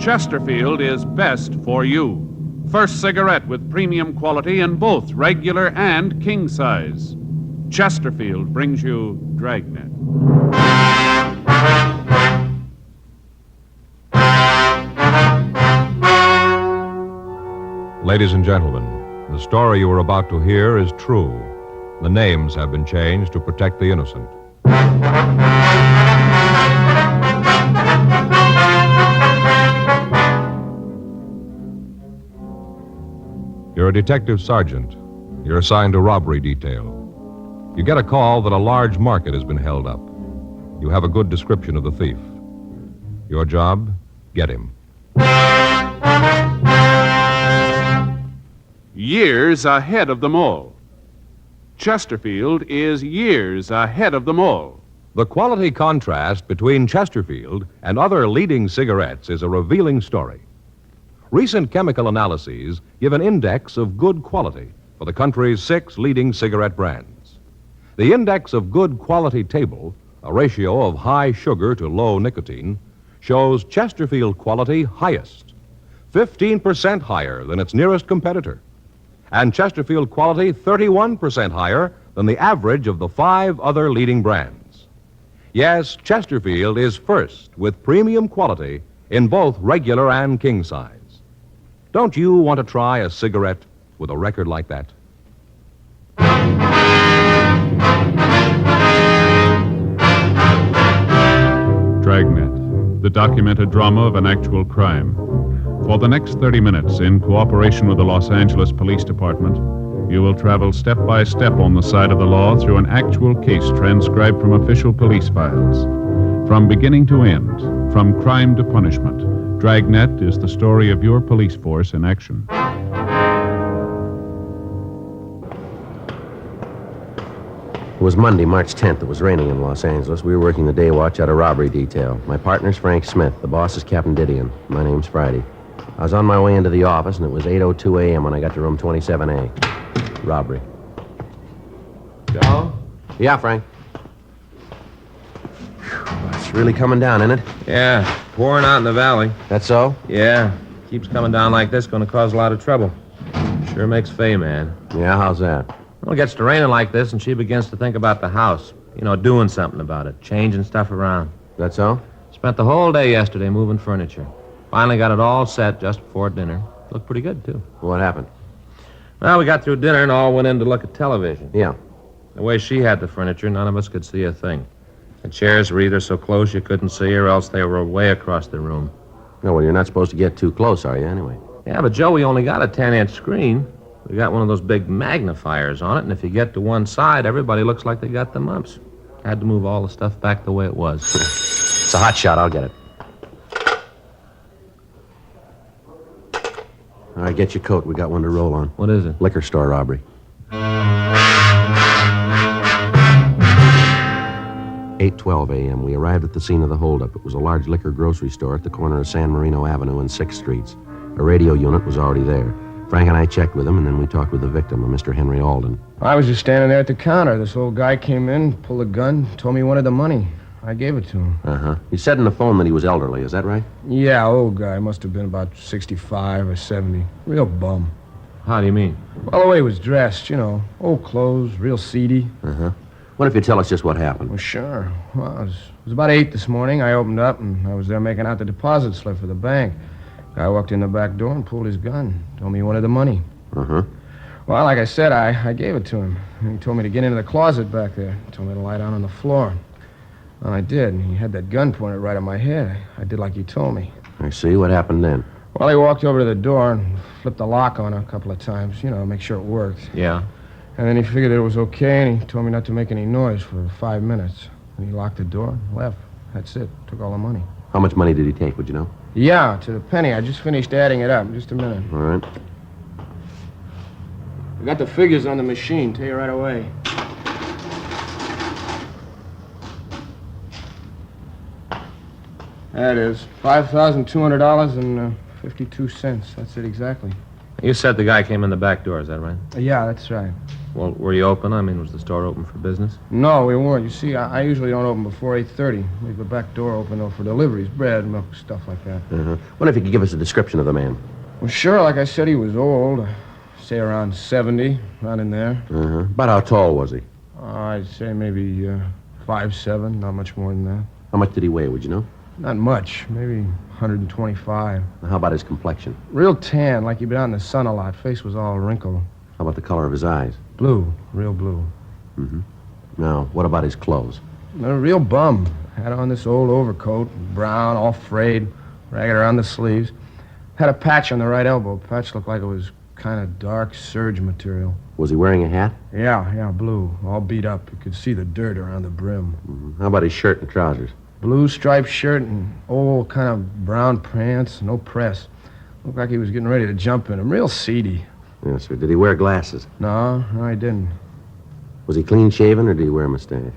Chesterfield is best for you. First cigarette with premium quality in both regular and king size. Chesterfield brings you Dragnet. Ladies and gentlemen, the story you are about to hear is true. The names have been changed to protect the innocent. You're a detective sergeant. You're assigned to robbery detail. You get a call that a large market has been held up. You have a good description of the thief. Your job? Get him. Years ahead of them all. Chesterfield is years ahead of them all. The quality contrast between Chesterfield and other leading cigarettes is a revealing story. Recent chemical analyses give an index of good quality for the country's 6 leading cigarette brands. The index of good quality table, a ratio of high sugar to low nicotine, shows Chesterfield quality highest, 15% higher than its nearest competitor, and Chesterfield quality 31% higher than the average of the 5 other leading brands. Yes, Chesterfield is first with premium quality in both regular and king size. Don't you want to try a cigarette with a record like that? Dragnet, the documented drama of an actual crime. For the next 30 minutes, in cooperation with the Los Angeles Police Department, you will travel step by step on the side of the law through an actual case transcribed from official police files. From beginning to end, From crime to punishment, Dragnet is the story of your police force in action. It was Monday, March 10th. It was raining in Los Angeles. We were working the day watch at a robbery detail. My partner's Frank Smith. The boss is Captain Didion. My name's Friday. I was on my way into the office, and it was 8:02 a.m. when I got to room 27A. Robbery. Joe? Yeah, Frank. It's really coming down, isn't it? Yeah, pouring out in the valley. That's so? Yeah. Keeps coming down like this, going to cause a lot of trouble. Sure makes Faye mad. Yeah, how's that? Well, it gets to raining like this, and she begins to think about the house. You know, doing something about it, changing stuff around. That so? Spent the whole day yesterday moving furniture. Finally got it all set just before dinner. Looked pretty good, too. What happened? Well, we got through dinner and all went in to look at television. Yeah. The way she had the furniture, none of us could see a thing. The chairs were either so close you couldn't see, or else they were way across the room. No, well, you're not supposed to get too close, are you, anyway? Yeah, but Joe, we only got a 10-inch screen. We got one of those big magnifiers on it, and if you get to one side, everybody looks like they got the mumps. Had to move all the stuff back the way it was. It's a hot shot. I'll get it. All right, get your coat. We got one to roll on. What is it? Liquor store robbery. 8:12 a.m. We arrived at the scene of the holdup. It was a large liquor grocery store at the corner of San Marino Avenue and 6th Streets. A radio unit was already there. Frank and I checked with him, and then we talked with the victim, a Mr. Henry Alden. I was just standing there at the counter. This old guy came in, pulled a gun, told me he wanted the money. I gave it to him. Uh-huh. He said in the phone that he was elderly. Is that right? Yeah, old guy. Must have been about 65 or 70. Real bum. How do you mean? Well, the way he was dressed, you know. Old clothes, real seedy. Uh-huh. What if you tell us just what happened? Well, sure. Well, it was about 8 this morning. I opened up, and I was there making out the deposit slip for the bank. Guy walked in the back door and pulled his gun. Told me he wanted the money. Uh-huh. Well, like I said, I gave it to him. He told me to get into the closet back there. Told me to lie down on the floor. Well, I did, and he had that gun pointed right at my head. I did like he told me. I see. What happened then? Well, he walked over to the door and flipped the lock on a couple of times, you know, make sure it worked. Yeah. And then he figured it was okay, and he told me not to make any noise for 5 minutes. And he locked the door and left. That's it. Took all the money. How much money did he take, would you know? Yeah, to the penny. I just finished adding it up. Just a minute. All right. I got the figures on the machine. Tell you right away. That is $5,200.52. That's it exactly. You said the guy came in the back door, is that right? Yeah, that's right. Well, were you open? I mean, was the store open for business? No, we weren't. You see, I usually don't open before 8:30. Leave the back door open, though, for deliveries, bread, milk, stuff like that. Uh-huh. What if you could give us a description of the man? Well, sure. Like I said, he was old. Say around 70, not in there. Uh-huh. About how tall was he? I'd say maybe 5'7", not much more than that. How much did he weigh, would you know? Not much, maybe 125. How about his complexion? Real tan, like he'd been out in the sun a lot. Face was all wrinkled. How about the color of his eyes? Blue, real blue. Mm-hmm. Now, what about his clothes? A real bum. Had on this old overcoat, brown, all frayed, ragged around the sleeves. Had a patch on the right elbow. Patch looked like it was kind of dark serge material. Was he wearing a hat? Yeah, blue, all beat up. You could see the dirt around the brim. Mm-hmm. How about his shirt and trousers? Blue striped shirt and old kind of brown pants, no press. Looked like he was getting ready to jump in them. Real seedy. Yes, sir. Did he wear glasses? No, he didn't. Was he clean-shaven, or did he wear a mustache?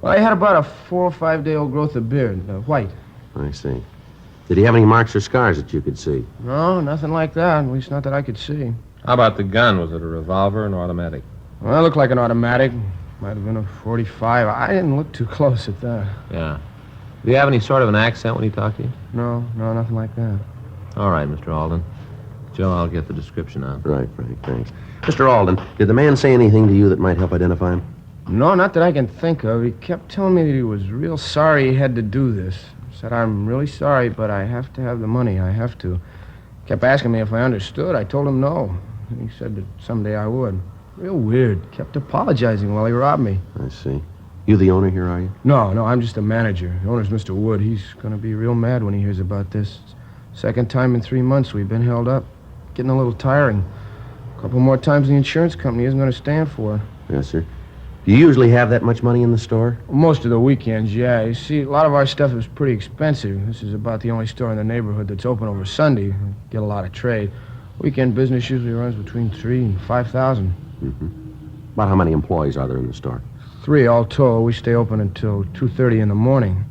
Well, he had about a 4 or 5 day old growth of beard, white. I see. Did he have any marks or scars that you could see? No, nothing like that, at least not that I could see. How about the gun? Was it a revolver or an automatic? Well, it looked like an automatic. Might have been a .45. I didn't look too close at that. Yeah. Do you have any sort of an accent when he talked to you? No, nothing like that. All right, Mr. Alden. Joe, I'll get the description out. Right, Frank, thanks. Mr. Alden, did the man say anything to you that might help identify him? No, not that I can think of. He kept telling me that he was real sorry he had to do this. Said, I'm really sorry, but I have to have the money. I have to. Kept asking me if I understood. I told him no. He said that someday I would. Real weird. Kept apologizing while he robbed me. I see. You the owner here, are you? No, I'm just a manager. The owner's Mr. Wood. He's going to be real mad when he hears about this. Second time in 3 months we've been held up. Getting a little tiring. A couple more times the insurance company isn't going to stand for it. Yes, sir. Do you usually have that much money in the store? Most of the weekends, yeah. You see, a lot of our stuff is pretty expensive. This is about the only store in the neighborhood that's open over Sunday. We get a lot of trade. Weekend business usually runs between $3,000 and $5,000. Mm-hmm. About how many employees are there in the store? 3 all told. We stay open until 2:30 in the morning.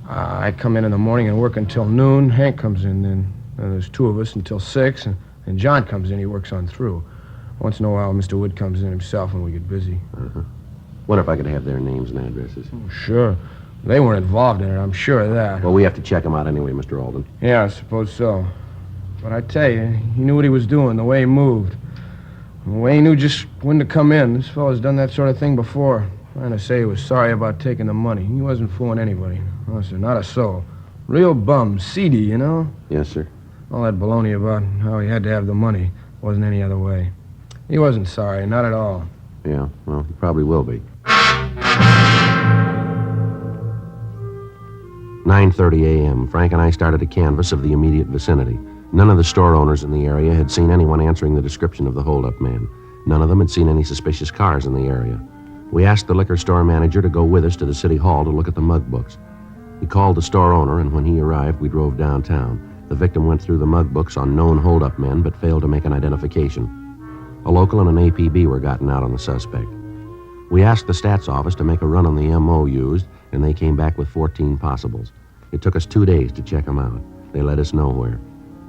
I come in the morning and work until noon. Hank comes in, then there's 2 of us until 6, and John comes in. He works on through. Once in a while, Mr. Wood comes in himself when we get busy. Uh-huh. Wonder if I could have their names and addresses. Oh, sure. They weren't involved in it, I'm sure of that. Well, we have to check them out anyway, Mr. Alden. Yeah, I suppose so. But I tell you, he knew what he was doing, the way he moved. The way he knew just when to come in. This fellow's done that sort of thing before. Trying to say he was sorry about taking the money. He wasn't fooling anybody. No, sir, not a soul. Real bum, seedy, you know? Yes, sir. All that baloney about how he had to have the money wasn't any other way. He wasn't sorry, not at all. Yeah, well, he probably will be. 9:30 a.m. Frank and I started a canvass of the immediate vicinity. None of the store owners in the area had seen anyone answering the description of the hold-up man. None of them had seen any suspicious cars in the area. We asked the liquor store manager to go with us to the city hall to look at the mug books. He called the store owner, and when he arrived, we drove downtown. The victim went through the mug books on known hold-up men, but failed to make an identification. A local and an APB were gotten out on the suspect. We asked the stats office to make a run on the MO used, and they came back with 14 possibles. It took us 2 days to check them out. They led us nowhere.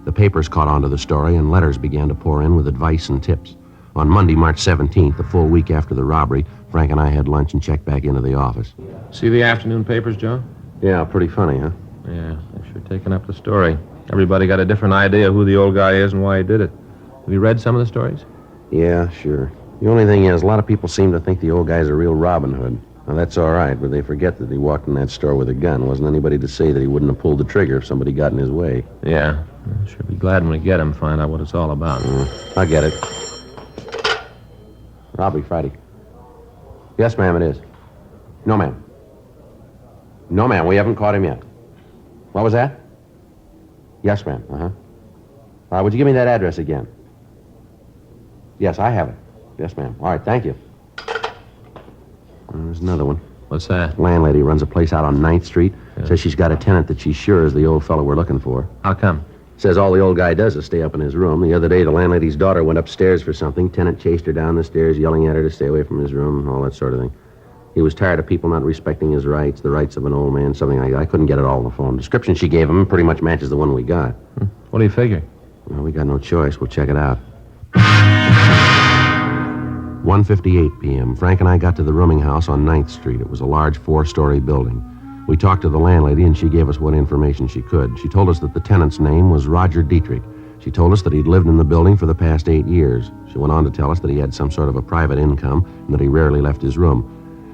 The papers caught on to the story, and letters began to pour in with advice and tips. On Monday, March 17th, a full week after the robbery, Frank and I had lunch and checked back into the office. See the afternoon papers, Joe? Yeah, pretty funny, huh? Yeah, they're sure taking up the story. Everybody got a different idea who the old guy is and why he did it. Have you read some of the stories? Yeah, sure. The only thing is, a lot of people seem to think the old guy's a real Robin Hood. Now, that's all right, but they forget that he walked in that store with a gun. Wasn't anybody to say that he wouldn't have pulled the trigger if somebody got in his way. Yeah. I'll sure be glad when we get him, find out what it's all about. I get it. Robbery Friday. Yes, ma'am, it is. No, ma'am. No, ma'am, we haven't caught him yet. What was that? Yes, ma'am. Uh-huh. All right, would you give me that address again? Yes, I have it. Yes, ma'am. All right, thank you. There's another one. What's that? Landlady runs a place out on 9th Street. Yeah. Says she's got a tenant that she's sure is the old fellow we're looking for. How come? Says all the old guy does is stay up in his room. The other day, the landlady's daughter went upstairs for something. Tenant chased her down the stairs, yelling at her to stay away from his room, all that sort of thing. He was tired of people not respecting his rights, the rights of an old man, something like that. I couldn't get it all on the phone. Description she gave him pretty much matches the one we got. What do you figure? Well, we got no choice. We'll check it out. 1:58 p.m. Frank and I got to the rooming house on 9th Street. It was a large 4-story building. We talked to the landlady, and she gave us what information she could. She told us that the tenant's name was Roger Dietrich. She told us that he'd lived in the building for the past 8 years. She went on to tell us that he had some sort of a private income and that he rarely left his room.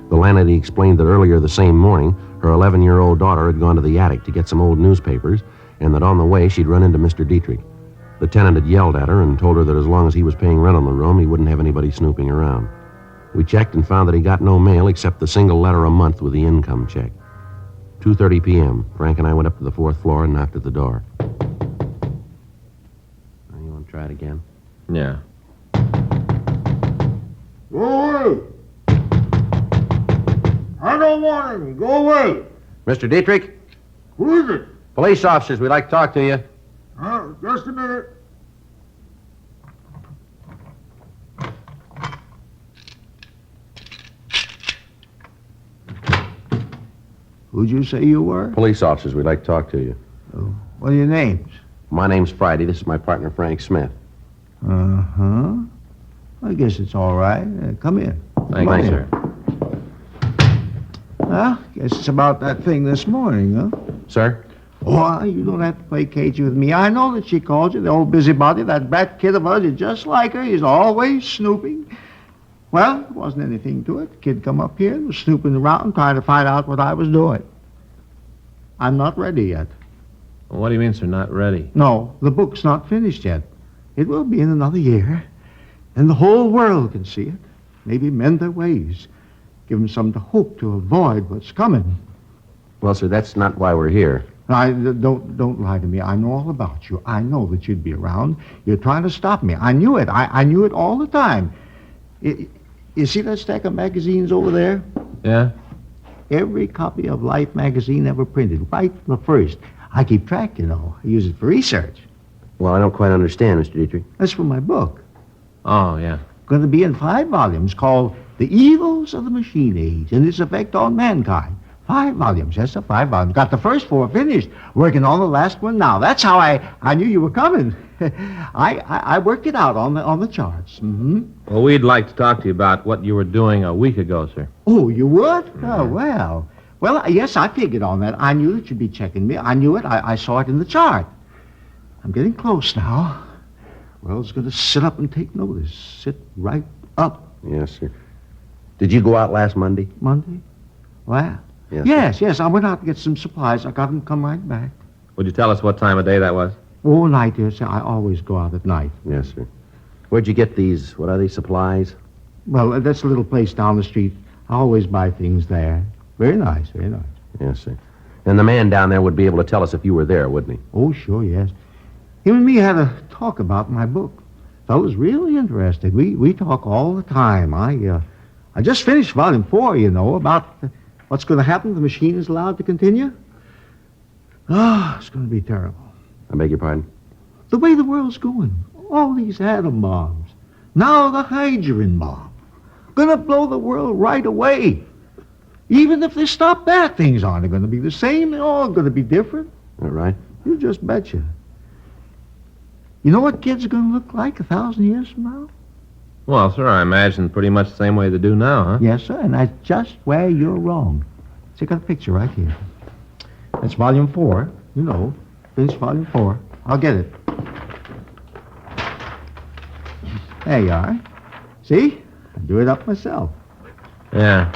The landlady explained that earlier the same morning, her 11-year-old daughter had gone to the attic to get some old newspapers, and that on the way she'd run into Mr. Dietrich. The tenant had yelled at her and told her that as long as he was paying rent on the room, he wouldn't have anybody snooping around. We checked and found that he got no mail except the single letter a month with the income check. 2:30 p.m. Frank and I went up to the 4th floor and knocked at the door. You want to try it again? Yeah. Go away! I don't want any. Go away! Mr. Dietrich? Who is it? Police officers, we'd like to talk to you. Just a minute. Who'd you say you were? Police officers, we'd like to talk to you. Oh, what are your names? My name's Friday. This is my partner, Frank Smith. Uh-huh. I guess it's all right. Come in. Thanks, sir. Well, guess it's about that thing this morning, huh? Sir? Oh, you don't have to play cagey with me. I know that she called you, the old busybody. That brat kid of ours is just like her. He's always snooping. Well, there wasn't anything to it. The kid come up here and was snooping around trying to find out what I was doing. I'm not ready yet. Well, what do you mean, sir, not ready? No, the book's not finished yet. It will be in another year. And the whole world can see it. Maybe mend their ways. Give them something to hope to avoid what's coming. Well, sir, that's not why we're here. Don't lie to me. I know all about you. I know that you'd be around. You're trying to stop me. I knew it. I knew it all the time. You see that stack of magazines over there? Yeah? Every copy of Life magazine ever printed, right from the first. I keep track, you know. I use it for research. Well, I don't quite understand, Mr. Dietrich. That's from my book. Oh, yeah. Going to be in 5 volumes called The Evils of the Machine Age and Its Effect on Mankind. 5 volumes, yes, sir, 5 volumes. Got the first 4 finished. Working on the last one now. That's how I knew you were coming. I worked it out on the charts. Mm-hmm. Well, we'd like to talk to you about what you were doing a week ago, sir. Oh, you would? Oh, well. Well, yes, I figured on that. I knew that you'd be checking me. I knew it. I saw it in the chart. I'm getting close now. World's going to sit up and take notice. Sit right up. Yes, sir. Did you go out last Monday? Monday? Well, yes. I went out to get some supplies. I got them come right back. Would you tell us what time of day that was? Oh, night, yes. I always go out at night. Yes, sir. Where'd you get these, what are these, supplies? Well, that's a little place down the street. I always buy things there. Very nice, very nice. Yes, sir. And the man down there would be able to tell us if you were there, wouldn't he? Oh, sure, yes. Him and me had a talk about my book. Fellow's really interested. We talk all the time. I just finished volume 4, you know, about what's going to happen if the machine is allowed to continue. Oh, it's going to be terrible. I beg your pardon? The way the world's going. All these atom bombs. Now the hydrogen bomb. Gonna blow the world right away. Even if they stop that, things aren't going to be the same. They're all going to be different. All right. You just betcha. You know what kids are going to look like 1,000 years from now? Well, sir, I imagine pretty much the same way they do now, huh? Yes, sir, and that's just where you're wrong. See, I got a picture right here. That's volume 4. You know, finished volume 4. I'll get it. There you are. See? I do it up myself. Yeah.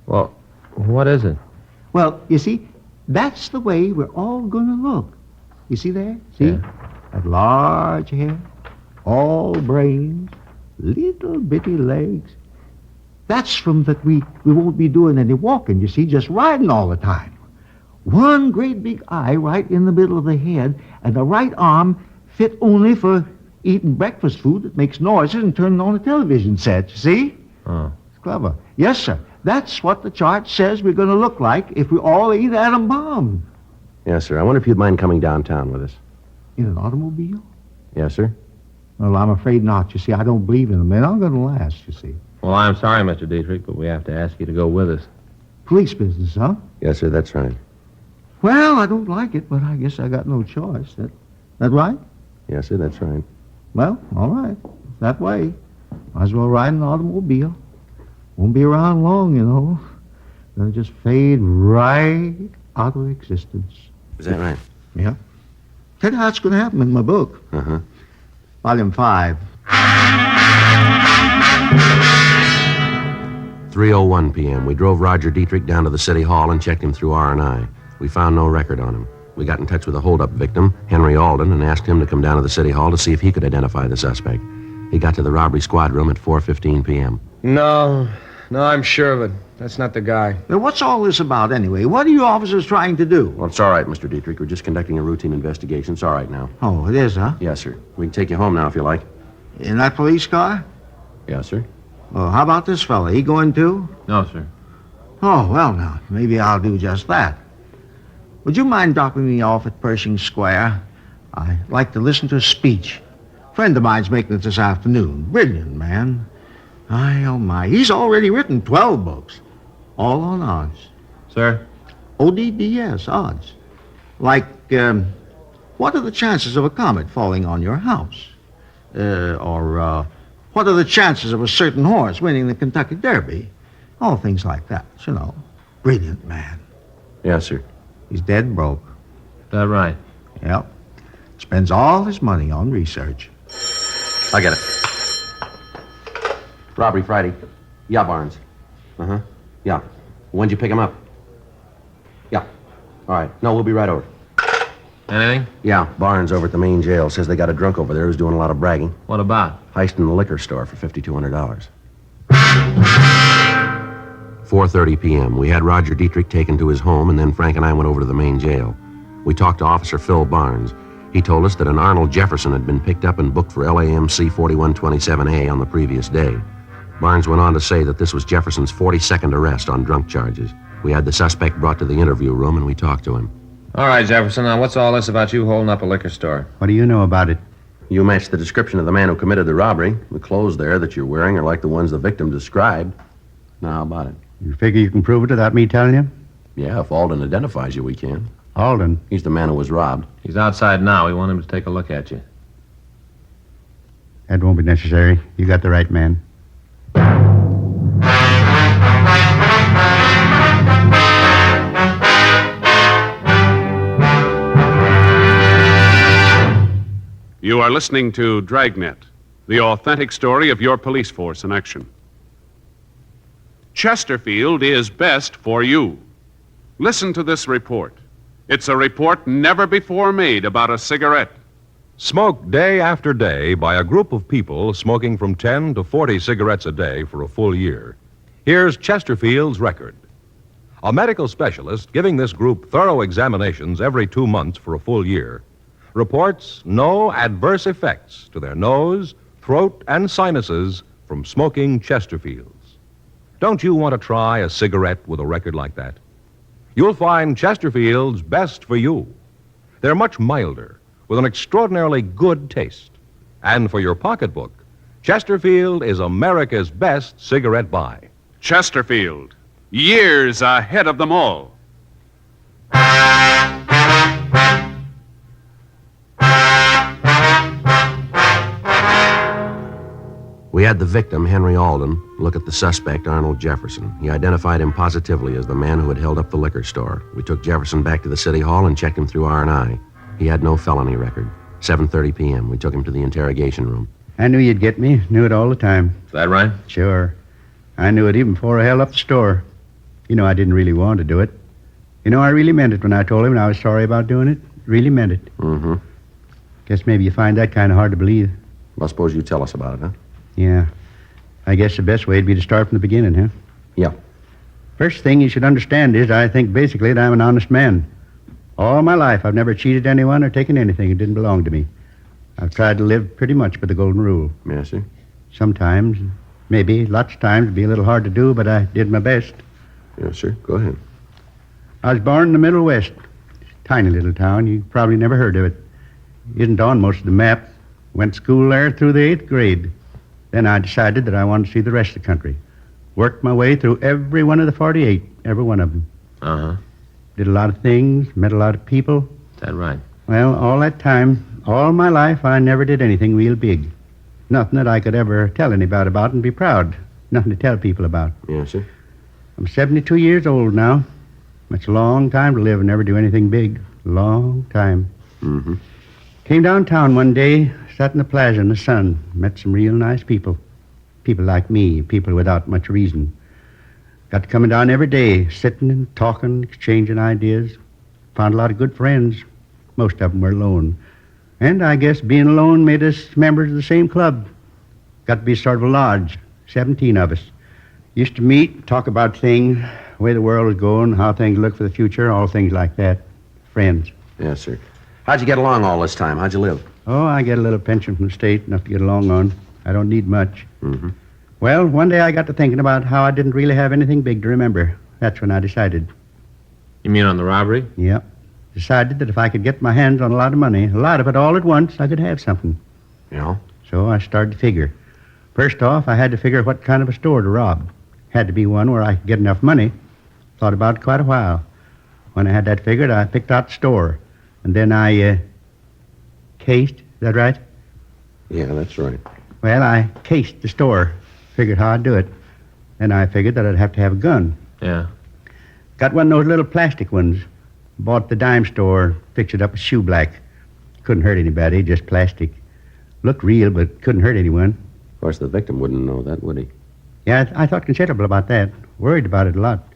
Well, what is it? Well, you see, that's the way we're all going to look. You see there? See? Yeah. That large hair, all brains, little bitty legs. That's from that we won't be doing any walking, you see, just riding all the time. One great big eye right in the middle of the head, and the right arm fit only for eating breakfast food that makes noises and turning on a television set, you see? Oh. It's clever. Yes, sir. That's what the chart says we're going to look like if we all eat atom bombs. Yes, sir. I wonder if you'd mind coming downtown with us. In an automobile? Yes, sir. Well, I'm afraid not. You see, I don't believe in them. They're not going to last, you see. Well, I'm sorry, Mr. Dietrich, but we have to ask you to go with us. Police business, huh? Yes, sir, that's right. Well, I don't like it, but I guess I got no choice. That right? Yes, sir, that's right. Well, all right. That way. Might as well ride an automobile. Won't be around long, you know. They'll just fade right out of existence. Is that right? Yeah. Tell you how it's going to happen in my book. Uh-huh. Volume 5. 3:01 p.m. We drove Roger Dietrich down to the city hall and checked him through R&I. We found no record on him. We got in touch with the holdup victim, Henry Alden, and asked him to come down to the city hall to see if he could identify the suspect. He got to the robbery squad room at 4:15 p.m. No, I'm sure of it. That's not the guy. Now, what's all this about, anyway? What are you officers trying to do? Well, it's all right, Mr. Dietrich. We're just conducting a routine investigation. It's all right now. Oh, it is, huh? Yes, sir. We can take you home now if you like. In that police car? Yes, sir. Oh, how about this fella? He going too? No, sir. Oh, well, now, maybe I'll do just that. Would you mind dropping me off at Pershing Square? I'd like to listen to a speech. A friend of mine's making it this afternoon. Brilliant, man. Oh, my. He's already written 12 books. All on odds. Sir? ODDS, odds. Like, what are the chances of a comet falling on your house? Or what are the chances of a certain horse winning the Kentucky Derby? All things like that, you know. Brilliant man. Yes, sir. He's dead broke. Is that right? Yep. Spends all his money on research. I get it. Robbery Friday. Yeah, Barnes. Uh-huh. Yeah. When'd you pick him up? Yeah. All right. No, we'll be right over. Anything? Yeah, Barnes over at the main jail says they got a drunk over there who's doing a lot of bragging. What about? Heisting the liquor store for $5,200. 4:30 p.m. We had Roger Dietrich taken to his home, and then Frank and I went over to the main jail. We talked to Officer Phil Barnes. He told us that an Arnold Jefferson had been picked up and booked for LAMC 4127A on the previous day. Barnes went on to say that this was Jefferson's 42nd arrest on drunk charges. We had the suspect brought to the interview room, and we talked to him. All right, Jefferson, now what's all this about you holding up a liquor store? What do you know about it? You matched the description of the man who committed the robbery. The clothes there that you're wearing are like the ones the victim described. Now, how about it? You figure you can prove it without me telling you? Yeah, if Alden identifies you, we can. Alden? He's the man who was robbed. He's outside now. We want him to take a look at you. That won't be necessary. You got the right man. You are listening to Dragnet, the authentic story of your police force in action. Chesterfield is best for you. Listen to this report. It's a report never before made about a cigarette. Smoked day after day by a group of people smoking from 10 to 40 cigarettes a day for a full year. Here's Chesterfield's record. A medical specialist giving this group thorough examinations every 2 months for a full year reports no adverse effects to their nose, throat, and sinuses from smoking Chesterfields. Don't you want to try a cigarette with a record like that? You'll find Chesterfield's best for you. They're much milder, with an extraordinarily good taste. And for your pocketbook, Chesterfield is America's best cigarette buy. Chesterfield, years ahead of them all. We had the victim, Henry Alden, look at the suspect, Arnold Jefferson. He identified him positively as the man who had held up the liquor store. We took Jefferson back to the city hall and checked him through R&I. He had no felony record. 7:30 p.m. We took him to the interrogation room. I knew you'd get me. Knew it all the time. Is that right? Sure. I knew it even before I held up the store. You know, I didn't really want to do it. You know, I really meant it when I told him I was sorry about doing it. Really meant it. Mm-hmm. Guess maybe you find that kind of hard to believe. Well, suppose you tell us about it, huh? Yeah. I guess the best way would be to start from the beginning, huh? Yeah. First thing you should understand is I think basically that I'm an honest man. All my life I've never cheated anyone or taken anything that didn't belong to me. I've tried to live pretty much by the golden rule. Yes, sir. Sometimes, maybe, lots of times it'd be a little hard to do, but I did my best. Yes, sir. Go ahead. I was born in the Middle West. Tiny little town. You probably never heard of it. Isn't on most of the map. Went to school there through the 8th grade. Then I decided that I wanted to see the rest of the country. Worked my way through every one of the 48, every one of them. Uh-huh. Did a lot of things, met a lot of people. Is that right? Well, all that time, all my life, I never did anything real big. Nothing that I could ever tell anybody about and be proud. Nothing to tell people about. Yes, sir. I'm 72 years old now. That's a long time to live and never do anything big. Long time. Mm-hmm. Came downtown one day, sat in the plaza in the sun, met some real nice people. People like me, people without much reason. Got to coming down every day, sitting and talking, exchanging ideas. Found a lot of good friends. Most of them were alone. And I guess being alone made us members of the same club. Got to be sort of a lodge, 17 of us. Used to meet, talk about things, the way the world was going, how things look for the future, all things like that. Friends. Yes, sir. How'd you get along all this time? How'd you live? Oh, I get a little pension from the state, enough to get along on. I don't need much. Mm-hmm. Well, one day I got to thinking about how I didn't really have anything big to remember. That's when I decided. You mean on the robbery? Yep. Decided that if I could get my hands on a lot of money, a lot of it all at once, I could have something. Yeah? So I started to figure. First off, I had to figure what kind of a store to rob. Had to be one where I could get enough money. Thought about it quite a while. When I had that figured, I picked out the store. And then I, cased. Is that right? Yeah, that's right. Well, I cased the store. Figured how I'd do it. Then I figured that I'd have to have a gun. Yeah. Got one of those little plastic ones. Bought at the dime store, fixed it up with shoe black. Couldn't hurt anybody, just plastic. Looked real, but couldn't hurt anyone. Of course, the victim wouldn't know that, would he? Yeah, I thought considerable about that. Worried about it a lot.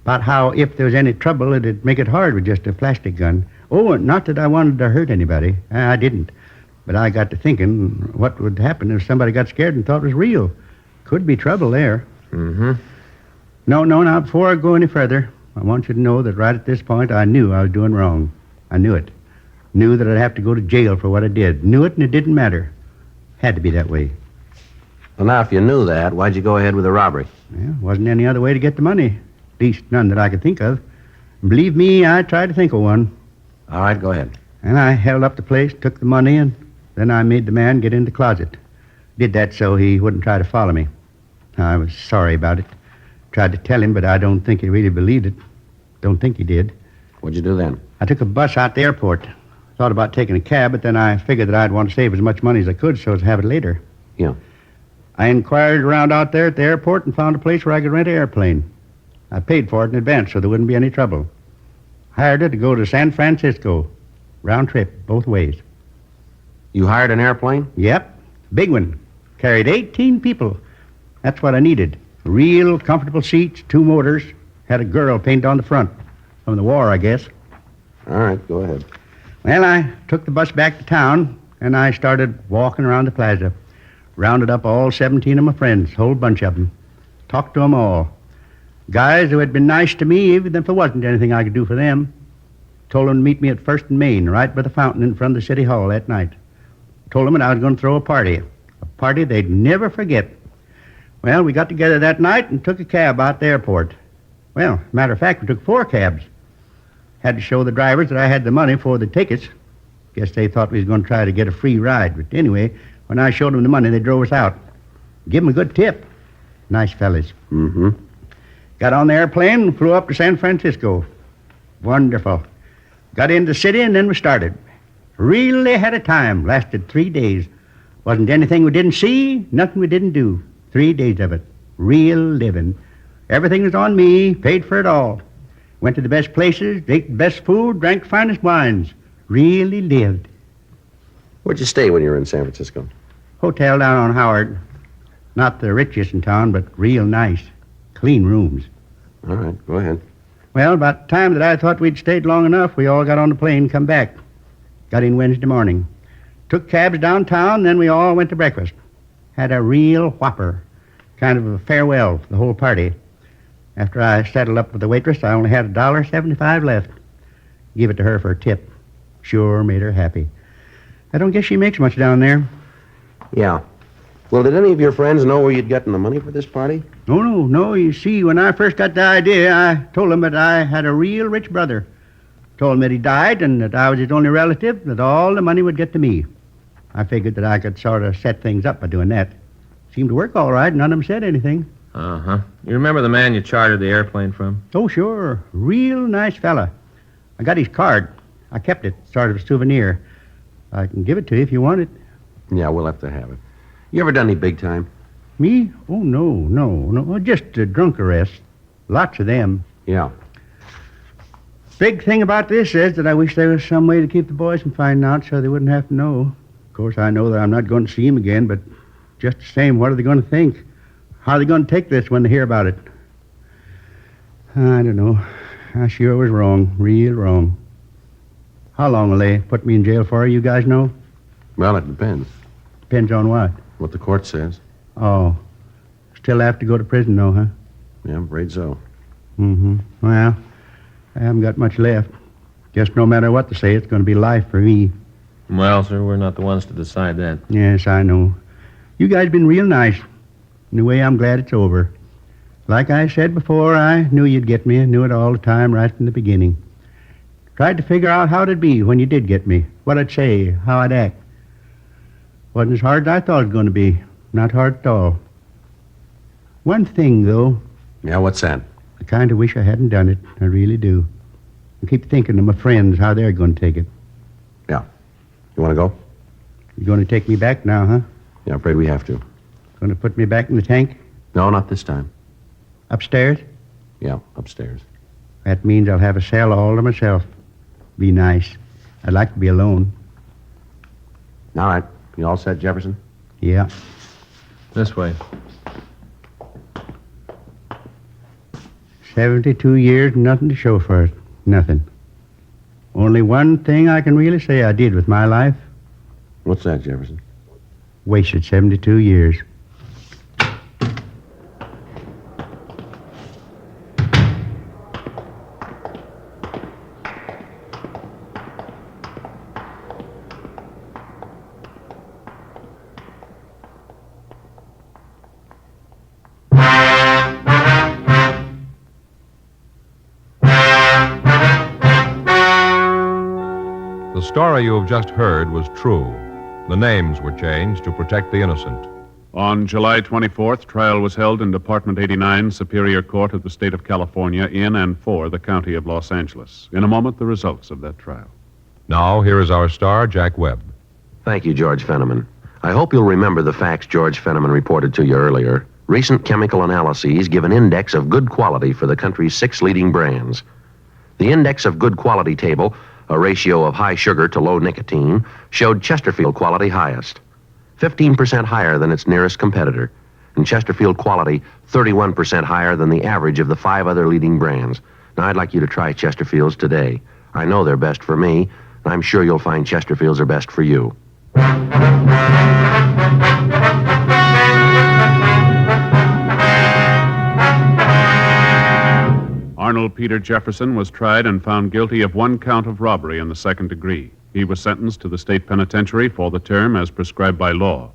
About how if there was any trouble, it'd make it hard with just a plastic gun. Oh, not that I wanted to hurt anybody. I didn't. But I got to thinking what would happen if somebody got scared and thought it was real. Could be trouble there. Mm-hmm. No, now, before I go any further, I want you to know that right at this point, I knew I was doing wrong. I knew it. Knew that I'd have to go to jail for what I did. Knew it, and it didn't matter. Had to be that way. Well, now, if you knew that, why'd you go ahead with the robbery? Well, wasn't any other way to get the money. At least none that I could think of. Believe me, I tried to think of one. All right, go ahead. And I held up the place, took the money, and then I made the man get in the closet. Did that so he wouldn't try to follow me. I was sorry about it. Tried to tell him, but I don't think he really believed it. Don't think he did. What'd you do then? I took a bus out to the airport. Thought about taking a cab, but then I figured that I'd want to save as much money as I could so as to have it later. Yeah. I inquired around out there at the airport and found a place where I could rent an airplane. I paid for it in advance so there wouldn't be any trouble. Hired it to go to San Francisco. Round trip, both ways. You hired an airplane? Yep. Big one. Carried 18 people. That's what I needed. Real comfortable seats, 2 motors. Had a girl painted on the front. From the war, I guess. All right, go ahead. Well, I took the bus back to town, and I started walking around the plaza. Rounded up all 17 of my friends, whole bunch of them. Talked to them all. Guys who had been nice to me, even if there wasn't anything I could do for them. Told them to meet me at 1st and Main, right by the fountain in front of the city hall that night. Told them that I was going to throw a party. A party they'd never forget. Well, we got together that night and took a cab out the airport. Well, matter of fact, we took 4 cabs. Had to show the drivers that I had the money for the tickets. Guess they thought we was going to try to get a free ride. But anyway, when I showed them the money, they drove us out. Give them a good tip. Nice fellas. Mm-hmm. Got on the airplane and flew up to San Francisco. Wonderful. Got into the city and then we started. Really had a time. Lasted 3 days. Wasn't anything we didn't see, nothing we didn't do. 3 days of it. Real living. Everything was on me, paid for it all. Went to the best places, ate the best food, drank the finest wines. Really lived. Where'd you stay when you were in San Francisco? Hotel down on Howard. Not the richest in town, but real nice. Clean rooms. All right, go ahead. Well, about the time that I thought we'd stayed long enough, we all got on the plane and come back. Got in Wednesday morning. Took cabs downtown, then we all went to breakfast. Had a real whopper. Kind of a farewell for the whole party. After I settled up with the waitress, I only had $1.75 left. Give it to her for a tip. Sure made her happy. I don't guess she makes much down there. Yeah. Well, did any of your friends know where you'd gotten the money for this party? No. You see, when I first got the idea, I told them that I had a real rich brother. Told him that he died and that I was his only relative, that all the money would get to me. I figured that I could sort of set things up by doing that. Seemed to work all right. None of them said anything. Uh-huh. You remember the man you chartered the airplane from? Oh, sure. Real nice fella. I got his card. I kept it, sort of a souvenir. I can give it to you if you want it. Yeah, we'll have to have it. You ever done any big time? Me? Oh, no. Just a drunk arrest. Lots of them. Yeah. Big thing about this is that I wish there was some way to keep the boys from finding out so they wouldn't have to know. Of course, I know that I'm not going to see them again, but just the same, what are they going to think? How are they going to take this when they hear about it? I don't know. I sure was wrong, real wrong. How long will they put me in jail for, you guys know? Well, it depends. Depends on what? What the court says. Oh. Still have to go to prison, though, huh? Yeah, I'm afraid so. Mm-hmm. Well, I haven't got much left. Guess no matter what they say, it's going to be life for me. Well, sir, we're not the ones to decide that. Yes, I know. You guys been real nice. In a way, I'm glad it's over. Like I said before, I knew you'd get me. I knew it all the time, right from the beginning. Tried to figure out how it'd be when you did get me. What I'd say, how I'd act. Wasn't as hard as I thought it was going to be. Not hard at all. One thing, though. Yeah, what's that? I kind of wish I hadn't done it. I really do. I keep thinking of my friends, how they're going to take it. Yeah. You want to go? You're going to take me back now, huh? Yeah, I'm afraid we have to. Going to put me back in the tank? No, not this time. Upstairs? Yeah, upstairs. That means I'll have a cell all to myself. Be nice. I'd like to be alone. All right. You all set, Jefferson? Yeah. This way. 72 years, nothing to show for it. Nothing. Only one thing I can really say I did with my life. What's that, Jefferson? Wasted 72 years. The story you have just heard was true. The names were changed to protect the innocent. On July 24th, trial was held in Department 89, Superior Court of the State of California, in and for the County of Los Angeles. In a moment, the results of that trial. Now, here is our star, Jack Webb. Thank you, George Fenneman. I hope you'll remember the facts George Fenneman reported to you earlier. Recent chemical analyses give an index of good quality for the country's 6 leading brands. The index of good quality table, a ratio of high sugar to low nicotine, showed Chesterfield quality highest, 15% higher than its nearest competitor, and Chesterfield quality 31% higher than the average of the 5 other leading brands. Now, I'd like you to try Chesterfields today. I know they're best for me, and I'm sure you'll find Chesterfields are best for you. Arnold Peter Jefferson was tried and found guilty of 1 count of robbery in the 2nd degree. He was sentenced to the state penitentiary for the term as prescribed by law.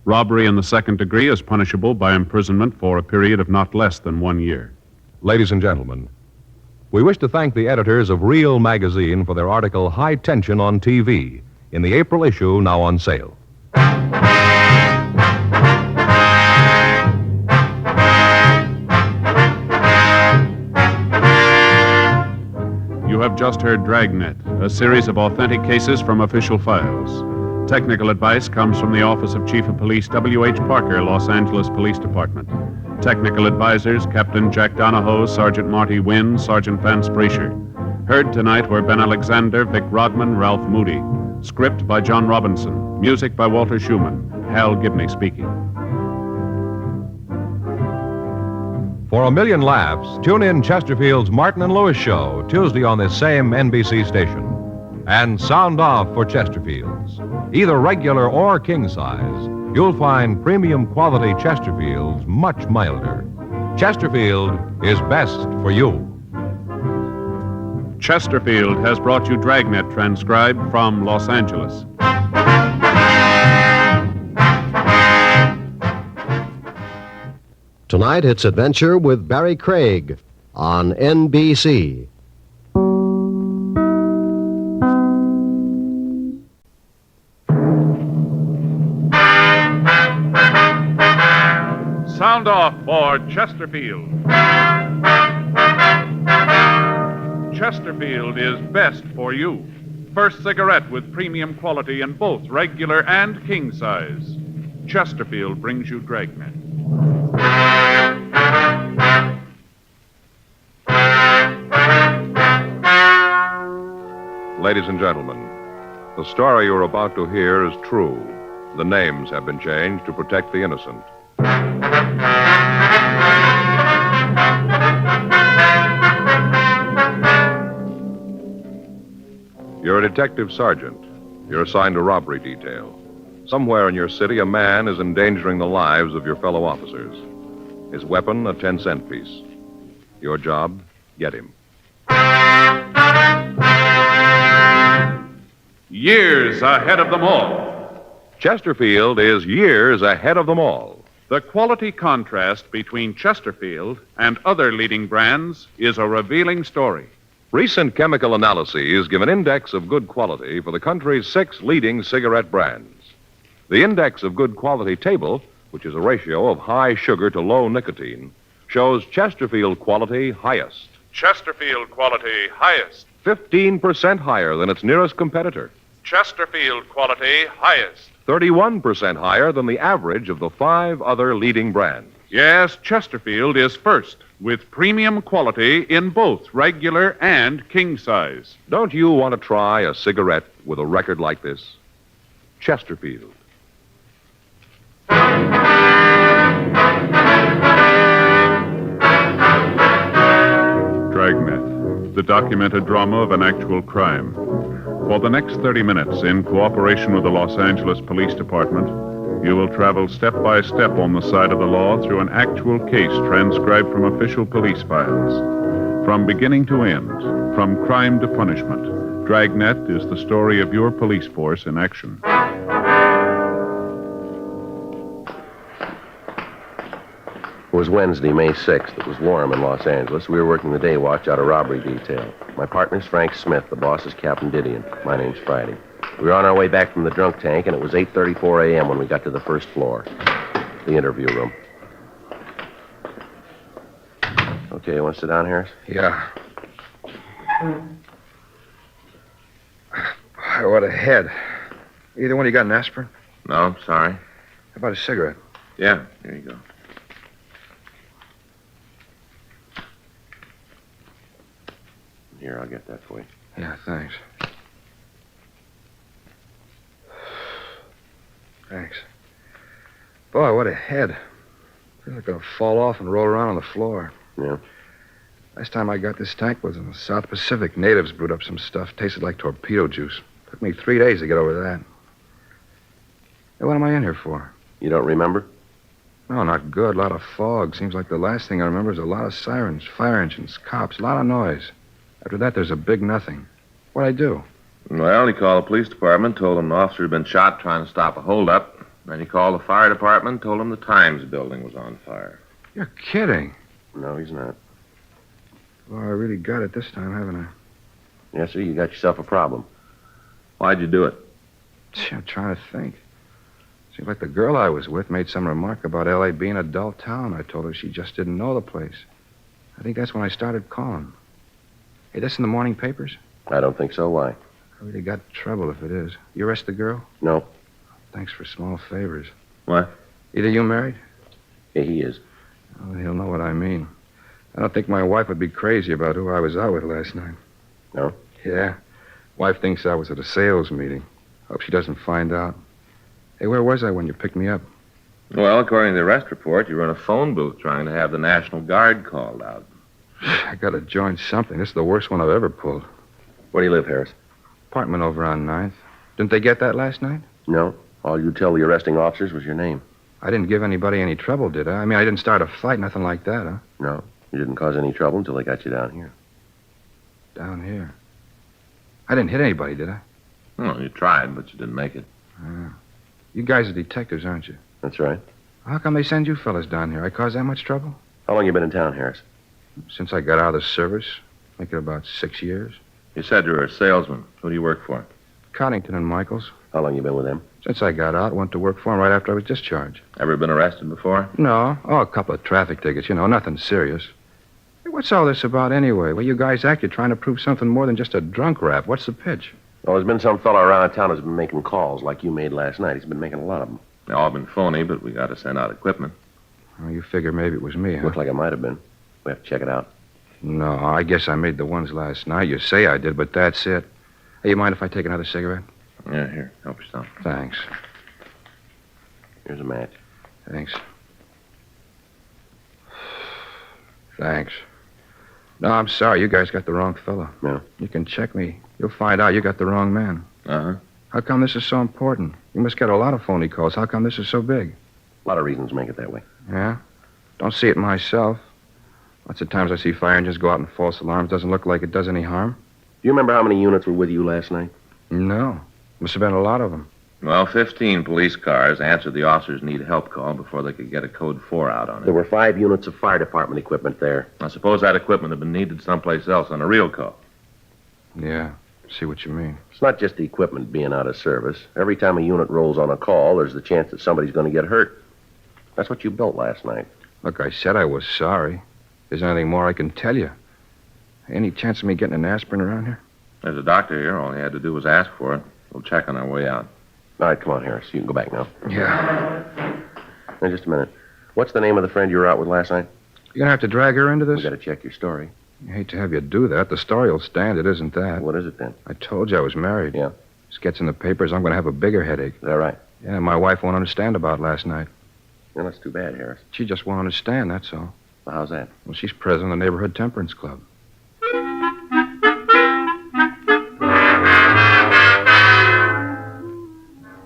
Robbery in the 2nd degree is punishable by imprisonment for a period of not less than 1 year. Ladies and gentlemen, we wish to thank the editors of Real Magazine for their article High Tension on TV in the April issue, now on sale. You have just heard Dragnet, a series of authentic cases from official files. Technical advice comes from the Office of Chief of Police W.H. Parker, Los Angeles Police Department. Technical advisors, Captain Jack Donahoe, Sergeant Marty Wynn, Sergeant Vance Brasher. Heard tonight were Ben Alexander, Vic Rodman, Ralph Moody. Script by John Robinson. Music by Walter Schumann. Hal Gibney speaking. For a million laughs, tune in Chesterfield's Martin and Lewis Show, Tuesday on this same NBC station. And sound off for Chesterfields. Either regular or king size, you'll find premium quality Chesterfields much milder. Chesterfield is best for you. Chesterfield has brought you Dragnet, transcribed from Los Angeles. Tonight, it's Adventure with Barry Craig on NBC. Sound off for Chesterfield. Chesterfield is best for you. First cigarette with premium quality in both regular and king size. Chesterfield brings you Dragnet. Ladies and gentlemen, the story you're about to hear is true. The names have been changed to protect the innocent. You're a detective sergeant. You're assigned to robbery detail. Somewhere in your city, a man is endangering the lives of your fellow officers. His weapon, a 10-cent piece. Your job, get him. Years ahead of them all. Chesterfield is years ahead of them all. The quality contrast between Chesterfield and other leading brands is a revealing story. Recent chemical analyses give an index of good quality for the country's 6 leading cigarette brands. The index of good quality table, which is a ratio of high sugar to low nicotine, shows Chesterfield quality highest. Chesterfield quality highest. 15% higher than its nearest competitor. Chesterfield quality highest. 31% higher than the average of the 5 other leading brands. Yes, Chesterfield is first, with premium quality in both regular and king size. Don't you want to try a cigarette with a record like this? Chesterfield. Dragnet, the documented drama of an actual crime. For the next 30 minutes, in cooperation with the Los Angeles Police Department, you will travel step by step on the side of the law through an actual case transcribed from official police files. From beginning to end, from crime to punishment, Dragnet is the story of your police force in action. was Wednesday, May 6th. It was warm in Los Angeles. We were working the day watch out of robbery detail. My partner's Frank Smith. The boss is Captain Didion. My name's Friday. We were on our way back from the drunk tank, and it was 8:34 a.m. when we got to the first floor, the interview room. Okay, you want to sit down, Harris? Yeah. What a head. Either one, you got an aspirin? No, sorry. How about a cigarette? Yeah, here you go. Here, I'll get that for you. Yeah, thanks. Thanks. Boy, what a head. Feels like gonna fall off and roll around on the floor. Yeah. Last time I got this tank was in the South Pacific. Natives brewed up some stuff. Tasted like torpedo juice. Took me 3 days to get over that. Hey, what am I in here for? You don't remember? No, not good. A lot of fog. Seems like the last thing I remember is a lot of sirens, fire engines, cops, a lot of noise. After that, there's a big nothing. What'd I do? Well, he called the police department, told them an officer had been shot trying to stop a holdup. Then he called the fire department, told them the Times building was on fire. You're kidding. No, he's not. Well, I really got it this time, haven't I? Yes, sir, you got yourself a problem. Why'd you do it? Gee, I'm trying to think. Seems like the girl I was with made some remark about L.A. being a dull town. I told her she just didn't know the place. I think that's when I started calling. Hey, this in the morning papers? I don't think so. Why? I really got trouble if it is. You arrest the girl? No. Thanks for small favors. What? Either you married? Yeah, he is. Oh, he'll know what I mean. I don't think my wife would be crazy about who I was out with last night. No? Yeah. Wife thinks I was at a sales meeting. Hope she doesn't find out. Hey, where was I when you picked me up? Well, according to the arrest report, you were in a phone booth trying to have the National Guard called out. I gotta join something. This is the worst one I've ever pulled. Where do you live, Harris? Apartment over on 9th. Didn't they get that last night? No. All you tell the arresting officers was your name. I didn't give anybody any trouble, did I? I mean, I didn't start a fight, nothing like that, huh? No. You didn't cause any trouble until they got you down here. Down here? I didn't hit anybody, did I? Well, you tried, but you didn't make it. You guys are detectives, aren't you? That's right. How come they send you fellas down here? I caused that much trouble? How long you been in town, Harris? Since I got out of the service. Make it about 6 years. You said you were a salesman. Who do you work for? Coddington and Michaels. How long you been with them? Since I got out, went to work for them right after I was discharged. Ever been arrested before? No. Oh, a couple of traffic tickets, nothing serious. Hey, what's all this about anyway? Well, you guys act you're trying to prove something more than just a drunk rap. What's the pitch? Well, there's been some fella around town who's been making calls like you made last night. He's been making a lot of them. They all been phony, but we got to send out equipment. Oh, you figure maybe it was me, huh? Looks like it might have been. We have to check it out. No, I guess I made the ones last night. You say I did, but that's it. Hey, you mind if I take another cigarette? Yeah, here. Help yourself. Thanks. Here's a match. Thanks. Thanks. No, I'm sorry. You guys got the wrong fella. No. You can check me. You'll find out you got the wrong man. Uh-huh. How come this is so important? You must get a lot of phony calls. How come this is so big? A lot of reasons make it that way. Yeah? Don't see it myself. Lots of times I see fire engines go out in false alarms. Doesn't look like it does any harm. Do you remember how many units were with you last night? No. Must have been a lot of them. Well, 15 police cars answered the officer's need help call before they could get a code 4 out on it. There were 5 units of fire department equipment there. I suppose that equipment had been needed someplace else on a real call. Yeah, see what you mean. It's not just the equipment being out of service. Every time a unit rolls on a call, there's the chance that somebody's going to get hurt. That's what you built last night. Look, I said I was sorry. There's anything more I can tell you. Any chance of me getting an aspirin around here? There's a doctor here. All he had to do was ask for it. We'll check on our way out. All right, come on, Harris. You can go back now. Yeah. Now, just a minute. What's the name of the friend you were out with last night? You're gonna have to drag her into this? We got to check your story. I hate to have you do that. The story will stand. It isn't that. What is it, then? I told you I was married. Yeah. This gets in the papers. I'm gonna have a bigger headache. Is that right? Yeah, my wife won't understand about last night. Well, that's too bad, Harris. She just won't understand, that's all. Well, how's that? Well, she's president of the Neighborhood Temperance Club.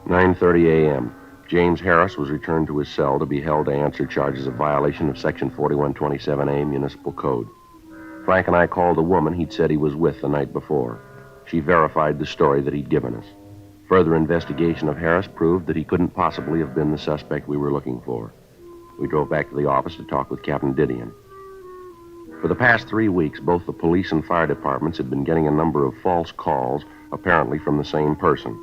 "9:30 a.m. James Harris was returned to his cell to be held to answer charges of violation of Section 4127A Municipal Code. Frank and I called the woman he'd said he was with the night before. She verified the story that he'd given us. Further investigation of Harris proved that he couldn't possibly have been the suspect we were looking for. We drove back to the office to talk with Captain Didion. For the past 3 weeks, both the police and fire departments had been getting a number of false calls, apparently from the same person.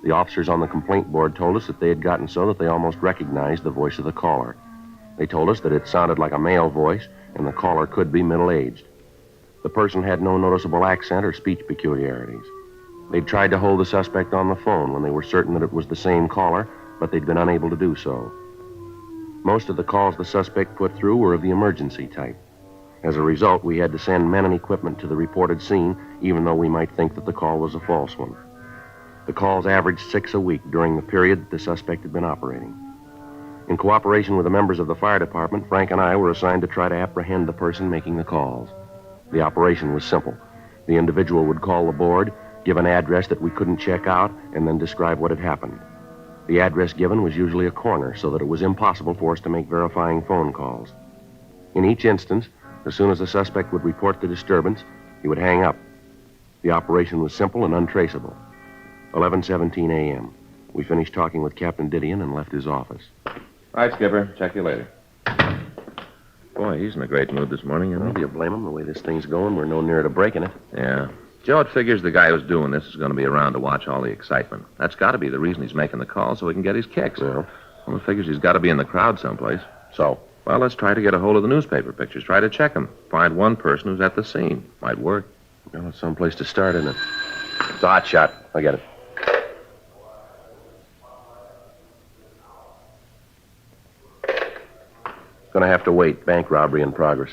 The officers on the complaint board told us that they had gotten so that they almost recognized the voice of the caller. They told us that it sounded like a male voice, and the caller could be middle-aged. The person had no noticeable accent or speech peculiarities. They'd tried to hold the suspect on the phone when they were certain that it was the same caller, but they'd been unable to do so. Most of the calls the suspect put through were of the emergency type. As a result, we had to send men and equipment to the reported scene, even though we might think that the call was a false one. The calls averaged 6 a week during the period that the suspect had been operating. In cooperation with the members of the fire department, Frank and I were assigned to try to apprehend the person making the calls. The operation was simple. The individual would call the board, give an address that we couldn't check out, and then describe what had happened. The address given was usually a corner, so that it was impossible for us to make verifying phone calls. In each instance, as soon as the suspect would report the disturbance, he would hang up. The operation was simple and untraceable. 11:17 a.m. We finished talking with Captain Didion and left his office. Right, Skipper. Check you later. Boy, he's in a great mood this morning, Well, do you blame him? The way this thing's going, we're no nearer to breaking it. Yeah. Joe, it figures the guy who's doing this is going to be around to watch all the excitement. That's got to be the reason he's making the call, so he can get his kicks. Well, it figures he's got to be in the crowd someplace. So? Well, let's try to get a hold of the newspaper pictures. Try to check them. Find one person who's at the scene. Might work. Well, it's someplace to start, isn't it? It's a hot shot. I get it. Gonna have to wait. Bank robbery in progress.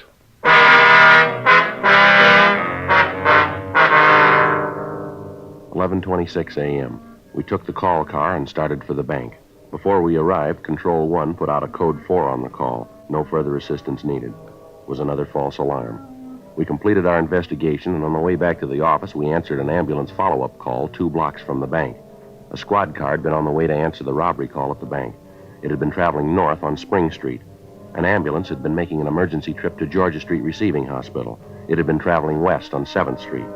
11:26 a.m. We took the call car and started for the bank. Before we arrived, Control 1 put out a code 4 on the call. No further assistance needed. It was another false alarm. We completed our investigation, and on the way back to the office, we answered an ambulance follow-up call 2 blocks from the bank. A squad car had been on the way to answer the robbery call at the bank. It had been traveling north on Spring Street. An ambulance had been making an emergency trip to Georgia Street Receiving Hospital. It had been traveling west on 7th Street.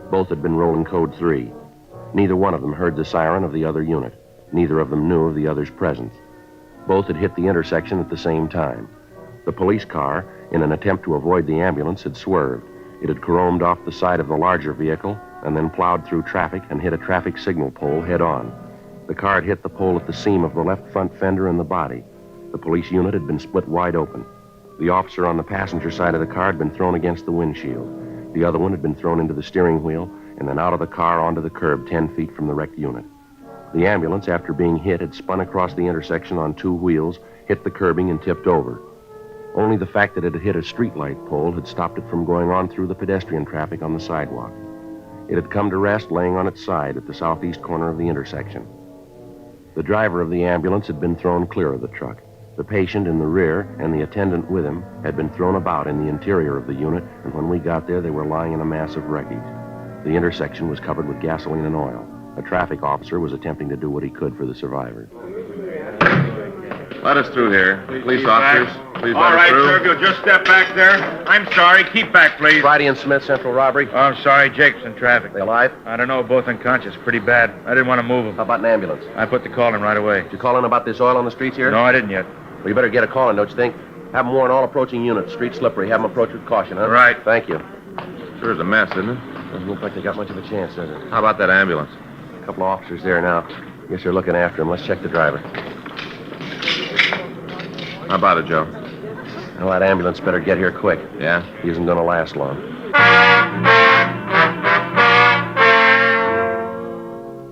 Both had been rolling code 3. Neither one of them heard the siren of the other unit. Neither of them knew of the other's presence. Both had hit the intersection at the same time. The police car, in an attempt to avoid the ambulance, had swerved. It had caromed off the side of the larger vehicle and then plowed through traffic and hit a traffic signal pole head-on. The car had hit the pole at the seam of the left front fender and the body. The police unit had been split wide open. The officer on the passenger side of the car had been thrown against the windshield. The other one had been thrown into the steering wheel and then out of the car onto the curb 10 feet from the wrecked unit. The ambulance, after being hit, had spun across the intersection on 2 wheels, hit the curbing, and tipped over. Only the fact that it had hit a streetlight pole had stopped it from going on through the pedestrian traffic on the sidewalk. It had come to rest laying on its side at the southeast corner of the intersection. The driver of the ambulance had been thrown clear of the truck. The patient in the rear and the attendant with him had been thrown about in the interior of the unit, and when we got there, they were lying in a mass of wreckage. The intersection was covered with gasoline and oil. A traffic officer was attempting to do what he could for the survivors. Let us through here. Police officers, please All let right, us through. sir, if you'll just step back there. I'm sorry. Keep back, please. Friday and Smith, central robbery. Oh, I'm sorry. Jake's in traffic. They alive? I don't know. Both unconscious. Pretty bad. I didn't want to move them. How about an ambulance? I put the call in right away. Did you call in about this oil on the streets here? No, I didn't yet. Well, you better get a call in, don't you think? Have them warn all approaching units. Street's slippery. Have them approach with caution, huh? Right. Thank you. Sure is a mess, isn't it? Doesn't look like they got much of a chance, does it? How about that ambulance? A couple of officers there now. Guess they're looking after him. Let's check the driver. How about it, Joe? Well, that ambulance better get here quick. Yeah? He isn't going to last long.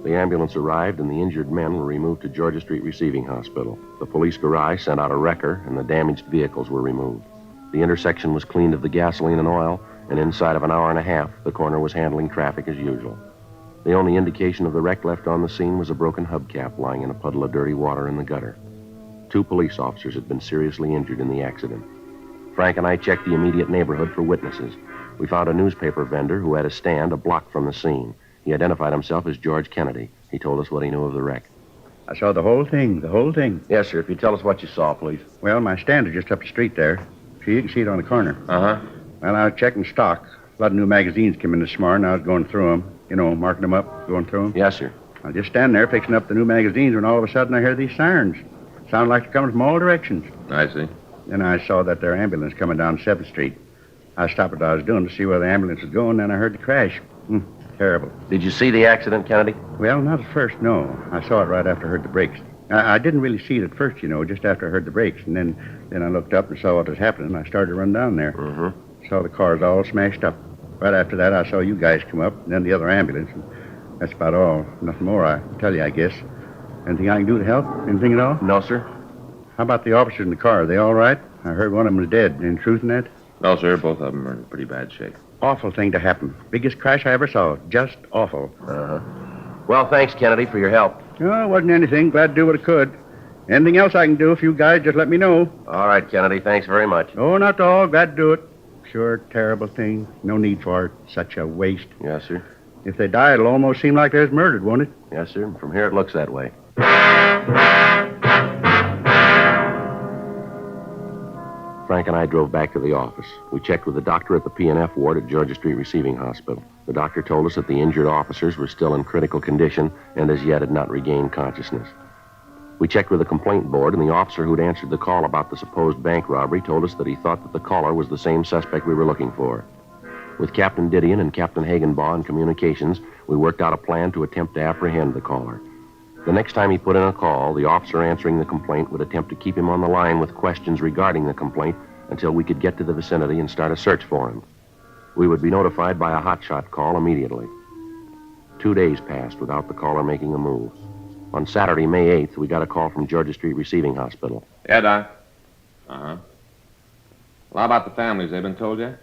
The ambulance arrived, and the injured men were removed to Georgia Street Receiving Hospital. The police garage sent out a wrecker, and the damaged vehicles were removed. The intersection was cleaned of the gasoline and oil, and inside of an hour and a half, the coroner was handling traffic as usual. The only indication of the wreck left on the scene was a broken hubcap lying in a puddle of dirty water in the gutter. 2 police officers had been seriously injured in the accident. Frank and I checked the immediate neighborhood for witnesses. We found a newspaper vendor who had a stand a block from the scene. He identified himself as George Kennedy. He told us what he knew of the wreck. I saw the whole thing. Yes, sir. If you tell us what you saw, please. Well, my stand is just up the street there. So you can see it on the corner. Uh-huh. Well, I was checking stock. A lot of new magazines came in this morning. I was going through them. You know, marking them up, going through them. Yes, sir. I was just standing there fixing up the new magazines when all of a sudden I hear these sirens. Sounded like they're coming from all directions. I see. Then I saw that their ambulance coming down 7th Street. I stopped what I was doing to see where the ambulance was going, then I heard the crash. Terrible. Did you see the accident, Kennedy? Well, not at first, no. I saw it right after I heard the brakes. I didn't really see it at first, just after I heard the brakes. And then I looked up and saw what was happening. I started to run down there. Mm-hmm. Saw the cars all smashed up. Right after that, I saw you guys come up, and then the other ambulance. And that's about all. Nothing more I can tell you, I guess. Anything I can do to help? Anything at all? No, sir. How about the officers in the car? Are they all right? I heard one of them was dead. Any truth in that? No, sir. Both of them are in pretty bad shape. Awful thing to happen. Biggest crash I ever saw. Just awful. Uh-huh. Well, thanks, Kennedy, for your help. Oh, it wasn't anything. Glad to do what I could. Anything else I can do, if you guys just let me know. All right, Kennedy. Thanks very much. Oh, not at all. Glad to do it. Sure, terrible thing. No need for it. Such a waste. Yes, sir. If they die, it'll almost seem like they was murdered, won't it? Yes, sir. From here, it looks that way. Frank and I drove back to the office. We checked with the doctor at the P&F ward at Georgia Street Receiving Hospital. The doctor told us that the injured officers were still in critical condition and as yet had not regained consciousness. We checked with the complaint board, and the officer who'd answered the call about the supposed bank robbery told us that he thought that the caller was the same suspect we were looking for. With Captain Didion and Captain Hagenbaugh in communications, we worked out a plan to attempt to apprehend the caller. The next time he put in a call, the officer answering the complaint would attempt to keep him on the line with questions regarding the complaint until we could get to the vicinity and start a search for him. We would be notified by a hotshot call immediately. 2 days passed without the caller making a move. On Saturday, May 8th, we got a call from Georgia Street Receiving Hospital. Yeah, Doc. Uh-huh. Well, how about the families? They been told yet?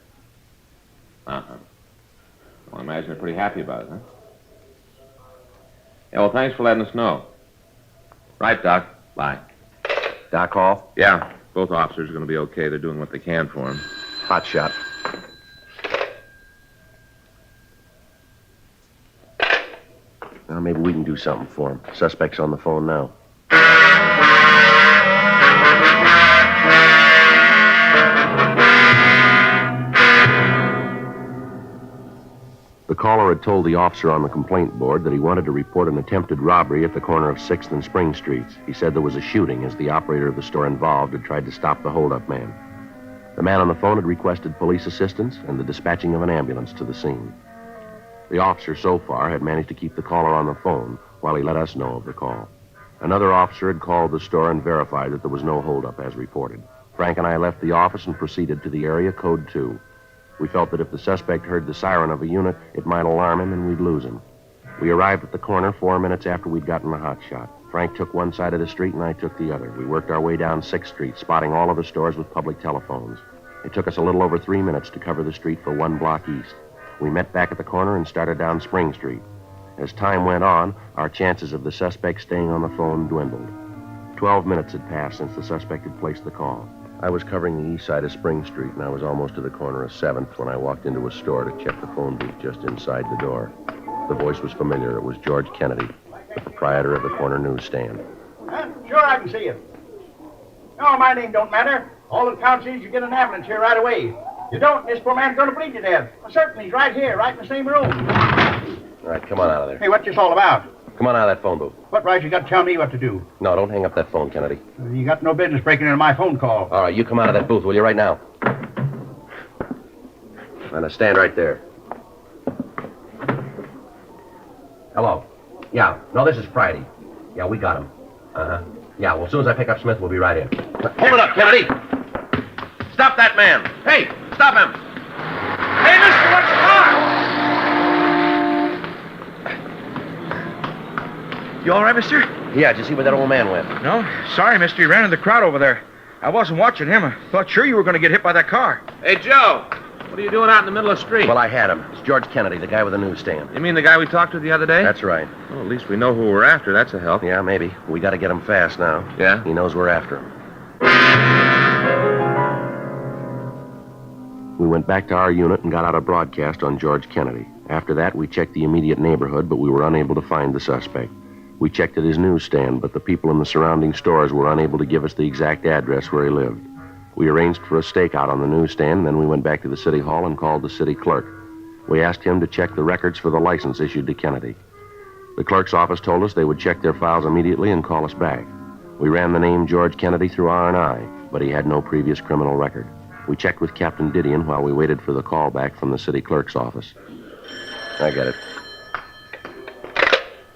Uh-huh. Well, I imagine they're pretty happy about it, huh? Yeah, well, thanks for letting us know. Right, Doc. Bye. Doc Hall? Yeah, both officers are going to be okay. They're doing what they can for him. Hot shot. Well, maybe we can do something for him. Suspect's on the phone now. The caller had told the officer on the complaint board that he wanted to report an attempted robbery at the corner of 6th and Spring Streets. He said there was a shooting as the operator of the store involved had tried to stop the holdup man. The man on the phone had requested police assistance and the dispatching of an ambulance to the scene. The officer, so far, had managed to keep the caller on the phone while he let us know of the call. Another officer had called the store and verified that there was no holdup as reported. Frank and I left the office and proceeded to the area code 2. We felt that if the suspect heard the siren of a unit, it might alarm him and we'd lose him. We arrived at the corner 4 minutes after we'd gotten the hot shot. Frank took one side of the street and I took the other. We worked our way down 6th Street, spotting all of the stores with public telephones. It took us a little over 3 minutes to cover the street for 1 block east. We met back at the corner and started down Spring Street. As time went on, our chances of the suspect staying on the phone dwindled. 12 minutes had passed since the suspect had placed the call. I was covering the east side of Spring Street, and I was almost to the corner of 7th when I walked into a store to check the phone booth just inside the door. The voice was familiar. It was George Kennedy, the proprietor of the corner newsstand. Sure, I can see you. No, my name don't matter. All that counts is you get an ambulance here right away. You don't, this poor man's going to bleed to death. Well, certainly, he's right here, right in the same room. All right, come on out of there. Hey, what's this all about? Come on out of that phone booth. What right you got to tell me what to do? No, don't hang up that phone, Kennedy. You got no business breaking into my phone call. All right, you come out of that booth, will you, right now? Now, stand right there. Hello. Yeah, no, this is Friday. Yeah, we got him. Uh-huh. Yeah, well, as soon as I pick up Smith, we'll be right in. Hold it up, Kennedy! Stop that man! Hey, stop him! Hey, mister, what's the car? You all right, mister? Yeah, did you see where that old man went? No. Sorry, mister. He ran in the crowd over there. I wasn't watching him. I thought sure you were going to get hit by that car. Hey, Joe, what are you doing out in the middle of the street? Well, I had him. It's George Kennedy, the guy with the newsstand. You mean the guy we talked to the other day? That's right. Well, at least we know who we're after. That's a help. Yeah, maybe. We got to get him fast now. Yeah? He knows we're after him. We went back to our unit and got out a broadcast on George Kennedy. After that, we checked the immediate neighborhood, but we were unable to find the suspect. We checked at his newsstand, but the people in the surrounding stores were unable to give us the exact address where he lived. We arranged for a stakeout on the newsstand, and then we went back to the city hall and called the city clerk. We asked him to check the records for the license issued to Kennedy. The clerk's office told us they would check their files immediately and call us back. We ran the name George Kennedy through R&I, but he had no previous criminal record. We checked with Captain Didion while we waited for the call back from the city clerk's office. I get it.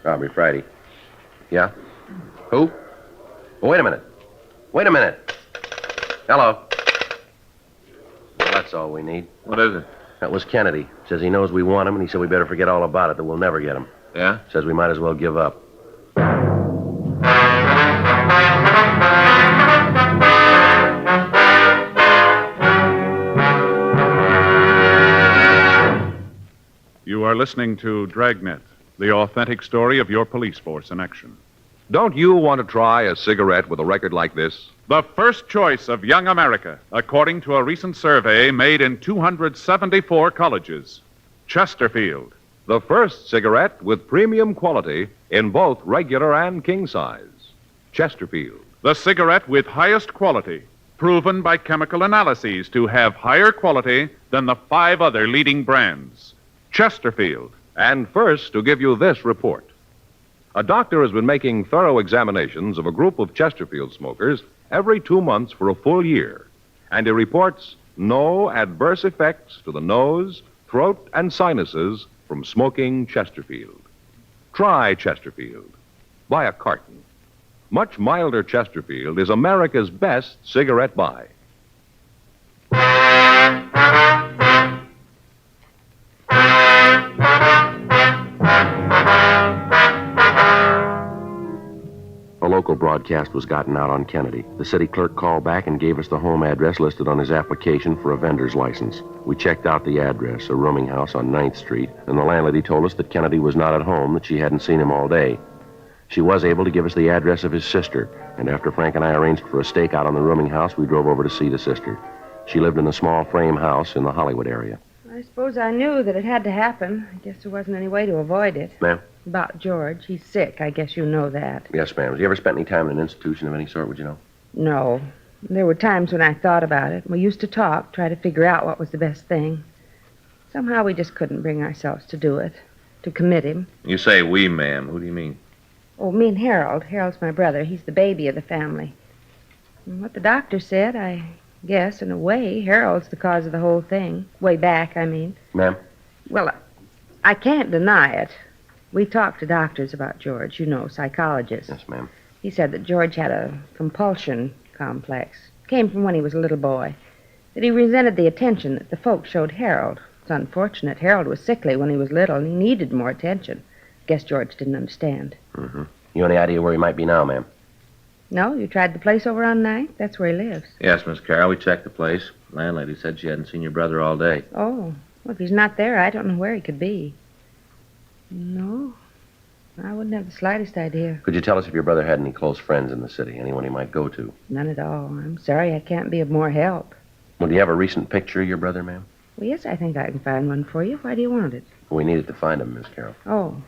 Robbery Friday. Yeah? Who? Oh, wait a minute. Wait a minute. Hello. Well, that's all we need. What is it? That was Kennedy. Says he knows we want him, and he said we better forget all about it, that we'll never get him. Yeah? Says we might as well give up. You are listening to Dragnet, the authentic story of your police force in action. Don't you want to try a cigarette with a record like this? The first choice of young America, according to a recent survey made in 274 colleges. Chesterfield. The first cigarette with premium quality in both regular and king size. Chesterfield. The cigarette with highest quality, proven by chemical analyses to have higher quality than the 5 other leading brands. Chesterfield. And first, to give you this report. A doctor has been making thorough examinations of a group of Chesterfield smokers every 2 months for a full year. And he reports no adverse effects to the nose, throat, and sinuses from smoking Chesterfield. Try Chesterfield. Buy a carton. Much milder Chesterfield is America's best cigarette buy. A local broadcast was gotten out on Kennedy. The city clerk called back and gave us the home address listed on his application for a vendor's license. We checked out the address, a rooming house on 9th Street, and the landlady told us that Kennedy was not at home, that she hadn't seen him all day. She was able to give us the address of his sister, and after Frank and I arranged for a stakeout on the rooming house, we drove over to see the sister. She lived in a small frame house in the Hollywood area. I suppose I knew that it had to happen. I guess there wasn't any way to avoid it. Ma'am? About George. He's sick. I guess you know that. Yes, ma'am. Have you ever spent any time in an institution of any sort, would you know? No. There were times when I thought about it. We used to talk, try to figure out what was the best thing. Somehow we just couldn't bring ourselves to do it, to commit him. You say we, ma'am. Who do you mean? Oh, me and Harold. Harold's my brother. He's the baby of the family. And what the doctor said, I guess, in a way, Harold's the cause of the whole thing. Way back, I mean. Ma'am? Well, I can't deny it. We talked to doctors about George, you know, psychologists. Yes, ma'am. He said that George had a compulsion complex. Came from when he was a little boy. That he resented the attention that the folks showed Harold. It's unfortunate. Harold was sickly when he was little, and he needed more attention. Guess George didn't understand. Mm-hmm. You any idea where he might be now, ma'am? No? You tried the place over on 9th? That's where he lives. Yes, Miss Carroll. We checked the place. Landlady said she hadn't seen your brother all day. Oh. Well, if he's not there, I don't know where he could be. No. I wouldn't have the slightest idea. Could you tell us if your brother had any close friends in the city, anyone he might go to? None at all. I'm sorry I can't be of more help. Well, do you have a recent picture of your brother, ma'am? Well, yes, I think I can find one for you. Why do you want it? We needed to find him, Miss Carroll. Oh.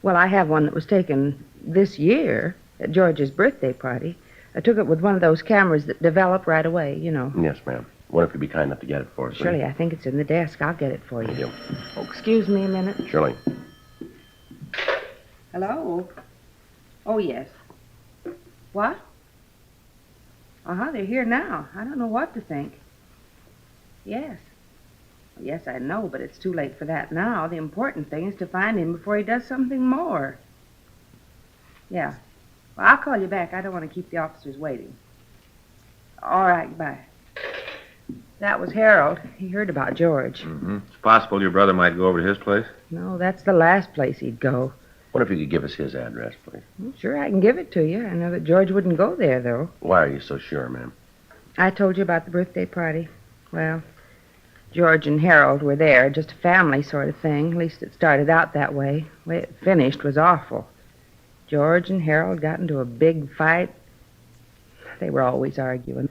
Well, I have one that was taken this year at George's birthday party. I took it with one of those cameras that develop right away, you know. Yes, ma'am. What if you'd be kind enough to get it for us? Surely, I think it's in the desk. I'll get it for you. Thank you. Oh, excuse me a minute. Surely. Hello? Oh, yes. What? Uh-huh, they're here now. I don't know what to think. Yes. Yes, I know, but it's too late for that now. The important thing is to find him before he does something more. Yeah. Well, I'll call you back. I don't want to keep the officers waiting. All right, bye. That was Harold. He heard about George. Mm-hmm. It's possible your brother might go over to his place. No, that's the last place he'd go. What if you could give us his address, please? Well, sure, I can give it to you. I know that George wouldn't go there, though. Why are you so sure, ma'am? I told you about the birthday party. Well, George and Harold were there, just a family sort of thing. At least it started out that way. The way it finished was awful. George and Harold got into a big fight. They were always arguing.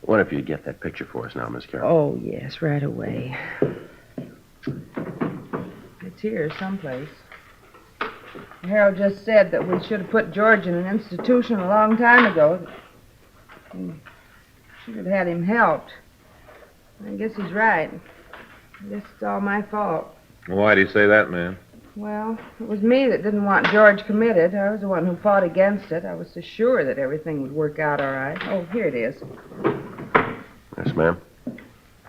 What if you get that picture for us now, Miss Carroll? Oh, yes, right away. It's here someplace. Harold just said that we should have put George in an institution a long time ago. We should have had him helped. I guess he's right. I guess it's all my fault. Why do you say that, ma'am? Well, it was me that didn't want George committed. I was the one who fought against it. I was so sure that everything would work out all right. Oh, here it is. Yes, ma'am.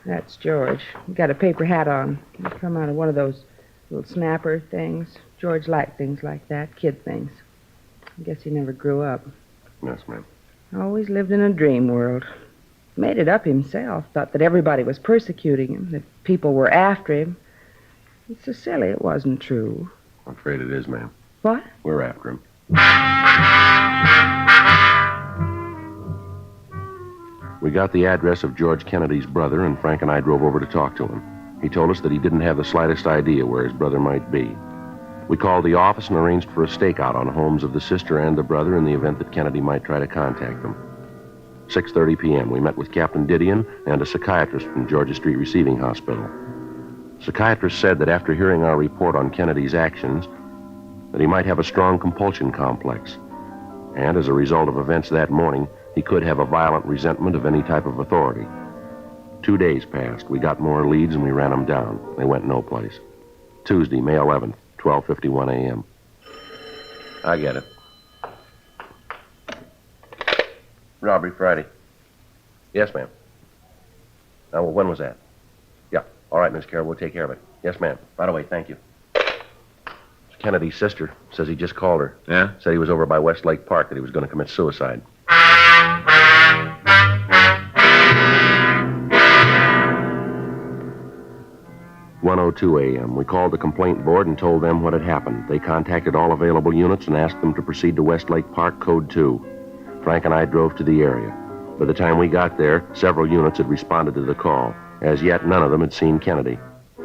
That's George. He got a paper hat on. He come out of one of those little snapper things. George liked things like that, kid things. I guess he never grew up. Yes, ma'am. Always lived in a dream world. Made it up himself. Thought that everybody was persecuting him, that people were after him. It's so silly it wasn't true. I'm afraid it is, ma'am. What? We're after him. We got the address of George Kennedy's brother, and Frank and I drove over to talk to him. He told us that he didn't have the slightest idea where his brother might be. We called the office and arranged for a stakeout on homes of the sister and the brother in the event that Kennedy might try to contact them. 6:30 p.m., we met with Captain Didion and a psychiatrist from Georgia Street Receiving Hospital. Psychiatrist said that after hearing our report on Kennedy's actions, that he might have a strong compulsion complex. And as a result of events that morning, he could have a violent resentment of any type of authority. 2 days passed. We got more leads and we ran them down. They went no place. Tuesday, May 11th, 12:51 a.m. I get it. Robbery Friday. Yes, ma'am. Now, well, when was that? Yeah. All right, Miss Carroll, we'll take care of it. Yes, ma'am. Right away, thank you. Kennedy's sister says he just called her. Yeah? Said he was over by Westlake Park, that he was going to commit suicide. (1:02 a.m.) We called the complaint board and told them what had happened. They contacted all available units and asked them to proceed to Westlake Park, Code 2. Frank and I drove to the area. By the time we got there, several units had responded to the call. As yet, none of them had seen Kennedy.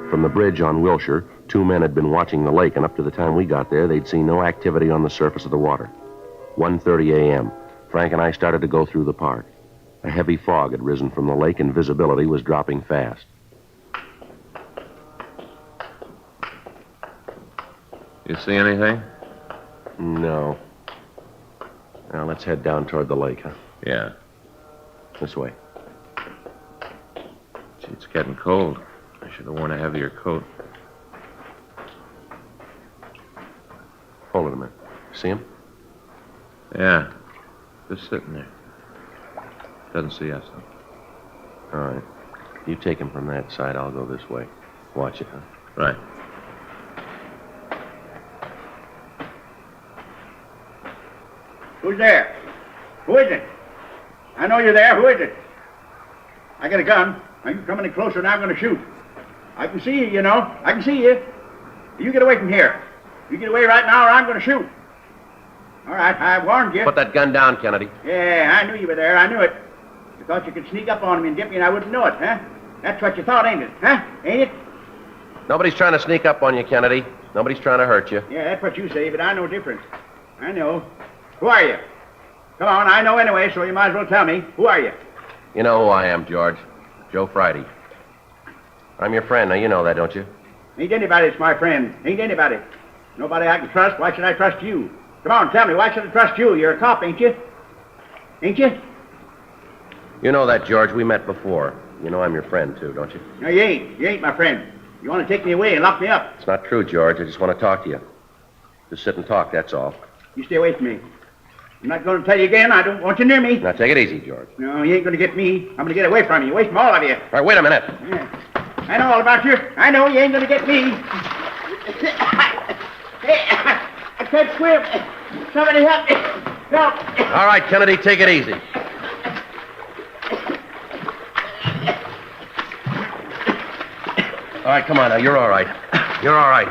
From the bridge on Wilshire, 2 men had been watching the lake, and up to the time we got there, they'd seen no activity on the surface of the water. 1:30 a.m., Frank and I started to go through the park. A heavy fog had risen from the lake, and visibility was dropping fast. You see anything? No. Now, let's head down toward the lake, huh? Yeah. This way. Gee, it's getting cold. I should have worn a heavier coat. Hold it a minute. See him? Yeah. Just sitting there. Doesn't see us, though. All right. You take him from that side. I'll go this way. Watch it, huh? Right. Who's there? Who is it? I know you're there. Who is it? I got a gun. Now you come any closer and I'm going to shoot. I can see you, you know. I can see you. You get away from here. You get away right now or I'm going to shoot. All right, I warned you. Put that gun down, Kennedy. Yeah, I knew you were there. I knew it. You thought you could sneak up on me and get me and I wouldn't know it, huh? That's what you thought, ain't it? Huh? Ain't it? Nobody's trying to sneak up on you, Kennedy. Nobody's trying to hurt you. Yeah, that's what you say, but I know different. I know. Who are you? Come on, I know anyway, so you might as well tell me. Who are you? You know who I am, George. Joe Friday. I'm your friend. Now, you know that, don't you? Ain't anybody that's my friend. Ain't anybody. Nobody I can trust. Why should I trust you? Come on, tell me, why should I trust you? You're a cop, ain't you? Ain't you? You know that, George. We met before. You know I'm your friend, too, don't you? No, you ain't. You ain't my friend. You want to take me away and lock me up. It's not true, George. I just want to talk to you. Just sit and talk, that's all. You stay away from me. I'm not going to tell you again. I don't want you near me. Now, take it easy, George. No, you ain't going to get me. I'm going to get away from you. Away from all of you. All right, wait a minute. Yeah. I know all about you. I know you ain't going to get me. Hey, I can't swim. Somebody help me. Help. All right, Kennedy, take it easy. All right, come on now. You're all right. You're all right.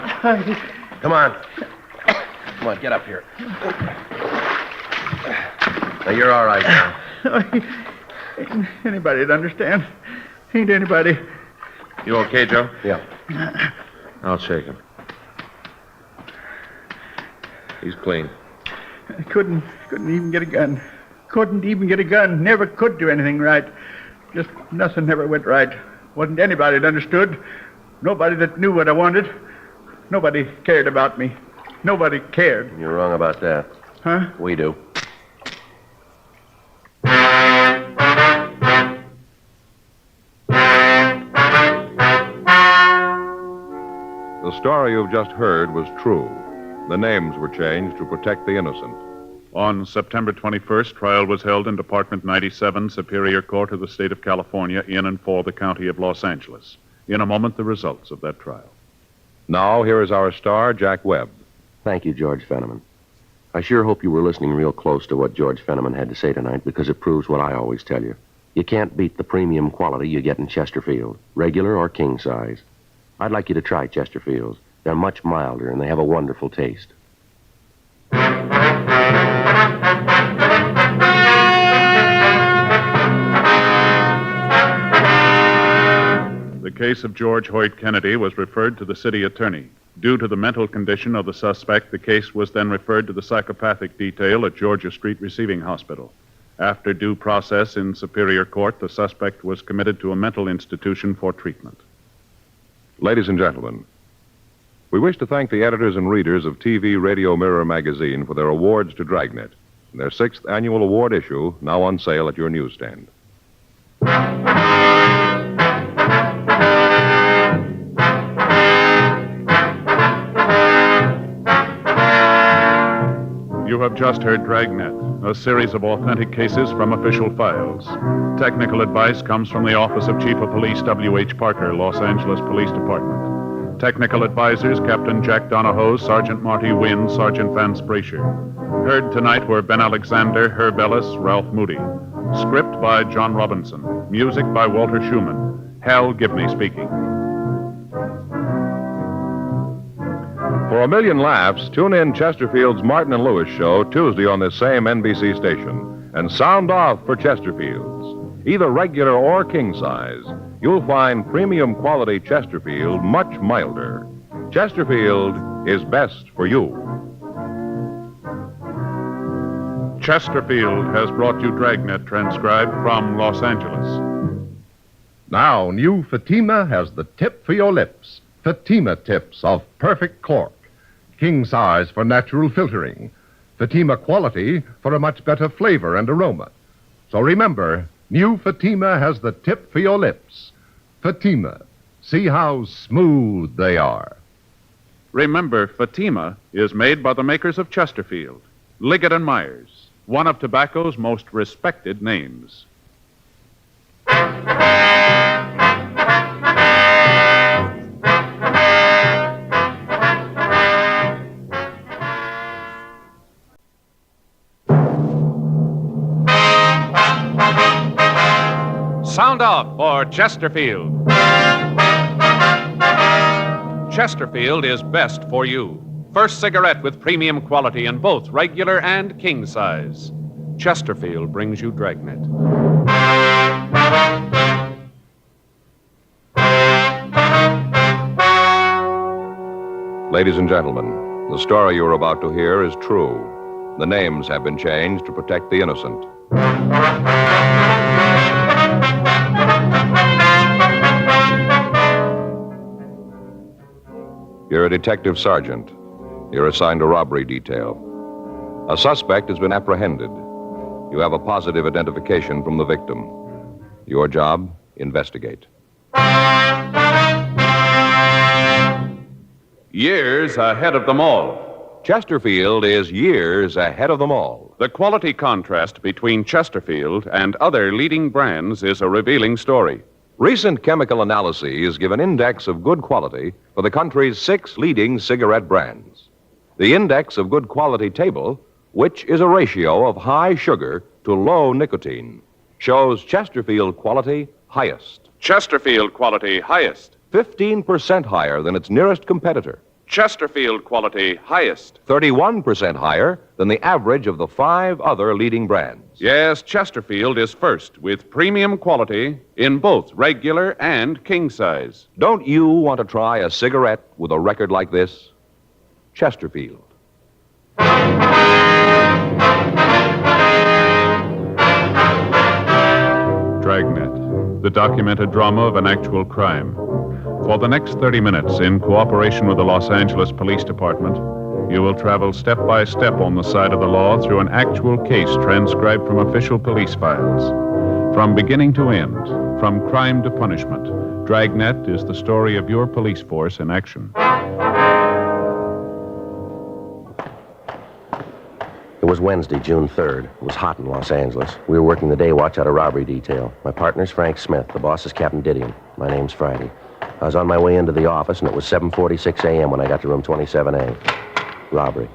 Come on. Come on, get up here. Now, you're all right now. Ain't anybody that understand. Ain't anybody. You okay, Joe? Yeah. I'll shake him. He's clean. I couldn't even get a gun. Couldn't even get a gun. Never could do anything right. Just nothing ever went right. Wasn't anybody that understood. Nobody that knew what I wanted. Nobody cared about me. Nobody cared. You're wrong about that. Huh? We do. The the story you've just heard was true. The names were changed to protect the innocent. On September 21st, trial was held in Department 97, Superior Court of the State of California, in and for the County of Los Angeles. In a moment, the results of that trial. Now, here is our star, Jack Webb. Thank you, George Fenneman. I sure hope you were listening real close to what George Fenneman had to say tonight, because it proves what I always tell you. You can't beat the premium quality you get in Chesterfield, regular or king size. I'd like you to try Chesterfields. They're much milder, and they have a wonderful taste. The case of George Hoyt Kennedy was referred to the city attorney. Due to the mental condition of the suspect, the case was then referred to the psychopathic detail at Georgia Street Receiving Hospital. After due process in Superior Court, the suspect was committed to a mental institution for treatment. Ladies and gentlemen, we wish to thank the editors and readers of TV Radio Mirror magazine for their awards to Dragnet, their 6th annual award issue, now on sale at your newsstand. You have just heard Dragnet, a series of authentic cases from official files. Technical advice comes from the Office of Chief of Police W.H. Parker, Los Angeles Police Department. Technical advisors, Captain Jack Donahoe, Sergeant Marty Wynn, Sergeant Vance Brasher. Heard tonight were Ben Alexander, Herb Ellis, Ralph Moody. Script by John Robinson. Music by Walter Schumann. Hal Gibney speaking. For a million laughs, tune in Chesterfield's Martin and Lewis show Tuesday on this same NBC station. And sound off for Chesterfield's. Either regular or king size, you'll find premium quality Chesterfield much milder. Chesterfield is best for you. Chesterfield has brought you Dragnet, transcribed from Los Angeles. Now, new Fatima has the tip for your lips. Fatima tips of perfect cork. King size for natural filtering. Fatima quality for a much better flavor and aroma. So remember, new Fatima has the tip for your lips. Fatima. See how smooth they are. Remember, Fatima is made by the makers of Chesterfield, Liggett & Myers, one of tobacco's most respected names. Sound off for Chesterfield. Chesterfield is best for you. First cigarette with premium quality in both regular and king size. Chesterfield brings you Dragnet. Ladies and gentlemen, the story you're about to hear is true. The names have been changed to protect the innocent. You're a detective sergeant. You're assigned a robbery detail. A suspect has been apprehended. You have a positive identification from the victim. Your job, investigate. Years ahead of them all. Chesterfield is years ahead of them all. The quality contrast between Chesterfield and other leading brands is a revealing story. Recent chemical analyses give an index of good quality for the country's 6 leading cigarette brands. The index of good quality table, which is a ratio of high sugar to low nicotine, shows Chesterfield quality highest. Chesterfield quality highest. 15% higher than its nearest competitor. Chesterfield quality highest. 31% higher than the average of the 5 other leading brands. Yes, Chesterfield is first with premium quality in both regular and king size. Don't you want to try a cigarette with a record like this? Chesterfield. Dragnet, the documented drama of an actual crime. For the next 30 minutes, in cooperation with the Los Angeles Police Department, you will travel step by step on the side of the law through an actual case transcribed from official police files. From beginning to end, from crime to punishment, Dragnet is the story of your police force in action. It was Wednesday, June 3rd. It was hot in Los Angeles. We were working the day watch out of robbery detail. My partner's Frank Smith. The boss is Captain Didion. My name's Friday. I was on my way into the office, and it was 7:46 a.m. when I got to room 27A. Robbery.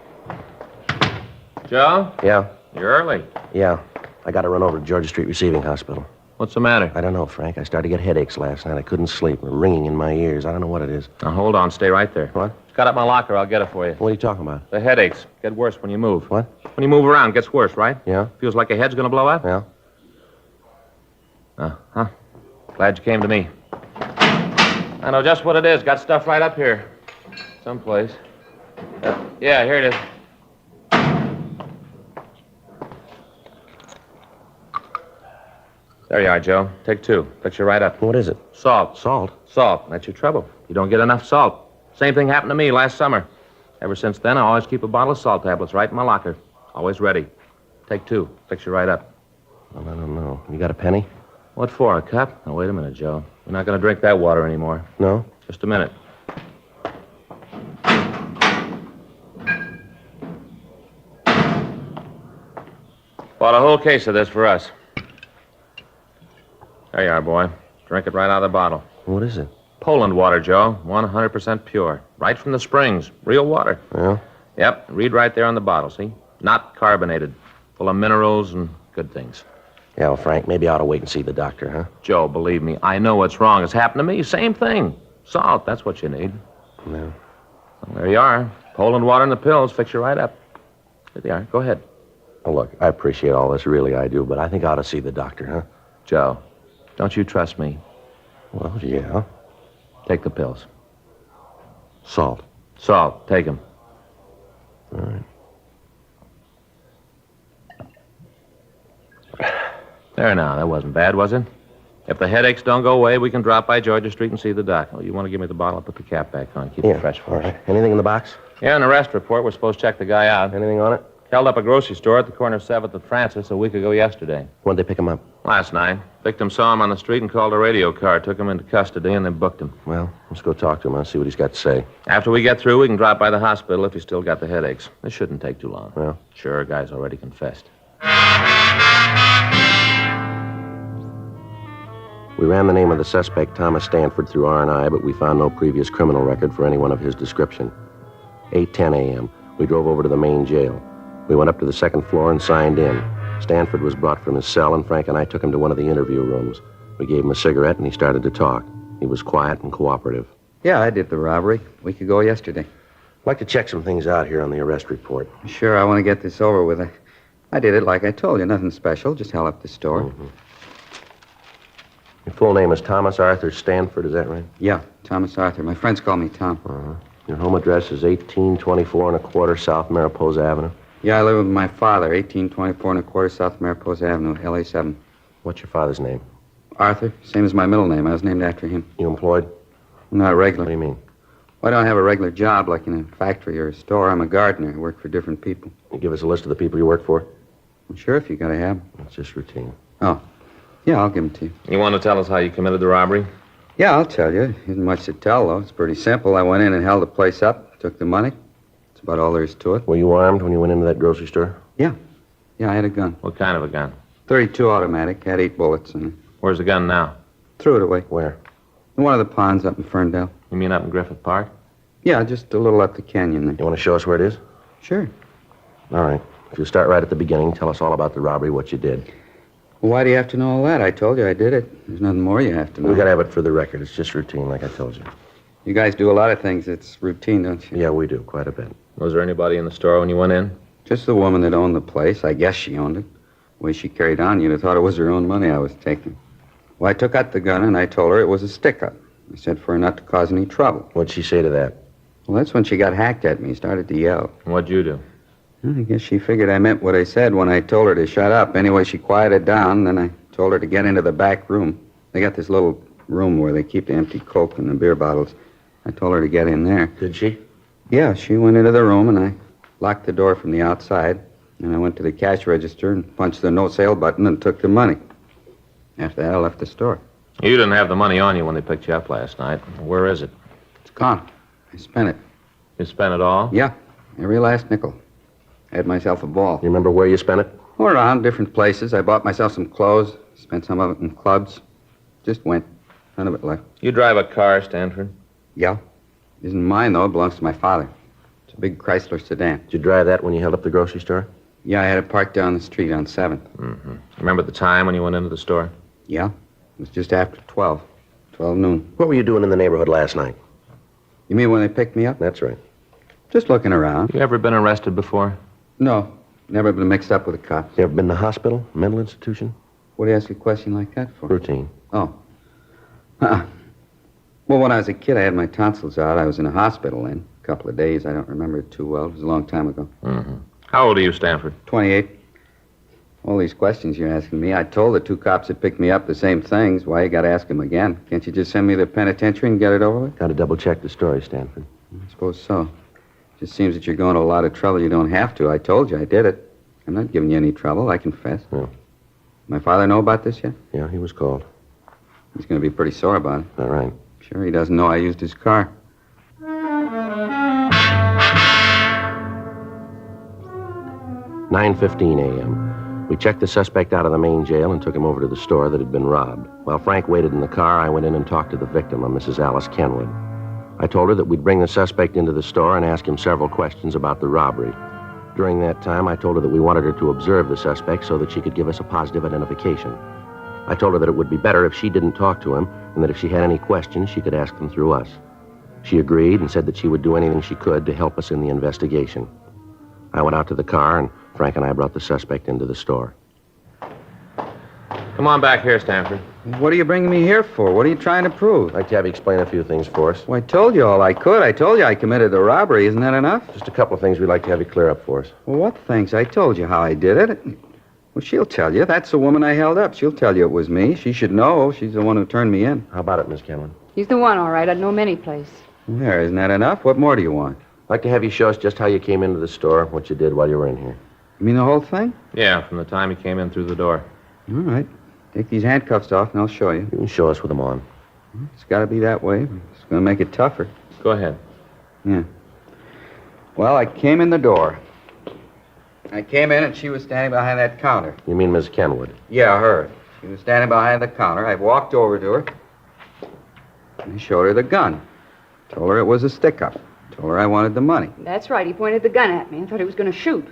Joe? Yeah? You're early. Yeah. I got to run over to Georgia Street Receiving Hospital. What's the matter? I don't know, Frank. I started to get headaches last night. I couldn't sleep. Ringing in my ears. I don't know what it is. Now, hold on. Stay right there. What? Got up my locker. I'll get it for you. What are you talking about? The headaches get worse when you move. What? When you move around, it gets worse, right? Yeah? Feels like your head's going to blow up? Yeah. Huh. Glad you came to me. I know just what it is. Got stuff right up here. Someplace. Yeah, here it is. There you are, Joe. Take 2. Fix you right up. What is it? Salt. Salt? Salt. That's your trouble. You don't get enough salt. Same thing happened to me last summer. Ever since then, I always keep a bottle of salt tablets right in my locker. Always ready. Take 2. Fix you right up. Well, I don't know. You got a penny? What for, a cup? Now, wait a minute, Joe. We're not going to drink that water anymore. No? Just a minute. Bought a whole case of this for us. There you are, boy. Drink it right out of the bottle. What is it? Poland water, Joe. 100% pure. Right from the springs. Real water. Yeah? Yep. Read right there on the bottle, see? Not carbonated. Full of minerals and good things. Yeah, well, Frank, maybe I ought to wait and see the doctor, huh? Joe, believe me, I know what's wrong. It's happened to me. Same thing. Salt, that's what you need. No. Well, there you are. Poland water and the pills fix you right up. There they are. Go ahead. Oh, look, I appreciate all this, really I do, but I think I ought to see the doctor, huh? Joe, don't you trust me? Well, yeah. Take the pills. Salt. Salt, take them. All right. There now, that wasn't bad, was it? If the headaches don't go away, we can drop by Georgia Street and see the doc. Oh, you want to give me the bottle? I'll put the cap back on. Keep it fresh for all us. right. Anything in the box? Yeah, an arrest report. We're supposed to check the guy out. Anything on it? Held up a grocery store at the corner of 7th and Francis a week ago yesterday. When'd they pick him up? Last night. Victim saw him on the street and called a radio car, took him into custody, and then booked him. Well, let's go talk to him. I'll see what he's got to say. After we get through, we can drop by the hospital if he's still got the headaches. This shouldn't take too long. Well? Sure, guy's already confessed. We ran the name of the suspect, Thomas Stanford, through R&I, but we found no previous criminal record for anyone of his description. 8:10 a.m. We drove over to the main jail. We went up to the second floor and signed in. Stanford was brought from his cell, and Frank and I took him to one of the interview rooms. We gave him a cigarette, and he started to talk. He was quiet and cooperative. Yeah, I did the robbery a week ago yesterday. I'd like to check some things out here on the arrest report. Sure, I want to get this over with. I did it like I told you. Nothing special. Just held up the store. Mm-hmm. Your full name is Thomas Arthur Stanford, is that right? Yeah, Thomas Arthur. My friends call me Tom. Uh-huh. Your home address is 1824 South Mariposa Avenue? Yeah, I live with my father, 1824 South Mariposa Avenue, LA 7. What's your father's name? Arthur, same as my middle name. I was named after him. You employed? Not regular. What do you mean? Well, I don't have a regular job like in a factory or a store. I'm a gardener. I work for different people. You give us a list of the people you work for? Well, sure, if you got to have them. It's just routine. Oh, yeah, I'll give them to you. You want to tell us how you committed the robbery? Yeah, I'll tell you. Isn't much to tell, though. It's pretty simple. I went in and held the place up, took the money. That's about all there is to it. Were you armed when you went into that grocery store? Yeah. Yeah, I had a gun. What kind of a gun? .32 automatic. Had 8 bullets in it. Where's the gun now? Threw it away. Where? In one of the ponds up in Ferndale. You mean up in Griffith Park? Yeah, just a little up the canyon there. You want to show us where it is? Sure. All right. If you start right at the beginning, tell us all about the robbery, what you did. Well, why do you have to know all that? I told you I did it. There's nothing more you have to know. We got to have it for the record. It's just routine, like I told you. You guys do a lot of things. It's routine, don't you? Yeah, we do, quite a bit. Was there anybody in the store when you went in? Just the woman that owned the place. I guess she owned it. The way she carried on, you'd have thought it was her own money I was taking. Well, I took out the gun, and I told her it was a stick-up. I said for her not to cause any trouble. What'd she say to that? Well, that's when she got hacked at me, started to yell. What'd you do? I guess she figured I meant what I said when I told her to shut up. Anyway, she quieted down, then I told her to get into the back room. They got this little room where they keep the empty Coke and the beer bottles. I told her to get in there. Did she? Yeah, she went into the room, and I locked the door from the outside. And I went to the cash register and punched the no-sale button and took the money. After that, I left the store. You didn't have the money on you when they picked you up last night. Where is it? It's gone. I spent it. You spent it all? Yeah, every last nickel. I had myself a ball. You remember where you spent it? All around, different places. I bought myself some clothes, spent some of it in clubs. Just went. None of it left. You drive a car, Stanford? Yeah. Isn't mine, though. It belongs to my father. It's a big Chrysler sedan. Did you drive that when you held up the grocery store? Yeah, I had it parked down the street on 7th. Mm-hmm. Remember the time when you went into the store? Yeah. It was just after 12. 12 noon. What were you doing in the neighborhood last night? You mean when they picked me up? That's right. Just looking around. You ever been arrested before? No. Never been mixed up with the cops. You ever been to the hospital, mental institution? What do you ask a question like that for? Routine. Oh. Well, when I was a kid, I had my tonsils out. I was in a hospital then. A couple of days. I don't remember it too well. It was a long time ago. Mm-hmm. How old are you, Stanford? 28. All these questions you're asking me. I told the 2 cops that picked me up the same things. Why you got to ask them again? Can't you just send me to the penitentiary and get it over with? Got to double-check the story, Stanford. I suppose so. Just seems that you're going to a lot of trouble you don't have to. I told you I did it. I'm not giving you any trouble. I confess. No. My father know about this yet? Yeah, he was called. He's going to be pretty sore about it. All right. Sure he doesn't know I used his car. "9:15 a.m. We checked the suspect out of the main jail and took him over to the store that had been robbed. While Frank waited in the car, I went in and talked to the victim, a Mrs. Alice Kenwood. I told her that we'd bring the suspect into the store and ask him several questions about the robbery. During that time, I told her that we wanted her to observe the suspect so that she could give us a positive identification. I told her that it would be better if she didn't talk to him, and that if she had any questions, she could ask them through us. She agreed and said that she would do anything she could to help us in the investigation. I went out to the car, and Frank and I brought the suspect into the store. Come on back here, Stanford. What are you bringing me here for? What are you trying to prove? I'd like to have you explain a few things for us. Well, I told you all I could. I told you I committed the robbery. Isn't that enough? Just a couple of things we'd like to have you clear up for us. Well, what things? I told you how I did it. Well, she'll tell you. That's the woman I held up. She'll tell you it was me. She should know. She's the one who turned me in. How about it, Miss Kenwood? He's the one, all right. I'd know him any place. There, isn't that enough? What more do you want? I'd like to have you show us just how you came into the store, what you did while you were in here. You mean the whole thing? Yeah, from the time he came in through the door. All right. Take these handcuffs off, and I'll show you. You can show us with them on. It's got to be that way. It's going to make it tougher. Go ahead. Yeah. Well, I came in the door. I came in, and she was standing behind that counter. You mean Miss Kenwood? Yeah, her. She was standing behind the counter. I walked over to her, and I showed her the gun. Told her it was a stick-up. Told her I wanted the money. That's right. He pointed the gun at me. I thought he was going to shoot.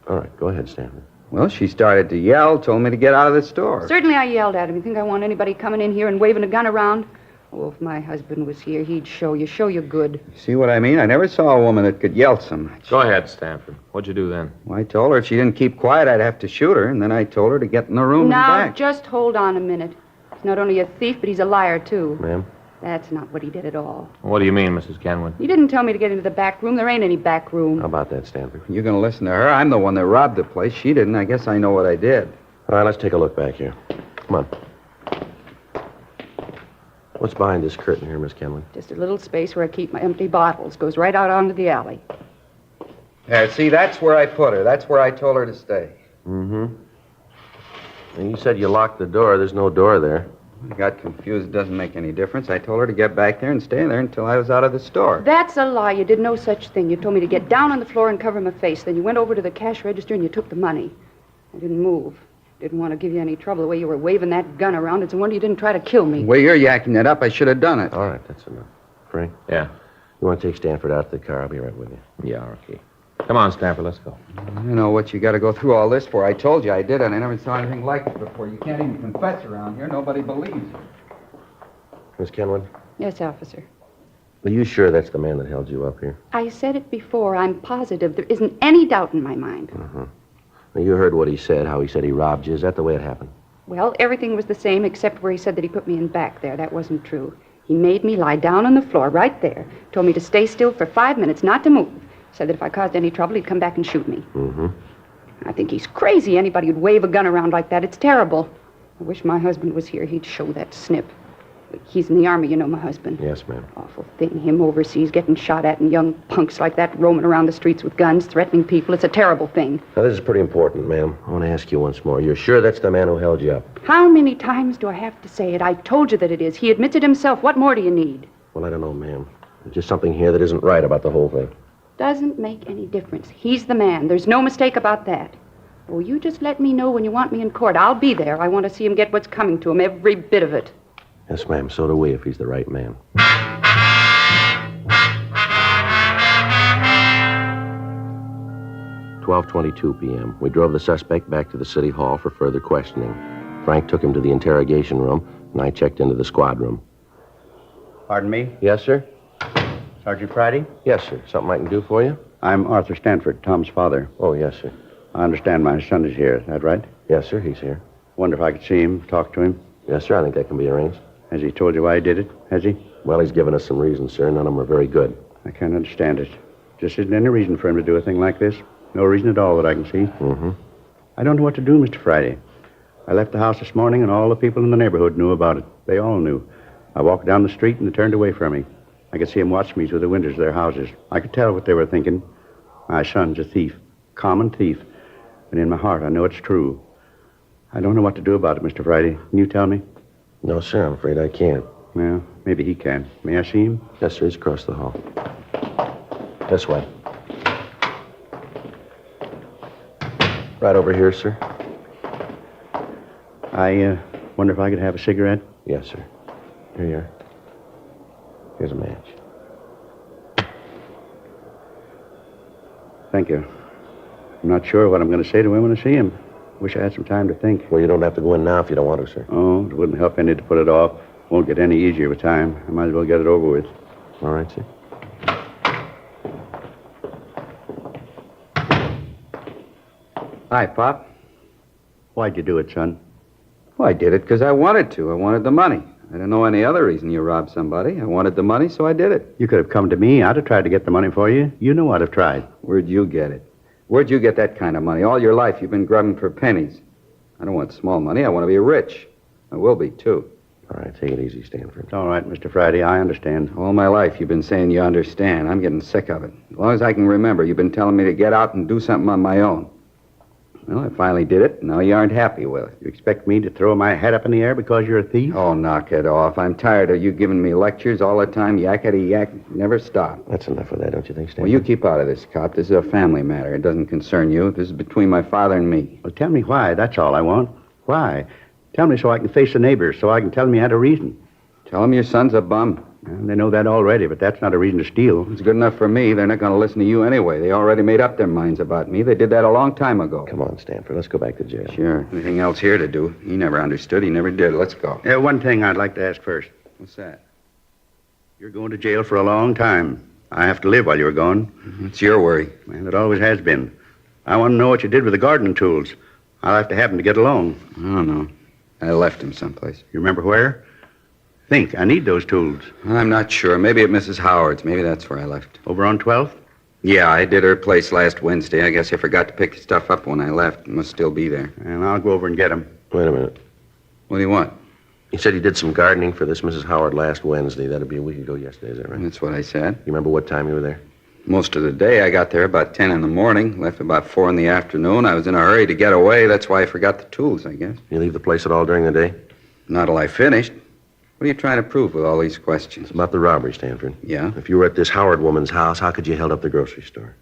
All right, go ahead, Stanford. Well, she started to yell, told me to get out of the store. Certainly I yelled at him. You think I want anybody coming in here and waving a gun around? Oh, if my husband was here, he'd show you good. See what I mean? I never saw a woman that could yell so much. Go ahead, Stanford. What'd you do then? Well, I told her if she didn't keep quiet, I'd have to shoot her, and then I told her to get in the room Now, and back. just hold on a minute. He's not only a thief, but he's a liar, too. Ma'am? That's not what he did at all. What do you mean, Mrs. Kenwood? He didn't tell me to get into the back room. There ain't any back room. How about that, Stanford? You're going to listen to her? I'm the one that robbed the place. She didn't. I guess I know what I did. All right, let's take a look back here. Come on. What's behind this curtain here, Miss Kenwood? Just a little space where I keep my empty bottles. Goes right out onto the alley. There, see, that's where I put her. That's where I told her to stay. Mm-hmm. And you said you locked the door. There's no door there. I got confused. It doesn't make any difference. I told her to get back there and stay there until I was out of the store. That's a lie. You did no such thing. You told me to get down on the floor and cover my face. Then you went over to the cash register and you took the money. I didn't move. Didn't want to give you any trouble the way you were waving that gun around. It's a wonder you didn't try to kill me. The way you're yakking it up, I should have done it. All right, that's enough. Frank? Yeah. You want to take Stanford out to the car? I'll be right with you. Yeah, okay. Come on, Stanford, let's go. You know what you got to go through all this for. I told you I did it. I never saw anything like it before. You can't even confess around here. Nobody believes you. Miss Kenwood? Yes, officer. Are you sure that's the man that held you up here? I said it before. I'm positive. There isn't any doubt in my mind. Uh-huh. Now, you heard what he said, how he said he robbed you. Is that the way it happened? Well, everything was the same except where he said that he put me in back there. That wasn't true. He made me lie down on the floor right there. Told me to stay still for 5 minutes, not to move. Said that if I caused any trouble, he'd come back and shoot me. Mm-hmm. I think he's crazy. Anybody who'd wave a gun around like that. It's terrible. I wish my husband was here. He'd show that snip. He's in the army, you know, my husband. Yes, ma'am. Awful thing. Him overseas getting shot at and young punks like that roaming around the streets with guns, threatening people. It's a terrible thing. Now, this is pretty important, ma'am. I want to ask you once more. You're sure that's the man who held you up? How many times do I have to say it? I told you that it is. He admits it himself. What more do you need? Well, I don't know, ma'am. There's just something here that isn't right about the whole thing. Doesn't make any difference. He's the man. There's no mistake about that. Oh, you just let me know when you want me in court. I'll be there. I want to see him get what's coming to him, every bit of it. Yes, ma'am. So do we, if he's the right man. 12:22 p.m. We drove the suspect back to the city hall for further questioning. Frank took him to the interrogation room, and I checked into the squad room. Pardon me? Yes, sir? Sergeant Friday? Yes, sir. Something I can do for you? I'm Arthur Stanford, Tom's father. Oh, yes, sir. I understand my son is here. Is that right? Yes, sir. He's here. Wonder if I could see him, talk to him. Yes, sir. I think that can be arranged. Has he told you why he did it? Has he? Well, he's given us some reasons, sir. None of them are very good. I can't understand it. Just isn't any reason for him to do a thing like this. No reason at all that I can see. Mm-hmm. I don't know what to do, Mr. Friday. I left the house this morning, and all the people in the neighborhood knew about it. They all knew. I walked down the street, and they turned away from me. I could see them watch me through the windows of their houses. I could tell what they were thinking. My son's a thief. Common thief. And in my heart, I know it's true. I don't know what to do about it, Mr. Friday. Can you tell me? No, sir. I'm afraid I can't. Well, maybe he can. May I see him? Yes, sir. He's across the hall. This way. Right over here, sir. I wonder if I could have a cigarette? Yes, sir. Here you are. Here's a match. Thank you. I'm not sure what I'm going to say to him when I see him. Wish I had some time to think. Well, you don't have to go in now if you don't want to, sir. Oh, it wouldn't help any to put it off. Won't get any easier with time. I might as well get it over with. All right, sir. Hi, Pop. Why'd you do it, son? Well, I did it because I wanted to. I wanted the money. I didn't know any other reason you robbed somebody. I wanted the money, so I did it. You could have come to me. I'd have tried to get the money for you. You know I'd have tried. Where'd you get it? Where'd you get that kind of money? All your life you've been grubbing for pennies. I don't want small money. I want to be rich. I will be, too. All right, take it easy, Stanford. It's all right, Mr. Friday. I understand. All my life you've been saying you understand. I'm getting sick of it. As long as I can remember, you've been telling me to get out and do something on my own. Well, I finally did it. Now you aren't happy with it. You expect me to throw my head up in the air because you're a thief? Oh, knock it off. I'm tired of you giving me lectures all the time. Yakety yak. Never stop. That's enough of that, don't you think, Stanford? Well, you keep out of this, cop. This is a family matter. It doesn't concern you. This is between my father and me. Well, tell me why. That's all I want. Why? Tell me so I can face the neighbors, so I can tell them you had a reason. Tell them your son's a bum. Well, they know that already, but that's not a reason to steal. It's good enough for me. They're not going to listen to you anyway. They already made up their minds about me. They did that a long time ago. Come on, Stanford. Let's go back to jail. Sure. Anything else here to do? He never understood. He never did. Let's go. One thing I'd like to ask first. What's that? You're going to jail for a long time. I have to live while you're gone. It's your worry. Well, it always has been. I want to know what you did with the gardening tools. I'll have to have them to get along. I don't know. I left them someplace. You remember where? Think. I need those tools. I'm not sure. Maybe at Mrs. Howard's. Maybe that's where I left. Over on 12th? Yeah, I did her place last Wednesday. I guess I forgot to pick the stuff up when I left. It must still be there. And I'll go over and get them. Wait a minute. What do you want? You said you did some gardening for this Mrs. Howard last Wednesday. That'd be a week ago yesterday, is that right? That's what I said. You remember what time you were there? Most of the day. I got there about 10 in the morning, left about 4 in the afternoon. I was in a hurry to get away. That's why I forgot the tools, I guess. You leave the place at all during the day? Not till I finished. What are you trying to prove with all these questions? It's about the robbery, Stanford. Yeah? If you were at this Howard woman's house, how could you held up the grocery store?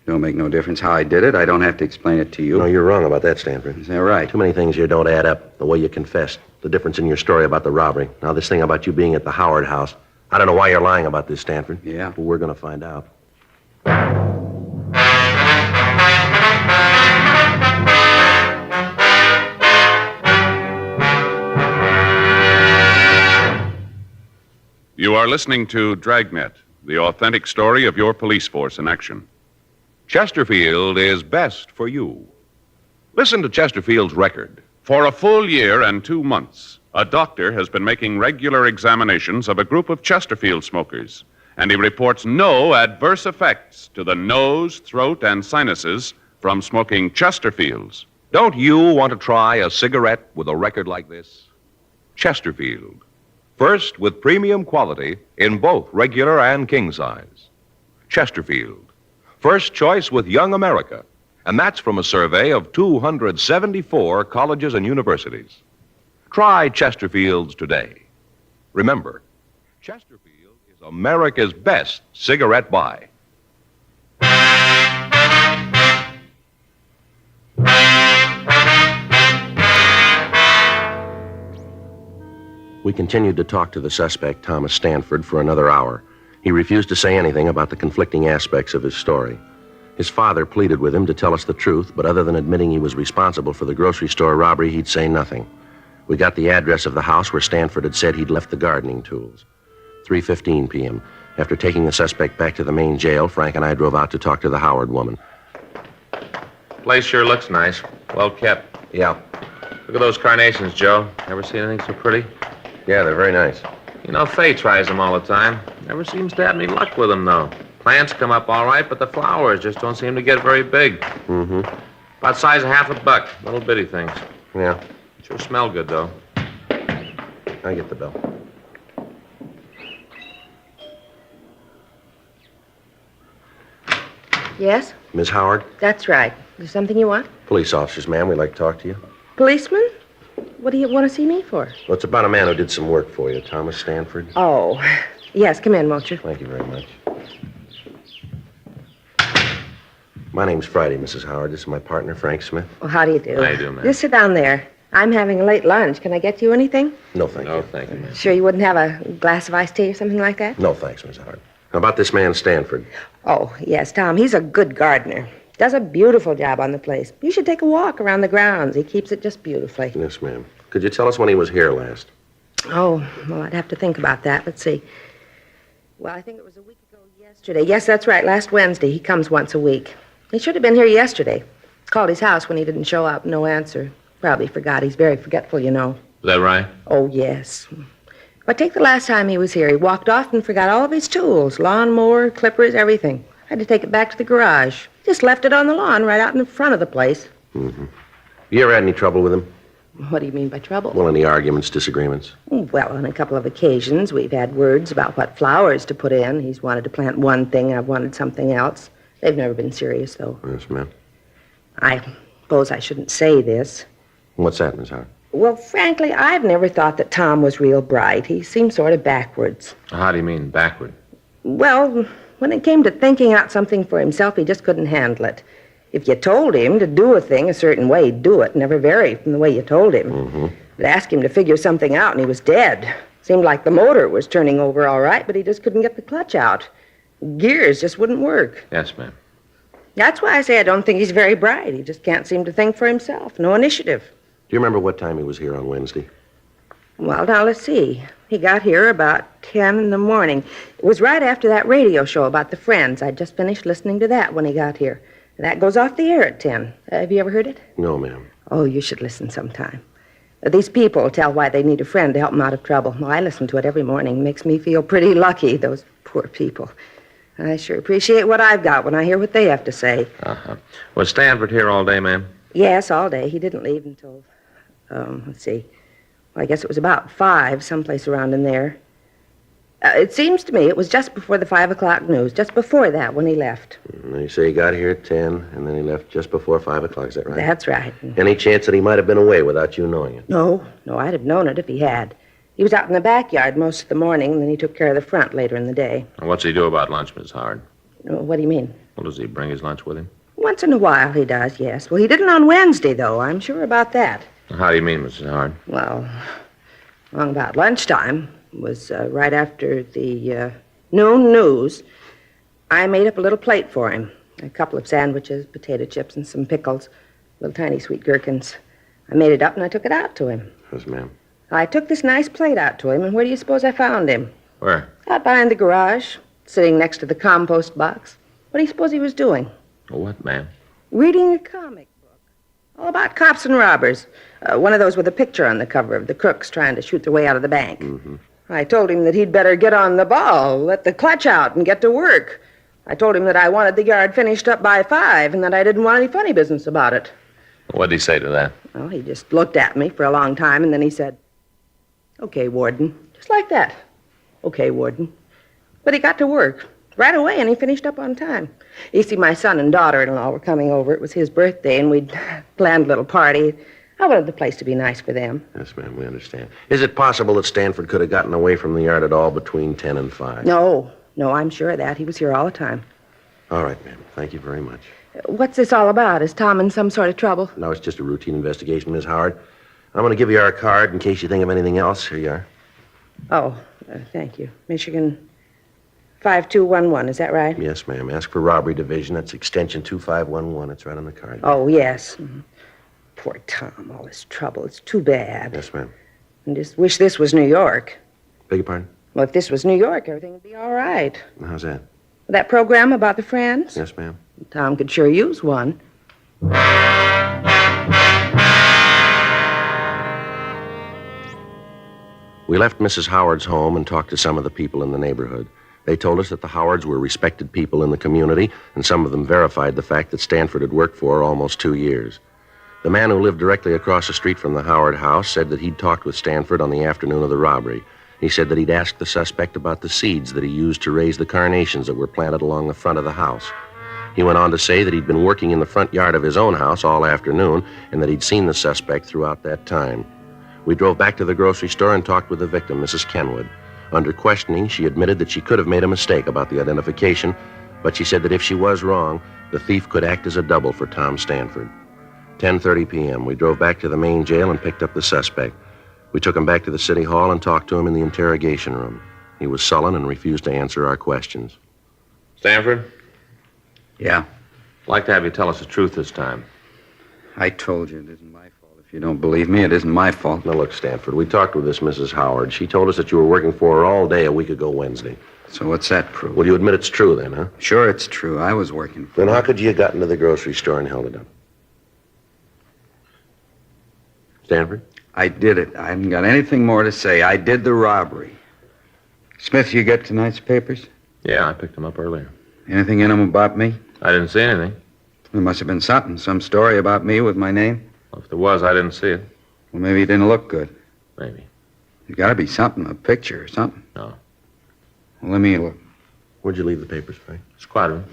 Don't make no difference how I did it. I don't have to explain it to you. No, you're wrong about that, Stanford. Is that right? Too many things here don't add up. The way you confessed, the difference in your story about the robbery. Now, this thing about you being at the Howard house. I don't know why you're lying about this, Stanford. Yeah? But we're going to find out. You are listening to Dragnet, the authentic story of your police force in action. Chesterfield is best for you. Listen to Chesterfield's record. For a full year and 2 months, a doctor has been making regular examinations of a group of Chesterfield smokers, and he reports no adverse effects to the nose, throat, and sinuses from smoking Chesterfields. Don't you want to try a cigarette with a record like this? Chesterfield. First with premium quality in both regular and king size. Chesterfield. First choice with Young America. And that's from a survey of 274 colleges and universities. Try Chesterfields today. Remember, Chesterfield is America's best cigarette buy. We continued to talk to the suspect, Thomas Stanford, for another hour. He refused to say anything about the conflicting aspects of his story. His father pleaded with him to tell us the truth, but other than admitting he was responsible for the grocery store robbery, he'd say nothing. We got the address of the house where Stanford had said he'd left the gardening tools. 3:15 p.m. After taking the suspect back to the main jail, Frank and I drove out to talk to the Howard woman. Place sure looks nice. Well kept. Yeah. Look at those carnations, Joe. Ever seen anything so pretty? Yeah, they're very nice. You know, Faye tries them all the time. Never seems to have any luck with them, though. Plants come up all right, but the flowers just don't seem to get very big. Mm-hmm. About size of $50. Little bitty things. Yeah. Sure smell good, though. I get the bill. Yes? Ms. Howard? That's right. There's something you want? Police officers, ma'am. We'd like to talk to you. Policeman? What do you want to see me for? Well, it's about a man who did some work for you, Thomas Stanford. Oh, yes, come in, won't you? Thank you very much. My name's Friday, Mrs. Howard. This is my partner, Frank Smith. Well, how do you do? How do you do, ma'am? Just sit down there. I'm having a late lunch. Can I get you anything? No, thank you. No, thank you, ma'am. Sure you wouldn't have a glass of iced tea or something like that? No, thanks, Miss Howard. How about this man, Stanford? Oh, yes, Tom. He's a good gardener. Does a beautiful job on the place. You should take a walk around the grounds. He keeps it just beautifully. Yes, ma'am. Could you tell us when he was here last? Oh, well, I'd have to think about that. Let's see. Well, I think it was a week ago yesterday. Yes, that's right, last Wednesday. He comes once a week. He should have been here yesterday. Called his house when he didn't show up. No answer. Probably forgot. He's very forgetful, you know. Is that right? Oh, yes. But take the last time he was here. He walked off and forgot all of his tools. Lawnmower, clippers, everything. Had to take it back to the garage. Just left it on the lawn right out in front of the place. Mm-hmm. You ever had any trouble with him? What do you mean by trouble? Well, any arguments, disagreements? Well, on a couple of occasions, we've had words about what flowers to put in. He's wanted to plant one thing, I've wanted something else. They've never been serious, though. Yes, ma'am. I suppose I shouldn't say this. What's that, Miss Howard? Well, frankly, I've never thought that Tom was real bright. He seemed sort of backwards. How do you mean, backward? Well, when it came to thinking out something for himself, he just couldn't handle it. If you told him to do a thing a certain way, he'd do it, never vary from the way you told him. Mm-hmm. But ask him to figure something out, and he was dead. Seemed like the motor was turning over all right, but he just couldn't get the clutch out. Gears just wouldn't work. Yes, ma'am. That's why I say I don't think he's very bright. He just can't seem to think for himself. No initiative. Do you remember what time he was here on Wednesday? Well, now, let's see. He got here about 10 in the morning. It was right after that radio show about the Friends. I'd just finished listening to that when he got here. That goes off the air at 10. Have you ever heard it? No, ma'am. Oh, you should listen sometime. These people tell why they need a friend to help them out of trouble. Well, I listen to it every morning. Makes me feel pretty lucky, those poor people. I sure appreciate what I've got when I hear what they have to say. Uh-huh. Was Stanford here all day, ma'am? Yes, all day. He didn't leave until, let's see. Well, I guess it was about 5, someplace around in there. It seems to me it was just before the 5 o'clock news, just before that when he left. You say he got here at 10, and then he left just before 5 o'clock, is that right? That's right. Any chance that he might have been away without you knowing it? No, I'd have known it if he had. He was out in the backyard most of the morning, and then he took care of the front later in the day. And what's he do about lunch, Miss Howard? What do you mean? Well, does he bring his lunch with him? Once in a while he does, yes. Well, he didn't on Wednesday, though. I'm sure about that. How do you mean, Mrs. Howard? Well, along about lunchtime. It was right after the noon news. I made up a little plate for him. A couple of sandwiches, potato chips, and some pickles. Little tiny sweet gherkins. I made it up and I took it out to him. Yes, ma'am. I took this nice plate out to him, and where do you suppose I found him? Where? Out behind the garage, sitting next to the compost box. What do you suppose he was doing? What, ma'am? Reading a comic book. All about cops and robbers. One of those with a picture on the cover of the crooks trying to shoot their way out of the bank. Mm-hmm. I told him that he'd better get on the ball, let the clutch out, and get to work. I told him that I wanted the yard finished up by 5, and that I didn't want any funny business about it. What'd he say to that? Well, he just looked at me for a long time, and then he said, "Okay, Warden." Just like that. "Okay, Warden." But he got to work right away, and he finished up on time. You see, my son and daughter-in-law were coming over. It was his birthday, and we'd planned a little party. I wanted the place to be nice for them. Yes, ma'am, we understand. Is it possible that Stanford could have gotten away from the yard at all between 10 and 5? No, I'm sure of that. He was here all the time. All right, ma'am. Thank you very much. What's this all about? Is Tom in some sort of trouble? No, it's just a routine investigation, Miss Howard. I'm going to give you our card in case you think of anything else. Here you are. Oh, thank you. Michigan 5211, is that right? Yes, ma'am. Ask for robbery division. That's extension 2511. It's right on the card. Oh, yes. Poor Tom, all this trouble. It's too bad. Yes, ma'am. I just wish this was New York. Beg your pardon? Well, if this was New York, everything would be all right. How's that? That program about the friends? Yes, ma'am. Tom could sure use one. We left Mrs. Howard's home and talked to some of the people in the neighborhood. They told us that the Howards were respected people in the community, and some of them verified the fact that Stanford had worked for almost 2 years. The man who lived directly across the street from the Howard house said that he'd talked with Stanford on the afternoon of the robbery. He said that he'd asked the suspect about the seeds that he used to raise the carnations that were planted along the front of the house. He went on to say that he'd been working in the front yard of his own house all afternoon and that he'd seen the suspect throughout that time. We drove back to the grocery store and talked with the victim, Mrs. Kenwood. Under questioning, she admitted that she could have made a mistake about the identification, but she said that if she was wrong, the thief could act as a double for Tom Stanford. 10:30 p.m., we drove back to the main jail and picked up the suspect. We took him back to the city hall and talked to him in the interrogation room. He was sullen and refused to answer our questions. Stanford? Yeah? I'd like to have you tell us the truth this time. I told you it isn't my fault. If you don't believe me, it isn't my fault. Now, look, Stanford, we talked with this Mrs. Howard. She told us that you were working for her all day a week ago Wednesday. So what's that prove? Well, you admit it's true then, huh? Sure, it's true. I was working for Then her. how could you have gotten to the grocery store and held it up? Stanford? I did it. I haven't got anything more to say. I did the robbery. Smith, you get tonight's papers? Yeah, I picked them up earlier. Anything in them about me? I didn't see anything. There must have been something. Some story about me with my name. Well, if there was, I didn't see it. Well, maybe it didn't look good. Maybe. There's got to be something, a picture or something. No. Well, let me look. Where'd you leave the papers, Frank? Squad room.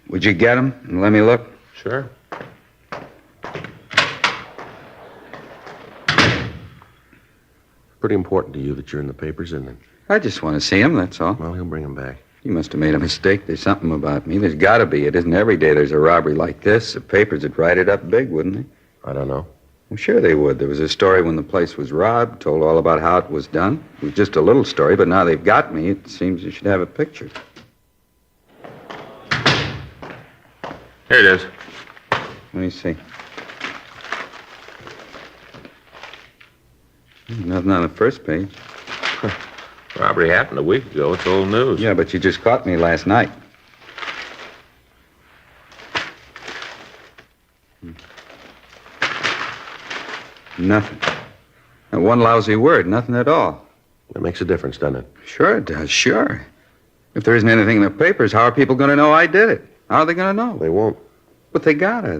Would you get them and let me look? Sure. Pretty important to you that you're in the papers, isn't it? I just want to see him, that's all. Well, he'll bring them back. You must have made a mistake. There's something about me. There's got to be. It isn't every day there's a robbery like this. The papers would write it up big, wouldn't they? I don't know. Well, sure they would. There was a story when the place was robbed, told all about how it was done. It was just a little story, but now they've got me. It seems you should have a picture. Here it is. Let me see. Nothing on the first page. Robbery happened a week ago. It's old news. Yeah, but you just caught me last night. Nothing. Not one lousy word, nothing at all. That makes a difference, doesn't it? Sure it does, sure. If there isn't anything in the papers, how are people going to know I did it? How are they going to know? They won't. But they gotta.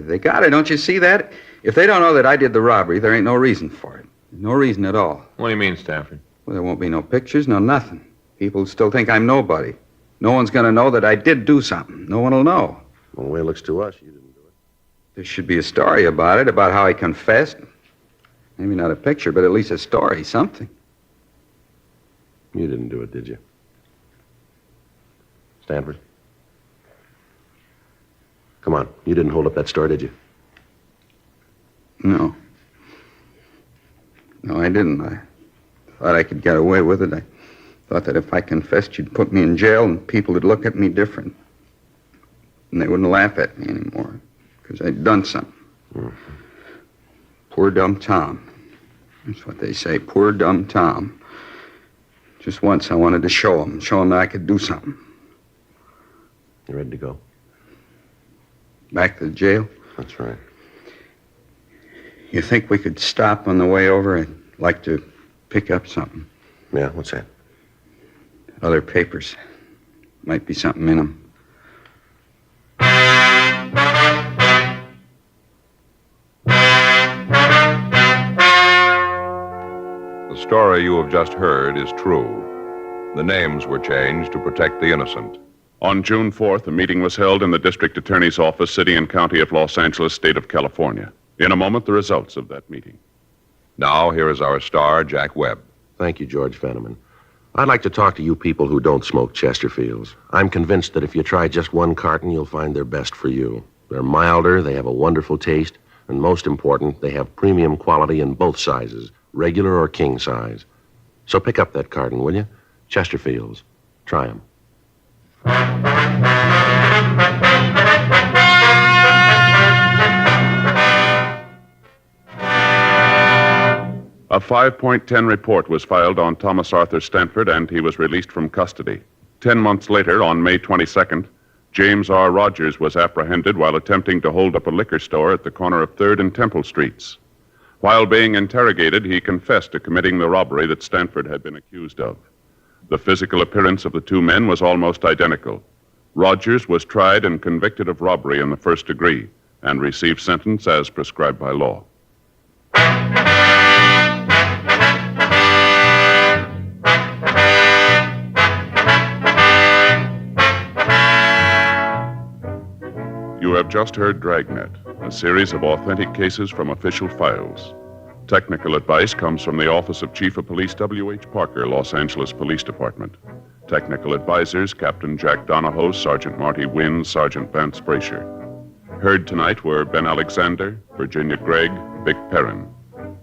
Don't you see that? If they don't know that I did the robbery, there ain't no reason for it. No reason at all. What do you mean, Stanford? Well, there won't be no pictures, no nothing. People still think I'm nobody. No one's going to know that I did do something. No one will know. Well, the way it looks to us, you didn't do it. There should be a story about it, about how I confessed. Maybe not a picture, but at least a story, something. You didn't do it, did you? Stanford? Come on. You didn't hold up that store, did you? No. No, I didn't. I thought I could get away with it. I thought that if I confessed, you'd put me in jail and people would look at me different. And they wouldn't laugh at me anymore because I'd done something. Mm-hmm. Poor dumb Tom. That's what they say, poor dumb Tom. Just once I wanted to show him that I could do something. You ready to go? Back to the jail? That's right. You think we could stop on the way over? I'd like to pick up something. Yeah, what's that? Other papers. Might be something in them. The story you have just heard is true. The names were changed to protect the innocent. On June 4th, a meeting was held in the District Attorney's Office, City and County of Los Angeles, State of California. In a moment, the results of that meeting. Now, here is our star, Jack Webb. Thank you, George Fenneman. I'd like to talk to you people who don't smoke Chesterfields. I'm convinced that if you try just one carton, you'll find they're best for you. They're milder, they have a wonderful taste, and most important, they have premium quality in both sizes, regular or king size. So pick up that carton, will you? Chesterfields. Try 'em. A 5.10 report was filed on Thomas Arthur Stanford, and he was released from custody. 10 months later, on May 22nd, James R. Rogers was apprehended while attempting to hold up a liquor store at the corner of 3rd and Temple Streets. While being interrogated, he confessed to committing the robbery that Stanford had been accused of. The physical appearance of the two men was almost identical. Rogers was tried and convicted of robbery in the first degree and received sentence as prescribed by law. You have just heard Dragnet, a series of authentic cases from official files. Technical advice comes from the Office of Chief of Police W.H. Parker, Los Angeles Police Department. Technical advisors, Captain Jack Donahoe, Sergeant Marty Wynn, Sergeant Vance Brasher. Heard tonight were Ben Alexander, Virginia Gregg, Vic Perrin.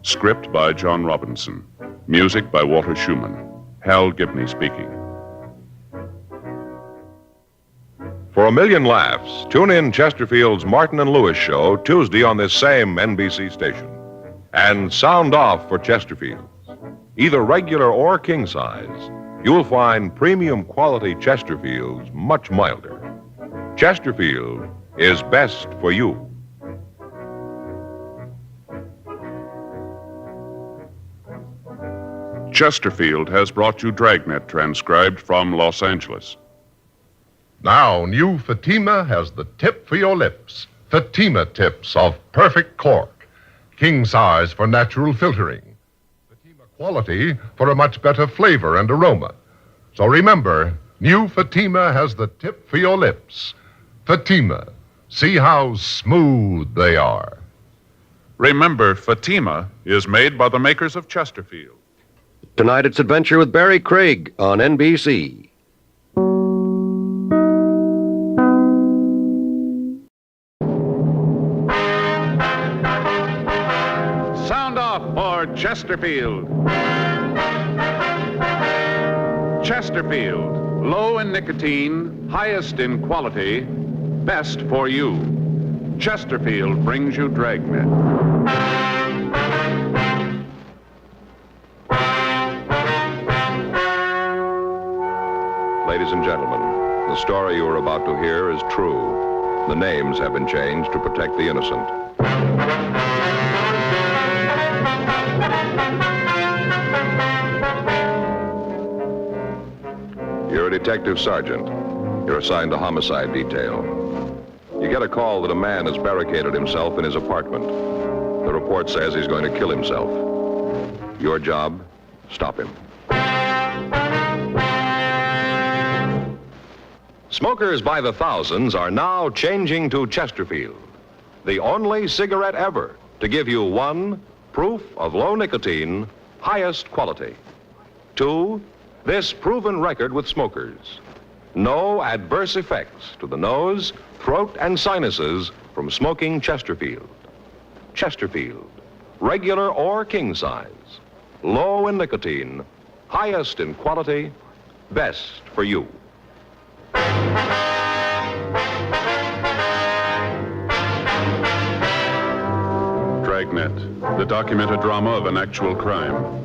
Script by John Robinson. Music by Walter Schumann. Hal Gibney speaking. For a million laughs, tune in Chesterfield's Martin and Lewis show Tuesday on this same NBC station. And sound off for Chesterfields. Either regular or king size, you'll find premium quality Chesterfields much milder. Chesterfield is best for you. Chesterfield has brought you Dragnet, transcribed from Los Angeles. Now, new Fatima has the tip for your lips. Fatima tips of perfect cork. King size for natural filtering. Fatima quality for a much better flavor and aroma. So remember, new Fatima has the tip for your lips. Fatima. See how smooth they are. Remember, Fatima is made by the makers of Chesterfield. Tonight it's Adventure with Barry Craig on NBC. Sound off for Chesterfield. Chesterfield, low in nicotine, highest in quality, best for you. Chesterfield brings you Dragnet. Ladies and gentlemen, the story you are about to hear is true. The names have been changed to protect the innocent. You're a detective sergeant. You're assigned to homicide detail. You get a call that a man has barricaded himself in his apartment. The report says he's going to kill himself. Your job, stop him. Smokers by the thousands are now changing to Chesterfield, the only cigarette ever to give you 1, proof of low nicotine, highest quality. 2, this proven record with smokers. No adverse effects to the nose, throat, and sinuses from smoking Chesterfield. Chesterfield, regular or king size, low in nicotine, highest in quality, best for you. Dragnet, the documented drama of an actual crime.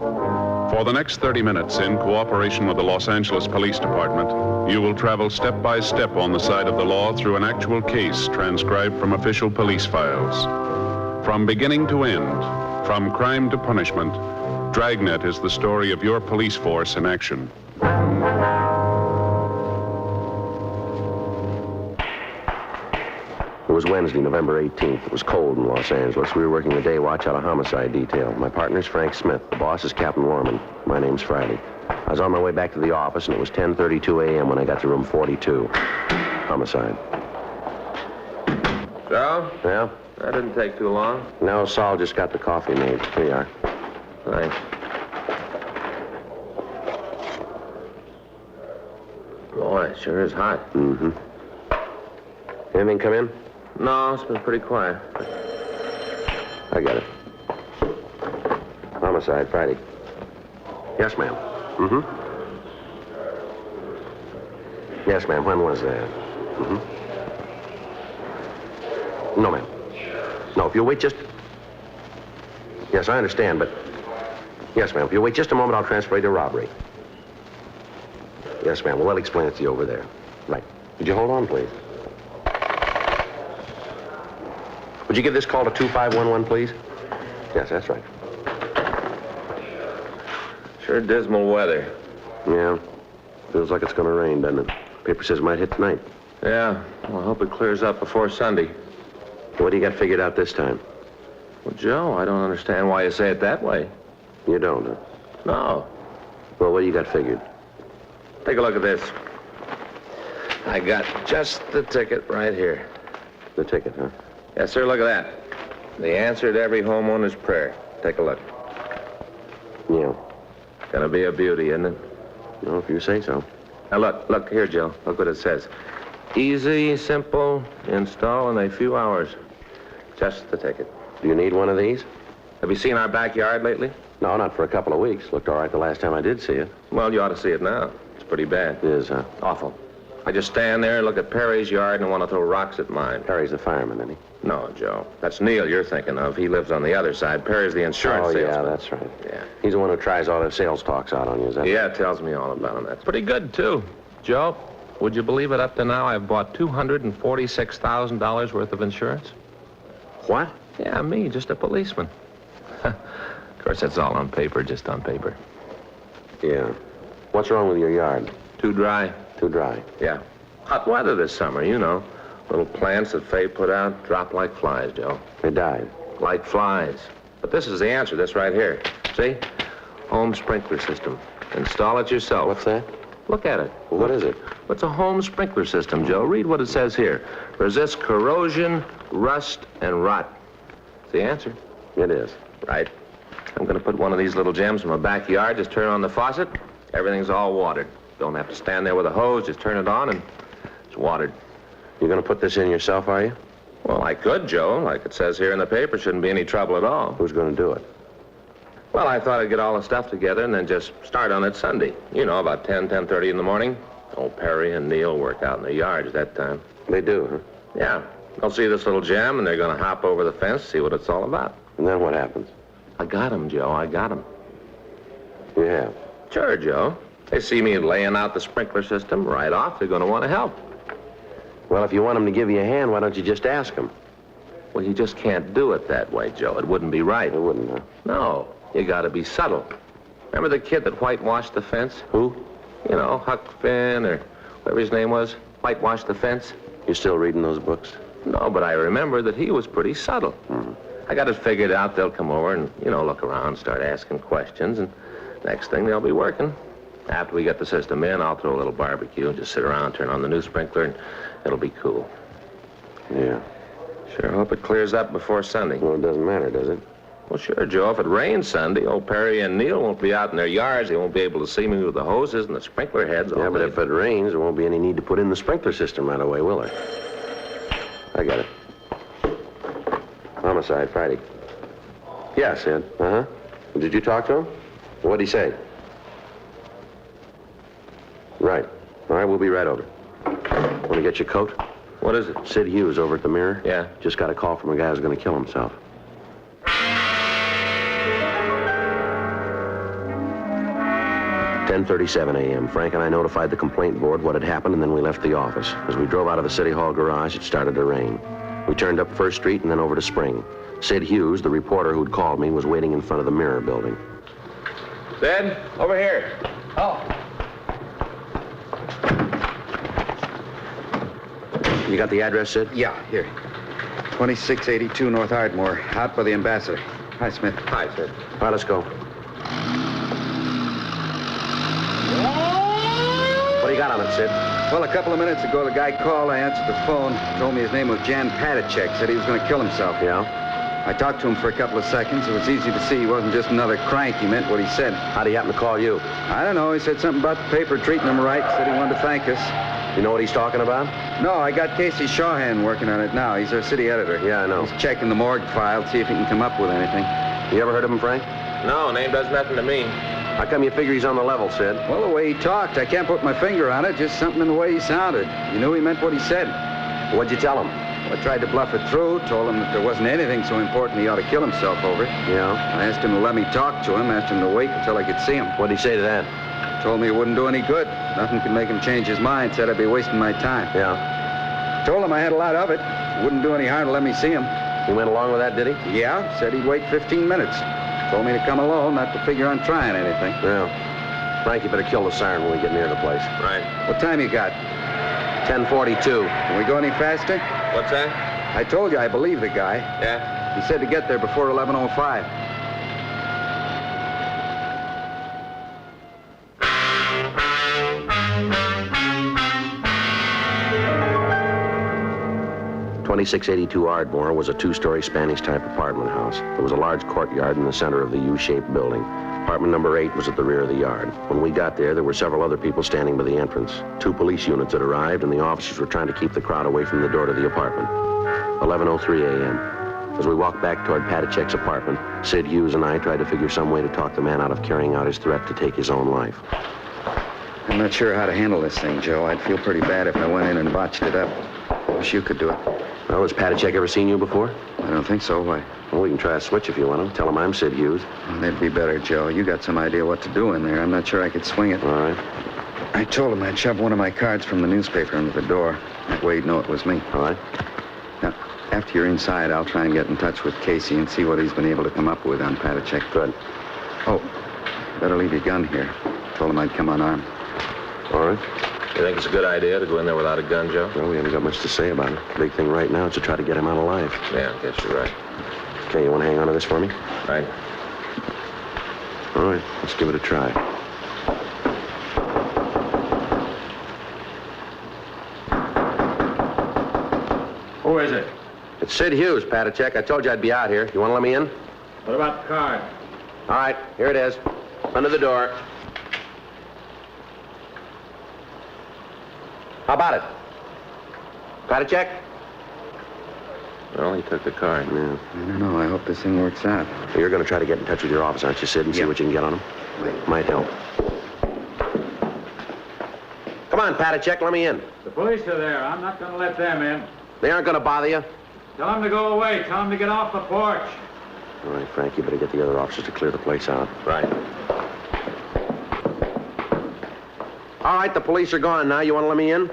For the next 30 minutes, in cooperation with the Los Angeles Police Department, you will travel step by step on the side of the law through an actual case transcribed from official police files. From beginning to end, from crime to punishment, Dragnet is the story of your police force in action. It was Wednesday, November 18th. It was cold in Los Angeles. We were working the day watch out of homicide detail. My partner's Frank Smith. The boss is Captain Warman. My name's Friday. I was on my way back to the office, and it was 10:32 a.m. when I got to room 42. Homicide. Joe? Yeah? That didn't take too long. No, Saul just got the coffee made. Here you are. Thanks. Boy, it sure is hot. Mm-hmm. Anything come in? No, it's been pretty quiet. I got it. Homicide, Friday. Yes, ma'am. Mm-hmm. Yes, ma'am. When was that? Mm-hmm. No, ma'am. No, if you'll wait just... Yes, I understand, but... Yes, ma'am. If you'll wait just a moment, I'll transfer you to robbery. Yes, ma'am. Well, I'll explain it to you over there. Right. Would you hold on, please? Would you give this call to 2511, please? Yes, that's right. Sure dismal weather. Yeah. Feels like it's going to rain, doesn't it? Paper says it might hit tonight. Yeah. Well, I hope it clears up before Sunday. What do you got figured out this time? Well, Joe, I don't understand why you say it that way. You don't, huh? No. Well, what do you got figured? Take a look at this. I got just the ticket right here. The ticket, huh? Yes, sir. Look at that. The answer to every homeowner's prayer. Take a look. Yeah. Gonna be a beauty, isn't it? No, if you say so. Now, look here, Joe. Look what it says. Easy, simple, install in a few hours. Just the ticket. Do you need one of these? Have you seen our backyard lately? No, not for a couple of weeks. Looked all right the last time I did see it. Well, you ought to see it now. It's pretty bad. It is, huh? Awful. I just stand there and look at Perry's yard and want to throw rocks at mine. Perry's the fireman, isn't he? No, Joe. That's Neil you're thinking of. He lives on the other side. Perry's the insurance salesman. Yeah, that's right. Yeah. He's the one who tries all the sales talks out on you, is that Yeah, tells me all about him. That's pretty good, too. Joe, would you believe it? Up to now, I've bought $246,000 worth of insurance. What? Yeah, me, just a policeman. Of course, that's all on paper, just on paper. Yeah. What's wrong with your yard? Too dry. Too dry. Yeah. Hot weather this summer, you know. Little plants that Faye put out drop like flies, Joe. They died. Like flies. But this is the answer, this right here. See? Home sprinkler system. Install it yourself. What's that? Look at it. Well, what is it? It's a home sprinkler system, Joe. Read what it says here. Resists corrosion, rust, and rot. It's the answer. It is. Right. I'm going to put one of these little gems in my backyard. Just turn on the faucet. Everything's all watered. Don't have to stand there with a hose. Just turn it on and it's watered. You're going to put this in yourself, are you? Well, I could, Joe. Like it says here in the paper, shouldn't be any trouble at all. Who's going to do it? Well, I thought I'd get all the stuff together and then just start on it Sunday. You know, about 10:30 in the morning. Old Perry and Neil work out in their yards that time. They do, huh? Yeah. They'll see this little gem and they're going to hop over the fence, see what it's all about. And then what happens? I got him, Joe. I got him. You have? Sure, Joe. They see me laying out the sprinkler system right off. They're going to want to help. Well, if you want them to give you a hand, why don't you just ask them? Well, you just can't do it that way, Joe. It wouldn't be right. It wouldn't, huh? No. You got to be subtle. Remember the kid that whitewashed the fence? Who? You know, Huck Finn or whatever his name was. Whitewashed the fence. You still reading those books? No, but I remember that he was pretty subtle. Mm-hmm. I got it figured out. They'll come over and, you know, look around, start asking questions, and next thing they'll be working. After we get the system in, I'll throw a little barbecue and just sit around, turn on the new sprinkler, and it'll be cool. Yeah. Sure hope it clears up before Sunday. Well, it doesn't matter, does it? Well, sure, Joe. If it rains Sunday, old Perry and Neil won't be out in their yards. They won't be able to see me with the hoses and the sprinkler heads. Yeah, but if it rains, there won't be any need to put in the sprinkler system right away, will there? I got it. Homicide, Friday. Yeah, Sid. Uh-huh. Did you talk to him? What'd he say? Right. All right, we'll be right over. Want to get your coat? What is it? Sid Hughes over at the Mirror. Yeah. Just got a call from a guy who's going to kill himself. "10:37 a.m. Frank and I notified the complaint board what had happened, and then we left the office. As we drove out of the City Hall garage, it started to rain. We turned up First Street and then over to Spring. Sid Hughes, the reporter who'd called me, was waiting in front of the Mirror building. Sid, over here. Oh. You got the address, Sid? Yeah, here. 2682 North Ardmore, out by the Ambassador. Hi, Smith. Hi, Sid. All right, let's go. What do you got on it, Sid? Well, a couple of minutes ago, the guy called. I answered the phone. Told me his name was Jan Padacek. Said he was going to kill himself. Yeah? I talked to him for a couple of seconds. It was easy to see he wasn't just another crank. He meant what he said. How'd he happen to call you? I don't know. He said something about the paper treating him right. Said he wanted to thank us. You know what he's talking about? No, I got Casey Shawhan working on it now. He's our city editor. Yeah, I know. He's checking the morgue file to see if he can come up with anything. You ever heard of him, Frank? No, name does nothing to me. How come you figure he's on the level, Sid? Well, the way he talked, I can't put my finger on it. Just something in the way he sounded. You knew he meant what he said. What'd you tell him? Well, I tried to bluff it through. Told him that there wasn't anything so important he ought to kill himself over it. Yeah? I asked him to let me talk to him. Asked him to wait until I could see him. What'd he say to that? Told me it wouldn't do any good. Nothing could make him change his mind. Said I'd be wasting my time. Yeah? Told him I had a lot of it. Wouldn't do any harm to let me see him. He went along with that, did he? Yeah. Said he'd wait 15 minutes. Told me to come alone, not to figure on trying anything. Yeah. Frank, you better kill the siren when we get near the place. Right. What time you got? 10:42. Can we go any faster? What's that? I told you I believe the guy. Yeah? He said to get there before 11:05. .2682 Ardmore was a two-story Spanish-type apartment house. There was a large courtyard in the center of the U-shaped building. Apartment number 8 was at the rear of the yard. When we got there were several other people standing by the entrance. 2 police units had arrived, and the officers were trying to keep the crowd away from the door to the apartment. 11:03 a.m. As we walked back toward Patachek's apartment, Sid Hughes and I tried to figure some way to talk the man out of carrying out his threat to take his own life. I'm not sure how to handle this thing, Joe. I'd feel pretty bad if I went in and botched it up. Wish you could do it. Well, has Patachek ever seen you before? I don't think so. Why? Well, we can try a switch if you want to. Tell him I'm Sid Hughes. Well, that'd be better, Joe. You got some idea what to do in there. I'm not sure I could swing it. All right. I told him I'd shove one of my cards from the newspaper under the door. That way he'd know it was me. All right. Now, after you're inside, I'll try and get in touch with Casey and see what he's been able to come up with on Patachek. Good. Oh, better leave your gun here. Told him I'd come unarmed. All right. You think it's a good idea to go in there without a gun, Joe? Well, we haven't got much to say about it. The big thing right now is to try to get him out alive. Yeah, I guess you're right. Okay, you want to hang on to this for me? Right. All right, let's give it a try. Who is it? It's Sid Hughes, Patachek. I told you I'd be out here. You want to let me in? What about the card? All right, here it is. Under the door. How about it? Patachek? Well, he took the card. Yeah. I don't know. I hope this thing works out. You're going to try to get in touch with your office, aren't you, Sid, and see what you can get on him? Might help. Come on, Patachek, let me in. The police are there. I'm not going to let them in. They aren't going to bother you. Tell them to go away. Tell them to get off the porch. All right, Frank, you better get the other officers to clear the place out. Right. All right, the police are gone now. You want to let me in?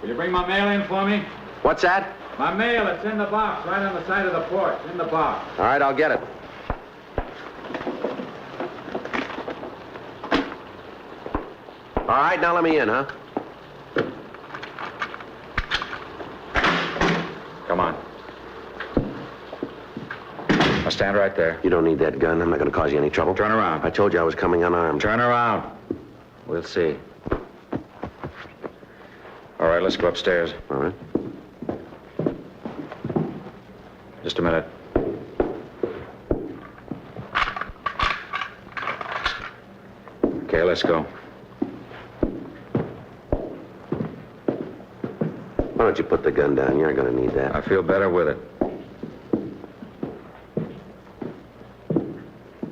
Will you bring my mail in for me? What's that? My mail, it's in the box, right on the side of the porch. In the box. All right, I'll get it. All right, now let me in, huh? Come on. Now stand right there. You don't need that gun. I'm not going to cause you any trouble. Turn around. I told you I was coming unarmed. Turn around. We'll see. All right, let's go upstairs. All right. Just a minute. Okay, let's go. Why don't you put the gun down? You're going to need that. I feel better with it.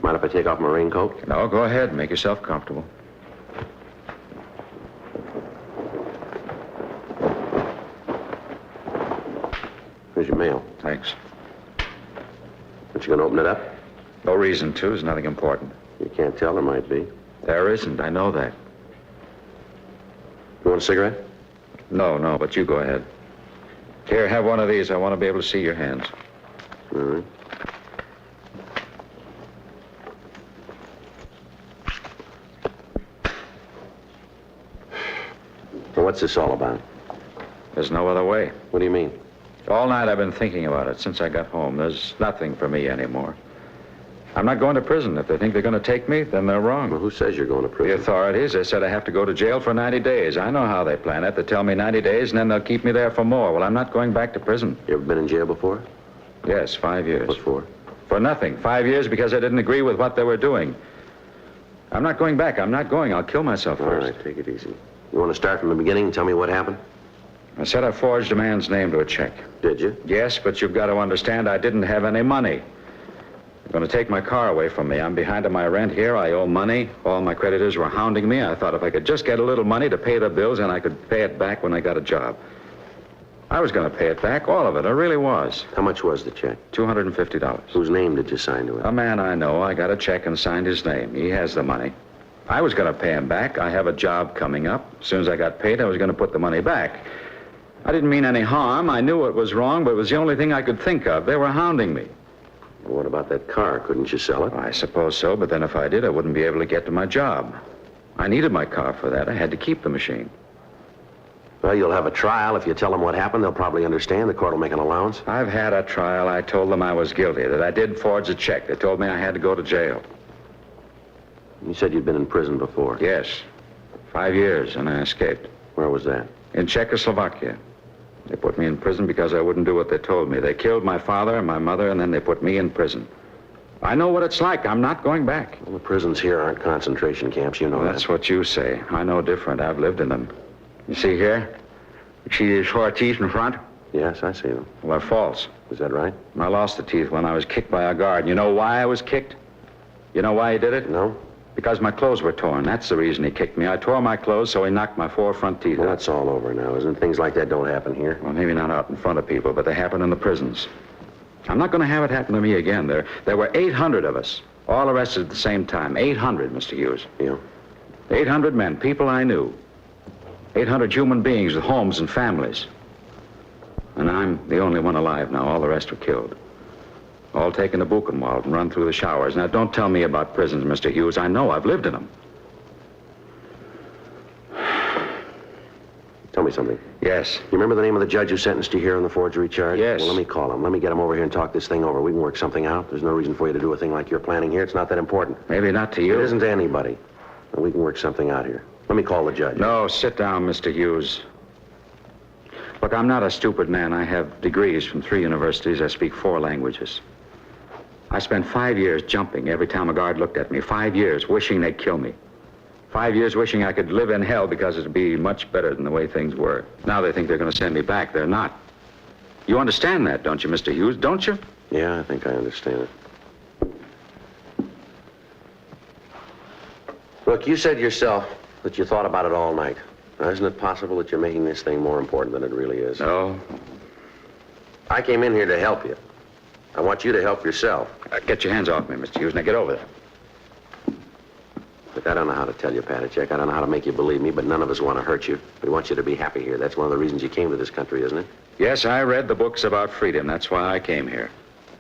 Mind if I take off my raincoat? No, go ahead. Make yourself comfortable. Here's your mail. Thanks. Aren't you going to open it up? No reason to. There's nothing important. You can't tell. There might be. There isn't. I know that. You want a cigarette? No, but you go ahead. Here, have one of these. I want to be able to see your hands. All right. So what's this all about? There's no other way. What do you mean? All night I've been thinking about it since I got home. There's nothing for me anymore. I'm not going to prison. If they think they're going to take me, then they're wrong. Well, who says you're going to The prison? authorities, they said I have to go to jail for 90 days. I know how they plan it. They tell me 90 days, and then they'll keep me there for more. Well, I'm not going back to prison. You ever been in jail before? Yes, 5 years. What for? For nothing. 5 years because I didn't agree with what they were doing. I'm not going back. I'm not going. I'll kill myself All first. right, take it easy. You want to start from the beginning and tell me what happened? I said I forged a man's name to a check. Did you? Yes, but you've got to understand I didn't have any money. They're going to take my car away from me. I'm behind on my rent here. I owe money. All my creditors were hounding me. I thought if I could just get a little money to pay the bills, and I could pay it back when I got a job. I was going to pay it back, all of it. I really was. How much was the check? $250. Whose name did you sign to it? A man I know. I got a check and signed his name. He has the money. I was going to pay him back. I have a job coming up. As soon as I got paid, I was going to put the money back. I didn't mean any harm. I knew it was wrong, but it was the only thing I could think of. They were hounding me. Well, what about that car? Couldn't you sell it? I suppose so, but then if I did, I wouldn't be able to get to my job. I needed my car for that. I had to keep the machine. Well, you'll have a trial. If you tell them what happened, they'll probably understand. The court will make an allowance. I've had a trial. I told them I was guilty, that I did forge a check. They told me I had to go to jail. You said you'd been in prison before. Yes. 5 years, and I escaped. Where was that? In Czechoslovakia. They put me in prison because I wouldn't do what they told me. They killed my father and my mother, and then they put me in prison. I know what it's like. I'm not going back. Well, the prisons here aren't concentration camps. You know that. That's what you say. I know different. I've lived in them. You see here? You see these 4 teeth in front? Yes, I see them. Well, they're false. Is that right? I lost the teeth when I was kicked by a guard. You know why I was kicked? You know why he did it? No. Because my clothes were torn. That's the reason he kicked me. I tore my clothes, so he knocked my 4 front teeth Well, out. that's all over now, isn't it? Things like that don't happen here. Well, maybe not out in front of people, but they happen in the prisons. I'm not going to have it happen to me again. There were 800 of us, all arrested at the same time. 800, Mr. Hughes. Yeah. 800 men, people I knew. 800 human beings with homes and families. And I'm the only one alive now. All the rest were killed. All taken to Buchenwald and run through the showers. Now, don't tell me about prisons, Mr. Hughes. I know. I've lived in them. Tell me something. Yes. You remember the name of the judge who sentenced you here on the forgery charge? Yes. Well, let me call him. Let me get him over here and talk this thing over. We can work something out. There's no reason for you to do a thing like you're planning here. It's not that important. Maybe not to you. It isn't to anybody. And we can work something out here. Let me call the judge. No, sit down, Mr. Hughes. Look, I'm not a stupid man. I have degrees from 3 universities. I speak 4 languages. I spent 5 years jumping every time a guard looked at me. 5 years wishing they'd kill me. 5 years wishing I could live in hell because it'd be much better than the way things were. Now they think they're going to send me back. They're not. You understand that, don't you, Mr. Hughes? Don't you? Yeah, I think I understand it. Look, you said yourself that you thought about it all night. Now, isn't it possible that you're making this thing more important than it really is? No. I came in here to help you. I want you to help yourself. Get your hands off me, Mr. Hughes. Now get over there. Look, I don't know how to tell you, Patachek. I don't know how to make you believe me, but none of us want to hurt you. We want you to be happy here. That's one of the reasons you came to this country, isn't it? Yes, I read the books about freedom. That's why I came here.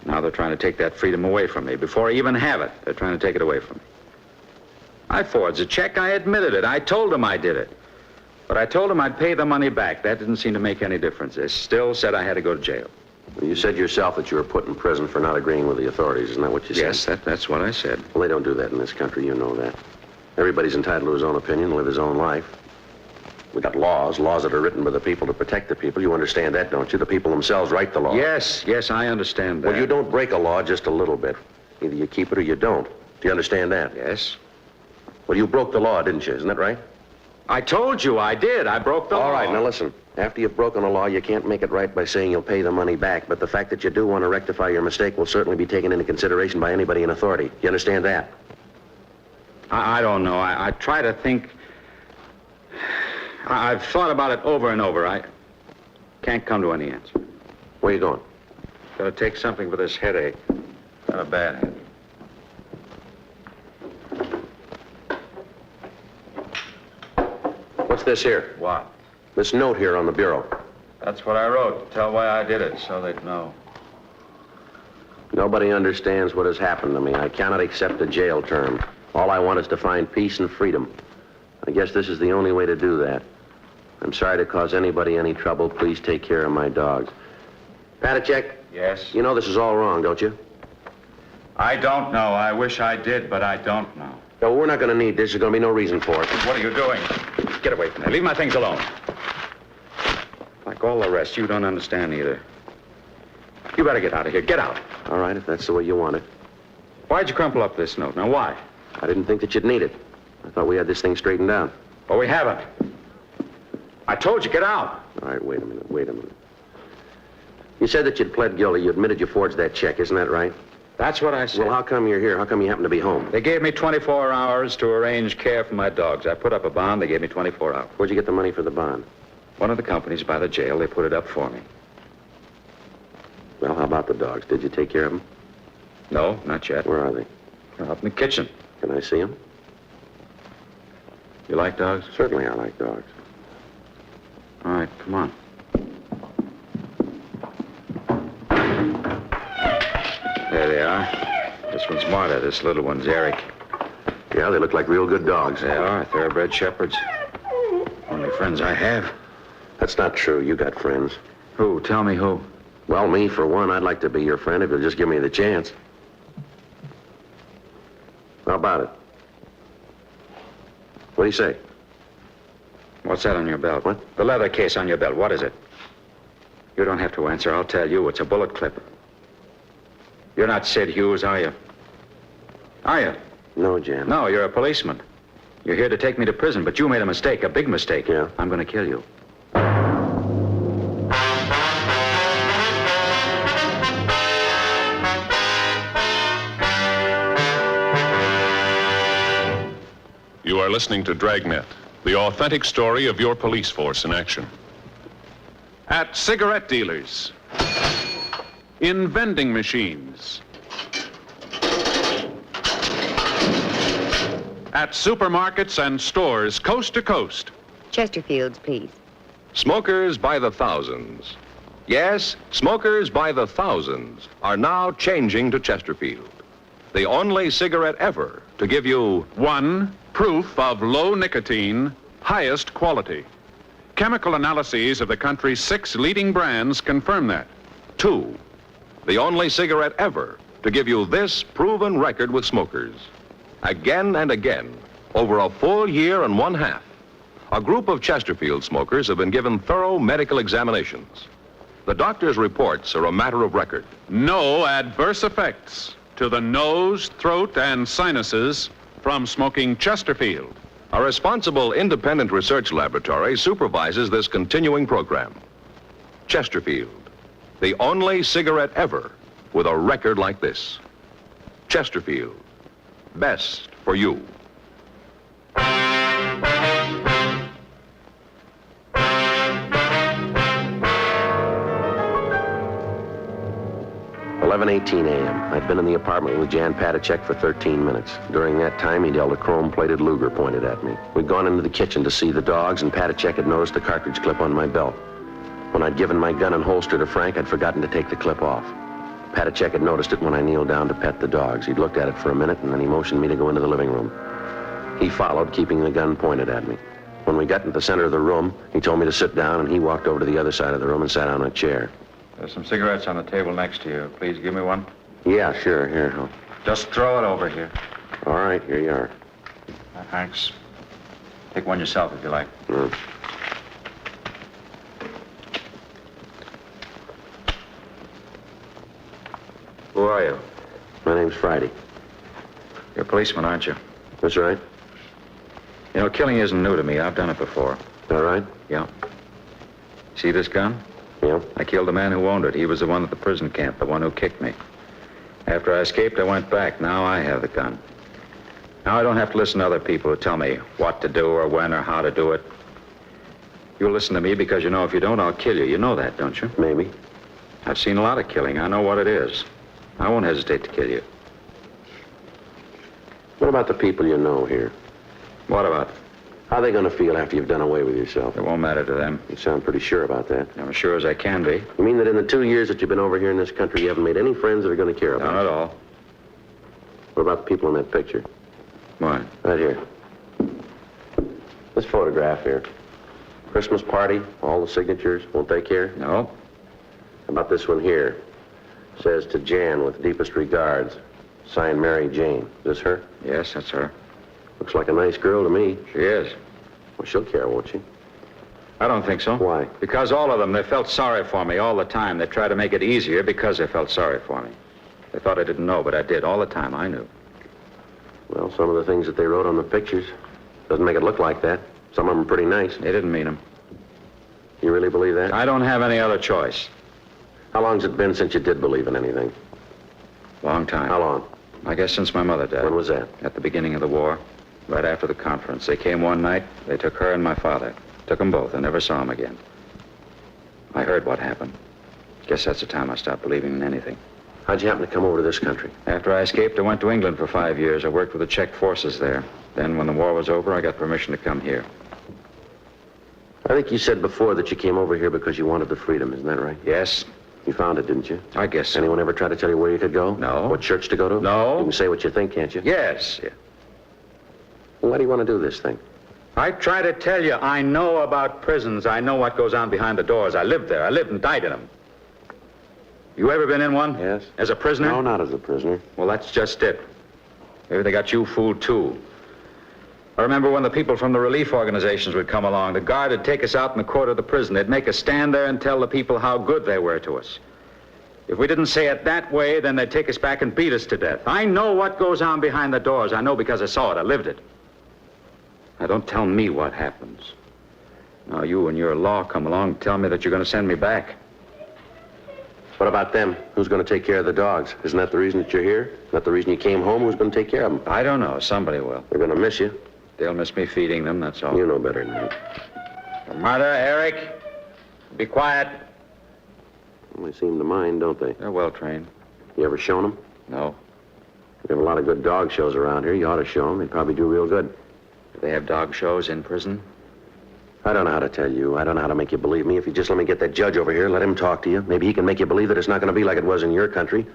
Now they're trying to take that freedom away from me. Before I even have it, they're trying to take it away from me. I forged a check. I admitted it. I told them I did it. But I told them I'd pay the money back. That didn't seem to make any difference. They still said I had to go to jail. Well, you said yourself that you were put in prison for not agreeing with the authorities. Isn't that what you said? Yes, that's what I said. Well, they don't do that in this country. You know that. Everybody's entitled to his own opinion, live his own life. We got laws that are written by the people to protect the people. You understand that, don't you? The people themselves write the law. Yes, I understand that. Well, you don't break a law just a little bit. Either you keep it or you don't. Do you understand that? Yes. Well, you broke the law, didn't you? Isn't that right? I told you I did. I broke the law. All right, now listen. After you've broken a law, you can't make it right by saying you'll pay the money back. But the fact that you do want to rectify your mistake will certainly be taken into consideration by anybody in authority. You understand that? I don't know. I try to think. I've thought about it over and over. I can't come to any answer. Where are you going? Gotta take something for this headache. Got a bad head. What's this here? What? This note here on the bureau. That's what I wrote. Tell why I did it, so they'd know. Nobody understands what has happened to me. I cannot accept a jail term. All I want is to find peace and freedom. I guess this is the only way to do that. I'm sorry to cause anybody any trouble. Please take care of my dogs. Patachek? Yes? You know this is all wrong, don't you? I don't know. I wish I did, but I don't know. No, we're not going to need this. There's going to be no reason for it. What are you doing? Get away from me. Leave my things alone. Like all the rest, you don't understand either. You better get out of here. Get out. All right, if that's the way you want it. Why'd you crumple up this note? Now, why? I didn't think that you'd need it. I thought we had this thing straightened out. Well, we haven't. I told you, get out. All right, wait a minute. You said that you'd pled guilty. You admitted you forged that check, isn't that right? That's what I said. Well, how come you're here? How come you happen to be home? They gave me 24 hours to arrange care for my dogs. I put up a bond. They gave me 24 hours. Where'd you get the money for the bond? One of the companies by the jail, they put it up for me. Well, how about the dogs? Did you take care of them? No, not yet. Where are they? They're up in the kitchen. Can I see them? You like dogs? Certainly I like dogs. All right, come on. There they are. This one's Marta. This little one's Eric. Yeah, they look like real good dogs. They are. Thoroughbred shepherds. Only friends I have. That's not true. You got friends. Who? Tell me who. Well, me, for one. I'd like to be your friend if you'll just give me the chance. How about it? What do you say? What's that on your belt? What? The leather case on your belt. What is it? You don't have to answer. I'll tell you. It's a bullet clip. You're not Sid Hughes, are you? Are you? No, Jan. No, you're a policeman. You're here to take me to prison, but you made a mistake, a big mistake. Yeah. I'm going to kill you. You are listening to Dragnet, the authentic story of your police force in action. At cigarette dealers, in vending machines, at supermarkets and stores coast to coast. Chesterfields, please. Smokers by the thousands. Yes, smokers by the thousands are now changing to Chesterfield. The only cigarette ever to give you one, proof of low nicotine, highest quality. Chemical analyses of the country's 6 leading brands confirm that. 2, the only cigarette ever to give you this proven record with smokers. Again and again, over a full year and 1/2, a group of Chesterfield smokers have been given thorough medical examinations. The doctor's reports are a matter of record. No adverse effects to the nose, throat, and sinuses from smoking Chesterfield. A responsible independent research laboratory supervises this continuing program. Chesterfield, the only cigarette ever with a record like this. Chesterfield, best for you. 11:18 a.m. I'd been in the apartment with Jan Patacek for 13 minutes. During that time, he'd held a chrome-plated Luger pointed at me. We'd gone into the kitchen to see the dogs, and Patacek had noticed a cartridge clip on my belt. When I'd given my gun and holster to Frank, I'd forgotten to take the clip off. Patacek had noticed it when I kneeled down to pet the dogs. He'd looked at it for a minute, and then he motioned me to go into the living room. He followed, keeping the gun pointed at me. When we got into the center of the room, he told me to sit down, and he walked over to the other side of the room and sat on a chair. There's some cigarettes on the table next to you. Please give me one. Yeah, sure. Here. Just throw it over here. All right, here you are. Thanks. Take one yourself if you like. Who are you? My name's Friday. You're a policeman, aren't you? That's right. You know, killing isn't new to me. I've done it before. All right? Yeah. See this gun? Yeah. I killed the man who owned it. He was the one at the prison camp, the one who kicked me. After I escaped, I went back. Now I have the gun. Now I don't have to listen to other people who tell me what to do or when or how to do it. You'll listen to me because you know if you don't, I'll kill you. You know that, don't you? Maybe. I've seen a lot of killing. I know what it is. I won't hesitate to kill you. What about the people you know here? What about? How are they going to feel after you've done away with yourself? It won't matter to them. You sound pretty sure about that. I'm as sure as I can be. You mean that in the 2 years that you've been over here in this country, you haven't made any friends that are going to care about you? Not at all. What about the people in that picture? What? Right here. This photograph here. Christmas party, all the signatures. Won't they care? No. How about this one here? Says to Jan with deepest regards. Signed Mary Jane. Is this her? Yes, that's her. Looks like a nice girl to me. She is. Well, she'll care, won't she? I don't think so. Why? Because all of them, they felt sorry for me all the time. They tried to make it easier because they felt sorry for me. They thought I didn't know, but I did. All the time, I knew. Well, some of the things that they wrote on the pictures doesn't make it look like that. Some of them are pretty nice. They didn't mean them. You really believe that? I don't have any other choice. How long's it been since you did believe in anything? Long time. How long? I guess since my mother died. When was that? At the beginning of the war. Right after the conference. They came one night. They took her and my father. Took them both. I never saw them again. I heard what happened. Guess that's the time I stopped believing in anything. How'd you happen to come over to this country? After I escaped, I went to England for 5 years. I worked with the Czech forces there. Then, when the war was over, I got permission to come here. I think you said before that you came over here because you wanted the freedom. Isn't that right? Yes. You found it, didn't you? I guess so. Anyone ever try to tell you where you could go? No. What church to go to? No. You can say what you think, can't you? Yes. Yeah. Well, why do you want to do this thing? I try to tell you, I know about prisons. I know what goes on behind the doors. I lived there. I lived and died in them. You ever been in one? Yes. As a prisoner? No, not as a prisoner. Well, that's just it. Maybe they got you fooled, too. I remember when the people from the relief organizations would come along. The guard would take us out in the court of the prison. They'd make us stand there and tell the people how good they were to us. If we didn't say it that way, then they'd take us back and beat us to death. I know what goes on behind the doors. I know because I saw it. I lived it. Now, don't tell me what happens. Now, you and your law come along and tell me that you're going to send me back. What about them? Who's going to take care of the dogs? Isn't that the reason that you're here? Isn't that the reason you came home? Who's going to take care of them? I don't know. Somebody will. They're going to miss you. They'll miss me feeding them, that's all. You know better than me. Mother, Eric, be quiet. Well, they seem to mind, don't they? They're well trained. You ever shown them? No. We have a lot of good dog shows around here. You ought to show them. They'd probably do real good. Do they have dog shows in prison? I don't know how to tell you. I don't know how to make you believe me. If you just let me get that judge over here, let him talk to you. Maybe he can make you believe that it's not going to be like it was in your country.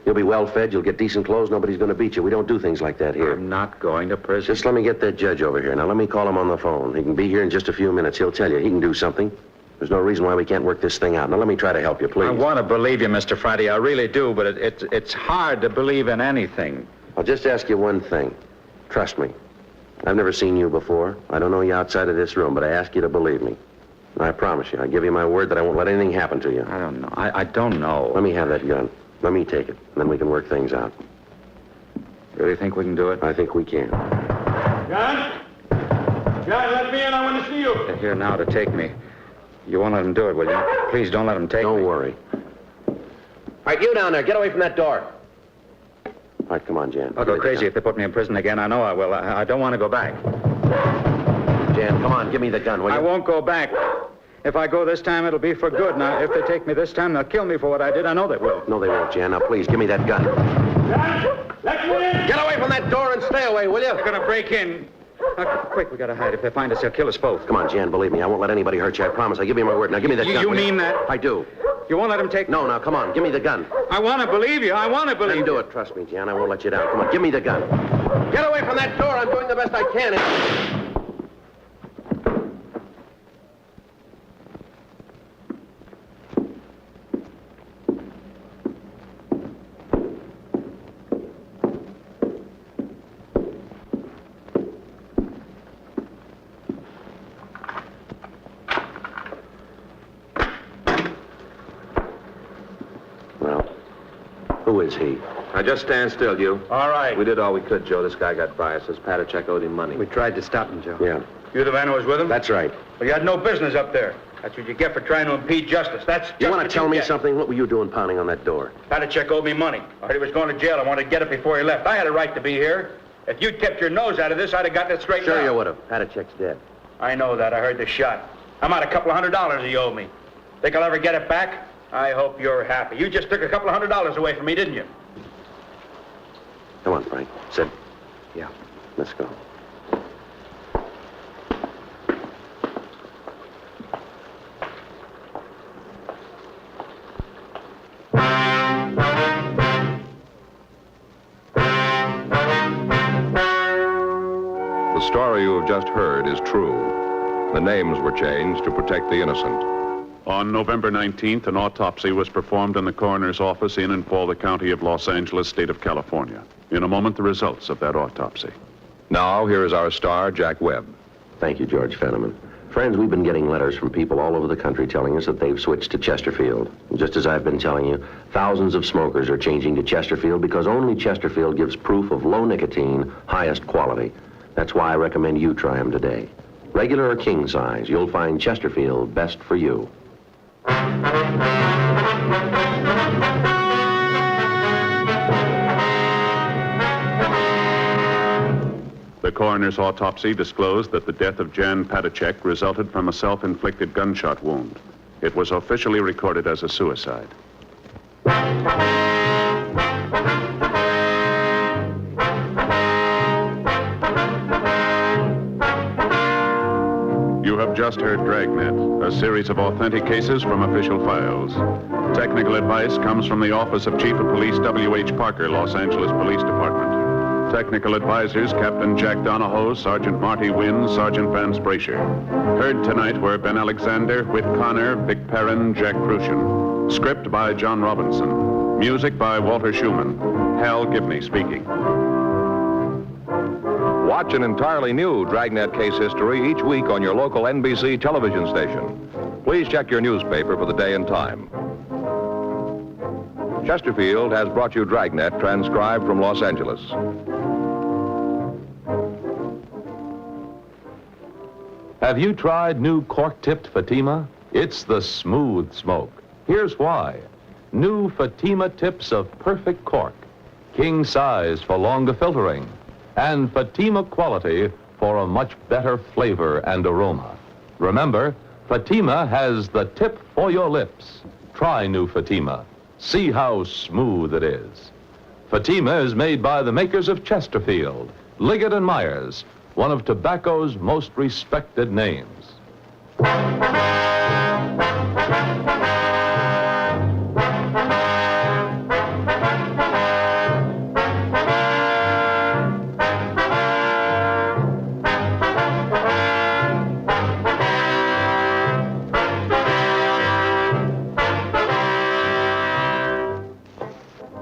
You'll be well fed, you'll get decent clothes, nobody's going to beat you. We don't do things like that here. I'm not going to prison. Just let me get that judge over here. Now, let me call him on the phone. He can be here in just a few minutes. He'll tell you. He can do something. There's no reason why we can't work this thing out. Now, let me try to help you, please. I want to believe you, Mr. Friday. I really do, but it's hard to believe in anything. I'll just ask you one thing. Trust me. I've never seen you before. I don't know you outside of this room, but I ask you to believe me. And I promise you, I give you my word that I won't let anything happen to you. I don't know. I don't know. Let me have that gun. Let me take it, and then we can work things out. Really think we can do it? I think we can. John? John, let me in. I want to see you. They're here now to take me. You won't let them do it, will you? Please don't let them take me. Don't worry. All right, you down there, get away from that door. All right, come on, Jan. I'll go crazy if they put me in prison again. I know I will. I don't want to go back. Jan, come on, give me the gun, will you? I won't go back. If I go this time, it'll be for good. Now, if they take me this time, they'll kill me for what I did. I know they will. No, they won't, Jan. Now, please, give me that gun. John, let me in. Get away from that door and stay away, will you? They're going to break in. Quick, we got to hide. If they find us, they'll kill us both. Come on, Jan, believe me. I won't let anybody hurt you. I promise. I give you my word. Now, give me that gun. You will mean that? I do. You won't let them take me? No, now, come on. Give me the gun. I want to believe you. I want to believe Then do it. Trust me, Jan. I won't let you down. Come on, give me the gun. Get away from that door. I'm doing the best I can. Who is he? Now, just stand still, you. All right. We did all we could, Joe. This guy got by us. Says Patachek owed him money. We tried to stop him, Joe. Yeah. You the man who was with him? That's right. Well, you had no business up there. That's what you get for trying to impede justice. That's just You want what to tell me get. something? What were you doing pounding on that door? Patachek owed me money. I heard he was going to jail. I wanted to get it before he left. I had a right to be here. If you'd kept your nose out of this, I'd have gotten it straightened out. Sure you would have. Patachek's dead. I know that. I heard the shot. I'm out $200 he owed me. Think I'll ever get it back? I hope you're happy. You just took $200 away from me, didn't you? Come on, Frank. Sit. Yeah. Let's go. The story you have just heard is true. The names were changed to protect the innocent. On November 19th, an autopsy was performed in the coroner's office in and for the County of Los Angeles, State of California. In a moment, the results of that autopsy. Now, here is our star, Jack Webb. Thank you, George Fenneman. Friends, we've been getting letters from people all over the country telling us that they've switched to Chesterfield. And just as I've been telling you, thousands of smokers are changing to Chesterfield because only Chesterfield gives proof of low nicotine, highest quality. That's why I recommend you try them today. Regular or king size, you'll find Chesterfield best for you. The coroner's autopsy disclosed that the death of Jan Padacek resulted from a self-inflicted gunshot wound. It was officially recorded as a suicide. You have just heard Dragnet, a series of authentic cases from official files. Technical advice comes from the Office of Chief of Police W.H. Parker, Los Angeles Police Department. Technical advisors, Captain Jack Donahoe, Sergeant Marty Wynn, Sergeant Vance Brasher. Heard tonight were Ben Alexander, Whit Connor, Vic Perrin, Jack Crucian. Script by John Robinson. Music by Walter Schumann. Hal Gibney speaking. Watch an entirely new Dragnet case history each week on your local NBC television station. Please check your newspaper for the day and time. Chesterfield has brought you Dragnet, transcribed from Los Angeles. Have you tried new cork-tipped Fatima? It's the smooth smoke. Here's why. New Fatima tips of perfect cork, king size for longer filtering, and Fatima quality for a much better flavor and aroma. Remember, Fatima has the tip for your lips. Try new Fatima. See how smooth it is. Fatima is made by the makers of Chesterfield, Liggett & Myers, one of tobacco's most respected names.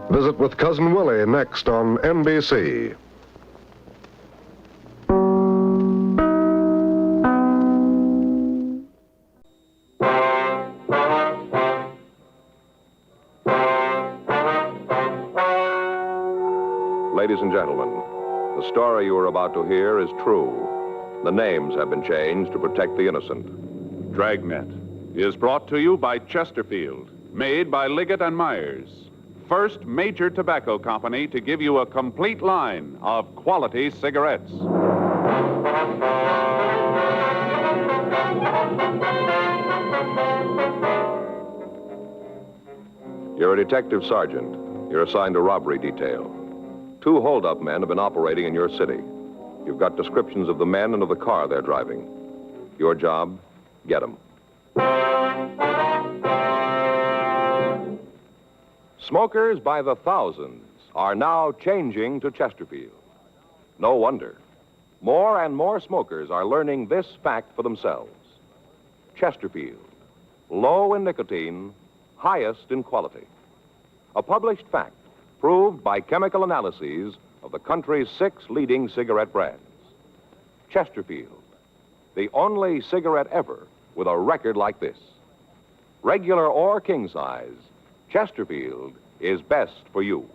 Visit with Cousin Willie next on NBC. Ladies and gentlemen, the story you are about to hear is true. The names have been changed to protect the innocent. Dragnet is brought to you by Chesterfield, made by Liggett & Myers. First major tobacco company to give you a complete line of quality cigarettes. You're a detective sergeant. You're assigned to robbery detail. 2 hold-up men have been operating in your city. You've got descriptions of the men and of the car they're driving. Your job, get them. Smokers by the thousands are now changing to Chesterfield. No wonder. More and more smokers are learning this fact for themselves. Chesterfield, low in nicotine, highest in quality. A published fact proved by chemical analyses of the country's 6 leading cigarette brands. Chesterfield, the only cigarette ever with a record like this. Regular or king size, Chesterfield is best for you.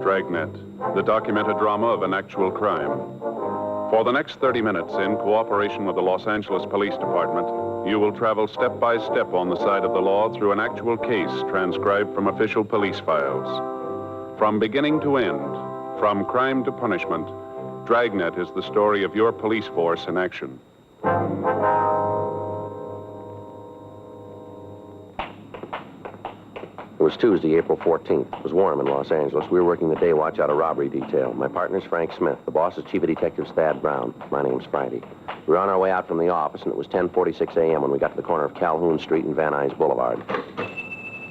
Dragnet, the documented drama of an actual crime. For the next 30 minutes, in cooperation with the Los Angeles Police Department, you will travel step by step on the side of the law through an actual case transcribed from official police files. From beginning to end, from crime to punishment, Dragnet is the story of your police force in action. It was Tuesday, April 14th. It was warm in Los Angeles. We were working the day watch out of robbery detail. My partner's Frank Smith. The boss is Chief of Detectives Thad Brown. My name's Friday. We were on our way out from the office, and it was 10:46 a.m. when we got to the corner of Calhoun Street and Van Nuys Boulevard.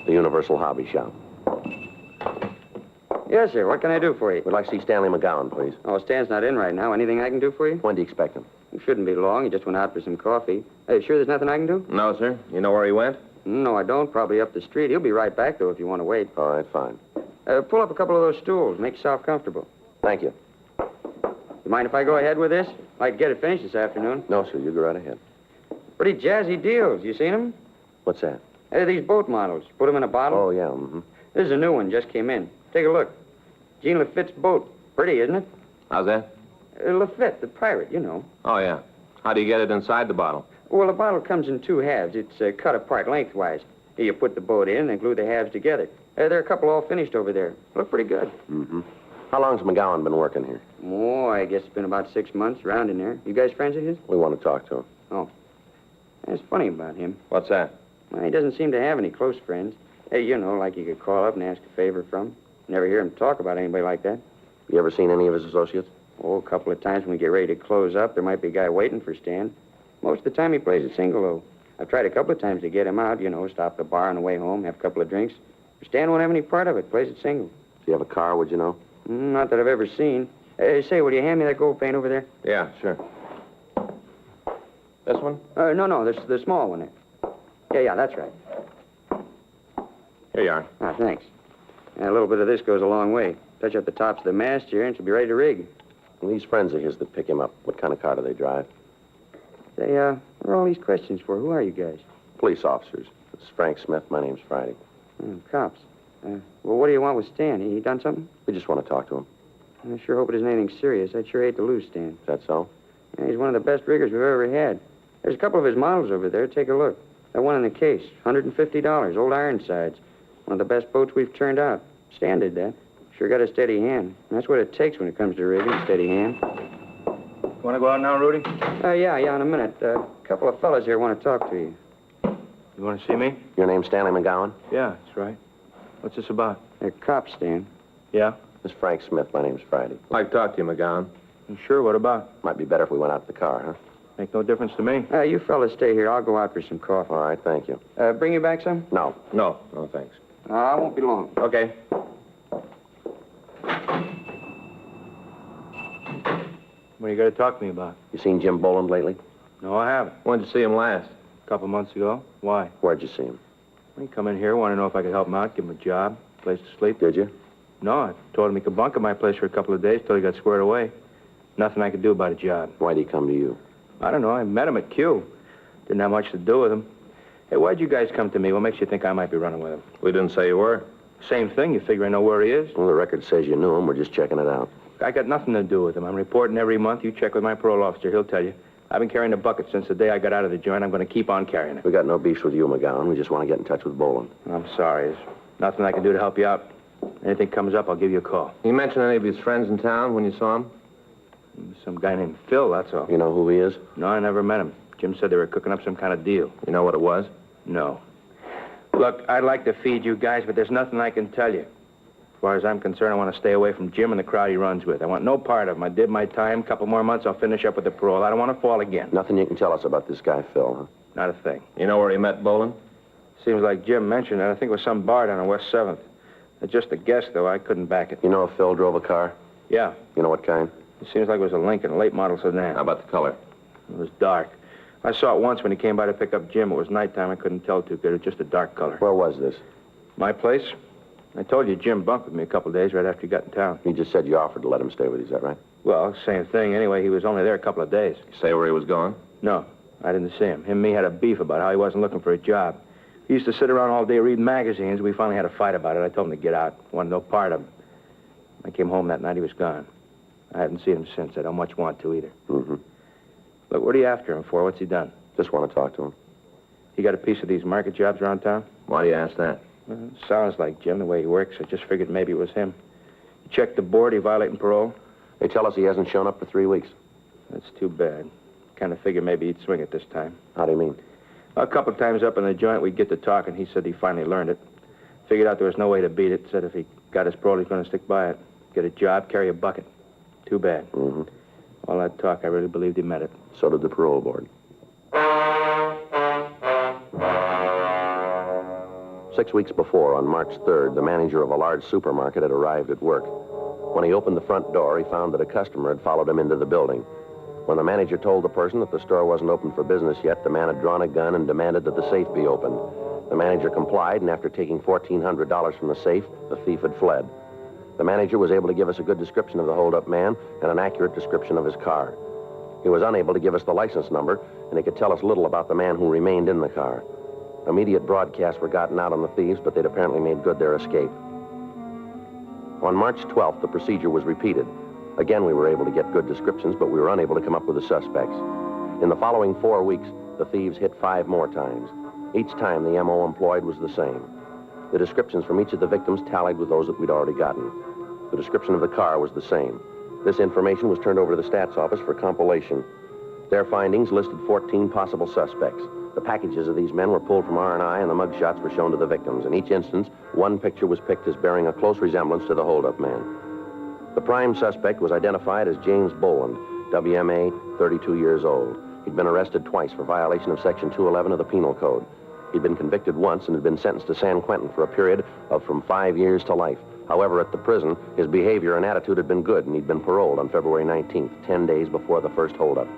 The Universal Hobby Shop. Yes, sir. What can I do for you? We'd like to see Stanley McGowan, please. Oh, Stan's not in right now. Anything I can do for you? When do you expect him? It shouldn't be long. He just went out for some coffee. Hey, sure there's nothing I can do? No, sir. You know where he went? No, I don't. Probably up the street. He'll be right back, though, if you want to wait. All right, fine. Pull up a couple of those stools. Make yourself comfortable. Thank you. You mind if I go ahead with this? I'd like to get it finished this afternoon. No, sir, you go right ahead. Pretty jazzy deals. You seen them? What's that? These boat models. Put them in a bottle. Oh, yeah, mm-hmm. This is a new one. Just came in. Take a look. Jean Lafitte's boat. Pretty, isn't it? How's that? Lafitte, the pirate, you know. Oh, yeah. How do you get it inside the bottle? Well, the bottle comes in two halves. It's cut apart lengthwise. Here, you put the boat in and glue the halves together. There are a couple all finished over there. Look pretty good. Mm-hmm. How long's McGowan been working here? Oh, I guess it's been about 6 months, around in there. You guys friends of his? We want to talk to him. Oh. That's funny about him. What's that? Well, he doesn't seem to have any close friends. Hey, you know, like you could call up and ask a favor from. Never hear him talk about anybody like that. You ever seen any of his associates? Oh, a couple of times when we get ready to close up, there might be a guy waiting for Stan. Most of the time he plays it single, though. I've tried a couple of times to get him out, you know, stop at the bar on the way home, have a couple of drinks. Stan won't have any part of it, plays it single. Do you have a car, would you know? Not that I've ever seen. Say, will you hand me that gold paint over there? Yeah, sure. This one? No, the small one there. Yeah, that's right. Here you are. Ah, thanks. A little bit of this goes a long way. Touch up the tops of the mast here and she'll be ready to rig. And these friends of his that pick him up, what kind of car do they drive? Say, what are all these questions for? Who are you guys? Police officers. This is Frank Smith. My name's Friday. Cops. Well, what do you want with Stan? He done something? We just want to talk to him. I sure hope it isn't anything serious. I'd sure hate to lose Stan. Is that so? Yeah, he's one of the best riggers we've ever had. There's a couple of his models over there. Take a look. That one in the case, $150, old Ironsides. One of the best boats we've turned out. Stan did that. Sure got a steady hand. That's what it takes when it comes to rigging, steady hand. Want to go out now, Rudy? Yeah, in a minute. A couple of fellas here want to talk to you. You want to see me? Your name's Stanley McGowan? Yeah, that's right. What's this about? They're cops, Stan. Yeah? This is Frank Smith. My name's Friday. I'd like to talk to you, McGowan. You sure? What about? Might be better if we went out to the car, huh? Make no difference to me. You fellas stay here. I'll go out for some coffee. All right, thank you. Bring you back some? No. No, thanks. I won't be long. Okay. What are you going to talk to me about? You seen Jim Boland lately? No, I haven't. When'd you see him last? A couple months ago. Why? Where'd you see him? He come in here, wanted to know if I could help him out, give him a job, place to sleep. Did you? No, I told him he could bunk at my place for a couple of days till he got squared away. Nothing I could do about a job. Why'd he come to you? I don't know. I met him at Q. Didn't have much to do with him. Hey, why'd you guys come to me? What makes you think I might be running with him? We didn't say you were. Same thing. You figure I know where he is? Well, the record says you knew him. We're just checking it out. I got nothing to do with him. I'm reporting every month. You check with my parole officer. He'll tell you. I've been carrying a bucket since the day I got out of the joint. I'm going to keep on carrying it. We got no beefs with you, McGowan. We just want to get in touch with Boland. I'm sorry. There's nothing I can do to help you out. Anything comes up, I'll give you a call. You mention any of his friends in town when you saw him? Some guy named Phil, that's all. You know who he is? No, I never met him. Jim said they were cooking up some kind of deal. You know what it was? No. Look, I'd like to feed you guys, but there's nothing I can tell you. As far as I'm concerned, I want to stay away from Jim and the crowd he runs with. I want no part of him. I did my time. Couple more months, I'll finish up with the parole. I don't want to fall again. Nothing you can tell us about this guy, Phil, huh? Not a thing. You know where he met Boland? Seems like Jim mentioned it. I think it was some bar down on West 7th. Just a guess, though. I couldn't back it. You know if Phil drove a car? Yeah. You know what kind? It seems like it was a Lincoln, a late model sedan. How about the color? It was dark. I saw it once when he came by to pick up Jim. It was nighttime. I couldn't tell too good. It was just a dark color. Where was this? My place. I told you Jim bunked with me a couple of days right after he got in town. He just said you offered to let him stay with you, is that right? Well, same thing. Anyway, he was only there a couple of days. You say where he was going? No, I didn't see him. Him and me had a beef about how he wasn't looking for a job. He used to sit around all day reading magazines. We finally had a fight about it. I told him to get out. Wanted no part of him. I came home that night. He was gone. I haven't seen him since. I don't much want to either. Mm-hmm. Look, what are you after him for? What's he done? Just want to talk to him. He got a piece of these market jobs around town? Why do you ask that? Well, it sounds like Jim, the way he works. I just figured maybe it was him. He checked the board. He violating parole? They tell us he hasn't shown up for 3 weeks. That's too bad. Kind of figured maybe he'd swing it this time. How do you mean? A couple of times up in the joint, we'd get to talking. He said he finally learned it. Figured out there was no way to beat it. Said if he got his parole, he's going to stick by it. Get a job, carry a bucket. Too bad. Mm-hmm. All that talk, I really believed he meant it. So did the parole board. 6 weeks before, on March 3rd, the manager of a large supermarket had arrived at work. When he opened the front door, he found that a customer had followed him into the building. When the manager told the person that the store wasn't open for business yet, the man had drawn a gun and demanded that the safe be opened. The manager complied, and after taking $1,400 from the safe, the thief had fled. The manager was able to give us a good description of the holdup man and an accurate description of his car. He was unable to give us the license number, and he could tell us little about the man who remained in the car. Immediate broadcasts were gotten out on the thieves, but they'd apparently made good their escape. On March 12th, the procedure was repeated. Again, we were able to get good descriptions, but we were unable to come up with the suspects. In the following 4 weeks, the thieves hit 5 more times. Each time, the M.O. employed was the same. The descriptions from each of the victims tallied with those that we'd already gotten. The description of the car was the same. This information was turned over to the stats office for compilation. Their findings listed 14 possible suspects. The packages of these men were pulled from R&I, and the mugshots were shown to the victims. In each instance, one picture was picked as bearing a close resemblance to the holdup man. The prime suspect was identified as James Boland, WMA, 32 years old. He'd been arrested twice for violation of Section 211 of the Penal Code. He'd been convicted once and had been sentenced to San Quentin for a period of from 5 years to life. However, at the prison, his behavior and attitude had been good, and he'd been paroled on February 19th, 10 days before the first holdup.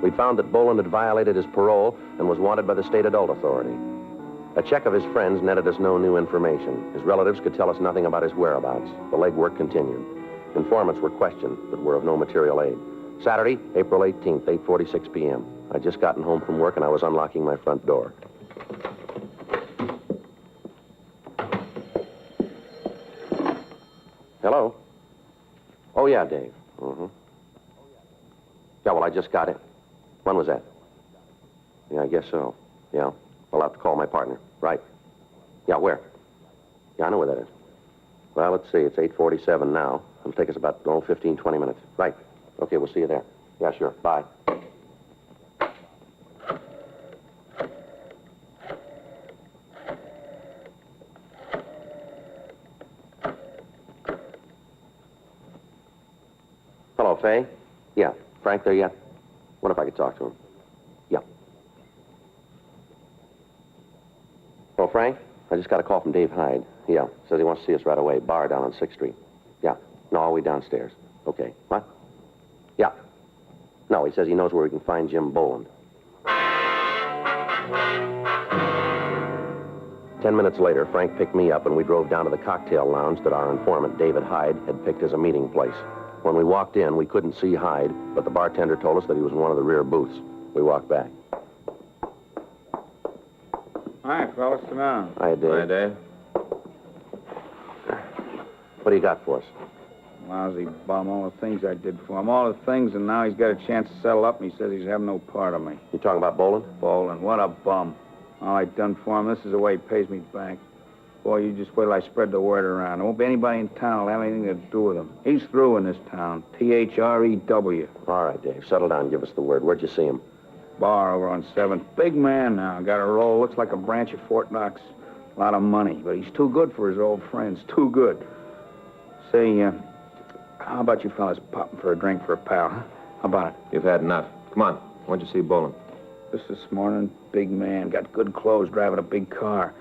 We'd found that Boland had violated his parole and was wanted by the state adult authority. A check of his friends netted us no new information. His relatives could tell us nothing about his whereabouts. The legwork continued. Informants were questioned, but were of no material aid. Saturday, April 18th, 8:46 p.m. I'd just gotten home from work, and I was unlocking my front door. Hello? Oh, yeah, Dave. Yeah, well, I just got it. When was that? Yeah, I guess so. Yeah. I'll have to call my partner. Right. Yeah, where? Yeah, I know where that is. Well, let's see. It's 8:47 now. It'll take us about, 15, 20 minutes. Right. Okay, we'll see you there. Yeah, sure. Bye. Hello, Fay? Yeah. Frank there yet? What if I could talk to him? Yeah. Oh, Frank? I just got a call from Dave Hyde. Yeah. Says he wants to see us right away. Bar down on 6th Street. Yeah. No, all the way downstairs. Okay. What? Yeah. No, he says he knows where we can find Jim Boland. 10 minutes later, Frank picked me up and we drove down to the cocktail lounge that our informant, David Hyde, had picked as a meeting place. When we walked in, we couldn't see Hyde, but the bartender told us that he was in one of the rear booths. We walked back. Hi, fellas. Come on. Hi, Dave. Hi, Dave. What do you got for us? Lousy bum. All the things I did for him. All the things, and now he's got a chance to settle up, and he says he's having no part of me. You talking about Boland? Boland. What a bum. All I done for him, this is the way he pays me back. Boy, you just wait till I spread the word around. There won't be anybody in town who'll have anything to do with him. He's through in this town. THREW. All right, Dave. Settle down and give us the word. Where'd you see him? Bar over on 7th. Big man now. Got a roll. Looks like a branch of Fort Knox. A lot of money, but he's too good for his old friends. Too good. Say, how about you fellas popping for a drink for a pal, huh? How about it? You've had enough. Come on. When'd you see Boland? Just this morning. Big man. Got good clothes. Driving a big car.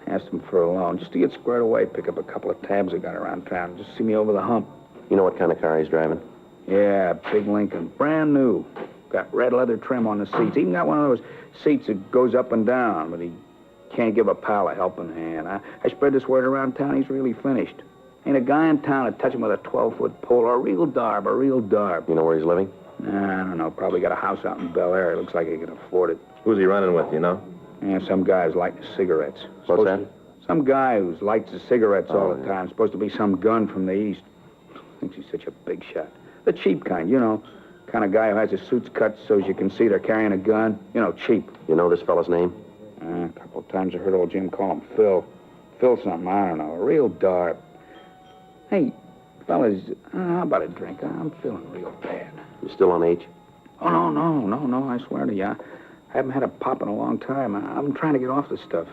Asked him for a loan. Just to get squared away. Pick up a couple of tabs I got around town. Just see me over the hump. You know what kind of car he's driving? Yeah, big Lincoln. Brand new. Got red leather trim on the seats. Even got one of those seats that goes up and down, but he can't give a pal a helping hand. I spread this word around town. He's really finished. Ain't a guy in town to touch him with a 12-foot pole. A real darb, a real darb. You know where he's living? Nah, I don't know. Probably got a house out in Bel Air. Looks like he can afford it. Who's he running with, you know? Yeah, some guy who's lighting cigarettes. What's that? Some guy who lights his cigarettes all the time. Supposed to be some gun from the East. Thinks he's such a big shot. The cheap kind, you know. Kind of guy who has his suits cut so as you can see they're carrying a gun. You know, cheap. You know this fella's name? A couple of times I heard old Jim call him Phil. Phil something, I don't know. A real darb. Hey, fellas, how about a drink? I'm feeling real bad. You still on H? Oh, no, I swear to you. I haven't had a pop in a long time. I'm trying to get off this stuff.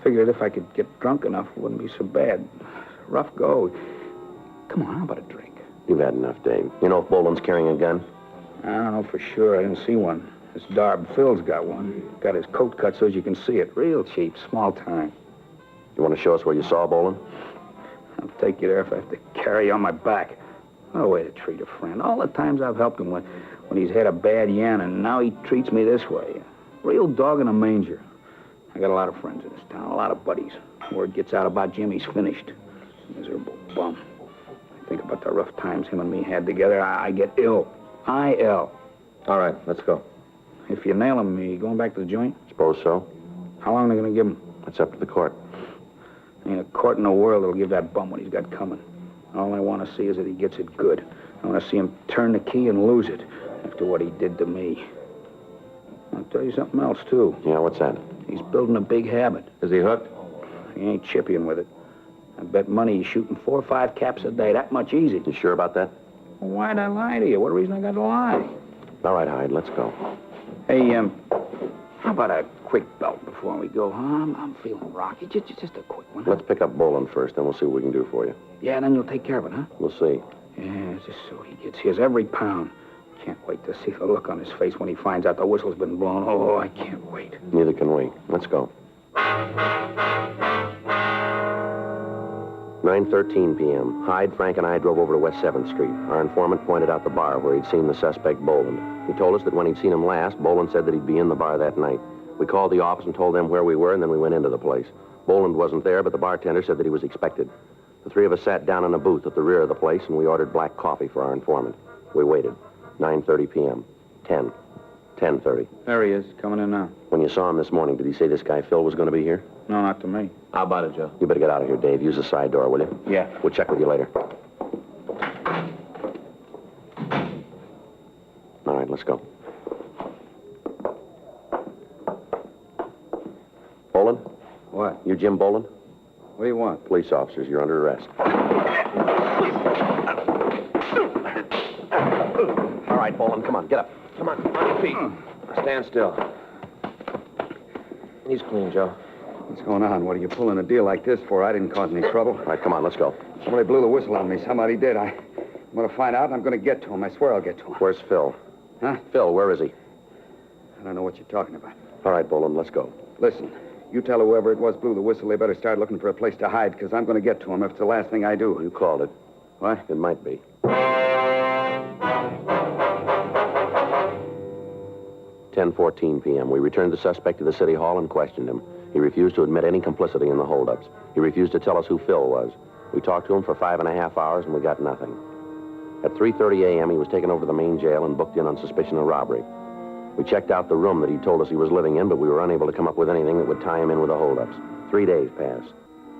Figured if I could get drunk enough, it wouldn't be so bad. Rough go. Come on, how about a drink? You've had enough, Dave. You know if Boland's carrying a gun? I don't know for sure. I didn't see one. This darb Phil's got one. Got his coat cut so as you can see it. Real cheap, small time. You want to show us where you saw Boland? I'll take you there if I have to carry you on my back. What a way to treat a friend. All the times I've helped him when he's had a bad yen, and now he treats me this way. Real dog in a manger. I got a lot of friends in this town, a lot of buddies. Word gets out about Jim, he's finished. Miserable bum. I think about the rough times him and me had together. I get ill. I-L. All right, let's go. If you nail him, you going back to the joint? Suppose so. How long are they going to give him? That's up to the court. Ain't a court in the world that'll give that bum what he's got coming. All I want to see is that he gets it good. I want to see him turn the key and lose it after what he did to me. I'll tell you something else, too. Yeah, what's that? He's building a big habit. Is he hooked? He ain't chipping with it. I bet money he's shooting 4 or 5 caps a day. That much easy. You sure about that? Well, why'd I lie to you? What reason I got to lie? All right, Hyde, let's go. Hey, how about a quick belt before we go, huh? I'm feeling rocky. Just a quick one. Let's pick up Boland first, then we'll see what we can do for you. Yeah, then you'll take care of it, huh? We'll see. Yeah, just so he gets his every pound. Can't wait to see the look on his face when he finds out the whistle's been blown. Oh, I can't wait. Neither can we. Let's go. 9:13 p.m. Hyde, Frank, and I drove over to West 7th Street. Our informant pointed out the bar where he'd seen the suspect, Boland. He told us that when he'd seen him last, Boland said that he'd be in the bar that night. We called the office and told them where we were, and then we went into the place. Boland wasn't there, but the bartender said that he was expected. The three of us sat down in a booth at the rear of the place, and we ordered black coffee for our informant. We waited. 9:30 p.m. 10:30. There he is, coming in now. When you saw him this morning, did he say this guy Phil was going to be here? No, not to me. How about it, Joe? You better get out of here, Dave. Use the side door, will you? Yeah. We'll check with you later. All right, let's go. Boland? What? You Jim Boland? What do you want? Police officers, you're under arrest. All right, Boland, come on, get up. Come on your feet. Stand still. He's clean, Joe. What's going on? What are you pulling a deal like this for? I didn't cause any trouble. All right, come on, let's go. Somebody blew the whistle on me. Somebody did. I'm going to find out, and I'm going to get to him. I swear I'll get to him. Where's Phil? Huh? Phil, where is he? I don't know what you're talking about. All right, Boland, let's go. Listen, you tell whoever it was blew the whistle, they better start looking for a place to hide, because I'm going to get to him if it's the last thing I do. You called it. What? It might be. 10:14 p.m. We returned the suspect to the city hall and questioned him. He refused to admit any complicity in the holdups. He refused to tell us who Phil was. We talked to him for 5.5 hours, and we got nothing. At 3:30 a.m., he was taken over to the main jail and booked in on suspicion of robbery. We checked out the room that he told us he was living in, but we were unable to come up with anything that would tie him in with the holdups. 3 days passed.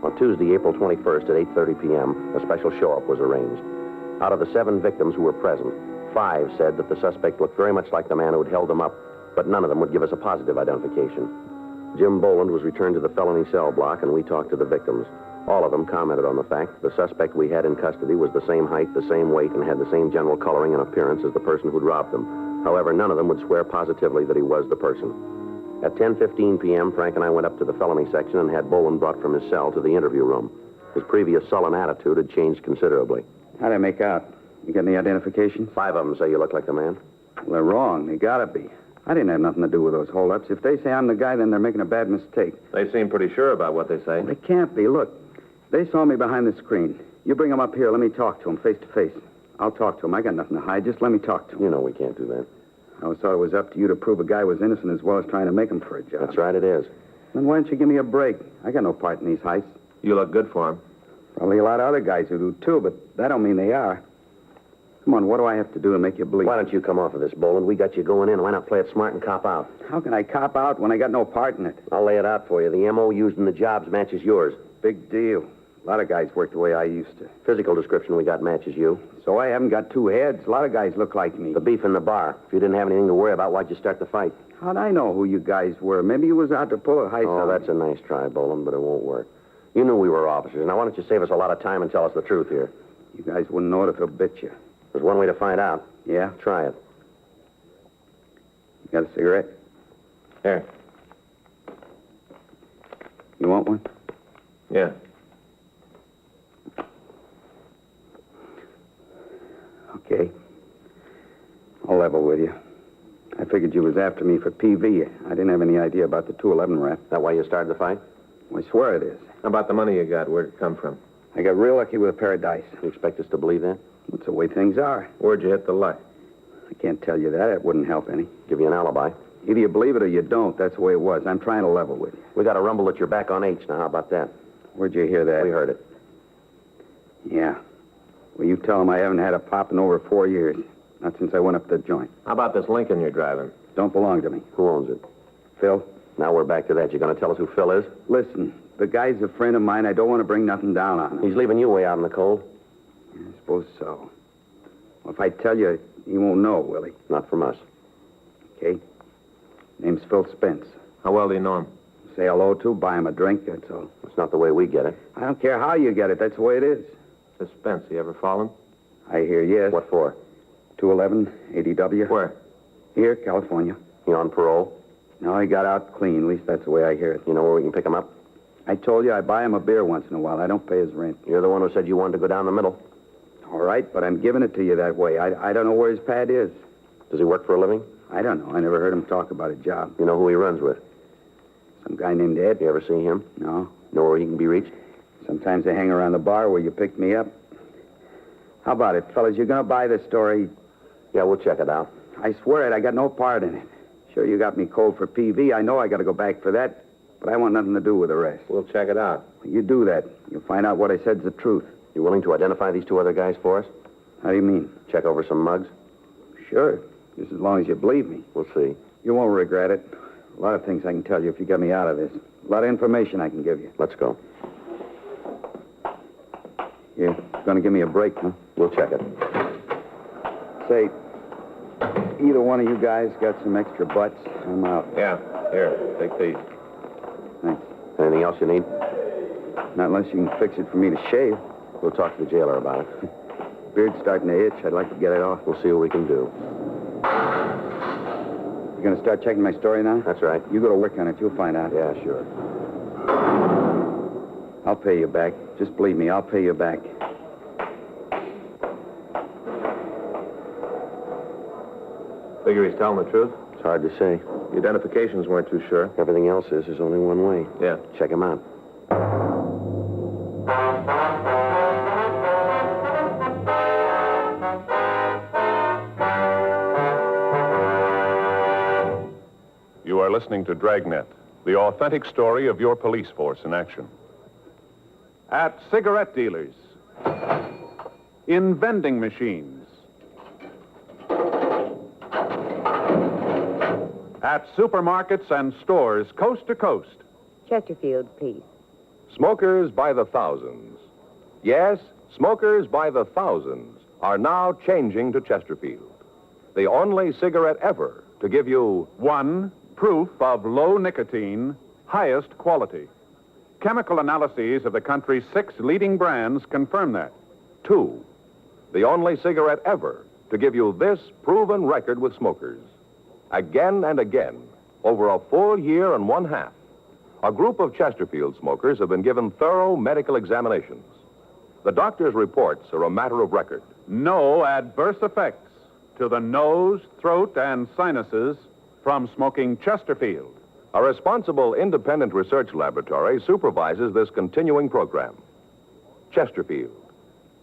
On Tuesday, April 21st at 8:30 p.m., a special show-up was arranged. Out of the 7 victims who were present, 5 said that the suspect looked very much like the man who had held them up, but none of them would give us a positive identification. Jim Boland was returned to the felony cell block, and we talked to the victims. All of them commented on the fact that the suspect we had in custody was the same height, the same weight, and had the same general coloring and appearance as the person who'd robbed them. However, none of them would swear positively that he was the person. At 10:15 p.m., Frank and I went up to the felony section and had Boland brought from his cell to the interview room. His previous sullen attitude had changed considerably. How'd I make out? You get any identification? 5 of them say you look like the man. Well, they're wrong. They gotta be. I didn't have nothing to do with those holdups. If they say I'm the guy, then they're making a bad mistake. They seem pretty sure about what they say. They can't be. Look, they saw me behind the screen. You bring them up here. Let me talk to them face to face. I'll talk to them. I got nothing to hide. Just let me talk to them. You know we can't do that. I always thought it was up to you to prove a guy was innocent as well as trying to make him for a job. That's right, it is. Then why don't you give me a break? I got no part in these heists. You look good for him. Probably a lot of other guys who do, too, but that don't mean they are. Come on, what do I have to do to make you believe? Why don't you come off of this, Boland? We got you going in. Why not play it smart and cop out? How can I cop out when I got no part in it? I'll lay it out for you. The M.O. used in the jobs matches yours. Big deal. A lot of guys work the way I used to. Physical description we got matches you. So I haven't got 2 heads. A lot of guys look like me. The beef in the bar. If you didn't have anything to worry about, why'd you start the fight? How'd I know who you guys were? Maybe you was out to pull a heist. Oh, that's a nice try, Boland, but it won't work. You knew we were officers. Now, why don't you save us a lot of time and tell us the truth here? You guys wouldn't know it if he'll bit you. There's one way to find out. Yeah? Try it. You got a cigarette? Here. You want one? Yeah. Okay. I'll level with you. I figured you was after me for PV. I didn't have any idea about the 211 rap. That why you started the fight? I swear it is. How about the money you got? Where'd it come from? I got real lucky with a pair of dice. You expect us to believe that? That's the way things are. Where'd you hit the luck? I can't tell you that. It wouldn't help any. Give you an alibi? Either you believe it or you don't. That's the way it was. I'm trying to level with you. We got a rumble that you're back on H now. How about that? Where'd you hear that? We heard it. Yeah. Well, you tell him I haven't had a pop in over 4 years. Not since I went up to the joint. How about this Lincoln you're driving? Don't belong to me. Who owns it? Phil? Now we're back to that. You going to tell us who Phil is? Listen, the guy's a friend of mine. I don't want to bring nothing down on him. He's leaving you way out in the cold. I suppose so. Well, if I tell you, he won't know, will he? Not from us. Okay. Name's Phil Spence. How well do you know him? Say hello to, buy him a drink, that's all. That's not the way we get it. I don't care how you get it. That's the way it is. This Spence, you ever fallen? I hear yes. What for? 211 ADW. Where? Here, California. He on parole? No, he got out clean. At least that's the way I hear it. You know where we can pick him up? I told you I buy him a beer once in a while. I don't pay his rent. You're the one who said you wanted to go down the middle. All right, but I'm giving it to you that way. I don't know where his pad is. Does he work for a living? I don't know. I never heard him talk about a job. You know who he runs with? Some guy named Ed. You ever see him? No. Know where he can be reached? Sometimes I hang around the bar where you picked me up. How about it, fellas? You're going to buy this story? Yeah, we'll check it out. I swear it. I got no part in it. Sure, you got me cold for PV. I know I got to go back for that, but I want nothing to do with the rest. We'll check it out. You do that. You'll find out what I said's the truth. You willing to identify these two other guys for us? How do you mean? Check over some mugs? Sure. Just as long as you believe me. We'll see. You won't regret it. A lot of things I can tell you if you get me out of this. A lot of information I can give you. Let's go. You're going to give me a break, huh? We'll check it. Say, either one of you guys got some extra butts? I'm out. Yeah. Here, take these. Thanks. Anything else you need? Not unless you can fix it for me to shave. We'll talk to the jailer about it. Beard's starting to itch. I'd like to get it off. We'll see what we can do. You going to start checking my story now? That's right. You go to work on it. You'll find out. Yeah, sure. I'll pay you back. Just believe me, I'll pay you back. Figure he's telling the truth? It's hard to say. The identifications weren't too sure. Everything else is. There's only one way. Yeah. Check him out. You are listening to Dragnet, the authentic story of your police force in action. At cigarette dealers, in vending machines, at supermarkets and stores coast to coast. Chesterfield, please. Smokers by the thousands. Yes, smokers by the thousands are now changing to Chesterfield. The only cigarette ever to give you... 1, proof of low nicotine, highest quality. Chemical analyses of the country's 6 leading brands confirm that. 2, the only cigarette ever to give you this proven record with smokers. Again and again, over a full year and 1/2, a group of Chesterfield smokers have been given thorough medical examinations. The doctor's reports are a matter of record. No adverse effects to the nose, throat, and sinuses from smoking Chesterfield. A responsible independent research laboratory supervises this continuing program. Chesterfield,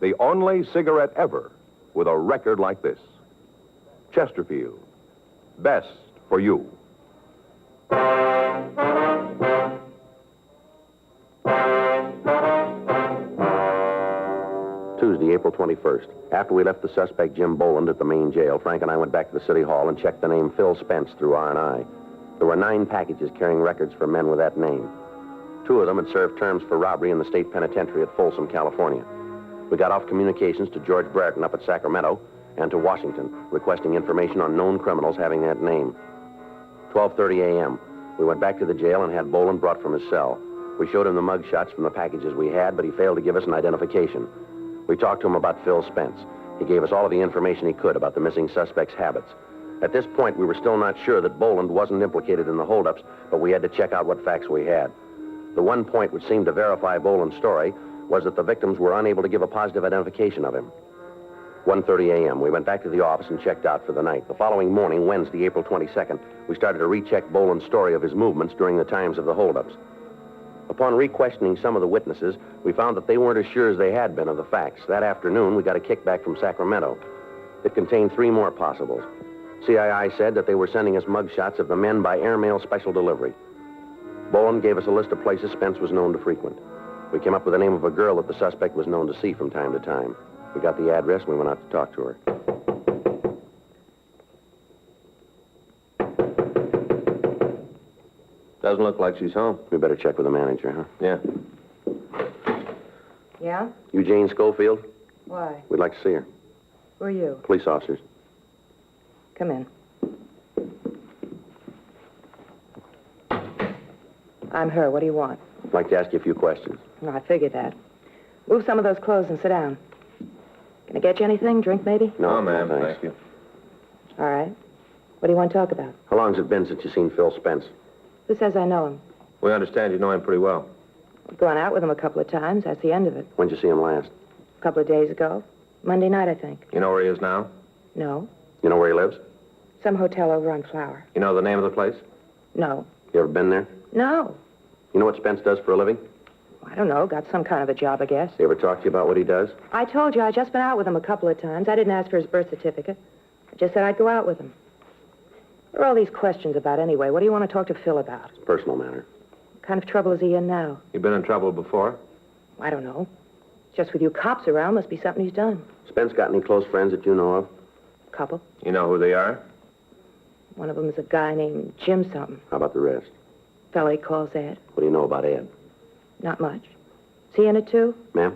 the only cigarette ever with a record like this. Chesterfield, best for you. Tuesday, April 21st. After we left the suspect, Jim Boland, at the main jail, Frank and I went back to the city hall and checked the name Phil Spence through R&I. There were 9 packages carrying records for men with that name. 2 of them had served terms for robbery in the state penitentiary at Folsom, California. We got off communications to George Brereton up at Sacramento and to Washington, requesting information on known criminals having that name. 12:30 a.m. We went back to the jail and had Boland brought from his cell. We showed him the mug shots from the packages we had, but he failed to give us an identification. We talked to him about Phil Spence. He gave us all of the information he could about the missing suspect's habits. At this point, we were still not sure that Boland wasn't implicated in the holdups, but we had to check out what facts we had. The one point which seemed to verify Boland's story was that the victims were unable to give a positive identification of him. 1:30 a.m., we went back to the office and checked out for the night. The following morning, Wednesday, April 22nd, we started to recheck Boland's story of his movements during the times of the holdups. Upon re-questioning some of the witnesses, we found that they weren't as sure as they had been of the facts. That afternoon, we got a kickback from Sacramento. It contained 3 more possibles. CII said that they were sending us mugshots of the men by airmail special delivery. Bowen gave us a list of places Spence was known to frequent. We came up with the name of a girl that the suspect was known to see from time to time. We got the address and we went out to talk to her. Doesn't look like she's home. We better check with the manager, huh? Yeah. Yeah? Eugene Schofield? Why? We'd like to see her. Who are you? Police officers. Come in. I'm her. What do you want? I'd like to ask you a few questions. No, I figured that. Move some of those clothes and sit down. Can I get you anything? Drink, maybe? No, ma'am, thanks. thank you. All right. What do you want to talk about? How long's it been since you seen Phil Spence? Who says I know him? We understand you know him pretty well. I've gone out with him a couple of times. That's the end of it. When'd you see him last? A couple of days ago. Monday night, I think. You know where he is now? No. You know where he lives? Some hotel over on Flower. You know the name of the place? No. You ever been there? No. You know what Spence does for a living? I don't know. Got some kind of a job, I guess. He ever talk to you about what he does? I told you I just been out with him a couple of times. I didn't ask for his birth certificate. I just said I'd go out with him. What are all these questions about anyway? What do you want to talk to Phil about? It's a personal matter. What kind of trouble is he in now? You been in trouble before? I don't know. Just with you cops around, must be something he's done. Spence got any close friends that you know of? Couple. You know who they are? One of them is a guy named Jim something. How about the rest? Fella he calls Ed. What do you know about Ed? Not much. Is he in it too? Ma'am?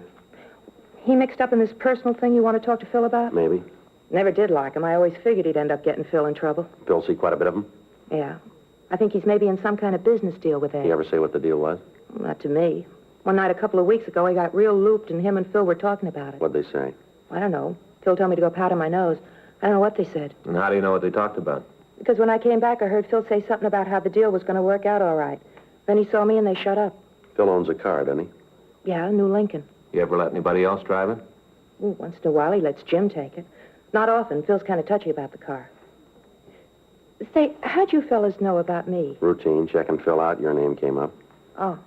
He mixed up in this personal thing you want to talk to Phil about? Maybe. Never did like him. I always figured he'd end up getting Phil in trouble. Phil see quite a bit of him? Yeah. I think he's maybe in some kind of business deal with Ed. He ever say what the deal was? Not to me. One night a couple of weeks ago, he got real looped, and him and Phil were talking about it. What'd they say? I don't know. Phil told me to go powder my nose. I don't know what they said. And how do you know what they talked about? Because when I came back, I heard Phil say something about how the deal was going to work out all right. Then he saw me, and they shut up. Phil owns a car, doesn't he? Yeah, a new Lincoln. You ever let anybody else drive it? Ooh, once in a while, he lets Jim take it. Not often. Phil's kind of touchy about the car. Say, how'd you fellas know about me? Routine. Check and fill out. Your name came up. Oh,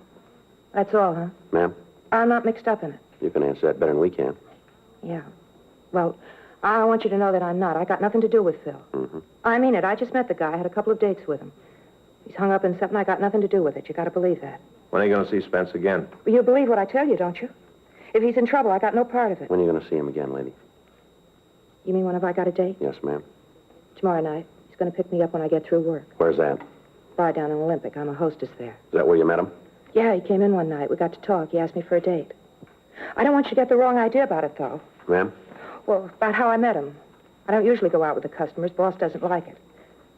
that's all, huh? Ma'am? I'm not mixed up in it. You can answer that better than we can. Yeah. Well, I want you to know that I'm not. I got nothing to do with Phil. Mm-hmm. I mean it. I just met the guy. I had a couple of dates with him. He's hung up in something. I got nothing to do with it. You got to believe that. When are you going to see Spence again? Well, you believe what I tell you, don't you? If he's in trouble, I got no part of it. When are you going to see him again, lady? You mean whenever I got a date? Yes, ma'am. Tomorrow night. He's going to pick me up when I get through work. Where's that? Bar down in Olympic. I'm a hostess there. Is that where you met him? Yeah, he came in one night. We got to talk. He asked me for a date. I don't want you to get the wrong idea about it, though. Ma'am? Well, about how I met him. I don't usually go out with the customers. Boss doesn't like it.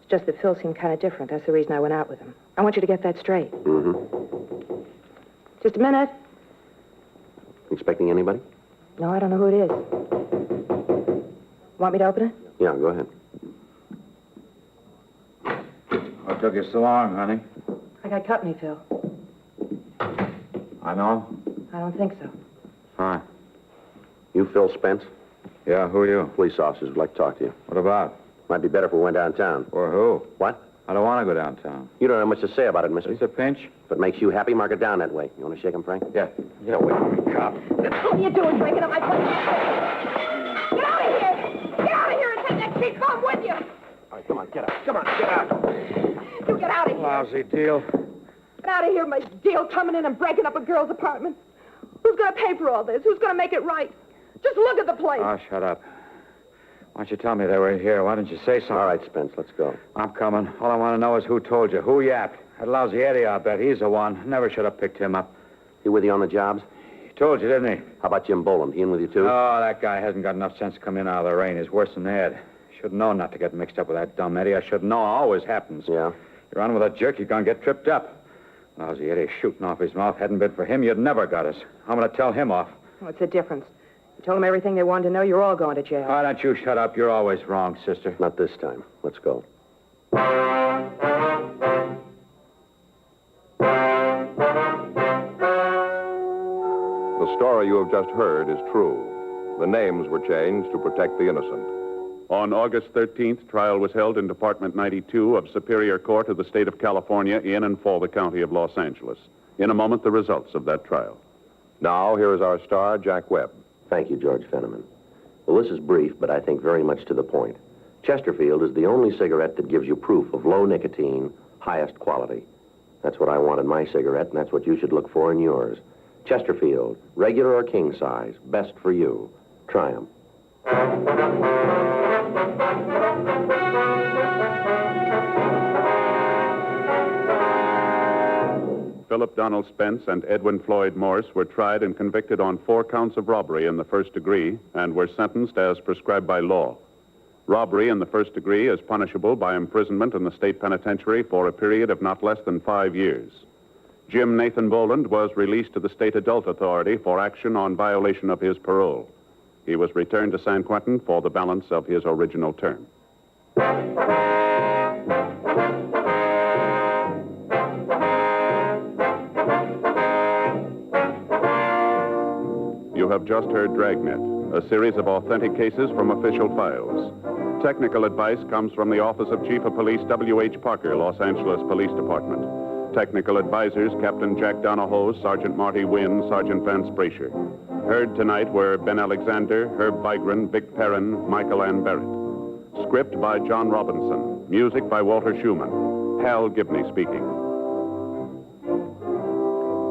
It's just that Phil seemed kind of different. That's the reason I went out with him. I want you to get that straight. Mm-hmm. Just a minute. Expecting anybody? No, I don't know who it is. Want me to open it? Yeah, go ahead. What took you so long, honey? I got company, Phil. I know. I don't think so. Fine. You Phil Spence? Yeah, who are you? Police officers would like to talk to you. What about? Might be better if we went downtown. For who? What? I don't want to go downtown. You don't have much to say about it, mister. It's a pinch. If it makes you happy, mark it down that way. You want to shake him, Frank? Yeah. Yeah, wait for me, cop. What are you doing, breaking up my place? Get out of here! Get out of here and take that cheap bomb with you! All right, come on, get out. Come on, get out. You get out of here! Lousy deal. Get out of here, my deal coming in and breaking up a girl's apartment. Who's going to pay for all this? Who's going to make it right? Just look at the place. Oh, shut up. Why don't you tell me they were here? Why didn't you say something? All right, Spence, let's go. I'm coming. All I want to know is who told you. Who yapped? That lousy Eddie, I'll bet. He's the one. Never should have picked him up. He with you on the jobs? He told you, didn't he? How about Jim Boland? He in with you, too? Oh, that guy hasn't got enough sense to come in out of the rain. He's worse than Ed. Should have known not to get mixed up with that dumb Eddie. I should have known. Always happens. Yeah? You run with a jerk, you're going to get tripped up. Lousy Eddie shooting off his mouth. Hadn't been for him, you'd never got us. I'm going to tell him off. What's the difference? You told them everything they wanted to know. You're all going to jail. Why don't you shut up? You're always wrong, sister. Not this time. Let's go. The story you have just heard is true. The names were changed to protect the innocent. On August 13th, trial was held in Department 92 of Superior Court of the State of California in and for the County of Los Angeles. In a moment, the results of that trial. Now, here is our star, Jack Webb. Thank you, George Fenneman. Well, this is brief, but I think very much to the point. Chesterfield is the only cigarette that gives you proof of low nicotine, highest quality. That's what I want in my cigarette, and that's what you should look for in yours. Chesterfield, regular or king size, best for you. Try 'em. Philip Donald Spence and Edwin Floyd Morse were tried and convicted on 4 counts of robbery in the first degree and were sentenced as prescribed by law. Robbery in the first degree is punishable by imprisonment in the state penitentiary for a period of not less than 5 years. Jim Nathan Boland was released to the State Adult Authority for action on violation of his parole. He was returned to San Quentin for the balance of his original term. You have just heard Dragnet, a series of authentic cases from official files. Technical advice comes from the Office of Chief of Police W.H. Parker, Los Angeles Police Department. Technical advisors, Captain Jack Donahoe, Sergeant Marty Wynn, Sergeant Vance Brasher. Heard tonight were Ben Alexander, Herb Vigran, Vic Perrin, Michael Ann Barrett. Script by John Robinson. Music by Walter Schumann. Hal Gibney speaking.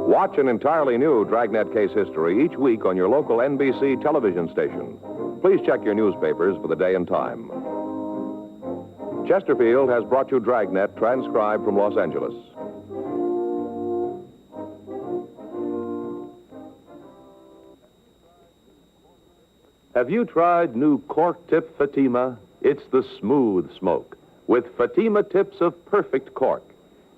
Watch an entirely new Dragnet case history each week on your local NBC television station. Please check your newspapers for the day and time. Chesterfield has brought you Dragnet, transcribed from Los Angeles. Have you tried new cork tip Fatima? It's the smooth smoke with Fatima tips of perfect cork,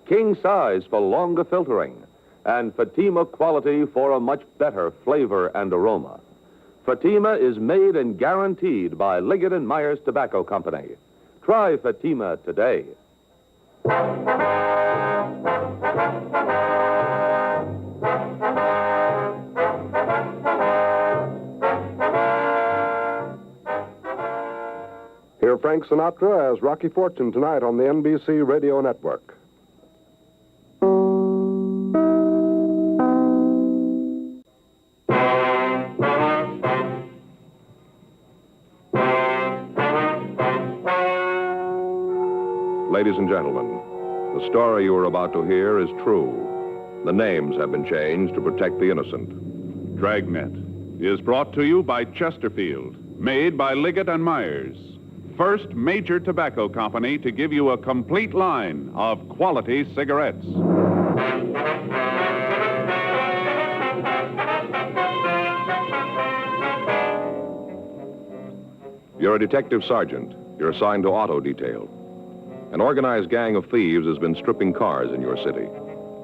king size for longer filtering, and Fatima quality for a much better flavor and aroma. Fatima is made and guaranteed by Liggett & Myers Tobacco Company. Try Fatima today. Hear Frank Sinatra as Rocky Fortune tonight on the NBC Radio Network. Ladies and gentlemen, the story you are about to hear is true. The names have been changed to protect the innocent. Dragnet is brought to you by Chesterfield, made by Liggett & Myers. First major tobacco company to give you a complete line of quality cigarettes. You're a detective sergeant. You're assigned to auto detail. An organized gang of thieves has been stripping cars in your city.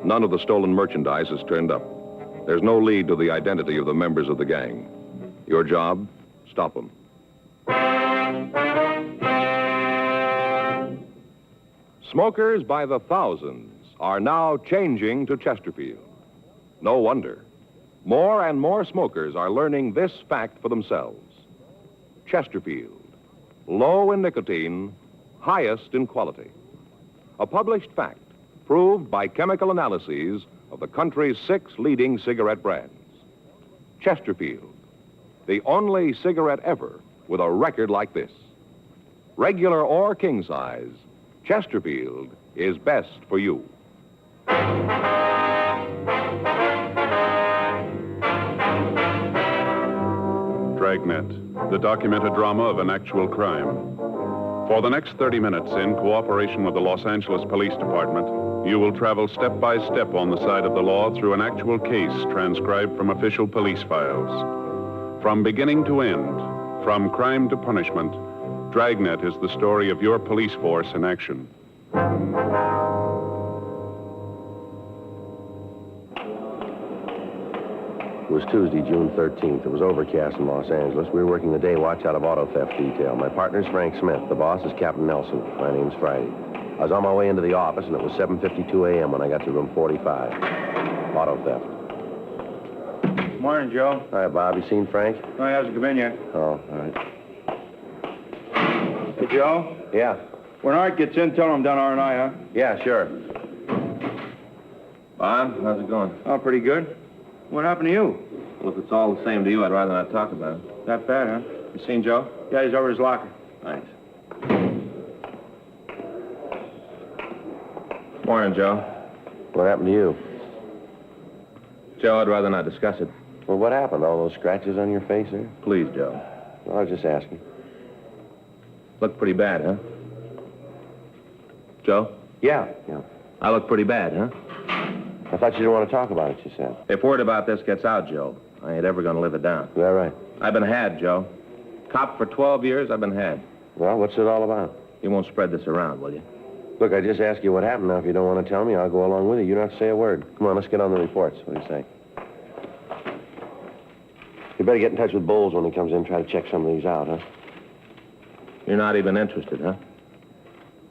None of the stolen merchandise has turned up. There's no lead to the identity of the members of the gang. Your job? Stop them. Smokers by the thousands are now changing to Chesterfield. No wonder. More and more smokers are learning this fact for themselves. Chesterfield, low in nicotine, highest in quality. A published fact proved by chemical analyses of the country's 6 leading cigarette brands. Chesterfield, the only cigarette ever with a record like this. Regular or king size, Chesterfield is best for you. Dragnet, the documented drama of an actual crime. For the next 30 minutes, in cooperation with the Los Angeles Police Department, you will travel step by step on the side of the law through an actual case transcribed from official police files. From beginning to end, from crime to punishment, Dragnet is the story of your police force in action. It was Tuesday, June 13th. It was overcast in Los Angeles. We were working the day watch out of auto theft detail. My partner's Frank Smith. The boss is Captain Nelson. My name's Friday. I was on my way into the office, and it was 7:52 a.m. when I got to room 45. Auto theft. Morning, Joe. Hi, Bob. You seen Frank? No, he hasn't come in yet. Oh, all right. Hey, Joe? Yeah. When Art gets in, tell him I'm down R&I, huh? Yeah, sure. Bob, how's it going? Oh, pretty good. What happened to you? Well, if it's all the same to you, I'd rather not talk about it. That bad, huh? You seen Joe? Yeah, he's over his locker. Thanks. Morning, Joe. What happened to you? Joe, I'd rather not discuss it. Well, what happened? All those scratches on your face there? Please, Joe. Well, I was just asking. Look pretty bad, huh? Joe? Yeah. I look pretty bad, huh? I thought you didn't want to talk about it, you said. If word about this gets out, Joe, I ain't ever going to live it down. Is that right? I've been had, Joe. Cop for 12 years, I've been had. Well, what's it all about? You won't spread this around, will you? Look, I just asked you what happened. Now, if you don't want to tell me, I'll go along with you. You don't have to say a word. Come on, let's get on the reports. What do you say? You better get in touch with Bowles when he comes in. Try to check some of these out, huh? You're not even interested, huh?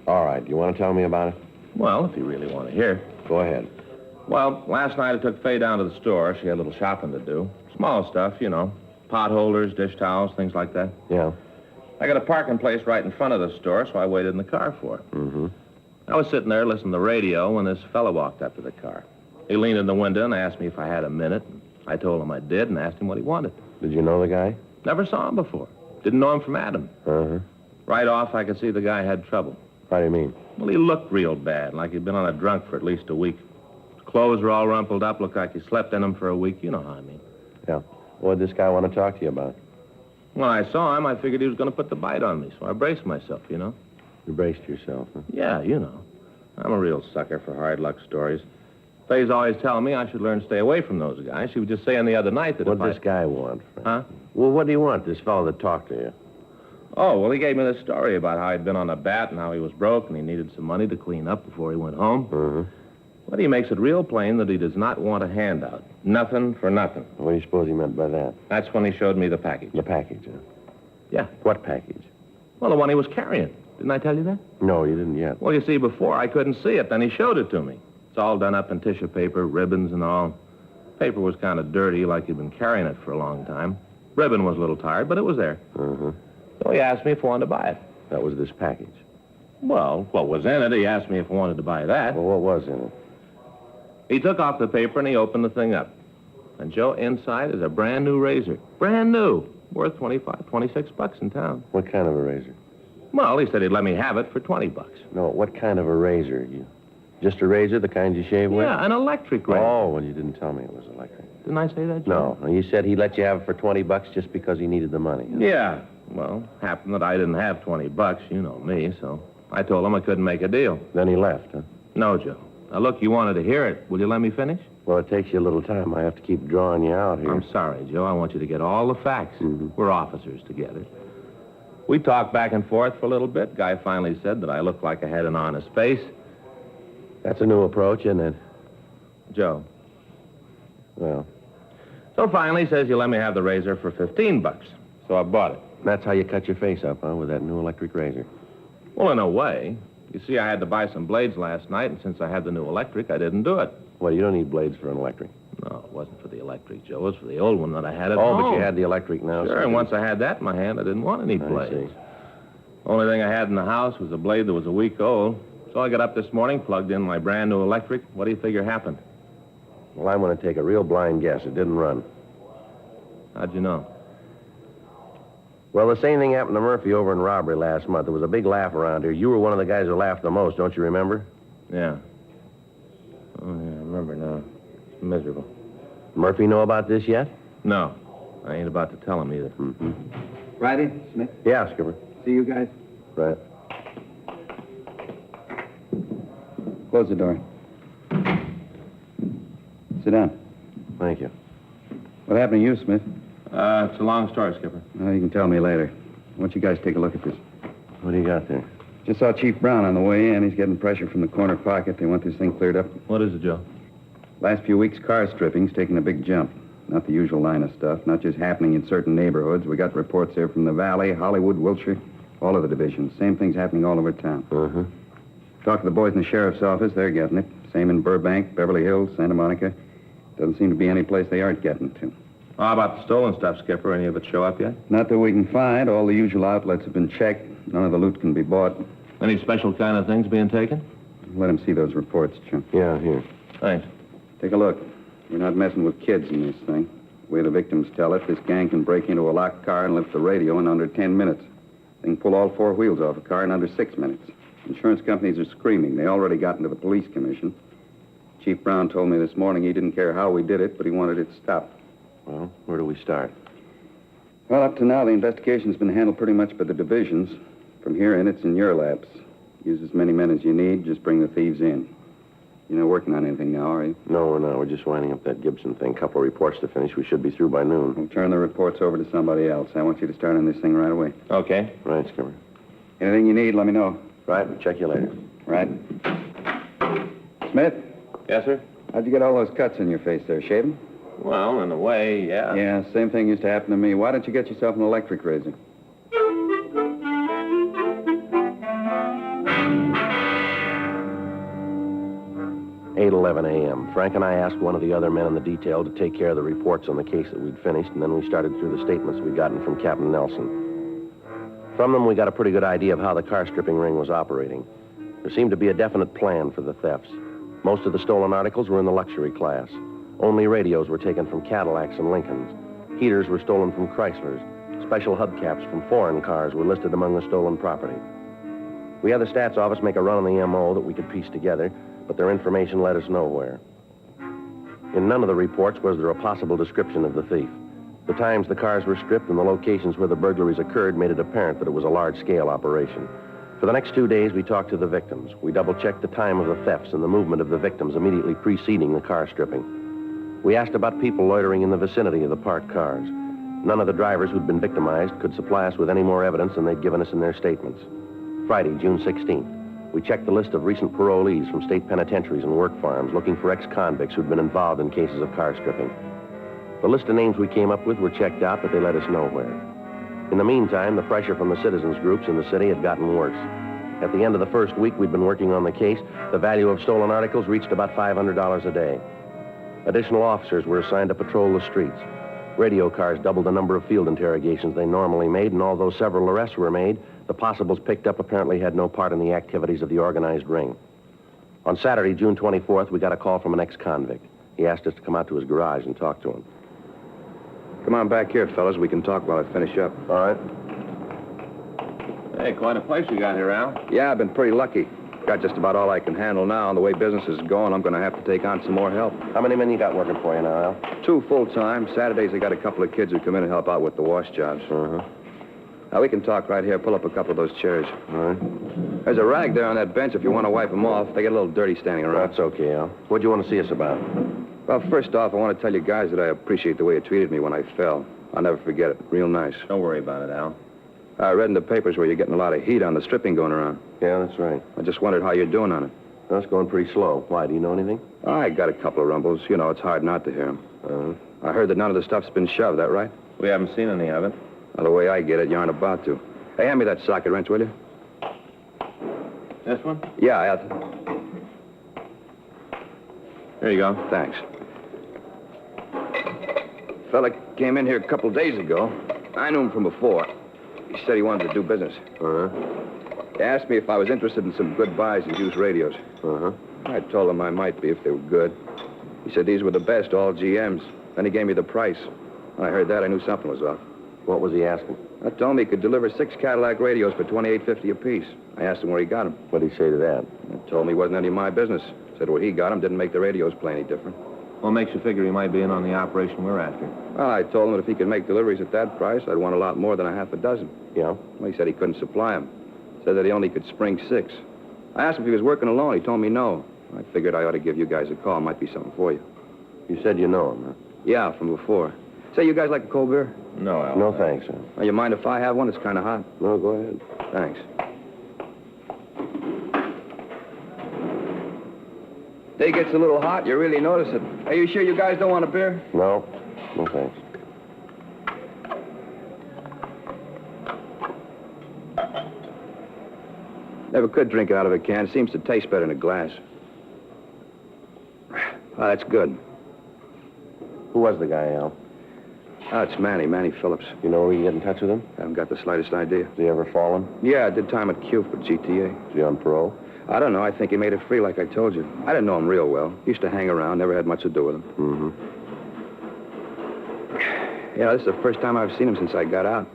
All right. You want to tell me about it? Well, if you really want to hear. Go ahead. Well, last night I took Faye down to the store. She had a little shopping to do. Small stuff, you know. Pot holders, dish towels, things like that. Yeah. I got a parking place right in front of the store, so I waited in the car for her. Mm-hmm. I was sitting there listening to the radio when this fellow walked up to the car. He leaned in the window and asked me if I had a minute. I told him I did and asked him what he wanted. Did you know the guy? Never saw him before. Didn't know him from Adam. Uh-huh. Right off, I could see the guy had trouble. How do you mean? Well, he looked real bad, like he'd been on a drunk for at least a week. His clothes were all rumpled up, looked like he slept in them for a week. You know how I mean. Yeah. What did this guy want to talk to you about? When I saw him, I figured he was going to put the bite on me, so I braced myself, you know. You braced yourself, huh? Yeah, you know. I'm a real sucker for hard luck stories. Faye's always telling me I should learn to stay away from those guys. She was just saying the other night that What did this guy want, Frank? Huh? Well, what do you want, this fellow that talked to you? Oh, well, he gave me this story about how he'd been on a bat and how he was broke and he needed some money to clean up before he went home. Mm-hmm. But he makes it real plain that he does not want a handout. Nothing for nothing. What do you suppose he meant by that? That's when he showed me the package. The package, huh? Yeah. What package? Well, the one he was carrying. Didn't I tell you that? No, you didn't yet. Well, you see, before I couldn't see it. Then he showed it to me. It's all done up in tissue paper, ribbons and all. Paper was kind of dirty, like he'd been carrying it for a long time. Ribbon was a little tired, but it was there. Uh-huh. So he asked me if I wanted to buy it. That was this package. Well, what was in it? He asked me if I wanted to buy that. Well, what was in it? He took off the paper and he opened the thing up. And, Joe, inside is a brand new razor. Brand new. Worth $26 in town. What kind of a razor? Well, he said he'd let me have it for $20. No, what kind of a razor? Just a razor, the kind you shave with? Yeah, an electric razor. Oh, well, you didn't tell me it was electric. Didn't I say that, Joe? No, you said he let you have it for $20 just because he needed the money. Huh? Yeah. Well, happened that I didn't have $20. You know me, so I told him I couldn't make a deal. Then he left, huh? No, Joe. Now, look, you wanted to hear it. Will you let me finish? Well, it takes you a little time. I have to keep drawing you out here. I'm sorry, Joe. I want you to get all the facts. Mm-hmm. We're officers together. We talked back and forth for a little bit. Guy finally said that I looked like I had an honest face. That's a new approach, isn't it? Joe. Well. So finally he says you let me have the razor for $15. So I bought it. That's how you cut your face up, huh, with that new electric razor? Well, in a way. You see, I had to buy some blades last night, and since I had the new electric, I didn't do it. Well, you don't need blades for an electric. No, it wasn't for the electric, Joe. It was for the old one that I had at home. home. But you had the electric now. Sure, and once I had that in my hand, I didn't want any blades. Only thing I had in the house was a blade that was a week old. So I got up this morning, plugged in my brand new electric. What do you figure happened? Well, I'm going to take a real blind guess. It didn't run. How'd you know? Well, the same thing happened to Murphy over in robbery last month. There was a big laugh around here. You were one of the guys who laughed the most, don't you remember? Yeah. Oh, yeah, I remember now. It's miserable. Murphy know about this yet? No. I ain't about to tell him either. Mm-hmm. Friday, Smith? Yeah, Skipper. See you guys? Right. Close the door. Sit down. Thank you. What happened to you, Smith? It's a long story, Skipper. Well, you can tell me later. Why don't you guys take a look at this? What do you got there? Just saw Chief Brown on the way in. He's getting pressure from the corner pocket. They want this thing cleared up. What is it, Joe? Last few weeks, car stripping's taken a big jump. Not the usual line of stuff. Not just happening in certain neighborhoods. We got reports here from the Valley, Hollywood, Wilshire, all of the divisions. Same thing's happening all over town. Uh-huh. Talk to the boys in the sheriff's office. They're getting it. Same in Burbank, Beverly Hills, Santa Monica. Doesn't seem to be any place they aren't getting to. How about the stolen stuff, Skipper? Any of it show up yet? Not that we can find. All the usual outlets have been checked. None of the loot can be bought. Any special kind of things being taken? Let him see those reports, Chum. Yeah, here. Thanks. Take a look. We're not messing with kids in this thing. The way the victims tell it, this gang can break into a locked car and lift the radio in under 10 minutes. They can pull all four wheels off a car in under 6 minutes. Insurance companies are screaming. They already got into the police commission. Chief Brown told me this morning he didn't care how we did it, but he wanted it stopped. Well, where do we start? Well, up to now, the investigation's been handled pretty much by the divisions. From here in, it's in your laps. Use as many men as you need. Just bring the thieves in. You're not working on anything now, are you? No, we're not. We're just winding up that Gibson thing. Couple of reports to finish. We should be through by noon. We'll turn the reports over to somebody else. I want you to start on this thing right away. Okay. Right, Skipper. Anything you need, let me know. Right. Check you later. Right. Smith? Yes, sir? How'd you get all those cuts in your face there? Shaving? Well, in a way, yeah. Yeah, same thing used to happen to me. Why don't you get yourself an electric razor? 8:11 a.m. Frank and I asked one of the other men in the detail to take care of the reports on the case that we'd finished, and then we started through the statements we'd gotten from Captain Nelson. From them, we got a pretty good idea of how the car stripping ring was operating. There seemed to be a definite plan for the thefts. Most of the stolen articles were in the luxury class. Only radios were taken from Cadillacs and Lincolns. Heaters were stolen from Chryslers. Special hubcaps from foreign cars were listed among the stolen property. We had the stats office make a run on the MO that we could piece together, but their information led us nowhere. In none of the reports was there a possible description of the thief. The times the cars were stripped and the locations where the burglaries occurred made it apparent that it was a large-scale operation. For the next 2 days, we talked to the victims. We double-checked the time of the thefts and the movement of the victims immediately preceding the car stripping. We asked about people loitering in the vicinity of the parked cars. None of the drivers who'd been victimized could supply us with any more evidence than they'd given us in their statements. Friday, June 16th. We checked the list of recent parolees from state penitentiaries and work farms looking for ex-convicts who'd been involved in cases of car stripping. The list of names we came up with were checked out, but they led us nowhere. In the meantime, the pressure from the citizens groups in the city had gotten worse. At the end of the first week we'd been working on the case, the value of stolen articles reached about $500 a day. Additional officers were assigned to patrol the streets. Radio cars doubled the number of field interrogations they normally made, and although several arrests were made, the possibles picked up apparently had no part in the activities of the organized ring. On Saturday, June 24th, we got a call from an ex-convict. He asked us to come out to his garage and talk to him. Come on back here, fellas. We can talk while I finish up. All right. Hey, quite a place you got here, Al. Yeah, I've been pretty lucky. Got just about all I can handle now, and the way business is going, I'm going to have to take on some more help. How many men you got working for you now, Al? 2 full-time. Saturdays, I got a couple of kids who come in and help out with the wash jobs. Uh-huh. Now, we can talk right here. Pull up a couple of those chairs. All right. There's a rag there on that bench if you want to wipe them off. They get a little dirty standing around. That's okay, Al. What do you want to see us about? Well, first off, I want to tell you guys that I appreciate the way you treated me when I fell. I'll never forget it. Real nice. Don't worry about it, Al. I read in the papers where you're getting a lot of heat on the stripping going around. Yeah, that's right. I just wondered how you're doing on it. That's going pretty slow. Why, do you know anything? I got a couple of rumbles. You know, it's hard not to hear them. I heard that none of the stuff's been shoved, that right? We haven't seen any of it. Well, the way I get it, you aren't about to. Hey, hand me that socket wrench, will you? This one? Yeah, Here you go. Thanks. Fella came in here a couple days ago. I knew him from before. He said he wanted to do business. He asked me if I was interested in some good buys and used radios. I told him I might be if they were good. He said these were the best, all GMs. Then he gave me the price. When I heard that, I knew something was up. What was he asking? I told him he could deliver 6 Cadillac radios for $28.50 apiece. I asked him where he got them. What did he say to that? He told me it wasn't any of my business. Said where he got them didn't make the radios play any different. What makes you figure he might be in on the operation we're after? Well, I told him that if he could make deliveries at that price, I'd want a lot more than a half a dozen. Yeah? Well, he said he couldn't supply them. Said that he only could spring 6. I asked him if he was working alone. He told me no. I figured I ought to give you guys a call. Might be something for you. You said you know him, huh? Yeah, from before. Say, you guys like a cold beer? No, Al. No, thanks, sir. Well, you mind if I have one? It's kind of hot. No, go ahead. Thanks. Day gets a little hot. You really notice it. Are you sure you guys don't want a beer? No. No, thanks. Never could drink it out of a can. Seems to taste better in a glass. Oh, that's good. Who was the guy, Al? Oh, it's Manny Phillips. You know where you get in touch with him? Haven't got the slightest idea. Has he ever fallen? Yeah, I did time at Q for GTA. Is he on parole? I don't know. I think he made it free like I told you. I didn't know him real well. Used to hang around, never had much to do with him. You know, this is the first time I've seen him since I got out.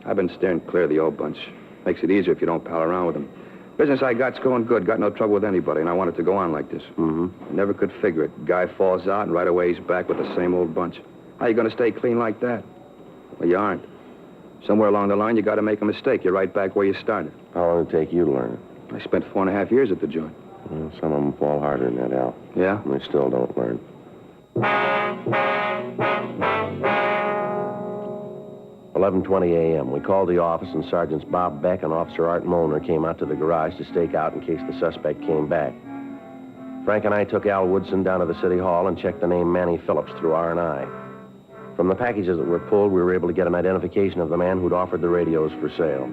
I've been steering clear of the old bunch. Makes it easier if you don't pal around with them. Business I got's going good. Got no trouble with anybody, and I want it to go on like this. Mm-hmm. Never could figure it. Guy falls out, and right away he's back with the same old bunch. How you going to stay clean like that? Well, you aren't. Somewhere along the line, you got to make a mistake. You're right back where you started. How long did it take you to learn it? I spent 4.5 years at the joint. Well, some of them fall harder than that, Al. Yeah? And they still don't learn. 11:20 a.m. We called the office, and Sergeants Bob Beck and Officer Art Molnar came out to the garage to stake out in case the suspect came back. Frank and I took Al Woodson down to the city hall and checked the name Manny Phillips through R&I. From the packages that were pulled, we were able to get an identification of the man who'd offered the radios for sale.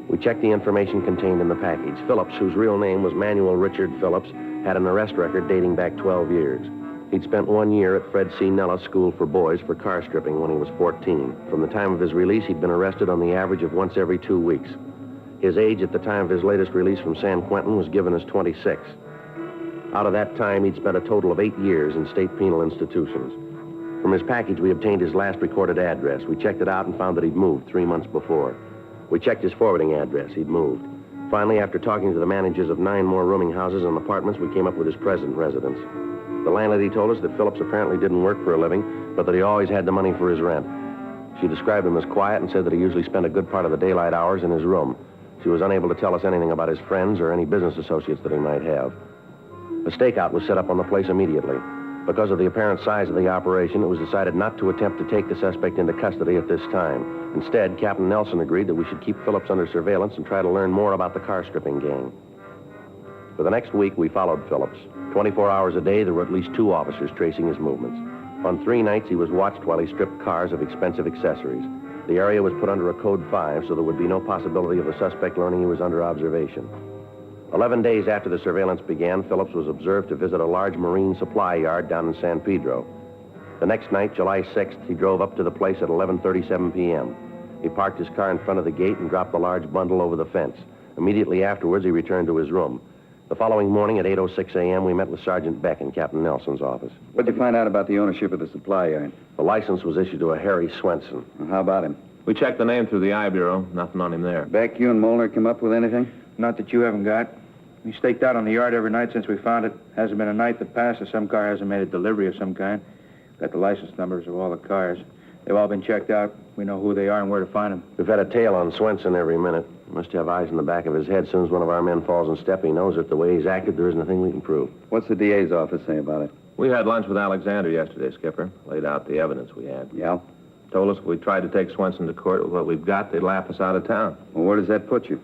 We checked the information contained in the package. Phillips, whose real name was Manuel Richard Phillips, had an arrest record dating back 12 years. He'd spent 1 year at Fred C. Nellis School for Boys for car stripping when he was 14. From the time of his release, he'd been arrested on the average of once every 2 weeks. His age at the time of his latest release from San Quentin was given as 26. Out of that time, he'd spent a total of 8 years in state penal institutions. From his package, we obtained his last recorded address. We checked it out and found that he'd moved 3 months before. We checked his forwarding address. He'd moved. Finally, after talking to the managers of 9 more rooming houses and apartments, we came up with his present residence. The landlady told us that Phillips apparently didn't work for a living, but that he always had the money for his rent. She described him as quiet and said that he usually spent a good part of the daylight hours in his room. She was unable to tell us anything about his friends or any business associates that he might have. A stakeout was set up on the place immediately. Because of the apparent size of the operation, it was decided not to attempt to take the suspect into custody at this time. Instead, Captain Nelson agreed that we should keep Phillips under surveillance and try to learn more about the car stripping gang. For the next week, we followed Phillips. 24 hours a day, there were at least 2 officers tracing his movements. On 3 nights, he was watched while he stripped cars of expensive accessories. The area was put under a Code 5, so there would be no possibility of the suspect learning he was under observation. 11 days after the surveillance began, Phillips was observed to visit a large marine supply yard down in San Pedro. The next night, July 6th, he drove up to the place at 11:37 p.m. He parked his car in front of the gate and dropped the large bundle over the fence. Immediately afterwards, he returned to his room. The following morning at 8:06 a.m., we met with Sergeant Beck in Captain Nelson's office. What'd you find out about the ownership of the supply yard? The license was issued to a Harry Swenson. Well, how about him? We checked the name through the I Bureau. Nothing on him there. Beck, you and Molnar come up with anything? Not that you haven't got. We staked out on the yard every night since we found it. Hasn't been a night that passed that some car hasn't made a delivery of some kind. Got the license numbers of all the cars. They've all been checked out. We know who they are and where to find them. We've had a tail on Swenson every minute. Must have eyes in the back of his head. As soon as one of our men falls in step, he knows that the way he's acted, there isn't a thing we can prove. What's the DA's office say about it? We had lunch with Alexander yesterday, Skipper. Laid out the evidence we had. Yeah? Told us if we tried to take Swenson to court with what we've got, they'd laugh us out of town. Well, where does that put you?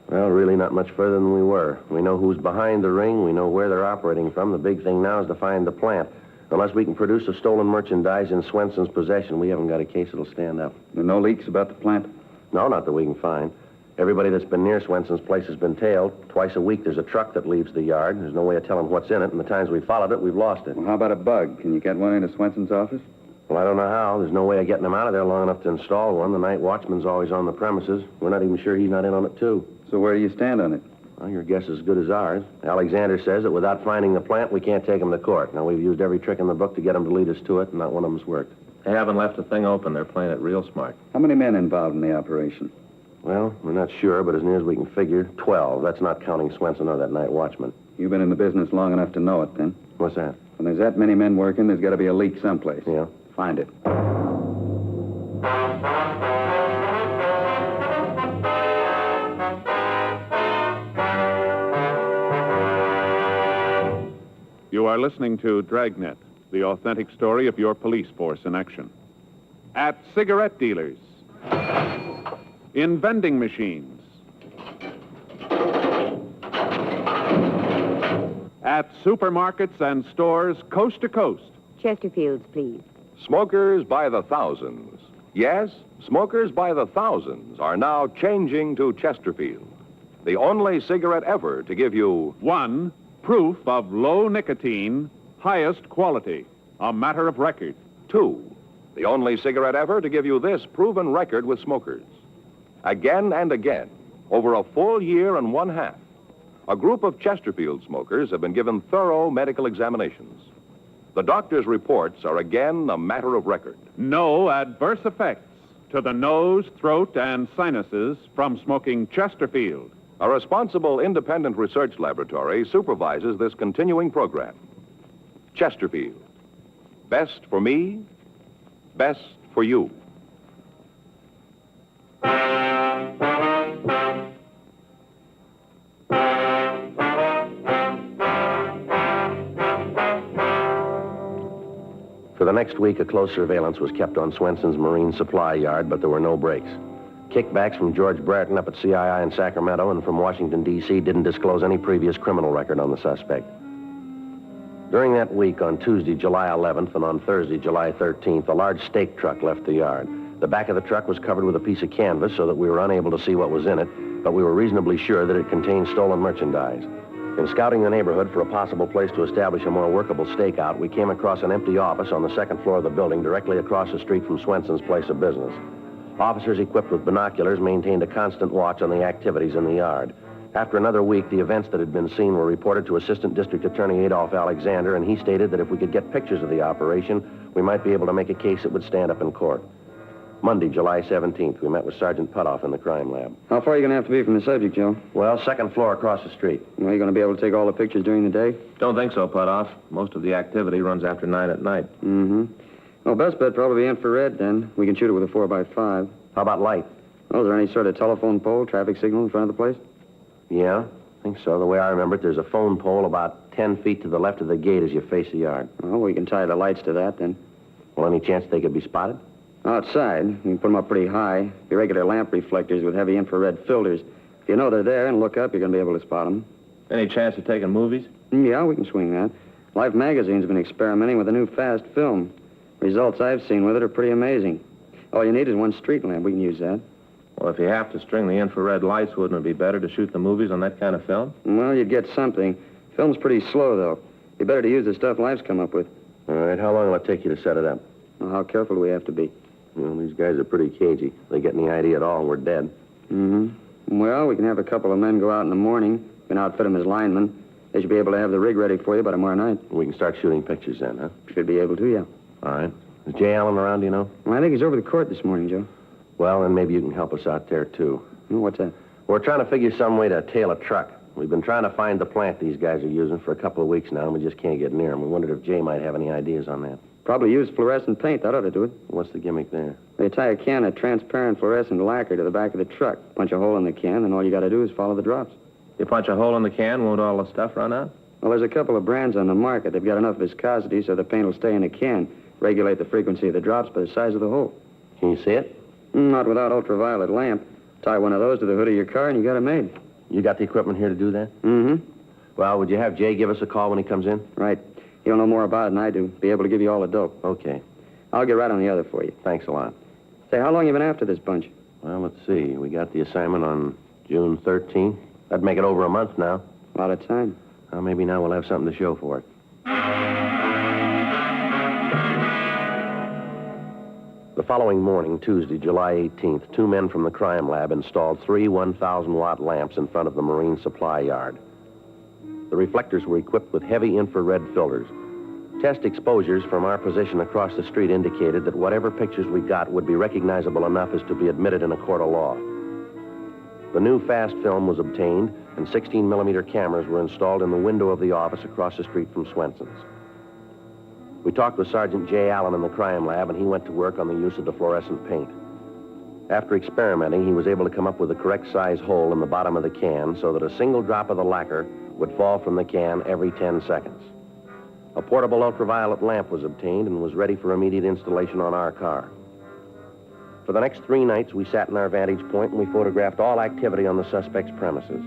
Well, really not much further than we were. We know who's behind the ring. We know where they're operating from. The big thing now is to find the plant. Unless we can produce the stolen merchandise in Swenson's possession, we haven't got a case that'll stand up. There are no leaks about the plant? No, not that we can find. Everybody that's been near Swenson's place has been tailed. Twice a week there's a truck that leaves the yard. There's no way of telling what's in it, and the times we followed it, we've lost it. Well, how about a bug? Can you get one into Swenson's office? Well, I don't know how. There's no way of getting him out of there long enough to install one. The night watchman's always on the premises. We're not even sure he's not in on it, too. So where do you stand on it? Well, your guess is as good as ours. Alexander says that without finding the plant, we can't take him to court. Now, we've used every trick in the book to get him to lead us to it, and not one of them's worked. They haven't left a thing open. They're playing it real smart. How many men involved in the operation? Well, we're not sure, but as near as we can figure, 12. That's not counting Swenson or that night watchman. You've been in the business long enough to know it, then. What's that? When there's that many men working, there's got to be a leak someplace. Yeah. Find it. You are listening to Dragnet, the authentic story of your police force in action. At cigarette dealers, in vending machines, at supermarkets and stores coast to coast. Chesterfields, please. Smokers by the thousands. Yes, smokers by the thousands are now changing to Chesterfield, the only cigarette ever to give you 1. Proof of low nicotine, highest quality, a matter of record. 2. The only cigarette ever to give you this proven record with smokers. Again and again, over a full year and 1/2, a group of Chesterfield smokers have been given thorough medical examinations. The doctor's reports are again a matter of record. No adverse effects to the nose, throat, and sinuses from smoking Chesterfield. A responsible independent research laboratory supervises this continuing program. Chesterfield. Best for me, best for you. For the next week, a close surveillance was kept on Swenson's marine supply yard, but there were no breaks. Kickbacks from George Brereton up at CII in Sacramento and from Washington, D.C. didn't disclose any previous criminal record on the suspect. During that week, on Tuesday, July 11th, and on Thursday, July 13th, a large stake truck left the yard. The back of the truck was covered with a piece of canvas so that we were unable to see what was in it, but we were reasonably sure that it contained stolen merchandise. In scouting the neighborhood for a possible place to establish a more workable stakeout, we came across an empty office on the second floor of the building directly across the street from Swenson's place of business. Officers equipped with binoculars maintained a constant watch on the activities in the yard. After another week, the events that had been seen were reported to Assistant District Attorney Adolph Alexander, and he stated that if we could get pictures of the operation, we might be able to make a case that would stand up in court. Monday, July 17th, we met with Sergeant Putoff in the crime lab. How far are you going to have to be from the subject, Joe? Well, second floor across the street. Are you going to be able to take all the pictures during the day? Don't think so, Putoff. Most of the activity runs after 9 at night. Mm-hmm. Well, best bet probably infrared, then. We can shoot it with a 4x5. How about light? Oh, is there any sort of telephone pole, traffic signal in front of the place? Yeah, I think so. The way I remember it, there's a phone pole about 10 feet to the left of the gate as you face the yard. Well, we can tie the lights to that, then. Well, any chance they could be spotted? Outside. We can put them up pretty high. Irregular lamp reflectors with heavy infrared filters. If you know they're there and look up, you're going to be able to spot them. Any chance of taking movies? Yeah, we can swing that. Life magazine's been experimenting with a new fast film. Results I've seen with it are pretty amazing. All you need is one street lamp. We can use that. Well, if you have to string the infrared lights, wouldn't it be better to shoot the movies on that kind of film? Well, you'd get something. Film's pretty slow, though. Be better to use the stuff Life's come up with. All right, how long will it take you to set it up? Well, how careful do we have to be? Well, these guys are pretty cagey. They get any idea at all, we're dead. Mm-hmm. Well, we can have a couple of men go out in the morning. We can outfit them as linemen. They should be able to have the rig ready for you by tomorrow night. We can start shooting pictures then, huh? Should be able to, yeah. All right. Is Jay Allen around, do you know? Well, I think he's over the court this morning, Joe. Well, then maybe you can help us out there, too. What's that? We're trying to figure some way to tail a truck. We've been trying to find the plant these guys are using for a couple of weeks now, and we just can't get near them. We wondered if Jay might have any ideas on that. Probably use fluorescent paint. That ought to do it. What's the gimmick there? They tie a can of transparent fluorescent lacquer to the back of the truck, punch a hole in the can, and all you got to do is follow the drops. You punch a hole in the can, won't all the stuff run out? Well, there's a couple of brands on the market. They've got enough viscosity so the paint will stay in the can. Regulate the frequency of the drops by the size of the hole. Can you see it? Not without ultraviolet lamp. Tie one of those to the hood of your car and you got it made. You got the equipment here to do that? Mm-hmm. Well, would you have Jay give us a call when he comes in? Right. He'll know more about it than I do. Be able to give you all the dope. Okay. I'll get right on the other for you. Thanks a lot. Say, how long you been after this bunch? Well, let's see. We got the assignment on June 13th. That'd make it over a month now. A lot of time. Well, maybe now we'll have something to show for it. The following morning, Tuesday, July 18th, 2 men from the crime lab installed 3 1,000-watt lamps in front of the marine supply yard. The reflectors were equipped with heavy infrared filters. Test exposures from our position across the street indicated that whatever pictures we got would be recognizable enough as to be admitted in a court of law. The new fast film was obtained, and 16-millimeter cameras were installed in the window of the office across the street from Swenson's. We talked with Sergeant Jay Allen in the crime lab, and he went to work on the use of the fluorescent paint. After experimenting, he was able to come up with the correct size hole in the bottom of the can so that a single drop of the lacquer would fall from the can every 10 seconds. A portable ultraviolet lamp was obtained and was ready for immediate installation on our car. For the next 3 nights, we sat in our vantage point and we photographed all activity on the suspect's premises.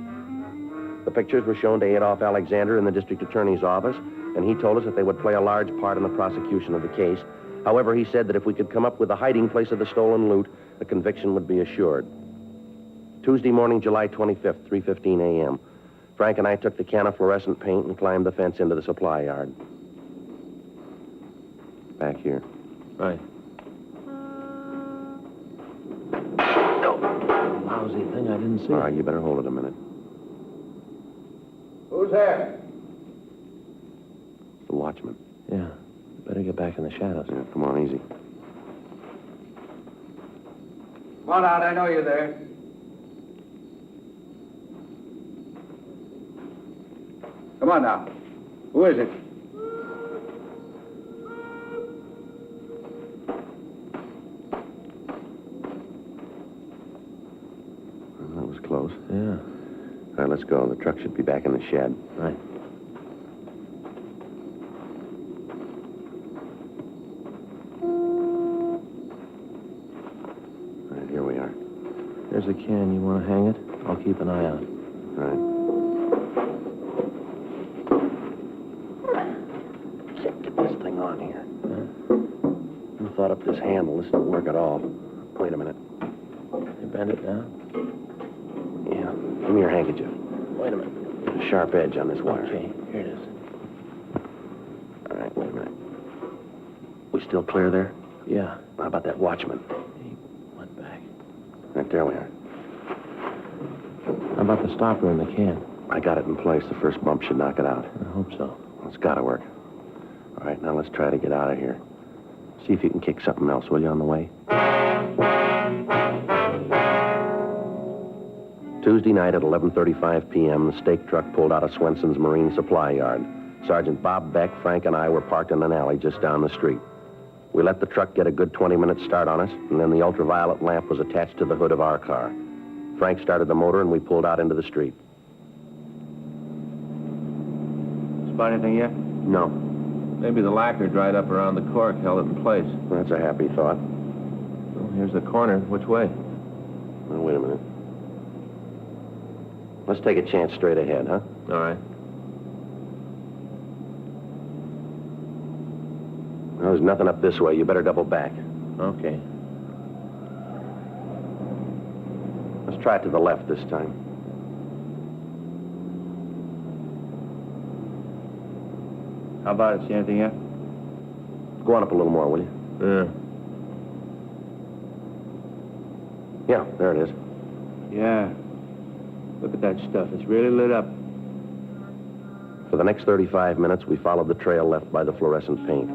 The pictures were shown to Adolph Alexander in the district attorney's office, and he told us that they would play a large part in the prosecution of the case. However, he said that if we could come up with the hiding place of the stolen loot, a conviction would be assured. Tuesday morning, July 25th, 3:15 a.m., Frank and I took the can of fluorescent paint and climbed the fence into the supply yard. Back here. Right. Lousy thing, I didn't see All right, you better hold it a minute. Who's there? The watchman. Yeah. Better get back in the shadows. Yeah, come on, easy. Come on out, I know you're there. on now. Who is it? That was close. Yeah. All right, let's go. The truck should be back in the shed. Right. All right, here we are. There's a can. You want to hang it? I'll keep an eye out. All right. Can't get this thing on here. Who thought up this handle? This didn't work at all. Wait a minute. You bend it down? Yeah. Give me your handkerchief. Wait a minute. There's a sharp edge on this wire. Okay, here it is. All right, wait a minute. We still clear there? Yeah. How about that watchman? He went back. Right there we are. How about the stopper in the can? I got it in place. The first bump should knock it out. I hope so. It's got to work. All right, now let's try to get out of here. See if you can kick something else, will you, on the way? Tuesday night at 11:35 p.m., the stake truck pulled out of Swenson's Marine Supply Yard. Sergeant Bob Beck, Frank, and I were parked in an alley just down the street. We let the truck get a good 20-minute start on us, and then the ultraviolet lamp was attached to the hood of our car. Frank started the motor, and we pulled out into the street. Spot anything yet? No. Maybe the lacquer dried up around the cork, held it in place. That's a happy thought. Well, here's the corner. Which way? Well, wait a minute. Let's take a chance straight ahead, huh? All right. Well, there's nothing up this way. You better double back. Okay. Let's try it to the left this time. How about it? See anything yet? Go on up a little more, will you? Yeah, there it is. Yeah. Look at that stuff. It's really lit up. For the next 35 minutes, we followed the trail left by the fluorescent paint.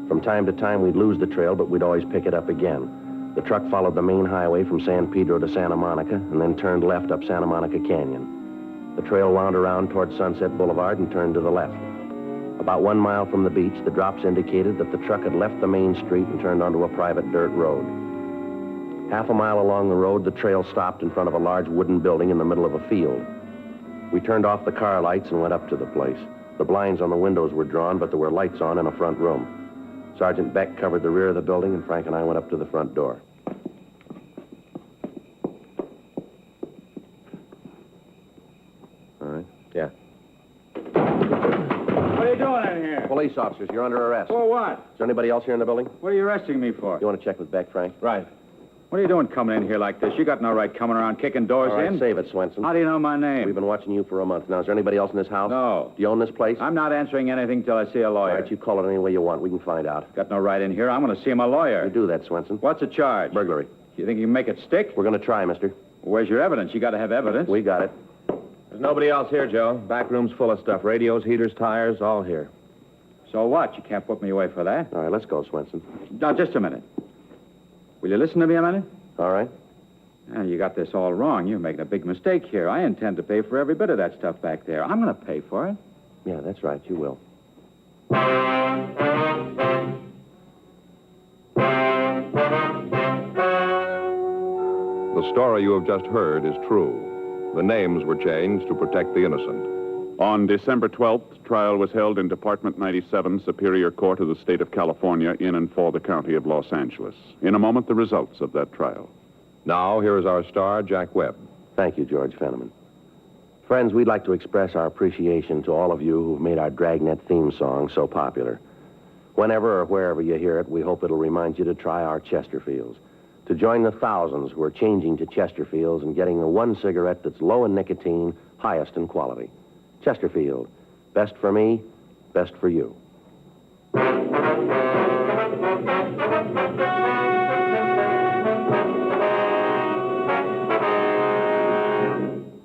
From time to time, we'd lose the trail, but we'd always pick it up again. The truck followed the main highway from San Pedro to Santa Monica and then turned left up Santa Monica Canyon. The trail wound around toward Sunset Boulevard and turned to the left. About 1 mile from the beach, the drops indicated that the truck had left the main street and turned onto a private dirt road. Half a mile along the road, the trail stopped in front of a large wooden building in the middle of a field. We turned off the car lights and went up to the place. The blinds on the windows were drawn, but there were lights on in a front room. Sergeant Beck covered the rear of the building, and Frank and I went up to the front door. All right. Yeah. What are you doing in here? Police officers, you're under arrest. For what? Is there anybody else here in the building? What are you arresting me for? You want to check with Beck, Frank? Right. What are you doing coming in here like this? You got no right coming around kicking doors All right, in. save it, Swenson. How do you know my name? We've been watching you for a month now. Is there anybody else in this house? No. Do you own this place? I'm not answering anything till I see a lawyer. All right, you call it any way you want. We can find out. Got no right in here. I'm going to see my lawyer. You do that, Swenson. What's the charge? Burglary. You think you can make it stick? We're going to try, mister. Where's your evidence? You got to have evidence. We got it. There's nobody else here, Joe. Back room's full of stuff. Radios, heaters, tires, all here. So what? You can't put me away for that. All right, let's go, Swenson. Now, just a minute. Will you listen to me a minute? All right. Now, you got this all wrong. You're making a big mistake here. I intend to pay for every bit of that stuff back there. I'm going to pay for it. Yeah, that's right. You will. The story you have just heard is true. The names were changed to protect the innocent. On December 12th, trial was held in Department 97, Superior Court of the State of California, in and for the County of Los Angeles. In a moment, the results of that trial. Now, here is our star, Jack Webb. Thank you, George Fenneman. Friends, we'd like to express our appreciation to all of you who've made our Dragnet theme song so popular. Whenever or wherever you hear it, we hope it'll remind you to try our Chesterfields, to join the thousands who are changing to Chesterfields and getting the one cigarette that's low in nicotine, highest in quality. Chesterfield, best for me, best for you.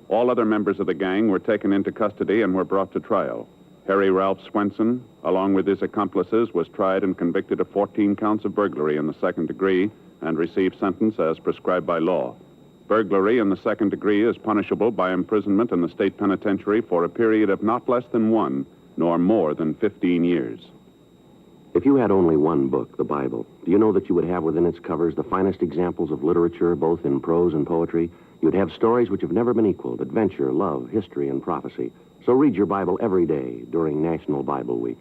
All other members of the gang were taken into custody and were brought to trial. Harry Ralph Swenson, along with his accomplices, was tried and convicted of 14 counts of burglary in the second degree and received sentence as prescribed by law. Burglary in the second degree is punishable by imprisonment in the state penitentiary for a period of not less than 1, nor more than 15 years. If you had only one book, the Bible, do you know that you would have within its covers the finest examples of literature, both in prose and poetry? You'd have stories which have never been equaled: adventure, love, history, and prophecy. So read your Bible every day during National Bible Week.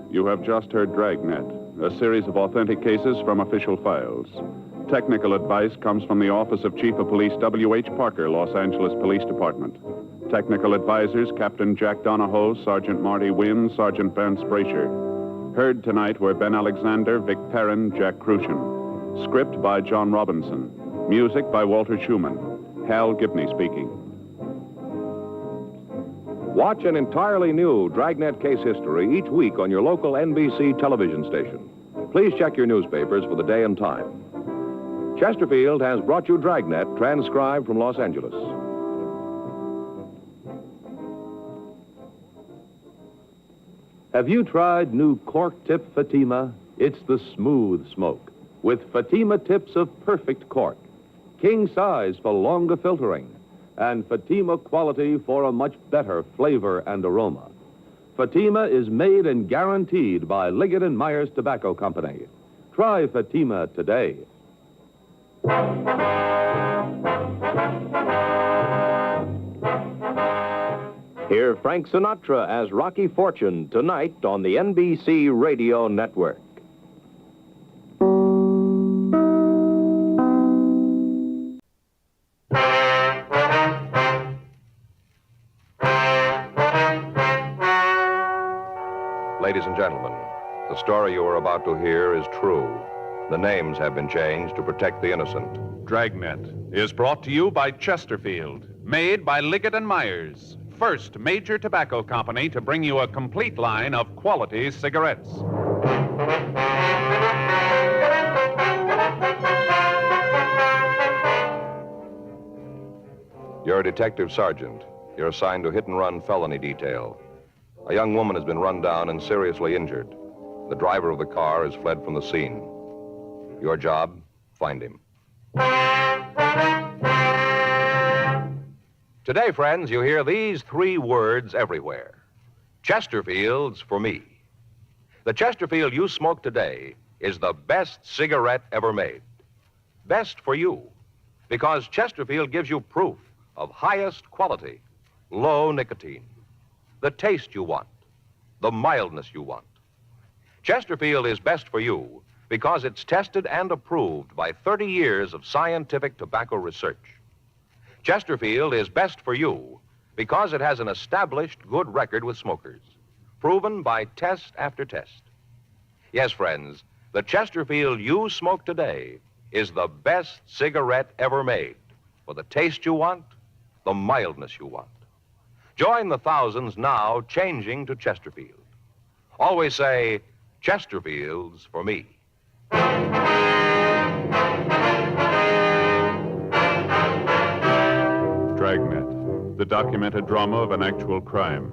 You have just heard Dragnet, a series of authentic cases from official files. Technical advice comes from the Office of Chief of Police W.H. Parker, Los Angeles Police Department. Technical advisors, Captain Jack Donahoe, Sergeant Marty Wynn, Sergeant Vance Brasher. Heard tonight were Ben Alexander, Vic Perrin, Jack Crucian. Script by John Robinson. Music by Walter Schumann. Hal Gibney speaking. Watch an entirely new Dragnet case history each week on your local NBC television station. Please check your newspapers for the day and time. Chesterfield has brought you Dragnet, transcribed from Los Angeles. Have you tried new cork tip Fatima? It's the smooth smoke, with Fatima tips of perfect cork, king size for longer filtering, and Fatima quality for a much better flavor and aroma. Fatima is made and guaranteed by Liggett & Myers Tobacco Company. Try Fatima today. Hear Frank Sinatra as Rocky Fortune tonight on the NBC Radio Network. Ladies and gentlemen, the story you are about to hear is true. The names have been changed to protect the innocent. Dragnet is brought to you by Chesterfield, made by Liggett & Myers, first major tobacco company to bring you a complete line of quality cigarettes. You're a detective sergeant. You're assigned to hit-and-run felony detail. A young woman has been run down and seriously injured. The driver of the car has fled from the scene. Your job, find him. Today, friends, you hear these 3 words everywhere. Chesterfield's for me. The Chesterfield you smoke today is the best cigarette ever made. Best for you, because Chesterfield gives you proof of highest quality, low nicotine, the taste you want, the mildness you want. Chesterfield is best for you because it's tested and approved by 30 years of scientific tobacco research. Chesterfield is best for you because it has an established good record with smokers, proven by test after test. Yes, friends, the Chesterfield you smoke today is the best cigarette ever made, for the taste you want, the mildness you want. Join the thousands now changing to Chesterfield. Always say, Chesterfield's for me. Dragnet, the documented drama of an actual crime.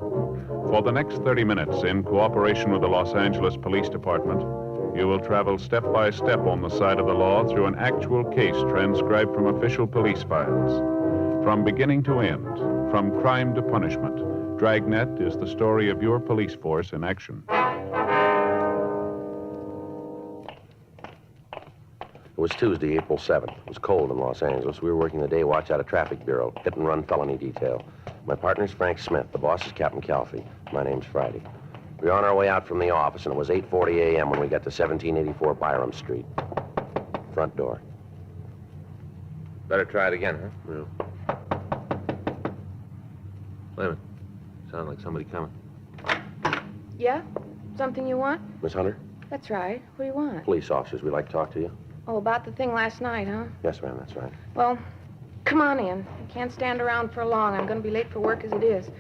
For the next 30 minutes, in cooperation with the Los Angeles Police Department, you will travel step by step on the side of the law through an actual case transcribed from official police files. From beginning to end, from crime to punishment, Dragnet is the story of your police force in action. It was Tuesday, April 7th. It was cold in Los Angeles. We were working the day watch out of traffic bureau, hit-and-run felony detail. My partner's Frank Smith. The boss is Captain Calfee. My name's Friday. We were on our way out from the office, and it was 8:40 a.m. when we got to 1784 Byram Street. Front door. Better try it again, huh? Yeah. Wait a minute. Sounds like somebody coming. Yeah? Something you want? Miss Hunter? That's right. What do you want? Police officers, we'd like to talk to you. Oh, about the thing last night, huh? Yes, ma'am, that's right. Well, come on in. I can't stand around for long. I'm going to be late for work as it is.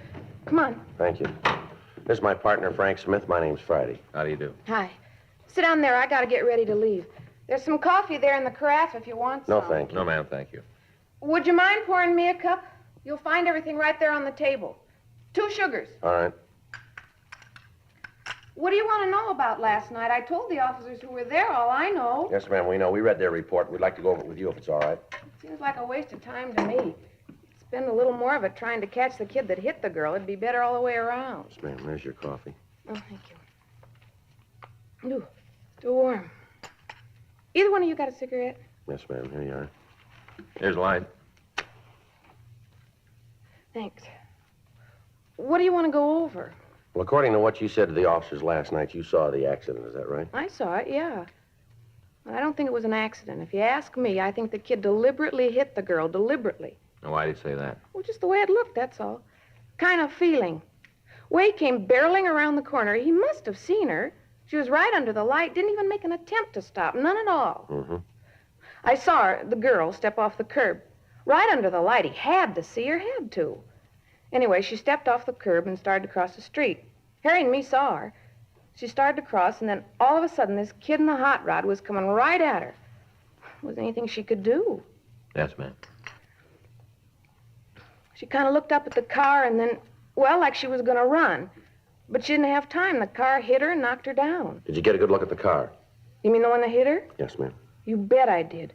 Come on. Thank you. This is my partner, Frank Smith. My name's Friday. How do you do? Hi. Sit down there. I got to get ready to leave. There's some coffee there in the carafe if you want some. No, thank you. No, ma'am, thank you. Would you mind pouring me a cup? You'll find everything right there on the table. 2 sugars. All right. What do you want to know about last night? I told the officers who were there all I know. Yes, ma'am, we know. We read their report. We'd like to go over it with you if it's all right. Seems like a waste of time to me. Spend a little more of it trying to catch the kid that hit the girl. It'd be better all the way around. Yes, ma'am, there's your coffee. Oh, thank you. Ooh, still warm. Either one of you got a cigarette? Yes, ma'am, here you are. Here's a light. Thanks. What do you want to go over? Well, according to what you said to the officers last night, you saw the accident. Is that right? I saw it, yeah. I don't think it was an accident. If you ask me, I think the kid deliberately hit the girl, deliberately. Why did you say that? Well, just the way it looked, that's all. Kind of feeling. Way came barreling around the corner. He must have seen her. She was right under the light, didn't even make an attempt to stop, none at all. Mm-hmm. I saw her, the girl, step off the curb. Right under the light. He had to see her, had to. Anyway, she stepped off the curb and started to cross the street. Harry and me saw her. She started to cross, and then all of a sudden, this kid in the hot rod was coming right at her. Was there anything she could do? Yes, ma'am. She kind of looked up at the car and then, well, like she was going to run. But she didn't have time. The car hit her and knocked her down. Did you get a good look at the car? You mean the one that hit her? Yes, ma'am. You bet I did.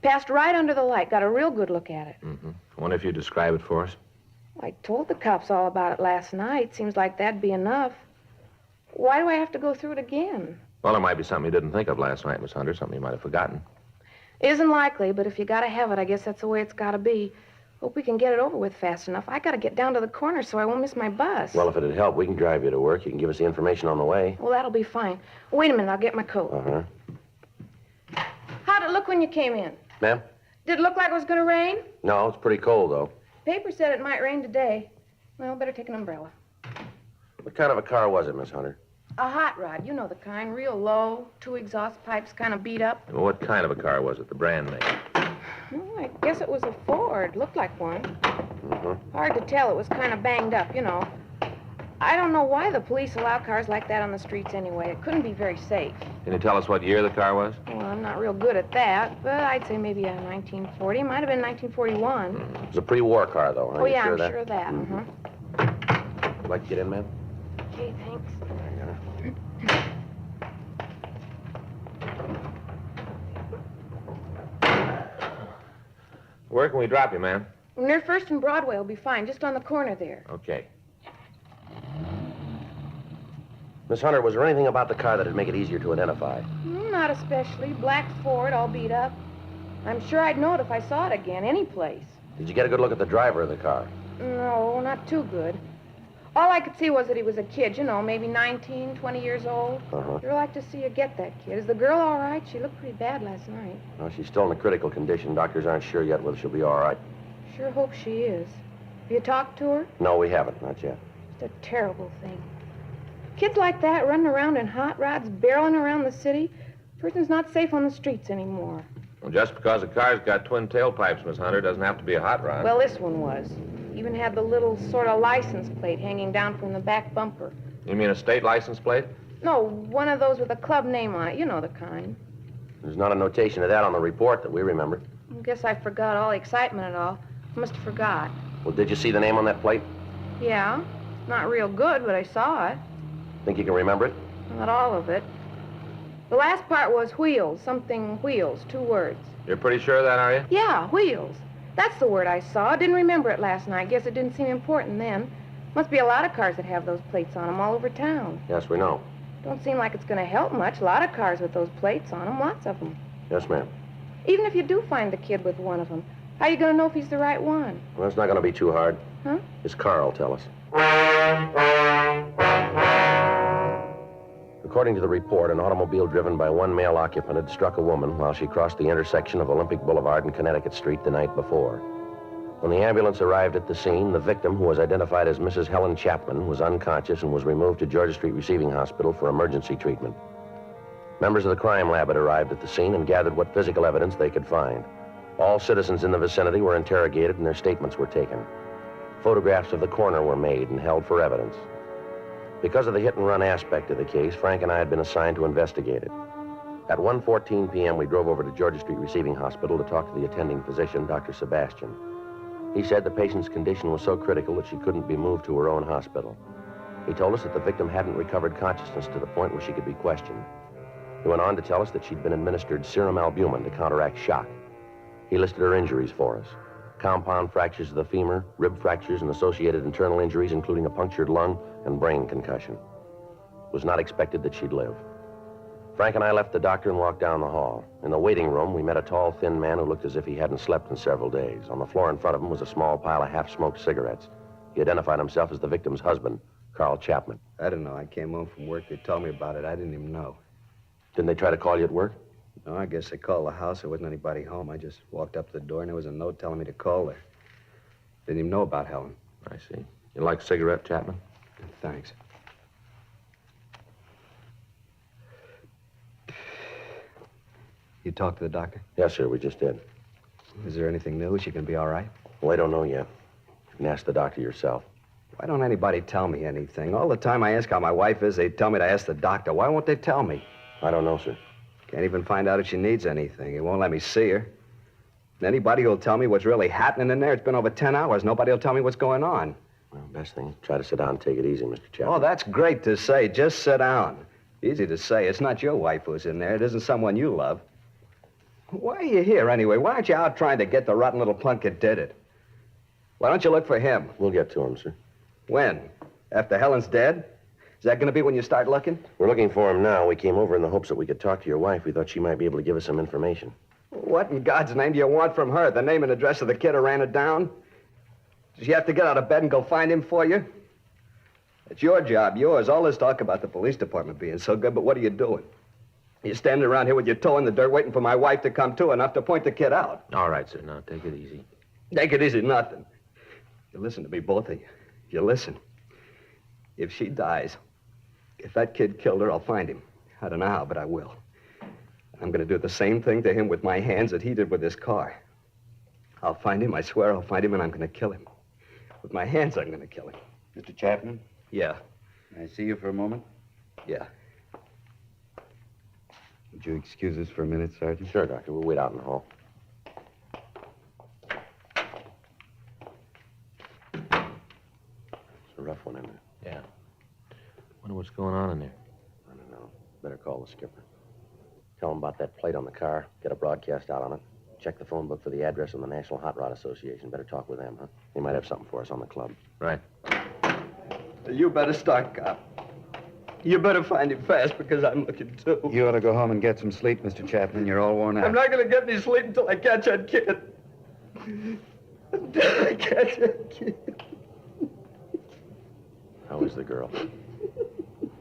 Passed right under the light. Got a real good look at it. Mm-hmm. I wonder if you'd describe it for us. I told the cops all about it last night. Seems like that'd be enough. Why do I have to go through it again? Well, there might be something you didn't think of last night, Miss Hunter, something you might have forgotten. Isn't likely, but if you gotta have it, I guess that's the way it's gotta be. Hope we can get it over with fast enough. I gotta get down to the corner so I won't miss my bus. Well, if it'd help, we can drive you to work. You can give us the information on the way. Well, that'll be fine. Wait a minute, I'll get my coat. Uh-huh. How'd it look when you came in? Ma'am? Did it look like it was gonna rain? No, it's pretty cold, though. Paper said it might rain today. Well, better take an umbrella. What kind of a car was it, Miss Hunter? A hot rod, you know the kind, real low, 2 exhaust pipes kind of beat up. Well, what kind of a car was it, the brand name? Oh, I guess it was a Ford. Looked like one. Mm-hmm. Hard to tell. It was kind of banged up, you know. I don't know why the police allow cars like that on the streets anyway. It couldn't be very safe. Can you tell us what year the car was? Well, I'm not real good at that, but I'd say maybe a 1940. Might have been 1941. It was a pre-war car, though, huh? Oh, You yeah, sure I'm of that? sure of that. Mm-hmm. Would like to get in, ma'am? Okay, thanks. Where can we drop you, ma'am? Near First and Broadway will be fine, just on the corner there. Okay. Miss Hunter, was there anything about the car that'd make it easier to identify? Not especially. Black Ford, all beat up. I'm sure I'd know it if I saw it again, any place. Did you get a good look at the driver of the car? No, not too good. All I could see was that he was a kid, you know, maybe 19, 20 years old. Uh-huh. Sure like to see you get that kid. Is the girl all right? She looked pretty bad last night. Well, she's still in a critical condition. Doctors aren't sure yet whether she'll be all right. Sure hope she is. Have you talked to her? No, we haven't. Not yet. It's a terrible thing. Kids like that running around in hot rods, barreling around the city. Person's not safe on the streets anymore. Well, just because a car's got twin tailpipes, Miss Hunter, doesn't have to be a hot rod. Well, this one was. Even had the little sort of license plate hanging down from the back bumper. You mean a state license plate? No, one of those with a club name on it. You know the kind. There's not a notation of that on the report that we remember. I guess I forgot all the excitement and all. I must have forgot. Well, did you see the name on that plate? Yeah. Not real good, but I saw it. Think you can remember it? Not all of it. The last part was wheels, something wheels, 2 words. You're pretty sure of that, are you? Yeah, wheels. That's the word I saw. Didn't remember it last night. Guess it didn't seem important then. Must be a lot of cars that have those plates on them all over town. Yes, we know. Don't seem like it's going to help much. A lot of cars with those plates on them, lots of them. Yes, ma'am. Even if you do find the kid with one of them, how are you going to know if he's the right one? Well, it's not going to be too hard. Huh? His car will tell us. According to the report, an automobile driven by one male occupant had struck a woman while she crossed the intersection of Olympic Boulevard and Connecticut Street the night before. When the ambulance arrived at the scene, the victim, who was identified as Mrs. Helen Chapman, was unconscious and was removed to Georgia Street Receiving Hospital for emergency treatment. Members of the crime lab had arrived at the scene and gathered what physical evidence they could find. All citizens in the vicinity were interrogated and their statements were taken. Photographs of the coroner were made and held for evidence. Because of the hit-and-run aspect of the case, Frank and I had been assigned to investigate it. At 1:14 p.m., we drove over to Georgia Street Receiving Hospital to talk to the attending physician, Dr. Sebastian. He said the patient's condition was so critical that she couldn't be moved to her own hospital. He told us that the victim hadn't recovered consciousness to the point where she could be questioned. He went on to tell us that she'd been administered serum albumin to counteract shock. He listed her injuries for us: compound fractures of the femur, rib fractures, and associated internal injuries, including a punctured lung and brain concussion. It was not expected that she'd live. Frank and I left the doctor and walked down the hall. In the waiting room, we met a tall, thin man who looked as if he hadn't slept in several days. On the floor in front of him was a small pile of half-smoked cigarettes. He identified himself as the victim's husband, Carl Chapman. I don't know. I came home from work. They told me about it. I didn't even know. Didn't they try to call you at work? No, I guess they called the house. There wasn't anybody home. I just walked up to the door, and there was a note telling me to call there. Didn't even know about Helen. I see. You like a cigarette, Chapman? Thanks. You talked to the doctor? Yes, sir. We just did. Is there anything new? Is she going to be all right? Well, I don't know yet. You can ask the doctor yourself. Why don't anybody tell me anything? All the time I ask how my wife is, they tell me to ask the doctor. Why won't they tell me? I don't know, sir. Can't even find out if she needs anything. He won't let me see her. Anybody who'll tell me what's really happening in there, it's been over 10 hours. Nobody will tell me what's going on. Well, best thing is try to sit down and take it easy, Mr. Chapman. Oh, that's great to say. Just sit down. Easy to say. It's not your wife who's in there. It isn't someone you love. Why are you here, anyway? Why aren't you out trying to get the rotten little punk that did it? Why don't you look for him? We'll get to him, sir. When? After Helen's dead? Is that going to be when you start looking? We're looking for him now. We came over in the hopes that we could talk to your wife. We thought she might be able to give us some information. What in God's name do you want from her? The name and address of the kid who ran her down? Does she have to get out of bed and go find him for you? It's your job, yours. All this talk about the police department being so good, but what are you doing? You're standing around here with your toe in the dirt waiting for my wife to come to enough to point the kid out. All right, sir. Now, take it easy. Take it easy, nothing. You listen to me, both of you. You listen. If she dies, if that kid killed her, I'll find him. I don't know how, but I will. I'm going to do the same thing to him with my hands that he did with his car. I'll find him, I swear I'll find him, and I'm going to kill him. With my hands, I'm going to kill him. Mr. Chapman? Yeah. Can I see you for a moment? Yeah. Would you excuse us for a minute, Sergeant? Sure, Doctor. We'll wait out in the hall. It's a rough one, isn't it? Yeah. Wonder what's going on in there. I don't know. Better call the skipper. Tell him about that plate on the car. Get a broadcast out on it. Check the phone book for the address of the National Hot Rod Association. Better talk with them, huh? They might have something for us on the club. Right. You better start, cop. You better find him fast because I'm looking too. You ought to go home and get some sleep, Mr. Chapman. You're all worn out. I'm not going to get any sleep until I catch that kid. Until I catch that kid. How is the girl?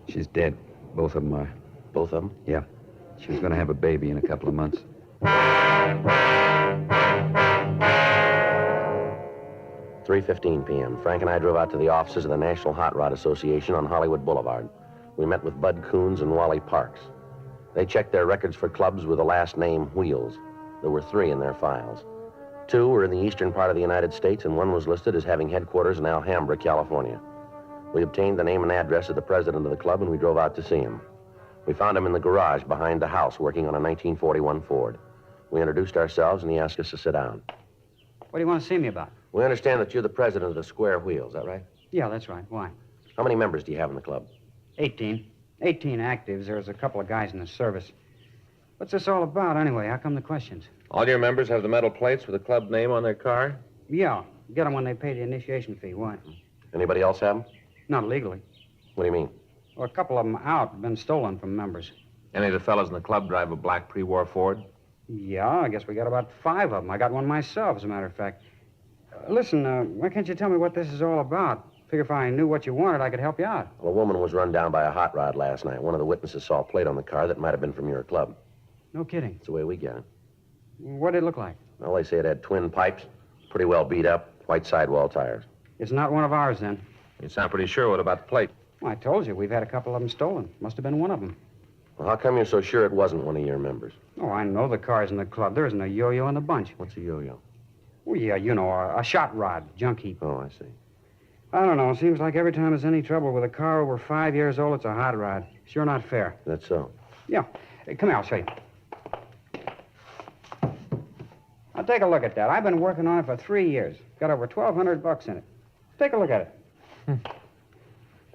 She's dead. Both of them are. Both of them? Yeah. She was going to have a baby in a couple of months. 3:15 p.m. Frank and I drove out to the offices of the National Hot Rod Association on Hollywood Boulevard. We met with Bud Coons and Wally Parks. They checked their records for clubs with the last name Wheels. There were 3 in their files. 2 were in the eastern part of the United States, and 1 was listed as having headquarters in Alhambra, California. We obtained the name and address of the president of the club, and we drove out to see him. We found him in the garage behind the house working on a 1941 Ford. We introduced ourselves, and he asked us to sit down. What do you want to see me about? We understand that you're the president of the Square Wheel, is that right? Yeah, that's right. Why? How many members do you have in the club? 18. 18 actives. There's a couple of guys in the service. What's this all about, anyway? How come the questions? All your members have the metal plates with the club name on their car? Yeah. Get them when they pay the initiation fee. Why? Anybody else have them? Not legally. What do you mean? Well, a couple of them out. Been stolen from members. Any of the fellows in the club drive a black pre-war Ford? Yeah, I guess we got about 5 of them. I got one myself, as a matter of fact. Listen, why can't you tell me what this is all about? Figure if I knew what you wanted, I could help you out. Well, a woman was run down by a hot rod last night. One of the witnesses saw a plate on the car that might have been from your club. No kidding. That's the way we get it. What did it look like? Well, they say it had twin pipes, pretty well beat up, white sidewall tires. It's not one of ours, then. You sound pretty sure. What about the plate? Well, I told you, we've had a couple of them stolen. Must have been one of them. Well, how come you're so sure it wasn't one of your members? Oh, I know the cars in the club. There isn't a yo-yo in the bunch. What's a yo-yo? Oh, yeah, you know, a shot rod, junk heap. Oh, I see. I don't know. It seems like every time there's any trouble with a car over 5 years old, it's a hot rod. Sure not fair. That's so. Yeah. Hey, come here, I'll show you. Now, take a look at that. I've been working on it for 3 years. Got over $1,200 in it. Take a look at it.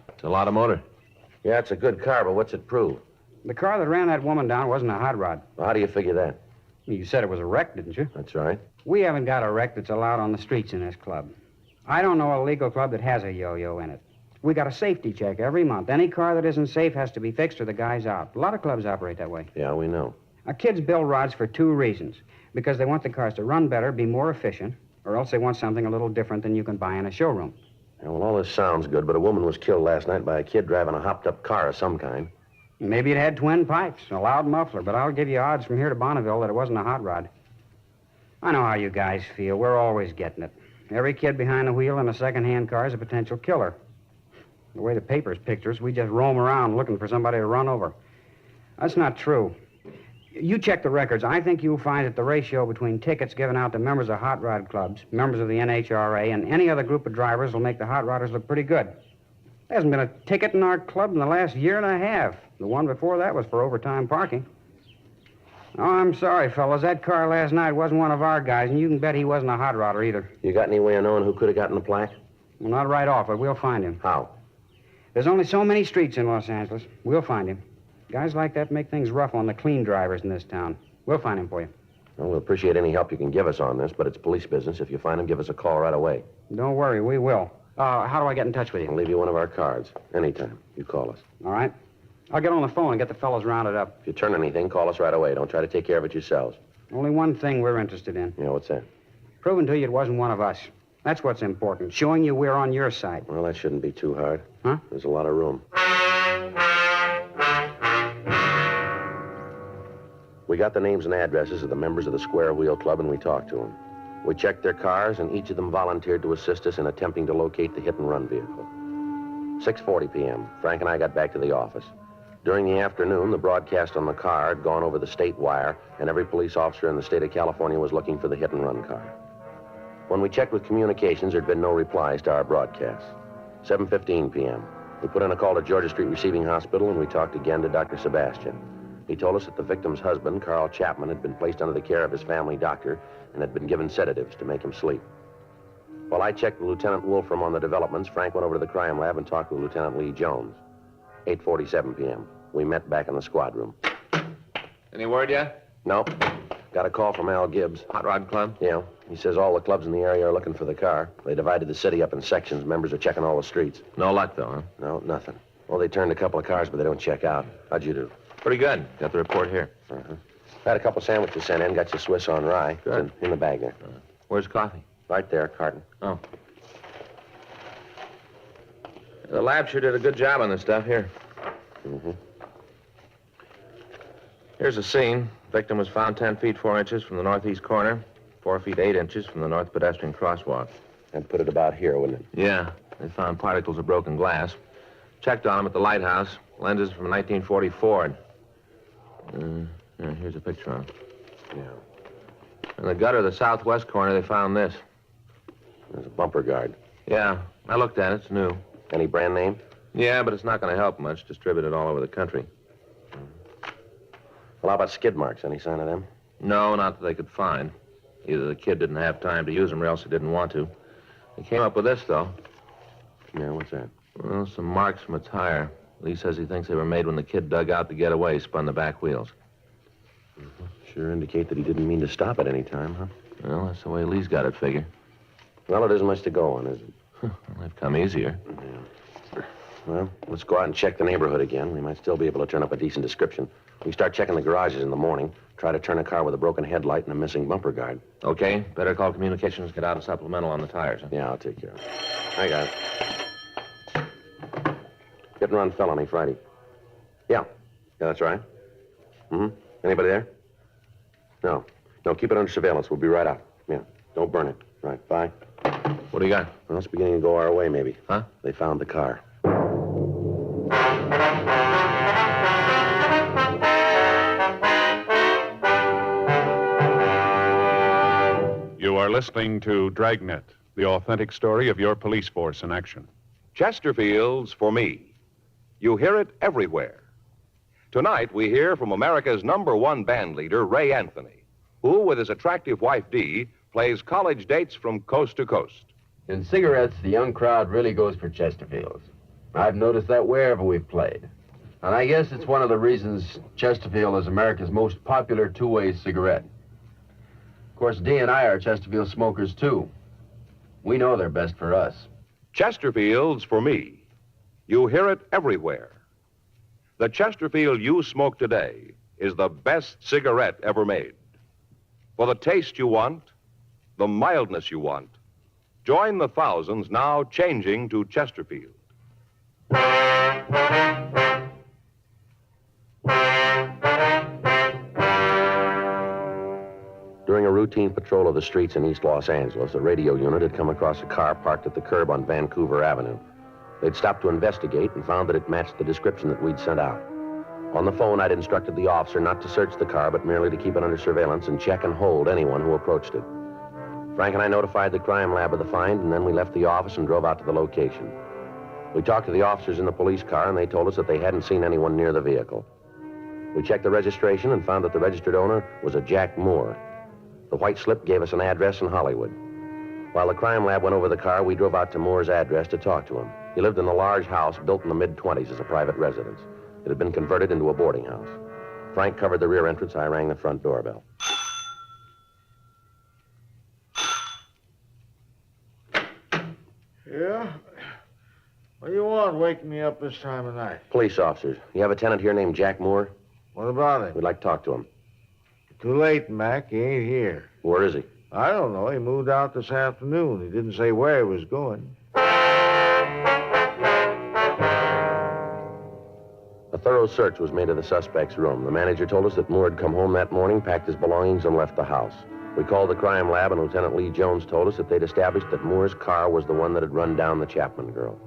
It's a lot of motor. Yeah, it's a good car, but what's it prove? The car that ran that woman down wasn't a hot rod. Well, how do you figure that? You said it was a wreck, didn't you? That's right. We haven't got a wreck that's allowed on the streets in this club. I don't know a legal club that has a yo-yo in it. We got a safety check every month. Any car that isn't safe has to be fixed or the guy's out. A lot of clubs operate that way. Yeah, we know. Our kids build rods for 2 reasons. Because they want the cars to run better, be more efficient, or else they want something a little different than you can buy in a showroom. Yeah, well, all this sounds good, but a woman was killed last night by a kid driving a hopped-up car of some kind. Maybe it had twin pipes, a loud muffler, but I'll give you odds from here to Bonneville that it wasn't a hot rod. I know how you guys feel. We're always getting it. Every kid behind the wheel in a second-hand car is a potential killer. The way the papers picture us, we just roam around looking for somebody to run over. That's not true. You check the records. I think you'll find that the ratio between tickets given out to members of hot rod clubs, members of the NHRA, and any other group of drivers will make the hot rodders look pretty good. There hasn't been a ticket in our club in the last year and a half. The one before that was for overtime parking. Oh, I'm sorry, fellas. That car last night wasn't one of our guys, and you can bet he wasn't a hot rodder either. You got any way of knowing who could have gotten the plaque? Well, not right off, but we'll find him. How? There's only so many streets in Los Angeles. We'll find him. Guys like that make things rough on the clean drivers in this town. We'll find him for you. Well, we'll appreciate any help you can give us on this, but it's police business. If you find him, give us a call right away. Don't worry, we will. How do I get in touch with you? I'll leave you one of our cards. Anytime. You call us. All right. I'll get on the phone and get the fellows rounded up. If you turn anything, call us right away. Don't try to take care of it yourselves. Only one thing we're interested in. Yeah, what's that? Proving to you it wasn't one of us. That's what's important. Showing you we're on your side. Well, that shouldn't be too hard. Huh? There's a lot of room. We got the names and addresses of the members of the Square Wheel Club, and we talked to them. We checked their cars, and each of them volunteered to assist us in attempting to locate the hit-and-run vehicle. 6:40 p.m., Frank and I got back to the office. During the afternoon, the broadcast on the car had gone over the state wire, and every police officer in the state of California was looking for the hit-and-run car. When we checked with communications, there'd been no replies to our broadcasts. 7:15 p.m., we put in a call to Georgia Street Receiving Hospital, and we talked again to Dr. Sebastian. He told us that the victim's husband, Carl Chapman, had been placed under the care of his family doctor and had been given sedatives to make him sleep. While I checked with Lieutenant Wolfram on the developments, Frank went over to the crime lab and talked with Lieutenant Lee Jones. 8:47 p.m. We met back in the squad room. Any word yet? No. Got a call from Al Gibbs. Hot Rod Club? Yeah. He says all the clubs in the area are looking for the car. They divided the city up in sections. Members are checking all the streets. No luck, though, huh? No, nothing. Well, they turned a couple of cars, but they don't check out. How'd you do? Pretty good. Got the report here. Uh-huh. Had a couple sandwiches sent in. Got you Swiss on rye. Good. It's in the bag there. Where's coffee? Right there, carton. Oh. The lab sure did a good job on this stuff. Here. Mm-hmm. Here's the scene. Victim was found 10 feet 4 inches from the northeast corner, 4 feet 8 inches from the north pedestrian crosswalk. And put it about here, wouldn't it? Yeah. They found particles of broken glass. Checked on them at the lighthouse. Lenses from a 1940 Ford. Here's a picture of them. Yeah. In the gutter of the southwest corner, they found this. There's a bumper guard. Yeah. I looked at it. It's new. Any brand name? Yeah, but it's not going to help much. Distributed all over the country. Well, how about skid marks? Any sign of them? No, not that they could find. Either the kid didn't have time to use them or else he didn't want to. They came up with this, though. Yeah, what's that? Well, some marks from a tire. Lee says he thinks they were made when the kid dug out to get away, spun the back wheels. Mm-hmm. Sure indicate that he didn't mean to stop at any time, huh? Well, that's the way Lee's got it figured. Well, it isn't much to go on, is it? Well, they've come easier. Yeah. Well, let's go out and check the neighborhood again. We might still be able to turn up a decent description. We start checking the garages in the morning. Try to turn a car with a broken headlight and a missing bumper guard. Okay. Better call communications, get out a supplemental on the tires. Huh? Yeah, I'll take care of it. I got it. Hit and run felony Friday. Yeah. Yeah, that's right. Mm-hmm. Anybody there? No. No, keep it under surveillance. We'll be right out. Yeah. Don't burn it. Right. Bye. What do you got? Well, it's beginning to go our way, maybe. Huh? They found the car. You are listening to Dragnet, The authentic story of your police force in action. Chesterfield's For Me. You hear it everywhere. Tonight, we hear from America's #1 band leader, Ray Anthony, who, with his attractive wife, Dee, plays college dates from coast to coast. In cigarettes, the young crowd really goes for Chesterfields. I've noticed that wherever we've played. And I guess it's one of the reasons Chesterfield is America's most popular two-way cigarette. Of course, Dee and I are Chesterfield smokers, too. We know they're best for us. Chesterfield's For Me. You hear it everywhere. The Chesterfield you smoke today is the best cigarette ever made. For the taste you want, the mildness you want, join the thousands now changing to Chesterfield. During a routine patrol of the streets in East Los Angeles, a radio unit had come across a car parked at the curb on Vancouver Avenue. They'd stopped to investigate and found that it matched the description that we'd sent out. On the phone, I'd instructed the officer not to search the car, but merely to keep it under surveillance and check and hold anyone who approached it. Frank and I notified the crime lab of the find, and then we left the office and drove out to the location. We talked to the officers in the police car, and they told us that they hadn't seen anyone near the vehicle. We checked the registration and found that the registered owner was a Jack Moore. The white slip gave us an address in Hollywood. While the crime lab went over the car, we drove out to Moore's address to talk to him. He lived in a large house built in the mid-20s as a private residence. It had been converted into a boarding house. Frank covered the rear entrance. I rang the front doorbell. Yeah? What do you want waking me up this time of night? Police officers. You have a tenant here named Jack Moore? What about him? We'd like to talk to him. Too late, Mac. He ain't here. Where is he? I don't know. He moved out this afternoon. He didn't say where he was going. A thorough search was made of the suspect's room. The manager told us that Moore had come home that morning, packed his belongings, and left the house. We called the crime lab, and Lieutenant Lee Jones told us that they'd established that Moore's car was the one that had run down the Chapman girl.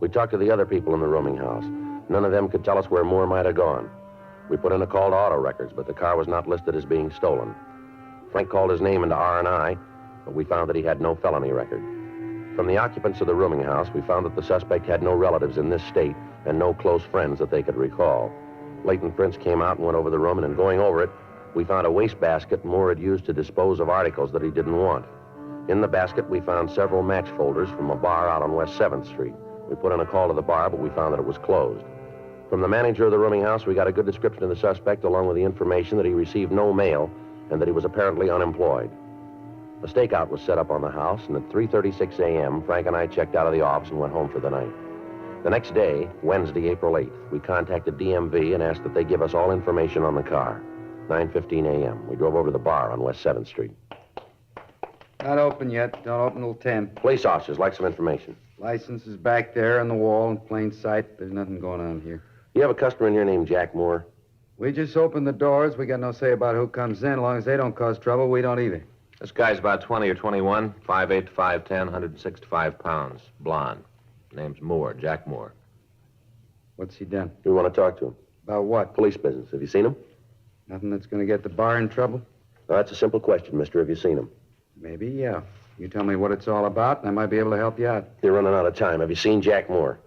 We talked to the other people in the rooming house. None of them could tell us where Moore might have gone. We put in a call to auto records, but the car was not listed as being stolen. Frank called his name into R&I, but we found that he had no felony record. From the occupants of the rooming house, we found that the suspect had no relatives in this state and no close friends that they could recall. Leighton Prince came out and went over the room, and in going over it, we found a wastebasket Moore had used to dispose of articles that he didn't want. In the basket, we found several match folders from a bar out on West 7th Street. We put in a call to the bar, but we found that it was closed. From the manager of the rooming house, we got a good description of the suspect, along with the information that he received no mail and that he was apparently unemployed. A stakeout was set up on the house, and at 3:36 a.m., Frank and I checked out of the office and went home for the night. The next day, Wednesday, April 8th, we contacted DMV and asked that they give us all information on the car. 9:15 a.m., we drove over to the bar on West 7th Street. Not open yet. Don't open till 10. Police officers, like some information. License is back there on the wall in plain sight. There's nothing going on here. You have a customer in here named Jack Moore? We just open the doors. We got no say about who comes in. As long as they don't cause trouble, we don't either. This guy's about 20 or 21, 5'8" to 5'10", 165 pounds, blonde. Name's Moore, Jack Moore. What's he done? We want to talk to him. About what? Police business. Have you seen him? Nothing that's going to get the bar in trouble? No, that's a simple question, mister. Have you seen him? Maybe, yeah. You tell me what it's all about, and I might be able to help you out. You're running out of time. Have you seen Jack Moore?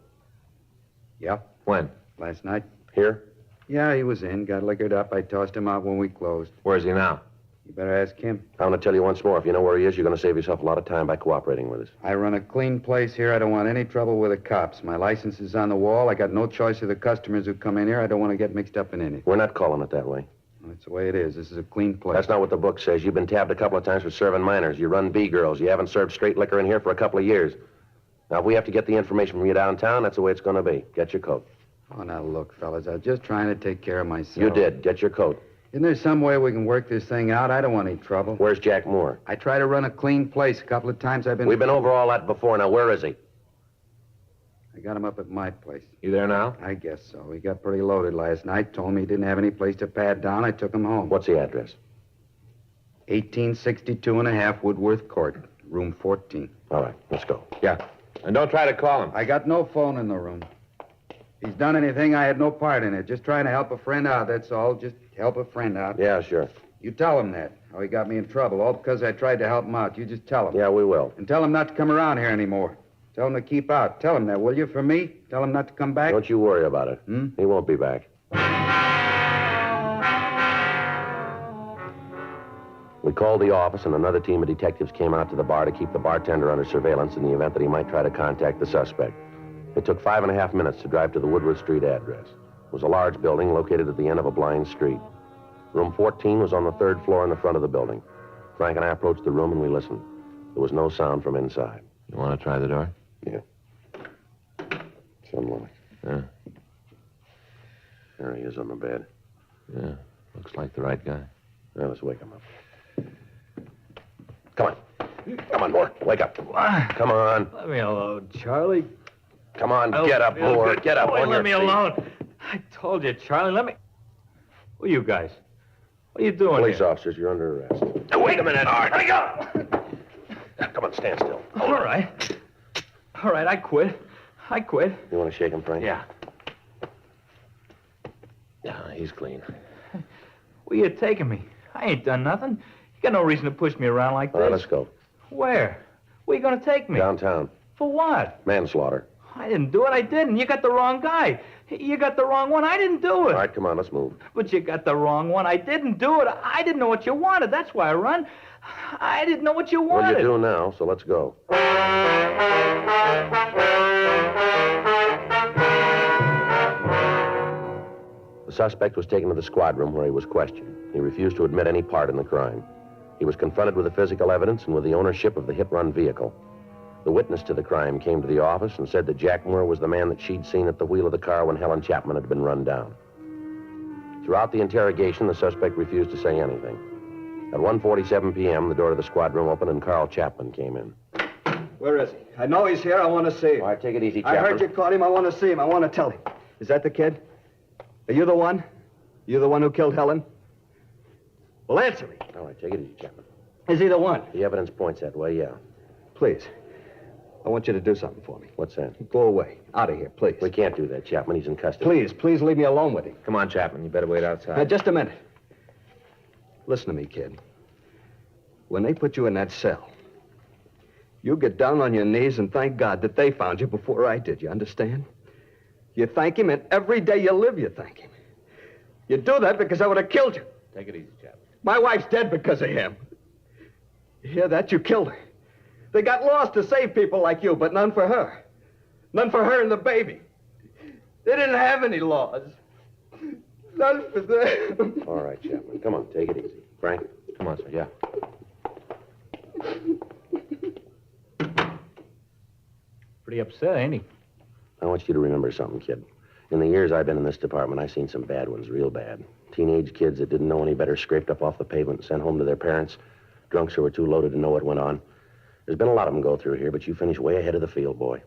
Yeah. When? Last night. Here? Yeah, he was in, got liquored up. I tossed him out when we closed. Where's he now? You better ask him. I want to tell you once more. If you know where he is, you're going to save yourself a lot of time by cooperating with us. I run a clean place here. I don't want any trouble with the cops. My license is on the wall. I got no choice of the customers who come in here. I don't want to get mixed up in anything. We're not calling it that way. That's the way it is. This is a clean place. That's not what the book says. You've been tabbed a couple of times for serving minors. You run B-girls. You haven't served straight liquor in here for a couple of years. Now, if we have to get the information from you downtown, that's the way it's going to be. Get your coat. Oh, now, look, fellas, I was just trying to take care of myself. You did. Get your coat. Isn't there some way we can work this thing out? I don't want any trouble. Where's Jack Moore? I try to run a clean place. A couple of times I've been... We've been over all that before. Now, where is he? I got him up at my place. You there now? I guess so. He got pretty loaded last night. Told me he didn't have any place to pad down. I took him home. What's the address? 1862 and a half Woodworth Court, room 14. All right, let's go. Yeah. And don't try to call him. I got no phone in the room. If he's done anything, I had no part in it. Just trying to help a friend out, that's all. Just help a friend out. Yeah, sure. You tell him that. How he got me in trouble, all because I tried to help him out. You just tell him. Yeah, we will. And tell him not to come around here anymore. Tell him to keep out. Tell him that, will you, for me? Tell him not to come back. Don't you worry about it. He won't be back. We called the office, and another team of detectives came out to the bar to keep the bartender under surveillance in the event that he might try to contact the suspect. It took 5.5 minutes to drive to the Woodward Street address. It was a large building located at the end of a blind street. Room 14 was on the 3rd floor in the front of the building. Frank and I approached the room and we listened. There was no sound from inside. You want to try the door? Yeah. It's unlocked. Yeah. There he is on the bed. Yeah. Looks like the right guy. Now let's wake him up. Come on. Come on, Moore. Wake up. Come on. Let me alone, Charlie. Come on, get up, Moore. Get up. Boy, on let your me feet. alone. I told you, Charlie, let me... Who are you guys? What are you doing Police here? officers, you're under arrest. Now, wait a minute. Let me go. Come on, stand still. All right. All right, I quit. You want to shake him, Frank? Yeah. Yeah, he's clean. Where you taking me? I ain't done nothing. You got no reason to push me around like this. All right, let's go. Where? Where you gonna take me? Downtown. For what? Manslaughter. I didn't do it. I didn't. You got the wrong guy. You got the wrong one. I didn't do it. All right, come on, let's move. But you got the wrong one. I didn't do it. I didn't know what you wanted. That's why I run. I didn't know what you Well, wanted. you do now, so let's go. The suspect was taken to the squad room where he was questioned. He refused to admit any part in the crime. He was confronted with the physical evidence and with the ownership of the hit-run vehicle. The witness to the crime came to the office and said that Jack Moore was the man that she'd seen at the wheel of the car when Helen Chapman had been run down. Throughout the interrogation, the suspect refused to say anything. At 1:47 p.m., the door to the squad room opened and Carl Chapman came in. Where is he? I know he's here. I want to see him. All right, take it easy, I Chapman. heard you caught him. I want to see him. I want to tell him. Is that the kid? Are you the one? You the one who killed Helen? Well, answer me. All right, take it easy, Chapman. Is he the one? The evidence points that way, yeah. Please. I want you to do something for me. What's that? Go away. Out of here, please. We can't do that, Chapman. He's in custody. Please leave me alone with him. Come on, Chapman. You better wait outside. Now, just a minute. Listen to me, kid. When they put you in that cell, you get down on your knees and thank God that they found you before I did. You understand? You thank him, and every day you live, you thank him. You do that because I would have killed you. Take it easy, Chapman. My wife's dead because of him. You hear that? You killed her. They got laws to save people like you, but none for her. None for her and the baby. They didn't have any laws. None for them. All right, Chapman. Come on, take it easy. Frank? Come on, sir. Yeah. Pretty upset, ain't he? I want you to remember something, kid. In the years I've been in this department, I've seen some bad ones, real bad. Teenage kids that didn't know any better scraped up off the pavement and sent home to their parents. Drunks who were too loaded to know what went on. There's been a lot of them go through here, but you finished way ahead of the field, boy.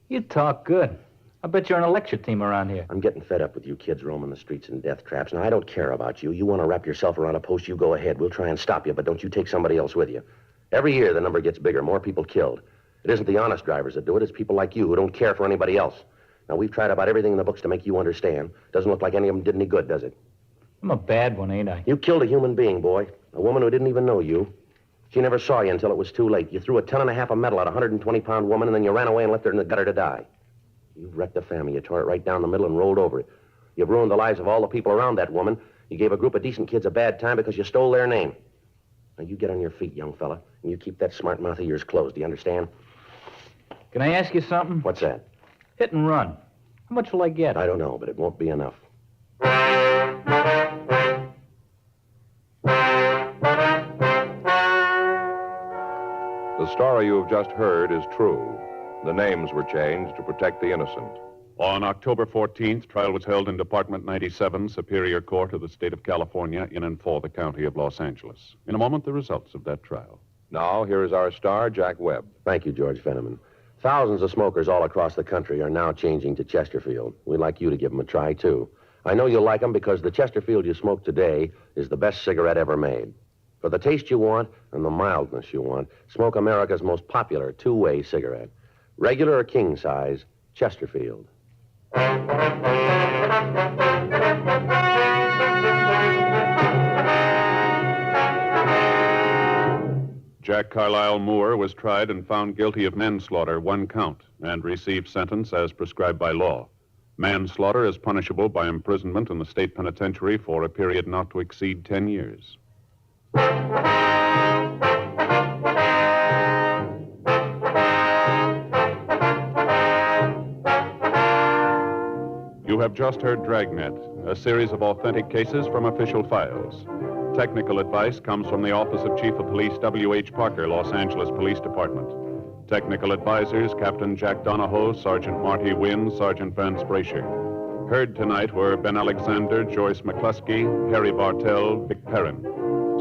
You talk good. I bet you're on a lecture team around here. I'm getting fed up with you kids roaming the streets in death traps. Now, I don't care about you. You want to wrap yourself around a post, you go ahead. We'll try and stop you, but don't you take somebody else with you. Every year, the number gets bigger, more people killed. It isn't the honest drivers that do it. It's people like you who don't care for anybody else. Now, we've tried about everything in the books to make you understand. Doesn't look like any of them did any good, does it? I'm a bad one, ain't I? You killed a human being, boy. A woman who didn't even know you. She never saw you until it was too late. You threw a 10.5 of metal at a 120-pound woman, and then you ran away and left her in the gutter to die. You've wrecked a family. You tore it right down the middle and rolled over it. You've ruined the lives of all the people around that woman. You gave a group of decent kids a bad time because you stole their name. Now, you get on your feet, young fella, and you keep that smart mouth of yours closed. Do you understand? Can I ask you something? What's that? Hit and run. How much will I get? I don't know, but it won't be enough. The story you have just heard is true. The names were changed to protect the innocent. On October 14th, trial was held in Department 97, Superior Court of the State of California, in and for the County of Los Angeles. In a moment, the results of that trial. Now, here is our star, Jack Webb. Thank you, George Fenneman. Thousands of smokers all across the country are now changing to Chesterfield. We'd like you to give them a try, too. I know you'll like them because the Chesterfield you smoke today is the best cigarette ever made. For the taste you want and the mildness you want, smoke America's most popular two-way cigarette. Regular or king size, Chesterfield. Jack Carlisle Moore was tried and found guilty of manslaughter, 1 count, and received sentence as prescribed by law. Manslaughter is punishable by imprisonment in the state penitentiary for a period not to exceed 10 years. You have just heard Dragnet, a series of authentic cases from official files. Technical advice comes from the Office of Chief of Police W.H. Parker, Los Angeles Police Department. Technical advisors, Captain Jack Donahoe, Sergeant Marty Wynn, Sergeant Vance Brasher. Heard tonight were Ben Alexander, Joyce McCluskey, Harry Bartell, Vic Perrin.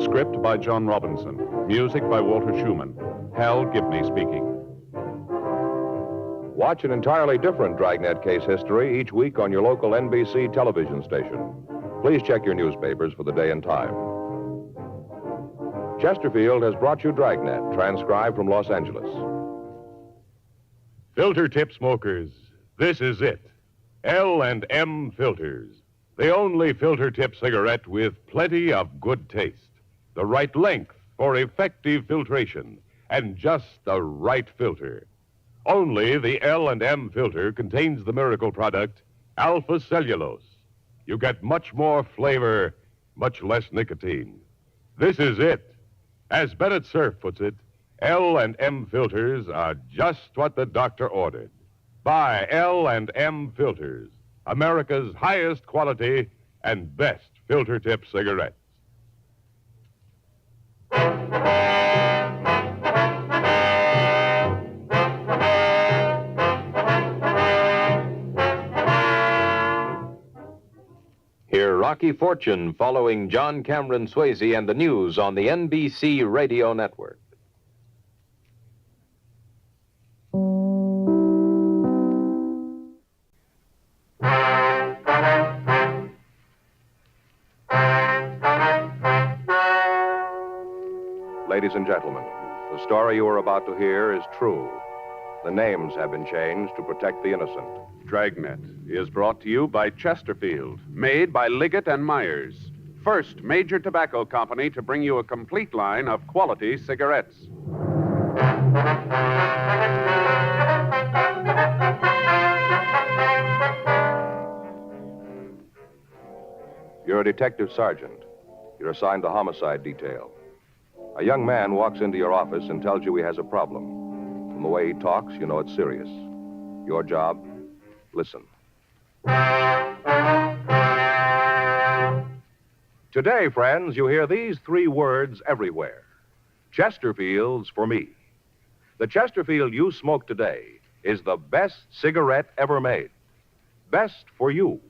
Script by John Robinson. Music by Walter Schumann. Hal Gibney speaking. Watch an entirely different Dragnet case history each week on your local NBC television station. Please check your newspapers for the day and time. Chesterfield has brought you Dragnet, transcribed from Los Angeles. Filter tip smokers, this is it. L&M Filters. The only filter tip cigarette with plenty of good taste. The right length for effective filtration and just the right filter. Only the L&M filter contains the miracle product, alpha cellulose. You get much more flavor, much less nicotine. This is it. As Bennett Cerf puts it, L&M filters are just what the doctor ordered. Buy L&M filters, America's highest quality and best filter tip cigarettes. Hear Rocky Fortune following John Cameron Swayze and the news on the NBC Radio Network. Ladies and gentlemen, the story you are about to hear is true. The names have been changed to protect the innocent. Dragnet is brought to you by Chesterfield, made by Liggett and Myers. First major tobacco company to bring you a complete line of quality cigarettes. You're a detective sergeant. You're assigned to homicide detail. A young man walks into your office and tells you he has a problem. From the way he talks, you know it's serious. Your job, listen. Today, friends, you hear these 3 words everywhere. Chesterfield's for me. The Chesterfield you smoke today is the best cigarette ever made. Best for you,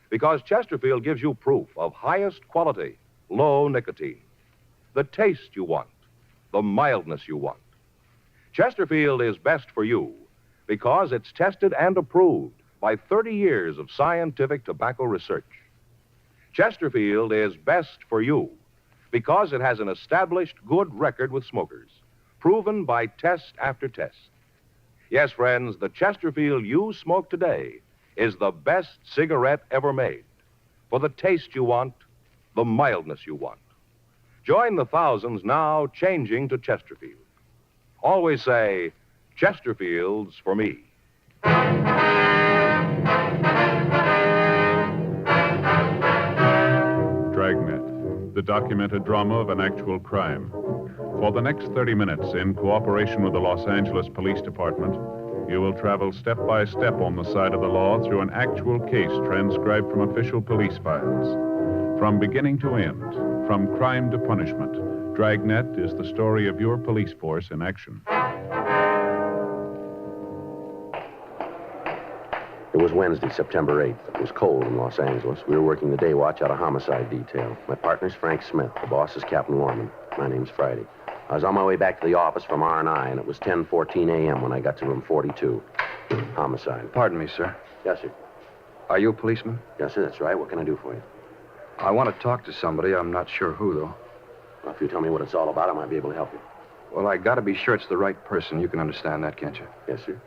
because Chesterfield gives you proof of highest quality, low nicotine. The taste you want, the mildness you want. Chesterfield is best for you because it's tested and approved by 30 years of scientific tobacco research. Chesterfield is best for you because it has an established good record with smokers, proven by test after test. Yes, friends, the Chesterfield you smoke today is the best cigarette ever made. For the taste you want, the mildness you want. Join the thousands now changing to Chesterfield. Always say, Chesterfield's for me. Dragnet, the documented drama of an actual crime. For the next 30 minutes, in cooperation with the Los Angeles Police Department, you will travel step by step on the side of the law through an actual case transcribed from official police files. From beginning to end, from crime to punishment, Dragnet is the story of your police force in action. It was Wednesday, September 8th. It was cold in Los Angeles. We were working the day watch out of homicide detail. My partner's Frank Smith. The boss is Captain Warman. My name's Friday. I was on my way back to the office from R&I, and it was 10:14 a.m. when I got to room 42. Homicide. Pardon me, sir. Yes, sir. Are you a policeman? Yes, sir, that's right. What can I do for you? I want to talk to somebody. I'm not sure who, though. Well, if you tell me what it's all about, I might be able to help you. Well, I got to be sure it's the right person. You can understand that, can't you? Yes, sir.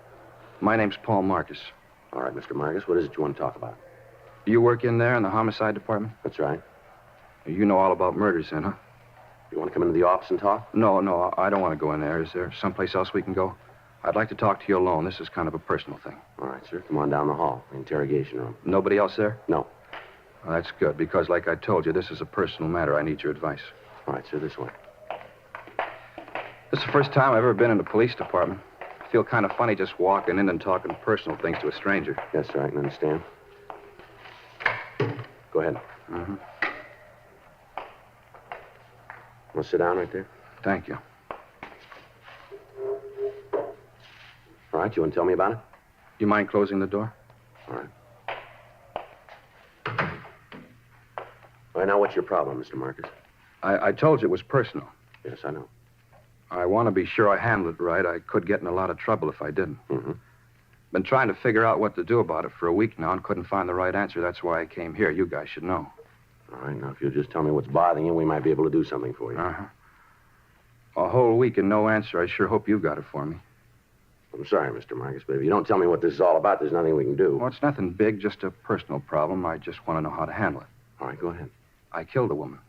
My name's Paul Marcus. All right, Mr. Marcus, what is it you want to talk about? You work in there in the homicide department? That's right. You know all about murders, then, huh? You want to come into the office and talk? No, I don't want to go in there. Is there someplace else we can go? I'd like to talk to you alone. This is kind of a personal thing. All right, sir. Come on down the hall, the interrogation room. Nobody else there? No. Well, that's good, because like I told you, this is a personal matter. I need your advice. All right, sir, this way. This is the first time I've ever been in the police department. I feel kind of funny just walking in and talking personal things to a stranger. Yes, sir, I can understand. Go ahead. Mm-hmm. Want to sit down right there? Thank you. All right, you want to tell me about it? You mind closing the door? All right. All right, now what's your problem, Mr. Marcus? I told you it was personal. Yes, I know. I want to be sure I handled it right. I could get in a lot of trouble if I didn't. Mm-hmm. Been trying to figure out what to do about it for a week now and couldn't find the right answer. That's why I came here. You guys should know. All right, now if you'll just tell me what's bothering you, we might be able to do something for you. Uh-huh. A whole week and no answer. I sure hope you've got it for me. I'm sorry, Mr. Marcus, but if you don't tell me what this is all about, there's nothing we can do. Well, it's nothing big, just a personal problem. I just want to know how to handle it. All right, go ahead. I killed a woman.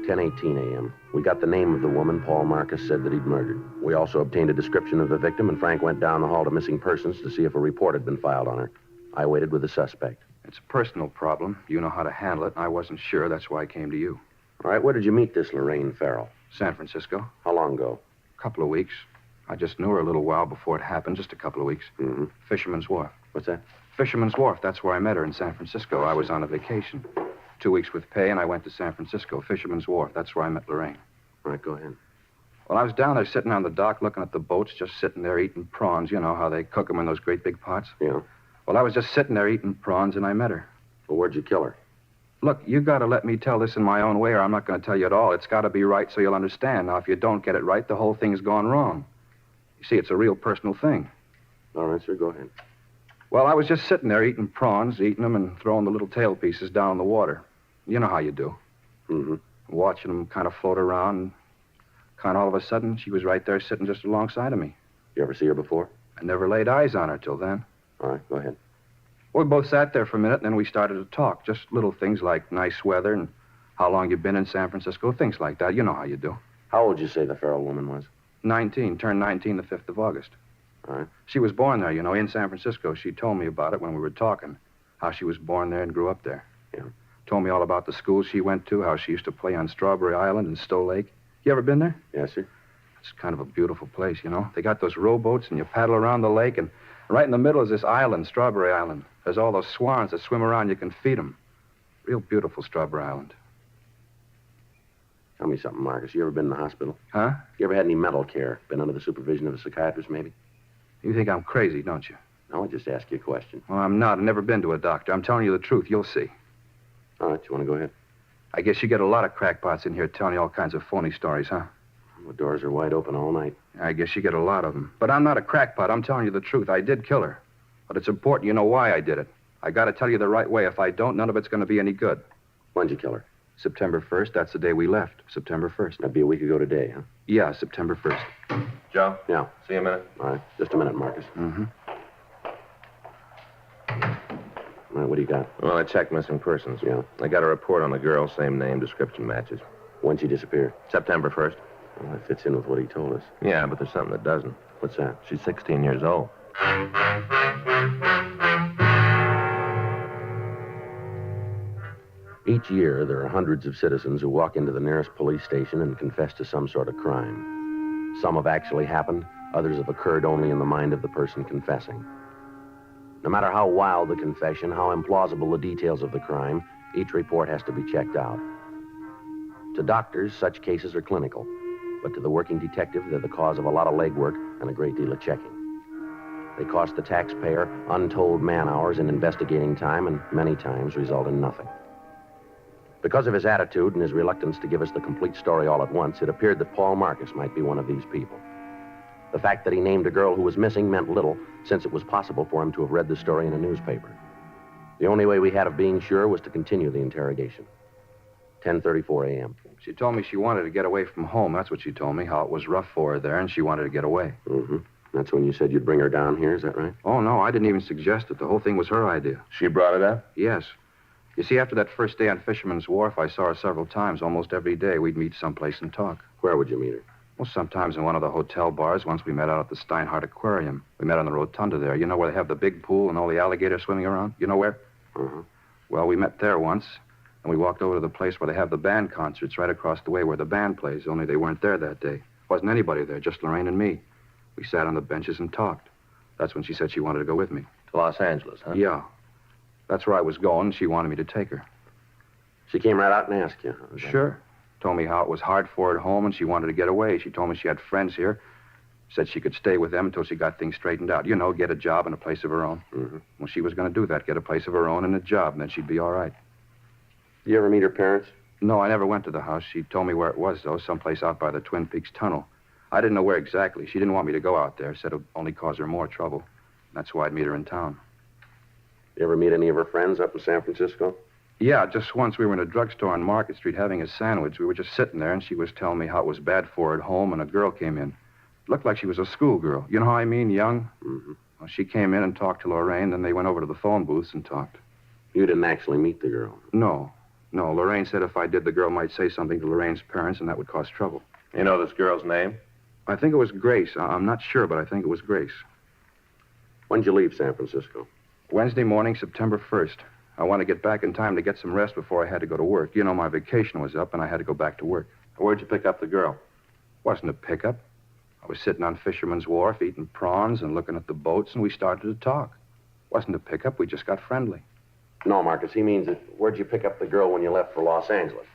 10:18 a.m. We got the name of the woman Paul Marcus said that he'd murdered. We also obtained a description of the victim, and Frank went down the hall to missing persons to see if a report had been filed on her. I waited with the suspect. It's a personal problem. You know how to handle it, and I wasn't sure. That's why I came to you. All right, where did you meet this Lorraine Farrell? San Francisco. How long ago? A couple of weeks. I just knew her a little while before it happened, just a couple of weeks. Mm-hmm. Fisherman's Wharf. What's that? Fisherman's Wharf. That's where I met her in San Francisco. I was on a vacation. 2 weeks with pay, and I went to San Francisco. Fisherman's Wharf. That's where I met Lorraine. All right, go ahead. Well, I was down there sitting on the dock looking at the boats, just sitting there eating prawns. You know how they cook them in those great big pots? Yeah. Well, I was just sitting there eating prawns, and I met her. Well, where'd you kill her? Look, you got to let me tell this in my own way, or I'm not going to tell you at all. It's got to be right so you'll understand. Now, if you don't get it right, the whole thing's gone wrong. You see, it's a real personal thing. All right, sir, go ahead. Well, I was just sitting there eating prawns, eating them, and throwing the little tail pieces down in the water. You know how you do. Mm-hmm. Watching them kind of float around, and kind of all of a sudden, she was right there sitting just alongside of me. You ever see her before? I never laid eyes on her till then. All right, go ahead. Well, we both sat there for a minute, and then we started to talk. Just little things like nice weather and how long you've been in San Francisco, things like that. You know how you do. How old did you say the Farrell woman was? 19. Turned 19 the 5th of August. All right. She was born there, you know, in San Francisco. She told me about it when we were talking, how she was born there and grew up there. Yeah. Told me all about the school she went to, how she used to play on Strawberry Island and Stowe Lake. You ever been there? Yes, sir. It's kind of a beautiful place, you know. They got those rowboats, and you paddle around the lake, and right in the middle is this island, Strawberry Island. There's all those swans that swim around. You can feed them. Real beautiful, Strawberry Island. Tell me something, Marcus. You ever been in the hospital? Huh? You ever had any mental care? Been under the supervision of a psychiatrist, maybe? You think I'm crazy, don't you? No, I just asked you a question. Well, I'm not. I've never been to a doctor. I'm telling you the truth. You'll see. All right, you want to go ahead? I guess you get a lot of crackpots in here telling you all kinds of phony stories, huh? The doors are wide open all night. I guess you get a lot of them. But I'm not a crackpot. I'm telling you the truth. I did kill her. But it's important you know why I did it. I got to tell you the right way. If I don't, none of it's going to be any good. When'd you kill her? September 1st. That's the day we left. September 1st. That'd be a week ago today, huh? Yeah, September 1st. Joe? Yeah. See you in a minute. All right. Just a minute, Marcus. Mm-hmm. All right, what do you got? Well, I checked missing persons. Yeah. I got a report on the girl, same name, description matches. When'd she disappear? September 1st. Well, that fits in with what he told us. Yeah, but there's something that doesn't. What's that? She's 16 years old. Each year, there are hundreds of citizens who walk into the nearest police station and confess to some sort of crime. Some have actually happened, others have occurred only in the mind of the person confessing. No matter how wild the confession, how implausible the details of the crime, each report has to be checked out. To doctors, such cases are clinical, but to the working detective, they're the cause of a lot of legwork and a great deal of checking. They cost the taxpayer untold man-hours in investigating time and many times result in nothing. Because of his attitude and his reluctance to give us the complete story all at once, it appeared that Paul Marcus might be one of these people. The fact that he named a girl who was missing meant little, since it was possible for him to have read the story in a newspaper. The only way we had of being sure was to continue the interrogation. 10:34 a.m. She told me she wanted to get away from home. That's what she told me, how it was rough for her there, and she wanted to get away. Mm-hmm. That's when you said you'd bring her down here, is that right? Oh, no, I didn't even suggest it. The whole thing was her idea. She brought it up? Yes. You see, after that first day on Fisherman's Wharf, I saw her several times. Almost every day, we'd meet someplace and talk. Where would you meet her? Well, sometimes in one of the hotel bars. Once we met out at the Steinhardt Aquarium. We met on the rotunda there. You know where they have the big pool and all the alligators swimming around? You know where? Uh-huh. Well, we met there once, and we walked over to the place where they have the band concerts right across the way where the band plays, only they weren't there that day. Wasn't anybody there, just Lorraine and me. We sat on the benches and talked. That's when she said she wanted to go with me. To Los Angeles, huh? Yeah. That's where I was going, and she wanted me to take her. She came right out and asked you. Sure. Told me how it was hard for her at home, and she wanted to get away. She told me she had friends here. Said she could stay with them until she got things straightened out. You know, get a job and a place of her own. Mm-hmm. Well, she was going to do that, get a place of her own and a job, and then she'd be all right. You ever meet her parents? No, I never went to the house. She told me where it was, though, someplace out by the Twin Peaks Tunnel. I didn't know where exactly. She didn't want me to go out there. Said it would only cause her more trouble. That's why I'd meet her in town. You ever meet any of her friends up in San Francisco? Yeah, just once we were in a drugstore on Market Street having a sandwich. We were just sitting there, and she was telling me how it was bad for her at home, and a girl came in. Looked like she was a schoolgirl. You know how I mean, young? Mm-hmm. Well, she came in and talked to Lorraine, then they went over to the phone booths and talked. You didn't actually meet the girl? No. Lorraine said if I did, the girl might say something to Lorraine's parents, and that would cause trouble. You know this girl's name? I think it was Grace. I'm not sure, but I think it was Grace. When'd you leave San Francisco? Wednesday morning, September 1st. I wanted to get back in time to get some rest before I had to go to work. You know, my vacation was up, and I had to go back to work. Where'd you pick up the girl? Wasn't a pickup. I was sitting on Fisherman's Wharf eating prawns and looking at the boats, and we started to talk. Wasn't a pickup. We just got friendly. No, Marcus, he means that where'd you pick up the girl when you left for Los Angeles?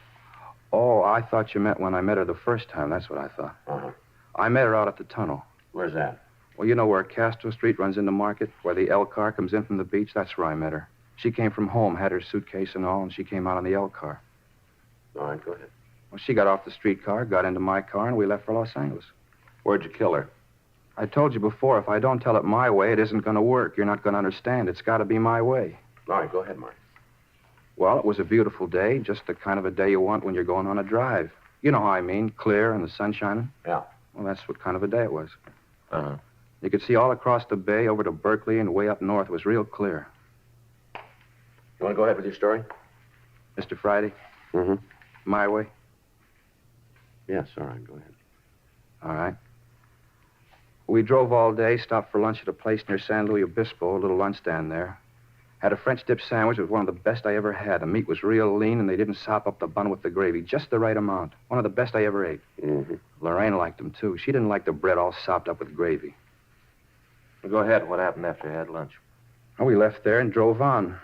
Oh, I thought you meant when I met her the first time. That's what I thought. Uh-huh. I met her out at the tunnel. Where's that? Well, you know where Castro Street runs into Market, where the L car comes in from the beach? That's where I met her. She came from home, had her suitcase and all, and she came out on the L car. All right, go ahead. Well, she got off the streetcar, got into my car, and we left for Los Angeles. Where'd you kill her? I told you before, if I don't tell it my way, it isn't going to work. You're not going to understand. It's got to be my way. All right, go ahead, Mark. Well, it was a beautiful day, just the kind of a day you want when you're going on a drive. You know how I mean, clear and the sun shining. Yeah. Well, that's what kind of a day it was. Uh-huh. You could see all across the bay, over to Berkeley, and way up north. It was real clear. You want to go ahead with your story? Mr. Friday? Mm-hmm. My way? Yes, all right, go ahead. All right. We drove all day, stopped for lunch at a place near San Luis Obispo, a little lunch stand there. Had a French dip sandwich. It was one of the best I ever had. The meat was real lean, and they didn't sop up the bun with the gravy. Just the right amount. One of the best I ever ate. Mm-hmm. Lorraine liked them, too. She didn't like the bread all sopped up with gravy. Well, go ahead. What happened after you had lunch? Well, we left there and drove on.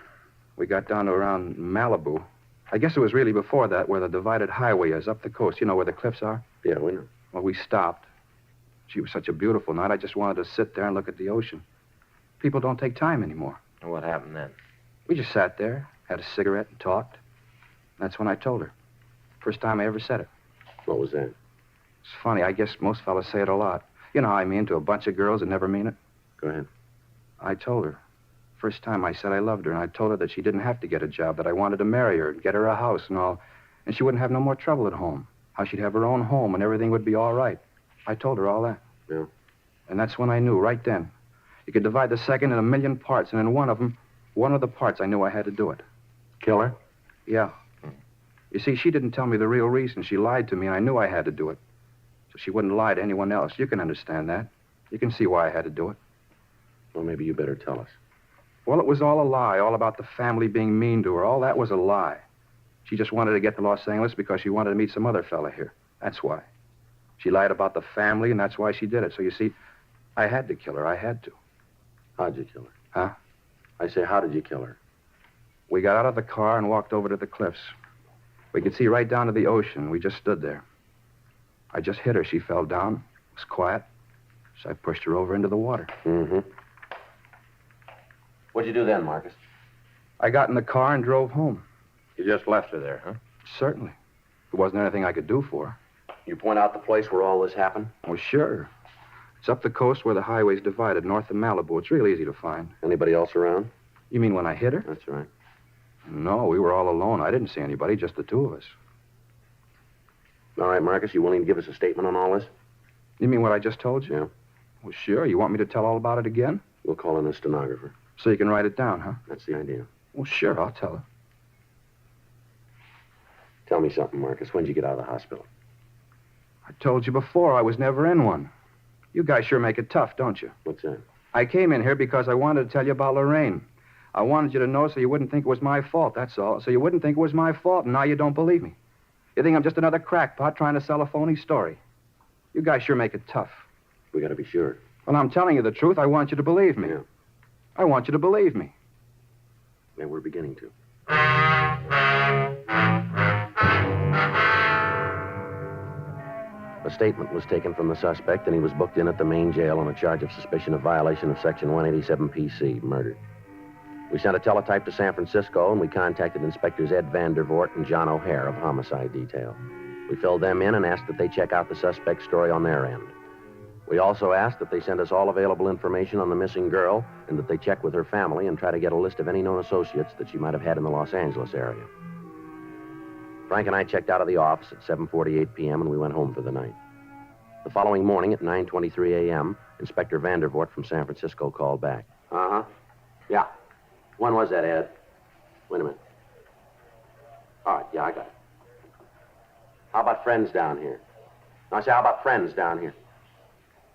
We got down to around Malibu. I guess it was really before that where the divided highway is, up the coast. You know where the cliffs are? Yeah, we know. Well, we stopped. She was such a beautiful night, I just wanted to sit there and look at the ocean. People don't take time anymore. And what happened then? We just sat there, had a cigarette, and talked. That's when I told her. First time I ever said it. What was that? It's funny, I guess most fellas say it a lot. You know how I mean, to a bunch of girls that never mean it. Go ahead. I told her. First time I said I loved her, and I told her that she didn't have to get a job, that I wanted to marry her and get her a house and all, and she wouldn't have no more trouble at home. How she'd have her own home and everything would be all right. I told her all that. Yeah. And that's when I knew, right then. You could divide the second in a million parts, and in one of the parts, I knew I had to do it. Kill her? Yeah. You see, she didn't tell me the real reason. She lied to me, and I knew I had to do it. So she wouldn't lie to anyone else. You can understand that. You can see why I had to do it. Well, maybe you better tell us. Well, it was all a lie, all about the family being mean to her. All that was a lie. She just wanted to get to Los Angeles because she wanted to meet some other fella here. That's why. She lied about the family, and that's why she did it. So, you see, I had to kill her. I had to. How'd you kill her? Huh? I say, how did you kill her? We got out of the car and walked over to the cliffs. We could see right down to the ocean. We just stood there. I just hit her. She fell down. It was quiet. So I pushed her over into the water. Mm-hmm. What'd you do then, Marcus? I got in the car and drove home. You just left her there, huh? Certainly. There wasn't anything I could do for her. You point out the place where all this happened? Well, sure. It's up the coast where the highway's divided, north of Malibu. It's real easy to find. Anybody else around? You mean when I hit her? That's right. No, we were all alone. I didn't see anybody, just the two of us. All right, Marcus, you willing to give us a statement on all this? You mean what I just told you? Yeah. Well, sure. You want me to tell all about it again? We'll call in a stenographer. So you can write it down, huh? That's the idea. Well, sure, I'll tell her. Tell me something, Marcus. When'd you get out of the hospital? I told you before I was never in one. You guys sure make it tough, don't you? What's that? I came in here because I wanted to tell you about Lorraine. I wanted you to know so you wouldn't think it was my fault, that's all. So you wouldn't think it was my fault, and now you don't believe me. You think I'm just another crackpot trying to sell a phony story. You guys sure make it tough. We gotta be sure. Well, I'm telling you the truth. I want you to believe me. Yeah. I want you to believe me. Yeah, we're beginning to. A statement was taken from the suspect, and he was booked in at the main jail on a charge of suspicion of violation of Section 187 PC, murder. We sent a teletype to San Francisco, and we contacted Inspectors Ed Vandervoort and John O'Hare of Homicide Detail. We filled them in and asked that they check out the suspect's story on their end. We also asked that they send us all available information on the missing girl and that they check with her family and try to get a list of any known associates that she might have had in the Los Angeles area. Frank and I checked out of the office at 7:48 p.m. and we went home for the night. The following morning at 9:23 a.m., Inspector Vandervoort from San Francisco called back. Uh-huh. Yeah. When was that, Ed? Wait a minute. All right, yeah, I got it. How about friends down here? No, I say, how about friends down here?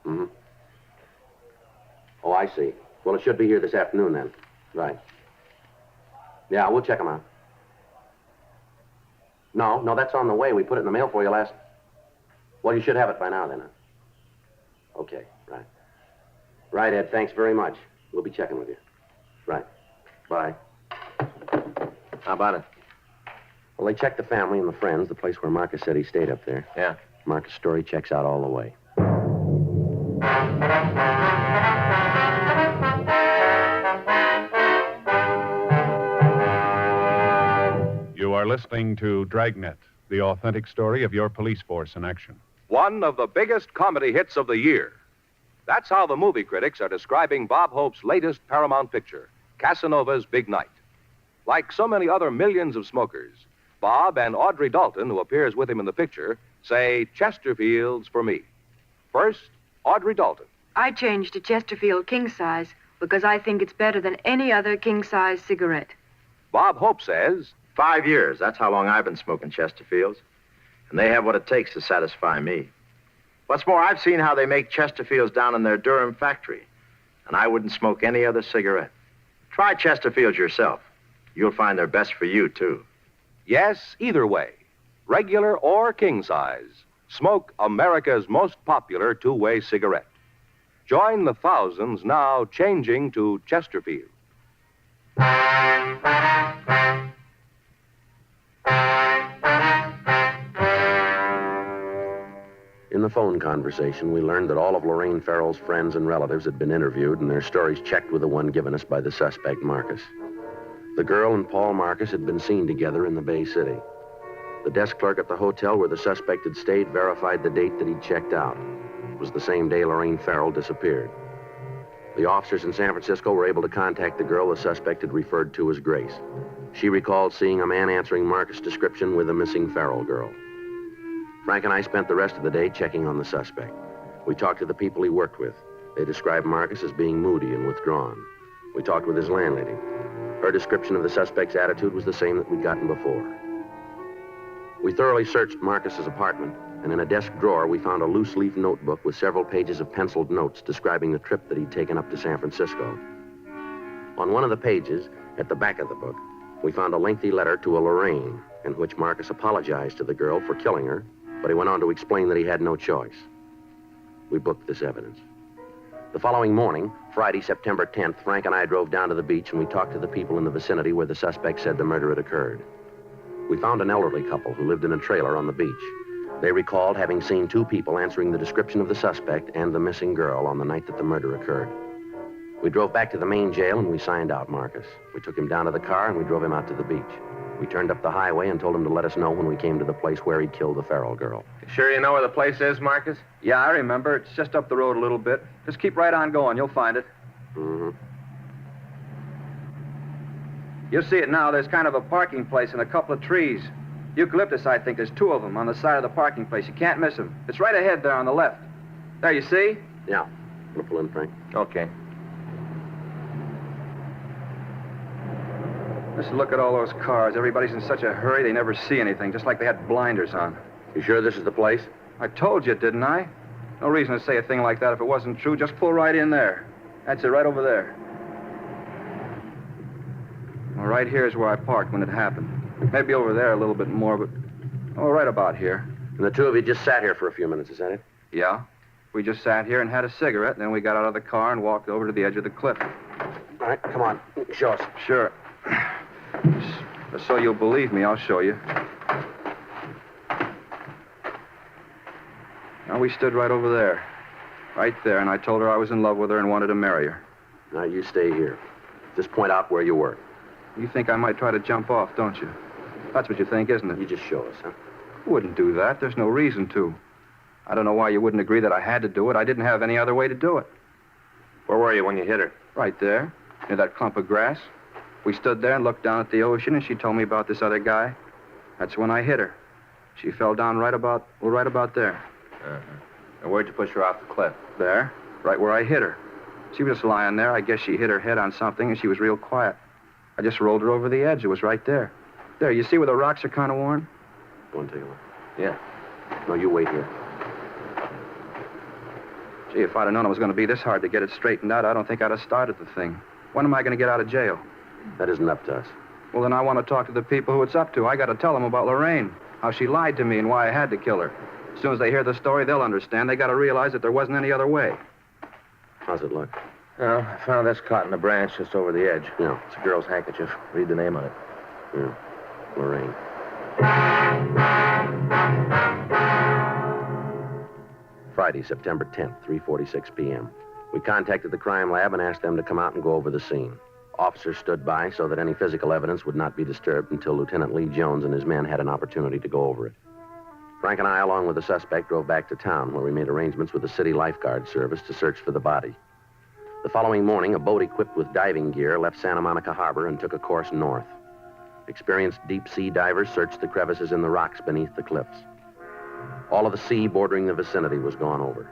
Mm-hmm. Oh, I see. Well, it should be here this afternoon, then. Right. Yeah, we'll check them out. No, that's on the way. We put it in the mail for you last... Well, you should have it by now, then. Huh? Okay, right. Right, Ed, thanks very much. We'll be checking with you. Right. Bye. How about it? Well, they checked the family and the friends, the place where Marcus said he stayed up there. Yeah. Marcus' story checks out all the way. You are listening to Dragnet, the authentic story of your police force in action. One of the biggest comedy hits of the year. That's how the movie critics are describing Bob Hope's latest Paramount picture, Casanova's Big Night. Like so many other millions of smokers, Bob and Audrey Dalton, who appears with him in the picture, say Chesterfields for me. First, Audrey Dalton. I changed to Chesterfield king size because I think it's better than any other king size cigarette. Bob Hope says, 5 years. That's how long I've been smoking Chesterfields. And they have what it takes to satisfy me. What's more, I've seen how they make Chesterfields down in their Durham factory. And I wouldn't smoke any other cigarette. Try Chesterfields yourself. You'll find they're best for you, too. yes, either way, regular or king size, smoke America's most popular two-way cigarette. Join the thousands now changing to Chesterfield. In the phone conversation, we learned that all of Lorraine Farrell's friends and relatives had been interviewed and their stories checked with the one given us by the suspect, Marcus. The girl and Paul Marcus had been seen together in the Bay City. The desk clerk at the hotel where the suspect had stayed verified the date that he'd checked out. It was the same day Lorraine Farrell disappeared. The officers in San Francisco were able to contact the girl the suspect had referred to as Grace. She recalled seeing a man answering Marcus' description with the missing Farrell girl. Frank and I spent the rest of the day checking on the suspect. We talked to the people he worked with. They described Marcus as being moody and withdrawn. We talked with his landlady. Her description of the suspect's attitude was the same that we'd gotten before. We thoroughly searched Marcus's apartment, and in a desk drawer, we found a loose-leaf notebook with several pages of penciled notes describing the trip that he'd taken up to San Francisco. On one of the pages, at the back of the book, we found a lengthy letter to a Lorraine, in which Marcus apologized to the girl for killing her, but he went on to explain that he had no choice. We booked this evidence. The following morning, Friday, September 10th, Frank and I drove down to the beach and we talked to the people in the vicinity where the suspect said the murder had occurred. We found an elderly couple who lived in a trailer on the beach. They recalled having seen two people answering the description of the suspect and the missing girl on the night that the murder occurred. We drove back to the main jail and we signed out Marcus. We took him down to the car and we drove him out to the beach. We turned up the highway and told him to let us know when we came to the place where he'd killed the Farrell girl. Sure you know where the place is, Marcus? Yeah, I remember. It's just up the road a little bit. Just keep right on going. You'll find it. Mm-hmm. You'll see it now. There's kind of a parking place and a couple of trees. Eucalyptus, I think. There's two of them on the side of the parking place. You can't miss them. It's right ahead there on the left. There, you see? Yeah. Wanna pull in, Frank? Okay. Just look at all those cars. Everybody's in such a hurry they never see anything, just like they had blinders on. You sure this is the place? I told you, didn't I? No reason to say a thing like that if it wasn't true. Just pull right in there. That's it, right over there. Well, right here is where I parked when it happened. Maybe over there a little bit more, but... Oh, right about here. And the two of you just sat here for a few minutes, is that it? Yeah. We just sat here and had a cigarette, then we got out of the car and walked over to the edge of the cliff. All right, come on. Show us. Sure. Just so you'll believe me, I'll show you. Now, we stood right over there. Right there, and I told her I was in love with her and wanted to marry her. Now, you stay here. Just point out where you were. You think I might try to jump off, don't you? That's what you think, isn't it? You just show us, huh? Wouldn't do that. There's no reason to. I don't know why you wouldn't agree that I had to do it. I didn't have any other way to do it. Where were you when you hit her? Right there, near that clump of grass. We stood there and looked down at the ocean, and she told me about this other guy. That's when I hit her. She fell down right about there. Uh-huh. And where'd you push her off the cliff? There, right where I hit her. She was just lying there. I guess she hit her head on something, and she was real quiet. I just rolled her over the edge. It was right there. There, you see where the rocks are kind of worn? Go and take a look. Yeah. No, you wait here. Gee, if I'd have known it was going to be this hard to get it straightened out, I don't think I'd have started the thing. When am I going to get out of jail? That isn't up to us. Well, then I want to talk to the people who it's up to. I got to tell them about Lorraine, how she lied to me and why I had to kill her. As soon as they hear the story, they'll understand. They got to realize that there wasn't any other way. How's it look? Well, I found this caught in a branch just over the edge. Yeah. It's a girl's handkerchief. Read the name on it. Yeah. Lorraine. Friday, September 10th, 3:46 p.m. We contacted the crime lab and asked them to come out and go over the scene. Officers stood by so that any physical evidence would not be disturbed until Lieutenant Lee Jones and his men had an opportunity to go over it. Frank and I, along with the suspect, drove back to town where we made arrangements with the city lifeguard service to search for the body. The following morning, a boat equipped with diving gear left Santa Monica Harbor and took a course north. Experienced deep-sea divers searched the crevices in the rocks beneath the cliffs. All of the sea bordering the vicinity was gone over.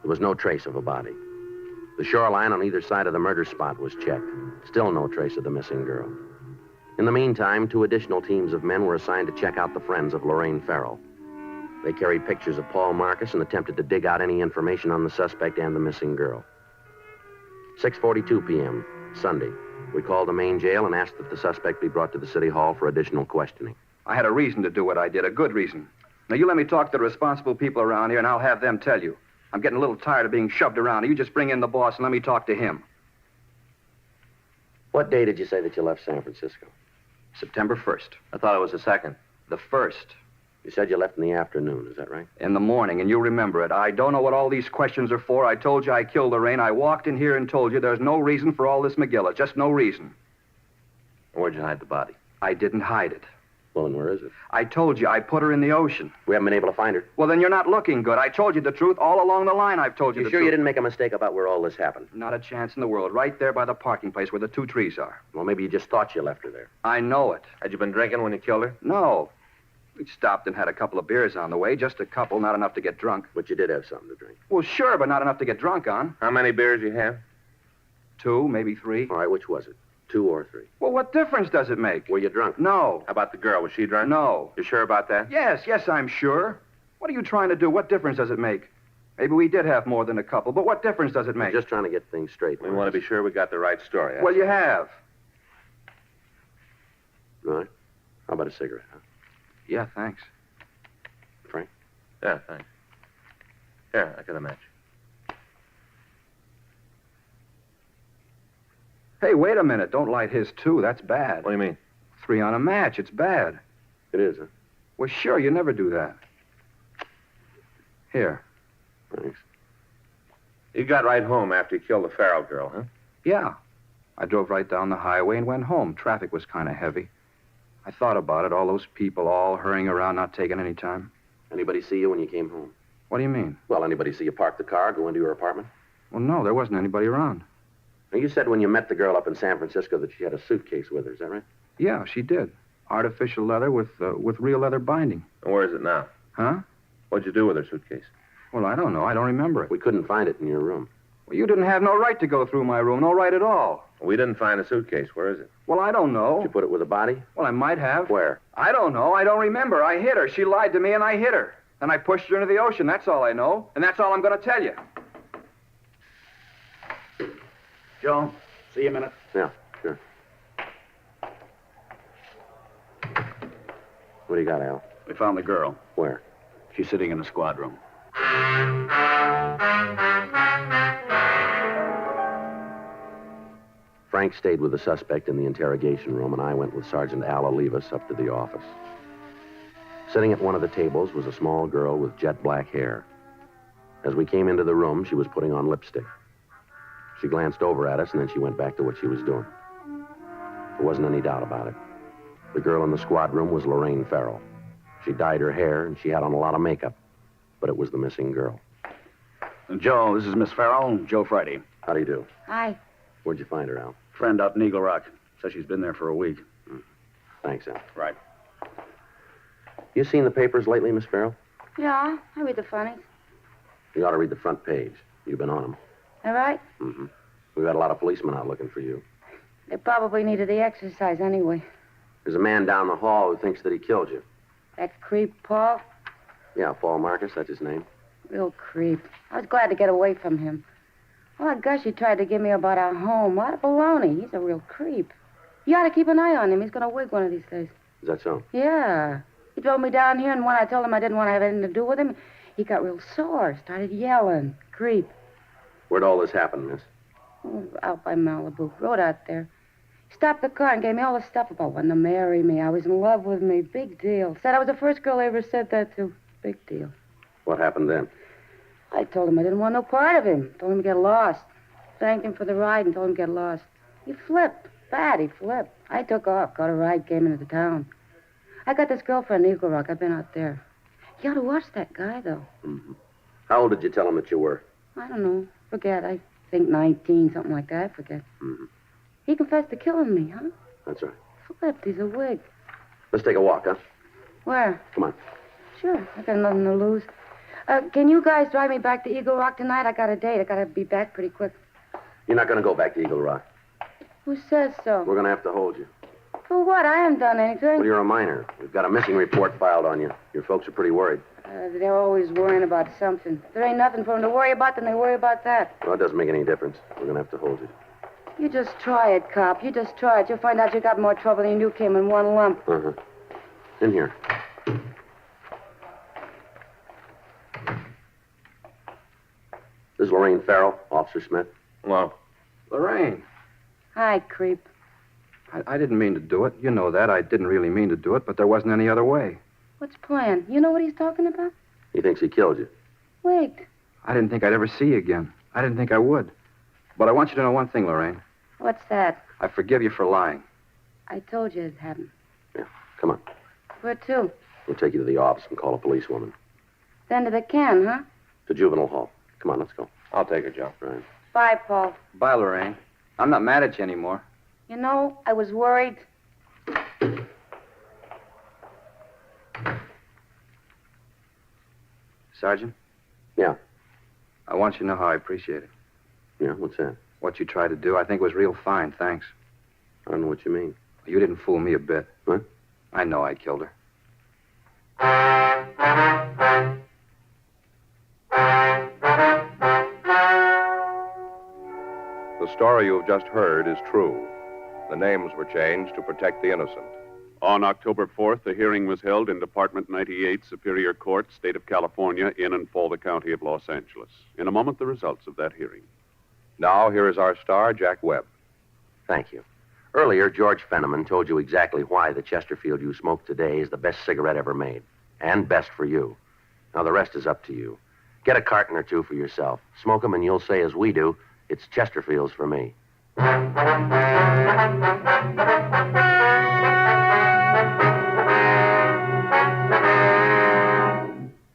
There was no trace of a body. The shoreline on either side of the murder spot was checked. Still no trace of the missing girl. In the meantime, 2 additional teams of men were assigned to check out the friends of Lorraine Farrell. They carried pictures of Paul Marcus and attempted to dig out any information on the suspect and the missing girl. 6:42 p.m., Sunday. We called the main jail and asked that the suspect be brought to the city hall for additional questioning. I had a reason to do what I did, a good reason. Now, you let me talk to the responsible people around here, and I'll have them tell you. I'm getting a little tired of being shoved around. You just bring in the boss and let me talk to him. What day did you say that you left San Francisco? September 1st. I thought it was the 2nd. The 1st. You said you left in the afternoon, is that right? In the morning, and you remember it. I don't know what all these questions are for. I told you I killed Lorraine. I walked in here and told you there's no reason for all this McGilla. Just no reason. Where'd you hide the body? I didn't hide it. Well, and where is it? I told you I put her in the ocean. We haven't been able to find her. Well, then you're not looking good. I told you the truth all along the line. I've told you the sure truth. You didn't make a mistake about where all this happened? Not a chance in the world. Right there by the parking place where the 2 trees are. Well, maybe you just thought you left her there. I know it. Had you been drinking when you killed her? No. We stopped and had a couple of beers on the way. Just a couple, not enough to get drunk. But you did have something to drink. Well, sure, but not enough to get drunk on. How many beers you have? 2, maybe 3. All right, which was it? 2 or 3? Well, what difference does it make? Were you drunk? No. How about the girl? Was she drunk? No. You sure about that? Yes, I'm sure. What are you trying to do? What difference does it make? Maybe we did have more than a couple, but what difference does it make? We're just trying to get things straight. We want to be sure we got the right story. Well, you have. All right. How about a cigarette, huh? Yeah, thanks. Frank? Yeah, thanks. Here, I got a match. Hey, wait a minute. Don't light his, too. That's bad. What do you mean? 3 on a match. It's bad. It is, huh? Well, sure, you never do that. Here. Thanks. You got right home after you killed the Farrell girl, huh? Yeah. I drove right down the highway and went home. Traffic was kind of heavy. I thought about it, all those people all hurrying around, not taking any time. Anybody see you when you came home? What do you mean? Well, anybody see you park the car, go into your apartment? Well, no, there wasn't anybody around. Now, you said when you met the girl up in San Francisco that she had a suitcase with her, is that right? Yeah, she did. Artificial leather with real leather binding. And where is it now? Huh? What'd you do with her suitcase? Well, I don't know. I don't remember it. We couldn't find it in your room. Well, you didn't have no right to go through my room. No right at all. We didn't find a suitcase. Where is it? Well, I don't know. Did you put it with the body? Well, I might have. Where? I don't know. I don't remember. I hit her. She lied to me, and I hit her. Then I pushed her into the ocean. That's all I know. And that's all I'm going to tell you. Joe, see you a minute. Yeah, sure. What do you got, Al? We found the girl. Where? She's sitting in the squad room. Frank stayed with the suspect in the interrogation room, and I went with Sergeant Al Olivas up to the office. Sitting at one of the tables was a small girl with jet black hair. As we came into the room, she was putting on lipstick. She glanced over at us, and then she went back to what she was doing. There wasn't any doubt about it. The girl in the squad room was Lorraine Farrell. She dyed her hair, and she had on a lot of makeup, but it was the missing girl. Joe, this is Miss Farrell, Joe Friday. How do you do? Hi. Where'd you find her, Al? Friend out in Eagle Rock. Says she's been there for a week. Thanks, Al. Right. You seen the papers lately, Miss Farrell? Yeah, I read the funnies. You ought to read the front page. You've been on them. All right? Mm-hmm. We've got a lot of policemen out looking for you. They probably needed the exercise anyway. There's a man down the hall who thinks that he killed you. That creep, Paul? Yeah, Paul Marcus, that's his name. Real creep. I was glad to get away from him. Oh, gosh, he tried to give me about our home. What a baloney. He's a real creep. You ought to keep an eye on him. He's going to wig one of these days. Is that so? Yeah. He drove me down here, and when I told him I didn't want to have anything to do with him, he got real sore, started yelling. Creep. Where'd all this happen, miss? Oh, out by Malibu. Road out there. He stopped the car and gave me all the stuff about wanting to marry me. I was in love with me. Big deal. Said I was the first girl I ever said that to. Big deal. What happened then? I told him I didn't want no part of him. Told him to get lost. Thanked him for the ride and told him to get lost. He flipped. Bad, he flipped. I took off, got a ride, came into the town. I got this girlfriend in Eagle Rock. I've been out there. You ought to watch that guy, though. Mm-hmm. How old did you tell him that you were? I don't know. Forget. I think 19, something like that. Forget. Mm-hmm. He confessed to killing me, huh? That's right. Flipped. He's a wig. Let's take a walk, huh? Where? Come on. Sure. I got nothing to lose. Can you guys drive me back to Eagle Rock tonight? I got a date. I got to be back pretty quick. You're not going to go back to Eagle Rock. Who says so? We're going to have to hold you. For what? I haven't done anything. Well, you're a minor. We've got a missing report filed on you. Your folks are pretty worried. They're always worrying about something. If there ain't nothing for them to worry about, then they worry about that. Well, it doesn't make any difference. We're going to have to hold you. You just try it, cop. You just try it. You'll find out you got more trouble than you knew came in one lump. Uh-huh. In here. This is Lorraine Farrell, Officer Smith. Hello. Lorraine. Hi, creep. I didn't mean to do it. You know that. I didn't really mean to do it, but there wasn't any other way. What's plan? You know what he's talking about? He thinks he killed you. Wait. I didn't think I'd ever see you again. I didn't think I would. But I want you to know one thing, Lorraine. What's that? I forgive you for lying. I told you it happened. Yeah, come on. Where to? We'll take you to the office and call a policewoman. Then to the can, huh? To juvenile hall. Come on, let's go. I'll take her, Joe. Right. Bye, Paul. Bye, Lorraine. I'm not mad at you anymore. You know, I was worried. Sergeant? Yeah. I want you to know how I appreciate it. Yeah, what's that? What you tried to do, I think was real fine, thanks. I don't know what you mean. You didn't fool me a bit. What? I know I killed her. The story you've just heard is true. The names were changed to protect the innocent. On October 4th, the hearing was held in Department 98, Superior Court, State of California, in and for the County of Los Angeles. In a moment, the results of that hearing. Now, here is our star, Jack Webb. Thank you. Earlier, George Fenneman told you exactly why the Chesterfield you smoke today is the best cigarette ever made. And best for you. Now, the rest is up to you. Get a carton or two for yourself. Smoke them and you'll say, as we do, it's Chesterfields for me.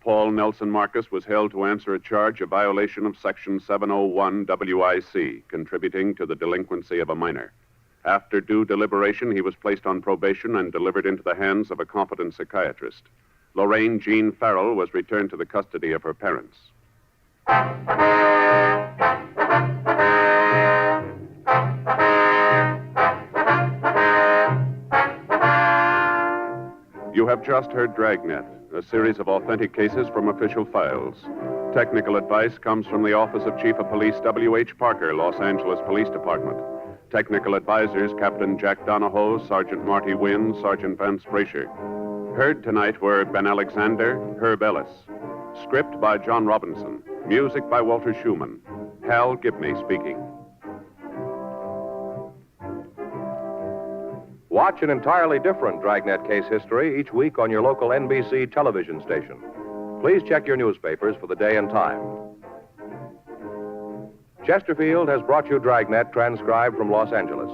Paul Nelson Marcus was held to answer a charge of violation of Section 701 WIC, contributing to the delinquency of a minor. After due deliberation, he was placed on probation and delivered into the hands of a competent psychiatrist. Lorraine Jean Farrell was returned to the custody of her parents. have just heard Dragnet, a series of authentic cases from official files. Technical advice comes from the Office of Chief of Police W.H. Parker, Los Angeles Police Department. Technical advisors Captain Jack Donahoe, Sergeant Marty Wynn, Sergeant Vance Brasher. Heard tonight were Ben Alexander, Herb Ellis. Script by John Robinson. Music by Walter Schumann. Hal Gibney speaking. Watch an entirely different Dragnet case history each week on your local NBC television station. Please check your newspapers for the day and time. Chesterfield has brought you Dragnet, transcribed from Los Angeles.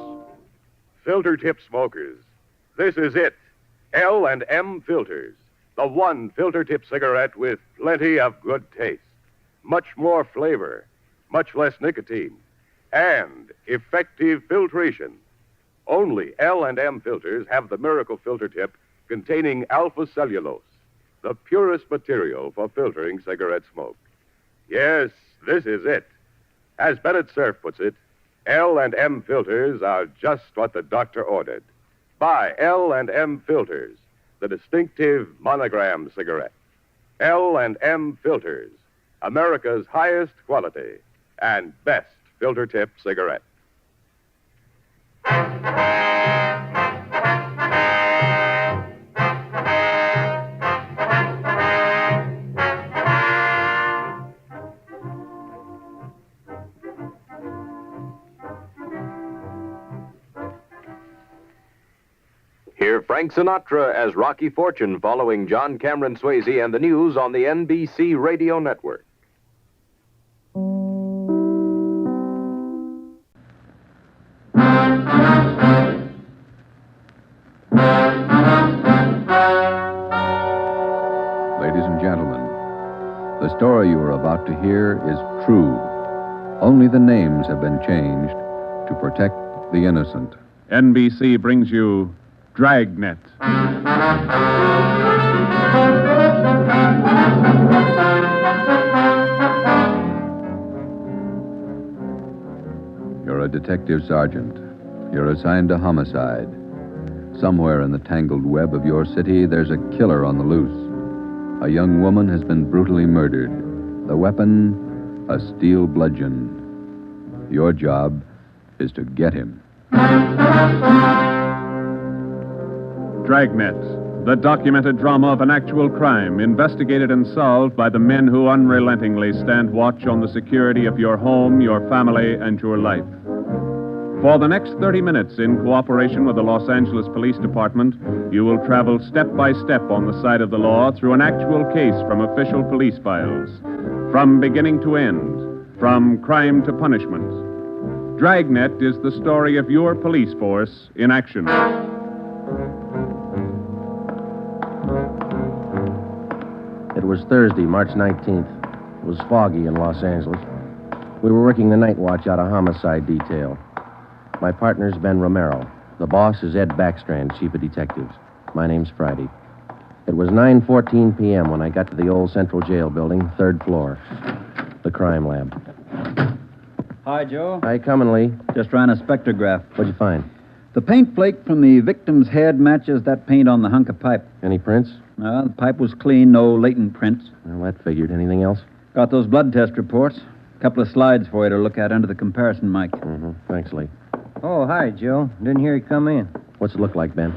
Filter tip smokers, this is it. L&M Filters, the one filter tip cigarette with plenty of good taste, much more flavor, much less nicotine, and effective filtration. Only L&M filters have the miracle filter tip containing alpha cellulose, the purest material for filtering cigarette smoke. Yes, this is it. As Bennett Cerf puts it, L&M filters are just what the doctor ordered. Buy L&M filters, the distinctive monogram cigarette. L&M filters, America's highest quality and best filter tip cigarette. Hear Frank Sinatra as Rocky Fortune following John Cameron Swayze and the news on the NBC Radio Network. Ladies and gentlemen, the story you are about to hear is true. Only the names have been changed to protect the innocent. NBC brings you Dragnet. You're a detective sergeant. You're assigned to homicide. Somewhere in the tangled web of your city, there's a killer on the loose. A young woman has been brutally murdered. The weapon, a steel bludgeon. Your job is to get him. Dragnet, the documented drama of an actual crime, investigated and solved by the men who unrelentingly stand watch on the security of your home, your family, and your life. For the next 30 minutes, in cooperation with the Los Angeles Police Department, you will travel step by step on the side of the law through an actual case from official police files, from beginning to end, from crime to punishment. Dragnet is the story of your police force in action. It was Thursday, March 19th. It was foggy in Los Angeles. We were working the night watch out of homicide detail. My partner's Ben Romero. The boss is Ed Backstrand, chief of detectives. My name's Friday. It was 9:14 p.m. when I got to the old Central Jail building, third floor. The crime lab. Hi, Joe. How you coming, Lee? Just ran a spectrograph. What'd you find? The paint flake from the victim's head matches that paint on the hunk of pipe. Any prints? The pipe was clean, no latent prints. Well, that figured. Anything else? Got those blood test reports. A couple of slides for you to look at under the comparison mic. Mm-hmm. Thanks, Lee. Oh, hi, Joe. Didn't hear you come in. What's it look like, Ben?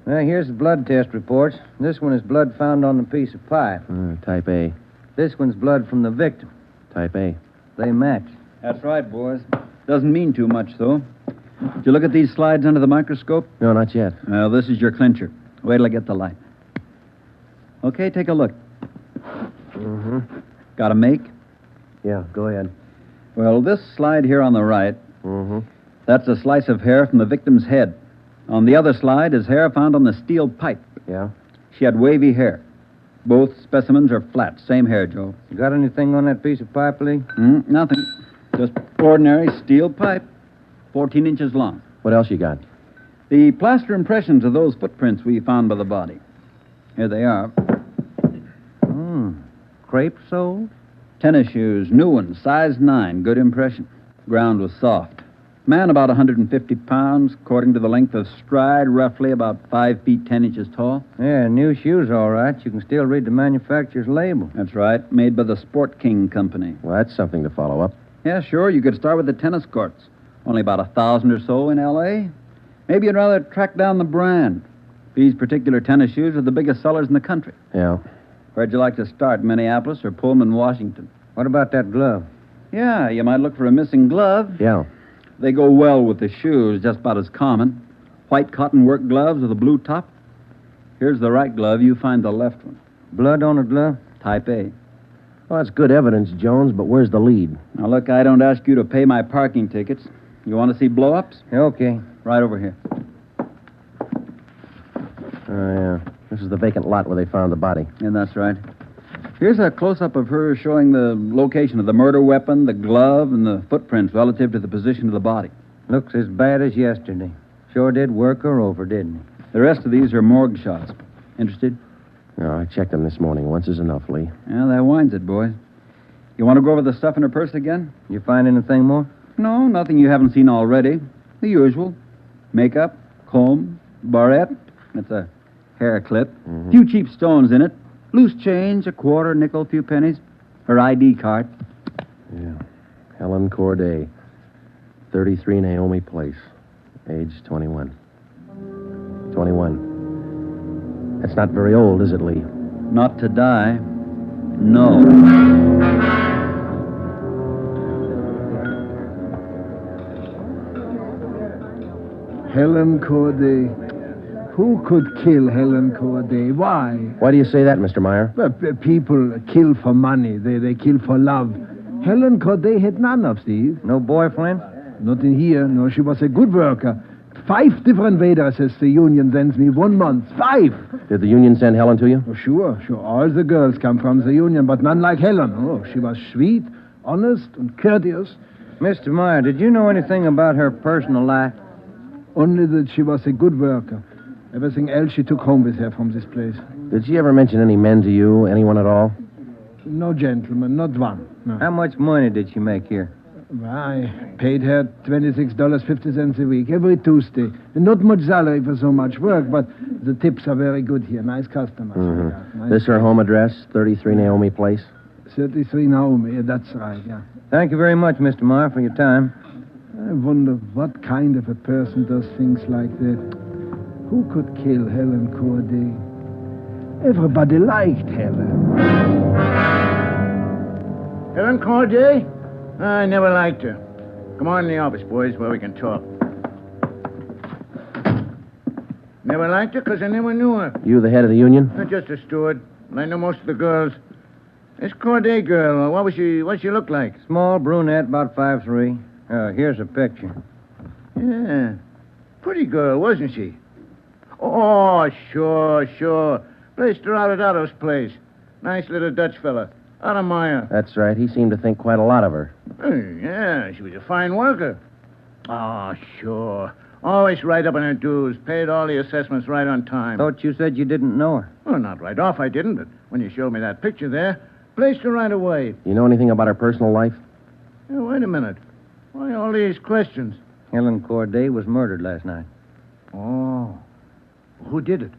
Well, here's the blood test reports. This one is blood found on the piece of pipe. Type A. This one's blood from the victim. Type A. They match. That's right, boys. Doesn't mean too much, though. Did you look at these slides under the microscope? No, not yet. Well, this is your clincher. Wait till I get the light. Okay, take a look. Mm-hmm. Got a make? Yeah, go ahead. Well, this slide here on the right, that's a slice of hair from the victim's head. On the other slide is hair found on the steel pipe. Yeah? She had wavy hair. Both specimens are flat. Same hair, Joe. You got anything on that piece of pipe, Lee? Nothing. Just ordinary steel pipe, 14 inches long. What else you got? The plaster impressions of those footprints we found by the body. Here they are. Crepe soles? Tennis shoes, new ones, size 9, good impression. Ground was soft. Man about 150 pounds, according to the length of stride, roughly about 5 feet 10 inches tall. Yeah, new shoes, all right. You can still read the manufacturer's label. That's right. Made by the Sport King Company. Well, that's something to follow up. Yeah, sure. You could start with the tennis courts. Only about 1,000 or so in L.A. Maybe you'd rather track down the brand. These particular tennis shoes are the biggest sellers in the country. Yeah. Where'd you like to start, Minneapolis or Pullman, Washington? What about that glove? Yeah, you might look for a missing glove. Yeah. They go well with the shoes, just about as common. White cotton work gloves with a blue top. Here's the right glove. You find the left one. Blood on the glove? Type A. Well, that's good evidence, Jones, but where's the lead? Now, look, I don't ask you to pay my parking tickets. You want to see blow-ups? Okay. Right over here. Oh, yeah. This is the vacant lot where they found the body. Yeah, that's right. Here's a close-up of her showing the location of the murder weapon, the glove, and the footprints relative to the position of the body. Looks as bad as yesterday. Sure did work her over, didn't he? The rest of these are morgue shots. Interested? No, I checked them this morning. Once is enough, Lee. Yeah, that winds it, boys. You want to go over the stuff in her purse again? You find anything more? No, nothing you haven't seen already. The usual. Makeup, comb, barrette. That's a hair clip. Mm-hmm. Few cheap stones in it. Loose change, a quarter, nickel, few pennies. Her ID card. Yeah. Helen Corday, 33 Naomi Place, age 21. 21. That's not very old, is it, Lee? Not to die. No. Helen Corday. Who could kill Helen Corday? Why? Why do you say that, Mr. Meyer? Well, people kill for money. They kill for love. Helen Corday had none of these. No boyfriend? Not in here. No, she was a good worker. 5 different waitresses the union sends me 1 month. 5! Did the union send Helen to you? Oh, sure. All the girls come from the union, but none like Helen. Oh, she was sweet, honest, and courteous. Mr. Meyer, did you know anything about her personal life? Only that she was a good worker. Everything else she took home with her from this place. Did she ever mention any men to you? Anyone at all? No gentleman, not one. No. How much money did she make here? Well, I paid her $26.50 a week, every Tuesday. And not much salary for so much work, but the tips are very good here. Nice customers. Mm-hmm. Nice. This her home address, 33 Naomi Place? 33 Naomi, yeah, that's right, yeah. Thank you very much, Mr. Meyer, for your time. I wonder what kind of a person does things like that. Who could kill Helen Corday? Everybody liked Helen. Helen Corday? I never liked her. Come on in the office, boys, where we can talk. Never liked her because I never knew her. You the head of the union? Not just a steward. I know most of the girls. This Corday girl, what'd she look like? Small brunette, about 5'3". Here's a picture. Yeah. Pretty girl, wasn't she? Oh, sure. Placed her out at Otto's place. Nice little Dutch fella. Otto Meyer. That's right. He seemed to think quite a lot of her. Yeah, she was a fine worker. Oh, sure. Always right up on her dues. Paid all the assessments right on time. Thought you said you didn't know her. Well, not right off, I didn't, but when you showed me that picture there, placed her right away. You know anything about her personal life? Yeah, wait a minute. Why all these questions? Helen Corday was murdered last night. Oh. Who did it?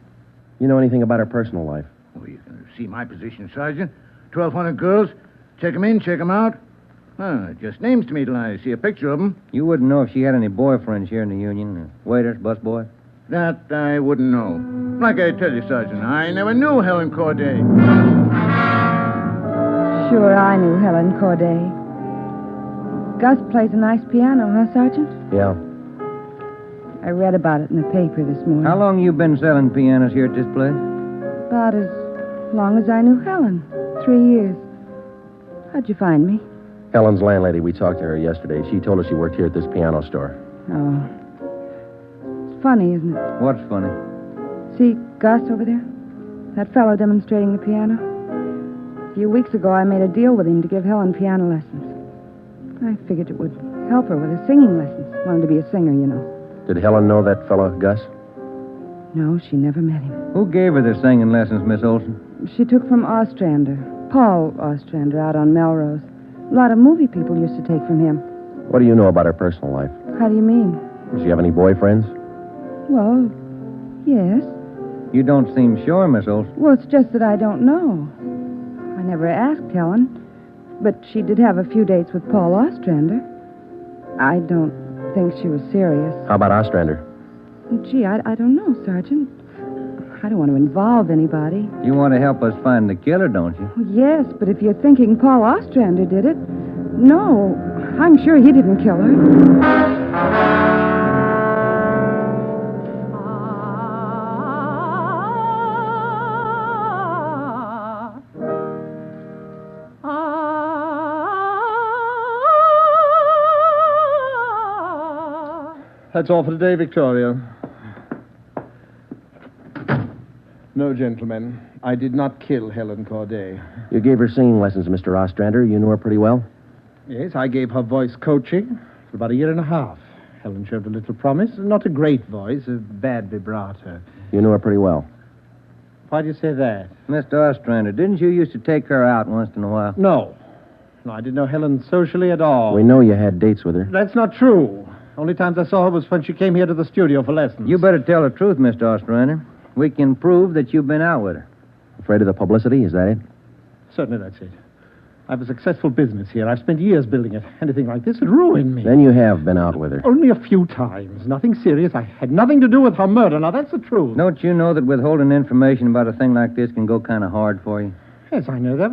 You know anything about her personal life? Well, you can see my position, Sergeant. 1,200 girls. Check 'em in, check 'em out. Just names to me till I see a picture of 'em. You wouldn't know if she had any boyfriends here in the union? Waiters, busboy? That I wouldn't know. Like I tell you, Sergeant, I never knew Helen Corday. Sure, I knew Helen Corday. Gus plays a nice piano, huh, Sergeant? Yeah. I read about it in the paper this morning. How long you been selling pianos here at this place? About as long as I knew Helen. 3 years. How'd you find me? Helen's landlady, we talked to her yesterday. She told us you worked here at this piano store. Oh. It's funny, isn't it? What's funny? See Gus over there? That fellow demonstrating the piano? A few weeks ago, I made a deal with him to give Helen piano lessons. I figured it would help her with her singing lessons. Wanted to be a singer, you know. Did Helen know that fellow, Gus? No, she never met him. Who gave her the singing lessons, Miss Olson? She took from Ostrander. Paul Ostrander out on Melrose. A lot of movie people used to take from him. What do you know about her personal life? How do you mean? Does she have any boyfriends? Well, yes. You don't seem sure, Miss Olson. Well, it's just that I don't know. I never asked Helen. But she did have a few dates with Paul Ostrander. I don't think she was serious. How about Ostrander? Gee, I don't know, Sergeant. I don't want to involve anybody. You want to help us find the killer, don't you? Yes, but if you're thinking Paul Ostrander did it, no, I'm sure he didn't kill her. That's all for today, Victoria. No, gentlemen, I did not kill Helen Corday. You gave her singing lessons, Mr. Ostrander. You knew her pretty well? Yes, I gave her voice coaching for about a year and a half. Helen showed a little promise. Not a great voice, a bad vibrato. You knew her pretty well. Why do you say that? Mr. Ostrander, didn't you used to take her out once in a while? No. No, I didn't know Helen socially at all. We know you had dates with her. That's not true. Only times I saw her was when she came here to the studio for lessons. You better tell the truth, Mr. Ostrander. We can prove that you've been out with her. Afraid of the publicity? Is that it? Certainly that's it. I have a successful business here. I've spent years building it. Anything like this would ruin me. Then you have been out with her. Only a few times. Nothing serious. I had nothing to do with her murder. Now, that's the truth. Don't you know that withholding information about a thing like this can go kind of hard for you? Yes, I know that.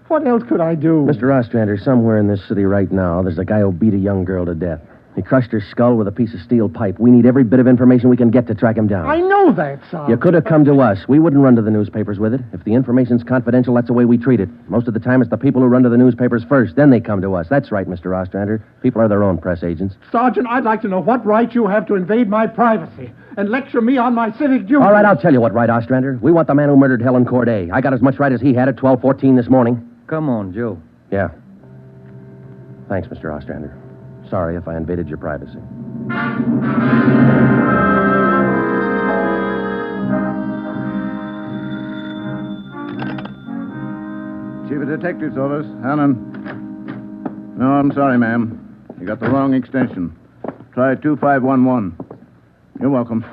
What else could I do? Mr. Ostrander, somewhere in this city right now, there's a guy who beat a young girl to death. He crushed her skull with a piece of steel pipe. We need every bit of information we can get to track him down. I know that, Sergeant. You could have come to us. We wouldn't run to the newspapers with it. If the information's confidential, that's the way we treat it. Most of the time, it's the people who run to the newspapers first. Then they come to us. That's right, Mr. Ostrander. People are their own press agents. Sergeant, I'd like to know what right you have to invade my privacy and lecture me on my civic duty. All right, I'll tell you what right, Ostrander. We want the man who murdered Helen Corday. I got as much right as he had at 12:14 this morning. Come on, Joe. Yeah. Thanks, Mr. Ostrander. Sorry if I invaded your privacy. Chief of Detectives Office, Helen. No, I'm sorry, ma'am. You got the wrong extension. Try 2511. You're welcome.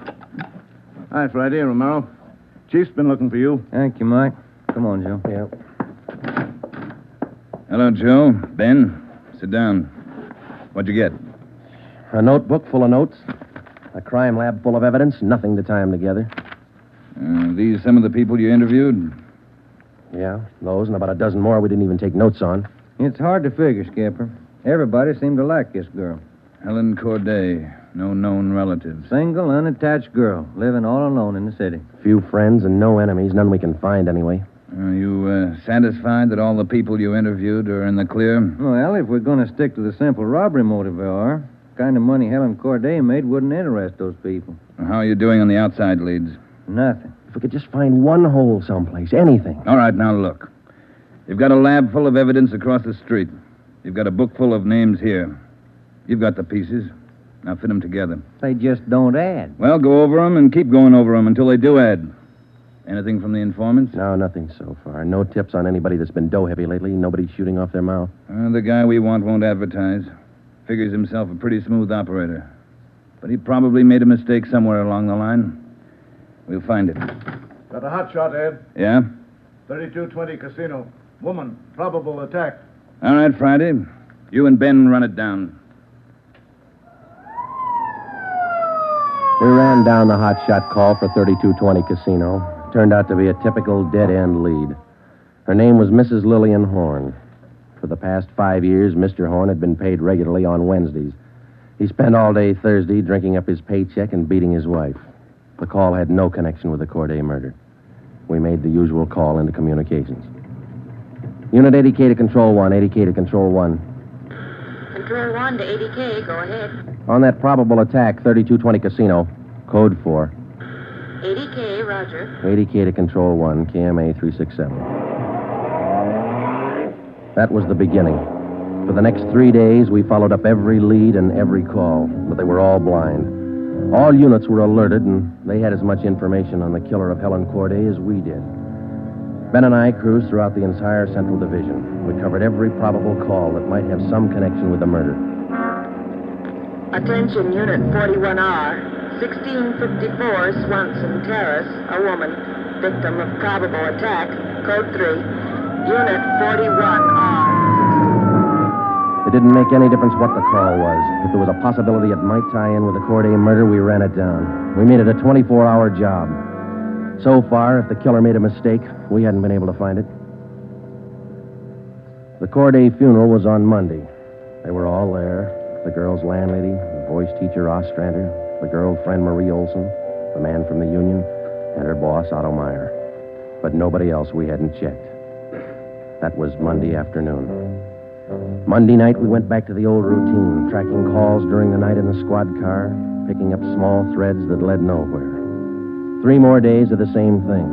Hi, Friday, Romero. Chief's been looking for you. Thank you, Mike. Come on, Joe. Yeah. Hello, Joe. Ben, sit down. What'd you get? A notebook full of notes. A crime lab full of evidence. Nothing to tie them together. These some of the people you interviewed? Yeah, those and about a dozen more we didn't even take notes on. It's hard to figure, Skipper. Everybody seemed to like this girl. Helen Corday. No known relatives. Single, unattached girl, living all alone in the city. Few friends and no enemies. None we can find anyway. Are you satisfied that all the people you interviewed are in the clear? Well, if we're going to stick to the simple robbery motive, we are. The kind of money Helen Corday made wouldn't interest those people. How are you doing on the outside leads? Nothing. If we could just find one hole someplace, anything. All right, now look. You've got a lab full of evidence across the street. You've got a book full of names here. You've got the pieces. Now fit them together. They just don't add. Well, go over them and keep going over them until they do add. Anything from the informants? No, nothing so far. No tips on anybody that's been dough-heavy lately. Nobody shooting off their mouth. The guy we want won't advertise. Figures himself a pretty smooth operator. But he probably made a mistake somewhere along the line. We'll find it. Got a hot shot, Ed. Yeah? 3220 Casino. Woman, probable attack. All right, Friday. You and Ben run it down. We ran down the hot shot call for 3220 Casino. Turned out to be a typical dead-end lead. Her name was Mrs. Lillian Horn. For the past 5 years, Mr. Horn had been paid regularly on Wednesdays. He spent all day Thursday drinking up his paycheck and beating his wife. The call had no connection with the Corday murder. We made the usual call into communications. Unit 80K to Control 1, 80K to Control 1. Control 1 to 80K, go ahead. On that probable attack, 3220 Casino, code 4. 80K, roger. 80K to Control 1, KMA 367. That was the beginning. For the next 3 days, we followed up every lead and every call, but they were all blind. All units were alerted, and they had as much information on the killer of Helen Corday as we did. Ben and I cruised throughout the entire Central Division. We covered every probable call that might have some connection with the murder. Attention, Unit 41R. 1654 Swanson Terrace. A woman. Victim of probable attack. Code 3. Unit 41R. It didn't make any difference what the call was. If there was a possibility it might tie in with the Corday murder, we ran it down. We made it a 24-hour job. So far, if the killer made a mistake, we hadn't been able to find it. The Corday funeral was on Monday. They were all there. The girl's landlady, the voice teacher Ostrander, the girlfriend Marie Olson, the man from the union, and her boss Otto Meyer. But nobody else we hadn't checked. That was Monday afternoon. Monday night, we went back to the old routine, tracking calls during the night in the squad car, picking up small threads that led nowhere. 3 more days of the same thing.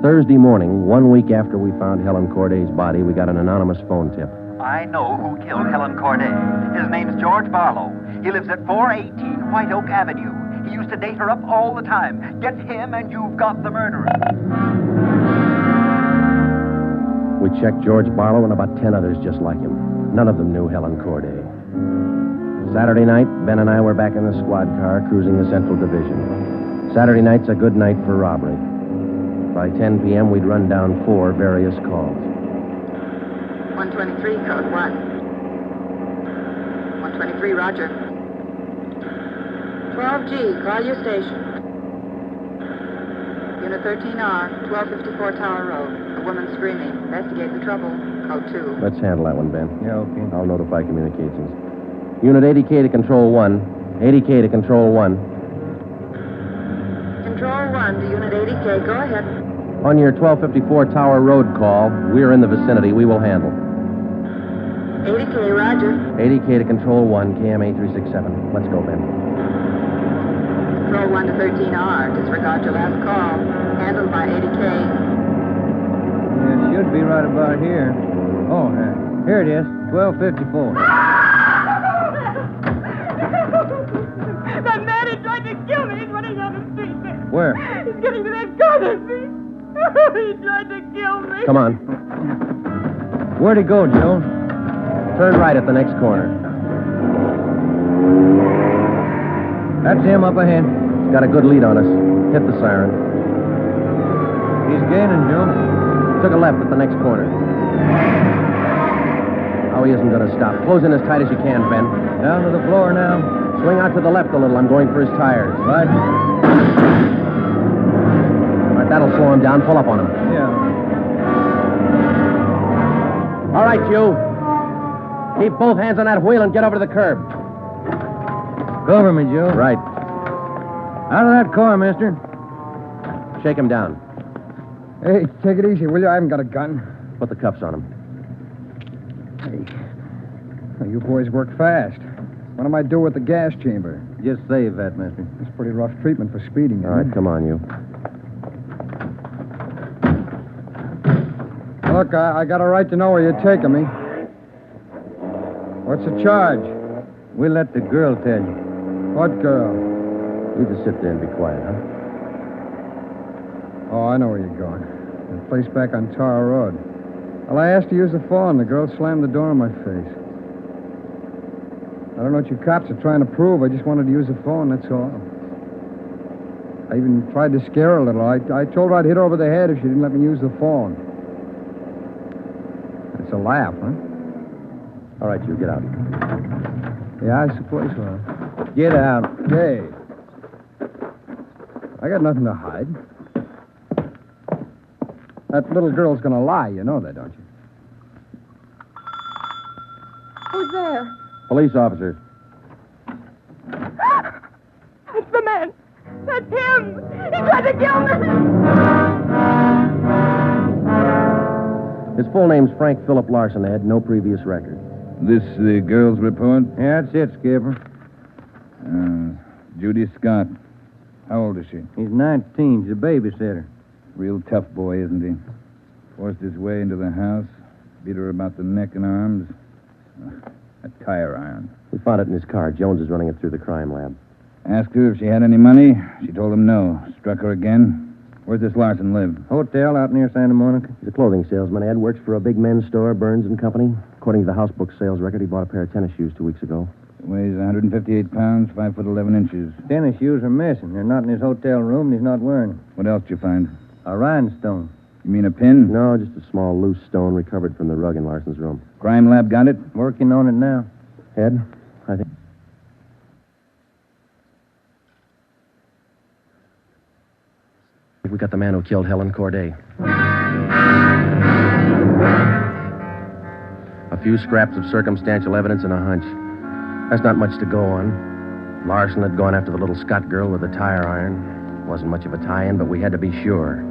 Thursday morning, 1 week after we found Helen Corday's body, we got an anonymous phone tip. I know who killed Helen Corday. His name's George Barlow. He lives at 418 White Oak Avenue. He used to date her up all the time. Get him and you've got the murderer. We checked George Barlow and about 10 others just like him. None of them knew Helen Corday. Saturday night, Ben and I were back in the squad car cruising the Central Division. Saturday night's a good night for robbery. By 10 p.m., we'd run down 4 various calls. 123, code 1. 123, roger. 12G, call your station. Unit 13R, 1254 Tower Road. A woman screaming. Investigate the trouble. Code 2. Let's handle that one, Ben. Yeah, okay. I'll notify communications. Unit 80K to Control 1. 80K to Control 1. Control 1 to Unit 80K. Go ahead. On your 1254 Tower Road call, we're in the vicinity. We will handle. 80K, roger. 80K to Control 1, KMA 367. Let's go, Ben. Control 1 to 13R. Disregard your last call. Handled by 80K. Yeah, it should be right about here. Oh, here it is. 1254. That man, he tried to kill me. He's running down the street there. Where? He's getting to that corner, see? He tried to kill me. Come on. Where'd he go, Joe? Turn right at the next corner. That's him up ahead. He's got a good lead on us. Hit the siren. He's gaining, Joe. Took a left at the next corner. Oh, he isn't going to stop. Close in as tight as you can, Ben. Down to the floor now. Swing out to the left a little. I'm going for his tires. Right. All right, that'll slow him down. Pull up on him. Yeah. All right, you. Keep both hands on that wheel and get over to the curb. Cover me, Joe. Right. Out of that car, mister. Shake him down. Hey, take it easy, will you? I haven't got a gun. Put the cuffs on him. Hey. Well, you boys work fast. What am I do with the gas chamber? Just save that, mister. It's pretty rough treatment for speeding. All right, come on, you. Look, I got a right to know where you're taking me. What's the charge? We'll let the girl tell you. What girl? You just sit there and be quiet, huh? Oh, I know where you're going. The place back on Tower Road. Well, I asked to use the phone. The girl slammed the door in my face. I don't know what you cops are trying to prove. I just wanted to use the phone, that's all. I even tried to scare her a little. I told her I'd hit her over the head if she didn't let me use the phone. It's a laugh, huh? All right, you, get out. Yeah, I suppose so. Get out. Hey. I got nothing to hide. That little girl's gonna lie. You know that, don't you? Who's there? Police officer. That's the man. That's him. He tried to kill me. His full name's Frank Philip Larson. Had no previous record. This the girl's report? Yeah, that's it, Skipper. Judy Scott. How old is she? He's 19. She's a babysitter. Real tough boy, isn't he? Forced his way into the house, beat her about the neck and arms. A tire iron. We found it in his car. Jones is running it through the crime lab. Asked her if she had any money. She told him no. Struck her again. Where's this Larson live? Hotel out near Santa Monica. He's a clothing salesman, Ed. Works for a big men's store, Burns and Company. According to the house book sales record, he bought a pair of tennis shoes 2 weeks ago. Weighs 158 pounds, 5 foot 11 inches. Tennis shoes are missing. They're not in his hotel room, and he's not wearing them. What else did you find? A rhinestone. You mean a pin? No, just a small loose stone recovered from the rug in Larson's room. Crime lab got it? Working on it now. Ed, I think... We got the man who killed Helen Corday. A few scraps of circumstantial evidence and a hunch. That's not much to go on. Larson had gone after the little Scott girl with a tire iron. Wasn't much of a tie-in, but we had to be sure.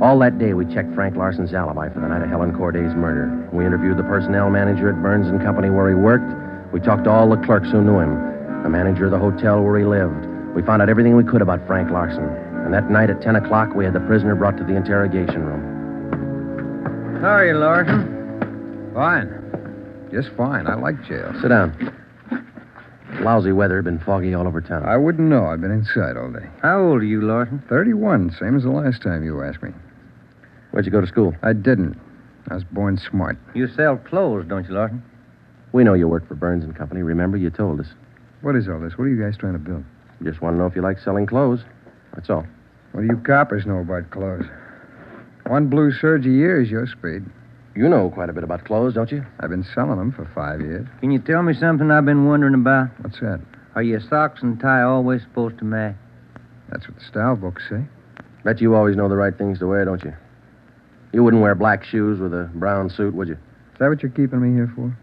All that day, we checked Frank Larson's alibi for the night of Helen Corday's murder. We interviewed the personnel manager at Burns & Company where he worked. We talked to all the clerks who knew him, the manager of the hotel where he lived. We found out everything we could about Frank Larson. And that night at 10 o'clock, we had the prisoner brought to the interrogation room. How are you, Larson? Fine. Just fine. I like jail. Sit down. Lousy weather, been foggy all over town. I wouldn't know. I've been inside all day. How old are you, Larson? 31, same as the last time you asked me. Where'd you go to school? I didn't. I was born smart. You sell clothes, don't you, Larson? We know you work for Burns & Company. Remember, you told us. What is all this? What are you guys trying to build? Just want to know if you like selling clothes. That's all. What do you coppers know about clothes? One blue serge a year is your speed. You know quite a bit about clothes, don't you? I've been selling them for 5 years. Can you tell me something I've been wondering about? What's that? Are your socks and tie always supposed to match? That's what the style books say. Bet you always know the right things to wear, don't you? You wouldn't wear black shoes with a brown suit, would you? Is that what you're keeping me here for?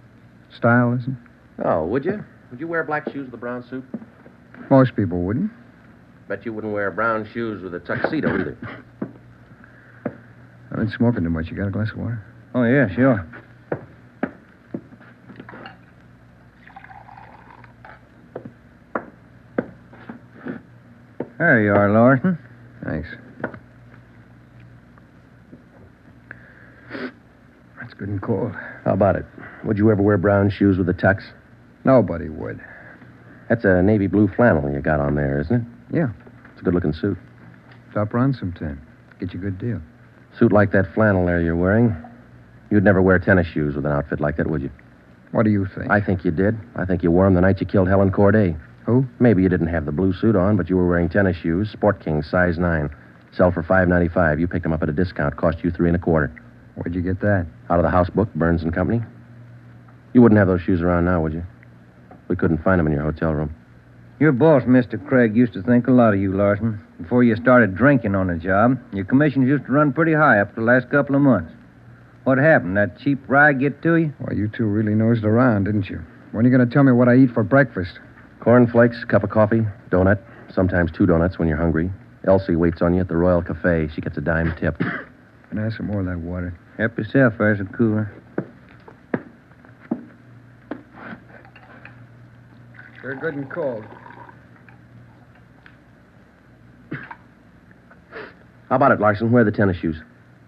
Style, isn't it? Oh, would you? Would you wear black shoes with a brown suit? Most people wouldn't. Bet you wouldn't wear brown shoes with a tuxedo either. I've been smoking too much. You got a glass of water? Oh, yeah, sure. There you are, Larson. Thanks. That's good and cold. How about it? Would you ever wear brown shoes with a tux? Nobody would. That's a navy blue flannel you got on there, isn't it? Yeah. It's a good-looking suit. Stop around sometime. Get you a good deal. Suit like that flannel there you're wearing. You'd never wear tennis shoes with an outfit like that, would you? What do you think? I think you did. I think you wore them the night you killed Helen Corday. Who? Maybe you didn't have the blue suit on, but you were wearing tennis shoes, Sport King, size 9. Sell for $5.95. You picked them up at a discount. Cost you $3 1/4. Where'd you get that? Out of the house book, Burns & Company. You wouldn't have those shoes around now, would you? We couldn't find them in your hotel room. Your boss, Mr. Craig, used to think a lot of you, Larson. Before you started drinking on the job, your commissions used to run pretty high up the last couple of months. What happened? That cheap rye get to you? Well, you two really nosed around, didn't you? When are you going to tell me what I eat for breakfast? Cornflakes, cup of coffee, donut, sometimes 2 donuts when you're hungry. Elsie waits on you at the Royal Cafe. She gets a dime tip. Can I have some more of that water? Help yourself, there's a cooler. They're good and cold. How about it, Larson? Where are the tennis shoes?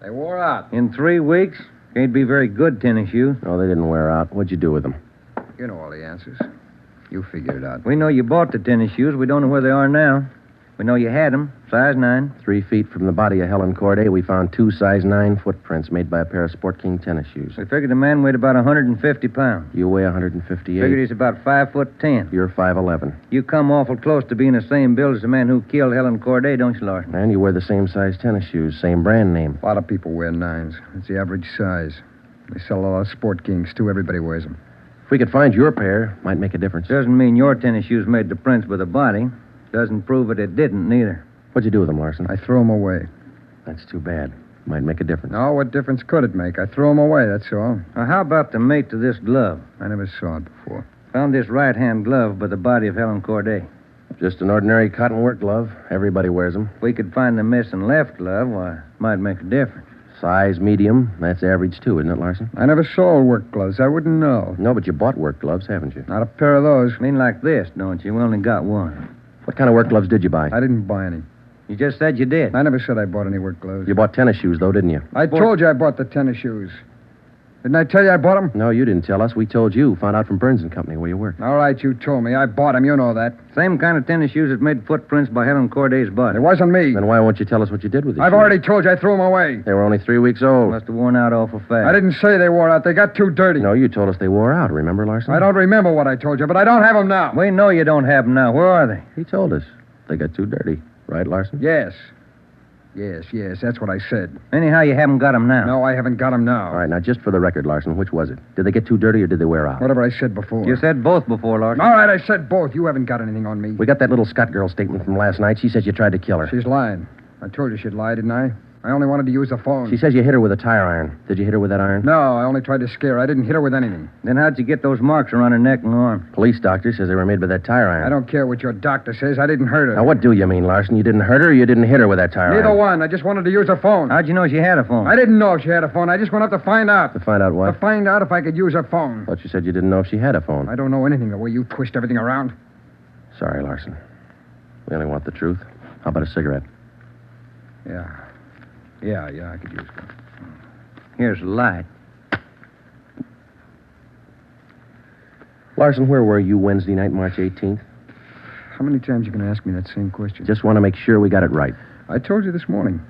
They wore out. In 3 weeks? Can't be very good tennis shoes. No, they didn't wear out. What'd you do with them? You know all the answers. You figure it out. We know you bought the tennis shoes. We don't know where they are now. We know you had them, size 9. 3 feet from the body of Helen Corday, we found 2 size 9 footprints made by a pair of Sport King tennis shoes. We figured the man weighed about 150 pounds. You weigh 158. Figured he's about 5'10". You're 5'11". You come awful close to being the same build as the man who killed Helen Corday, don't you, Larson? And you wear the same size tennis shoes, same brand name. A lot of people wear 9s. It's the average size. They sell a lot of Sport Kings, too. Everybody wears them. If we could find your pair, might make a difference. Doesn't mean your tennis shoes made the prints with the body. Doesn't prove it didn't, neither. What'd you do with them, Larson? I threw them away. That's too bad. Might make a difference. No, what difference could it make? I threw them away, that's all. Now, how about the mate to this glove? I never saw it before. Found this right-hand glove by the body of Helen Corday. Just an ordinary cotton work glove. Everybody wears them. If we could find the missing left glove, why, it might make a difference. Size medium. That's average, too, isn't it, Larson? I never sold work gloves. I wouldn't know. No, but you bought work gloves, haven't you? Not a pair of those. Mean like this, don't you? We only got one. What kind of work gloves did you buy? I didn't buy any. You just said you did. I never said I bought any work gloves. You bought tennis shoes, though, didn't you? I told you I bought the tennis shoes. Didn't I tell you I bought them? No, you didn't tell us. We told you. Found out from Burns and Company where you work. All right, you told me. I bought them. You know that. Same kind of tennis shoes that made footprints by Helen Corday's butt. It wasn't me. Then why won't you tell us what you did with these I've shoes? already told you I threw them away. They were only 3 weeks old. Must have worn out awful fast. I didn't say they wore out. They got too dirty. No, you told us they wore out. Remember, Larson? I don't remember what I told you, but I don't have them now. We know you don't have them now. Where are they? He told us. They got too dirty. Right, Larson? Yes. Yes, that's what I said. Anyhow, you haven't got them now. No, I haven't got them now. All right, now, just for the record, Larson, which was it? Did they get too dirty or did they wear out? Whatever I said before. You said both before, Larson. All right, I said both. You haven't got anything on me. We got that little Scott girl statement from last night. She says you tried to kill her. She's lying. I told you she'd lie, didn't I? I only wanted to use the phone. She says you hit her with a tire iron. Did you hit her with that iron? No, I only tried to scare her. I didn't hit her with anything. Then how'd you get those marks around her neck and arm? Police doctor says they were made by that tire iron. I don't care what your doctor says. I didn't hurt her. Now, what do you mean, Larson? You didn't hurt her or you didn't hit her with that tire Neither iron? one. I just wanted to use her phone. How'd you know she had a phone? I didn't know if she had a phone. I just went up to find out. To find out what? To find out if I could use her phone. Thought you said you didn't know if she had a phone. I don't know anything the way you twist everything around. Sorry, Larson. We only want the truth. How about a cigarette? Yeah, I could use one. Here's the light. Larson, where were you Wednesday night, March 18th? How many times you going to ask me that same question? Just want to make sure we got it right. I told you this morning.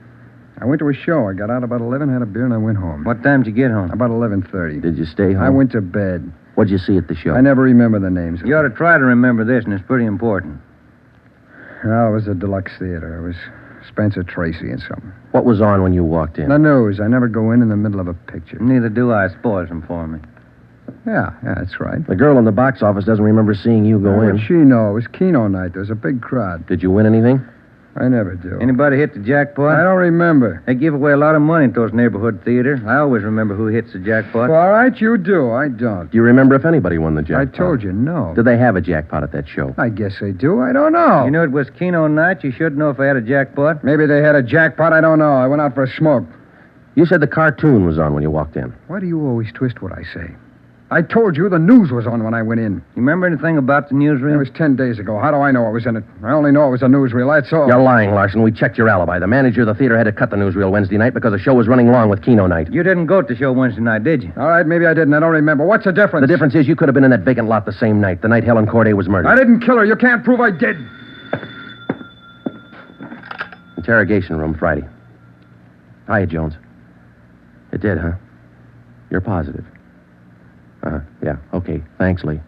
I went to a show. I got out about 11, had a beer, and I went home. What time did you get home? About 11:30. Did you stay home? I went to bed. What'd you see at the show? I never remember the names. You ought to try to remember this, and it's pretty important. No, it was a deluxe theater. It was Spencer Tracy and something. What was on when you walked in? The news. I never go in the middle of a picture. Neither do I. Spoils them for me. Yeah, that's right. The girl in the box office doesn't remember seeing you go in. What'd she know? It was Keno night. There was a big crowd. Did you win anything? I never do. Anybody hit the jackpot? I don't remember. They give away a lot of money at those neighborhood theaters. I always remember who hits the jackpot. Well, all right, you do. I don't. Do you remember if anybody won the jackpot? I told you, no. Did they have a jackpot at that show? I guess they do. I don't know. You knew it was Keno night. You should know if they had a jackpot. Maybe they had a jackpot. I don't know. I went out for a smoke. You said the cartoon was on when you walked in. Why do you always twist what I say? I told you the news was on when I went in. You remember anything about the newsreel? It was 10 days ago. How do I know what was in it? I only know it was a newsreel, that's all. You're lying, Larson. We checked your alibi. The manager of the theater had to cut the newsreel Wednesday night because the show was running long with Keno night. You didn't go to the show Wednesday night, did you? All right, maybe I didn't. I don't remember. What's the difference? The difference is you could have been in that vacant lot the same night, the night Helen Corday was murdered. I didn't kill her. You can't prove I did. Interrogation room Friday. Hiya, Jones. It did, huh? You're positive. Yeah, okay. Thanks, Lee.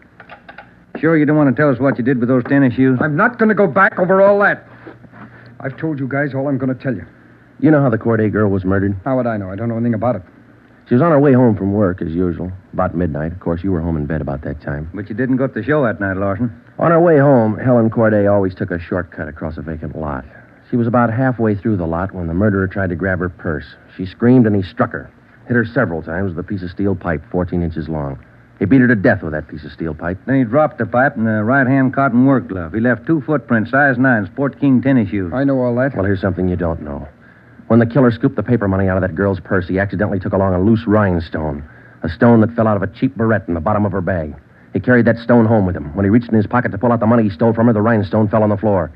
Sure you don't want to tell us what you did with those tennis shoes? I'm not going to go back over all that. I've told you guys all I'm going to tell you. You know how the Corday girl was murdered? How would I know? I don't know anything about it. She was on her way home from work, as usual, about midnight. Of course, you were home in bed about that time. But you didn't go to the show that night, Larson. On her way home, Helen Corday always took a shortcut across a vacant lot. She was about halfway through the lot when the murderer tried to grab her purse. She screamed and he struck her. Hit her several times with a piece of steel pipe 14 inches long. He beat her to death with that piece of steel pipe. Then he dropped the pipe in the right-hand cotton work glove. He left 2 footprints, size 9, Sport King tennis shoes. I know all that. Well, here's something you don't know. When the killer scooped the paper money out of that girl's purse, he accidentally took along a loose rhinestone. A stone that fell out of a cheap barrette in the bottom of her bag. He carried that stone home with him. When he reached in his pocket to pull out the money he stole from her, the rhinestone fell on the floor.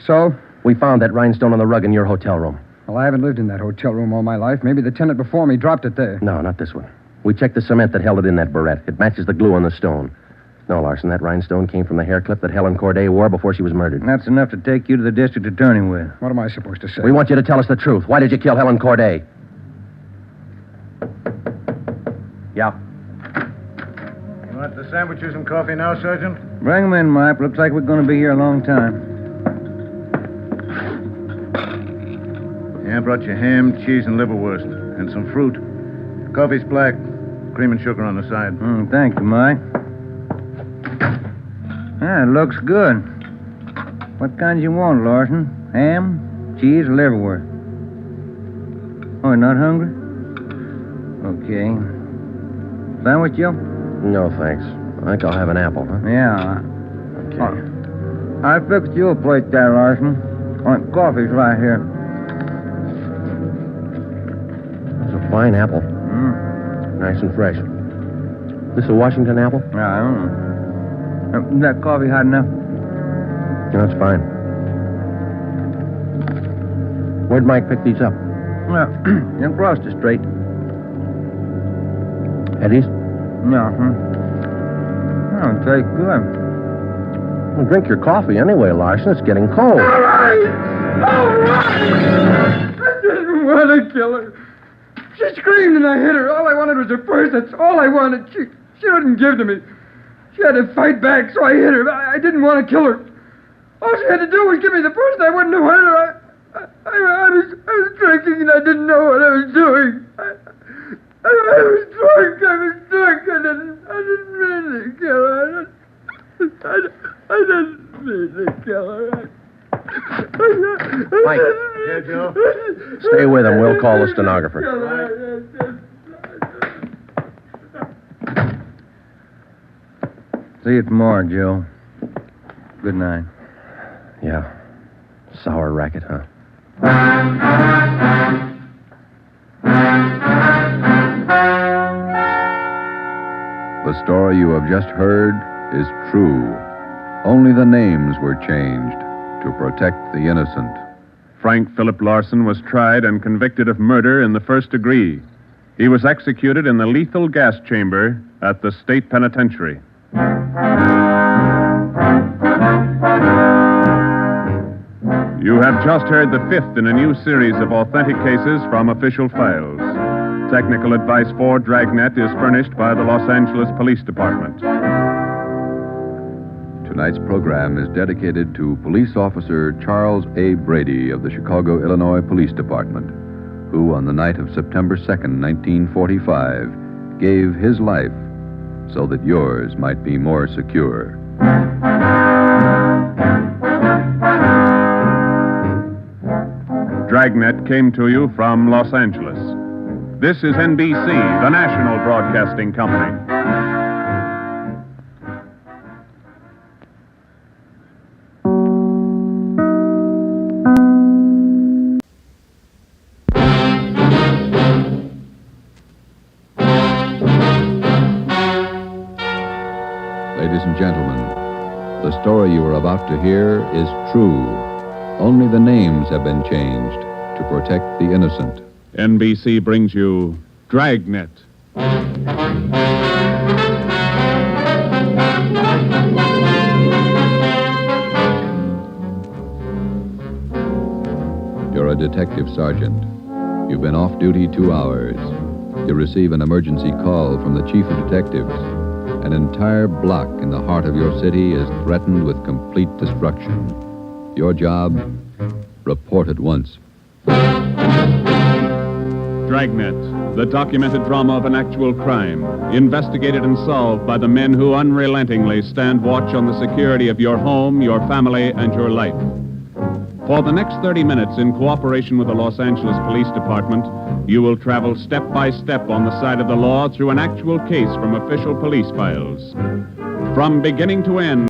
So? We found that rhinestone on the rug in your hotel room. Well, I haven't lived in that hotel room all my life. Maybe the tenant before me dropped it there. No, not this one. We checked the cement that held it in that barrette. It matches the glue on the stone. No, Larson, that rhinestone came from the hair clip that Helen Corday wore before she was murdered. That's enough to take you to the district attorney with. What am I supposed to say? We want you to tell us the truth. Why did you kill Helen Corday? Yeah. You want the sandwiches and coffee now, Sergeant? Bring them in, Mike. Looks like we're going to be here a long time. Yeah, I brought you ham, cheese, and liverwurst. And some fruit. Coffee's black. Cream and sugar on the side. Thank you, Mike. Ah, it looks good. What kinds you want, Larson? Ham, cheese, or liverwurst? Oh, you're not hungry? Okay. Sandwich, Joe? No, thanks. I think I'll have an apple, huh? Yeah. Okay. I fixed you a plate there, Larson. Coffee's right here. That's a fine apple. Nice and fresh. This a Washington apple? Yeah, I don't know. Is that coffee hot enough? No, it's fine. Where'd Mike pick these up? Well, across the street. Eddie's? No, Oh, it tastes good. Well, drink your coffee anyway, Larson. It's getting cold. All right! I didn't want to kill her. She screamed and I hit her. All I wanted was her purse. That's all I wanted. She wouldn't give to me. She had to fight back, so I hit her. I didn't want to kill her. All she had to do was give me the purse and I wouldn't have hurt her. I was drinking and I didn't know what I was doing. I was drunk. I didn't mean to kill her. I didn't mean to kill her. Mike. Yeah, Joe? Stay with him. We'll call the stenographer. See you tomorrow, Joe. Good night. Yeah. Sour racket, huh? The story you have just heard is true. Only the names were changed to protect the innocent. Frank Philip Larson was tried and convicted of murder in the first degree. He was executed in the lethal gas chamber at the state penitentiary. You have just heard the fifth in a new series of authentic cases from official files. Technical advice for Dragnet is furnished by the Los Angeles Police Department. Tonight's program is dedicated to Police Officer Charles A. Brady of the Chicago, Illinois Police Department, who on the night of September 2nd, 1945, gave his life so that yours might be more secure. Dragnet came to you from Los Angeles. This is NBC, the national broadcasting company. Ladies and gentlemen, the story you are about to hear is true. Only the names have been changed to protect the innocent. NBC brings you Dragnet. You're a detective sergeant. You've been off duty 2 hours. You receive an emergency call from the chief of detectives. An entire block in the heart of your city is threatened with complete destruction. Your job? Report at once. Dragnet, the documented drama of an actual crime, investigated and solved by the men who unrelentingly stand watch on the security of your home, your family, and your life. For the next 30 minutes, in cooperation with the Los Angeles Police Department, you will travel step by step on the side of the law through an actual case from official police files. From beginning to end,